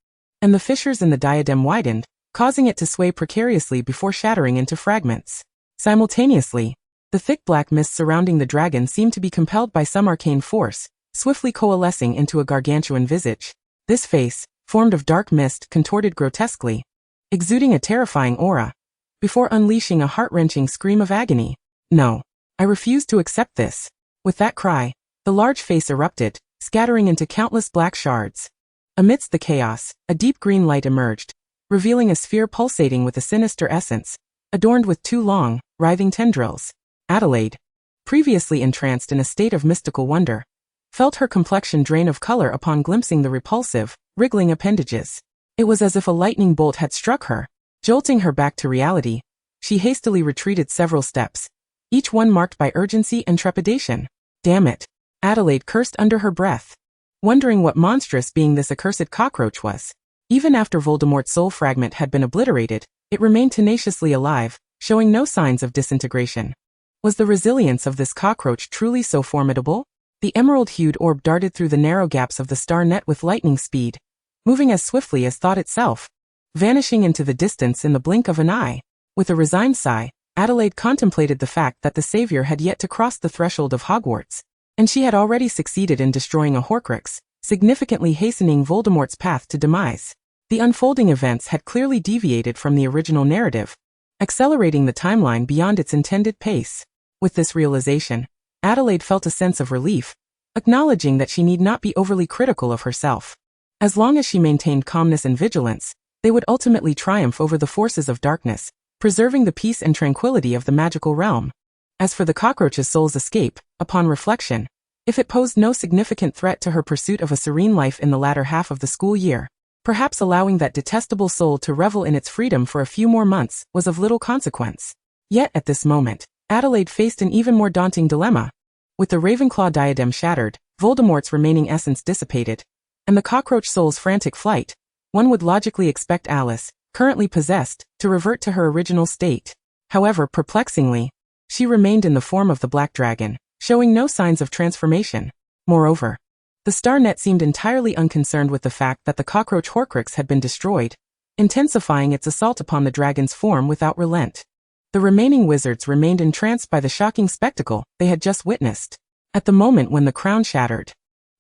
and the fissures in the diadem widened, causing it to sway precariously before shattering into fragments. Simultaneously, the thick black mist surrounding the dragon seemed to be compelled by some arcane force, swiftly coalescing into a gargantuan visage. This face, formed of dark mist, contorted grotesquely, exuding a terrifying aura, before unleashing a heart-wrenching scream of agony. "No, I refuse to accept this." With that cry, the large face erupted, scattering into countless black shards. Amidst the chaos, a deep green light emerged, revealing a sphere pulsating with a sinister essence, adorned with two long, writhing tendrils. Adelaide, previously entranced in a state of mystical wonder, felt her complexion drain of color upon glimpsing the repulsive, wriggling appendages. It was as if a lightning bolt had struck her, jolting her back to reality. She hastily retreated several steps, each one marked by urgency and trepidation. "Damn it," Adelaide cursed under her breath, wondering what monstrous being this accursed cockroach was. Even after Voldemort's soul fragment had been obliterated, it remained tenaciously alive, showing no signs of disintegration. Was the resilience of this cockroach truly so formidable? The emerald-hued orb darted through the narrow gaps of the star net with lightning speed, moving as swiftly as thought itself, vanishing into the distance in the blink of an eye. With a resigned sigh, Adelaide contemplated the fact that the savior had yet to cross the threshold of Hogwarts, and she had already succeeded in destroying a Horcrux, significantly hastening Voldemort's path to demise. The unfolding events had clearly deviated from the original narrative, accelerating the timeline beyond its intended pace. With this realization, Adelaide felt a sense of relief, acknowledging that she need not be overly critical of herself. As long as she maintained calmness and vigilance, they would ultimately triumph over the forces of darkness, preserving the peace and tranquility of the magical realm. As for the cockroach's soul's escape, upon reflection, if it posed no significant threat to her pursuit of a serene life in the latter half of the school year, perhaps allowing that detestable soul to revel in its freedom for a few more months was of little consequence. Yet at this moment, Adelaide faced an even more daunting dilemma. With the Ravenclaw diadem shattered, Voldemort's remaining essence dissipated, and the cockroach soul's frantic flight, one would logically expect Alice, currently possessed, to revert to her original state. However, perplexingly, She remained in the form of the black dragon, showing no signs of transformation. Moreover, the star net seemed entirely unconcerned with the fact that the cockroach Horcrux had been destroyed, intensifying its assault upon the dragon's form without relent. The remaining wizards remained entranced by the shocking spectacle they had just witnessed. At the moment when the crown shattered,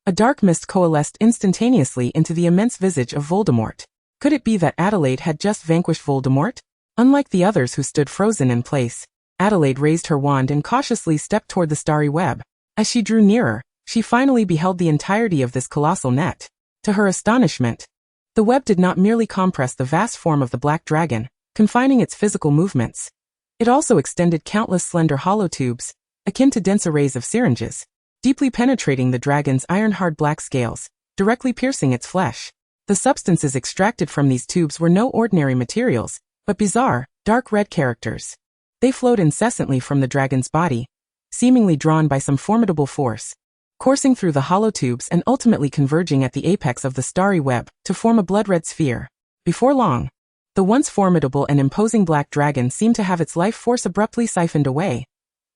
a dark mist coalesced instantaneously into the immense visage of Voldemort. Could it be that Adelaide had just vanquished Voldemort? Unlike the others who stood frozen in place, Adelaide raised her wand and cautiously stepped toward the starry web. As she drew nearer, she finally beheld the entirety of this colossal net. To her astonishment, the web did not merely compress the vast form of the black dragon, confining its physical movements. It also extended countless slender hollow tubes, akin to dense arrays of syringes, deeply penetrating the dragon's iron-hard black scales, directly piercing its flesh. The substances extracted from these tubes were no ordinary materials, but bizarre, dark red characters. They flowed incessantly from the dragon's body, seemingly drawn by some formidable force, coursing through the hollow tubes and ultimately converging at the apex of the starry web to form a blood-red sphere. Before long, the once formidable and imposing black dragon seemed to have its life force abruptly siphoned away.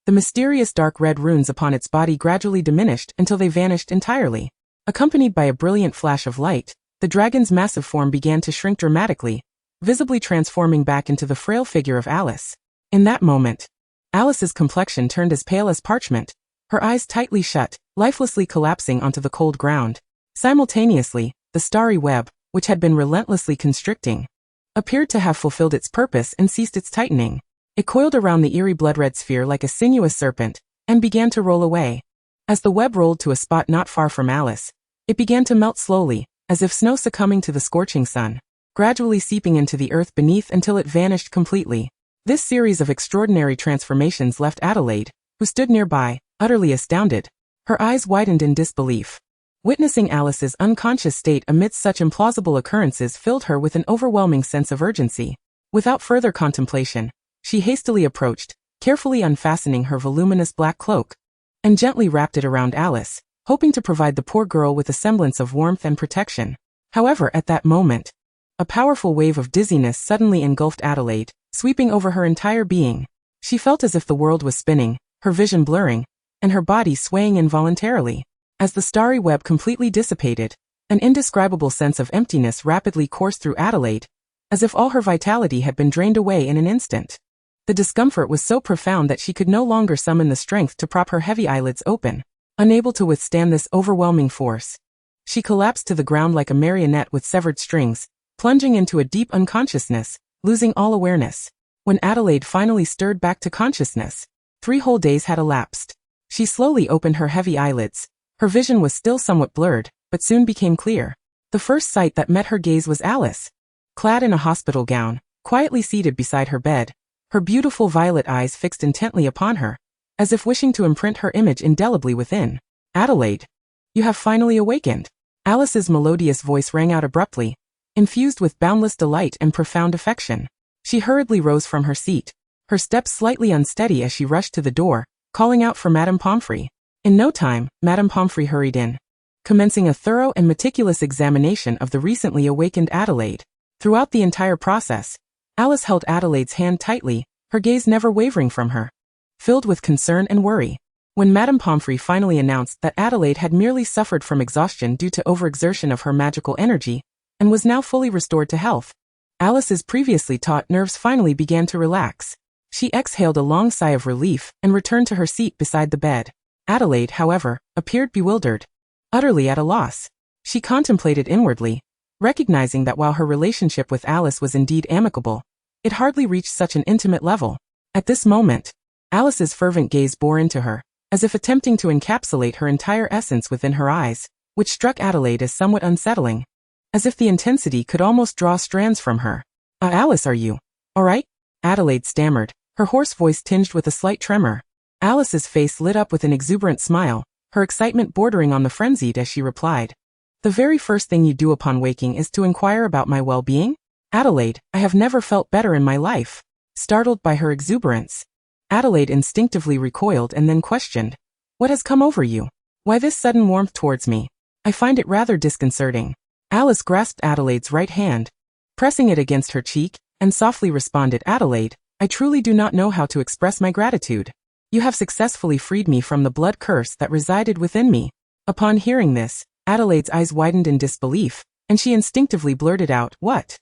The mysterious dark red runes upon its body gradually diminished until they vanished entirely. Accompanied by a brilliant flash of light, the dragon's massive form began to shrink dramatically, visibly transforming back into the frail figure of Alice. In that moment, Alice's complexion turned as pale as parchment, her eyes tightly shut, lifelessly collapsing onto the cold ground. Simultaneously, the starry web, which had been relentlessly constricting, appeared to have fulfilled its purpose and ceased its tightening. It coiled around the eerie blood-red sphere like a sinuous serpent, and began to roll away. As the web rolled to a spot not far from Alice, it began to melt slowly, as if snow succumbing to the scorching sun, gradually seeping into the earth beneath until it vanished completely. This series of extraordinary transformations left Adelaide, who stood nearby, utterly astounded. Her eyes widened in disbelief. Witnessing Alice's unconscious state amidst such implausible occurrences filled her with an overwhelming sense of urgency. Without further contemplation, she hastily approached, carefully unfastening her voluminous black cloak, and gently wrapped it around Alice, hoping to provide the poor girl with a semblance of warmth and protection. However, at that moment, a powerful wave of dizziness suddenly engulfed Adelaide, sweeping over her entire being. She felt as if the world was spinning, her vision blurring, and her body swaying involuntarily. As the starry web completely dissipated, an indescribable sense of emptiness rapidly coursed through Adelaide, as if all her vitality had been drained away in an instant. The discomfort was so profound that she could no longer summon the strength to prop her heavy eyelids open. Unable to withstand this overwhelming force, she collapsed to the ground like a marionette with severed strings, plunging into a deep unconsciousness, losing all awareness. When Adelaide finally stirred back to consciousness, 3 whole days had elapsed. She slowly opened her heavy eyelids. Her vision was still somewhat blurred, but soon became clear. The first sight that met her gaze was Alice, clad in a hospital gown, quietly seated beside her bed, her beautiful violet eyes fixed intently upon her, as if wishing to imprint her image indelibly within. Adelaide, you have finally awakened. Alice's melodious voice rang out abruptly, infused with boundless delight and profound affection. She hurriedly rose from her seat, her steps slightly unsteady as she rushed to the door, calling out for Madame Pomfrey. In no time, Madame Pomfrey hurried in, commencing a thorough and meticulous examination of the recently awakened Adelaide. Throughout the entire process, Alice held Adelaide's hand tightly, her gaze never wavering from her, filled with concern and worry. When Madame Pomfrey finally announced that Adelaide had merely suffered from exhaustion due to overexertion of her magical energy, and was now fully restored to health, Alice's previously taut nerves finally began to relax. She exhaled a long sigh of relief and returned to her seat beside the bed. Adelaide, however, appeared bewildered, utterly at a loss. She contemplated inwardly, recognizing that while her relationship with Alice was indeed amicable, it hardly reached such an intimate level. At this moment, Alice's fervent gaze bore into her, as if attempting to encapsulate her entire essence within her eyes, which struck Adelaide as somewhat unsettling, as if the intensity could almost draw strands from her. Alice, are you all right? Adelaide stammered, her hoarse voice tinged with a slight tremor. Alice's face lit up with an exuberant smile, her excitement bordering on the frenzied as she replied, "The very first thing you do upon waking is to inquire about my well-being? Adelaide, I have never felt better in my life." Startled by her exuberance, Adelaide instinctively recoiled and then questioned, "What has come over you? Why this sudden warmth towards me? I find it rather disconcerting." Alice grasped Adelaide's right hand, pressing it against her cheek, and softly responded, "Adelaide, I truly do not know how to express my gratitude. You have successfully freed me from the blood curse that resided within me. Upon hearing this, Adelaide's eyes widened in disbelief, and she instinctively blurted out, "What?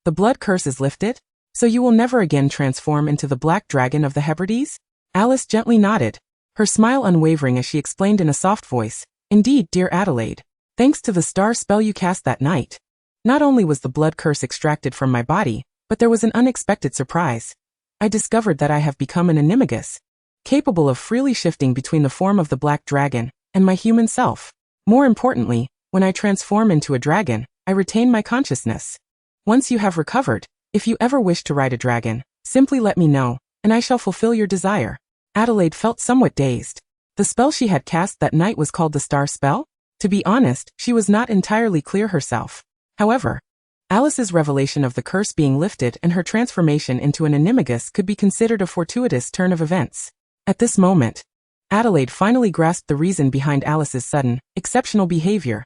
The blood curse is lifted? So you will never again transform into the Black Dragon of the Hebrides?" Alice gently nodded, her smile unwavering as she explained in a soft voice, "Indeed, dear Adelaide. Thanks to the star spell you cast that night. Not only was the blood curse extracted from my body, but there was an unexpected surprise. I discovered that I have become an animagus, capable of freely shifting between the form of the Black Dragon and my human self. More importantly, when I transform into a dragon, I retain my consciousness. Once you have recovered, if you ever wish to ride a dragon, simply let me know, and I shall fulfill your desire." Adelaide felt somewhat dazed. The spell she had cast that night was called the star spell? To be honest, she was not entirely clear herself. However, Alice's revelation of the curse being lifted and her transformation into an animagus could be considered a fortuitous turn of events. At this moment, Adelaide finally grasped the reason behind Alice's sudden, exceptional behavior.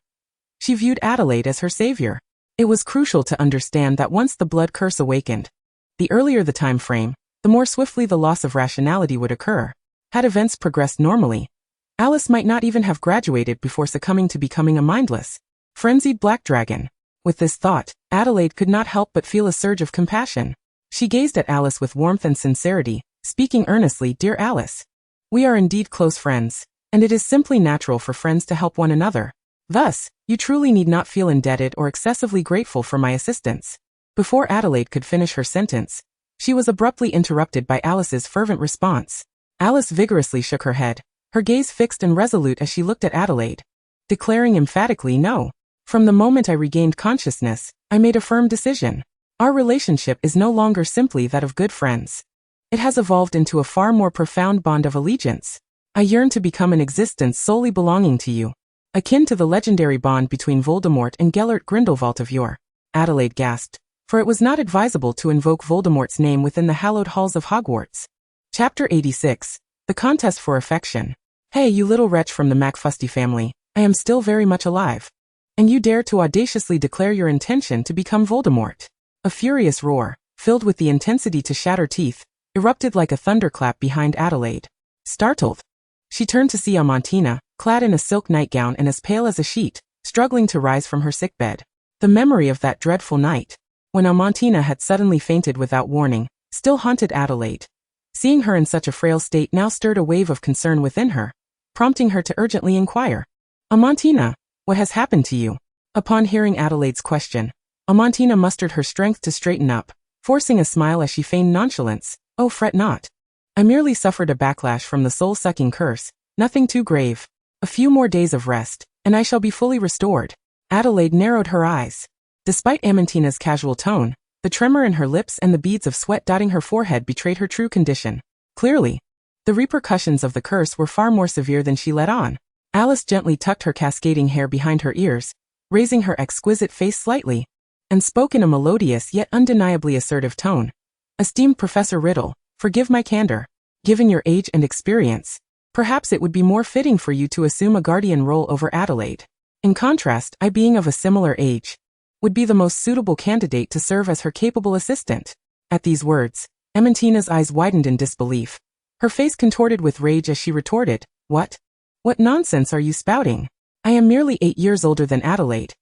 She viewed Adelaide as her savior. It was crucial to understand that once the blood curse awakened, the earlier the time frame, the more swiftly the loss of rationality would occur. Had events progressed normally, Alice might not even have graduated before succumbing to becoming a mindless, frenzied black dragon. With this thought, Adelaide could not help but feel a surge of compassion. She gazed at Alice with warmth and sincerity, speaking earnestly, "Dear Alice, we are indeed close friends, and it is simply natural for friends to help one another. Thus, you truly need not feel indebted or excessively grateful for my assistance." Before Adelaide could finish her sentence, she was abruptly interrupted by Alice's fervent response. Alice vigorously shook her head, her gaze fixed and resolute as she looked at Adelaide, declaring emphatically, "No. From the moment I regained consciousness, I made a firm decision. Our relationship is no longer simply that of good friends. It has evolved into a far more profound bond of allegiance. I yearn to become an existence solely belonging to you, akin to the legendary bond between Voldemort and Gellert Grindelwald of yore." Adelaide gasped, for it was not advisable to invoke Voldemort's name within the hallowed halls of Hogwarts. Chapter 86. The Contest for Affection. "Hey, you little wretch from the McFusty family, I am still very much alive. And you dare to audaciously declare your intention to become Voldemort." A furious roar, filled with the intensity to shatter teeth, erupted like a thunderclap behind Adelaide. Startled, she turned to see Amantina, clad in a silk nightgown and as pale as a sheet, struggling to rise from her sickbed. The memory of that dreadful night, when Amantina had suddenly fainted without warning, still haunted Adelaide. Seeing her in such a frail state now stirred a wave of concern within her, prompting her to urgently inquire, "Amantina, what has happened to you?" Upon hearing Adelaide's question, Amantina mustered her strength to straighten up, forcing a smile as she feigned nonchalance. "Oh, fret not. I merely suffered a backlash from the soul-sucking curse, nothing too grave. A few more days of rest, and I shall be fully restored." Adelaide narrowed her eyes. Despite Amantina's casual tone, the tremor in her lips and the beads of sweat dotting her forehead betrayed her true condition. Clearly, the repercussions of the curse were far more severe than she let on. Alice gently tucked her cascading hair behind her ears, raising her exquisite face slightly, and spoke in a melodious yet undeniably assertive tone. "Esteemed Professor Riddle, forgive my candor. Given your age and experience, perhaps it would be more fitting for you to assume a guardian role over Adelaide. In contrast, I, being of a similar age, would be the most suitable candidate to serve as her capable assistant." At these words, Amantina's eyes widened in disbelief. Her face contorted with rage as she retorted, "What? What nonsense are you spouting? I am merely 8 years older than Adelaide,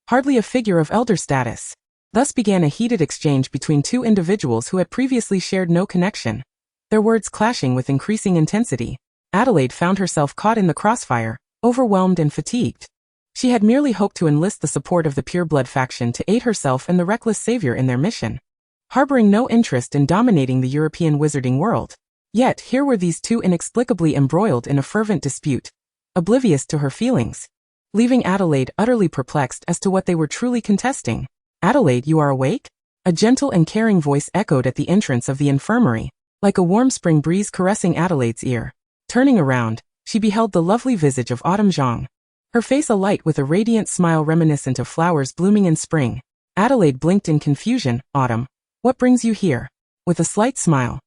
hardly a figure of elder status." Thus began a heated exchange between two individuals who had previously shared no connection, their words clashing with increasing intensity. Adelaide found herself caught in the crossfire, overwhelmed and fatigued. She had merely hoped to enlist the support of the pureblood faction to aid herself and the reckless savior in their mission, harboring no interest in dominating the European wizarding world. Yet here were these two inexplicably embroiled in a fervent dispute, oblivious to her feelings, leaving Adelaide utterly perplexed as to what they were truly contesting. "Adelaide, you are awake?" A gentle and caring voice echoed at the entrance of the infirmary, like a warm spring breeze caressing Adelaide's ear. Turning around, she beheld the lovely visage of Autumn Zhang, her face alight with a radiant smile reminiscent of flowers blooming in spring. Adelaide blinked in confusion. "Autumn, what brings you here?" With a slight smile,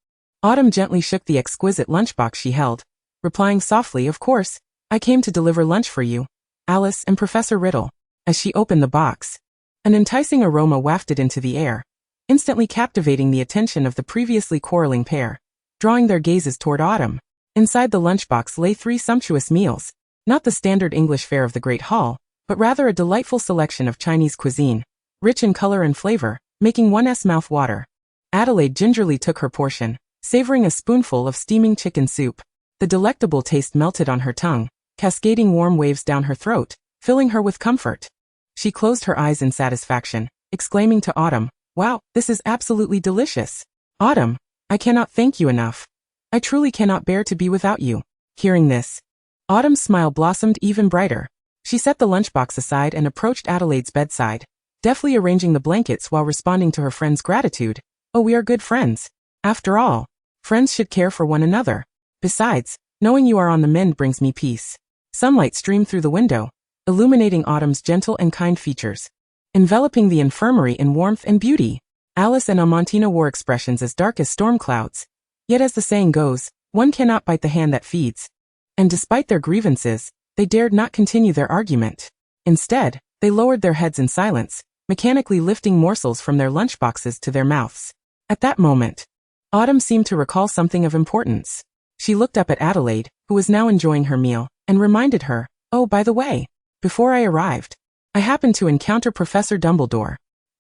Autumn gently shook the exquisite lunchbox she held, replying softly, "Of course, I came to deliver lunch for you, Alice and Professor Riddle." As she opened the box, an enticing aroma wafted into the air, instantly captivating the attention of the previously quarreling pair, drawing their gazes toward Autumn. Inside the lunchbox lay 3 sumptuous meals, not the standard English fare of the Great Hall, but rather a delightful selection of Chinese cuisine, rich in color and flavor, making one's mouth water. Adelaide gingerly took her portion, savoring a spoonful of steaming chicken soup. The delectable taste melted on her tongue, cascading warm waves down her throat, filling her with comfort. She closed her eyes in satisfaction, exclaiming to Autumn, "Wow, this is absolutely delicious. Autumn, I cannot thank you enough. I truly cannot bear to be without you." Hearing this, Autumn's smile blossomed even brighter. She set the lunchbox aside and approached Adelaide's bedside, deftly arranging the blankets while responding to her friend's gratitude. "Oh, we are good friends. After all, friends should care for one another. Besides, knowing you are on the mend brings me peace." Sunlight streamed through the window, illuminating Autumn's gentle and kind features, enveloping the infirmary in warmth and beauty. Alice and Amantina wore expressions as dark as storm clouds. Yet as the saying goes, one cannot bite the hand that feeds. And despite their grievances, they dared not continue their argument. Instead, they lowered their heads in silence, mechanically lifting morsels from their lunchboxes to their mouths. At that moment, Autumn seemed to recall something of importance. She looked up at Adelaide, who was now enjoying her meal, and reminded her, "Oh, by the way, before I arrived, I happened to encounter Professor Dumbledore.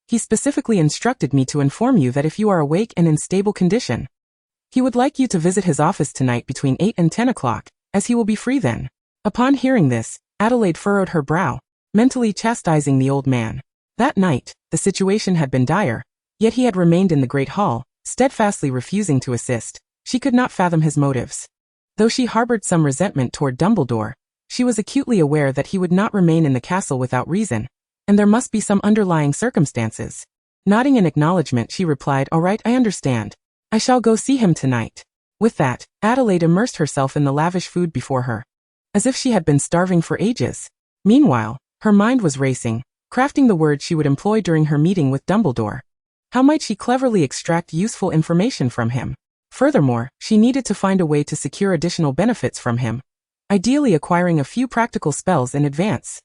He specifically instructed me to inform you that if you are awake and in stable condition, he would like you to visit his office tonight between 8 and 10 o'clock, as he will be free then." Upon hearing this, Adelaide furrowed her brow, mentally chastising the old man. That night, the situation had been dire, yet he had remained in the Great Hall, steadfastly refusing to assist. She could not fathom his motives. Though she harbored some resentment toward Dumbledore, she was acutely aware that he would not remain in the castle without reason, and there must be some underlying circumstances. Nodding in acknowledgement, she replied, "All right, I understand. I shall go see him tonight." With that, Adelaide immersed herself in the lavish food before her, as if she had been starving for ages. Meanwhile, her mind was racing, crafting the words she would employ during her meeting with Dumbledore. How might she cleverly extract useful information from him? Furthermore, she needed to find a way to secure additional benefits from him, ideally acquiring a few practical spells in advance.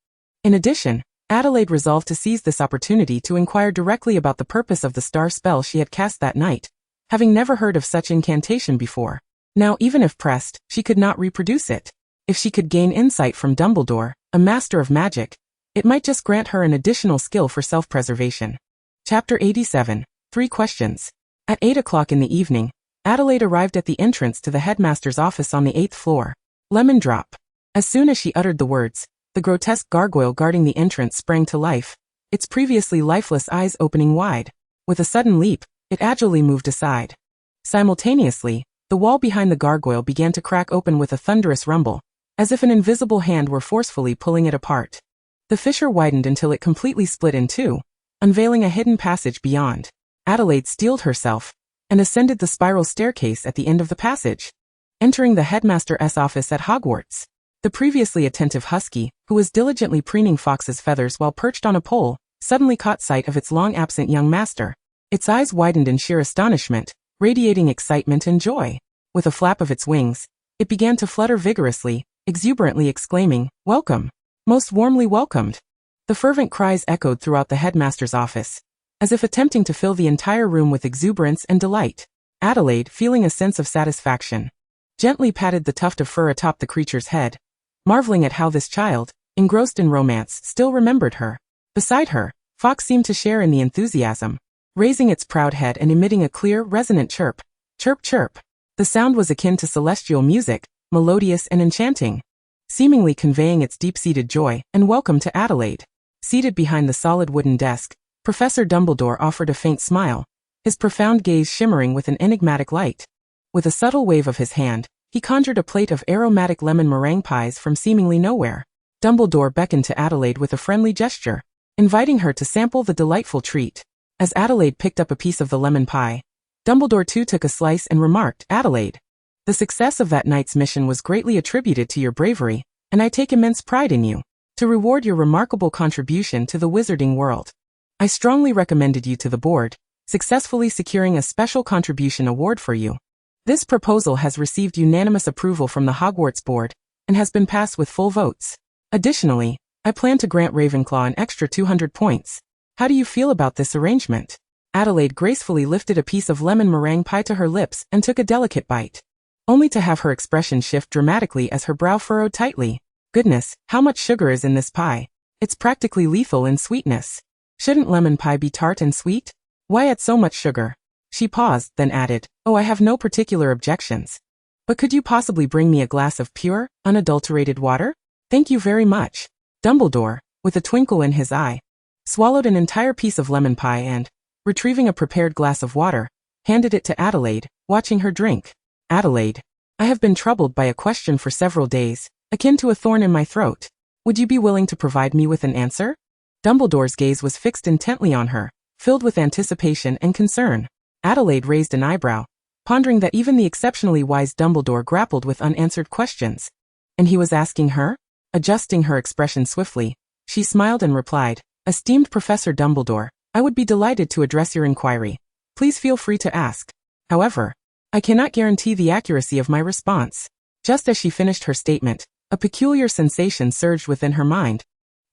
In addition, Adelaide resolved to seize this opportunity to inquire directly about the purpose of the star spell she had cast that night, having never heard of such incantation before. Now, even if pressed, she could not reproduce it. If she could gain insight from Dumbledore, a master of magic, it might just grant her an additional skill for self-preservation. Chapter 87. 3 Questions. At 8 o'clock in the evening, Adelaide arrived at the entrance to the headmaster's office on the 8th floor. Lemon drop. As soon as she uttered the words, the grotesque gargoyle guarding the entrance sprang to life, its previously lifeless eyes opening wide. With a sudden leap, it agilely moved aside. Simultaneously, the wall behind the gargoyle began to crack open with a thunderous rumble, as if an invisible hand were forcefully pulling it apart. The fissure widened until it completely split in two, unveiling a hidden passage beyond. Adelaide steeled herself and ascended the spiral staircase at the end of the passage, entering the headmaster's office at Hogwarts. The previously attentive husky, who was diligently preening Fox's feathers while perched on a pole, suddenly caught sight of its long-absent young master. Its eyes widened in sheer astonishment, radiating excitement and joy. With a flap of its wings, it began to flutter vigorously, exuberantly exclaiming, "Welcome! Most warmly welcomed!" The fervent cries echoed throughout the headmaster's office, as if attempting to fill the entire room with exuberance and delight. Adelaide, feeling a sense of satisfaction, gently patted the tuft of fur atop the creature's head, marveling at how this child, engrossed in romance, still remembered her. Beside her, Fox seemed to share in the enthusiasm, raising its proud head and emitting a clear, resonant chirp. Chirp chirp. The sound was akin to celestial music, melodious and enchanting, seemingly conveying its deep-seated joy and welcome to Adelaide. Seated behind the solid wooden desk, Professor Dumbledore offered a faint smile, his profound gaze shimmering with an enigmatic light. With a subtle wave of his hand, he conjured a plate of aromatic lemon meringue pies from seemingly nowhere. Dumbledore beckoned to Adelaide with a friendly gesture, inviting her to sample the delightful treat. As Adelaide picked up a piece of the lemon pie, Dumbledore too took a slice and remarked, "Adelaide, the success of that night's mission was greatly attributed to your bravery, and I take immense pride in you. To reward your remarkable contribution to the wizarding world, I strongly recommended you to the board, successfully securing a special contribution award for you. This proposal has received unanimous approval from the Hogwarts board, and has been passed with full votes. Additionally, I plan to grant Ravenclaw an extra 200 points. How do you feel about this arrangement?" Adelaide gracefully lifted a piece of lemon meringue pie to her lips and took a delicate bite. only to have her expression shift dramatically as her brow furrowed tightly. Goodness, how much sugar is in this pie? It's practically lethal in sweetness. Shouldn't lemon pie be tart and sweet? Why add so much sugar? She paused, then added, oh, I have no particular objections. But could you possibly bring me a glass of pure, unadulterated water? Thank you very much. Dumbledore, with a twinkle in his eye, swallowed an entire piece of lemon pie and, retrieving a prepared glass of water, handed it to Adelaide, watching her drink. Adelaide, I have been troubled by a question for several days, akin to a thorn in my throat. Would you be willing to provide me with an answer? Dumbledore's gaze was fixed intently on her, filled with anticipation and concern. Adelaide raised an eyebrow, pondering that even the exceptionally wise Dumbledore grappled with unanswered questions. And he was asking her? Adjusting her expression swiftly, she smiled and replied, Esteemed Professor Dumbledore, I would be delighted to address your inquiry. Please feel free to ask. However, I cannot guarantee the accuracy of my response. Just as she finished her statement, a peculiar sensation surged within her mind,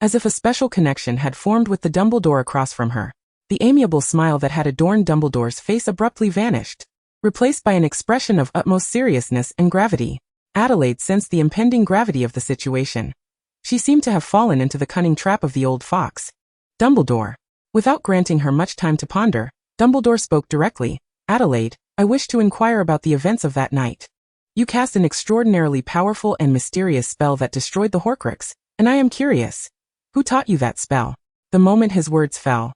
as if a special connection had formed with the Dumbledore across from her. The amiable smile that had adorned Dumbledore's face abruptly vanished, replaced by an expression of utmost seriousness and gravity. Adelaide sensed the impending gravity of the situation. She seemed to have fallen into the cunning trap of the old fox. Dumbledore. Without granting her much time to ponder, Dumbledore spoke directly. Adelaide, I wish to inquire about the events of that night. You cast an extraordinarily powerful and mysterious spell that destroyed the Horcrux, and I am curious. Who taught you that spell? The moment his words fell,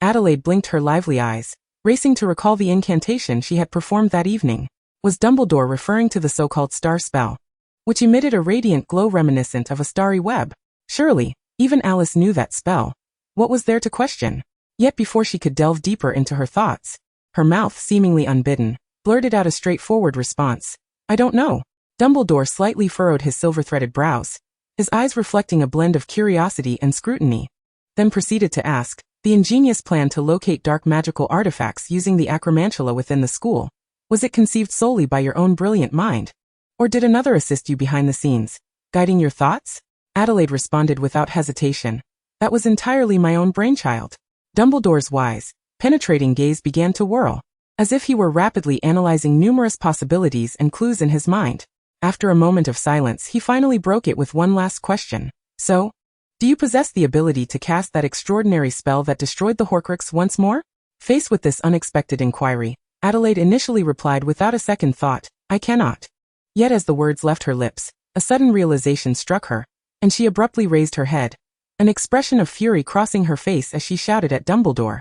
Adelaide blinked her lively eyes, racing to recall the incantation she had performed that evening. Was Dumbledore referring to the so-called star spell, which emitted a radiant glow reminiscent of a starry web? Surely, even Alice knew that spell. What was there to question? Yet before she could delve deeper into her thoughts, her mouth, seemingly unbidden, blurted out a straightforward response. I don't know. Dumbledore slightly furrowed his silver-threaded brows, his eyes reflecting a blend of curiosity and scrutiny, then proceeded to ask, the ingenious plan to locate dark magical artifacts using the acromantula within the school, was it conceived solely by your own brilliant mind? Or did another assist you behind the scenes, guiding your thoughts? Adelaide responded without hesitation. That was entirely my own brainchild. Dumbledore's wise, penetrating gaze began to whirl, as if he were rapidly analyzing numerous possibilities and clues in his mind. After a moment of silence, he finally broke it with one last question. So, do you possess the ability to cast that extraordinary spell that destroyed the Horcrux once more? Faced with this unexpected inquiry, Adelaide initially replied without a second thought, I cannot. Yet as the words left her lips, a sudden realization struck her, and she abruptly raised her head, an expression of fury crossing her face as she shouted at Dumbledore.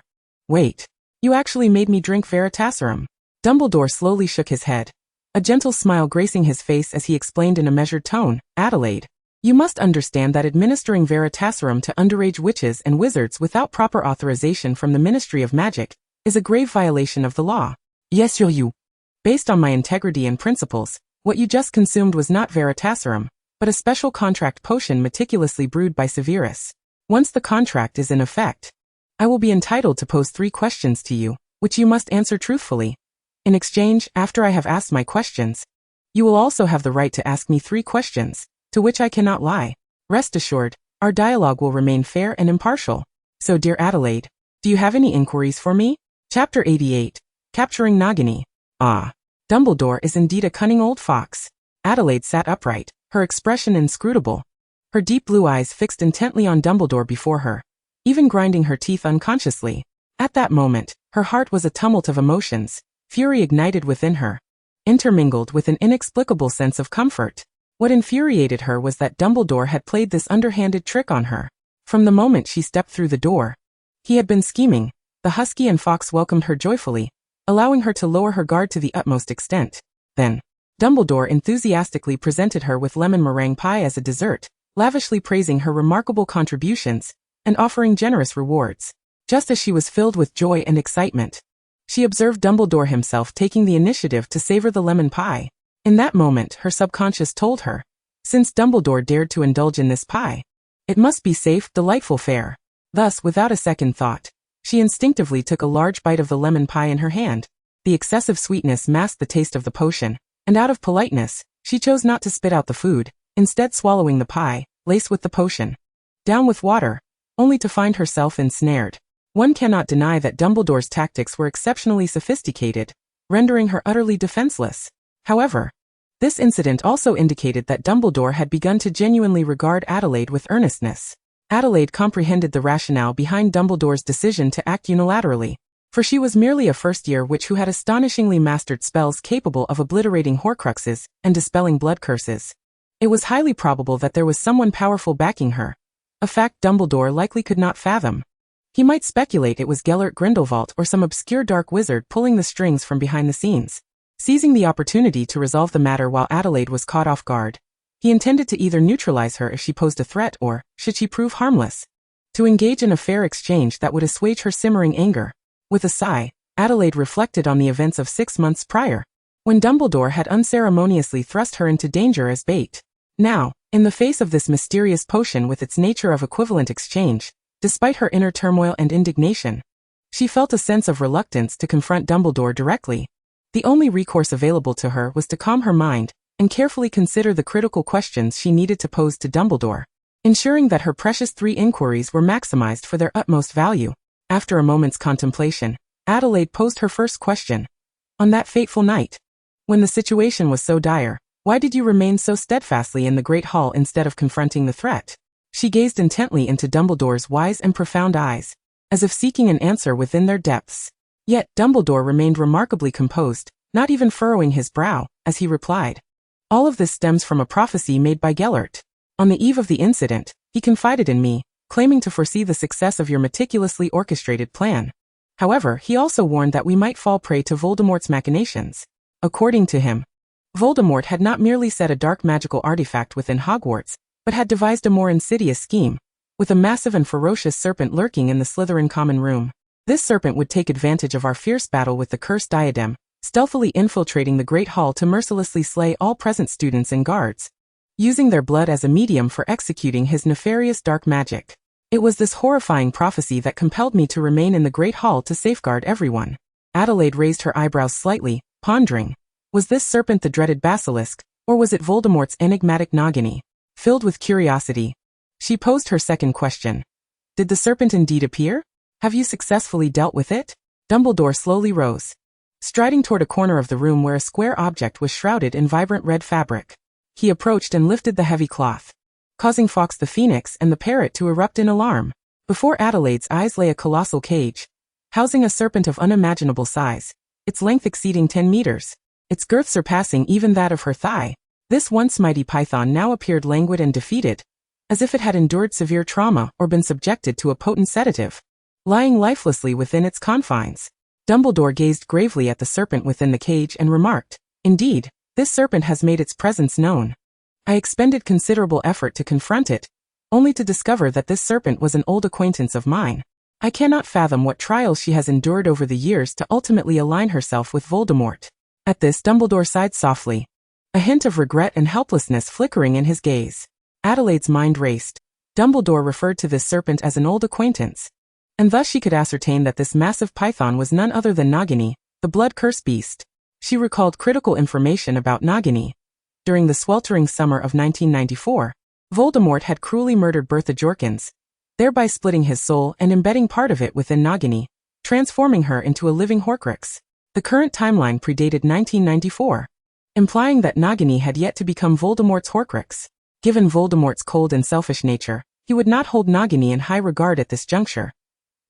Wait, you actually made me drink Veritaserum. Dumbledore slowly shook his head, a gentle smile gracing his face as he explained in a measured tone, Adelaide, you must understand that administering Veritaserum to underage witches and wizards without proper authorization from the Ministry of Magic is a grave violation of the law. Yes, you. Based on my integrity and principles, what you just consumed was not Veritaserum, but a special contract potion meticulously brewed by Severus. Once the contract is in effect, I will be entitled to pose 3 questions to you, which you must answer truthfully. In exchange, after I have asked my questions, you will also have the right to ask me 3 questions, to which I cannot lie. Rest assured, our dialogue will remain fair and impartial. So dear Adelaide, do you have any inquiries for me? Chapter 88. Capturing Nagini. Ah. Dumbledore is indeed a cunning old fox. Adelaide sat upright, her expression inscrutable, her deep blue eyes fixed intently on Dumbledore before her, even grinding her teeth unconsciously. At that moment, her heart was a tumult of emotions, fury ignited within her, intermingled with an inexplicable sense of comfort. What infuriated her was that Dumbledore had played this underhanded trick on her. From the moment she stepped through the door, he had been scheming. The husky and fox welcomed her joyfully, allowing her to lower her guard to the utmost extent. Then, Dumbledore enthusiastically presented her with lemon meringue pie as a dessert, lavishly praising her remarkable contributions and offering generous rewards. Just as she was filled with joy and excitement, she observed Dumbledore himself taking the initiative to savor the lemon pie. In that moment, her subconscious told her, since Dumbledore dared to indulge in this pie, it must be safe, delightful fare. Thus, without a second thought, she instinctively took a large bite of the lemon pie in her hand. The excessive sweetness masked the taste of the potion, and out of politeness, she chose not to spit out the food, instead swallowing the pie, laced with the potion. Down with water, only to find herself ensnared. One cannot deny that Dumbledore's tactics were exceptionally sophisticated, rendering her utterly defenseless. However, This incident also indicated that Dumbledore had begun to genuinely regard Adelaide with earnestness. Adelaide comprehended the rationale behind Dumbledore's decision to act unilaterally, for she was merely a first-year witch who had astonishingly mastered spells capable of obliterating Horcruxes and dispelling blood curses. It was highly probable that there was someone powerful backing her, a fact Dumbledore likely could not fathom. He might speculate it was Gellert Grindelwald or some obscure dark wizard pulling the strings from behind the scenes. Seizing the opportunity to resolve the matter while Adelaide was caught off guard, he intended to either neutralize her if she posed a threat or, should she prove harmless, to engage in a fair exchange that would assuage her simmering anger. With a sigh, Adelaide reflected on the events of 6 months prior, when Dumbledore had unceremoniously thrust her into danger as bait. Now, in the face of this mysterious potion with its nature of equivalent exchange, despite her inner turmoil and indignation, she felt a sense of reluctance to confront Dumbledore directly. The only recourse available to her was to calm her mind and carefully consider the critical questions she needed to pose to Dumbledore, ensuring that her precious 3 inquiries were maximized for their utmost value. After a moment's contemplation, Adelaide posed her first question. On that fateful night, when the situation was so dire, why did you remain so steadfastly in the Great Hall instead of confronting the threat? She gazed intently into Dumbledore's wise and profound eyes, as if seeking an answer within their depths. Yet Dumbledore remained remarkably composed, not even furrowing his brow, as he replied. All of this stems from a prophecy made by Gellert. On the eve of the incident, he confided in me, claiming to foresee the success of your meticulously orchestrated plan. However, he also warned that we might fall prey to Voldemort's machinations. According to him, Voldemort had not merely set a dark magical artifact within Hogwarts, but had devised a more insidious scheme, with a massive and ferocious serpent lurking in the Slytherin common room. This serpent would take advantage of our fierce battle with the cursed diadem, stealthily infiltrating the Great Hall to mercilessly slay all present students and guards, using their blood as a medium for executing his nefarious dark magic. It was this horrifying prophecy that compelled me to remain in the Great Hall to safeguard everyone. Adelaide raised her eyebrows slightly, pondering. Was this serpent the dreaded basilisk, or was it Voldemort's enigmatic Nagini? Filled with curiosity, she posed her second question. Did the serpent indeed appear? Have you successfully dealt with it? Dumbledore slowly rose, striding toward a corner of the room where a square object was shrouded in vibrant red fabric. He approached and lifted the heavy cloth, causing Fawkes the Phoenix and the parrot to erupt in alarm. Before Adelaide's eyes lay a colossal cage, housing a serpent of unimaginable size, its length exceeding 10 meters, its girth surpassing even that of her thigh. This once mighty python now appeared languid and defeated, as if it had endured severe trauma or been subjected to a potent sedative. Lying lifelessly within its confines, Dumbledore gazed gravely at the serpent within the cage and remarked, Indeed, this serpent has made its presence known. I expended considerable effort to confront it, only to discover that this serpent was an old acquaintance of mine. I cannot fathom what trials she has endured over the years to ultimately align herself with Voldemort. At this, Dumbledore sighed softly, a hint of regret and helplessness flickering in his gaze. Adelaide's mind raced. Dumbledore referred to this serpent as an old acquaintance, and thus she could ascertain that this massive python was none other than Nagini, the blood-cursed beast. She recalled critical information about Nagini. During the sweltering summer of 1994, Voldemort had cruelly murdered Bertha Jorkins, thereby splitting his soul and embedding part of it within Nagini, transforming her into a living Horcrux. The current timeline predated 1994, implying that Nagini had yet to become Voldemort's Horcrux. Given Voldemort's cold and selfish nature, he would not hold Nagini in high regard at this juncture.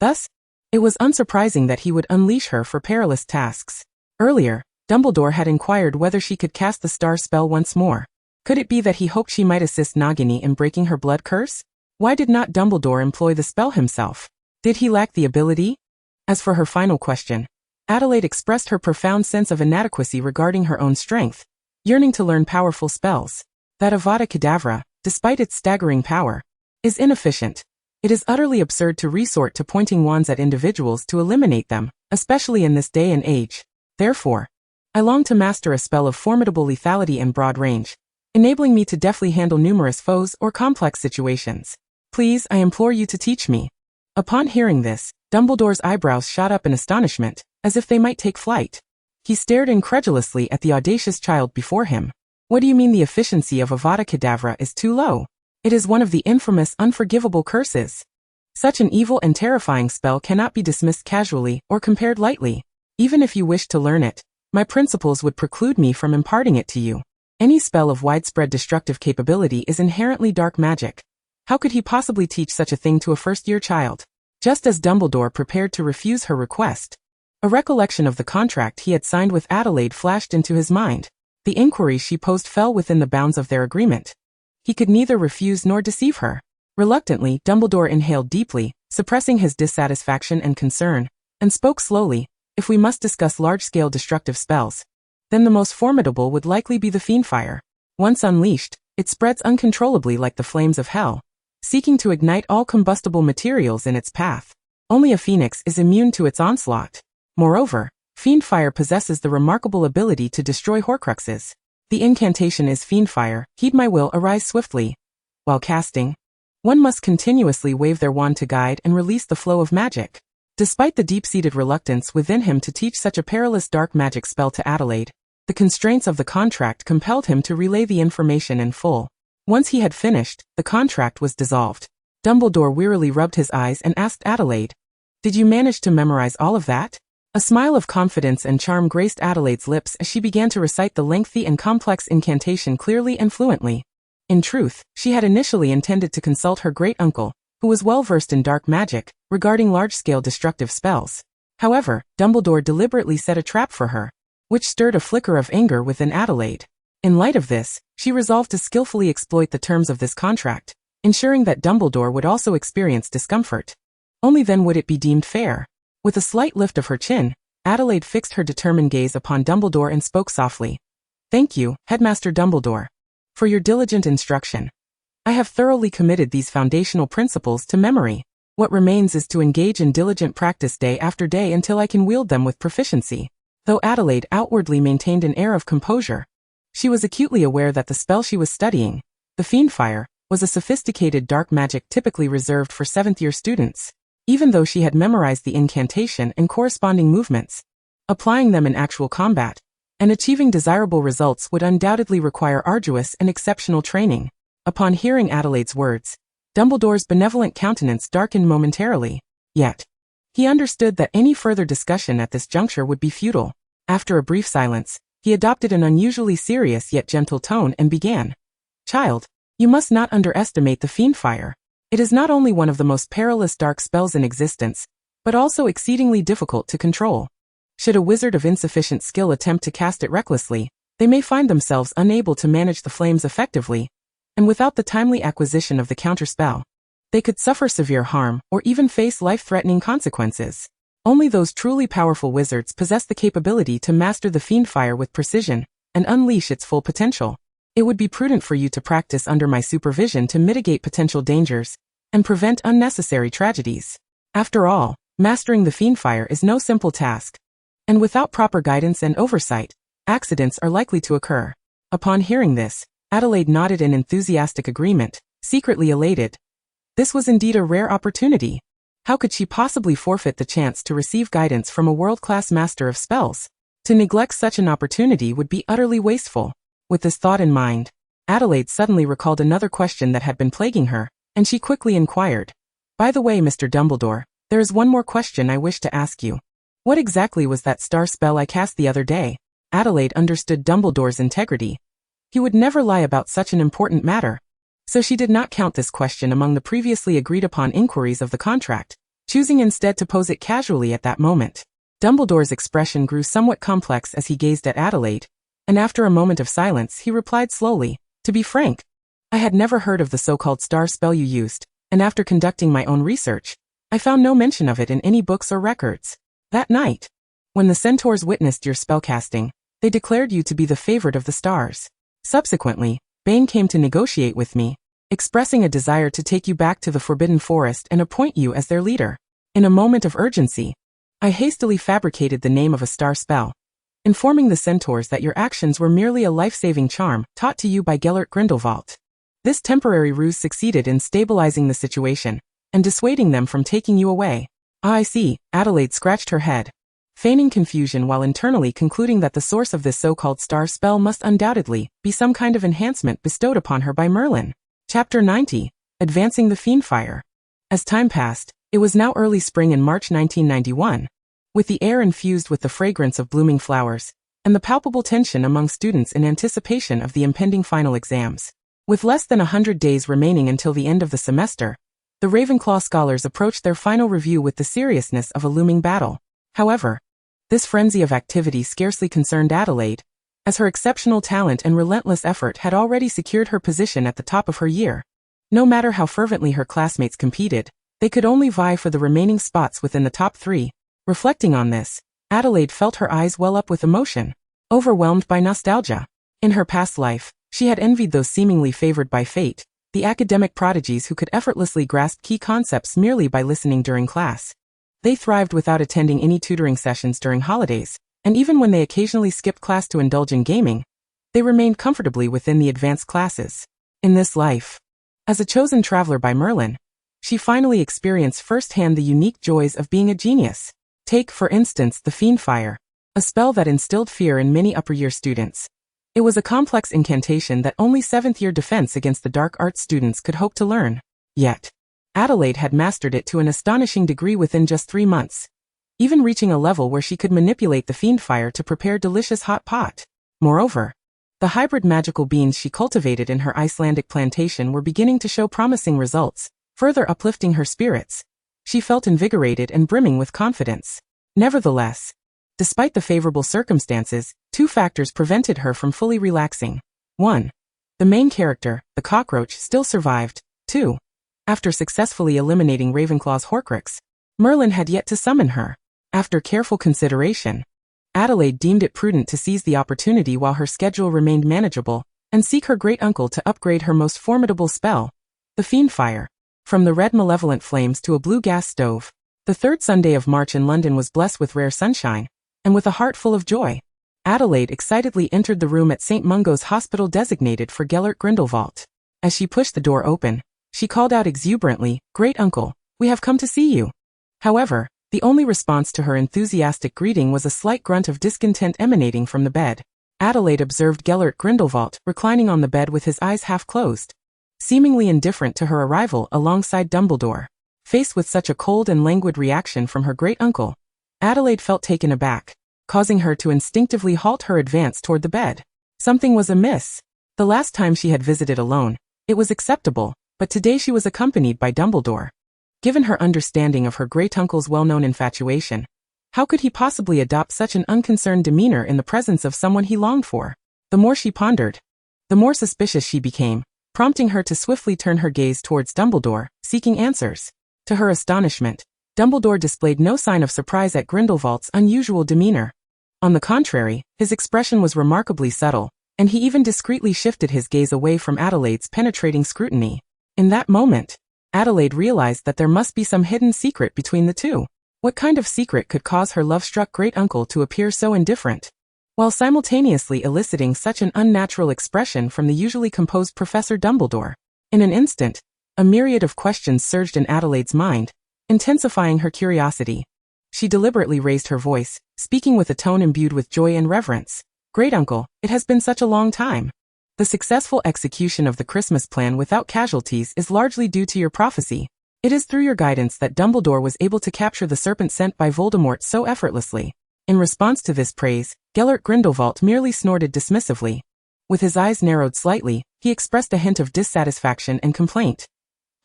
Thus, it was unsurprising that he would unleash her for perilous tasks. Earlier, Dumbledore had inquired whether she could cast the star spell once more. Could it be that he hoped she might assist Nagini in breaking her blood curse? Why did not Dumbledore employ the spell himself? Did he lack the ability? As for her final question, Adelaide expressed her profound sense of inadequacy regarding her own strength, yearning to learn powerful spells. That Avada Kedavra, despite its staggering power, is inefficient. It is utterly absurd to resort to pointing wands at individuals to eliminate them, especially in this day and age. Therefore, I long to master a spell of formidable lethality and broad range, enabling me to deftly handle numerous foes or complex situations. Please, I implore you to teach me. Upon hearing this, Dumbledore's eyebrows shot up in astonishment, as if they might take flight. He stared incredulously at the audacious child before him. What do you mean the efficiency of Avada Kedavra is too low? It is one of the infamous unforgivable curses. Such an evil and terrifying spell cannot be dismissed casually or compared lightly. Even if you wished to learn it, my principles would preclude me from imparting it to you. Any spell of widespread destructive capability is inherently dark magic. How could he possibly teach such a thing to a first-year child? Just as Dumbledore prepared to refuse her request, a recollection of the contract he had signed with Adelaide flashed into his mind. The inquiry she posed fell within the bounds of their agreement. He could neither refuse nor deceive her. Reluctantly, Dumbledore inhaled deeply, suppressing his dissatisfaction and concern, and spoke slowly. If we must discuss large-scale destructive spells, then the most formidable would likely be the Fiendfire. Once unleashed, it spreads uncontrollably like the flames of hell, seeking to ignite all combustible materials in its path. Only a phoenix is immune to its onslaught. Moreover, Fiendfire possesses the remarkable ability to destroy Horcruxes. The incantation is Fiendfire, heed my will, arise swiftly. While casting, one must continuously wave their wand to guide and release the flow of magic. Despite the deep-seated reluctance within him to teach such a perilous dark magic spell to Adelaide, the constraints of the contract compelled him to relay the information in full. Once he had finished, the contract was dissolved. Dumbledore wearily rubbed his eyes and asked Adelaide, "Did you manage to memorize all of that?" A smile of confidence and charm graced Adelaide's lips as she began to recite the lengthy and complex incantation clearly and fluently. In truth, she had initially intended to consult her great-uncle, who was well-versed in dark magic, regarding large-scale destructive spells. However, Dumbledore deliberately set a trap for her, which stirred a flicker of anger within Adelaide. In light of this, she resolved to skillfully exploit the terms of this contract, ensuring that Dumbledore would also experience discomfort. Only then would it be deemed fair. With a slight lift of her chin, Adelaide fixed her determined gaze upon Dumbledore and spoke softly. "Thank you, Headmaster Dumbledore, for your diligent instruction. I have thoroughly committed these foundational principles to memory. What remains is to engage in diligent practice day after day until I can wield them with proficiency." Though Adelaide outwardly maintained an air of composure, she was acutely aware that the spell she was studying, the Fiendfire, was a sophisticated dark magic typically reserved for 7th-year students. Even though she had memorized the incantation and corresponding movements, applying them in actual combat and achieving desirable results would undoubtedly require arduous and exceptional training. Upon hearing Adelaide's words, Dumbledore's benevolent countenance darkened momentarily. Yet, he understood that any further discussion at this juncture would be futile. After a brief silence, he adopted an unusually serious yet gentle tone and began. "Child, you must not underestimate the Fiendfire. It is not only one of the most perilous dark spells in existence, but also exceedingly difficult to control. Should a wizard of insufficient skill attempt to cast it recklessly, they may find themselves unable to manage the flames effectively, and without the timely acquisition of the counterspell, they could suffer severe harm or even face life-threatening consequences. Only those truly powerful wizards possess the capability to master the Fiendfire with precision and unleash its full potential. It would be prudent for you to practice under my supervision to mitigate potential dangers and prevent unnecessary tragedies. After all, mastering the Fiendfire is no simple task, and without proper guidance and oversight, accidents are likely to occur." Upon hearing this, Adelaide nodded in enthusiastic agreement, secretly elated. This was indeed a rare opportunity. How could she possibly forfeit the chance to receive guidance from a world-class master of spells? To neglect such an opportunity would be utterly wasteful. With this thought in mind, Adelaide suddenly recalled another question that had been plaguing her, and she quickly inquired. "By the way, Mr. Dumbledore, there is one more question I wish to ask you. What exactly was that star spell I cast the other day?" Adelaide understood Dumbledore's integrity. He would never lie about such an important matter. So she did not count this question among the previously agreed-upon inquiries of the contract, choosing instead to pose it casually at that moment. Dumbledore's expression grew somewhat complex as he gazed at Adelaide, and after a moment of silence he replied slowly, "To be frank, I had never heard of the so-called star spell you used, and after conducting my own research, I found no mention of it in any books or records. That night, when the centaurs witnessed your spellcasting, they declared you to be the favorite of the stars. Subsequently, Bane came to negotiate with me, expressing a desire to take you back to the Forbidden Forest and appoint you as their leader. In a moment of urgency, I hastily fabricated the name of a star spell, informing the centaurs that your actions were merely a life-saving charm taught to you by Grindelwald. This temporary ruse succeeded in stabilizing the situation and dissuading them from taking you away." "Ah, I see." Adelaide scratched her head, feigning confusion while internally concluding that the source of this so-called star spell must undoubtedly be some kind of enhancement bestowed upon her by Merlin. Chapter 90. Advancing the Fiendfire. As time passed, it was now early spring in March 1991. With the air infused with the fragrance of blooming flowers, and the palpable tension among students in anticipation of the impending final exams. With less than 100 days remaining until the end of the semester, the Ravenclaw scholars approached their final review with the seriousness of a looming battle. However, this frenzy of activity scarcely concerned Adelaide, as her exceptional talent and relentless effort had already secured her position at the top of her year. No matter how fervently her classmates competed, they could only vie for the remaining spots within the top 3. Reflecting on this, Adelaide felt her eyes well up with emotion, overwhelmed by nostalgia. In her past life, she had envied those seemingly favored by fate, the academic prodigies who could effortlessly grasp key concepts merely by listening during class. They thrived without attending any tutoring sessions during holidays, and even when they occasionally skipped class to indulge in gaming, they remained comfortably within the advanced classes. In this life, as a chosen traveler by Merlin, she finally experienced firsthand the unique joys of being a genius. Take, for instance, the Fiendfire, a spell that instilled fear in many upper-year students. It was a complex incantation that only 7th-year defense against the dark arts students could hope to learn. Yet, Adelaide had mastered it to an astonishing degree within just 3 months, even reaching a level where she could manipulate the Fiendfire to prepare delicious hot pot. Moreover, the hybrid magical beans she cultivated in her Icelandic plantation were beginning to show promising results, further uplifting her spirits. She felt invigorated and brimming with confidence. Nevertheless, despite the favorable circumstances, 2 factors prevented her from fully relaxing. 1. The main character, the cockroach, still survived. 2. After successfully eliminating Ravenclaw's Horcrux, Merlin had yet to summon her. After careful consideration, Adelaide deemed it prudent to seize the opportunity while her schedule remained manageable, and seek her great-uncle to upgrade her most formidable spell, the Fiendfire. From the red malevolent flames to a blue gas stove, the 3rd Sunday of March in London was blessed with rare sunshine, and with a heart full of joy, Adelaide excitedly entered the room at St. Mungo's hospital designated for Gellert Grindelwald. As she pushed the door open, she called out exuberantly, "Great uncle, we have come to see you." However, the only response to her enthusiastic greeting was a slight grunt of discontent emanating from the bed. Adelaide observed Gellert Grindelwald reclining on the bed with his eyes half closed, seemingly indifferent to her arrival alongside Dumbledore. Faced with such a cold and languid reaction from her great-uncle, Adelaide felt taken aback, causing her to instinctively halt her advance toward the bed. Something was amiss. The last time she had visited alone, it was acceptable, but today she was accompanied by Dumbledore. Given her understanding of her great-uncle's well-known infatuation, how could he possibly adopt such an unconcerned demeanor in the presence of someone he longed for? The more she pondered, the more suspicious she became, prompting her to swiftly turn her gaze towards Dumbledore, seeking answers. To her astonishment, Dumbledore displayed no sign of surprise at Grindelwald's unusual demeanor. On the contrary, his expression was remarkably subtle, and he even discreetly shifted his gaze away from Adelaide's penetrating scrutiny. In that moment, Adelaide realized that there must be some hidden secret between the two. What kind of secret could cause her love-struck great-uncle to appear so indifferent, while simultaneously eliciting such an unnatural expression from the usually composed Professor Dumbledore? In an instant, a myriad of questions surged in Adelaide's mind, intensifying her curiosity. She deliberately raised her voice, speaking with a tone imbued with joy and reverence. "Great-uncle, it has been such a long time. The successful execution of the Christmas plan without casualties is largely due to your prophecy. It is through your guidance that Dumbledore was able to capture the serpent sent by Voldemort so effortlessly." In response to this praise, Gellert Grindelwald merely snorted dismissively. With his eyes narrowed slightly, he expressed a hint of dissatisfaction and complaint.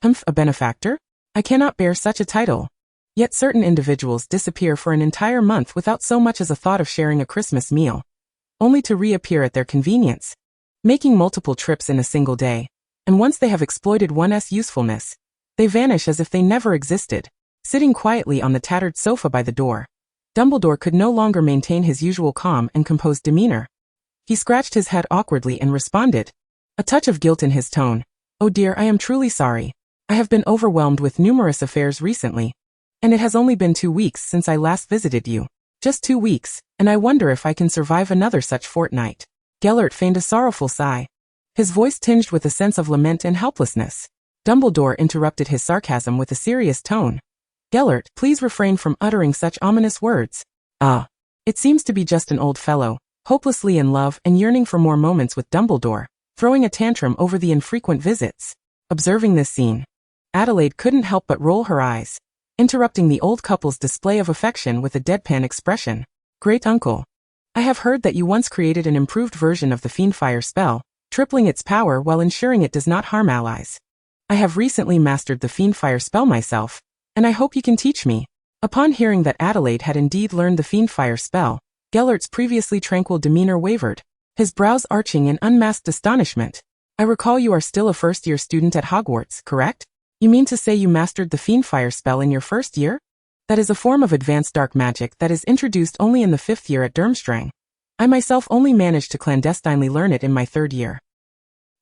"Humph, a benefactor? I cannot bear such a title. Yet certain individuals disappear for an entire month without so much as a thought of sharing a Christmas meal, only to reappear at their convenience, making multiple trips in a single day, and once they have exploited one's usefulness, they vanish as if they never existed." Sitting quietly on the tattered sofa by the door, Dumbledore could no longer maintain his usual calm and composed demeanor. He scratched his head awkwardly and responded, a touch of guilt in his tone, "Oh dear, I am truly sorry. I have been overwhelmed with numerous affairs recently, and it has only been 2 weeks since I last visited you. Just 2 weeks, and I wonder if I can survive another such fortnight." Gellert feigned a sorrowful sigh, his voice tinged with a sense of lament and helplessness. Dumbledore interrupted his sarcasm with a serious tone. "Gellert, please refrain from uttering such ominous words. Ah, it seems to be just an old fellow, hopelessly in love and yearning for more moments with Dumbledore, throwing a tantrum over the infrequent visits." Observing this scene, Adelaide couldn't help but roll her eyes, interrupting the old couple's display of affection with a deadpan expression. "Great uncle, I have heard that you once created an improved version of the Fiendfire spell, tripling its power while ensuring it does not harm allies. I have recently mastered the Fiendfire spell myself, and I hope you can teach me. Upon hearing that Adelaide had indeed learned the Fiendfire spell, Gellert's previously tranquil demeanor wavered, his brows arching in unmasked astonishment. I recall you are still a first-year student at Hogwarts, correct? You mean to say you mastered the Fiendfire spell in your first year? That is a form of advanced dark magic that is introduced only in the 5th year at Durmstrang. I myself only managed to clandestinely learn it in my 3rd year.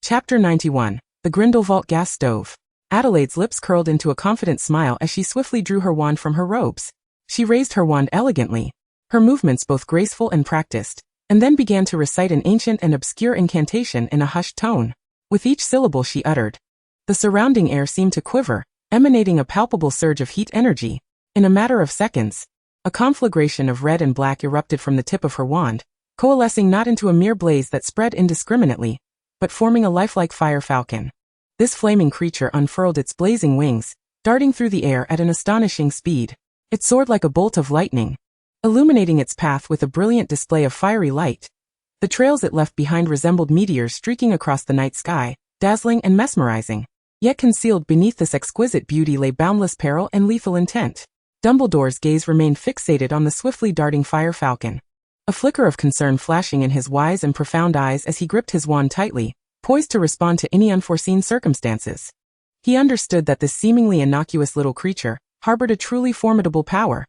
Chapter 91. The Grindelwald Gas Stove. Adelaide's lips curled into a confident smile as she swiftly drew her wand from her robes. She raised her wand elegantly, her movements both graceful and practiced, and then began to recite an ancient and obscure incantation in a hushed tone. With each syllable she uttered, the surrounding air seemed to quiver, emanating a palpable surge of heat energy. In a matter of seconds, a conflagration of red and black erupted from the tip of her wand, coalescing not into a mere blaze that spread indiscriminately, but forming a lifelike fire falcon. This flaming creature unfurled its blazing wings, darting through the air at an astonishing speed. It soared like a bolt of lightning, illuminating its path with a brilliant display of fiery light. The trails it left behind resembled meteors streaking across the night sky, dazzling and mesmerizing. Yet concealed beneath this exquisite beauty lay boundless peril and lethal intent. Dumbledore's gaze remained fixated on the swiftly darting fire falcon, a flicker of concern flashing in his wise and profound eyes as he gripped his wand tightly, poised to respond to any unforeseen circumstances. He understood that this seemingly innocuous little creature harbored a truly formidable power.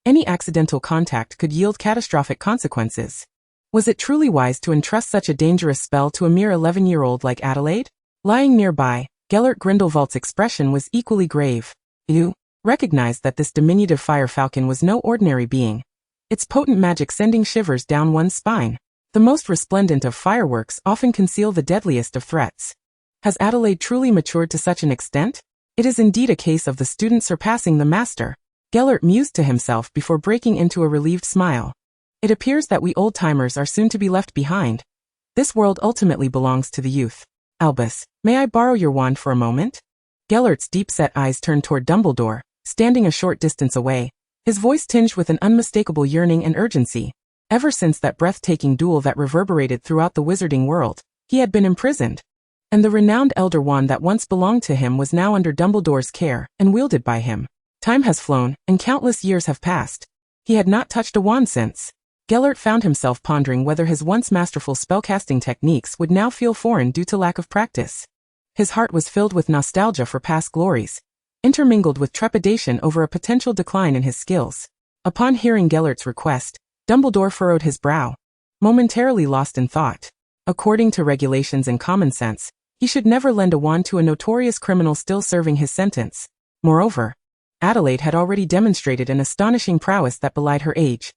Any accidental contact could yield catastrophic consequences. Was it truly wise to entrust such a dangerous spell to a mere 11-year-old like Adelaide? Lying nearby, Gellert Grindelwald's expression was equally grave. You recognized that this diminutive fire falcon was no ordinary being, its potent magic sending shivers down one's spine. The most resplendent of fireworks often conceal the deadliest of threats. Has Adelaide truly matured to such an extent? It is indeed a case of the student surpassing the master. Gellert mused to himself before breaking into a relieved smile. It appears that we old-timers are soon to be left behind. This world ultimately belongs to the youth. Albus, may I borrow your wand for a moment? Gellert's deep-set eyes turned toward Dumbledore, standing a short distance away, his voice tinged with an unmistakable yearning and urgency. Ever since that breathtaking duel that reverberated throughout the wizarding world, he had been imprisoned. And the renowned Elder Wand that once belonged to him was now under Dumbledore's care and wielded by him. Time has flown, and countless years have passed. He had not touched a wand since. Gellert found himself pondering whether his once masterful spellcasting techniques would now feel foreign due to lack of practice. His heart was filled with nostalgia for past glories, intermingled with trepidation over a potential decline in his skills. Upon hearing Gellert's request, Dumbledore furrowed his brow, momentarily lost in thought. According to regulations and common sense, he should never lend a wand to a notorious criminal still serving his sentence. Moreover, Adelaide had already demonstrated an astonishing prowess that belied her age.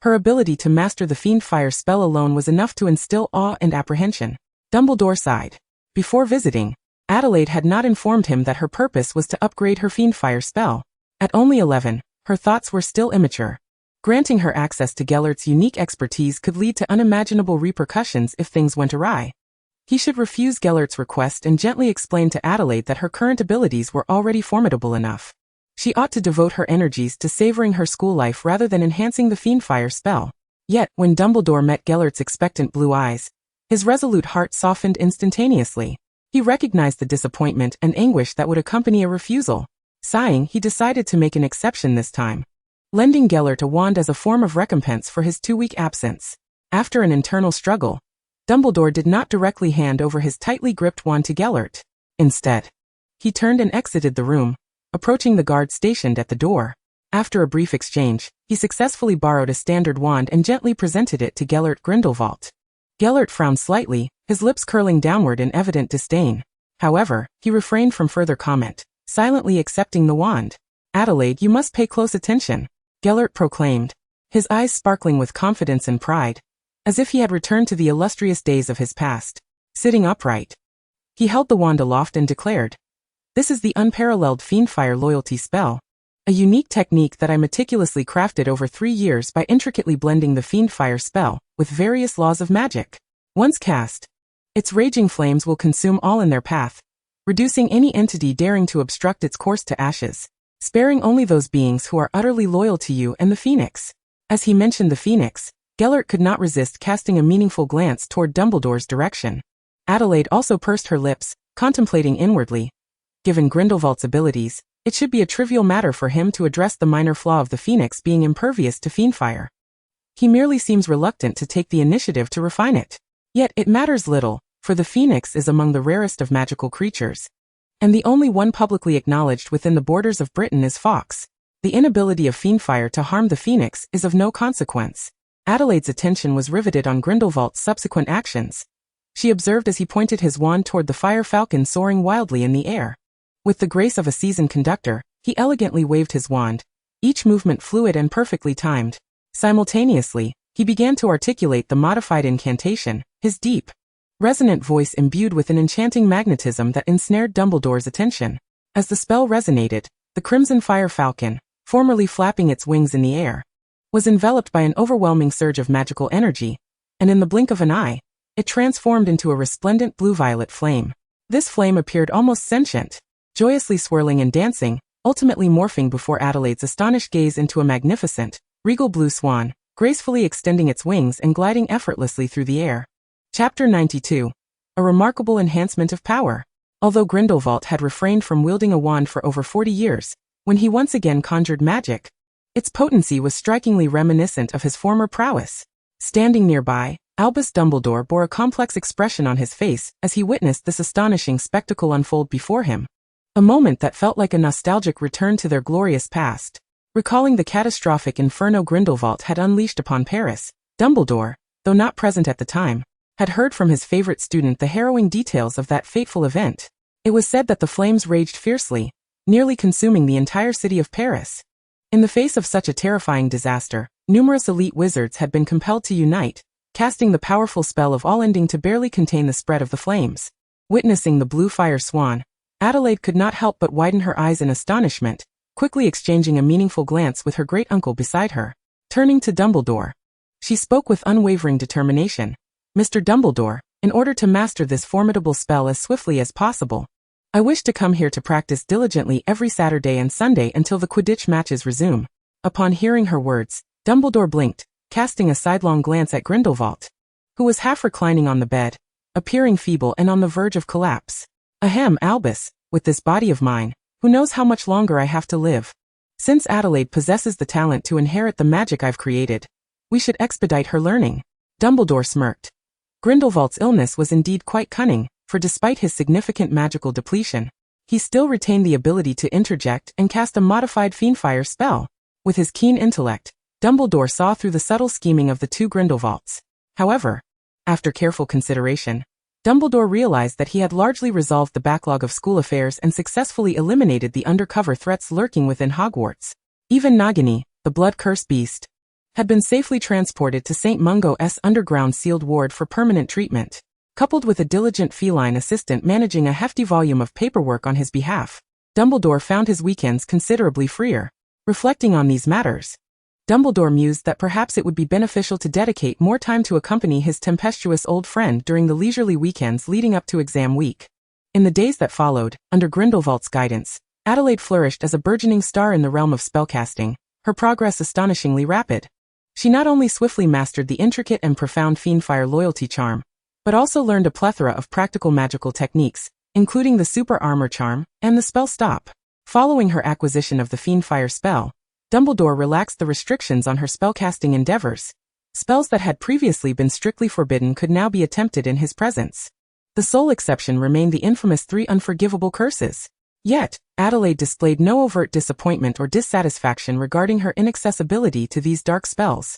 Her ability to master the Fiendfire spell alone was enough to instill awe and apprehension. Dumbledore sighed. Before visiting, Adelaide had not informed him that her purpose was to upgrade her Fiendfire spell. At only 11, her thoughts were still immature. Granting her access to Gellert's unique expertise could lead to unimaginable repercussions if things went awry. He should refuse Gellert's request and gently explain to Adelaide that her current abilities were already formidable enough. She ought to devote her energies to savoring her school life rather than enhancing the Fiendfire spell. Yet, when Dumbledore met Gellert's expectant blue eyes, his resolute heart softened instantaneously. He recognized the disappointment and anguish that would accompany a refusal. Sighing, he decided to make an exception this time, lending Gellert a wand as a form of recompense for his 2-week absence. After an internal struggle, Dumbledore did not directly hand over his tightly gripped wand to Gellert. Instead, he turned and exited the room, approaching the guard stationed at the door. After a brief exchange, he successfully borrowed a standard wand and gently presented it to Gellert Grindelwald. Gellert frowned slightly, his lips curling downward in evident disdain. However, he refrained from further comment, silently accepting the wand. Adelaide, you must pay close attention, Gellert proclaimed, his eyes sparkling with confidence and pride, as if he had returned to the illustrious days of his past. Sitting upright, he held the wand aloft and declared, "This is the unparalleled Fiendfire loyalty spell, a unique technique that I meticulously crafted over 3 years by intricately blending the Fiendfire spell with various laws of magic. Once cast, its raging flames will consume all in their path, reducing any entity daring to obstruct its course to ashes, sparing only those beings who are utterly loyal to you and the Phoenix." As he mentioned the Phoenix, Gellert could not resist casting a meaningful glance toward Dumbledore's direction. Adelaide also pursed her lips, contemplating inwardly. Given Grindelwald's abilities, it should be a trivial matter for him to address the minor flaw of the phoenix being impervious to fiendfire. He merely seems reluctant to take the initiative to refine it. Yet it matters little, for the phoenix is among the rarest of magical creatures. And the only one publicly acknowledged within the borders of Britain is Fawkes. The inability of fiendfire to harm the phoenix is of no consequence. Adelaide's attention was riveted on Grindelwald's subsequent actions. She observed as he pointed his wand toward the fire falcon soaring wildly in the air. With the grace of a seasoned conductor, he elegantly waved his wand, each movement fluid and perfectly timed. Simultaneously, he began to articulate the modified incantation, his deep, resonant voice imbued with an enchanting magnetism that ensnared Dumbledore's attention. As the spell resonated, the crimson fire falcon, formerly flapping its wings in the air, was enveloped by an overwhelming surge of magical energy, and in the blink of an eye, it transformed into a resplendent blue-violet flame. This flame appeared almost sentient, joyously swirling and dancing, ultimately morphing before Adelaide's astonished gaze into a magnificent, regal blue swan, gracefully extending its wings and gliding effortlessly through the air. Chapter 92. A remarkable enhancement of power. Although Grindelwald had refrained from wielding a wand for over 40 years, when he once again conjured magic, its potency was strikingly reminiscent of his former prowess. Standing nearby, Albus Dumbledore bore a complex expression on his face as he witnessed this astonishing spectacle unfold before him. A moment that felt like a nostalgic return to their glorious past. Recalling the catastrophic inferno Grindelwald had unleashed upon Paris, Dumbledore, though not present at the time, had heard from his favorite student the harrowing details of that fateful event. It was said that the flames raged fiercely, nearly consuming the entire city of Paris. In the face of such a terrifying disaster, numerous elite wizards had been compelled to unite, casting the powerful spell of all-ending to barely contain the spread of the flames. Witnessing the blue fire swan, Adelaide could not help but widen her eyes in astonishment, quickly exchanging a meaningful glance with her great-uncle beside her. Turning to Dumbledore, she spoke with unwavering determination. Mr. Dumbledore, in order to master this formidable spell as swiftly as possible, I wish to come here to practice diligently every Saturday and Sunday until the Quidditch matches resume. Upon hearing her words, Dumbledore blinked, casting a sidelong glance at Grindelwald, who was half reclining on the bed, appearing feeble and on the verge of collapse. Ahem, Albus, with this body of mine, who knows how much longer I have to live? Since Adelaide possesses the talent to inherit the magic I've created, we should expedite her learning. Dumbledore smirked. Grindelwald's illness was indeed quite cunning, for despite his significant magical depletion, he still retained the ability to interject and cast a modified fiendfire spell. With his keen intellect, Dumbledore saw through the subtle scheming of the two Grindelwalds. However, after careful consideration, Dumbledore realized that he had largely resolved the backlog of school affairs and successfully eliminated the undercover threats lurking within Hogwarts. Even Nagini, the blood-cursed beast, had been safely transported to St. Mungo's underground sealed ward for permanent treatment. Coupled with a diligent feline assistant managing a hefty volume of paperwork on his behalf, Dumbledore found his weekends considerably freer. Reflecting on these matters, Dumbledore mused that perhaps it would be beneficial to dedicate more time to accompany his tempestuous old friend during the leisurely weekends leading up to exam week. In the days that followed, under Grindelwald's guidance, Adelaide flourished as a burgeoning star in the realm of spellcasting, her progress astonishingly rapid. She not only swiftly mastered the intricate and profound fiendfire loyalty charm, but also learned a plethora of practical magical techniques, including the super armor charm and the spell stop. Following her acquisition of the fiendfire spell, Dumbledore relaxed the restrictions on her spellcasting endeavors. Spells that had previously been strictly forbidden could now be attempted in his presence. The sole exception remained the infamous 3 unforgivable curses. Yet, Adelaide displayed no overt disappointment or dissatisfaction regarding her inaccessibility to these dark spells.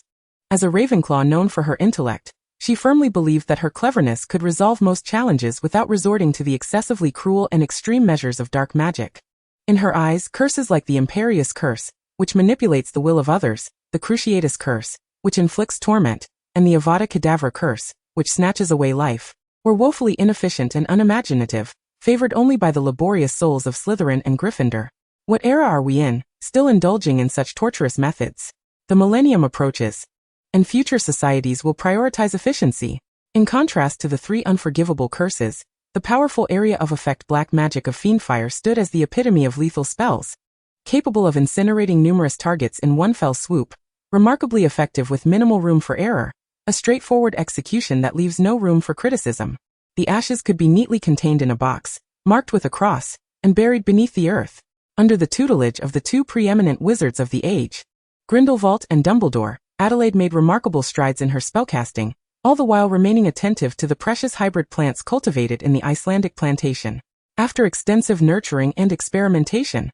As a Ravenclaw known for her intellect, she firmly believed that her cleverness could resolve most challenges without resorting to the excessively cruel and extreme measures of dark magic. In her eyes, curses like the Imperious Curse, which manipulates the will of others, the Cruciatus Curse, which inflicts torment, and the Avada Kedavra Curse, which snatches away life, were woefully inefficient and unimaginative, favored only by the laborious souls of Slytherin and Gryffindor. What era are we in, still indulging in such torturous methods? The millennium approaches, and future societies will prioritize efficiency. In contrast to the 3 unforgivable curses, the powerful area of effect black magic of fiendfire stood as the epitome of lethal spells. Capable of incinerating numerous targets in one fell swoop, remarkably effective with minimal room for error, a straightforward execution that leaves no room for criticism. The ashes could be neatly contained in a box, marked with a cross, and buried beneath the earth. Under the tutelage of the two preeminent wizards of the age, Grindelwald and Dumbledore, Adelaide made remarkable strides in her spellcasting, all the while remaining attentive to the precious hybrid plants cultivated in the Icelandic plantation. After extensive nurturing and experimentation,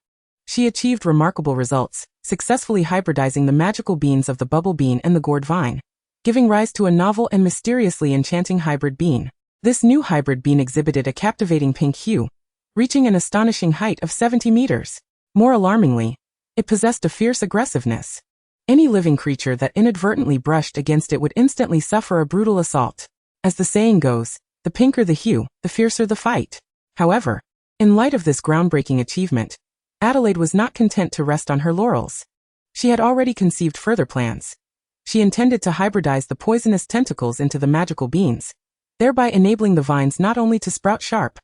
she achieved remarkable results, successfully hybridizing the magical beans of the bubble bean and the gourd vine, giving rise to a novel and mysteriously enchanting hybrid bean. This new hybrid bean exhibited a captivating pink hue, reaching an astonishing height of 70 meters. More alarmingly, it possessed a fierce aggressiveness. Any living creature that inadvertently brushed against it would instantly suffer a brutal assault. As the saying goes, the pinker the hue, the fiercer the fight. However, in light of this groundbreaking achievement, Adelaide was not content to rest on her laurels. She had already conceived further plans. She intended to hybridize the poisonous tentacles into the magical beans, thereby enabling the vines not only to sprout sharp,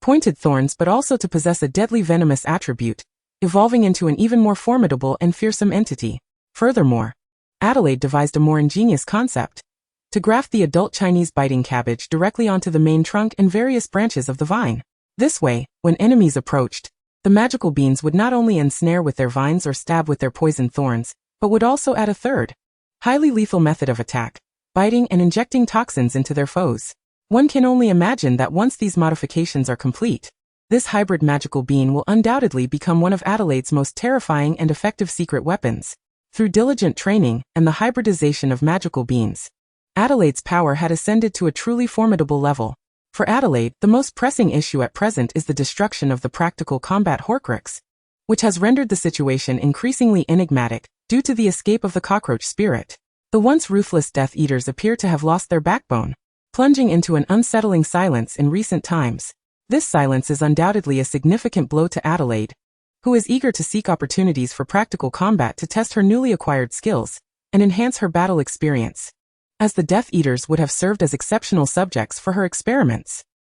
pointed thorns but also to possess a deadly venomous attribute, evolving into an even more formidable and fearsome entity. Furthermore, Adelaide devised a more ingenious concept: to graft the adult Chinese biting cabbage directly onto the main trunk and various branches of the vine. This way, when enemies approached, the magical beans would not only ensnare with their vines or stab with their poisoned thorns, but would also add a third, highly lethal method of attack: biting and injecting toxins into their foes. One can only imagine that once these modifications are complete, this hybrid magical bean will undoubtedly become one of Adelaide's most terrifying and effective secret weapons. Through diligent training and the hybridization of magical beans, Adelaide's power had ascended to a truly formidable level. For Adelaide, the most pressing issue at present is the destruction of the practical combat Horcrux, which has rendered the situation increasingly enigmatic due to the escape of the cockroach spirit. The once ruthless Death Eaters appear to have lost their backbone, plunging into an unsettling silence in recent times. This silence is undoubtedly a significant blow to Adelaide, who is eager to seek opportunities for practical combat to test her newly acquired skills and enhance her battle experience, as the Death Eaters would have served as exceptional subjects for her experiments.